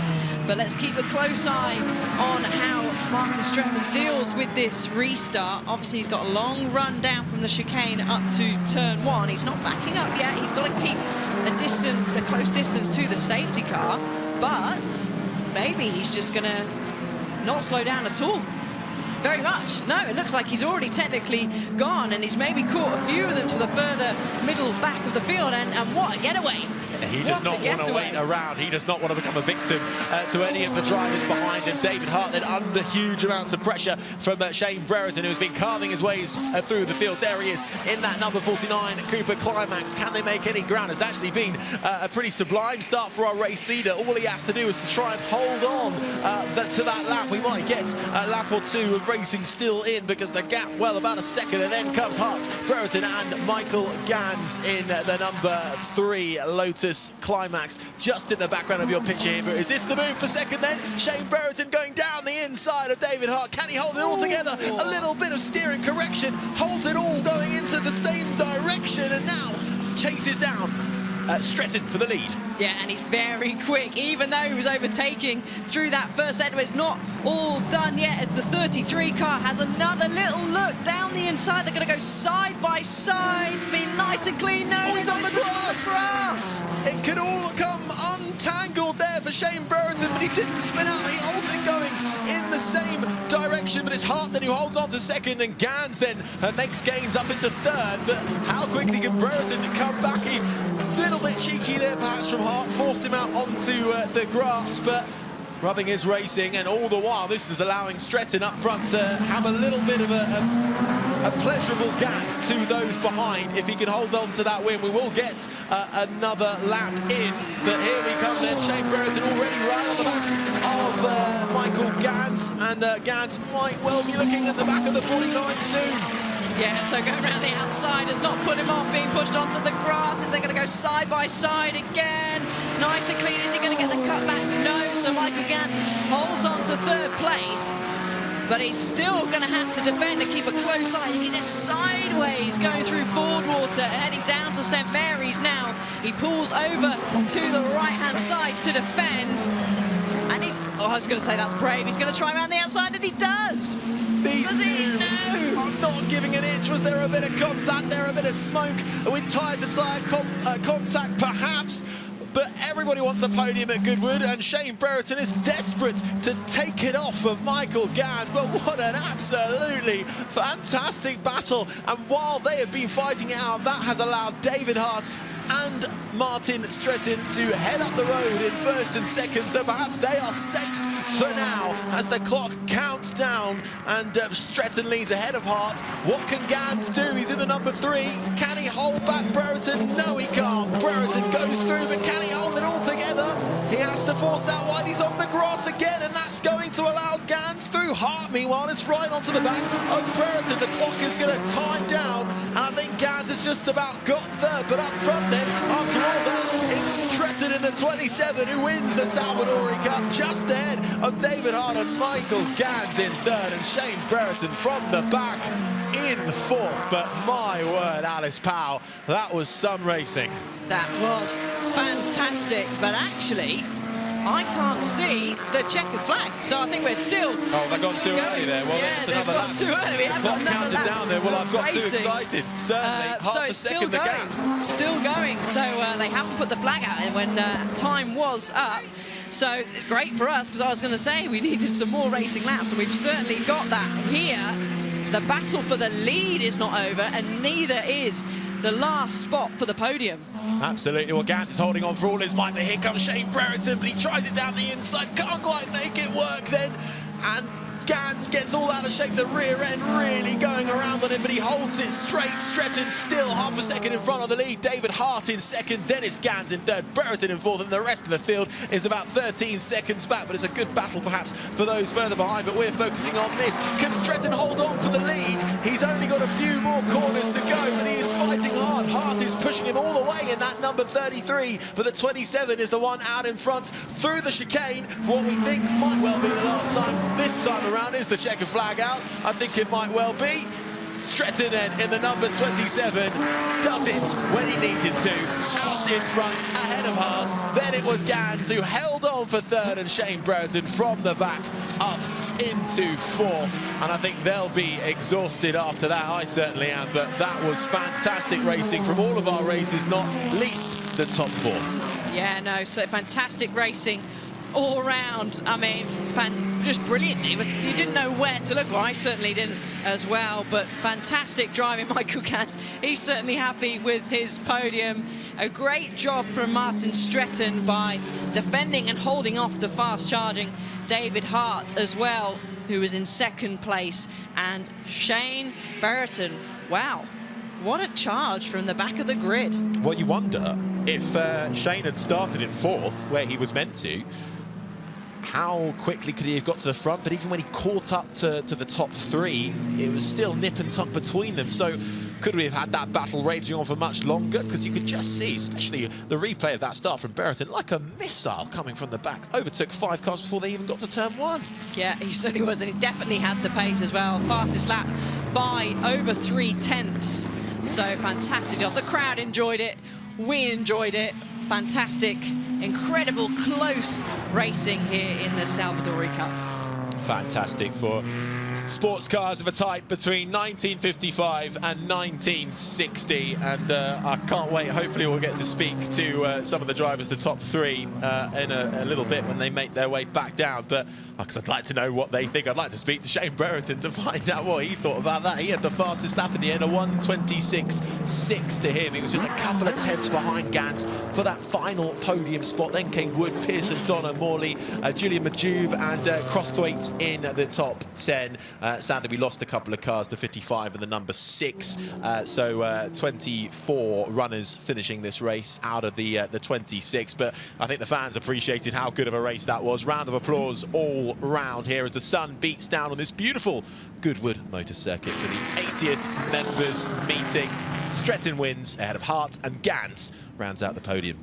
But let's keep a close eye on how Martin Stretton deals with this restart. Obviously, he's got a long run down from the chicane up to turn 1. He's not backing up yet. He's got to keep a distance, a close distance to the safety car. But maybe he's just going to not slow down at all. Very much. No, it looks like he's already technically gone, and he's maybe caught a few of them to the further middle back of the field, and what a getaway. He does not want to wait around. He does not want to become a victim to any of the drivers behind him. David Hart then under huge amounts of pressure from Shane Brereton, who's been carving his ways through the field. There he is in that number 49 Cooper Climax. Can they make any ground? It's actually been a pretty sublime start for our race leader. All he has to do is to try and hold on to that lap. We might get a lap or two of racing still in, because the gap, well, about a second, and then comes Hart, Brereton and Michael Gans in the number 3 Lotus Climax, just in the background of your picture here. But is this the move for second then? Shane Brereton going down the inside of David Hart. Can he hold it all together? A little bit of steering correction, holds it all going into the same direction, and now chases down Stretton for the lead. Yeah, and he's very quick, even though he was overtaking through that first sector. It's not all done yet, as the 33 car has another little look down the inside. They're going to go side by side, be nice and clean. No, he's on the grass. It could all come untangled there for Shane Brereton, but he didn't spin out. He holds it going in the same direction, but it's Hart then who holds on to second, and Gans then makes gains up into third. But how quickly can Brereton come back? A little bit cheeky there perhaps from Hart, forced him out onto the grass, but rubbing his racing, and all the while this is allowing Stretton up front to have a little bit of a pleasurable gap to those behind. If he can hold on to that win, we will get another lap in. But here we come then, Shane Brereton already right on the back of Michael Gans, and Gans might well be looking at the back of the 49 soon. Yeah, so going around the outside has not put him off being pushed onto the grass. Is they going to go side by side again? Nice and clean. Is he going to get the cut back? No. So Michael Gans holds on to third place, but he's still going to have to defend and keep a close eye. He gets sideways going through Fordwater and heading down to St Mary's now. He pulls over to the right-hand side to defend. And I was going to say that's brave. He's going to try around the outside, and he does. These two are not giving an inch. Was there a bit of contact there, a bit of smoke with tyre-to-tyre contact perhaps? But everybody wants a podium at Goodwood, and Shane Brereton is desperate to take it off of Michael Gans. But what an absolutely fantastic battle. And while they have been fighting it out, that has allowed David Hart and Martin Stretton to head up the road in first and second, so perhaps they are safe for now as the clock counts down, and Stretton leads ahead of Hart. What can Gans do? He's in the number 3. Can he hold back Brereton? No, he can't. Brereton goes through, but can he hold it all together? He has to force out wide. He's on the grass again, and that's going to allow Gans through. Hart, meanwhile, is right onto the back of Brereton. The clock is going to time down, and I think Gans has just about got third, but up front then, after all that, it's Stretton in the 27 who wins the Salvadori Cup, just ahead of David Hart and Michael Gans in third, and Shane Brereton from the back in fourth. But my word, Alice Powell, that was some racing. That was fantastic, but actually I can't see the checkered flag, so I think we're still... Oh, they've gone too early there. Well, yeah, it's another lap. Too early. We have got another lap down there. Well, I've got racing. too excited. Certainly, half a second the gap. Still going. So they haven't put the flag out when time was up. So it's great for us, because I was going to say we needed some more racing laps, and we've certainly got that here. The battle for the lead is not over, and neither is the last spot for the podium. Absolutely. Well, Gans is holding on for all his might. But here comes Shane Brereton, but he tries it down the inside, can't quite make it work then. And Gans gets all out of shape, the rear end really going around on him, but he holds it straight. Stretton still half a second in front of the lead. David Hart in second, then it's Gans in third, Brereton in fourth, and the rest of the field is about 13 seconds back. But it's a good battle perhaps for those further behind, but we're focusing on this. Can Stretton hold on for the lead? He's only got a few more corners to go, but he is fighting hard. Hart is pushing him all the way in that number 33, but the 27 is the one out in front through the chicane for what we think might well be the last time. This time around is the checker flag out. I think it might well be. Stretton then in the number 27 does it when he needed to. Out in front, ahead of Hart. Then it was Gans who held on for third, and Shane Brereton from the back up into fourth. And I think they'll be exhausted after that. I certainly am. But that was fantastic racing from all of our races, not least the top four. Yeah, no, so fantastic racing all round. I mean, just brilliant. You didn't know where to look. Well, I certainly didn't as well, but fantastic driving. Michael Gans, he's certainly happy with his podium. A great job from Martin Stretton by defending and holding off the fast-charging David Hart as well, who was in second place. And Shane Brereton, wow, what a charge from the back of the grid. Well, you wonder if Shane had started in fourth, where he was meant to, how quickly could he have got to the front? But even when he caught up to the top three, it was still nip and tuck between them. So could we have had that battle raging on for much longer? Because you could just see, especially the replay of that start from Brereton, like a missile coming from the back. Overtook 5 cars before they even got to turn 1. Yeah, he certainly was, and he definitely had the pace as well. Fastest lap by over 3/10. So fantastic job. The crowd enjoyed it. We enjoyed it. Fantastic, incredible, close racing here in the Salvadori Cup. Fantastic for sports cars of a type between 1955 and 1960, and I can't wait. Hopefully we'll get to speak to some of the drivers, the top three, in a little bit when they make their way back down. But because I'd like to know what they think. I'd like to speak to Shane Brereton to find out what he thought about that. He had the fastest lap in the end, a 1:26.6 to him. He was just a couple of tenths behind Gans for that final podium spot. Then came Wood, Pearson, Donna, Morley, Julian Majuve and Crossthwaite in the top 10. Sadly, we lost a couple of cars, the 55 and the number 6. So 24 runners finishing this race out of the 26. But I think the fans appreciated how good of a race that was. Round of applause all round here as the sun beats down on this beautiful Goodwood Motor Circuit for the 80th Members Meeting. Stretton wins ahead of Hart, and Gans rounds out the podium.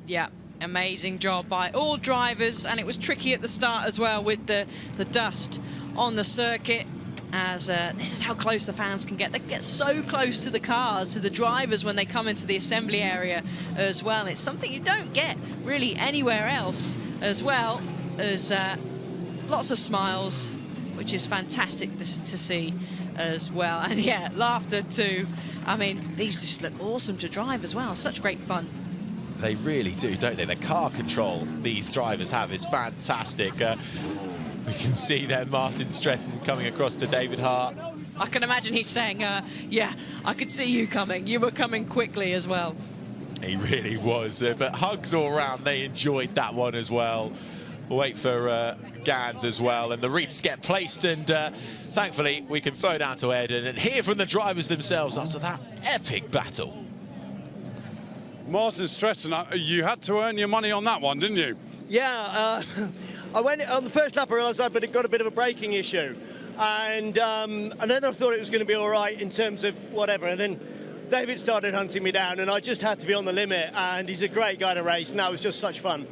Yeah, amazing job by all drivers, and it was tricky at the start as well with the dust on the circuit, as this is how close the fans can get. They get so close to the cars, to the drivers when they come into the assembly area as well. It's something you don't get really anywhere else as well. There's lots of smiles, which is fantastic to see as well. And yeah, laughter too. I mean, these just look awesome to drive as well. Such great fun. They really do, don't they? The car control these drivers have is fantastic. We can see there Martin Stretton coming across to David Hart. I can imagine he's saying, yeah, I could see you coming. You were coming quickly as well. He really was. But hugs all around. They enjoyed that one as well. We'll wait for Gans as well. And the wreaths get placed. And thankfully, we can throw down to Ed and hear from the drivers themselves after that epic battle. Martin Stretton, you had to earn your money on that one, didn't you? Yeah, I went on the first lap. I realised I'd got a bit of a braking issue, and then I thought it was going to be all right in terms of whatever. And then David started hunting me down, and I just had to be on the limit. And he's a great guy to race, and that was just such fun.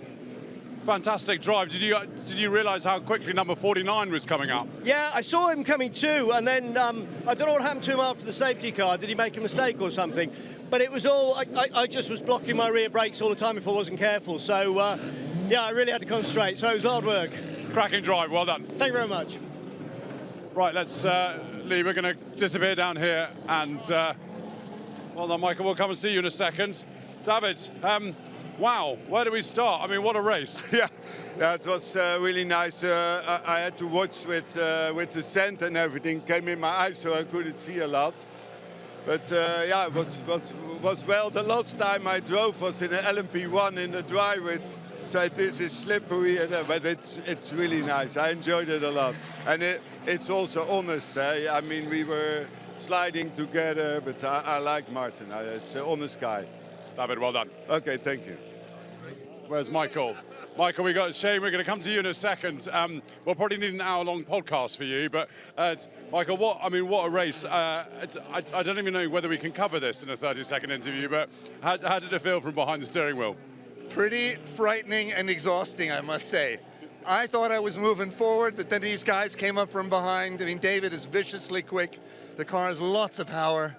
Fantastic drive. Did you realise how quickly number 49 was coming up? Yeah, I saw him coming too, and then I don't know what happened to him after the safety car. Did he make a mistake or something? But it was all, I just was blocking my rear brakes all the time if I wasn't careful. So, yeah, I really had to concentrate, so it was hard work. Cracking drive, well done. Thank you very much. Right, let's, Lee, we're going to disappear down here, and, well done, Michael, we'll come and see you in a second. David, wow, where do we start? I mean, what a race. Yeah, it was really nice. I had to watch with the sand and everything came in my eyes, so I couldn't see a lot. But yeah, it was well. The last time I drove was in an LMP1 in the driveway. So this is slippery, but it's really nice. I enjoyed it a lot. And it's also honest. I mean, we were sliding together, but I like Martin. It's an honest guy. David, well done. Okay, thank you. Where's Michael? Michael, we got Shane. We're going to come to you in a second. We'll probably need an hour-long podcast for you. But Michael, what a race! I don't even know whether we can cover this in a 30-second interview. But how did it feel from behind the steering wheel? Pretty frightening and exhausting, I must say. I thought I was moving forward, but then these guys came up from behind. I mean, David is viciously quick. The car has lots of power,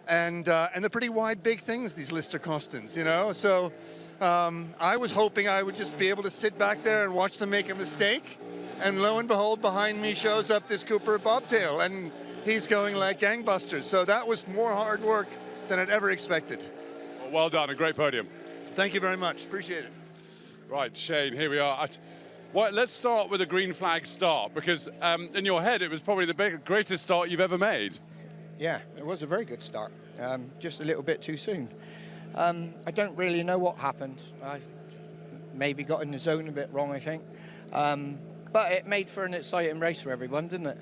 and they're pretty wide, big things, these Lister Costons, you know. So I was hoping I would just be able to sit back there and watch them make a mistake, and lo and behold, behind me shows up this Cooper Bobtail, and he's going like gangbusters. So that was more hard work than I'd ever expected. Well done, a great podium. Thank you very much. Appreciate it. Right, Shane, here we are. Well, let's start with a green flag start, because in your head, it was probably the greatest start you've ever made. Yeah, it was a very good start. Just a little bit too soon. I don't really know what happened. I maybe got in the zone a bit wrong, I think. But it made for an exciting race for everyone, didn't it?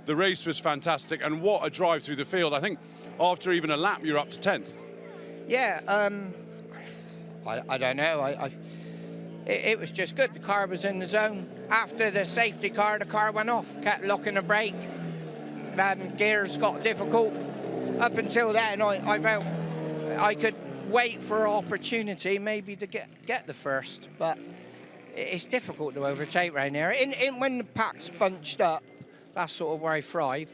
The race was fantastic, and what a drive through the field. I think after even a lap, you're up to 10th. Yeah, I don't know. It was just good. The car was in the zone. After the safety car, the car went off, kept locking the brake. Gears got difficult. Up until then, I felt I could wait for an opportunity maybe to get the first, but it's difficult to overtake around here. When the pack's bunched up, that's sort of where I thrive.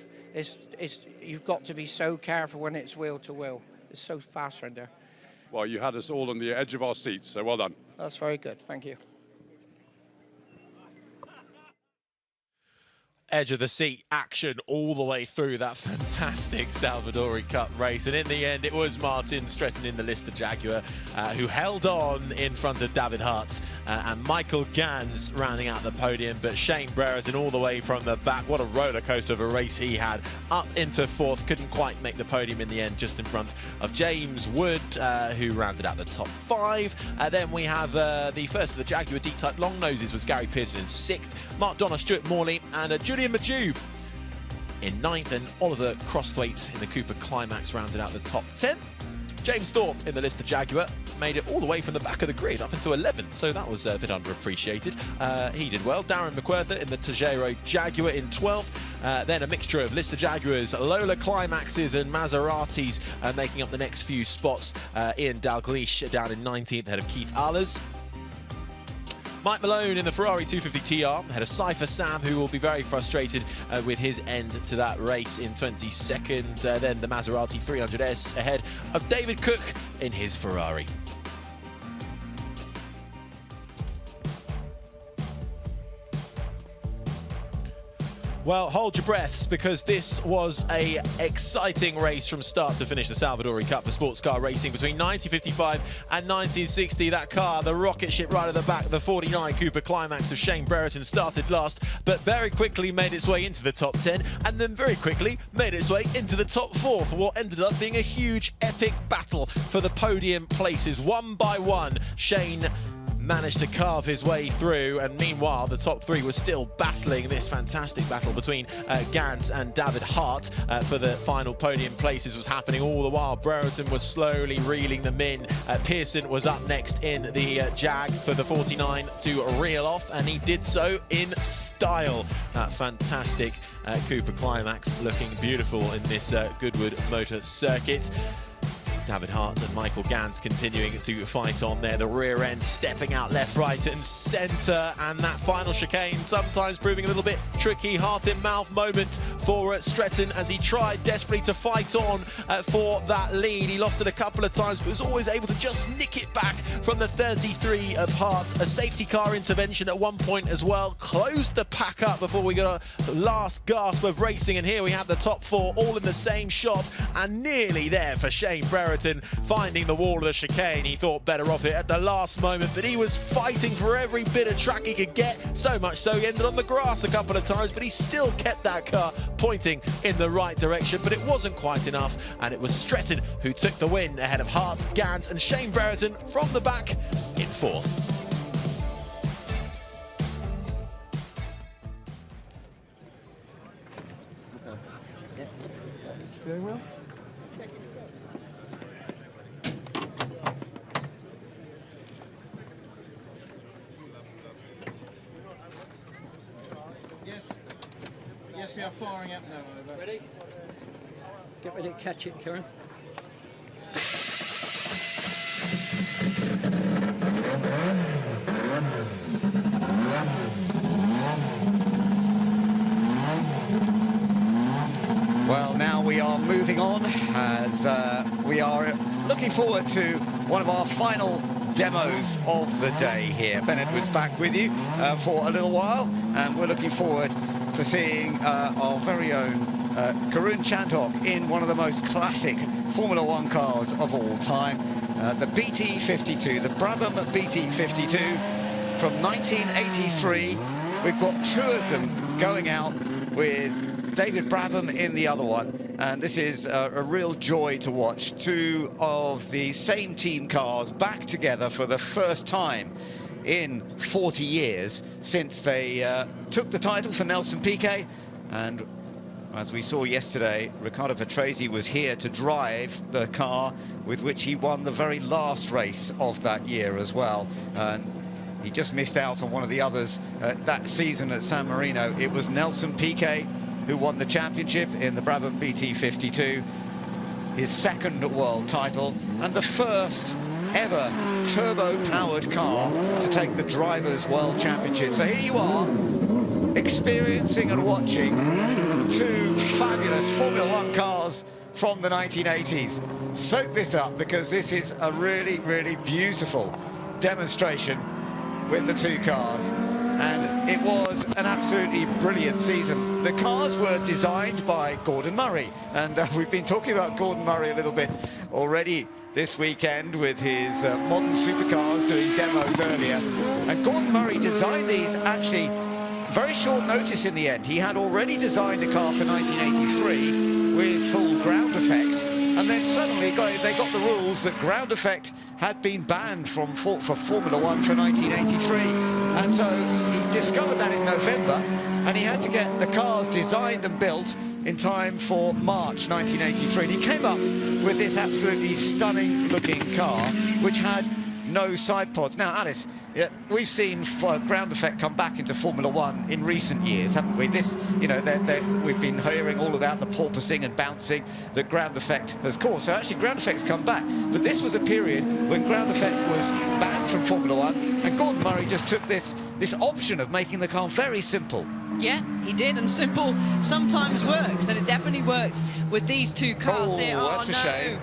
You've got to be so careful when it's wheel to wheel. It's so fast around there. Well, you had us all on the edge of our seats, so well done. That's very good, thank you. Edge of the seat action all the way through that fantastic Salvadori Cup race, and in the end it was Martin Stretton in the Lister Jaguar who held on in front of David Hart and Michael Gans rounding out the podium, but Shane Brereton all the way from the back. What a roller coaster of a race he had, up into fourth, couldn't quite make the podium in the end, just in front of James Wood who rounded out the top 5. Then we have the first of the Jaguar D-Type long noses was Gary Pearson in 6th, Mark Donner, Stuart Morley and Julian Majube in 9th, and Oliver Crosthwaite in the Cooper Climax rounded out the top 10. James Thorpe in the Lister Jaguar made it all the way from the back of the grid up into 11th, so that was a bit underappreciated. He did well. Darren McWhirter in the Tajero Jaguar in 12th. Then a mixture of Lister Jaguars, Lola Climaxes and Maseratis making up the next few spots. Ian Dalglish down in 19th ahead of Keith Ahlers. Mike Malone in the Ferrari 250 TR had a Cypher Sam who will be very frustrated with his end to that race in 22nd. Then the Maserati 300S ahead of David Cook in his Ferrari. Well, hold your breaths, because this was a exciting race from start to finish, the Salvadori Cup for sports car racing between 1955 and 1960. That car, the rocket ship right at the back, the 49 Cooper Climax of Shane Brereton, started last, but very quickly made its way into the top 10, and then very quickly made its way into the top 4 for what ended up being a huge, epic battle for the podium places. One by one, Shane managed to carve his way through, and meanwhile the top 3 was still battling this fantastic battle between Gans and David Hart for the final podium places was happening all the while. Brereton was slowly reeling them in. Pearson was up next in the Jag for the 49 to reel off, and he did so in style. That fantastic Cooper Climax looking beautiful in this Goodwood Motor Circuit. David Hart and Michael Gans continuing to fight on there. The rear end stepping out left, right and centre. And that final chicane sometimes proving a little bit tricky. Heart in mouth moment for Stretton as he tried desperately to fight on for that lead. He lost it a couple of times, but was always able to just nick it back from the 33 of Hart. A safety car intervention at one point as well. Closed the pack up before we got a last gasp of racing. And here we have the top 4 all in the same shot and nearly there for Shane Brereton Brereton finding the wall of the chicane. He thought better of it at the last moment, but he was fighting for every bit of track he could get, so much so he ended on the grass a couple of times, but he still kept that car pointing in the right direction, but it wasn't quite enough, and it was Stretton who took the win ahead of Hart, Gant and Shane Brereton from the back in fourth. Very well. Yes, we are firing up now. Over. Ready? Get ready to catch it, Karen. Well, now we are moving on as we are looking forward to one of our final demos of the day here. Ben Edwards back with you for a little while, and we're looking forward to seeing our very own Karun Chandhok in one of the most classic Formula One cars of all time, the BT52, the Brabham BT52 from 1983. We've got two of them going out with David Brabham in the other one, and this is a real joy to watch. Two of the same team cars back together for the first time in 40 years since they took the title for Nelson Piquet. And as we saw yesterday, Riccardo Patrese was here to drive the car with which he won the very last race of that year as well. And he just missed out on one of the others that season at San Marino. It was Nelson Piquet who won the championship in the Brabham BT52, his second world title, and the first ever turbo-powered car to take the Drivers' World Championship. So here you are, experiencing and watching two fabulous Formula One cars from the 1980s. Soak this up, because this is a really, really beautiful demonstration with the two cars. And it was an absolutely brilliant season. The cars were designed by Gordon Murray, and we've been talking about Gordon Murray a little bit already this weekend with his modern supercars doing demos earlier. And Gordon Murray designed these actually very short notice in the end. He had already designed a car for 1983 with full ground effect, and then suddenly they got the rules that ground effect had been banned for Formula One for 1983. And so he discovered that in November, and he had to get the cars designed and built in time for March 1983. And he came up with this absolutely stunning looking car, which had no side pods. Now, Alice, we've seen ground effect come back into Formula One in recent years, haven't we? This, you know, we've been hearing all about the porpoising and bouncing that ground effect has caused. So actually, ground effect's come back. But this was a period when ground effect was banned from Formula One, and Gordon Murray just took this option of making the car very simple. Yeah, he did, and simple sometimes works, and it definitely worked with these two cars here. Oh, that's a shame.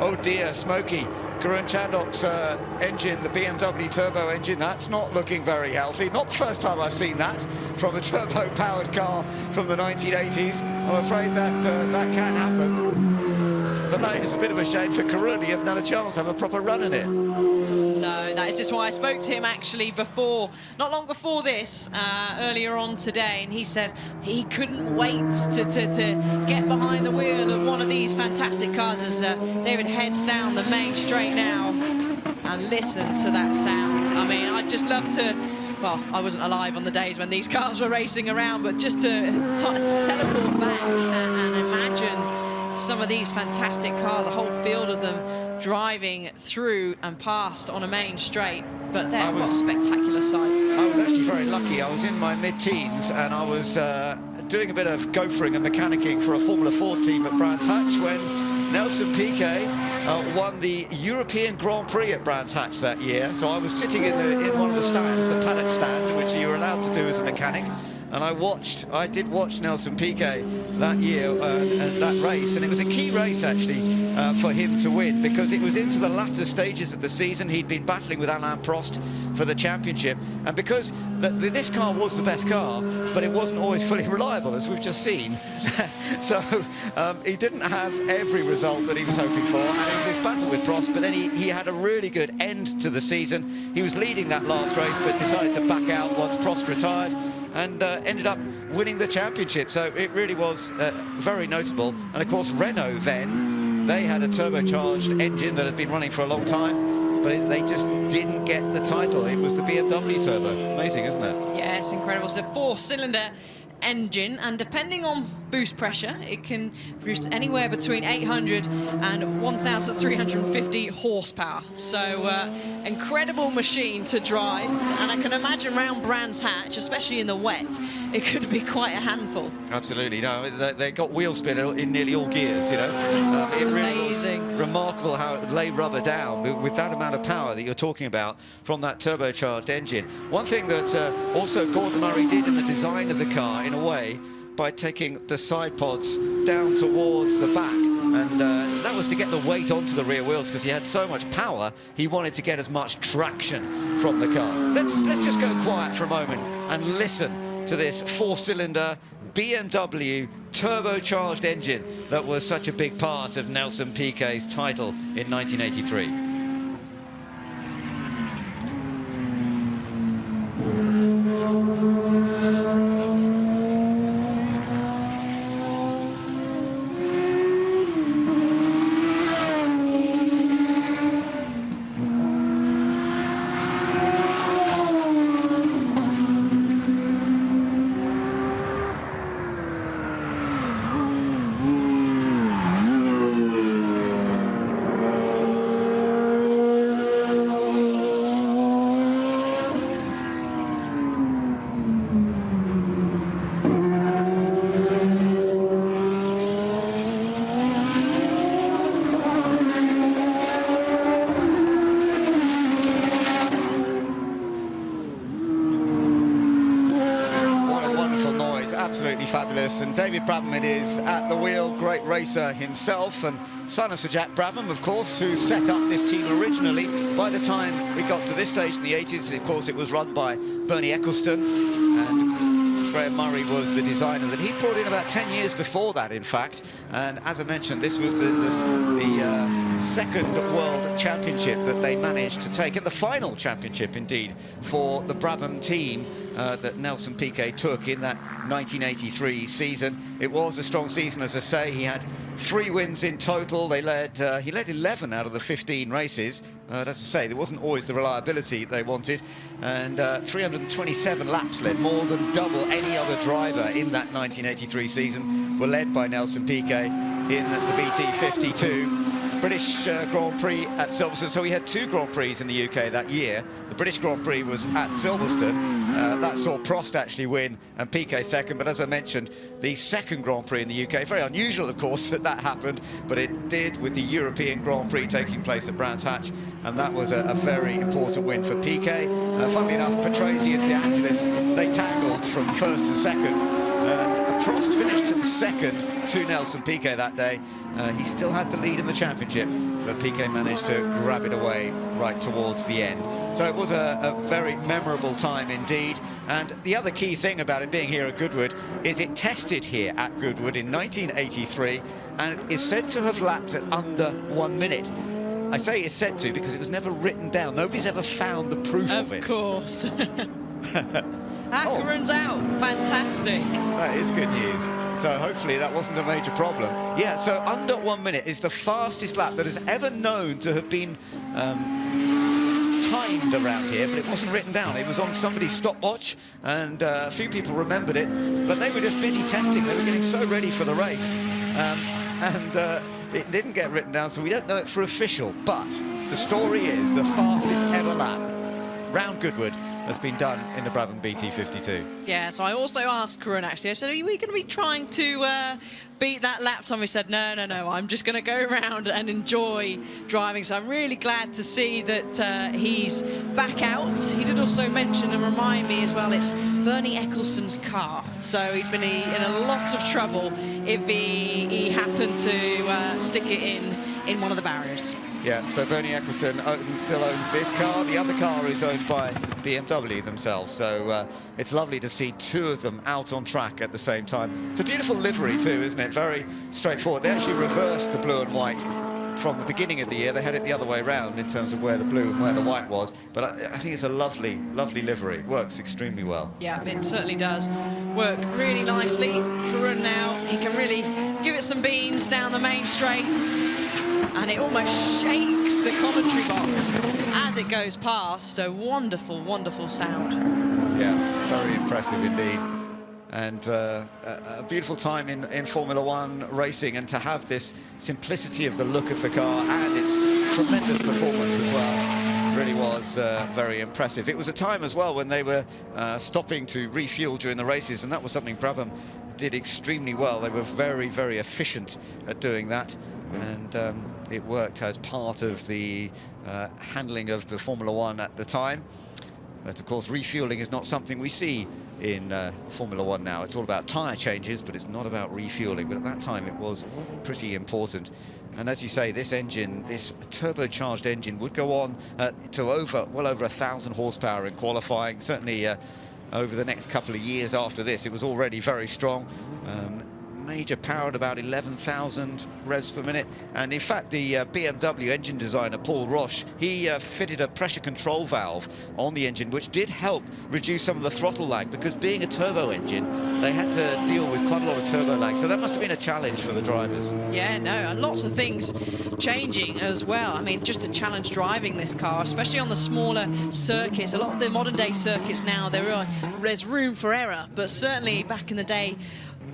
Oh dear, Smokey. Karun Chandhok's engine, the BMW turbo engine, that's not looking very healthy. Not the first time I've seen that from a turbo-powered car from the 1980s. I'm afraid that that can happen. Tonight it's a bit of a shame for Karun. He hasn't had a chance to have a proper run in it. No, that is just why I spoke to him actually before, not long before this, earlier on today, and he said he couldn't wait to get behind the wheel of one of these fantastic cars as David heads down the main straight now. And listen to that sound. I mean, I'd just love to, well, I wasn't alive on the days when these cars were racing around, but just to teleport back and imagine some of these fantastic cars, a whole field of them, driving through and past on a main straight. But there was a spectacular sight. I was actually very lucky. I was in my mid-teens and I was doing a bit of gophering and mechanicking for a Formula 4 team at Brands Hatch when Nelson Piquet won the European Grand Prix at Brands Hatch that year. So I was sitting in one of the stands, the paddock stand, which you were allowed to do as a mechanic. And I did watch Nelson Piquet that year, that race, and it was a key race actually. for him to win, because it was into the latter stages of the season. He'd been battling with Alain Prost for the championship, and because this car was the best car, but it wasn't always fully reliable, as we've just seen. So he didn't have every result that he was hoping for, and it was this battle with Prost, but then he had a really good end to the season. He was leading that last race, but decided to back out once Prost retired, and ended up winning the championship. So it really was very notable. And of course Renault then, they had a turbocharged engine that had been running for a long time, but they just didn't get the title. It was the BMW turbo. Amazing, isn't it? Yeah, it's incredible. It's a 4-cylinder engine, and depending on boost pressure, it can produce anywhere between 800 and 1,350 horsepower. So incredible machine to drive, and I can imagine round Brands Hatch, especially in the wet, it could be quite a handful. Absolutely. No, they got wheel spin in nearly all gears, you know. It really was remarkable how it lay rubber down with that amount of power that you're talking about from that turbocharged engine. One thing that also Gordon Murray did in the design of the car, in a way, by taking the side pods down towards the back, and that was to get the weight onto the rear wheels, because he had so much power, he wanted to get as much traction from the car. Let's just go quiet for a moment and listen to this 4-cylinder BMW turbocharged engine that was such a big part of Nelson Piquet's title in 1983. Fabulous, and David Brabham it is at the wheel, great racer himself, and son of Sir Jack Brabham, of course, who set up this team originally. By the time we got to this stage in the 80s, of course, it was run by Bernie Ecclestone, and Graham Murray was the designer that he brought in about 10 years before that, in fact. And as I mentioned, this was the second World Championship that they managed to take, and the final championship, indeed, for the Brabham team that Nelson Piquet took in that 1983 season. It was a strong season, as I say. He had 3 wins in total. He led 11 out of the 15 races. As I say, there wasn't always the reliability they wanted, and 327 laps led, more than double any other driver in that 1983 season, were led by Nelson Piquet in the BT52. British Grand Prix at Silverstone. So we had 2 Grand Prix in the UK that year. The British Grand Prix was at Silverstone. That saw Prost actually win and Piquet second. But as I mentioned, the second Grand Prix in the UK, very unusual, of course, that happened, but it did with the European Grand Prix taking place at Brands Hatch, and that was a very important win for Piquet. Funnily enough, Patrese and De Angelis, they tangled from first and second. Prost finished second to Nelson Piquet that day. He still had the lead in the championship, but Piquet managed to grab it away right towards the end. So it was a very memorable time indeed. And the other key thing about it being here at Goodwood is it tested here at Goodwood in 1983, and it is said to have lapped at under 1 minute. I say it's said to because it was never written down. Nobody's ever found the proof of it. Of course. Ackeron's out. Fantastic. That is good news. So hopefully that wasn't a major problem. Yeah, so under 1 minute is the fastest lap that is ever known to have been timed around here, but it wasn't written down. It was on somebody's stopwatch, and a few people remembered it, but they were just busy testing. They were getting so ready for the race. It didn't get written down, so we don't know it for official, but the story is the fastest ever lap round Goodwood has been done in the Brabham BT52. Yeah, so I also asked Karun, actually, I said, are we going to be trying to beat that lap time? He said, no, I'm just going to go around and enjoy driving. So I'm really glad to see that he's back out. He did also mention and remind me as well, it's Bernie Ecclestone's car. So he'd been in a lot of trouble if he happened to stick it in in one of the barriers. Yeah, so Bernie Eccleston still owns this car. The other car is owned by BMW themselves. So it's lovely to see two of them out on track at the same time. It's a beautiful livery too, isn't it? Very straightforward. They actually reversed the blue and white from the beginning of the year. They had it the other way around in terms of where the blue and where the white was. But I think it's a lovely, lovely livery. It works extremely well. Yeah, it certainly does work really nicely. Karun now, he can really give it some beans down the main straights. And it almost shakes the commentary box as it goes past. A wonderful, wonderful sound. Yeah, very impressive indeed. And a beautiful time in Formula One racing, and to have this simplicity of the look of the car and its tremendous performance as well really was very impressive. It was a time as well when they were stopping to refuel during the races, and that was something Brabham did extremely well. They were very, very efficient at doing that, and it worked as part of the handling of the Formula One at the time. But of course, refueling is not something we see in Formula One now. It's all about tyre changes, but it's not about refueling. But at that time, it was pretty important. And as you say, this engine, this turbocharged engine, would go on to well over 1,000 horsepower in qualifying. Certainly over the next couple of years after this, it was already very strong. Major power at about 11,000 revs per minute. And in fact, the BMW engine designer, Paul Roche, he fitted a pressure control valve on the engine, which did help reduce some of the throttle lag, because being a turbo engine, they had to deal with quite a lot of turbo lag. So that must have been a challenge for the drivers. Yeah, no, and lots of things changing as well. I mean, just a challenge driving this car, especially on the smaller circuits. A lot of the modern day circuits now, there's room for error, but certainly back in the day,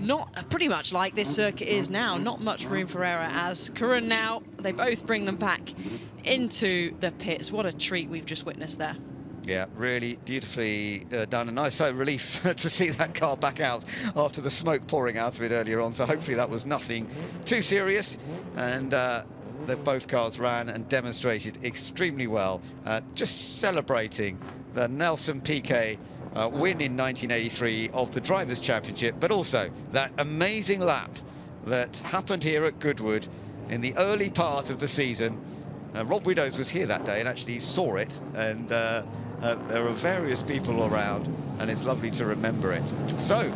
not pretty much like this circuit is now, not much room for error. As Karun now, they both bring them back into the pits. What a treat we've just witnessed there. Yeah, really beautifully done, and nice relief to see that car back out after the smoke pouring out of it earlier on. So hopefully that was nothing too serious, and that both cars ran and demonstrated extremely well, just celebrating the Nelson Piquet win in 1983 of the Drivers' Championship, but also that amazing lap that happened here at Goodwood in the early part of the season. Rob Widows was here that day and actually saw it, and there are various people around, and it's lovely to remember it. So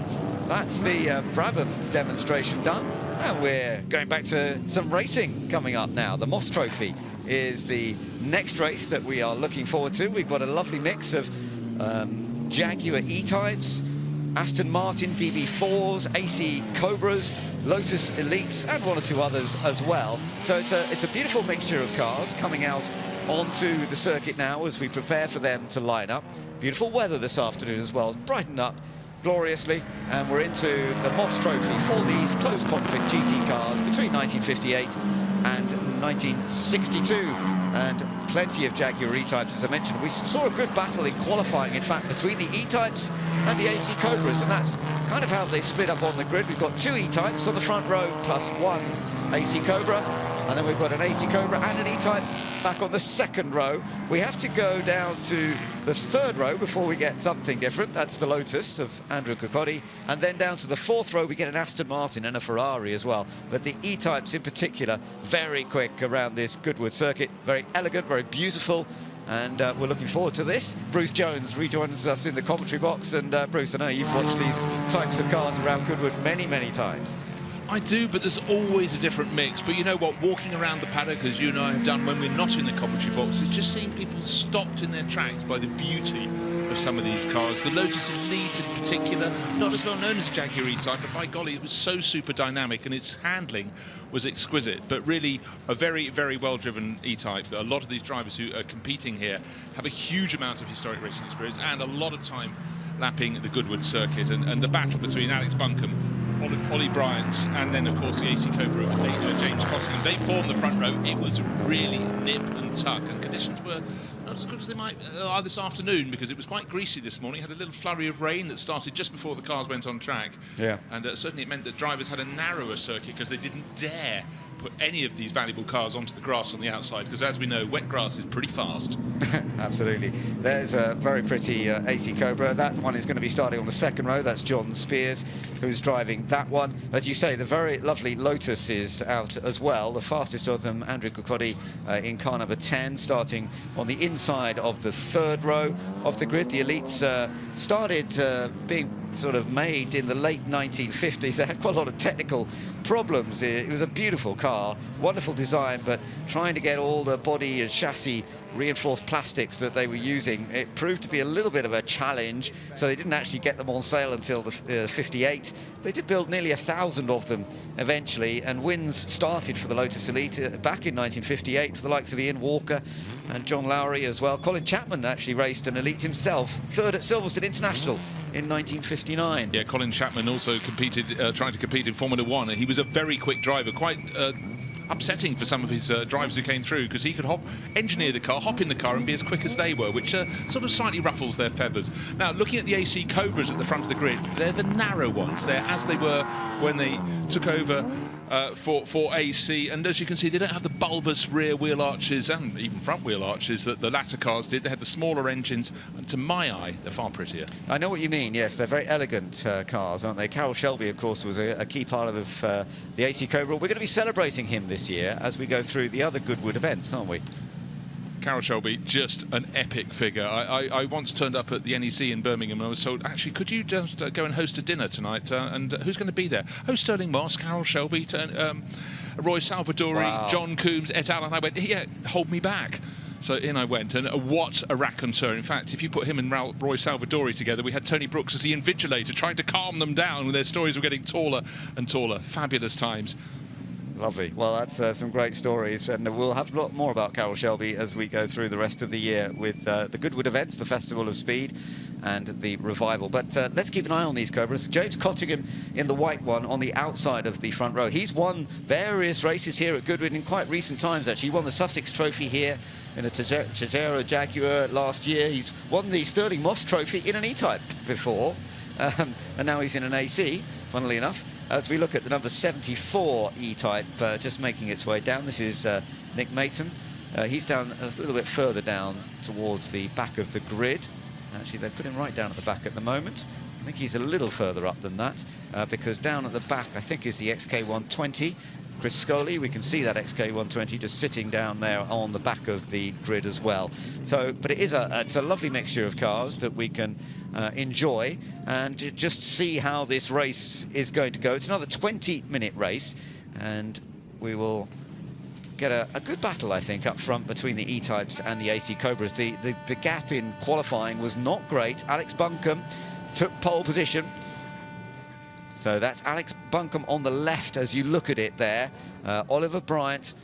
that's the Brabham demonstration done, and we're going back to some racing coming up now. The Moss Trophy is the next race that we are looking forward to. We've got a lovely mix of Jaguar E-Types, Aston Martin DB4s, AC Cobras, Lotus Elites, and one or two others as well. So it's a beautiful mixture of cars coming out onto the circuit now as we prepare for them to line up. Beautiful weather this afternoon as well, brightened up gloriously, and we're into the Moss Trophy for these closed cockpit GT cars between 1958 and 1962. And plenty of Jaguar E-Types, as I mentioned. We saw a good battle in qualifying, in fact, between the E-Types and the AC Cobras, and that's kind of how they split up on the grid. We've got two E-Types on the front row, plus one AC Cobra, and then we've got an AC Cobra and an E-Type back on the second row. We have to go down to the third row before we get something different. That's the Lotus of Andrew Cocotti, and then down to the fourth row we get an Aston Martin and a Ferrari as well. But the E-Types in particular, very quick around this Goodwood circuit, very elegant, very beautiful, and we're looking forward to this. Bruce Jones rejoins us in the commentary box, and Bruce, I know you've watched these types of cars around Goodwood many, many times. I do, but there's always a different mix. But you know what, walking around the paddock, as you and I have done when we're not in the commentary box, it's just seeing people stopped in their tracks by the beauty of some of these cars. The Lotus Elite in particular, not as well known as a Jaguar E-Type, but by golly, it was so super dynamic, and its handling was exquisite. But really, a very, very well-driven E-Type. A lot of these drivers who are competing here have a huge amount of historic racing experience and a lot of time lapping the Goodwood circuit. And the battle between Alex Buncombe, Ollie Bryant, and then of course the AC Cobra of James Costingham. They formed the front row. It was really nip and tuck, and conditions were not as good as they might are this afternoon, because it was quite greasy this morning. Had a little flurry of rain that started just before the cars went on track. Yeah. And certainly it meant that drivers had a narrower circuit because they didn't dare put any of these valuable cars onto the grass on the outside, because as we know, wet grass is pretty fast. Absolutely. There's a very pretty AC Cobra. That one is going to be starting on the second row. That's John Spears who's driving that one. As you say, the very lovely Lotus is out as well. The fastest of them, Andrew Kukodi, in car number 10, starting on the inside of the third row of the grid. The elites started being sort of made in the late 1950s. They had quite a lot of technical problems. It was a beautiful car, wonderful design, but trying to get all the body and chassis reinforced plastics that they were using, it proved to be a little bit of a challenge, so they didn't actually get them on sale until the 58. They did build nearly 1,000 of them eventually, and wins started for the Lotus Elite back in 1958 for the likes of Ian Walker and John Lowry as well. Colin Chapman actually raced an Elite himself, third at Silverstone International in 1959. Yeah, Colin Chapman also competed, trying to compete in Formula One. He was a very quick driver, quite upsetting for some of his drivers who came through, because he could engineer the car, hop in the car and be as quick as they were, which sort of slightly ruffles their feathers. Now, looking at the AC Cobras at the front of the grid, they're the narrow ones. They're as they were when they took over for AC, and as you can see, they don't have the bulbous rear wheel arches and even front wheel arches that the latter cars did. They had the smaller engines, and to my eye, they're far prettier. I know what you mean, yes, they're very elegant cars, aren't they? Carroll Shelby, of course, was a key part of the AC Cobra. We're going to be celebrating him this year as we go through the other Goodwood events, aren't we? Carroll Shelby, just an epic figure. I once turned up at the NEC in Birmingham and I was told, actually, could you just go and host a dinner tonight? And who's going to be there? Oh, Sterling Moss, Carroll Shelby, Roy Salvadori, wow. John Coombs, et al. And I went, yeah, hold me back. So in I went, and what a raconteur. In fact, if you put him and Roy Salvadori together, we had Tony Brooks as the invigilator, trying to calm them down when their stories were getting taller and taller. Fabulous times. Lovely. Well, that's some great stories, and we'll have a lot more about Carroll Shelby as we go through the rest of the year with the Goodwood events, the Festival of Speed and the Revival. But let's keep an eye on these Cobras. James Cottingham in the white one on the outside of the front row. He's won various races here at Goodwood in quite recent times, actually. He won the Sussex Trophy here in a Tejero Jaguar last year. He's won the Sterling Moss Trophy in an E-Type before, and now he's in an AC, funnily enough. As we look at the number 74 E-Type, just making its way down, this is Nick Mayton. He's down a little bit further down towards the back of the grid. Actually, they've put him right down at the back at the moment. I think he's a little further up than that, because down at the back, I think, is the XK120. Chris Scully, we can see that XK120 just sitting down there on the back of the grid as well. So, but it's a lovely mixture of cars that we can enjoy and just see how this race is going to go. It's another 20-minute race, and we will get a good battle, I think, up front between the E-Types and the AC Cobras. The gap in qualifying was not great. Alex Buncombe took pole position. So that's Alex Buncombe on the left as you look at it there. Oliver Bryant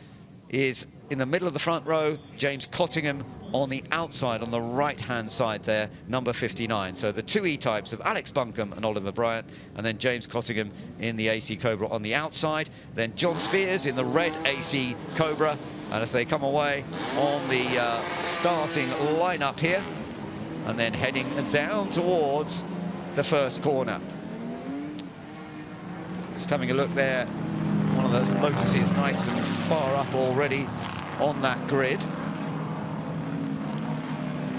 is in the middle of the front row. James Cottingham on the outside, on the right-hand side there, number 59. So the two E-Types of Alex Buncombe and Oliver Bryant, and then James Cottingham in the AC Cobra on the outside. Then John Spears in the red AC Cobra. And as they come away on the starting lineup here, and then heading down towards the first corner. Just having a look there, one of the Lotuses nice and far up already on that grid.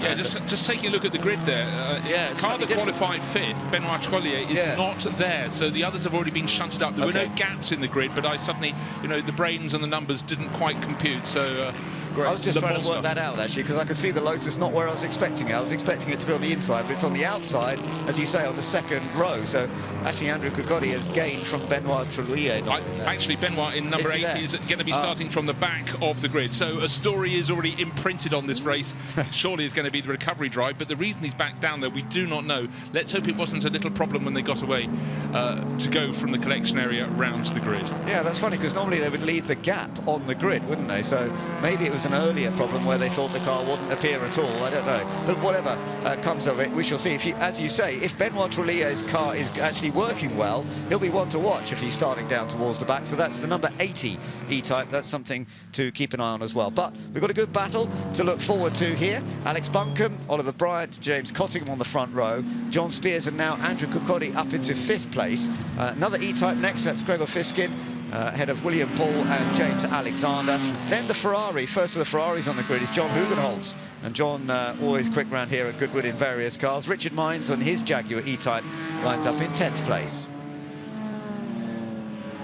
Yeah, just taking a look at the grid there. Yeah, the car that qualified fifth, Benoit Collier, is not there, so the others have already been shunted up. There were no gaps in the grid, but I suddenly, you know, the brains and the numbers didn't quite compute, so great. I was just trying to work that out, actually, because I could see the Lotus not where I was expecting it. I was expecting it to be on the inside, but it's on the outside, as you say, on the second row. So actually, Andrew Kukodi has gained from Benoit Trullier. Actually, Benoit in number 80 is going to be starting from the back of the grid. So a story is already imprinted on this race. Surely it's going to be the recovery drive, but the reason he's back down there, we do not know. Let's hope it wasn't a little problem when they got away to go from the collection area round to the grid. Yeah, that's funny, because normally they would leave the gap on the grid, wouldn't they? So maybe it was an earlier problem where they thought the car wouldn't appear at all. I don't know. But whatever comes of it, we shall see. If as you say, if Benoit Trullier's car is actually working well, he'll be one to watch if he's starting down towards the back. So that's the number 80 E-Type. That's something to keep an eye on as well. But we've got a good battle to look forward to here. Alex Buncombe, Oliver Bryant, James Cottingham on the front row, John Spears and now Andrew Kukodi up into 5th place. Another E-Type next, that's Gregor Fiskin. ahead of William Paul and James Alexander. Then the Ferrari, first of the Ferraris on the grid is John Hugenholtz. And John, always quick round here at Goodwood in various cars. Richard Mines on his Jaguar E-Type lines up in 10th place.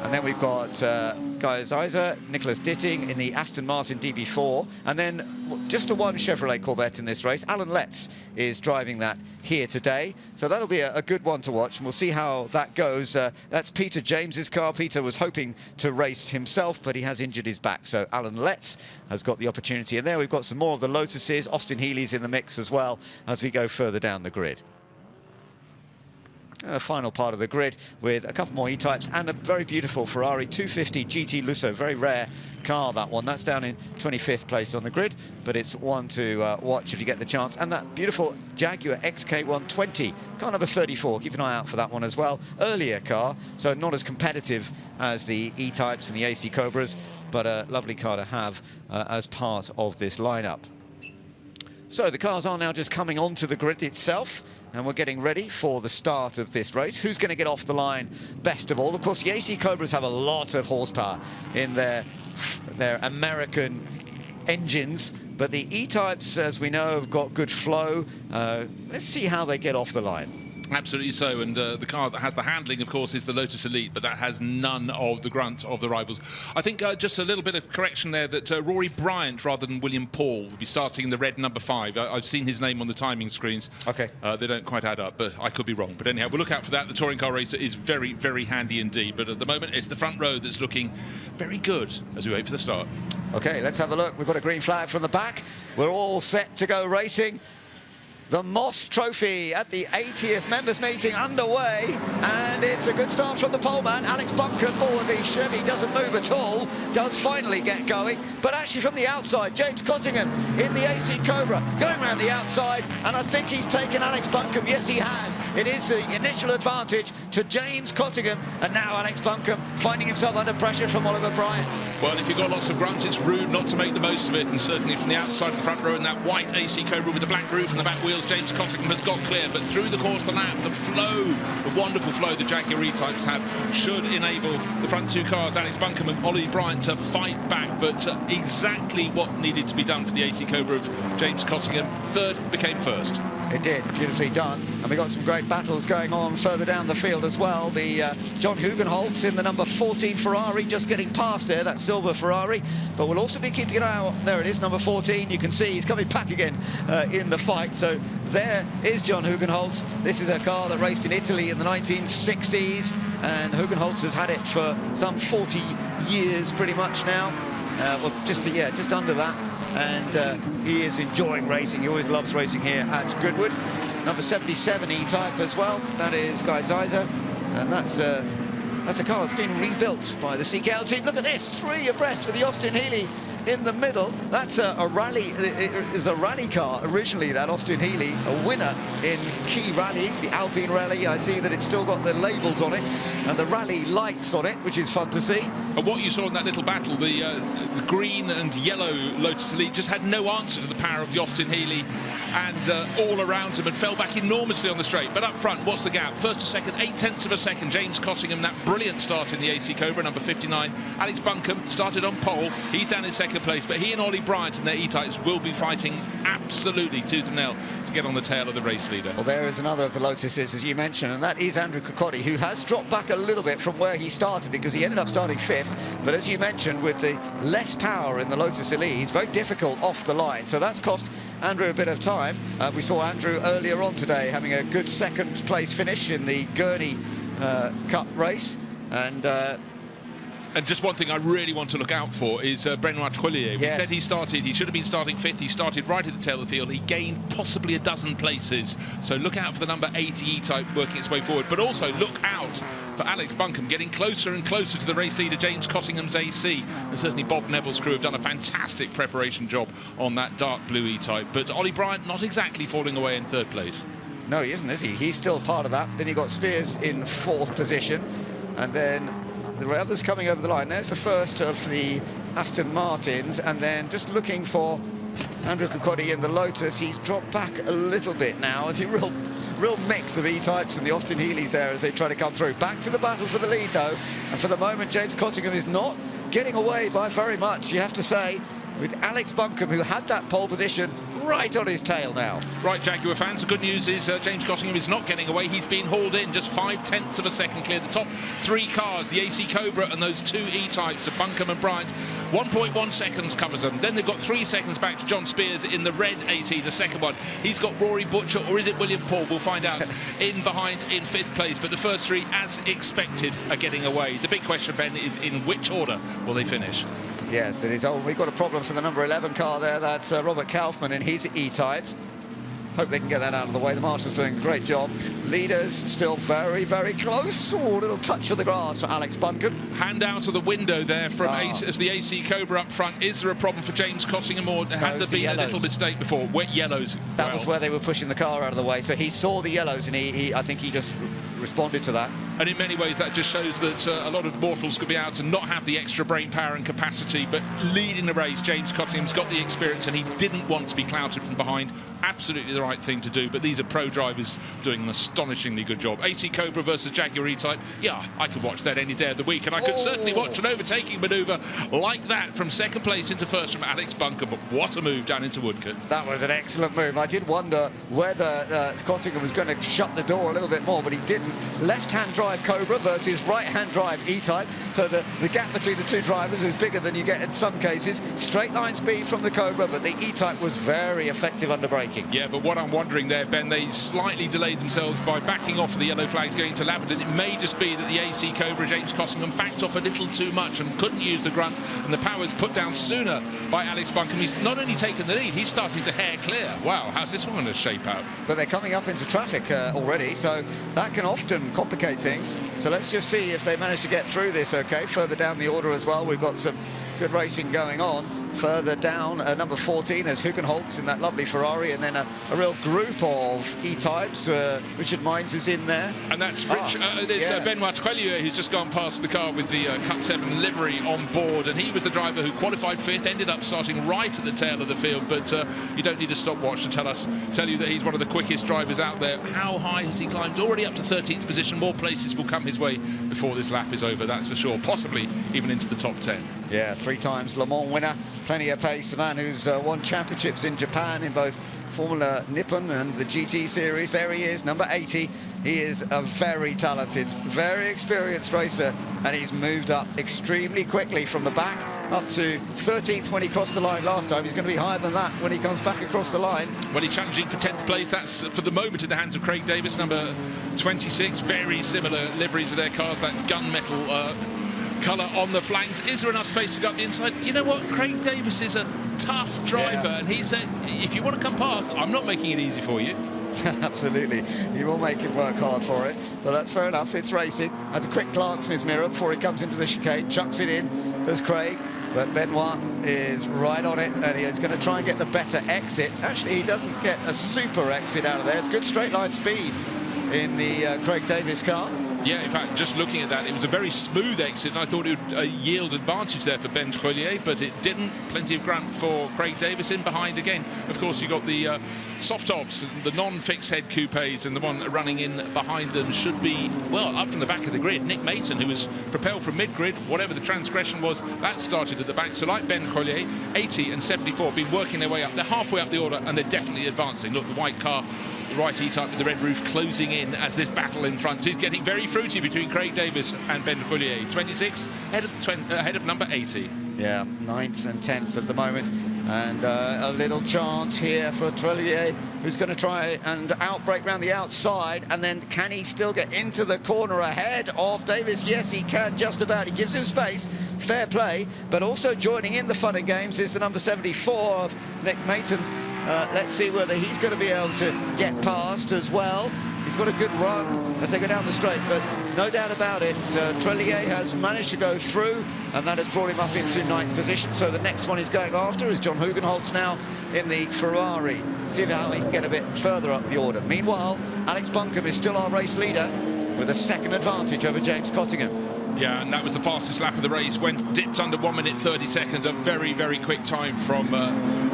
And then we've got Guy Zeiser, Nicholas Ditting in the Aston Martin DB4. And then just the one Chevrolet Corvette in this race. Alan Letts is driving that here today. So that'll be a good one to watch, and we'll see how that goes. That's Peter James's car. Peter was hoping to race himself, but he has injured his back. So Alan Letts has got the opportunity. And there we've got some more of the Lotuses. Austin Healey's in the mix as well as we go further down the grid. The final part of the grid with a couple more E-Types and a very beautiful Ferrari 250 GT Lusso. Very rare car, that one. That's down in 25th place on the grid, but it's one to watch if you get the chance. And that beautiful Jaguar XK120, car number 34. Keep an eye out for that one as well. Earlier car, so not as competitive as the E-Types and the AC Cobras, but a lovely car to have as part of this lineup. So the cars are now just coming onto the grid itself, and we're getting ready for the start of this race. Who's going to get off the line best of all? Of course, the AC Cobras have a lot of horsepower in their American engines, but the E-Types, as we know, have got good flow. Let's see how they get off the line. Absolutely so, and the car that has the handling, of course, is the Lotus Elite, but that has none of the grunt of the rivals. I think just a little bit of correction there, that Rory Bryant, rather than William Paul, will be starting in the red number 5. I've seen his name on the timing screens. Okay. They don't quite add up, but I could be wrong. But anyhow, we'll look out for that. The touring car racer is very, very handy indeed, but at the moment, it's the front row that's looking very good as we wait for the start. Okay, let's have a look. We've got a green flag from the back. We're all set to go racing. The Moss Trophy at the 80th members meeting underway, and it's a good start from the poleman. Alex Buncombe for the Chevy doesn't move at all, does finally get going, but actually from the outside, James Cottingham in the AC Cobra going around the outside, and I think he's taken Alex Buncombe. Yes, he has. It is the initial advantage to James Cottingham, and now Alex Buncombe finding himself under pressure from Oliver Bryant. Well, if you've got lots of grunt, it's rude not to make the most of it, and certainly from the outside of the front row in that white AC Cobra with the black roof and the back wheels, James Cottingham has got clear, but through the course to lap, the flow, the wonderful flow the Jaguar E-Types have, should enable the front two cars, Alex Buncombe and Ollie Bryant, to fight back, but exactly what needed to be done for the AC Cobra of James Cottingham. Third became first. It did, beautifully done. And we got some great battles going on further down the field as well. The John Hugenholtz in the number 14 Ferrari, just getting past there, that silver Ferrari. But we'll also be keeping an eye out. There it is, number 14. You can see he's coming back again in the fight. So there is John Hugenholtz. This is a car that raced in Italy in the 1960s. And Hugenholtz has had it for some 40 years pretty much now. Well, just under that. And he is enjoying racing. He always loves racing here at Goodwood. Number 77 E-Type as well. That is Guy Zeiser, and that's a car that's been rebuilt by the CKL team. Look at this, 3 abreast with the Austin Healey in the middle. That's a rally. It is a rally car originally, that Austin Healey, a winner in key rallies, the Alpine Rally. I see that it's still got the labels on it and the rally lights on it, which is fun to see. And what you saw in that little battle, the green and yellow Lotus Elite just had no answer to the power of the Austin Healey, and all around him, and fell back enormously on the straight. But up front, what's the gap? First to second, 0.8 of a second. James Cottingham, that brilliant start in the AC Cobra, number 59. Alex Buncombe started on pole. He's down in second place, but he and Ollie Bryant and their E-Types will be fighting absolutely tooth and nail to get on the tail of the race leader. Well, there is another of the Lotuses, as you mentioned, and that is Andrew Kokotti, who has dropped back a little bit from where he started, because he ended up starting 5th. But as you mentioned, with the less power in the Lotus Elite, he's very difficult off the line. So that's cost Andrew a bit of time. We saw Andrew earlier on today having a good second place finish in the Gurney Cup race. And just one thing I really want to look out for is Benoit Trollier. We said he should have been starting 5th. He started right at the tail of the field. He gained possibly a dozen places. So look out for the number 80 E-Type working its way forward. But also look out for Alex Buncombe getting closer and closer to the race leader, James Cottingham's AC. And certainly Bob Neville's crew have done a fantastic preparation job on that dark blue E-Type. But Ollie Bryant not exactly falling away in 3rd place. No, he isn't, is he? He's still part of that. Then you got Spears in 4th position. And then there are others coming over the line. There's the first of the Aston Martins, and then just looking for Andrew Kokotti in the Lotus. He's dropped back a little bit now. If you real mix of E-types and the Austin Healey's there as they try to come through. Back to the battle for the lead, though. And for the moment, James Cottingham is not getting away by very much, you have to say, with Alex Buncombe, who had that pole position right on his tail now. Right, Jaguar fans, the good news is James Cottingham is not getting away. He's been hauled in, just 0.5 of a second clear. The top 3 cars, the AC Cobra and those 2 E-types of Buncombe and Bryant, 1.1 seconds covers them. Then they've got 3 seconds back to John Spears in the red AC, the second one. He's got Rory Butcher, or is it William Paul? We'll find out. in behind in 5th place, but the first 3, as expected, are getting away. The big question, Ben, is in which order will they finish? Yes, it is. Oh, we've got a problem for the number 11 car there. That's Robert Kaufman in his E-type. Hope they can get that out of the way. The marshal's doing a great job. Leaders still very, very close. Oh, a little touch of the grass for Alex Buncombe. Hand out of the window there from the AC Cobra up front. Is there a problem for James Cottingham, or had there been a little mistake before? Wet yellows. That was where they were pushing the car out of the way. So he saw the yellows, and I think he just responded to that. And in many ways, that just shows that a lot of mortals could be out and not have the extra brain power and capacity, but leading the race, James Cottingham's got the experience, and he didn't want to be clouted from behind. Absolutely the right thing to do, but these are pro drivers doing an astonishingly good job. AC Cobra versus Jaguar E-type. Yeah, I could watch that any day of the week, and I could certainly watch an overtaking manoeuvre like that from second place into first from Alex Buncombe. But what a move down into Woodcote. That was an excellent move. I did wonder whether Cottingham was going to shut the door a little bit more, but he didn't. Left-hand drive Cobra versus right-hand drive E-type. So the gap between the 2 drivers is bigger than you get in some cases. Straight line speed from the Cobra, but the E-type was very effective under braking. Yeah, but what I'm wondering there, Ben, they slightly delayed themselves by backing off the yellow flags going to Laverton. It may just be that the AC Cobra, James Cottingham, backed off a little too much and couldn't use the grunt, and the power's put down sooner by Alex Buncombe. He's not only taken the lead, he's starting to hair clear. Wow, how's this one going to shape out? But they're coming up into traffic already, so that can often complicate things. So let's just see if they manage to get through this okay. Further down the order as well, we've got some good racing going on. Further down, number 14, there's Hugenholtz in that lovely Ferrari, and then a real group of E-types. Richard Mines is in there. And that's Benoit Trellier, who's just gone past the car with the Cut 7 livery on board, and he was the driver who qualified 5th, ended up starting right at the tail of the field, but you don't need a stopwatch to tell you that he's one of the quickest drivers out there. How high has he climbed? Already up to 13th position. More places will come his way before this lap is over, that's for sure. Possibly even into the top 10. Yeah, 3 times Le Mans winner. Plenty of pace, a man who's won championships in Japan in both Formula Nippon and the GT series. There he is, number 80. He is a very talented, very experienced racer, and he's moved up extremely quickly from the back up to 13th when he crossed the line last time. He's going to be higher than that when he comes back across the line. Well, he's challenging for 10th place. That's for the moment in the hands of Craig Davis, number 26. Very similar liveries of their cars, that gunmetal colour on the flanks. Is there enough space to go up the inside? You know what? Craig Davis is a tough driver, and he said, if you want to come past, I'm not making it easy for you. Absolutely. You will make him work hard for it. So that's fair enough. It's racing. Has a quick glance in his mirror before he comes into the chicane. Chucks it in. There's Craig. But Benoit is right on it, and he's going to try and get the better exit. Actually, he doesn't get a super exit out of there. It's good straight line speed in the Craig Davis car. Yeah, in fact, just looking at that, it was a very smooth exit, and I thought it would yield advantage there for Ben Trellier, but it didn't. Plenty of grunt for Craig Davis in behind again. Of course, you got the soft tops, the non-fixed head coupes, and the one running in behind them should be, well, up from the back of the grid. Nick Mason, who was propelled from mid-grid, whatever the transgression was, that started at the back. So like Ben Trellier, 80 and 74 have been working their way up. They're halfway up the order, and they're definitely advancing. Look, the white car, the right E-type with the red roof closing in as this battle in front is getting very fruity between Craig Davis and Ben Trellier. 26 ahead of number 80. Yeah, 9th and 10th at the moment, and a little chance here for Trellier, who's going to try and outbrake round the outside, and then can he still get into the corner ahead of Davis? Yes, he can, just about. He gives him space, fair play, but also joining in the fun and games is the number 74 of Nick Mason. Let's see whether he's going to be able to get past as well. He's got a good run as they go down the straight, but no doubt about it, Trellier has managed to go through, and that has brought him up into 9th position. So the next one he's going after is John Hugenholtz now in the Ferrari. See how he can get a bit further up the order. Meanwhile, Alex Buncombe is still our race leader with a second advantage over James Cottingham. Yeah, and that was the fastest lap of the race, dipped under 1 minute 30 seconds, a very, very quick time from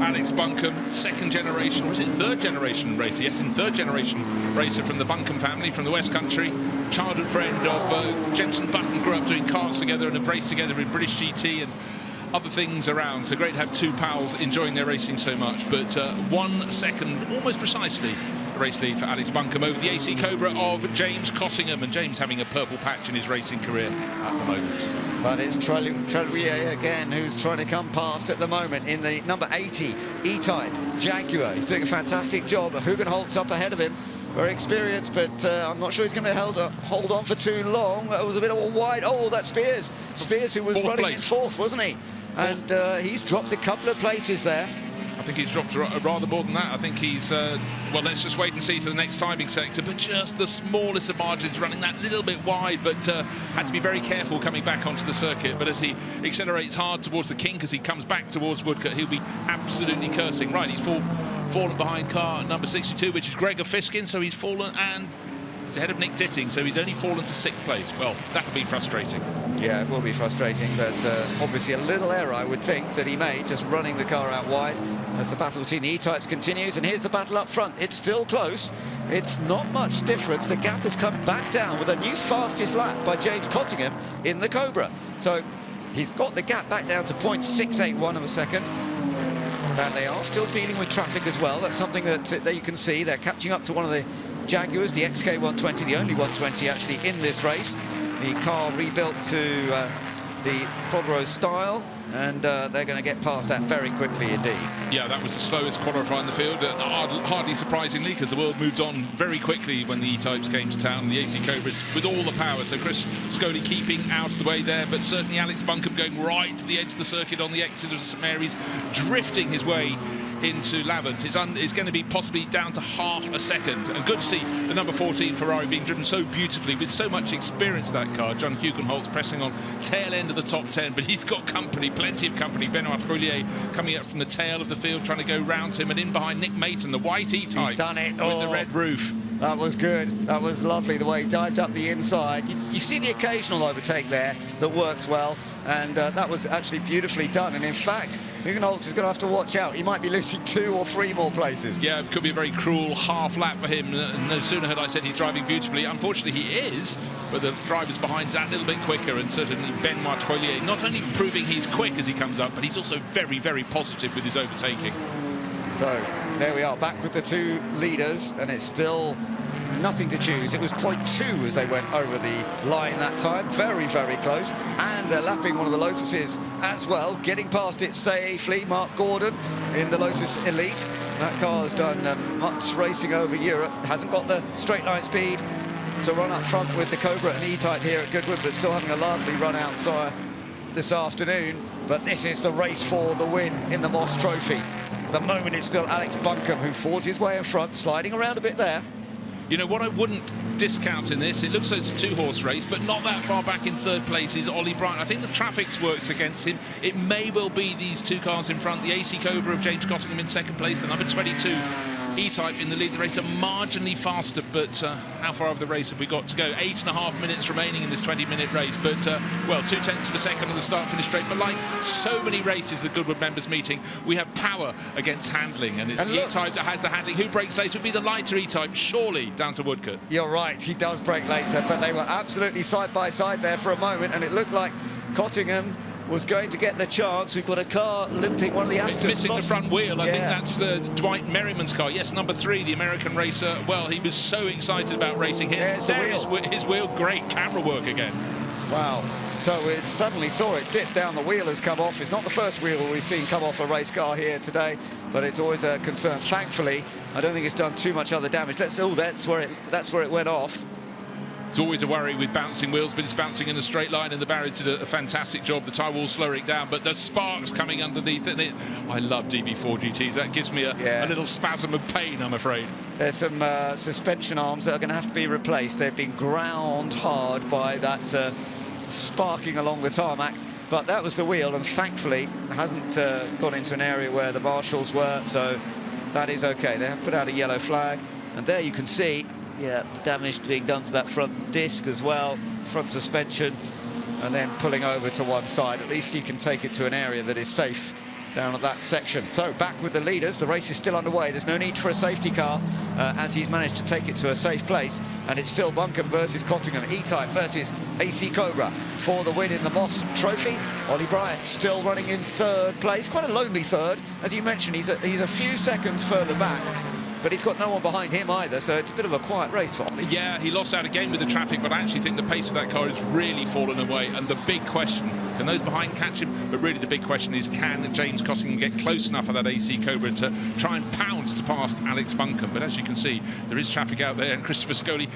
Alex Buncombe, second generation, or is it third generation racer? Yes, in third generation racer from the Buncombe family, from the West Country. Childhood friend of Jensen Button, grew up doing karts together and have raced together in British GT and other things around. So great to have two pals enjoying their racing so much. But 1 second, almost precisely, race lead for Alex Buncombe over the AC Cobra of James Cottingham, and James having a purple patch in his racing career at the moment. But it's Treluier again who's trying to come past at the moment in the number 80 E-Type Jaguar. He's doing a fantastic job. Hugenholtz up ahead of him, very experienced, but I'm not sure he's going to hold on for too long. That was a bit of a wide. Oh, that's Spears. Spears, who was running in fourth, wasn't he? And he's dropped a couple of places there. I think he's dropped rather more than that. I think he's, well, let's just wait and see to the next timing sector, but just the smallest of margins, running that little bit wide, but had to be very careful coming back onto the circuit. But as he accelerates hard towards the kink, as he comes back towards Woodcote, he'll be absolutely cursing. Right, he's fallen behind car number 62, which is Gregor Fiskin, so he's fallen, and he's ahead of Nick Ditting, so he's only fallen to 6th place. Well, that'll be frustrating. Yeah, it will be frustrating, but obviously a little error, I would think, that he made, just running the car out wide as the battle between the E-Types continues. And here's the battle up front. It's still close. It's not much difference. The gap has come back down with a new fastest lap by James Cottingham in the Cobra. So he's got the gap back down to 0.681 of a second. And they are still dealing with traffic as well. That's something that you can see. They're catching up to one of the Jaguars, the XK120, the only 120 actually in this race. The car rebuilt to the Prothero style, and they're going to get past that very quickly indeed. Yeah, that was the slowest qualifier in the field, hardly surprisingly, because the world moved on very quickly when the E-Types came to town, and the AC Cobras with all the power. So Chris Scully keeping out of the way there, but certainly Alex Buncombe going right to the edge of the circuit on the exit of St Mary's, drifting his way into Lavant. It's going to be possibly down to half a second, and good to see the number 14 Ferrari being driven so beautifully with so much experience, that car. John Hugenholtz pressing on tail end of the top 10, but he's got company, plenty of company. Benoit Trullier coming up from the tail of the field, trying to go round him, and in behind Nick Maton, the white E-Type. He's done it. With the red roof. That was good. That was lovely, the way he dived up the inside. You see the occasional overtake there that works well, and that was actually beautifully done. And in fact, Hugenholtz is going to have to watch out. He might be losing 2 or 3 more places. Yeah, it could be a very cruel half lap for him. No sooner had I said he's driving beautifully. Unfortunately, he is, but the drivers behind that a little bit quicker, and certainly Benoit Trollier not only proving he's quick as he comes up, but he's also very, very positive with his overtaking. So there we are, back with the 2 leaders, and it's still nothing to choose. It was 0.2 as they went over the line that time. Very, very close. And they're lapping one of the Lotuses as well, getting past it safely. Mark Gordon in the Lotus Elite. That car has done much racing over Europe. Hasn't got the straight line speed to run up front with the Cobra and E-Type here at Goodwood, but still having a lovely run outside this afternoon. But this is the race for the win in the Moss Trophy. At the moment, it's still Alex Buncombe who fought his way in front, sliding around a bit there. You know, what I wouldn't discount in this, it looks like it's a 2-horse race, but not that far back in 3rd place is Ollie Bryant. I think the traffic works against him. It may well be these 2 cars in front, the AC Cobra of James Cottingham in 2nd place, the number 22 E-Type in the lead. The race are marginally faster, but how far of the race have we got to go? 8.5 minutes remaining in this 20-minute race, but, well, 0.2 of a second on the start-finish straight. But like so many races, the Goodwood Members Meeting, we have power against handling, and it's the E-Type that has the handling. Who breaks later would be the lighter E-Type, surely, down to Woodcote. You're right, he does break later, but they were absolutely side by side there for a moment, and it looked like Cottingham was going to get the chance. We've got a car limping, one of the Astons. Missing the front wheel. I think that's the Dwight Merriman's car. Yes, number 3, the American racer. Well, he was so excited about racing here. There's his wheel. Great camera work again. Wow. So we suddenly saw it dip down. The wheel has come off. It's not the first wheel we've seen come off a race car here today, but it's always a concern. Thankfully, I don't think it's done too much other damage. That's where it went off. It's always a worry with bouncing wheels, but it's bouncing in a straight line, and the barriers did a fantastic job. The tyre wall slowing it down, but the sparks coming underneath it. I love DB4 GTs. That gives me a little spasm of pain, I'm afraid. There's some suspension arms that are going to have to be replaced. They've been ground hard by that sparking along the tarmac, but that was the wheel, and thankfully it hasn't gone into an area where the marshals were, so that is okay. They have put out a yellow flag, and there you can see the damage being done to that front disc as well, front suspension, and then pulling over to one side. At least you can take it to an area that is safe down at that section. So back with the leaders. The race is still underway. There's no need for a safety car as he's managed to take it to a safe place. And it's still Buncombe versus Cottingham. E-Type versus AC Cobra for the win in the Moss Trophy. Ollie Bryant still running in third place. Quite a lonely third. As you mentioned, he's a few seconds further back. But he's got no one behind him either, so it's a bit of a quiet race for Ollie. Yeah, he lost out again with the traffic, but I actually think the pace of that car has really fallen away. And the big question, can those behind catch him? But really the big question is, can James Cottingham get close enough of that AC Cobra to try and pounce to past Alex Buncombe? But as you can see, there is traffic out there, and Christopher Scully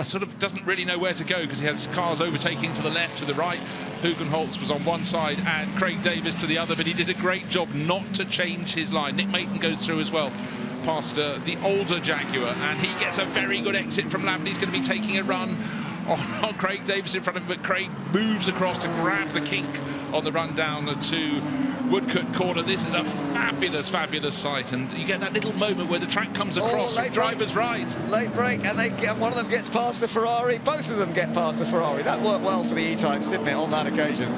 sort of doesn't really know where to go because he has cars overtaking to the left, to the right. Hugenholtz was on one side and Craig Davis to the other, but he did a great job not to change his line. Nick Maton goes through as well, past the older Jaguar, and he gets a very good exit from Lavin. He's going to be taking a run on Craig Davis in front of him, but Craig moves across to grab the kink on the run down to Woodcote Corner. This is a fabulous, fabulous sight, and you get that little moment where the track comes across from driver's right. Late break, and one of them gets past the Ferrari. Both of them get past the Ferrari. That worked well for the E-Types, didn't it, on that occasion?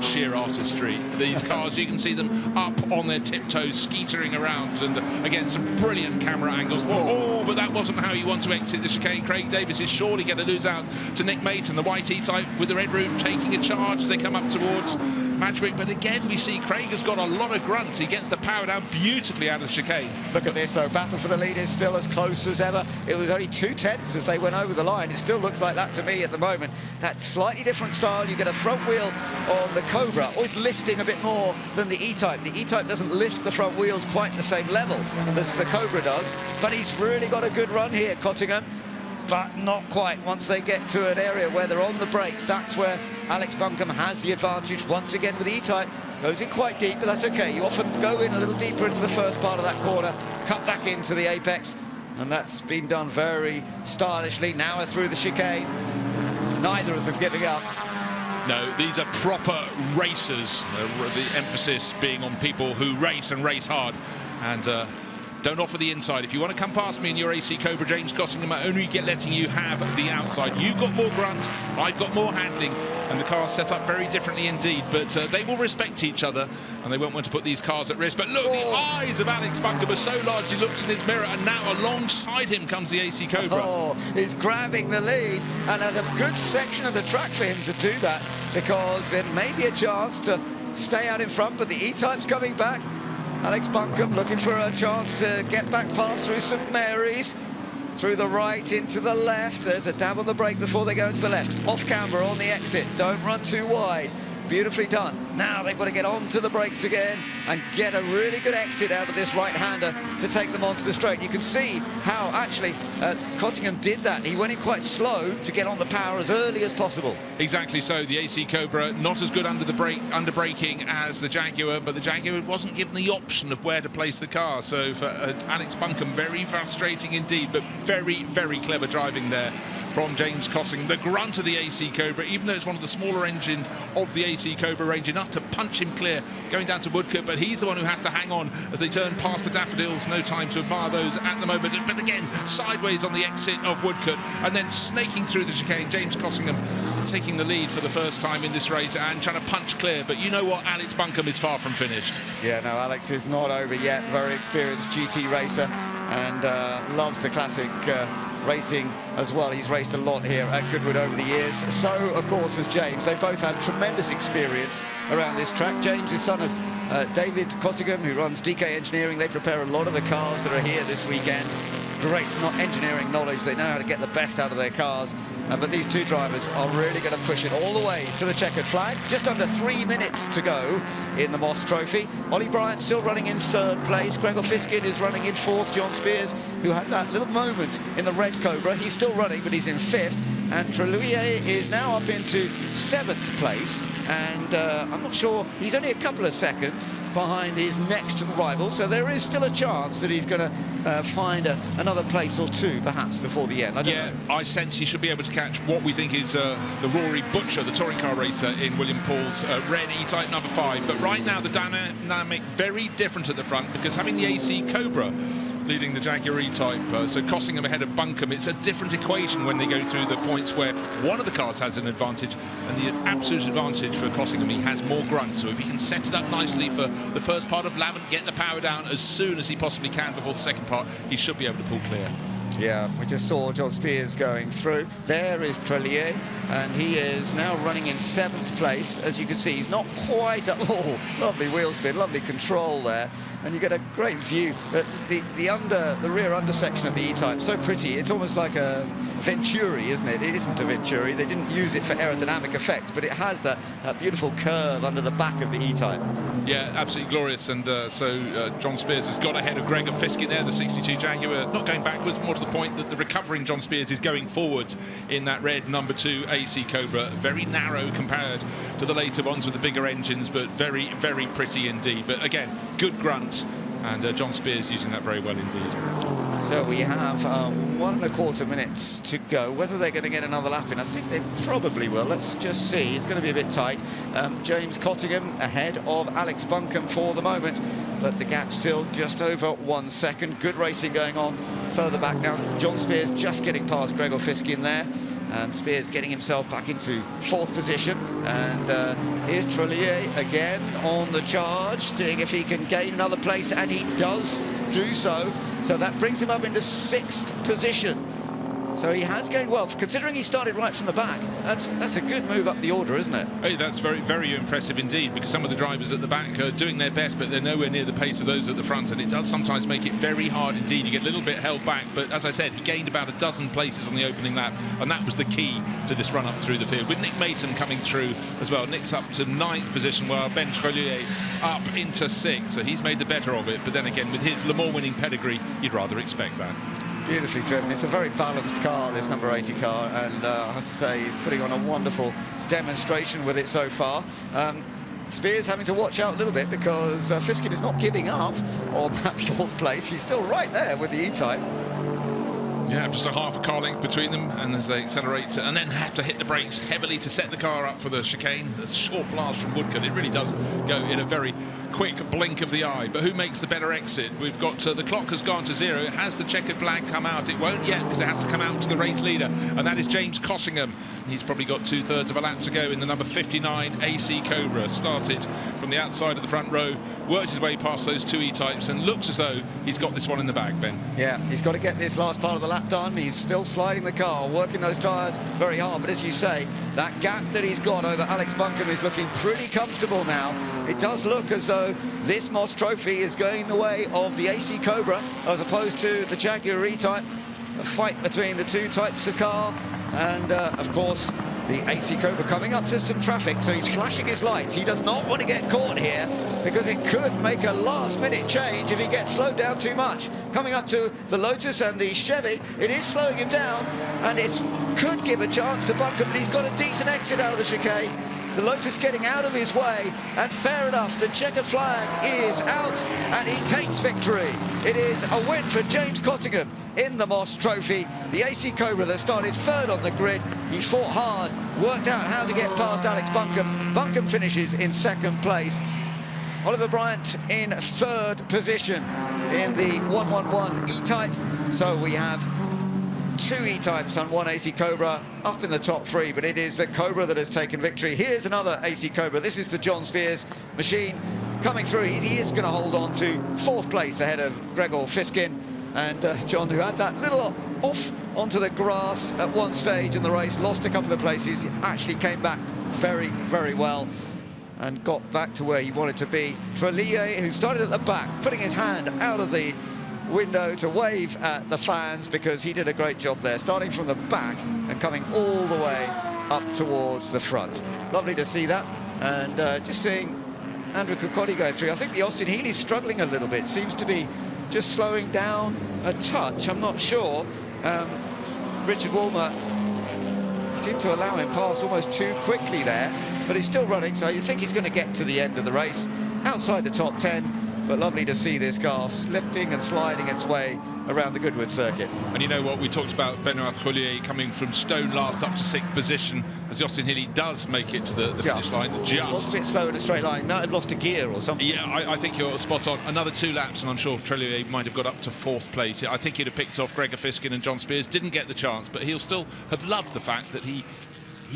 Sheer artistry. These cars, you can see them up on their tiptoes, skeetering around, and again, some brilliant camera angles. Oh, but that wasn't how you want to exit the chicane. Craig Davis is surely going to lose out to Nick Maton, the white E-Type with the red roof taking a charge as they come up towards Madgwick. But again, we see Craig has got a lot of grunt. He gets the power down beautifully out of the chicane. Look at this, though. Battle for the lead is still as close as ever. It was only 2/10 as they went over the line. It still looks like that to me at the moment. That slightly different style. You get a front wheel on the Cobra, always lifting a bit more than the E-Type. The E-Type doesn't lift the front wheels quite the same level as the Cobra does, but he's really got a good run here, Cottingham. But not quite. Once they get to an area where they're on the brakes, that's where Alex Buncombe has the advantage once again with the E-Type. Goes in quite deep, but that's okay. You often go in a little deeper into the first part of that corner, cut back into the apex, and that's been done very stylishly. Now through the chicane, neither of them giving up. No, these are proper racers, the emphasis being on people who race and race hard, and don't offer the inside. If you want to come past me in your AC Cobra, James Cottingham, I'm only letting you have the outside. You've got more grunt, I've got more handling, and the car's set up very differently indeed, but they will respect each other, and they won't want to put these cars at risk. But look, the eyes of Alex Buncombe are so large, he looks in his mirror, and now alongside him comes the AC Cobra. Oh, he's grabbing the lead, and at a good section of the track for him to do that, because there may be a chance to stay out in front, but the E-Type's coming back. Alex Buncombe looking for a chance to get back past through St Mary's, through the right into the left. There's a dab on the brake before they go into the left. Off camber on the exit, don't run too wide. Beautifully done. Now they've got to get onto the brakes again and get a really good exit out of this right-hander to take them onto the straight. You can see how actually Cottingham did that. He went in quite slow to get on the power as early as possible. Exactly so. The AC Cobra not as good under braking as the Jaguar, but the Jaguar wasn't given the option of where to place the car. So for Alex Buncombe, very frustrating indeed, but very, very clever driving there from James Cottingham. The grunt of the AC Cobra, even though it's one of the smaller engines of the AC Cobra range, enough to punch him clear going down to Woodcote, but he's the one who has to hang on as they turn past the Daffodils. No time to admire those at the moment, but again, sideways on the exit of Woodcote, and then snaking through the chicane. James Cottingham taking the lead for the first time in this race and trying to punch clear, but you know what, Alex Buncombe is far from finished. Yeah, no, Alex is not over yet. Very experienced GT racer, and loves the classic racing as well. He's raced a lot here at Goodwood over the years. So, of course, has James. They both have tremendous experience around this track. James is son of David Cottingham, who runs DK Engineering. They prepare a lot of the cars that are here this weekend. Great engineering knowledge. They know how to get the best out of their cars. But these two drivers are really going to push it all the way to the checkered flag. Just under 3 minutes to go in the Moss Trophy. Ollie Bryant still running in third place. Gregor Fiskin is running in fourth. John Spears, who had that little moment in the red Cobra, he's still running, but he's in fifth. And Trelouillet is now up into seventh place. And I'm not sure, he's only a couple of seconds behind his next rival. So there is still a chance that he's going to find another place or two, perhaps, before the end. I sense he should be able to catch what we think is the Rory Butcher, the touring car racer in William Paul's red E-Type number 5. But right now, the dynamic very different at the front, because having the AC Cobra, leading the Jaguar E-Type. So Cossingham ahead of Buncombe. It's a different equation when they go through the points where one of the cars has an advantage, and the absolute advantage for Cossingham, he has more grunt. So if he can set it up nicely for the first part of Lavant, get the power down as soon as he possibly can before the second part, he should be able to pull clear. Yeah, we just saw John Spears going through. There is Trellier, and he is now running in 7th place. As you can see, he's not quite at all. Lovely wheel spin, lovely control there. And you get a great view that the rear undersection of the E-Type, so pretty. It's almost like a Venturi, isn't it? It isn't a Venturi. They didn't use it for aerodynamic effect, but it has that beautiful curve under the back of the E-Type. Yeah, absolutely glorious. And so John Spears has got ahead of Gregor Fiskin there, the 62 Jaguar, not going backwards, more to the point that the recovering John Spears is going forwards in that red number 2 AC Cobra. Very narrow compared to the later ones with the bigger engines, but very, very pretty indeed. But again, good grunt. And John Spears using that very well indeed. So we have 1¼ minutes to go. Whether they're going to get another lap in, I think they probably will. Let's just see. It's going to be a bit tight. James Cottingham ahead of Alex Buncombe for the moment, but the gap still just over 1 second. Good racing going on further back now. John Spears just getting past Gregor Fiskin there. And Spears getting himself back into 4th position. And here's Trellier again on the charge, seeing if he can gain another place, and he does do so. So that brings him up into 6th position. So he has gained well, considering he started right from the back. That's a good move up the order, isn't it? Hey, that's very, very impressive indeed, because some of the drivers at the back are doing their best, but they're nowhere near the pace of those at the front, and it does sometimes make it very hard indeed. You get a little bit held back, but as I said, he gained about a dozen places on the opening lap, and that was the key to this run up through the field. With Nick Mason coming through as well. Nick's up to 9th position, while Ben Trellier up into 6th, so he's made the better of it. But then again, with his Le Mans winning pedigree, you'd rather expect that. Beautifully driven. It's a very balanced car, this number 80 car, and I have to say, he's putting on a wonderful demonstration with it so far. Spears having to watch out a little bit, because Fiskin is not giving up on that 4th place. He's still right there with the E-Type. Yeah, just a half a car length between them, and as they accelerate and then have to hit the brakes heavily to set the car up for the chicane. A short blast from Woodcote. It really does go in a very quick blink of the eye. But who makes the better exit? We've got the clock has gone to 0. Has the checkered flag come out? It won't yet, because it has to come out to the race leader, and that is James Cossingham. He's probably got 2/3 of a lap to go in the number 59 AC Cobra. Started from the outside of the front row, worked his way past those 2 E-Types, and looks as though he's got this one in the bag, Ben. Yeah, he's got to get this last part of the lap done. He's still sliding the car, working those tyres very hard, but as you say, that gap that he's got over Alex Buncombe is looking pretty comfortable now. It does look as though this Moss Trophy is going the way of the AC Cobra as opposed to the Jaguar E-Type. A fight between the 2 types of car, and of course the AC Cobra coming up to some traffic, so he's flashing his lights. He does not want to get caught here, because it could make a last-minute change if he gets slowed down too much. Coming up to the Lotus and the Chevy, it is slowing him down, and it could give a chance to Buncombe, but he's got a decent exit out of the chicane. The Lotus getting out of his way, and fair enough, the checkered flag is out, and he takes victory. It is a win for James Cottingham in the Moss Trophy. The AC Cobra that started 3rd on the grid. He fought hard, worked out how to get past Alex Buncombe. Buncombe finishes in 2nd place. Oliver Bryant in 3rd position in the 111 E-Type. So we have 2 E-Types and 1 AC Cobra up in the top 3, but it is the Cobra that has taken victory. Here's another AC Cobra. This is the John Spears machine coming through. He is going to hold on to 4th place ahead of Gregor Fiskin. And John, who had that little off onto the grass at one stage in the race, lost a couple of places, he actually came back very, very well and got back to where he wanted to be. Trellier, who started at the back, putting his hand out of the window to wave at the fans, because he did a great job there, starting from the back and coming all the way up towards the front. Lovely to see that. And just seeing Andrew Cocotti going through. I think the Austin Healey's struggling a little bit, seems to be just slowing down a touch. I'm not sure. Richard Woolmer seemed to allow him past almost too quickly there, but he's still running, so you think he's going to get to the end of the race outside the top 10. But lovely to see this car slipping and sliding its way around the Goodwood circuit. And you know what, we talked about Benoit Collier coming from stone last up to 6th position, as Justin Hilly does make it to the finish line. Was a bit slow in a straight line. Might have lost a gear or something. Yeah, I think you're spot on. Another 2 laps, and I'm sure Trellier might have got up to 4th place. I think he'd have picked off Gregor Fiskin and John Spears. Didn't get the chance, but he'll still have loved the fact that he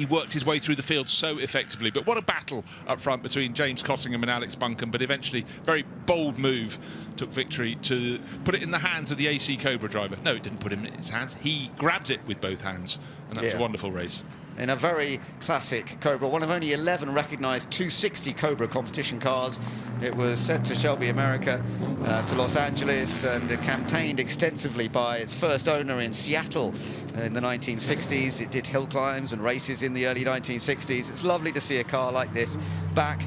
worked his way through the field so effectively. But what a battle up front between James Cottingham and Alex Buncombe. But eventually, very bold move took victory to put it in the hands of the AC Cobra driver. No, it didn't put him in his hands. He grabbed it with both hands, and that was a wonderful race. In a very classic Cobra, one of only 11 recognised 260 Cobra competition cars. It was sent to Shelby, America, to Los Angeles, and campaigned extensively by its first owner in Seattle in the 1960s. It did hill climbs and races in the early 1960s. It's lovely to see a car like this back.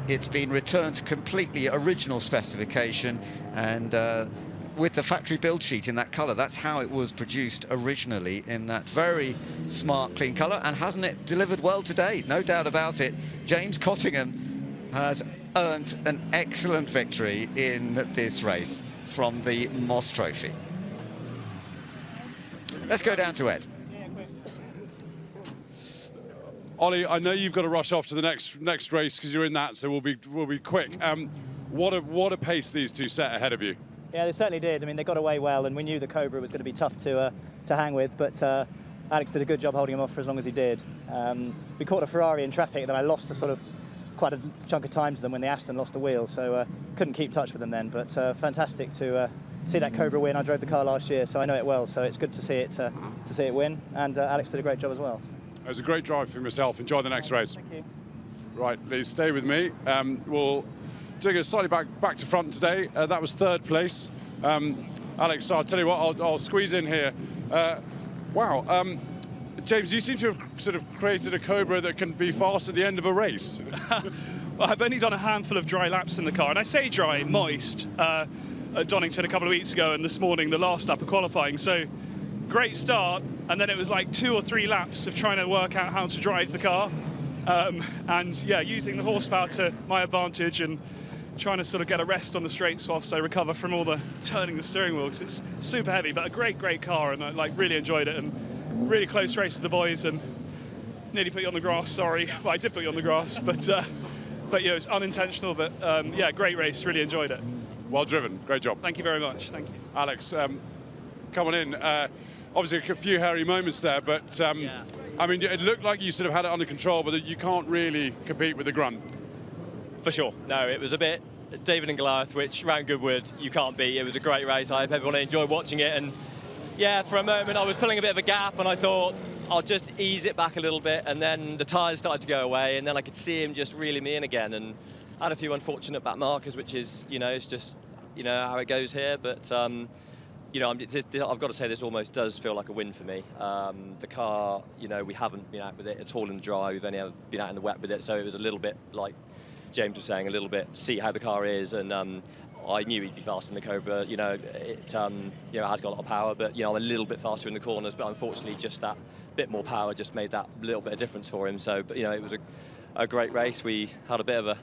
It's been returned to completely original specification, and with the factory build sheet in that colour. That's how it was produced originally, in that very smart, clean colour. And hasn't it delivered well today? No doubt about it. James Cottingham has earned an excellent victory in this race from the Moss Trophy. Let's go down to Ed. Ollie, I know you've got to rush off to the next race because you're in that, so we'll be quick. What a pace these two set ahead of you. Yeah, they certainly did. I mean, they got away well, and we knew the Cobra was going to be tough to hang with, but Alex did a good job holding him off for as long as he did. We caught a Ferrari in traffic, and then I lost quite a chunk of time to them when the Aston lost a wheel, so couldn't keep touch with them then. But fantastic to see that Cobra win. I drove the car last year, so I know it well. So it's good to see it win, and Alex did a great job as well. It was a great drive for myself. Enjoy the next race. Thank you. Right, please stay with me. We'll take it slightly back to front today. That was 3rd place. Alex, I'll tell you what, I'll squeeze in here. Wow, James, you seem to have sort of created a Cobra that can be fast at the end of a race. Well, I've only done a handful of dry laps in the car, and I say dry, moist, at Donington a couple of weeks ago, and this morning, the last lap of qualifying. So, great start, and then it was like 2 or 3 laps of trying to work out how to drive the car. And yeah, using the horsepower to my advantage and trying to sort of get a rest on the straights whilst I recover from all the turning the steering wheel, because it's super heavy, but a great car, and I really enjoyed it, and really close race with the boys, and nearly put you on the grass, sorry. Well, I did put you on the grass, but yeah, it was unintentional, but yeah, great race, really enjoyed it. Well driven, great job. Thank you very much, thank you. Alex, come on in. Obviously a few hairy moments there, but I mean, it looked like you sort of had it under control, but you can't really compete with the grunt. For sure. No, it was a bit David and Goliath, which round Goodwood you can't beat. It was a great race. I hope everyone enjoyed watching it. And yeah, for a moment I was pulling a bit of a gap, and I thought I'll just ease it back a little bit. And then the tyres started to go away, and then I could see him just really me in again. And I had a few unfortunate back markers, which is, you know, it's just, you know, how it goes here. But you know, I've got to say this almost does feel like a win for me. The car, you know, we haven't been out with it at all in the dry. We've only been out in the wet with it, so it was a little bit like James was saying, a little bit see how the car is, and I knew he'd be faster than the Cobra. You know, it you know, has got a lot of power, but you know, I'm a little bit faster in the corners. But unfortunately, just that bit more power just made that little bit of difference for him. So, but you know, it was a great race. We had a bit of a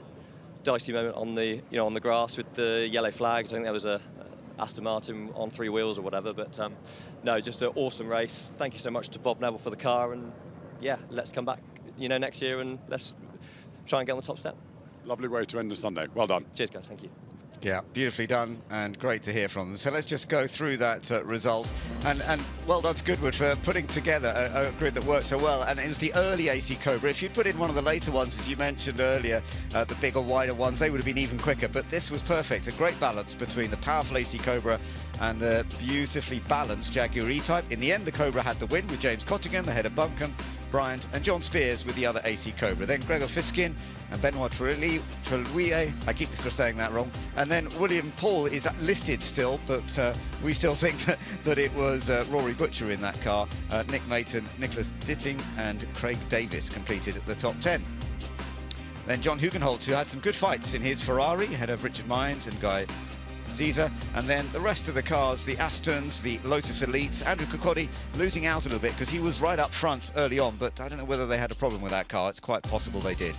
dicey moment on the grass with the yellow flags. I think there was a Aston Martin on 3 wheels or whatever. But no, just an awesome race. Thank you so much to Bob Neville for the car, and yeah, let's come back, you know, next year, and let's try and get on the top step. Lovely way to end the Sunday. Well done. Cheers, guys. Thank you. Yeah, beautifully done, and great to hear from them. So let's just go through that result, and well done to Goodwood for putting together a grid that worked so well. And it was the early AC Cobra. If you'd put in one of the later ones, as you mentioned earlier, the bigger, wider ones, they would have been even quicker. But this was perfect, a great balance between the powerful AC Cobra and the beautifully balanced Jaguar E-Type. In the end, the Cobra had the win with James Cottingham ahead of Buncombe, Bryant and John Spears with the other AC Cobra. Then Gregor Fiskin and Benoit Trellier, I keep saying that wrong. And then William Paul is listed still, but we still think that it was Rory Butcher in that car. Nick Maton, Nicholas Ditting and Craig Davis completed at the top 10. Then John Hugenholtz, who had some good fights in his Ferrari ahead of Richard Mines and Guy Caesar, and then the rest of the cars, the Astons, the Lotus Elites, Andrew Kokodi losing out a little bit because he was right up front early on, but I don't know whether they had a problem with that car. It's quite possible they did.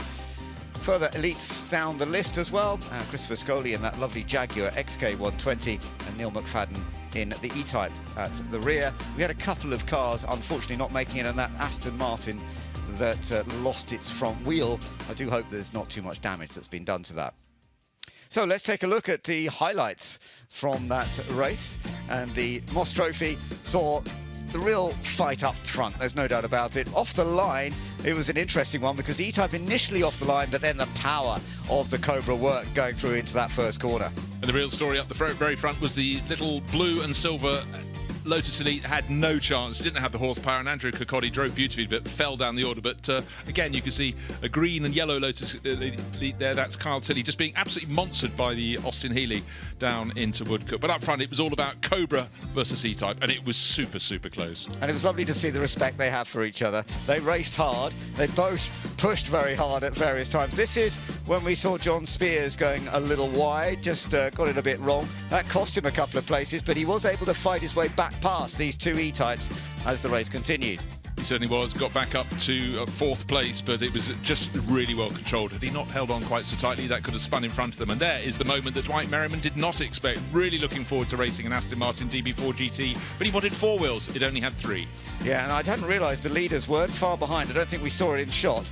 Further elites down the list as well, Christopher Scully in that lovely Jaguar XK120 and Neil McFadden in the E-Type at the rear. We had a couple of cars unfortunately not making it, and that Aston Martin that lost its front wheel. I do hope that there's not too much damage that's been done to that. So let's take a look at the highlights from that race. And the Moss Trophy saw the real fight up front, there's no doubt about it. Off the line, it was an interesting one because E-Type initially off the line, but then the power of the Cobra work going through into that first corner. And the real story up the very front was the little blue and silver Lotus Elite had no chance, didn't have the horsepower, and Andrew Kirkcaldy drove beautifully but fell down the order. But again, you can see a green and yellow Lotus Elite there. That's Kyle Tilley just being absolutely monstered by the Austin Healey down into Woodcote. But up front, it was all about Cobra versus E-Type, and it was super, super close. And it was lovely to see the respect they have for each other. They raced hard. They both pushed very hard at various times. This is when we saw John Spears going a little wide, just got it a bit wrong. That cost him a couple of places, but he was able to fight his way back past these two E-Types as the race continued. He certainly was, got back up to fourth place, but it was just really well controlled. Had he not held on quite so tightly, that could have spun in front of them. And there is the moment that Dwight Merriman did not expect. Really looking forward to racing an Aston Martin DB4 GT, but he wanted 4 wheels. It only had 3. Yeah, and I hadn't realised the leaders weren't far behind. I don't think we saw it in shot.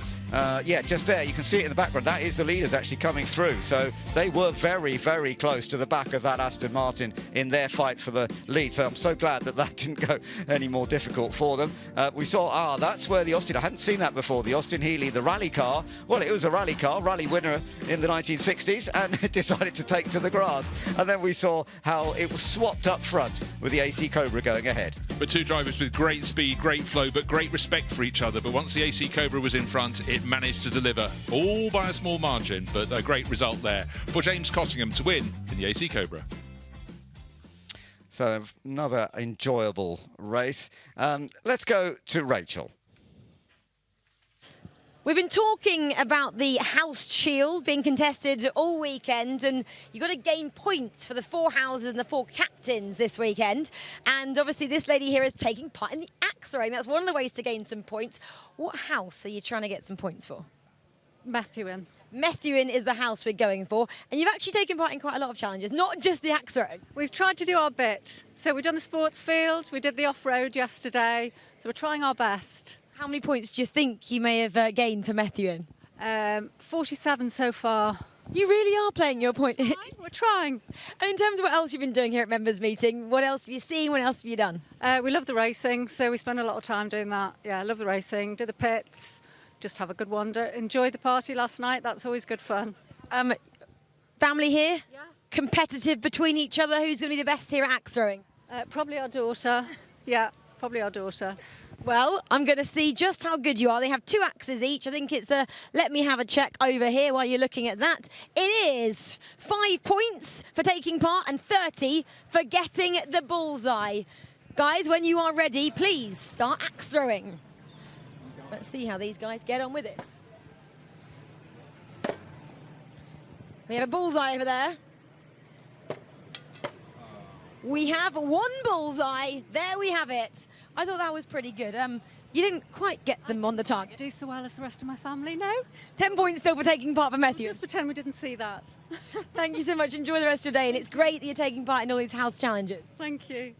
Yeah, just there, you can see it in the background. That is the leaders actually coming through. So they were very, very close to the back of that Aston Martin in their fight for the lead. So I'm so glad that that didn't go any more difficult for them. We saw, that's where the Austin, I hadn't seen that before, the Austin Healey, the rally car. Well, it was a rally car, rally winner in the 1960s, and it decided to take to the grass. And then we saw how it was swapped up front with the AC Cobra going ahead. But two drivers with great speed, great flow, but great respect for each other. But once the AC Cobra was in front, it managed to deliver, all by a small margin, but a great result there for James Cottingham to win in the AC Cobra. So another enjoyable race. Let's go to Rachel. We've been talking about the House Shield being contested all weekend, and you've got to gain points for the 4 houses and the 4 captains this weekend. And obviously this lady here is taking part in the axe throwing. That's one of the ways to gain some points. What house are you trying to get some points for? Methuen. Methuen is the house we're going for, and you've actually taken part in quite a lot of challenges, not just the axe throwing. We've tried to do our bit. So we've done the sports field, we did the off-road yesterday, so we're trying our best. How many points do you think you may have gained for Methuen? 47 so far. You really are playing your point. We're trying. And in terms of what else you've been doing here at Members Meeting, what else have you seen, what else have you done? We love the racing, so we spend a lot of time doing that. Yeah, I love the racing, do the pits, just have a good wander. Enjoyed the party last night, that's always good fun. Family here? Yes. Competitive between each other, who's going to be the best here at axe throwing? Probably our daughter. Yeah, probably our daughter. Well, I'm going to see just how good you are. They have 2 axes each. I think it's let me have a check over here while you're looking at that. It is 5 points for taking part and 30 for getting the bullseye. Guys, when you are ready, please start axe throwing. Let's see how these guys get on with this. We have a bullseye over there. We have 1 bullseye. There we have it. I thought that was pretty good. You didn't quite get them on the target. Do so well as the rest of my family, no? 10 points still for taking part for Methuen. Just pretend we didn't see that. Thank you so much. Enjoy the rest of your day. And it's great that you're taking part in all these house challenges. Thank you.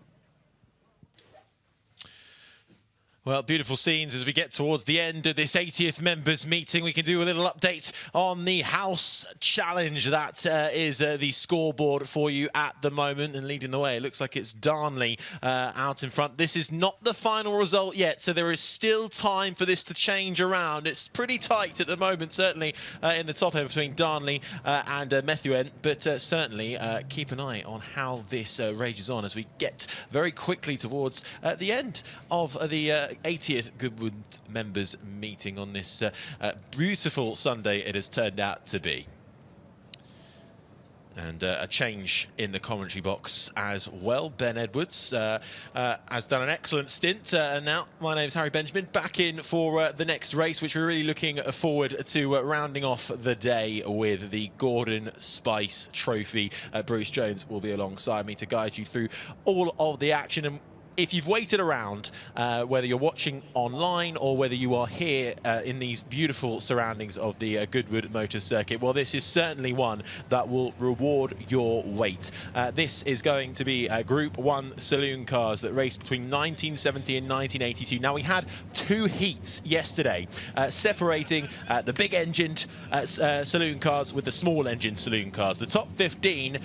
Well, beautiful scenes as we get towards the end of this 80th members meeting. We can do a little update on the house challenge. That is the scoreboard for you at the moment, and leading the way, it looks like it's Darnley out in front. This is not the final result yet, so there is still time for this to change around. It's pretty tight at the moment, certainly in the top end between Darnley and Methuen, but certainly keep an eye on how this rages on as we get very quickly towards the end of the 80th Goodwood Members Meeting on this beautiful Sunday it has turned out to be. And a change in the commentary box as well. Ben Edwards has done an excellent stint. And now my name's Harry Benjamin, back in for the next race, which we're really looking forward to rounding off the day with the Gordon Spice Trophy. Bruce Jones will be alongside me to guide you through all of the action. And if you've waited around, whether you're watching online or whether you are here in these beautiful surroundings of the Goodwood Motor Circuit, well, this is certainly one that will reward your wait. This is going to be Group 1 saloon cars that raced between 1970 and 1982. Now, we had 2 heats yesterday, separating the big-engined saloon cars with the small-engine saloon cars. The top 15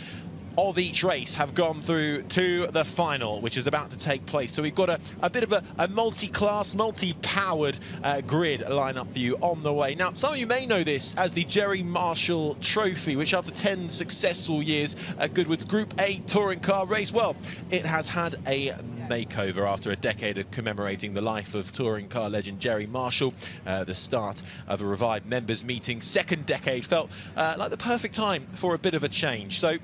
of each race have gone through to the final, which is about to take place. So we've got a bit of a multi-class, multi-powered grid lineup for you on the way. Now, some of you may know this as the Jerry Marshall Trophy, which after 10 successful years at Goodwood's Group A touring car race, well, it has had a makeover after a decade of commemorating the life of touring car legend Jerry Marshall. The start of a revived members meeting, second decade, felt like the perfect time for a bit of a change. So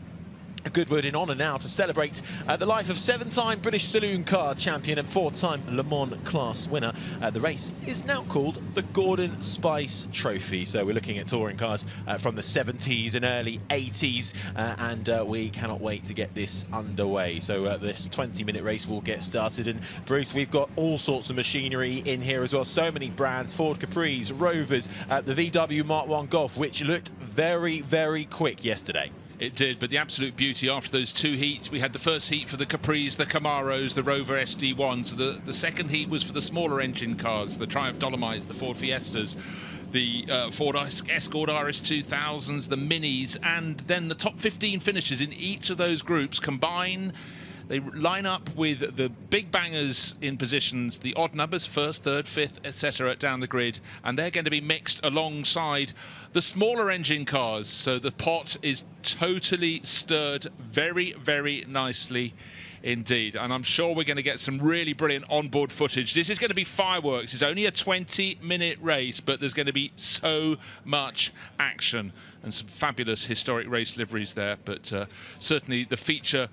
Goodwood in honour now to celebrate the life of 7-time British Saloon Car champion and 4-time Le Mans class winner. The race is now called the Gordon Spice Trophy. So we're looking at touring cars from the 70s and early 80s, and we cannot wait to get this underway. So this 20-minute race will get started. And Bruce, we've got all sorts of machinery in here as well. So many brands: Ford Capris, Rovers, the VW Mark 1 Golf, which looked very, very quick yesterday. It did, but the absolute beauty after those 2 heats, we had the first heat for the Capris, the Camaros, the Rover SD1s. The second heat was for the smaller engine cars, the Triumph Dolomites, the Ford Fiestas, the Ford Escort RS2000s, the Minis, and then the top 15 finishers in each of those groups combine. They line up with the big bangers in positions, the odd numbers, first, third, fifth, etc. down the grid, and they're going to be mixed alongside the smaller engine cars. So the pot is totally stirred very, very nicely indeed. And I'm sure we're going to get some really brilliant onboard footage. This is going to be fireworks. It's only a 20-minute race, but there's going to be so much action and some fabulous historic race liveries there. But certainly the feature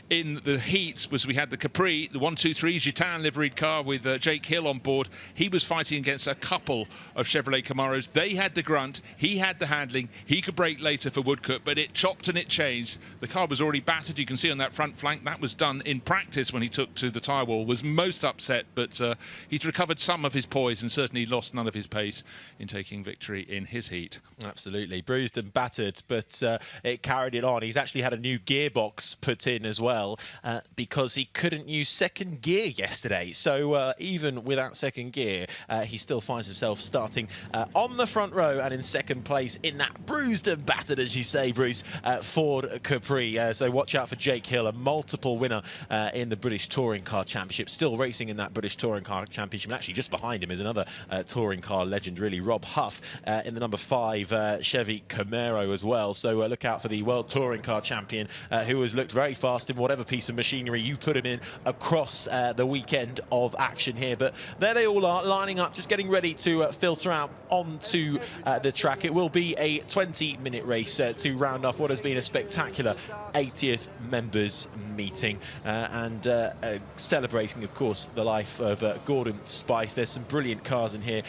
in the heats was we had the Capri, the 123 Gitan liveried car with Jake Hill on board. He was fighting against a couple of Chevrolet Camaros. They had the grunt, he had the handling, he could brake later for Woodcote, but it chopped and it changed. The car was already battered, you can see on that front flank. That was done in practice when he took to the tyre wall. Was most upset, but he's recovered some of his poise and certainly lost none of his pace in taking victory in his heat. Absolutely, bruised and battered, but it carried it on. He's actually had a new gearbox put in as well, because he couldn't use second gear yesterday. So even without second gear, he still finds himself starting on the front row and in second place in that bruised and battered, as you say, Bruce, Ford Capri. So watch out for Jake Hill, a multiple winner in the British Touring Car Championship, still racing in that British Touring Car Championship. And actually just behind him is another touring car legend, really, Rob Huff, in the number 5 Chevy Camaro as well. So look out for the World Touring Car Champion, who has looked very fast in whatever piece of machinery you put him in across the weekend of action here. But there they all are, lining up, just getting ready to filter out onto the track. It will be a 20-minute race to round off what has been a spectacular 80th members meeting, and celebrating, of course, the life of Gordon Spice. There's some brilliant cars in here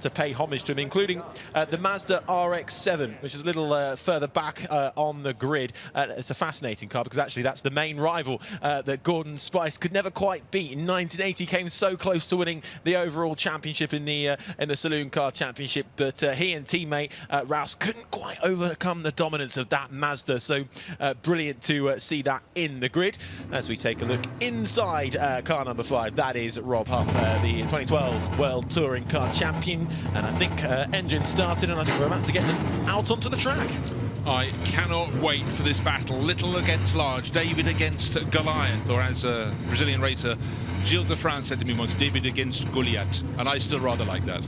to pay homage to him, including the Mazda RX-7, which is a little further back on the grid. It's a fascinating car because actually that's the main rival that Gordon Spice could never quite beat. In 1980, came so close to winning the overall championship in the Saloon Car Championship, but he and teammate Rouse couldn't quite overcome the dominance of that Mazda. So brilliant to see that in the grid. As we take a look inside car number 5, that is Rob Huff, the 2012 World Touring Car Champion. And I think engine started, and I think we're about to get them out onto the track. I cannot wait for this battle. Little against large, David against Goliath, or as a Brazilian racer Gilles de France said to me once, David against Goliath, and I still rather like that.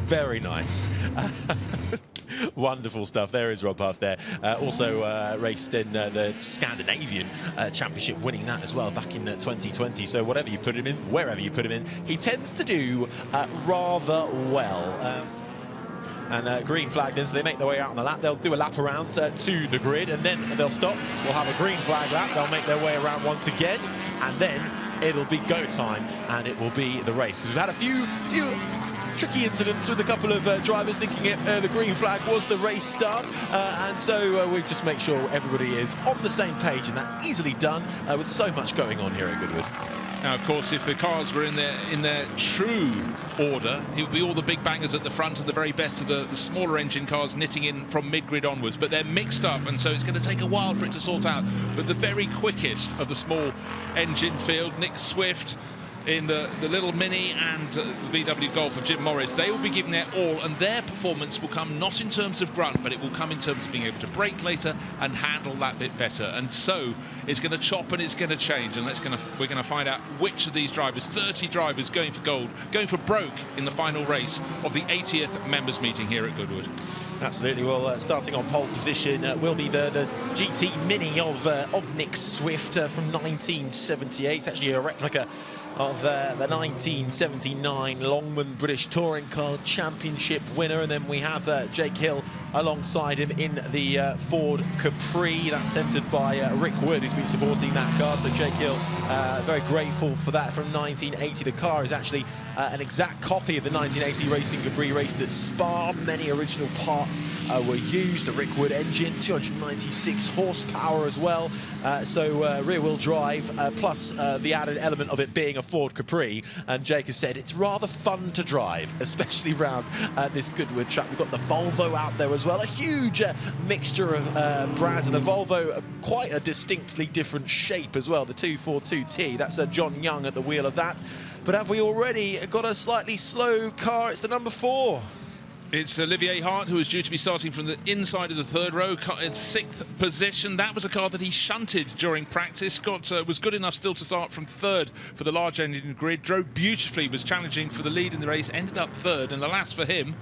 Very nice. Wonderful stuff. There is Rob Huff there. Also raced in the Scandinavian Championship, winning that as well back in 2020. So whatever you put him in, wherever you put him in, he tends to do rather well. And green flagged in, so they make their way out on the lap. They'll do a lap around to the grid, and then they'll stop. We'll have a green flag lap. They'll make their way around once again, and then it'll be go time, and it will be the race. Because we've had a few tricky incidents with a couple of drivers thinking the green flag was the race start, and so we just make sure everybody is on the same page, and that's easily done with so much going on here at Goodwood. Now, of course, if the cars were in their true order, it would be all the big bangers at the front and the very best of the smaller engine cars knitting in from mid-grid onwards. But they're mixed up, and so it's going to take a while for it to sort out. But the very quickest of the small engine field, Nick Swift in the little Mini and the VW Golf of Jim Morris, they will be giving their all, and their performance will come not in terms of grunt, but it will come in terms of being able to brake later and handle that bit better. And so it's going to chop and it's going to change, and we're going to find out which of these drivers, 30 drivers going for gold, going for broke in the final race of the 80th members meeting here at Goodwood. Absolutely. Well, starting on pole position will be the GT Mini of Nick Swift from 1978. It's actually a replica of the 1979 Longman British Touring Car Championship winner. And then we have Jake Hill alongside him in the Ford Capri. That's entered by Rick Wood, who's been supporting that car. So Jake Hill, very grateful for that from 1980. The car is actually an exact copy of the 1980 Racing Capri, raced at Spa. Many original parts were used. The Rick Wood engine, 296 horsepower as well. So rear-wheel drive, plus the added element of it being a Ford Capri. And Jake has said it's rather fun to drive, especially around this Goodwood track. We've got the Volvo out there as well, a huge mixture of brands, and the Volvo, quite a distinctly different shape as well, the 242T. That's John Young at the wheel of that. But have we already got a slightly slow car? It's the number 4. It's Olivier Hart, who is due to be starting from the inside of the third row in 6th position. That was a car that he shunted during practice. Was good enough still to start from 3rd for the large engine grid. Drove beautifully, was challenging for the lead in the race, ended up 3rd, and alas for him,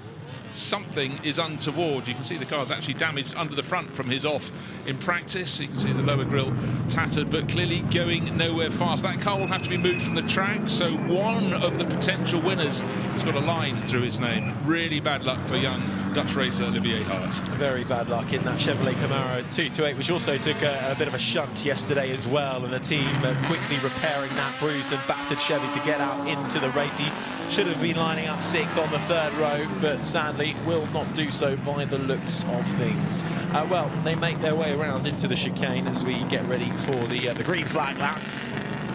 something is untoward. You can see the car's actually damaged under the front from his off in practice. You can see the lower grille tattered, but clearly going nowhere fast. That car will have to be moved from the track, so one of the potential winners has got a line through his name. Really bad luck for young Dutch racer Olivier Hart. Very bad luck in that Chevrolet Camaro 228, which also took a bit of a shunt yesterday as well, and the team quickly repairing that bruised and battered Chevy to get out into the race. He should have been lining up 6th on the 3rd row, but sadly will not do so by the looks of things. Well, they make their way around into the chicane as we get ready for the green flag lap.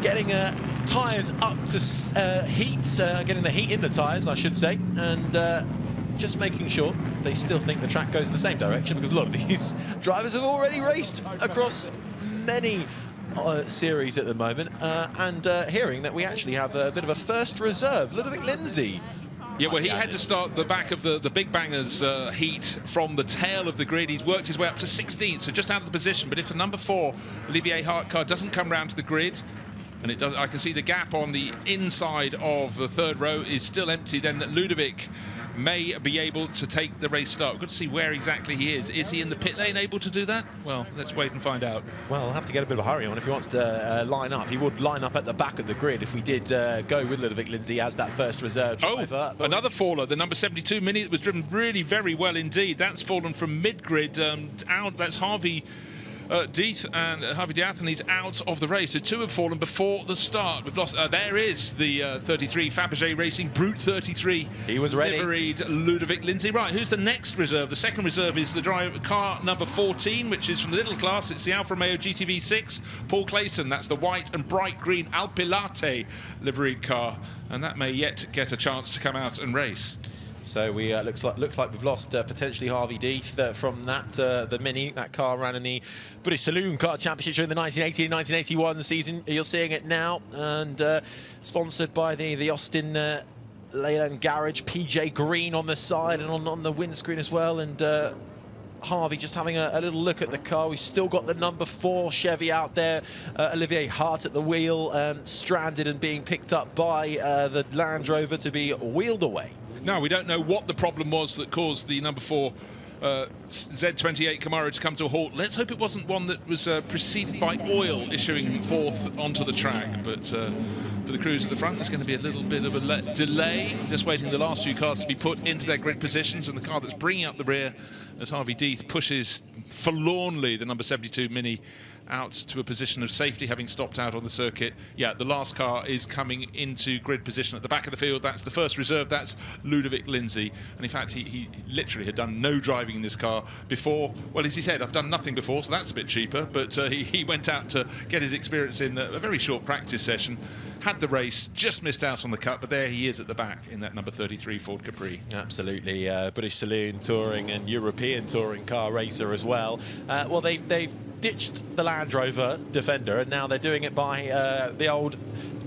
Getting tyres up to heat, getting the heat in the tyres, I should say, and just making sure they still think the track goes in the same direction, because a lot of these drivers have already raced across many series at the moment, and hearing that we actually have a bit of a first reserve, Ludovic Lindsay. Yeah, well, he had to start the back of the Big Bangers heat from the tail of the grid. He's worked his way up to 16th, so just out of the position. But if the number 4 Olivier Hart car doesn't come round to the grid, and it does, I can see the gap on the inside of the 3rd row is still empty, then Ludovic may be able to take the race start. We've got to see where exactly he is. Is he in the pit lane able to do that? Well, let's wait and find out. Well, I'll have to get a bit of a hurry on if he wants to line up. He would line up at the back of the grid if we did go with Ludovic Lindsay as that first reserve driver. Oh, another faller, the number 72 Mini that was driven really very well indeed. That's fallen from mid-grid out. That's Harvey Death and Harvey Death, and he's out of the race. So 2 have fallen before the start. We've lost. There is the 33 Fabergé Racing Brute 33. He was ready. Liveried Ludovic Lindsay. Right, who's the next reserve? The second reserve is the car number 14, which is from the little class. It's the Alfa Romeo GTV 6. Paul Clayson. That's the white and bright green Alpilate liveried car, and that may yet get a chance to come out and race. So we looks like we've lost potentially Harvey Death from that the Mini. That car ran in the British Saloon Car Championship during the 1980 and 1981 season. You're seeing it now, and sponsored by the Austin Leyland Garage. PJ Green on the side and on the windscreen as well, and Harvey just having a little look at the car. We've still got the number 4 Chevy out there. Olivier Hart at the wheel, stranded and being picked up by the Land Rover to be wheeled away. No, we don't know what the problem was that caused the number 4 Z28 Camaro to come to a halt. Let's hope it wasn't one that was preceded by oil issuing forth onto the track. But for the crews at the front, there's going to be a little bit of a delay. Just waiting the last few cars to be put into their grid positions, and the car that's bringing up the rear as Harvey Death pushes forlornly the number 72 Mini out to a position of safety, having stopped out on the circuit. Yeah, the last car is coming into grid position at the back of the field. That's the first reserve. That's Ludovic Lindsay. And in fact, he literally had done no driving in this car before. Well, as he said, I've done nothing before, so that's a bit cheaper. But he went out to get his experience in a very short practice session. Had the race, just missed out on the cut, but there he is at the back in that number 33 Ford Capri. Absolutely, British Saloon Touring and European Touring car racer as well. Well, they've ditched the Land Rover Defender, and now they're doing it by the old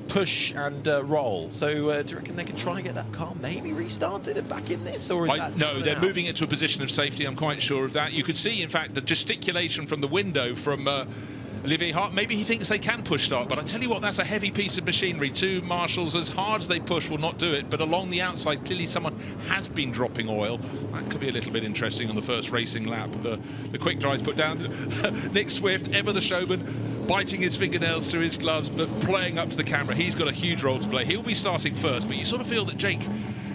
push and roll. So do you reckon they can try and get that car maybe restarted and back in this? Or is that no, they're moving it to a position of safety. I'm quite sure of that. You could see, in fact, the gesticulation from the window from Olivier Hart. Maybe he thinks they can push start, but I tell you what, that's a heavy piece of machinery. Two marshals, as hard as they push, will not do it, but along the outside, clearly someone has been dropping oil. That could be a little bit interesting on the first racing lap. The quick drive's put down. Nick Swift, ever the showman, biting his fingernails through his gloves, but playing up to the camera. He's got a huge role to play. He'll be starting first, but you sort of feel that Jake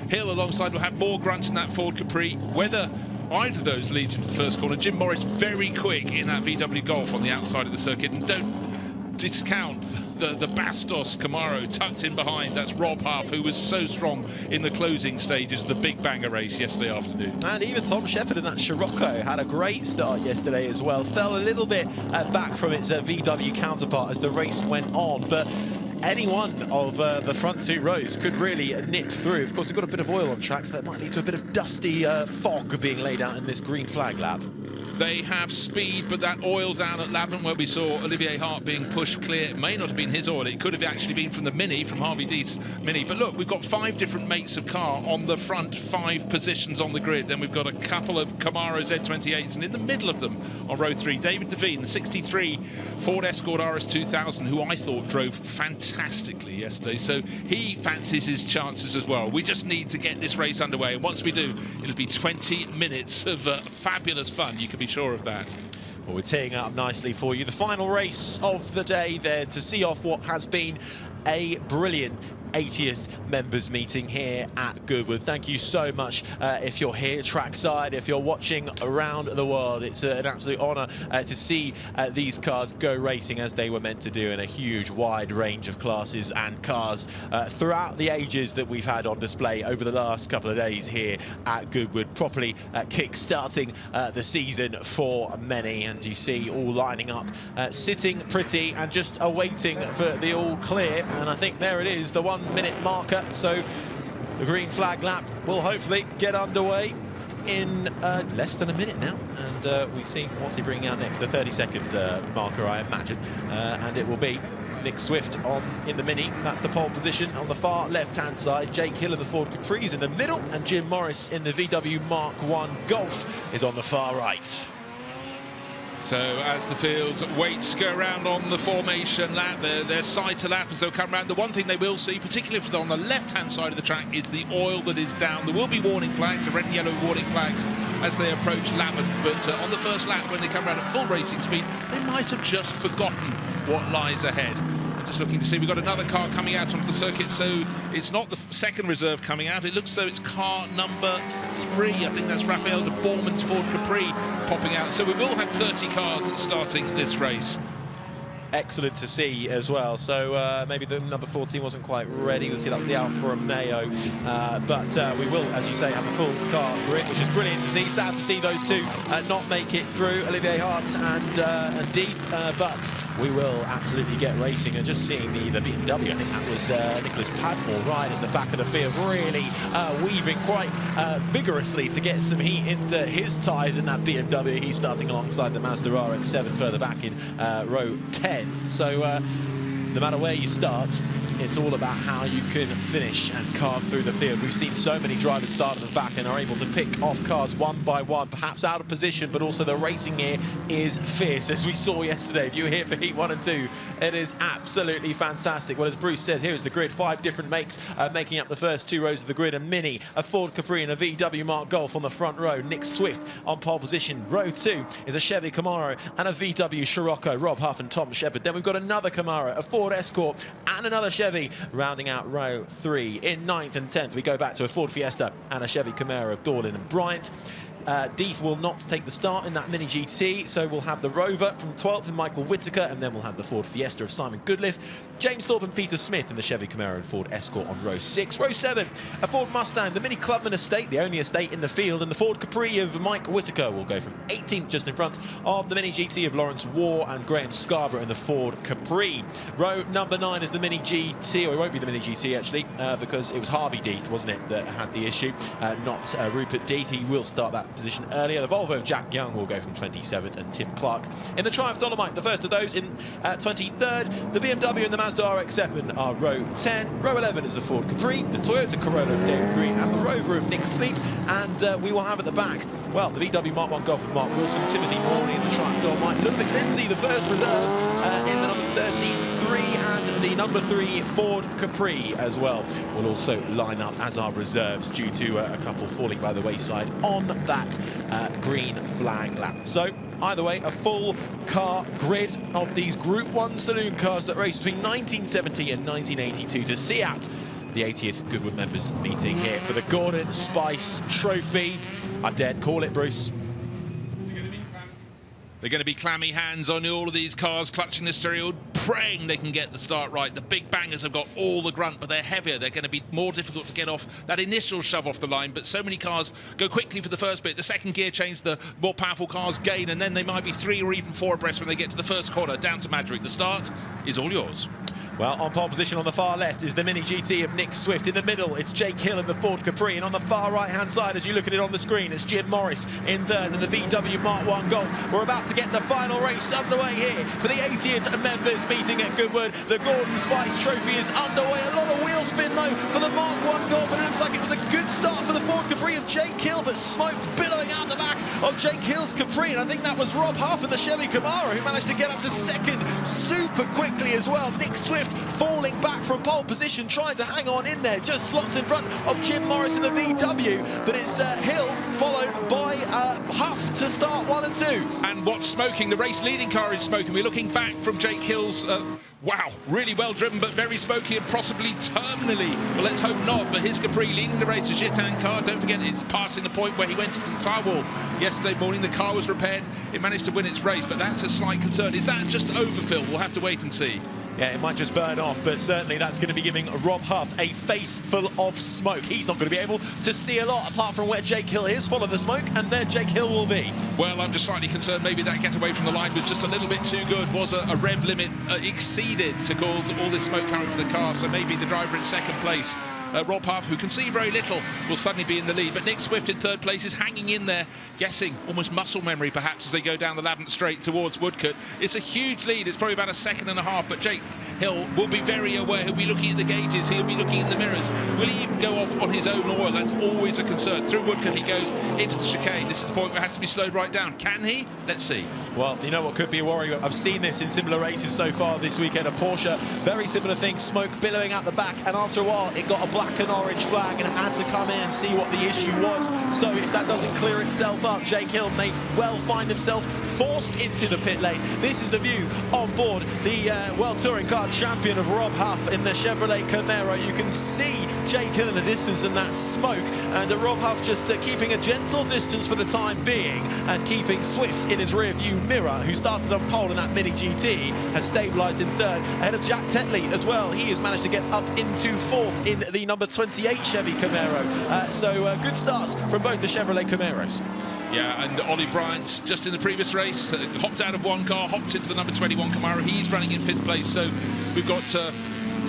Hill alongside will have more grunt in that Ford Capri. Whether either of those leads into the first corner. Jim Morris very quick in that VW Golf on the outside of the circuit, and don't discount the Bastos Camaro tucked in behind. That's Rob Huff, who was so strong in the closing stages of the Big Banger race yesterday afternoon. And even Tom Shepherd in that Scirocco had a great start yesterday as well. Fell a little bit back from its VW counterpart as the race went on, but any one of the front two rows could really nip through. Of course, we've got a bit of oil on track, so that might lead to a bit of dusty fog being laid out in this green flag lap. They have speed, but that oil down at Lavant, where we saw Olivier Hart being pushed clear, it may not have been his oil. It could have actually been from the Mini, from Harvey Deeth's Mini. But look, we've got 5 different makes of car on the front 5 positions on the grid. Then we've got a couple of Camaro Z28s, and in the middle of them on row 3, David Devine, the 63 Ford Escort RS2000, who I thought drove fantastically yesterday. So he fancies his chances as well. We just need to get this race underway, and once we do, it'll be 20 minutes of fabulous fun. You can be sure of that. Well, we're teeing up nicely for you. The final race of the day then to see off what has been a brilliant 80th members meeting here at Goodwood. Thank you so much if you're here trackside, if you're watching around the world. It's an absolute honour to see these cars go racing as they were meant to do in a huge wide range of classes and cars throughout the ages that we've had on display over the last couple of days here at Goodwood, properly kick-starting the season for many. And you see all lining up, sitting pretty and just awaiting for the all clear. And I think there it is, the 1 minute marker. So the green flag lap will hopefully get underway in less than a minute now, and we see what's he bringing out next, the 30-second marker, I imagine, and it will be Nick Swift in the Mini. That's the pole position on the far left-hand side. Jake Hill in the Ford Capri's in the middle, and Jim Morris in the VW Mark 1 Golf is on the far right. So as the field waits to go around on the formation lap, their side to lap as they'll come around. The one thing they will see, particularly if they're on the left-hand side of the track, is the oil that is down. There will be warning flags, the red and yellow warning flags, as they approach Lavant. But on the first lap, when they come around at full racing speed, they might have just forgotten what lies ahead. Just looking to see, we've got another car coming out onto the circuit, so it's not the second reserve coming out. It looks as though it's car number 3. I think that's Raphael de Bourman's Ford Capri popping out. So we will have 30 cars starting this race. Excellent to see as well. So maybe the number 14 wasn't quite ready. We'll see that was the Alfa Romeo. But we will, as you say, have a full car grid, which is brilliant to see. Sad to see those two not make it through, Olivier Hart and Deeth. But we will absolutely get racing. And just seeing the BMW, I think that was Nicholas Padmore right at the back of the field, really weaving quite vigorously to get some heat into his tyres in that BMW. He's starting alongside the Mazda RX-7 further back in row 10. So no matter where you start, it's all about how you can finish and carve through the field. We've seen so many drivers start at the back and are able to pick off cars one by one, perhaps out of position, but also the racing here is fierce, as we saw yesterday. If you were here for Heat 1 and 2, it is absolutely fantastic. Well, as Bruce said, here is the grid, 5 different makes making up the first 2 rows of the grid. A Mini, a Ford Capri and a VW Mark Golf on the front row. Nick Swift on pole position. Row 2 is a Chevy Camaro and a VW Scirocco, Rob Huff and Tom Shepherd. Then we've got another Camaro, a Ford Escort and another Chevy, rounding out row 3. In 9th and 10th, we go back to a Ford Fiesta and a Chevy Camaro of Dorlin and Bryant. Deeth will not take the start in that Mini GT, so we'll have the Rover from 12th and Michael Whitaker, and then we'll have the Ford Fiesta of Simon Goodliff, James Thorpe and Peter Smith in the Chevy Camaro and Ford Escort on row 6. Row 7, a Ford Mustang, the Mini Clubman estate, the only estate in the field, and the Ford Capri of Mike Whitaker will go from 18th, just in front of the Mini GT of Lawrence Waugh and Graham Scarborough in the Ford Capri. Row number 9 is the Mini GT, or it won't be the Mini GT actually, because it was Harvey Deeth, wasn't it, that had the issue, not Rupert Deeth. He will start that position earlier. The Volvo of Jack Young will go from 27th, and Tim Clark in the Triumph Dolomite, the first of those, in 23rd. The BMW and the Mazda RX-7 are row 10. Row 11 is the Ford Capri, the Toyota Corolla of David Green, and the Rover of Nick Sleet. And we will have at the back, well, the VW Mark 1 Golf of Mark Wilson, Timothy Morley in the Triumph Dolomite, Ludwig Lindsay, the first reserve in the number 33, and the number 3 Ford Capri as well will also line up as our reserves due to a couple falling by the wayside on that green flag lap. So either way, a full car grid of these Group 1 saloon cars that raced between 1970 and 1982 to see out the 80th Goodwood Members Meeting here for the Gordon Spice Trophy. I dared call it, Bruce. They're going to be clammy hands on all of these cars, clutching the steering wheel, praying they can get the start right. The big bangers have got all the grunt, but they're heavier. They're going to be more difficult to get off that initial shove off the line, but so many cars go quickly for the first bit. The second gear change, the more powerful cars gain, and then they might be 3 or even 4 abreast when they get to the first corner, down to Madrick. The start is all yours. Well, on pole position on the far left is the Mini GT of Nick Swift. In the middle, it's Jake Hill in the Ford Capri. And on the far right-hand side, as you look at it on the screen, it's Jim Morris in third in the VW Mark 1 Golf. We're about to get the final race underway here for the 80th Members Meeting at Goodwood. The Gordon Spice Trophy is underway. A lot of wheel spin, though, for the Mark 1 Golf. And it looks like it was a good start for the Ford Capri of Jake Hill, but smoke billowing out the back of Jake Hill's Capri. And I think that was Rob Huff in the Chevy Camaro who managed to get up to second super quickly as well. Nick Swift falling back from pole position, trying to hang on in there, just slots in front of Jim Morris in the VW, but it's Hill followed by Huff to start 1 and 2. And what's smoking? The race leading car is smoking. We're looking back from Jake Hill's, wow, really well driven, but very smoky and possibly terminally. Well, let's hope not, but his Capri leading the race, the Gitan car. Don't forget, it's passing the point where he went into the tyre wall yesterday morning. The car was repaired. It managed to win its race, but that's a slight concern. Is that just overfill? We'll have to wait and see. Yeah, it might just burn off, but certainly that's going to be giving Rob Huff a face full of smoke. He's not going to be able to see a lot apart from where Jake Hill is, full of the smoke, and there Jake Hill will be. Well, I'm just slightly concerned maybe that getaway from the line was just a little bit too good. Was a rev limit exceeded to cause all this smoke coming from the car, so maybe the driver in second place, Rob Huff, who can see very little, will suddenly be in the lead. But Nick Swift in third place is hanging in there, guessing, almost muscle memory perhaps, as they go down the Lavant Straight towards Woodcote. It's a huge lead. It's probably about a second and a half, but Jake Hill will be very aware. He'll be looking at the gauges. He'll be looking in the mirrors. Will he even go off on his own oil? That's always a concern. Through Woodcote he goes into the chicane. This is the point where it has to be slowed right down. Can he? Let's see. Well, you know what could be a worry? I've seen this in similar races so far this weekend. A Porsche, very similar thing, smoke billowing out the back, and after a while it got a black and orange flag and had to come in and see what the issue was. So if that doesn't clear itself up, Jake Hill may well find himself forced into the pit lane. This is the view on board the World Touring Car champion of Rob Huff in the Chevrolet Camaro. You can see Jake Hill in the distance and that smoke, and Rob Huff just keeping a gentle distance for the time being and keeping Swift in his rear view mirror, who started on pole in that Mini GT, has stabilised in third ahead of Jack Tetley as well. He has managed to get up into fourth in the number 28 Chevy Camaro. So good starts from both the Chevrolet Camaros. Yeah, and Ollie Bryant, just in the previous race, hopped out of one car, hopped into the number 21 Camaro. He's running in 5th place, so we've got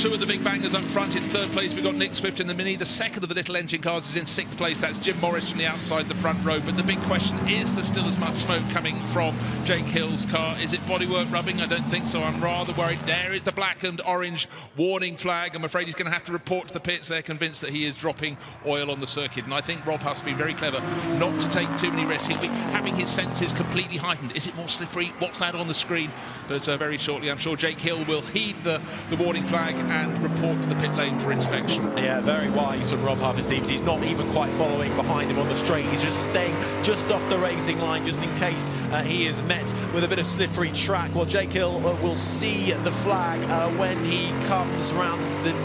two of the big bangers up front. In 3rd place, we've got Nick Swift in the Mini. The second of the little engine cars is in 6th place. That's Jim Morris from the outside the front row. But the big question, is there still as much smoke coming from Jake Hill's car? Is it bodywork rubbing? I don't think so. I'm rather worried. There is the black and orange warning flag. I'm afraid he's going to have to report to the pits. They're convinced that he is dropping oil on the circuit. And I think Rob has to be very clever not to take too many risks. He'll be having his senses completely heightened. Is it more slippery? What's that on the screen? But very shortly, I'm sure Jake Hill will heed the warning flag and report to the pit lane for inspection. Yeah, very wise from Rob Huff, it seems. He's not even quite following behind him on the straight. He's just staying just off the racing line, just in case he is met with a bit of slippery track. Well, Jake Hill will see the flag when he comes round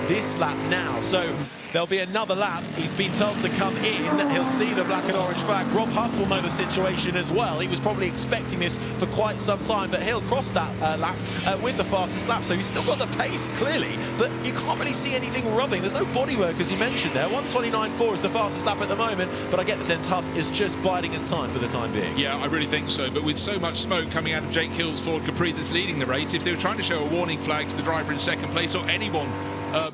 this lap now. So There'll be another lap. He's been told to come in. He'll see the black and orange flag. Rob Huff will know the situation as well. He was probably expecting this for quite some time, but he'll cross that lap with the fastest lap. So he's still got the pace, clearly, but you can't really see anything rubbing. There's no bodywork, as you mentioned there. 1:29.4 is the fastest lap at the moment, but I get the sense Huff is just biding his time for the time being. Yeah, I really think so. But with so much smoke coming out of Jake Hill's Ford Capri that's leading the race, if they were trying to show a warning flag to the driver in second place or anyone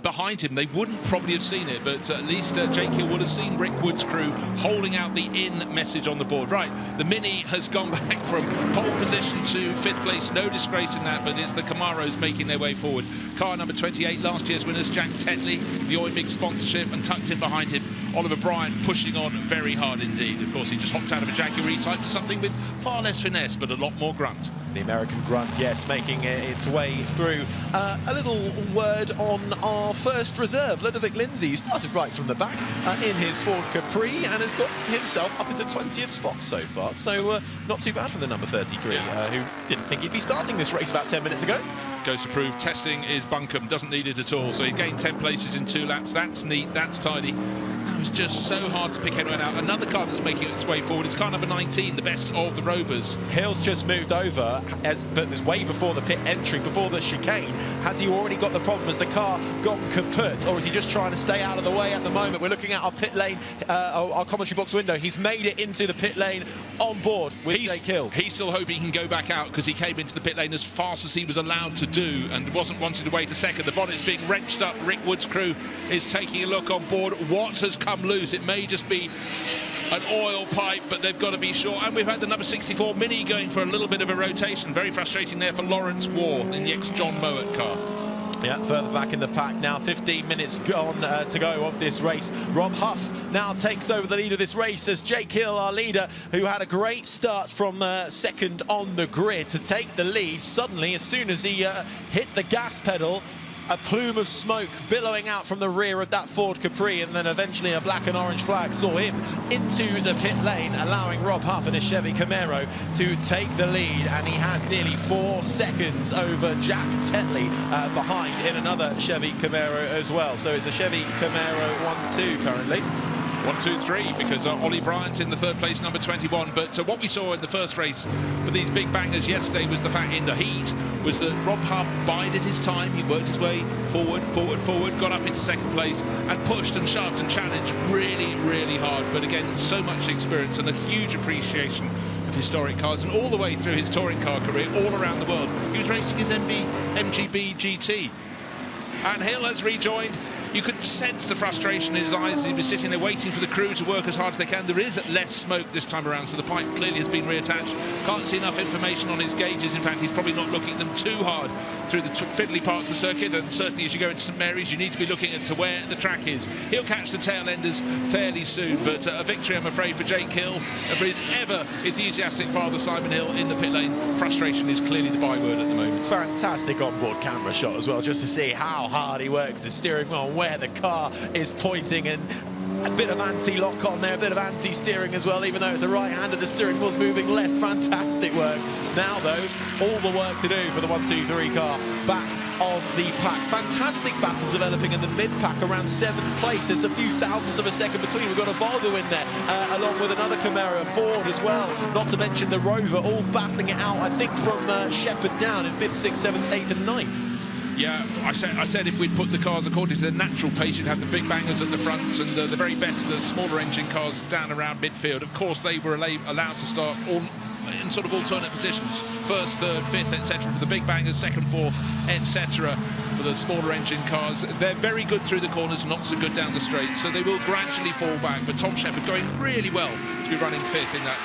behind him, they wouldn't probably have seen it, but at least Jake Hill would have seen Rick Wood's crew holding out the in message on the board. Right, the Mini has gone back from pole position to 5th place. No disgrace in that, but it's the Camaros making their way forward. Car number 28, last year's winners, Jack Tetley, the Oimig sponsorship, and tucked in behind him, Oliver Bryant, pushing on very hard indeed. Of course, he just hopped out of a Jaguar E-Type to something with far less finesse, but a lot more grunt. The American grunt, yes, making its way through. A little word on our first reserve, Ludovic Lindsay, who started right from the back in his Ford Capri and has got himself up into 20th spot so far. So not too bad for the number 33, who didn't think he'd be starting this race about 10 minutes ago. Goes to prove testing is bunkum, doesn't need it at all. So he's gained 10 places in 2 laps. That's neat, that's tidy. That was just so hard to pick anyone out. Another car that's making its way forward is car number 19, the best of the Rovers. Hill's just moved over, but there's way before the pit entry, before the chicane. Has he already got the problem? Has the car gone kaput, or is he just trying to stay out of the way at the moment? We're looking at our pit lane, our commentary box window. He's made it into the pit lane on board with Jake Hill. He's still hoping he can go back out because he came into the pit lane as fast as he was allowed to do and wasn't wanting to wait a second. The bonnet's being wrenched up. Rick Wood's crew is taking a look on board. What has come loose? It may just be an oil pipe, but they've got to be sure. And we've had the number 64 Mini going for a little bit of a rotation. Very frustrating there for Lawrence Waugh in the ex-John Mowat car. Yeah, further back in the pack now, 15 minutes gone to go of this race. Rob Huff now takes over the lead of this race as Jake Hill, our leader, who had a great start from second on the grid to take the lead. Suddenly, as soon as he hit the gas pedal, a plume of smoke billowing out from the rear of that Ford Capri, and then eventually a black and orange flag saw him into the pit lane, allowing Rob Huff and his Chevy Camaro to take the lead, and he has nearly 4 seconds over Jack Tetley behind in another Chevy Camaro as well. So it's a Chevy Camaro 1-2 currently. 1, 2, 3, because Ollie Bryant in the 3rd place, number 21. But what we saw in the first race for these big bangers yesterday was the fact in the heat was that Rob Huff bided his time. He worked his way forward, got up into 2nd place and pushed and shoved and challenged really, really hard. But again, so much experience and a huge appreciation of historic cars, and all the way through his touring car career, all around the world. He was racing his MGB GT. And Hill has rejoined. You could sense the frustration in his eyes as he was sitting there waiting for the crew to work as hard as they can. There is less smoke this time around, so the pipe clearly has been reattached. Can't see enough information on his gauges. In fact, he's probably not looking at them too hard through the fiddly parts of the circuit, and certainly as you go into St Mary's, you need to be looking at to where the track is. He'll catch the tail enders fairly soon, but a victory, I'm afraid, for Jake Hill and for his ever enthusiastic father, Simon Hill, in the pit lane. Frustration is clearly the byword at the moment. Fantastic onboard camera shot as well, just to see how hard he works the steering wheel, where the car is pointing, and a bit of anti-lock on there, a bit of anti-steering as well, even though it's a right-hander, the steering wheel's moving left. Fantastic work. Now, though, all the work to do for the 1-2-3 car back on the pack. Fantastic battle developing in the mid-pack around 7th place. There's a few thousandths of a second between. We've got a Volvo in there, along with another Camaro, a Ford as well, not to mention the Rover, all battling it out, I think, from Shepherd down in 5th, 6th, 7th, 8th and 9th. Yeah, I said if we'd put the cars according to their natural pace, you'd have the big bangers at the front and the very best of the smaller engine cars down around midfield. Of course, they were allowed to start all in sort of alternate positions, 1st, 3rd, 5th, etc. for the big bangers, 2nd, 4th, etc. for the smaller engine cars. They're very good through the corners, not so good down the straight, so they will gradually fall back. But Tom Shepherd going really well to be running 5th in that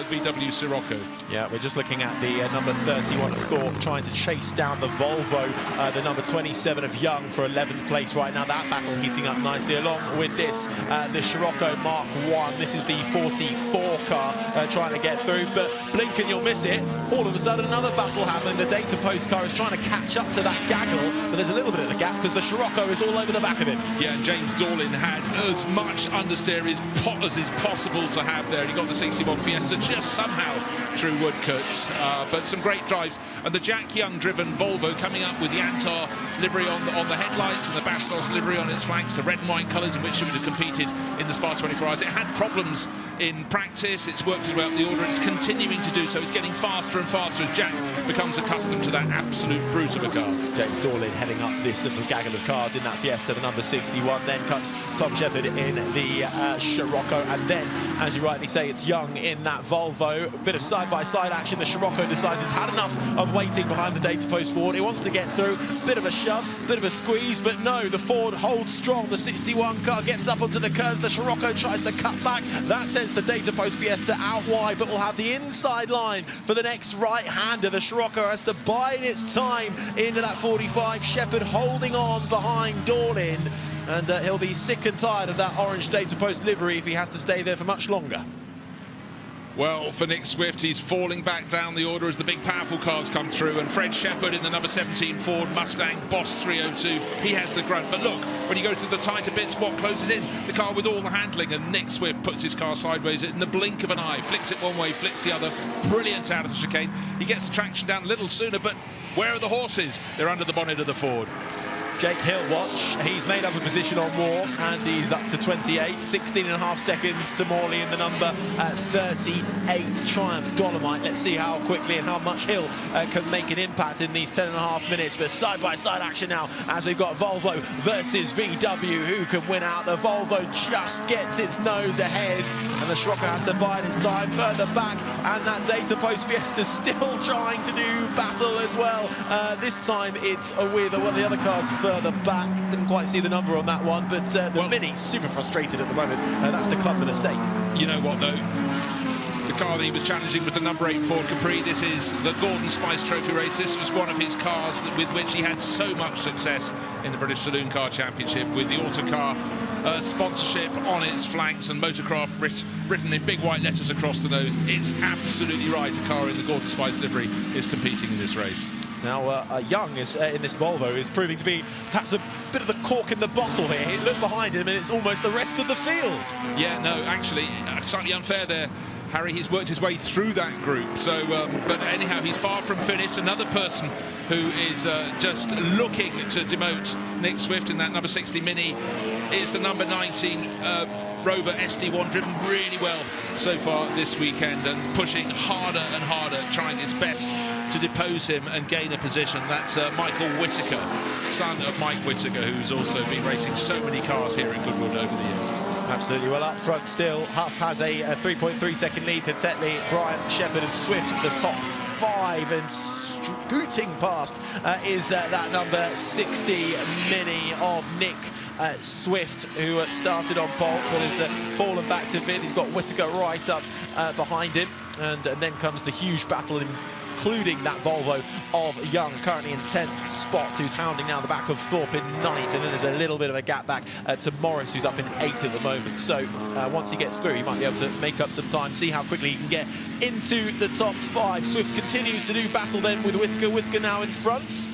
VW Sirocco. Yeah, we're just looking at the number 31 of Thorpe trying to chase down the Volvo, the number 27 of Young for 11th place right now. That battle heating up nicely along with this, the Scirocco Mark 1. This is the 44 car trying to get through, but blink and you'll miss it. All of a sudden, another battle happening. The Data Post car is trying to catch up to that gaggle, but there's there's a little bit of a gap because the Scirocco is all over the back of him. Yeah, and James Dorlin had as much understeer as is possible to have there. He got the 61 Fiesta just somehow through Woodcote, but some great drives. And the Jack Young driven Volvo coming up with the Antar livery on the headlights and the Bastos livery on its flanks, the red and white colours in which it would have competed in the Spa 24 Hours. It had problems in practice, it's worked its way up the order, it's continuing to do so. It's getting faster and faster as Jack becomes accustomed to that absolute brute of a car. James Dorlin heading up this little gaggle of cars in that Fiesta, the number 61. Then comes Tom Shepherd in the Scirocco, and then, as you rightly say, it's Young in that Volvo. A bit of side-by-side action. The Scirocco decides he's had enough of waiting behind the data post Ford. He wants to get through. Bit of a shove, bit of a squeeze, but no, the Ford holds strong. The 61 car gets up onto the curves. The Scirocco tries to cut back. That sends the data post Fiesta out wide, but will have the inside line for the next right-hander. The Scirocco has to bide its time into that 45. Shepherd holding on behind Dorlin, and he'll be sick and tired of that orange data post livery if he has to stay there for much longer. Well, for Nick Swift, he's falling back down the order as the big powerful cars come through, and Fred Shepherd in the number 17 Ford Mustang Boss 302, he has the grunt. But look, when you go to the tighter bits, what closes in? The car with all the handling, and Nick Swift puts his car sideways in the blink of an eye, flicks it one way, flicks the other, brilliant out of the chicane. He gets the traction down a little sooner, but where are the horses? They're under the bonnet of the Ford. Jake Hill, watch, he's made up a position on Moore, and he's up to 28, 16.5 seconds to Morley in the number 38 Triumph Dolomite. Let's see how quickly and how much Hill can make an impact in these 10.5 minutes. But side-by-side action now, as we've got Volvo versus VW. Who can win out? The Volvo just gets its nose ahead, and the Scirocco has to bide its time further back, and that data post Fiesta still trying to do battle as well. This time it's with one of the other cars further back. Didn't quite see the number on that one, but the Mini super frustrated at the moment. That's the Clubman estate. You know what though? The car that he was challenging was the number 8 Ford Capri. This is the Gordon Spice Trophy race. This was one of his cars with which he had so much success in the British Saloon Car Championship, with the Autocar sponsorship on its flanks and Motorcraft written in big white letters across the nose. It's absolutely right. A car in the Gordon Spice livery is competing in this race. Now, Young is in this Volvo is proving to be perhaps a bit of the cork in the bottle here. He looked behind him, and it's almost the rest of the field. Yeah, no, actually, slightly unfair there, Harry. He's worked his way through that group. So, but anyhow, he's far from finished. Another person who is just looking to demote Nick Swift in that number 60 Mini is the number 19 Rover SD1, driven really well so far this weekend and pushing harder and harder, trying his best to depose him and gain a position. That's Michael Whittaker, son of Mike Whittaker, who's also been racing so many cars here in Goodwood over the years. Absolutely. Well, up front still, Huff has a 3.3 second lead to Tetley, Bryant, Shepherd and Swift at the top 5, and scooting past is that number 60 Mini of Nick Swift, who started on pole but has fallen back to fifth. He's got Whittaker right up behind him, and then comes the huge battle including that Volvo of Young, currently in 10th spot, who's hounding now the back of Thorpe in 9th, and then there's a little bit of a gap back to Morris, who's up in 8th at the moment. So once he gets through, he might be able to make up some time, see how quickly he can get into the top 5. Swift continues to do battle then with Whittaker. Whittaker now in front.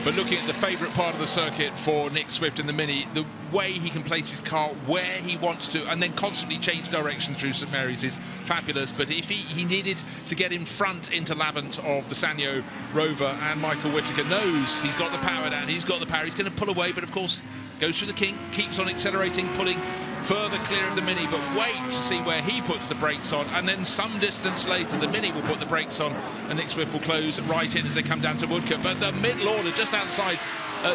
But looking at the favourite part of the circuit for Nick Swift in the Mini, the way he can place his car where he wants to and then constantly change direction through St Mary's is fabulous. But if he needed to get in front into Lavant of the Sanyo Rover, and Michael Whittaker knows he's got the power down, he's got the power, he's going to pull away, but of course goes through the kink, keeps on accelerating, pulling further clear of the Mini, but wait to see where he puts the brakes on, and then some distance later the Mini will put the brakes on and Nick Swift will close right in as they come down to Woodcote. But the middle order just outside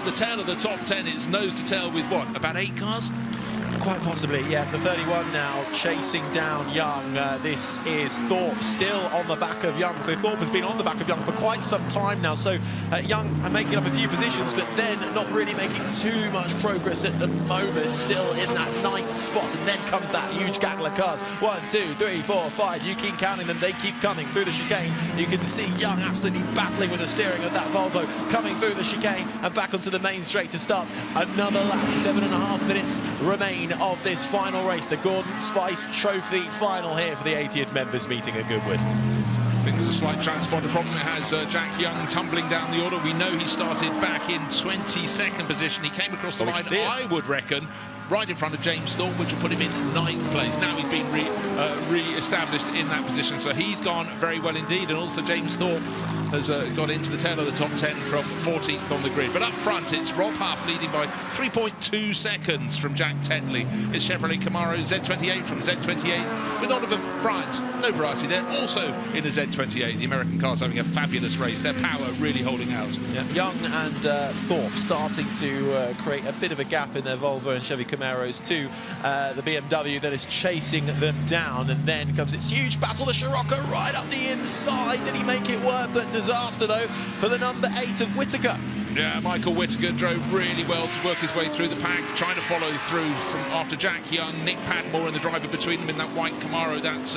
the tail of the top 10 is nose to tail with what, about 8 cars? Quite possibly, yeah. The 31 now chasing down Young. This is Thorpe still on the back of Young. So Thorpe has been on the back of Young for quite some time now. So Young are making up a few positions, but then not really making too much progress at the moment. Still in that 9th spot, and then comes that huge gaggle of cars. 1, 2, 3, 4, 5. You keep counting them, they keep coming through the chicane. You can see Young absolutely battling with the steering of that Volvo, coming through the chicane and back onto the main straight to start another lap. 7.5 minutes remain of this final race, the Gordon Spice Trophy final here for the 80th members meeting at Goodwood. Fingers There's a slight transponder problem. It has Jack Young tumbling down the order. We know he started back in 22nd position. He came across the line, I would reckon, right in front of James Thorpe, which will put him in 9th place. Now he's been re-established in that position, so he's gone very well indeed. And also James Thorpe has got into the tail of the top 10 from 14th on the grid. But up front, it's Rob Huff leading by 3.2 seconds from Jack Tetley. It's Chevrolet Camaro Z28 from Z28 with Oliver Bryant. No variety there. Also in the Z28, the American cars having a fabulous race. Their power really holding out. Yeah, Young and Thorpe starting to create a bit of a gap in their Volvo and Chevy Camaros to the BMW that is chasing them down. And then comes its huge battle. The Scirocco right up the inside. Did he make it work? But disaster, though, for the number 8 of Whittaker. Yeah, Michael Whittaker drove really well to work his way through the pack, trying to follow through from after Jack Young, Nick Padmore and the driver between them in that white Camaro. That's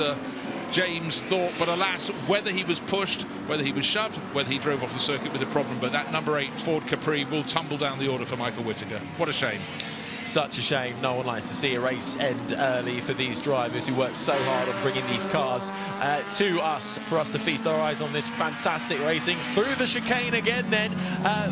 James Thorpe. But alas, whether he was pushed, whether he was shoved, whether he drove off the circuit with a problem, but that number 8 Ford Capri will tumble down the order for Michael Whittaker. What a shame. Such a shame. No one likes to see a race end early for these drivers who worked so hard on bringing these cars to us, for us to feast our eyes on this fantastic racing. Through the chicane again then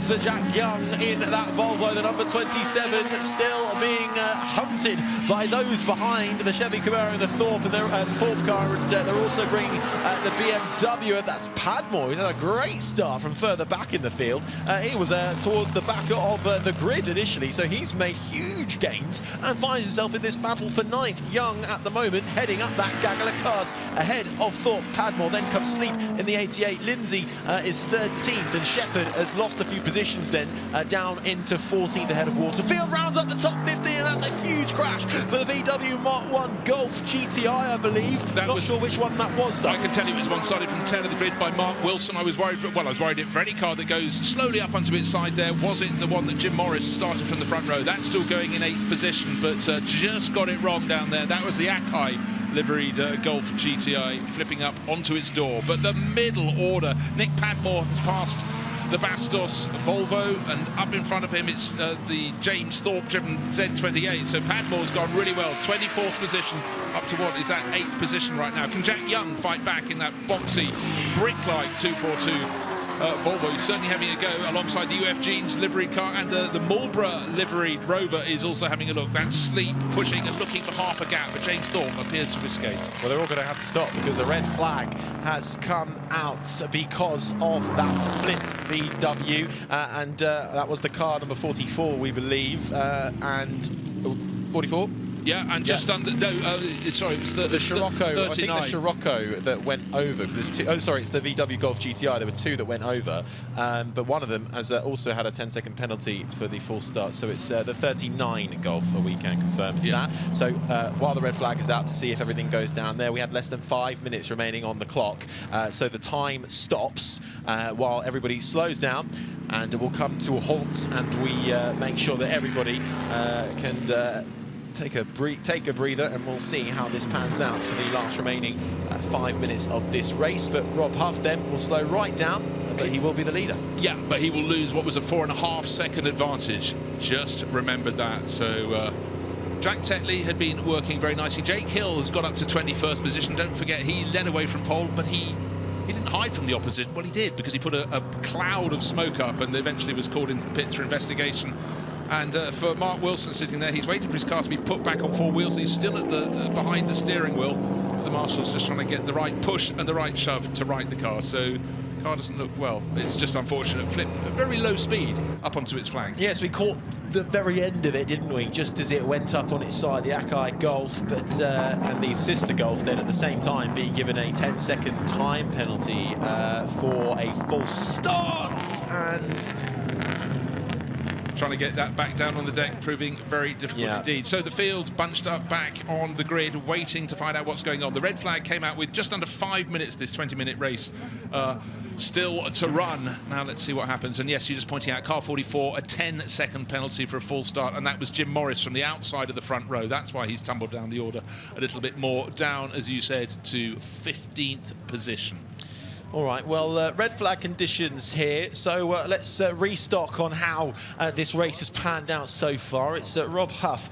for Jack Young in that Volvo, the number 27, still being hunted by those behind the Chevy Camaro, the Thorpe and the Thorpe car, and they're also bringing the BMW, and that's Padmore. He's had a great start from further back in the field. He was towards the back of the grid initially, so he's made huge gains and finds himself in this battle for 9th. Young at the moment heading up that gaggle of cars ahead of Thorpe. Padmore, then comes Sleep in the 88. Lindsay is 13th, and Shepherd has lost a few positions then down into 14th ahead of Waterfield. Rounds up the top 50, and that's a huge crash for the VW Mark 1 Golf GTI, I believe. Not sure which one that was, though. I can tell you it was one-sided from the tail of the grid by Mark Wilson. I was worried for any car that goes slowly up onto its side there. Was it the one that Jim Morris started from the front row? That's still going in 8th position, but just got it wrong down there. That was the Akai liveried Golf GTI flipping up onto its door. But the middle order, Nick Padmore has passed the Bastos Volvo, and up in front of him it's the James Thorpe driven Z28. So Padmore's gone really well. 24th position up to what is that 8th position right now. Can Jack Young fight back in that boxy brick-like 242 Volvo? He's certainly having a go alongside the UF Jeans liveried car, and the Marlborough liveried Rover is also having a look. That's Sleep pushing and looking for half a gap, but James Thorpe appears to have escaped. Well, they're all going to have to stop because a red flag has come out because of that flipped VW, and that was the car number 44, we believe, and 44? Yeah, and just under, sorry, it was the Scirocco. I think the Scirocco that went over. There's two, oh, sorry, it's the VW Golf GTI. There were 2 that went over, but one of them has also had a 10-second penalty for the false start. So it's the 39 Golf, we can confirm it's that. So while the red flag is out to see if everything goes down there, we had less than 5 minutes remaining on the clock. So the time stops while everybody slows down, and we'll come to a halt, and we make sure that everybody can take a breather, and we'll see how this pans out for the last remaining 5 minutes of this race. But Rob Huff then will slow right down, but he will be the leader. Yeah, but he will lose what was a 4.5 second advantage. Just remembered that. So Jack Tetley had been working very nicely. Jake Hill has got up to 21st position. Don't forget, he led away from pole, but he didn't hide from the opposition. Well, he did, because he put a cloud of smoke up and eventually was called into the pits for investigation. And for Mark Wilson sitting there, he's waiting for his car to be put back on 4 wheels. He's still at the behind the steering wheel. But the marshal's just trying to get the right push and the right shove to right the car. So the car doesn't look well. It's just unfortunate. Flip at very low speed up onto its flank. Yes, we caught the very end of it, didn't we? Just as it went up on its side, the Akai Golf, but and the sister Golf then at the same time being given a 10-second time penalty for a false start, and trying to get that back down on the deck, proving very difficult indeed. So the field bunched up back on the grid, waiting to find out what's going on. The red flag came out with just under 5 minutes, this 20-minute race still to run. Now let's see what happens. And yes, you're just pointing out, car 44, a 10-second penalty for a false start, and that was Jim Morris from the outside of the front row. That's why he's tumbled down the order a little bit more, down, as you said, to 15th position. All right, well, red flag conditions here, so let's restock on how this race has panned out so far. It's Rob Huff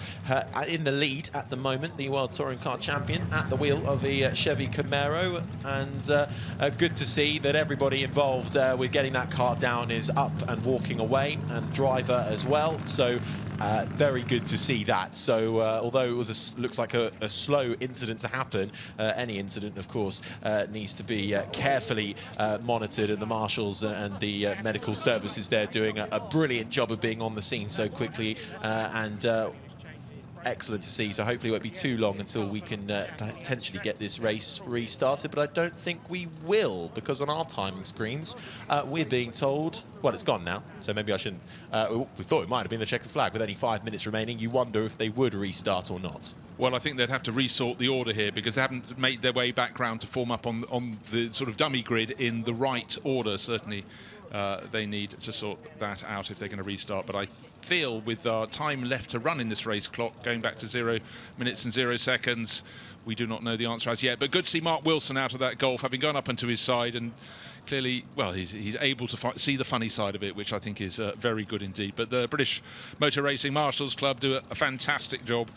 in the lead at the moment, the World Touring Car Champion, at the wheel of the Chevy Camaro, and good to see that everybody involved with getting that car down is up and walking away, and driver as well, so very good to see that. So although it was looks like a slow incident to happen, any incident, of course, needs to be carefully monitored, and the marshals and the medical services there doing a brilliant job of being on the scene so quickly, and excellent to see. So hopefully it won't be too long until we can potentially get this race restarted, but I don't think we will, because on our timing screens we're being told, well, it's gone now, so maybe I shouldn't, we thought it might have been the checkered flag with only 5 minutes remaining. You wonder if they would restart or not. Well, I think they'd have to resort the order here, because they haven't made their way back round to form up on the sort of dummy grid in the right order. Certainly they need to sort that out if they're going to restart. But I feel with our time left to run in this race clock, going back to 0 minutes and 0 seconds, we do not know the answer as yet. But good to see Mark Wilson out of that Golf, having gone up onto his side, and clearly, well, he's able to see the funny side of it, which I think is very good indeed. But the British Motor Racing Marshals Club do a fantastic job.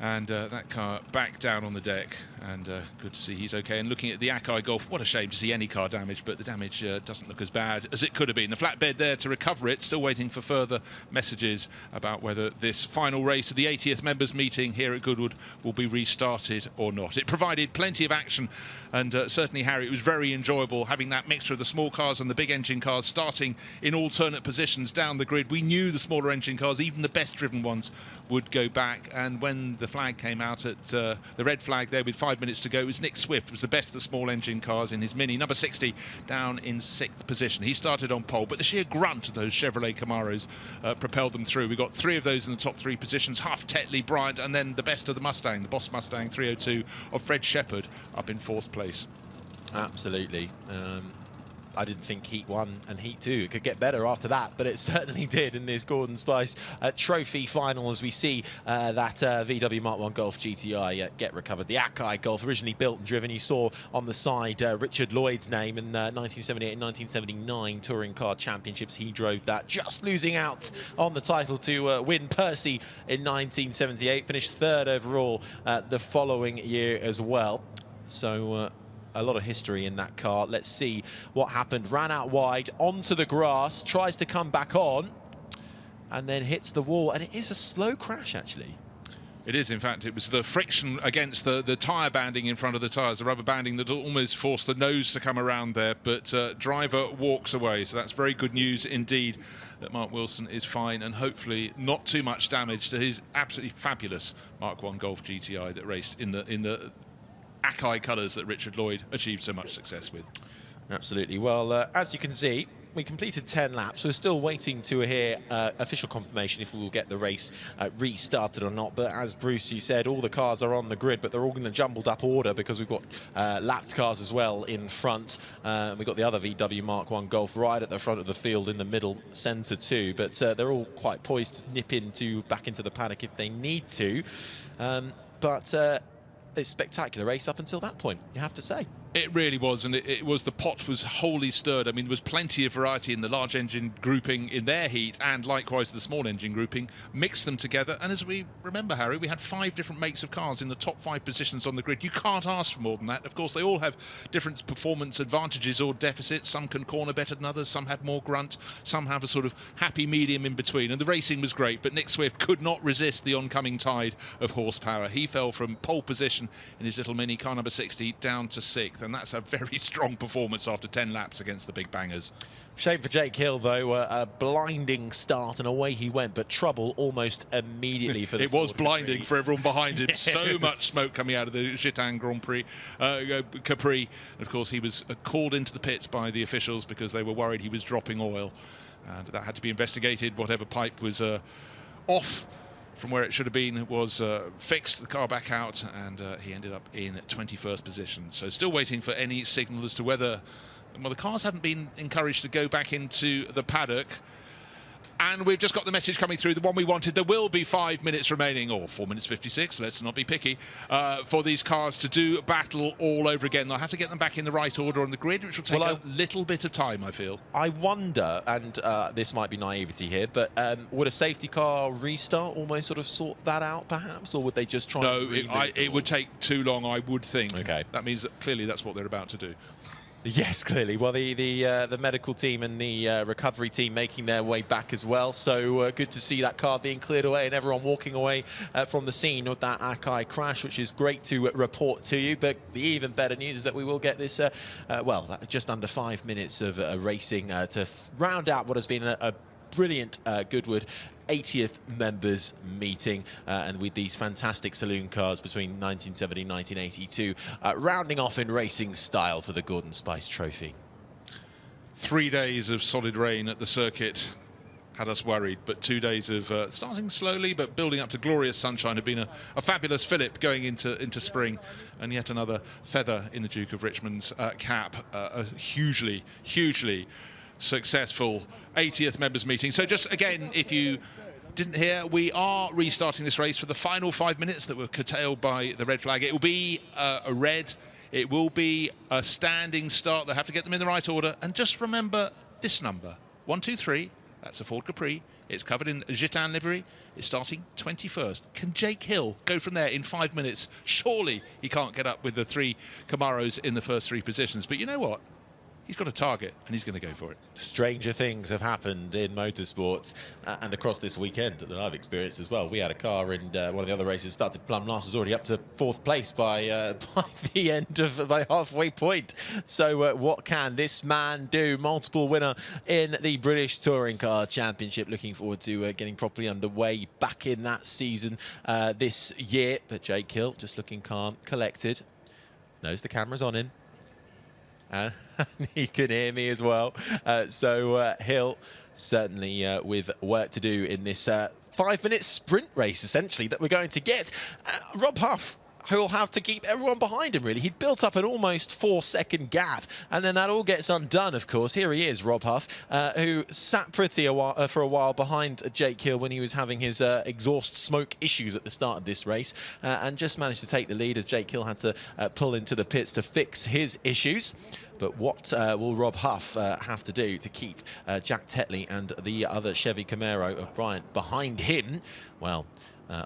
And that car back down on the deck, and good to see he's okay. And looking at the Akai Golf, what a shame to see any car damage, but the damage doesn't look as bad as it could have been. The flatbed there to recover it, still waiting for further messages about whether this final race of the 80th members meeting here at Goodwood will be restarted or not. It provided plenty of action, and certainly, Harry, it was very enjoyable having that mixture of the small cars and the big engine cars starting in alternate positions down the grid. We knew the smaller engine cars, even the best driven ones, would go back, and when the flag came out at the red flag there with 5 minutes to go, it was Nick Swift, was the best of the small engine cars in his Mini, number 60, down in 6th position. He started on pole, but the sheer grunt of those Chevrolet Camaros propelled them through. We got 3 of those in the top 3 positions, Huff, Tetley, Bryant, and then the best of the Mustang, the Boss Mustang 302 of Fred Shepherd, up in 4th place. Absolutely. I didn't think Heat 1 and Heat 2 could get better after that, but it certainly did in this Gordon Spice Trophy final, as we see that VW Mark 1 Golf GTI get recovered. The Akai Golf, originally built and driven, you saw on the side Richard Lloyd's name in 1978 and 1979 Touring Car Championships. He drove that, just losing out on the title to win Percy in 1978. Finished 3rd overall the following year as well. So a lot of history in that car. Let's see what happened. Ran out wide onto the grass, tries to come back on, and then hits the wall. And it is a slow crash, actually. It is, in fact. It was the friction against the tyre banding in front of the tyres, the rubber banding that almost forced the nose to come around there. But driver walks away, so that's very good news indeed that Mark Wilson is fine, and hopefully not too much damage to his absolutely fabulous Mark 1 Golf GTI that raced in the Akai colours that Richard Lloyd achieved so much success with. Absolutely. Well, as you can see, we completed 10 laps. We're still waiting to hear official confirmation if we will get the race restarted or not. But as Bruce, you said, all the cars are on the grid, but they're all in a jumbled up order because we've got lapped cars as well in front. We've got the other VW Mark 1 Golf right at the front of the field in the middle centre too. But they're all quite poised to nip back into the paddock if they need to. But a spectacular race up until that point, you have to say. It really was, and it was, the pot was wholly stirred. I mean, there was plenty of variety in the large engine grouping in their heat, and likewise the small engine grouping, mixed them together. And as we remember, Harry, we had 5 different makes of cars in the top 5 positions on the grid. You can't ask for more than that. Of course, they all have different performance advantages or deficits. Some can corner better than others, some have more grunt, some have a sort of happy medium in between. And the racing was great, but Nick Swift could not resist the oncoming tide of horsepower. He fell from pole position in his little Mini, car number 60, down to 6th. And that's a very strong performance after 10 laps against the big bangers. Shame for Jake Hill, though. A blinding start, and away he went, but trouble almost immediately for the It was blinding for everyone behind him. So much smoke coming out of the Gitane Grand Prix, Capri. Of course, he was called into the pits by the officials because they were worried he was dropping oil, and that had to be investigated. Whatever pipe was off from where it should have been was fixed, the car back out, and he ended up in 21st position. So still waiting for any signal as to whether, well, the cars haven't been encouraged to go back into the paddock And we've just got the message coming through, the one we wanted. There will be 5 minutes remaining, or 4 minutes 56, let's not be picky, for these cars to do battle all over again. They'll have to get them back in the right order on the grid, which will take a little bit of time, I feel. I wonder, and this might be naivety here, but would a safety car restart almost sort of sort that out, perhaps? Or would they just try and it would take too long, I would think. Okay. That means that clearly that's what they're about to do. Yes, clearly. Well, the medical team and the recovery team making their way back as well. So good to see that car being cleared away and everyone walking away from the scene of that Akai crash, which is great to report to you. But the even better news is that we will get this, well, just under 5 minutes of racing to round out what has been a brilliant Goodwood 80th members meeting, and with these fantastic saloon cars between 1970 and 1982 rounding off in racing style for the Gordon Spice Trophy. 3 days of solid rain at the circuit had us worried, but 2 days of starting slowly but building up to glorious sunshine have been a fabulous fillip going into spring, and yet another feather in the Duke of Richmond's cap. A hugely successful 80th members meeting. So just again, if you didn't hear, we are restarting this race for the final 5 minutes that were curtailed by the red flag. It will be a red, it will be a standing start. They have to get them in the right order, and just remember this number, 123. That's a Ford Capri. It's covered in Gitan livery. It's starting 21st. Can Jake Hill go from there in 5 minutes? Surely he can't get up with the 3 Camaros in the first 3 positions, but you know what? He's got a target and he's going to go for it. Stranger things have happened in motorsports and across this weekend that I've experienced as well. We had a car in one of the other races started plumb last, was already up to 4th place by the end of by halfway point. So what can this man do? Multiple winner in the British Touring Car Championship. Looking forward to getting properly underway back in that season this year. But Jake Hill just looking calm, collected, knows the camera's on him. And he can hear me as well. So Hill certainly with work to do in this 5-minute sprint race, essentially, that we're going to get. Rob Huff, who will have to keep everyone behind him, really. He'd built up an almost 4-second gap, and then that all gets undone, of course. Here he is, Rob Huff, who sat pretty for a while behind Jake Hill when he was having his exhaust smoke issues at the start of this race, and just managed to take the lead as Jake Hill had to pull into the pits to fix his issues. But what will Rob Huff have to do to keep Jack Tetley and the other Chevy Camaro of Bryant behind him? Well,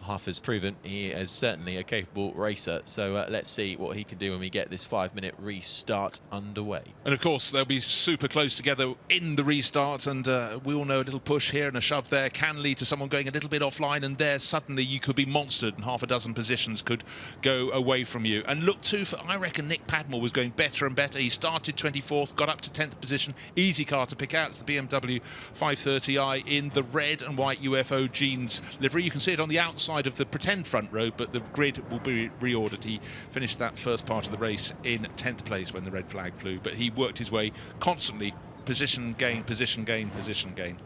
Huff has proven he is certainly a capable racer. So let's see what he can do when we get this 5-minute restart underway. And of course, they'll be super close together in the restart. And we all know a little push here and a shove there can lead to someone going a little bit offline. And there, suddenly, you could be monstered and half a dozen positions could go away from you. And look, too, for I reckon Nick Padmore was going better and better. He started 24th, got up to 10th position. Easy car to pick out. It's the BMW 530i in the red and white UFO jeans livery. You can see it on the outside of the pretend front row, but the grid will be reordered. He finished that first part of the race in 10th place when the red flag flew, but he worked his way constantly, position gain, position gain, position gain.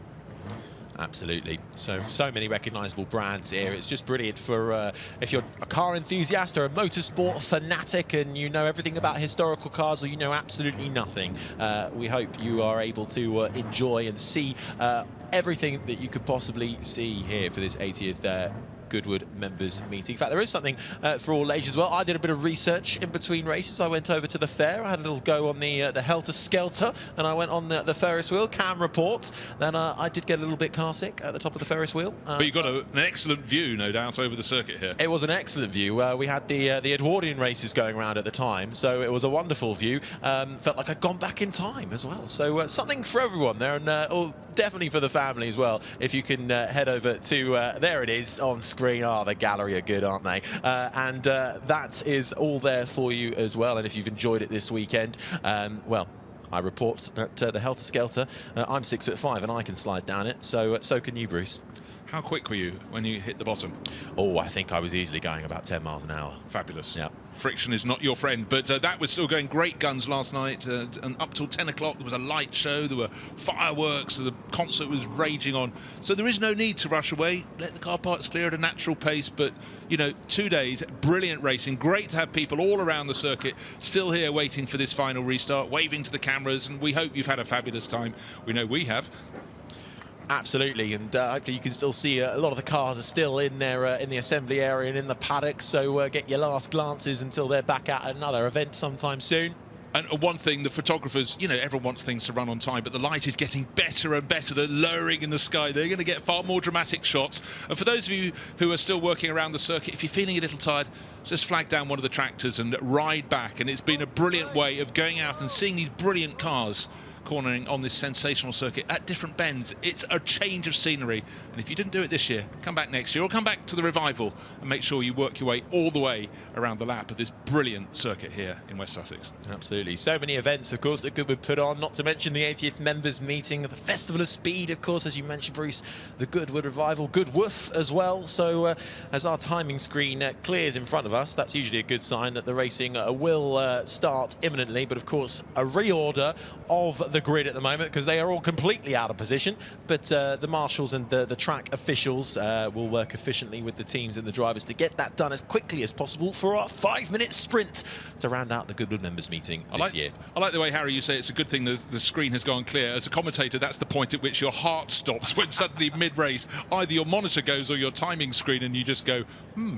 Absolutely. So many recognisable brands here. It's just brilliant for if you're a car enthusiast or a motorsport fanatic and you know everything about historical cars or you know absolutely nothing. We hope you are able to enjoy and see everything that you could possibly see here for this 80th Goodwood Members Meeting. In fact, there is something for all ages as well. I did a bit of research in between races. I went over to the fair. I had a little go on the Helter Skelter, and I went on the Ferris wheel. Cam reports. Then I did get a little bit car sick at the top of the Ferris wheel. But you got an excellent view, no doubt, over the circuit here. It was an excellent view. We had the Edwardian races going around at the time, so it was a wonderful view. Felt like I'd gone back in time as well. So something for everyone there, and definitely for the family as well. If you can head over to, there it is on screen. The gallery are good, aren't they? And that is all there for you as well. And if you've enjoyed it this weekend, well, I report that the Helter Skelter, I'm 6'5" and I can slide down it. So can you, Bruce. How quick were you when you hit the bottom? Oh, I think I was easily going about 10 miles an hour. Fabulous. Yeah. Friction is not your friend, but that was still going great guns last night. And up till 10 o'clock, there was a light show, there were fireworks, the concert was raging on. So there is no need to rush away. Let the car parks clear at a natural pace. But, you know, 2 days, brilliant racing. Great to have people all around the circuit still here waiting for this final restart, waving to the cameras. And we hope you've had a fabulous time. We know we have. Absolutely, and hopefully you can still see a lot of the cars are still in there in the assembly area and in the paddock, so get your last glances until they're back at another event sometime soon. And one thing, the photographers, you know, everyone wants things to run on time, but the light is getting better and better. They're lowering in the sky. They're going to get far more dramatic shots. And for those of you who are still working around the circuit, if you're feeling a little tired, just flag down one of the tractors and ride back. And it's been a brilliant way of going out and seeing these brilliant cars cornering on this sensational circuit at different bends. It's a change of scenery, and if you didn't do it this year, come back next year or come back to the revival and make sure you work your way all the way around the lap of this brilliant circuit here in West Sussex. Absolutely, so many events of course that Goodwood put on, not to mention the 80th members meeting, the Festival of Speed of course, as you mentioned Bruce, the Goodwood revival, Goodwood as well. So as our timing screen clears in front of us, that's usually a good sign that the racing will start imminently, but of course a reorder of the grid at the moment because they are all completely out of position, but the marshals and the track officials will work efficiently with the teams and the drivers to get that done as quickly as possible for our 5-minute sprint to round out the Goodwood members meeting this year. I like the way, Harry, you say it's a good thing the screen has gone clear. As a commentator, that's the point at which your heart stops when suddenly mid-race either your monitor goes or your timing screen and you just go,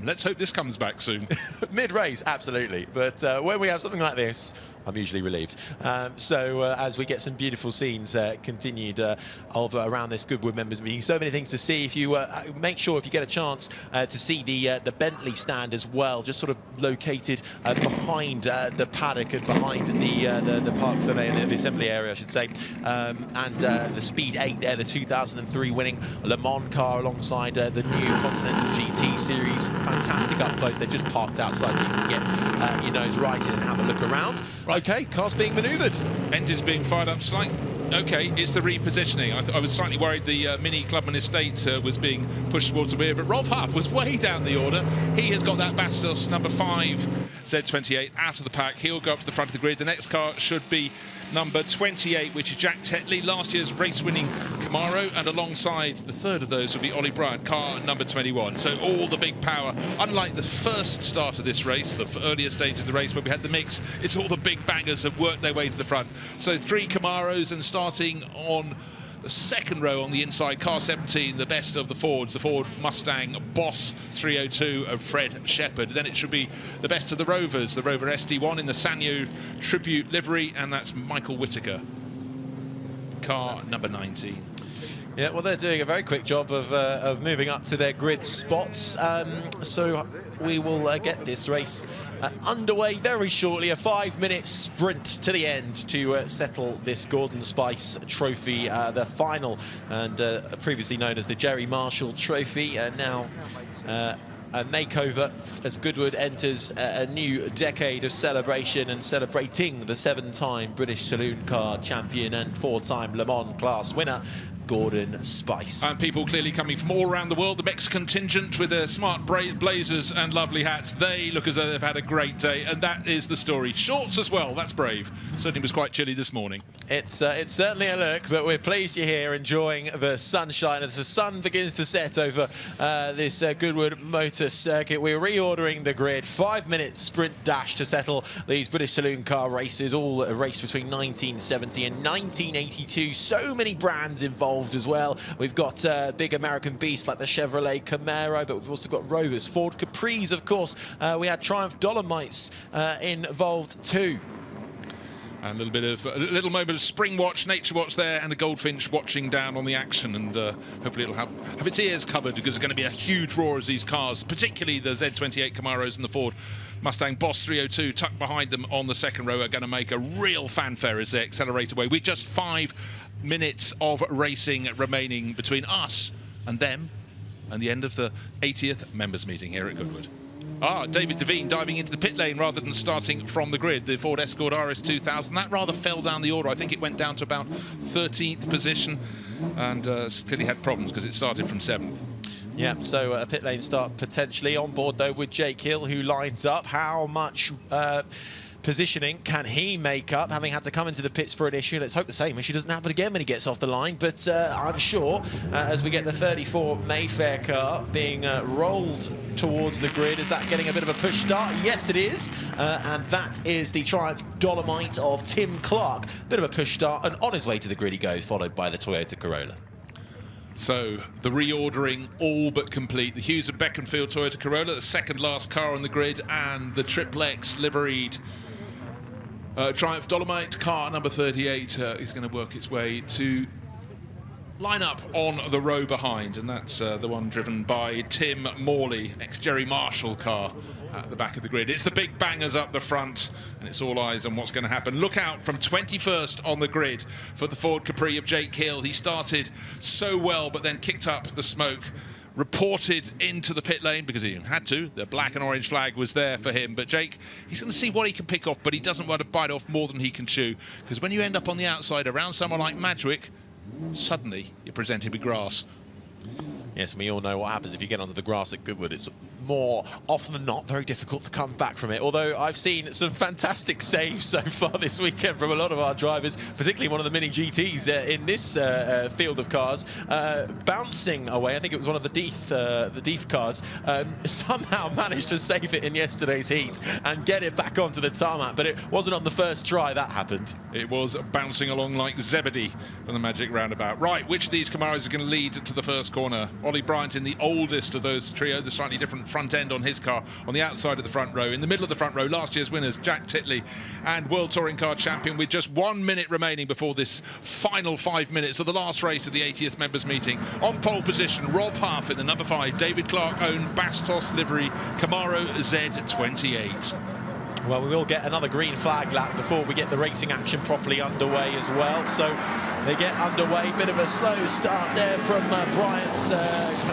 let's hope this comes back soon. Mid-race, absolutely, but when we have something like this, I'm usually relieved. As we get some beautiful scenes continued around this Goodwood members meeting, so many things to see. If you make sure if you get a chance to see the Bentley stand as well, just sort of located behind the paddock and behind the park pavilion, the assembly area, I should say, and the Speed 8 there, the 2003 winning Le Mans car alongside the new Continental GT series. Fantastic up close. They're just parked outside so you can get your nose right in and have a look around. Okay, cars being manoeuvred. Engines being fired up slightly. Okay, it's the repositioning. I was slightly worried the Mini Clubman Estate was being pushed towards the rear, but Rolf Huff was way down the order. He has got that Bastos number 5 Z28 out of the pack. He'll go up to the front of the grid. The next car should be number 28, which is Jack Tetley, last year's race-winning Camaro, and alongside the third of those will be Ollie Bryant, car number 21. So all the big power. Unlike the first start of this race, the earlier stages of the race where we had the mix, it's all the big bangers have worked their way to the front. So 3 Camaros, and starting on the second row on the inside, car 17, the best of the Fords, the Ford Mustang Boss 302 of Fred Shepherd. Then it should be the best of the Rovers, the Rover SD1 in the Sanyo Tribute livery, and that's Michael Whittaker, car number 19. Yeah, well, they're doing a very quick job of moving up to their grid spots. So we will get this race underway very shortly. A 5-minute sprint to the end to settle this Gordon Spice Trophy, the final, and previously known as the Jerry Marshall Trophy. Now a makeover as Goodwood enters a new decade of celebration and celebrating the 7-time British Saloon Car Champion and 4-time Le Mans class winner, Gordon Spice. And people clearly coming from all around the world. The Mexican contingent with their smart blazers and lovely hats. They look as though they've had a great day, and that is the story. Shorts as well, that's brave. Certainly was quite chilly this morning. It's certainly a look, but we're pleased you're here enjoying the sunshine as the sun begins to set over this Goodwood Motor Circuit. We're reordering the grid. 5-minute sprint dash to settle these British Saloon Car races, all a race between 1970 and 1982. So many brands involved as well. We've got big American beasts like the Chevrolet Camaro, but we've also got Rovers, Ford Capris, of course. We had Triumph Dolomites involved too. And a little moment of spring watch, nature watch there, and a goldfinch watching down on the action, and hopefully it'll have its ears covered, because there's going to be a huge roar as these cars, particularly the Z28 Camaros and the Ford Mustang Boss 302 tucked behind them on the second row, are going to make a real fanfare as they accelerate away with just 5 minutes of racing remaining between us and them and the end of the 80th members meeting here at Goodwood. David Devine diving into the pit lane rather than starting from the grid. The Ford Escort RS2000, that rather fell down the order. I think it went down to about 13th position, and clearly had problems because it started from 7th. Yeah, so a pit lane start potentially on board though with Jake Hill, who lines up. How much positioning can he make up, having had to come into the pits for an issue? Let's hope the same issue doesn't happen again when he gets off the line, but I'm sure as we get the 34 Mayfair car being rolled towards the grid, is that getting a bit of a push start? Yes, it is, and that is the Triumph Dolomite of Tim Clark. Bit of a push start, and on his way to the grid he goes, followed by the Toyota Corolla. So the reordering all but complete. The Hughes and Beaconsfield Toyota Corolla, the second last car on the grid, and the Triplex liveried Triumph Dolomite car number 38 is going to work its way to line up on the row behind, and that's the one driven by Tim Morley, ex-Jerry Marshall car at the back of the grid. It's the big bangers up the front, and it's all eyes on what's going to happen. Look out from 21st on the grid for the Ford Capri of Jake Hill. He started so well, but then kicked up the smoke, reported into the pit lane because he had to. The black and orange flag was there for him, but Jake, he's going to see what he can pick off, but he doesn't want to bite off more than he can chew, because when you end up on the outside around someone like Madgwick, suddenly you're presented with grass. Yes, we all know what happens if you get onto the grass at Goodwood. It's more often than not very difficult to come back from it. Although I've seen some fantastic saves so far this weekend from a lot of our drivers, particularly one of the mini GTs in this field of cars, bouncing away. I think it was one of the Deeth cars. Somehow managed to save it in yesterday's heat and get it back onto the tarmac. But it wasn't on the first try that happened. It was bouncing along like Zebedee from the Magic Roundabout. Right, which of these Camaros is going to lead to the first corner? Ollie Bryant in the oldest of those trio, the slightly different front end on his car, on the outside of the front row. In the middle of the front row, last year's winners, Jack Titley and World Touring Car Champion, with just 1 minute remaining before this final 5 minutes of the last race of the 80th Members Meeting. On pole position, Rob Huff in the number 5, David Clark-owned Bastos livery Camaro Z28. Well, we will get another green flag lap before we get the racing action properly underway as well. So they get underway. Bit of a slow start there from Bryant's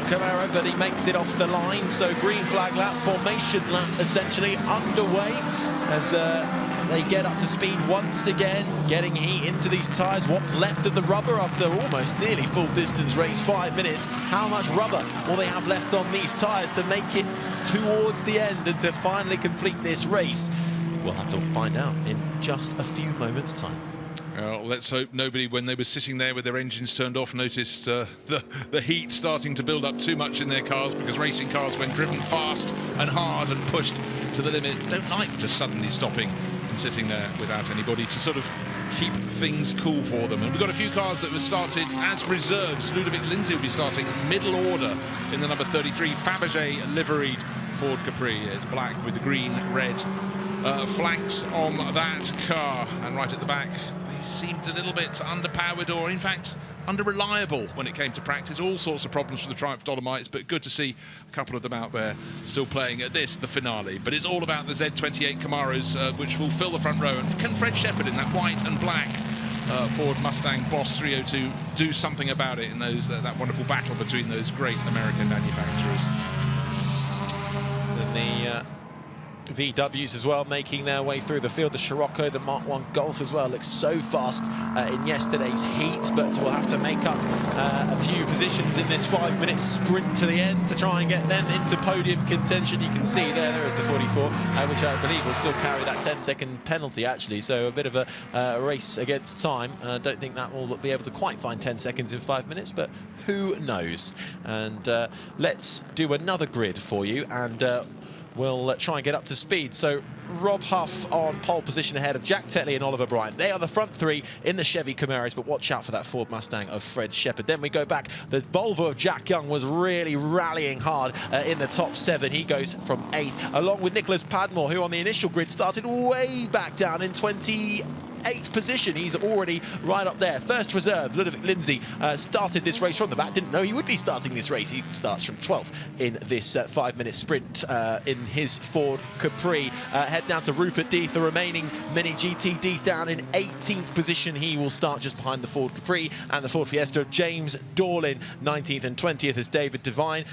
Camaro, but he makes it off the line. So green flag lap, formation lap essentially underway as they get up to speed once again, getting heat into these tyres. What's left of the rubber after almost nearly full distance race, 5 minutes? How much rubber will they have left on these tyres to make it towards the end and to finally complete this race? We'll have to find out in just a few moments' time. Let's hope nobody, when they were sitting there with their engines turned off, noticed the heat starting to build up too much in their cars, because racing cars, when driven fast and hard and pushed to the limit, don't like just suddenly stopping and sitting there without anybody to sort of keep things cool for them. And we've got a few cars that were started as reserves. Ludovic Lindsay will be starting middle order in the number 33 Fabergé liveried Ford Capri. It's black with the green, red flanks on that car, and right at the back they seemed a little bit underpowered, or in fact under-reliable when it came to practice. All sorts of problems for the Triumph Dolomites, but good to see a couple of them out there still playing at this, the finale. But it's all about the Z28 Camaros, which will fill the front row. And can Fred Shepherd in that white and black Ford Mustang Boss 302 do something about it in those that wonderful battle between those great American manufacturers? And the VWs as well making their way through the field. The Scirocco, the Mark 1 Golf as well, looks so fast in yesterday's heat, but we'll have to make up a few positions in this 5 minute sprint to the end to try and get them into podium contention. You can see there is the 44, which I believe will still carry that 10-second penalty actually, so a bit of a race against time. Don't think that will be able to quite find 10 seconds in 5 minutes, but who knows. And let's do another grid for you, and we'll try and get up to speed. So Rob Huff on pole position ahead of Jack Tetley and Oliver Bryant. They are the front three in the Chevy Camaros, but watch out for that Ford Mustang of Fred Shepherd. Then we go back. The Volvo of Jack Young was really rallying hard in the top 7. He goes from 8th, along with Nicholas Padmore, who on the initial grid started way back down in 28th position. He's already right up there. First reserve, Ludovic Lindsay, started this race from the back. Didn't know he would be starting this race. He starts from 12th in this 5 minute sprint in his Ford Capri. Head down to Rupert Deeth, the remaining mini GT. Deeth down in 18th position. He will start just behind the Ford Capri and the Ford Fiesta. James Dorlin 19th and 20th is David Devine,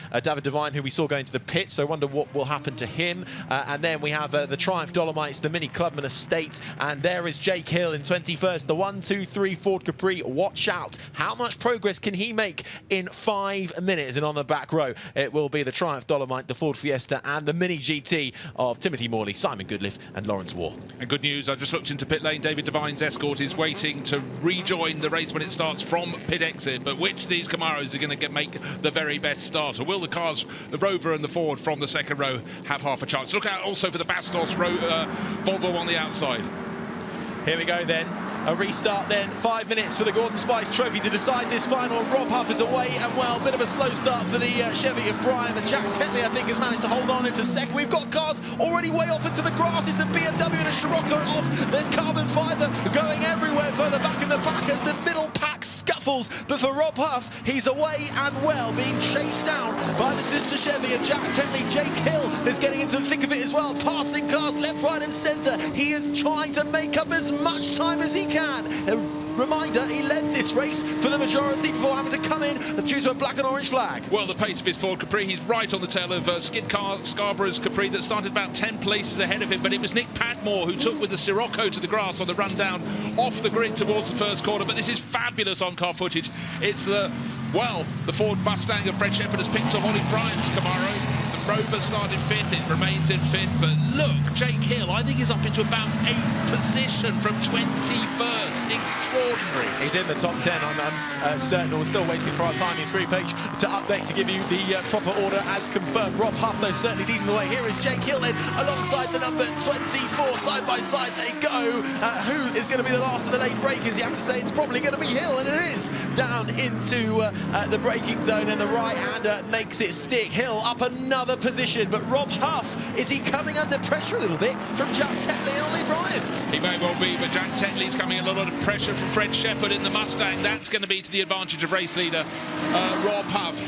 who we saw going to the pit, so I wonder what will happen to him. And then we have the Triumph Dolomites, the Mini Clubman Estate, and there is Jake Hill in 21st, the 1-2-3 Ford Capri. Watch out, how much progress can he make in 5 minutes? And on the back row it will be the Triumph Dolomite, the Ford Fiesta, and the Mini GT of Timothy Morley, Simon Goodliff and Lawrence Waugh. And good news, I just looked into pit lane. David Devine's Escort is waiting to rejoin the race when it starts from pit exit. But which of these Camaros are going to make the very best start? Or will the cars, the Rover and the Ford from the second row, have half a chance? Look out also for the Bastos Volvo on the outside. Here we go then. A restart then, 5 minutes for the Gordon Spice Trophy to decide this final. Rob Huff is away, and well, bit of a slow start for the Chevy of Brian, but Jack Tetley, I think, has managed to hold on into second. We've got cars already way off into the grass. It's a BMW and a Scirocco off. There's carbon fibre going everywhere further back in the pack as the middle pack scuffles. But for Rob Huff, he's away and well, being chased down by the sister Chevy of Jack Tetley. Jake Hill is getting into the thick of it as well, passing cars left, right and centre. He is trying to make up as much time as he can. Reminder, he led this race for the majority before having to come in due to a black and orange flag. Well, the pace of his Ford Capri, he's right on the tail of Skid Scarborough's Capri that started about 10 places ahead of him, but it was Nick Padmore who took with the Scirocco to the grass on the run down off the grid towards the first corner. But this is fabulous on-car footage. It's the Ford Mustang of Fred Shepherd has picked off Ollie Bryant's Camaro. Rover started 5th, it remains in 5th, but look, Jake Hill, I think he's up into about 8th position from 21st. Extraordinary. He's in the top 10. I'm certain. We're still waiting for our timing screen page to update to give you the proper order as confirmed. Rob Huff, though, certainly leading the way. Here is Jake Hill then alongside the number 24. Side by side they go. Who is going to be the last of the late breakers? You have to say it's probably going to be Hill, and it is down into the braking zone, and the right-hander makes it stick. Hill up another position, but Rob Huff, is he coming under pressure a little bit from Jack Tetley and Ollie Bryant? He may well be, but Jack Tetley's coming under a lot of pressure from Fred Shepherd in the Mustang. That's going to be to the advantage of race leader Rob Huff.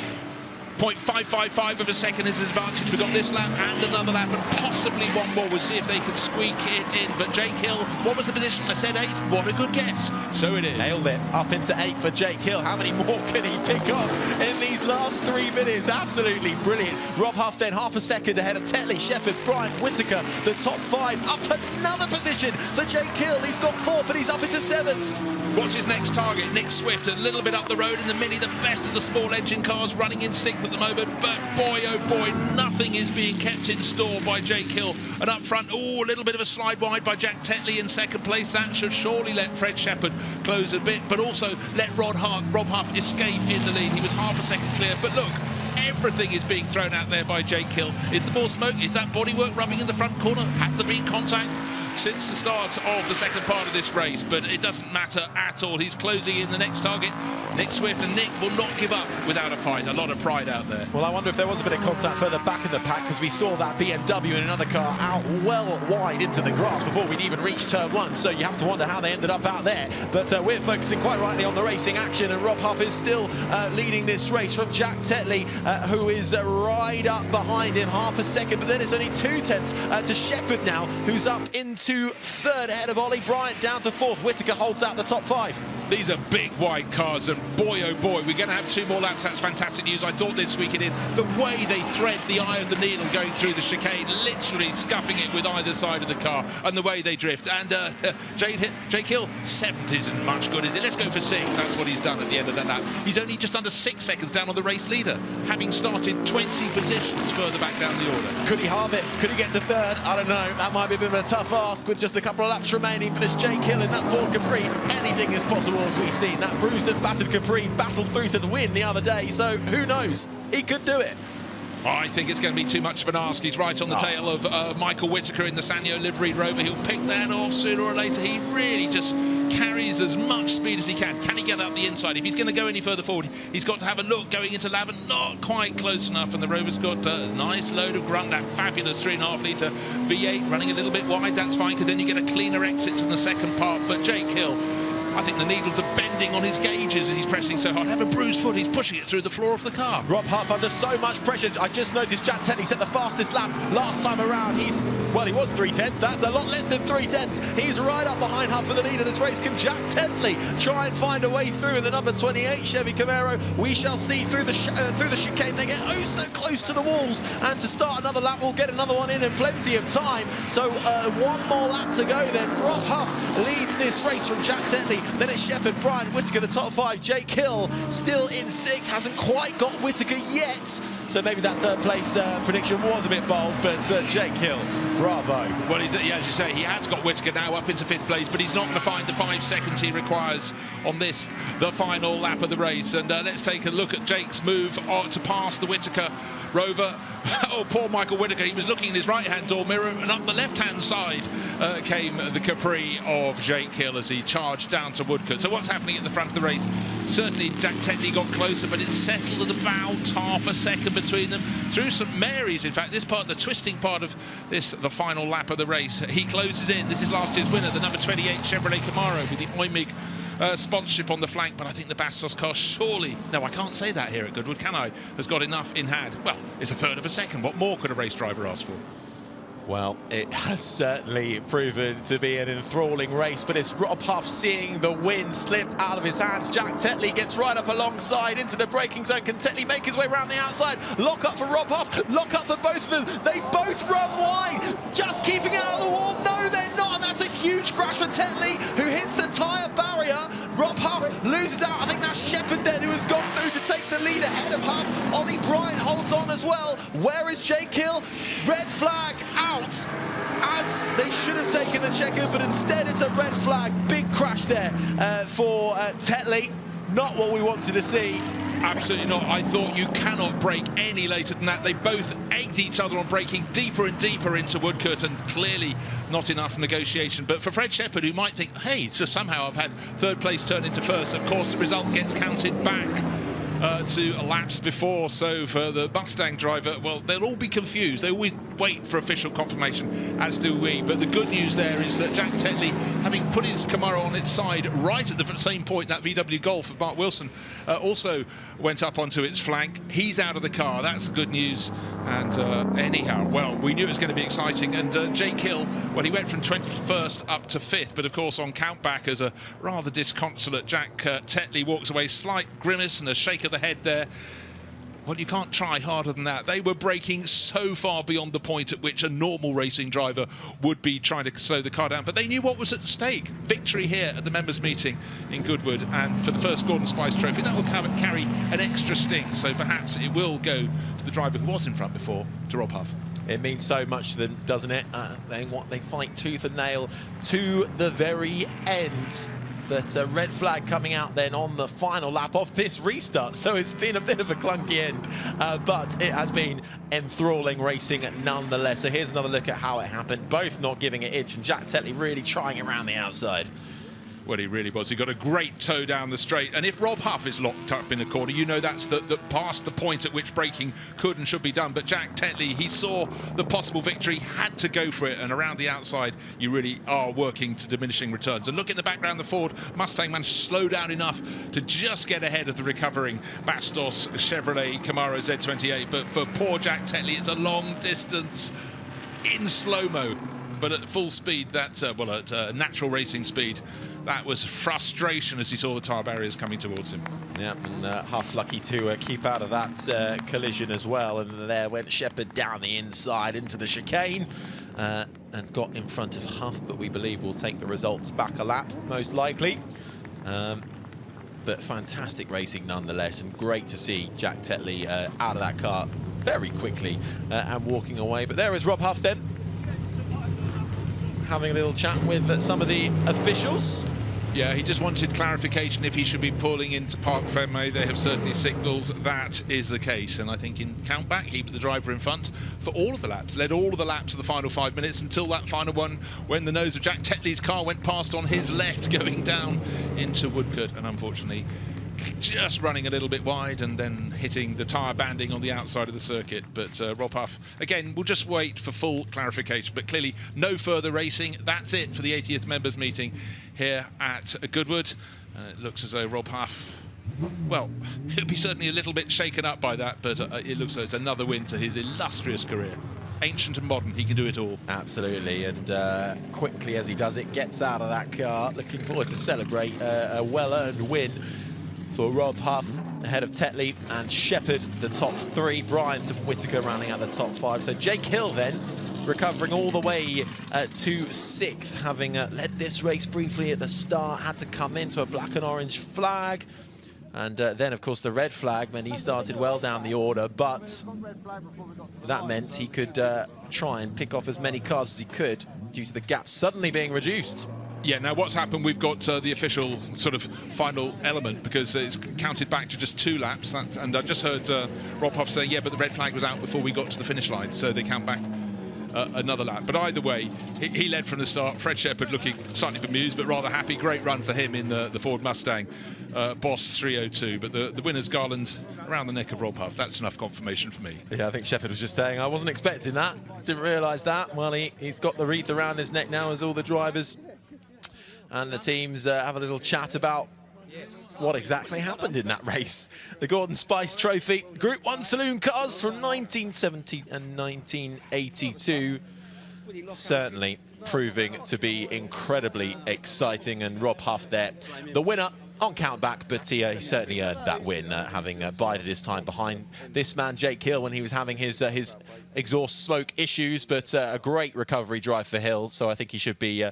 0.555 of a second is his advantage. We've got this lap and another lap and possibly one more. We'll see if they can squeak it in. But Jake Hill, what was the position? I said 8th. What a good guess. So it is. Nailed it. Up into 8th for Jake Hill. How many more can he pick up in these last 3 minutes? Absolutely brilliant. Rob Huff then half a second ahead of Tetley, Shepherd, Bryant, Whittaker. The top 5 up another position for Jake Hill. He's got 4th, but he's up into 7th. What's his next target? Nick Swift, a little bit up the road in the Mini, the best of the small engine cars, running in 6th at the moment. But boy, oh boy, nothing is being kept in store by Jake Hill. And up front, a little bit of a slide wide by Jack Tetley in 2nd place. That should surely let Fred Shepherd close a bit, but also let Rob Huff escape in the lead. He was half a second clear, but look, everything is being thrown out there by Jake Hill. Is there more smoke? Is that bodywork rubbing in the front corner? Has there been contact since the start of the second part of this race? But it doesn't matter at all. He's closing in the next target. Nick Swift, and Nick will not give up without a fight. A lot of pride out there. Well, I wonder if there was a bit of contact further back in the pack, because we saw that BMW and another car out well wide into the grass before we'd even reached turn 1. So you have to wonder how they ended up out there. But we're focusing quite rightly on the racing action, and Rob Huff is still leading this race from Jack Tetley, who is right up behind him, half a second. But then it's only 2/10 to Shepherd now, who's up into 3rd ahead of Ollie Bryant, down to 4th. Whittaker holds out the top 5. These are big wide cars, and boy oh boy, we're going to have 2 more laps. That's fantastic news. I thought this weekend in the way they thread the eye of the needle going through the chicane, literally scuffing it with either side of the car, and the way they drift. And Jake Hill, 7th isn't much good, is it? Let's go for 6th. That's what he's done at the end of that lap. He's only just under 6 seconds down on the race leader, having started 20 positions further back down the order. Could he halve it? Could he get to 3rd? I don't know. That might be a bit of a tough ask with just a couple of laps remaining. But it's Jake Hill in that Ford Capri. Anything is possible, as we've seen. That bruised and battered Capri battled through to the win the other day. So who knows? He could do it. I think it's going to be too much of an ask. He's right on the tail of Michael Whittaker in the Sanyo liveried Rover. He'll pick that off sooner or later. He really just carries as much speed as he can. Can he get up the inside? If he's going to go any further forward, he's got to have a look going into Lavin. Not quite close enough, and the Rover's got a nice load of grunt. That fabulous 3.5 litre V8 running a little bit wide. That's fine, because then you get a cleaner exit to the second part. But Jake Hill, I think the needles are bending on his gauges as he's pressing so hard. Have a bruised foot, he's pushing it through the floor of the car. Rob Huff under so much pressure. I just noticed Jack Tetley set the fastest lap last time around. He was 3/10. That's a lot less than 3/10. He's right up behind Huff for the lead of this race. Can Jack Tetley try and find a way through in the number 28 Chevy Camaro? We shall see through the chicane. They get oh so close to the walls, and to start another lap, we'll get another one in plenty of time. So 1 more lap to go then. Rob Huff leads this race from Jack Tetley. Then it's Shepherd, Bryant, Whittaker, the top 5. Jake Hill still in 6th, hasn't quite got Whittaker yet. So maybe that 3rd place prediction was a bit bold, but Jake Hill, bravo. Well, as you say, he has got Whittaker now up into 5th place, but he's not going to find the 5 seconds he requires on this, the final lap of the race. And let's take a look at Jake's move to pass the Whittaker Rover. Oh, poor Michael Whittaker. He was looking in his right-hand door mirror, and up the left-hand side came the Capri of Jake Hill as he charged down to Woodcote. So what's happening at the front of the race? Certainly Jack Tetley got closer, but it's settled at about half a second between them. Through St Mary's, in fact, this part, the twisting part of this, the final lap of the race, he closes in. This is last year's winner, the number 28 Chevrolet Camaro with the Oymig sponsorship on the flank, but I think the Bastos car surely, no, I can't say that here at Goodwood, can I, has got enough in hand. Well, it's a third of a second. What more could a race driver ask for? Well, it has certainly proven to be an enthralling race, but it's Rob Huff seeing the win slip out of his hands. Jack Tetley gets right up alongside into the braking zone. Can Tetley make his way around the outside? Lock up for Rob Huff, lock up for both of them. They both run wide, just keeping out of the wall. No, they're not, and that's a huge crash for Tetley, who hits the tyre barrier. Rob Huff loses out. I think that's Shepherd then who has gone through to take the lead ahead of Huff. Ollie Bryant holds on as well. Where is Jake Hill? Red flag out, as they should have taken the checker, but instead it's a red flag. Big crash there for Tetley. Not what we wanted to see. Absolutely not. I thought you cannot brake any later than that. They both egged each other on braking deeper and deeper into Woodcote, and clearly not enough negotiation. But for Fred Shepherd, who might think, hey, so somehow I've had third place turn into first, of course the result gets counted back to laps before. So for the Mustang driver, well, they'll all be confused. They always wait for official confirmation, as do we. But the good news there is that Jack Tetley, having put his Camaro on its side right at the same point, that VW Golf of Mark Wilson also went up onto its flank. He's out of the car. That's good news. And anyhow, well, we knew it was going to be exciting. And Jake Hill, well, he went from 21st up to 5th. But of course, on countback, as a rather disconsolate Jack Tetley walks away, slight grimace and a shake of the head there. Well, you can't try harder than that. They were braking so far beyond the point at which a normal racing driver would be trying to slow the car down, but they knew what was at stake. Victory here at the members' meeting in Goodwood, and for the first Gordon Spice Trophy, that will carry an extra sting, so perhaps it will go to the driver who was in front before, to Rob Huff. It means so much to them, doesn't it? They fight tooth and nail to the very end. But a red flag coming out then on the final lap of this restart. So it's been a bit of a clunky end, but it has been enthralling racing nonetheless. So here's another look at how it happened. Both not giving it inch, and Jack Tetley really trying around the outside. Well, he really was. He got a great toe down the straight. And if Rob Huff is locked up in a corner, you know that's past the point at which braking could and should be done. But Jack Tetley, he saw the possible victory, had to go for it. And around the outside, you really are working to diminishing returns. And look in the background, the Ford Mustang managed to slow down enough to just get ahead of the recovering Bastos Chevrolet Camaro Z28. But for poor Jack Tetley, it's a long distance in slow-mo. But at full speed, that's, at natural racing speed, that was frustration as he saw the tyre barriers coming towards him. Yeah, and Huff lucky to keep out of that collision as well. And there went Shepherd down the inside into the chicane and got in front of Huff, but we believe we'll take the results back a lap, most likely. But fantastic racing nonetheless, and great to see Jack Tetley out of that car very quickly and walking away. But there is Rob Huff then, having a little chat with some of the officials. Yeah, he just wanted clarification if he should be pulling into Parc Fermé. They have certainly signalled that is the case. And I think in countback, he was the driver in front for all of the laps, led all of the laps of the final 5 minutes until that final one when the nose of Jack Tetley's car went past on his left going down into Woodcote. And unfortunately, just running a little bit wide and then hitting the tyre banding on the outside of the circuit. But Rob Huff, again, we'll just wait for full clarification. But clearly, no further racing. That's it for the 80th members meeting here at Goodwood. It looks as though Rob Huff, well, he'll be certainly a little bit shaken up by that, but it looks like it's another win to his illustrious career. Ancient and modern, he can do it all. Absolutely, and quickly as he does it, gets out of that car. Looking forward to celebrate a well-earned win for Rob Huff, ahead of Tetley and Shepherd, the top 3. Bryant and Whittaker rounding out the top 5. So Jake Hill then recovering all the way to 6th, having led this race briefly at the start, had to come into a black and orange flag. And then, of course, the red flag meant he started well down the order, but that meant he could try and pick off as many cars as he could due to the gap suddenly being reduced. Yeah, now what's happened, we've got the official sort of final element, because it's counted back to just 2 laps. And I just heard Rob Huff say, yeah, but the red flag was out before we got to the finish line, so they count back another lap. But either way, he led from the start. Fred Shepherd looking slightly bemused, but rather happy. Great run for him in the Ford Mustang. Boss 302, but the winner's garland around the neck of Rob Huff. That's enough confirmation for me. Yeah, I think Shepherd was just saying, I wasn't expecting that, didn't realise that. Well, he's got the wreath around his neck now, as all the drivers and the teams have a little chat about what exactly happened in that race. The Gordon Spice Trophy, Group 1 saloon cars from 1970 and 1982. Certainly proving to be incredibly exciting, and Rob Huff there, the winner on countback, but he certainly earned that win, having bided his time behind this man, Jake Hill, when he was having his exhaust smoke issues, but a great recovery drive for Hill, so I think he should be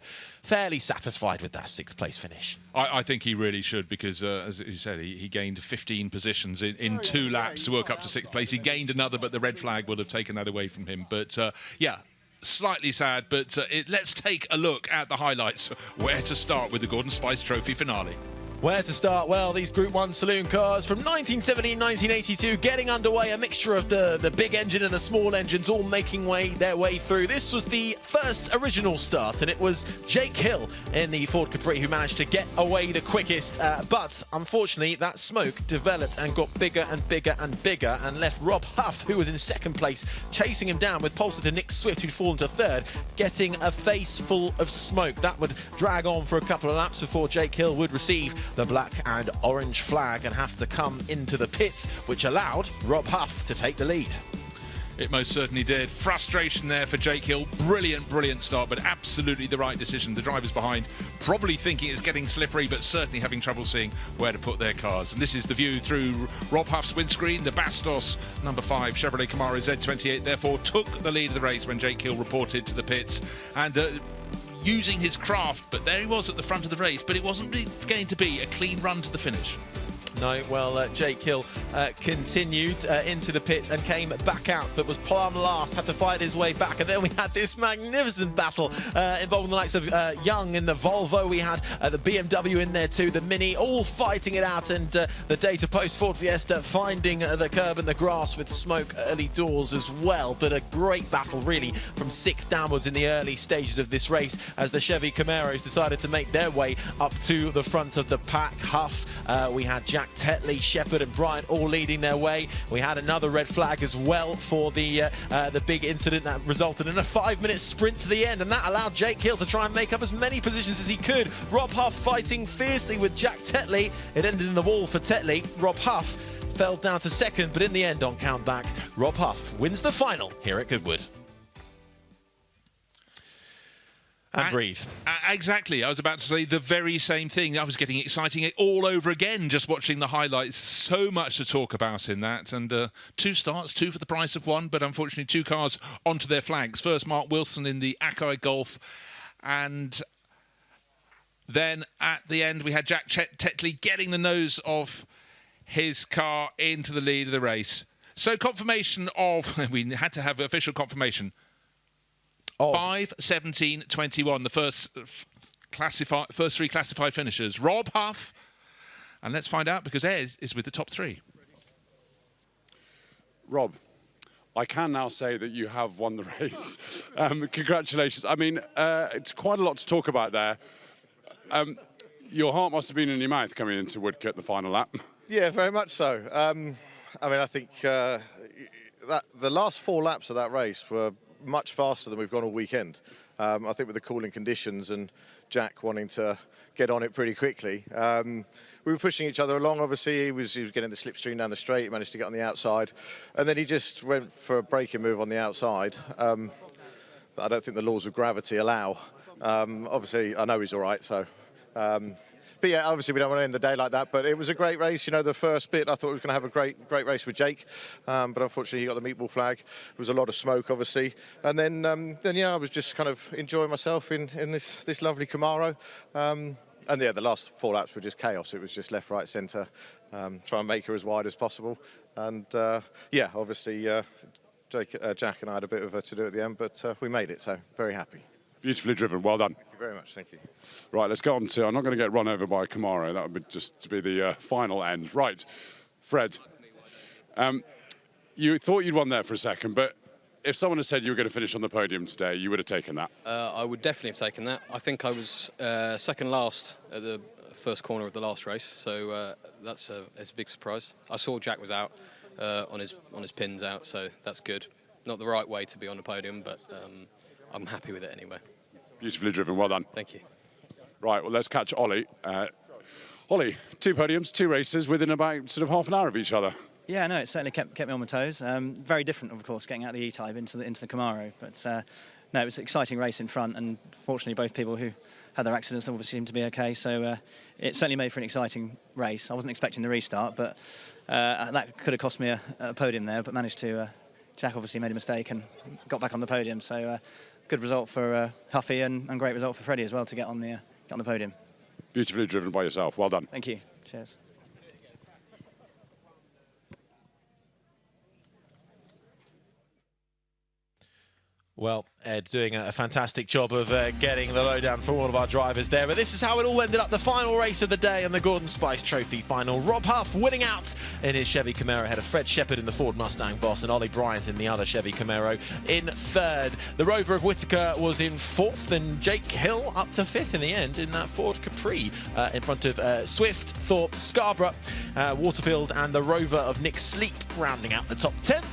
fairly satisfied with that 6th place finish. I think he really should, because as you said, he gained 15 positions in 2 laps to work up to 6th place. He gained another, but the red flag would have taken that away from him. But yeah, slightly sad, but let's take a look at the highlights. Where to start with the Gordon Spice Trophy finale? Where to start? Well, these Group 1 saloon cars from 1970 and 1982 getting underway, a mixture of the big engine and the small engines all making their way through. This was the first original start, and it was Jake Hill in the Ford Capri who managed to get away the quickest, but unfortunately that smoke developed and got bigger and bigger and bigger and left Rob Huff, who was in 2nd place, chasing him down with pole to Nick Swift, who'd fallen to 3rd, getting a face full of smoke. That would drag on for a couple of laps before Jake Hill would receive the black and orange flag and have to come into the pits, which allowed Rob Huff to take the lead. It most certainly did. Frustration there for Jake Hill. Brilliant start, but absolutely the right decision. The drivers behind probably thinking it's getting slippery, but certainly having trouble seeing where to put their cars. And this is the view through Rob Huff's windscreen. The Bastos number 5 Chevrolet Camaro Z28 therefore took the lead of the race when Jake Hill reported to the pits. And using his craft, but there he was at the front of the race, but it wasn't going to be a clean run to the finish. No, well, Jake Hill continued into the pits and came back out, but was plumb last, had to fight his way back. And then we had this magnificent battle involving the likes of Young in the Volvo. We had the BMW in there too, the Mini, all fighting it out. And the Data Post Ford Fiesta finding the curb and the grass with smoke early doors as well. But a great battle, really, from 6th downwards in the early stages of this race as the Chevy Camaros decided to make their way up to the front of the pack. Huff, we had Jack Tetley, Shepherd and Bryant all leading their way. We had another red flag as well for the big incident that resulted in a 5-minute sprint to the end, and that allowed Jake Hill to try and make up as many positions as he could. Rob Huff fighting fiercely with Jack Tetley. It ended in the wall for Tetley. Rob Huff fell down to 2nd, but in the end on countback, Rob Huff wins the final here at Goodwood. And breathe. Exactly. I was about to say the very same thing. I was getting exciting all over again just watching the highlights. So much to talk about in that. And 2 starts, 2 for the price of 1, but unfortunately 2 cars onto their flags. First, Mark Wilson in the Akai Golf. And then at the end, we had Jack Tetley getting the nose of his car into the lead of the race. So confirmation of... we had to have official confirmation. 5:17.21, the first 3 classified finishers. Rob Huff, and let's find out because Ed is with the top 3. Rob, I can now say that you have won the race. Congratulations. I mean, it's quite a lot to talk about there. Your heart must have been in your mouth coming into Woodcote the final lap. Yeah, very much so. I mean, I think that the last 4 laps of that race were much faster than we've gone all weekend. I think with the cooling conditions and Jack wanting to get on it pretty quickly, we were pushing each other along. Obviously, he was getting the slipstream down the straight. He managed to get on the outside, and then he just went for a braking move on the outside that I don't think the laws of gravity allow. Obviously, I know he's all right, so. But yeah, obviously we don't want to end the day like that. But it was a great race. You know, the first bit I thought we was going to have a great race with Jake, but unfortunately he got the meatball flag. There was a lot of smoke, obviously, and then yeah, I was just kind of enjoying myself in this lovely Camaro. And yeah, the last 4 laps were just chaos. It was just left, right, centre, try and make her as wide as possible. And yeah, obviously Jack and I had a bit of a to do at the end, but we made it, so very happy. Beautifully driven, well done. Thank you very much, thank you. Right, let's go on to, I'm not going to get run over by a Camaro, that would be just to be the final end. Right, Fred, you thought you'd won there for a second, but if someone had said you were going to finish on the podium today, you would have taken that? I would definitely have taken that. I think I was second last at the first corner of the last race, so that's a big surprise. I saw Jack was out on his pins out, so that's good. Not the right way to be on the podium, but I'm happy with it anyway. Beautifully driven, well done. Thank you. Right, well, let's catch Ollie. Ollie, 2 podiums, 2 races within about sort of half an hour of each other. Yeah, no, it certainly kept me on my toes. Very different, of course, getting out the E-Type into the Camaro. But no, it was an exciting race in front, and fortunately both people who had their accidents obviously seemed to be okay. So it certainly made for an exciting race. I wasn't expecting the restart, but that could have cost me a podium there, but managed to... Jack obviously made a mistake and got back on the podium. So good result for Huffy and great result for Freddie as well to get on the podium. Beautifully driven by yourself, well done. Thank you, cheers. Well, Ed doing a fantastic job of getting the lowdown for all of our drivers there. But this is how it all ended up. The final race of the day on the Gordon Spice Trophy final. Rob Huff winning out in his Chevy Camaro ahead of Fred Shepherd in the Ford Mustang Boss and Ollie Bryant in the other Chevy Camaro in 3rd. The Rover of Whittaker was in 4th and Jake Hill up to 5th in the end in that Ford Capri in front of Swift, Thorpe, Scarborough, Waterfield and the Rover of Nick Sleep rounding out the top 10.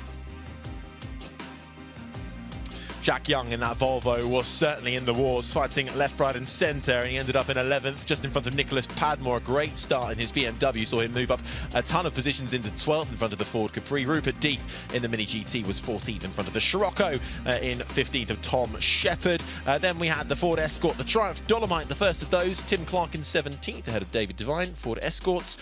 Jack Young in that Volvo was certainly in the wars, fighting left, right and centre, and he ended up in 11th, just in front of Nicholas Padmore. A great start in his BMW, saw him move up a ton of positions into 12th in front of the Ford Capri. Rupert Deeth in the Mini GT was 14th in front of the Scirocco, in 15th of Tom Shepherd. Then we had the Ford Escort, the Triumph Dolomite, the first of those. Tim Clark in 17th, ahead of David Devine, Ford Escorts.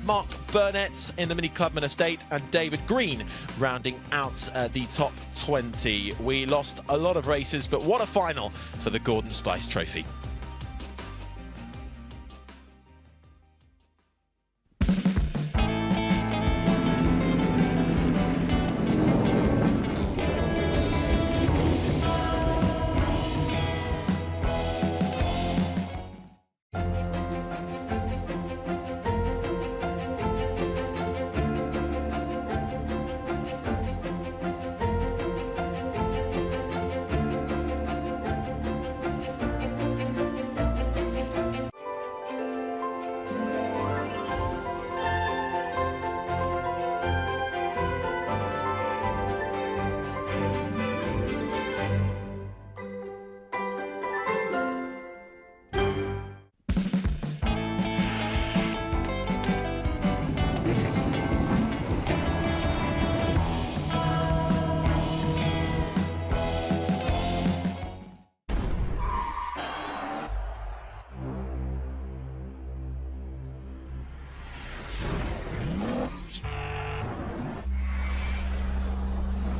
Mark Burnett in the Mini Clubman Estate, and David Green rounding out the top 20. We lost a lot of races, but what a final for the Gordon Spice Trophy.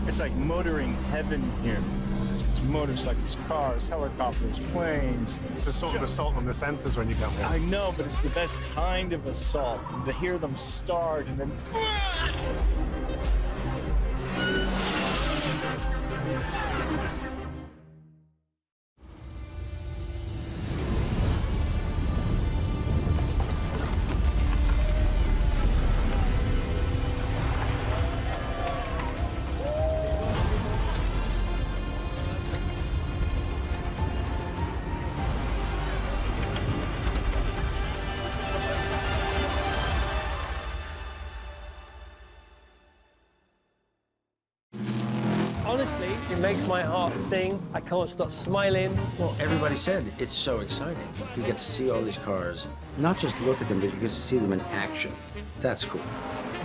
It's like motoring heaven here. It's motorcycles, cars, helicopters, planes. It's a sort of assault on the senses when you come here. I know, but it's the best kind of assault. To hear them start and then... Honestly, it makes my heart sing. I can't stop smiling. Well, everybody said it's so exciting. You get to see all these cars. Not just look at them, but you get to see them in action. That's cool.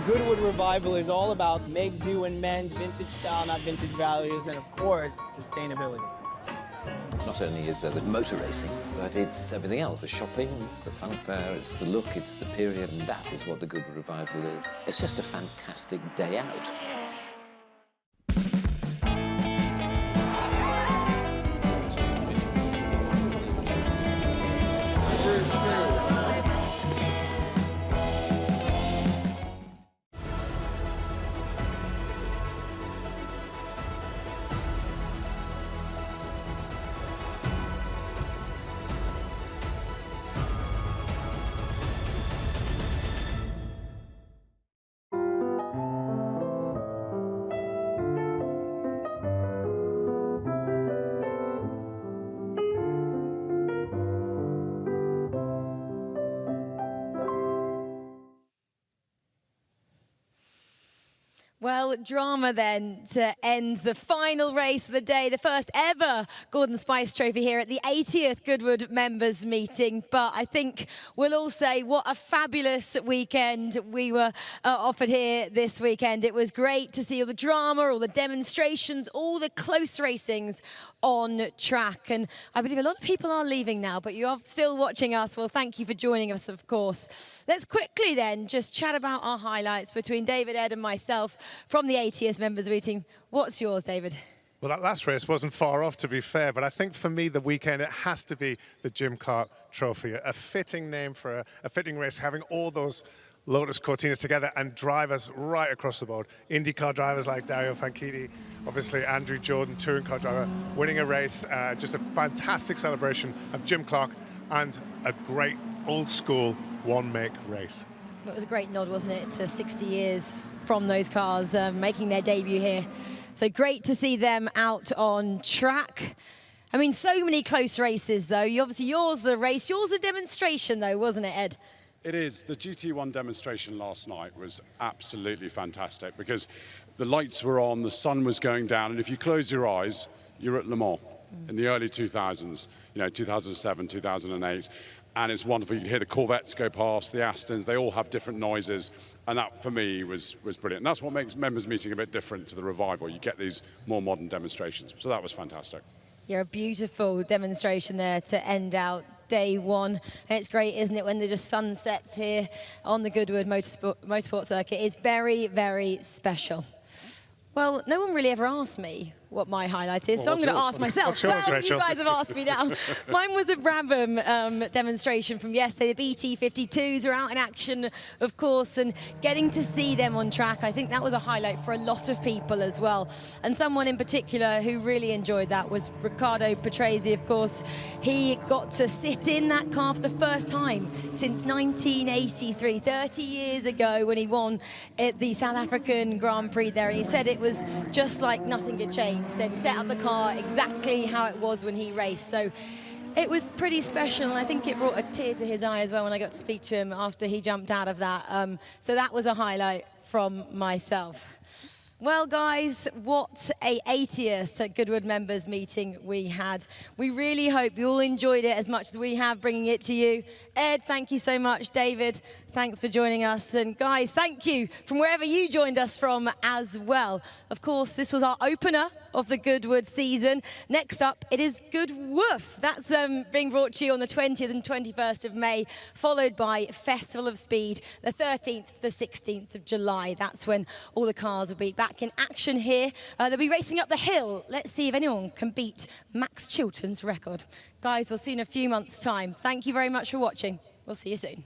Goodwood Revival is all about make, do, and mend, vintage style, not vintage values, and of course, sustainability. Not only is there the motor racing, but it's everything else. The shopping, it's the fanfare, it's the look, it's the period, and that is what the Goodwood Revival is. It's just a fantastic day out. Well, drama then to end the final race of the day, the first ever Gordon Spice Trophy here at the 80th Goodwood Members Meeting. But I think we'll all say what a fabulous weekend we were offered here this weekend. It was great to see all the drama, all the demonstrations, all the close racings on track. And I believe a lot of people are leaving now, but you are still watching us. Well, thank you for joining us, of course. Let's quickly then just chat about our highlights between David, Ed and myself from the 80th Members Meeting. What's yours, David? Well, that last race wasn't far off, to be fair, but I think for me, the weekend, it has to be the Jim Clark Trophy, a fitting name for a fitting race, having all those Lotus Cortinas together and drivers right across the board. IndyCar drivers like Dario Franchitti, obviously Andrew Jordan, touring car driver, winning a race. Just a fantastic celebration of Jim Clark and a great old school one-make race. It was a great nod, wasn't it, to 60 years from those cars making their debut here. So great to see them out on track. I mean, so many close races, though. Obviously, yours the race, yours the demonstration, though, wasn't it, Ed? It is. The GT1 demonstration last night was absolutely fantastic because the lights were on, the sun was going down, and if you closed your eyes, you're at Le Mans in the early 2000s, 2007, 2008. And it's wonderful. You can hear the Corvettes go past, the Astons, they all have different noises. And that, for me, was brilliant. And that's what makes Members Meeting a bit different to the Revival. You get these more modern demonstrations. So that was fantastic. Yeah, a beautiful demonstration there to end out day one. And it's great, isn't it, when the just sunsets here on the Goodwood Motorsport Circuit. It's very, very special. Well, no one really ever asked me what my highlight is, so I'm going to ask myself. What's yours, well, Rachel? You guys have asked me now. Mine was the Brabham demonstration from yesterday. The BT52s are out in action, of course, and getting to see them on track, I think that was a highlight for a lot of people as well. And someone in particular who really enjoyed that was Riccardo Patrese, of course. He got to sit in that car for the first time since 1983, 30 years ago, when he won at the South African Grand Prix there. And he said it was just like nothing had changed. They'd set up the car exactly how it was when he raced. So it was pretty special, and I think it brought a tear to his eye as well when I got to speak to him after he jumped out of that. So that was a highlight from myself. Well, guys, what a 80th Goodwood Members Meeting we had. We really hope you all enjoyed it as much as we have bringing it to you. Ed, thank you so much. David, thanks for joining us. And guys, thank you from wherever you joined us from as well. Of course, this was our opener of the Goodwood season. Next up, it is Good Woof. That's being brought to you on the 20th and 21st of May, followed by Festival of Speed, the 13th, the 16th of July. That's when all the cars will be back in action here. They'll be racing up the hill. Let's see if anyone can beat Max Chilton's record. Guys, we'll see you in a few months' time. Thank you very much for watching. We'll see you soon.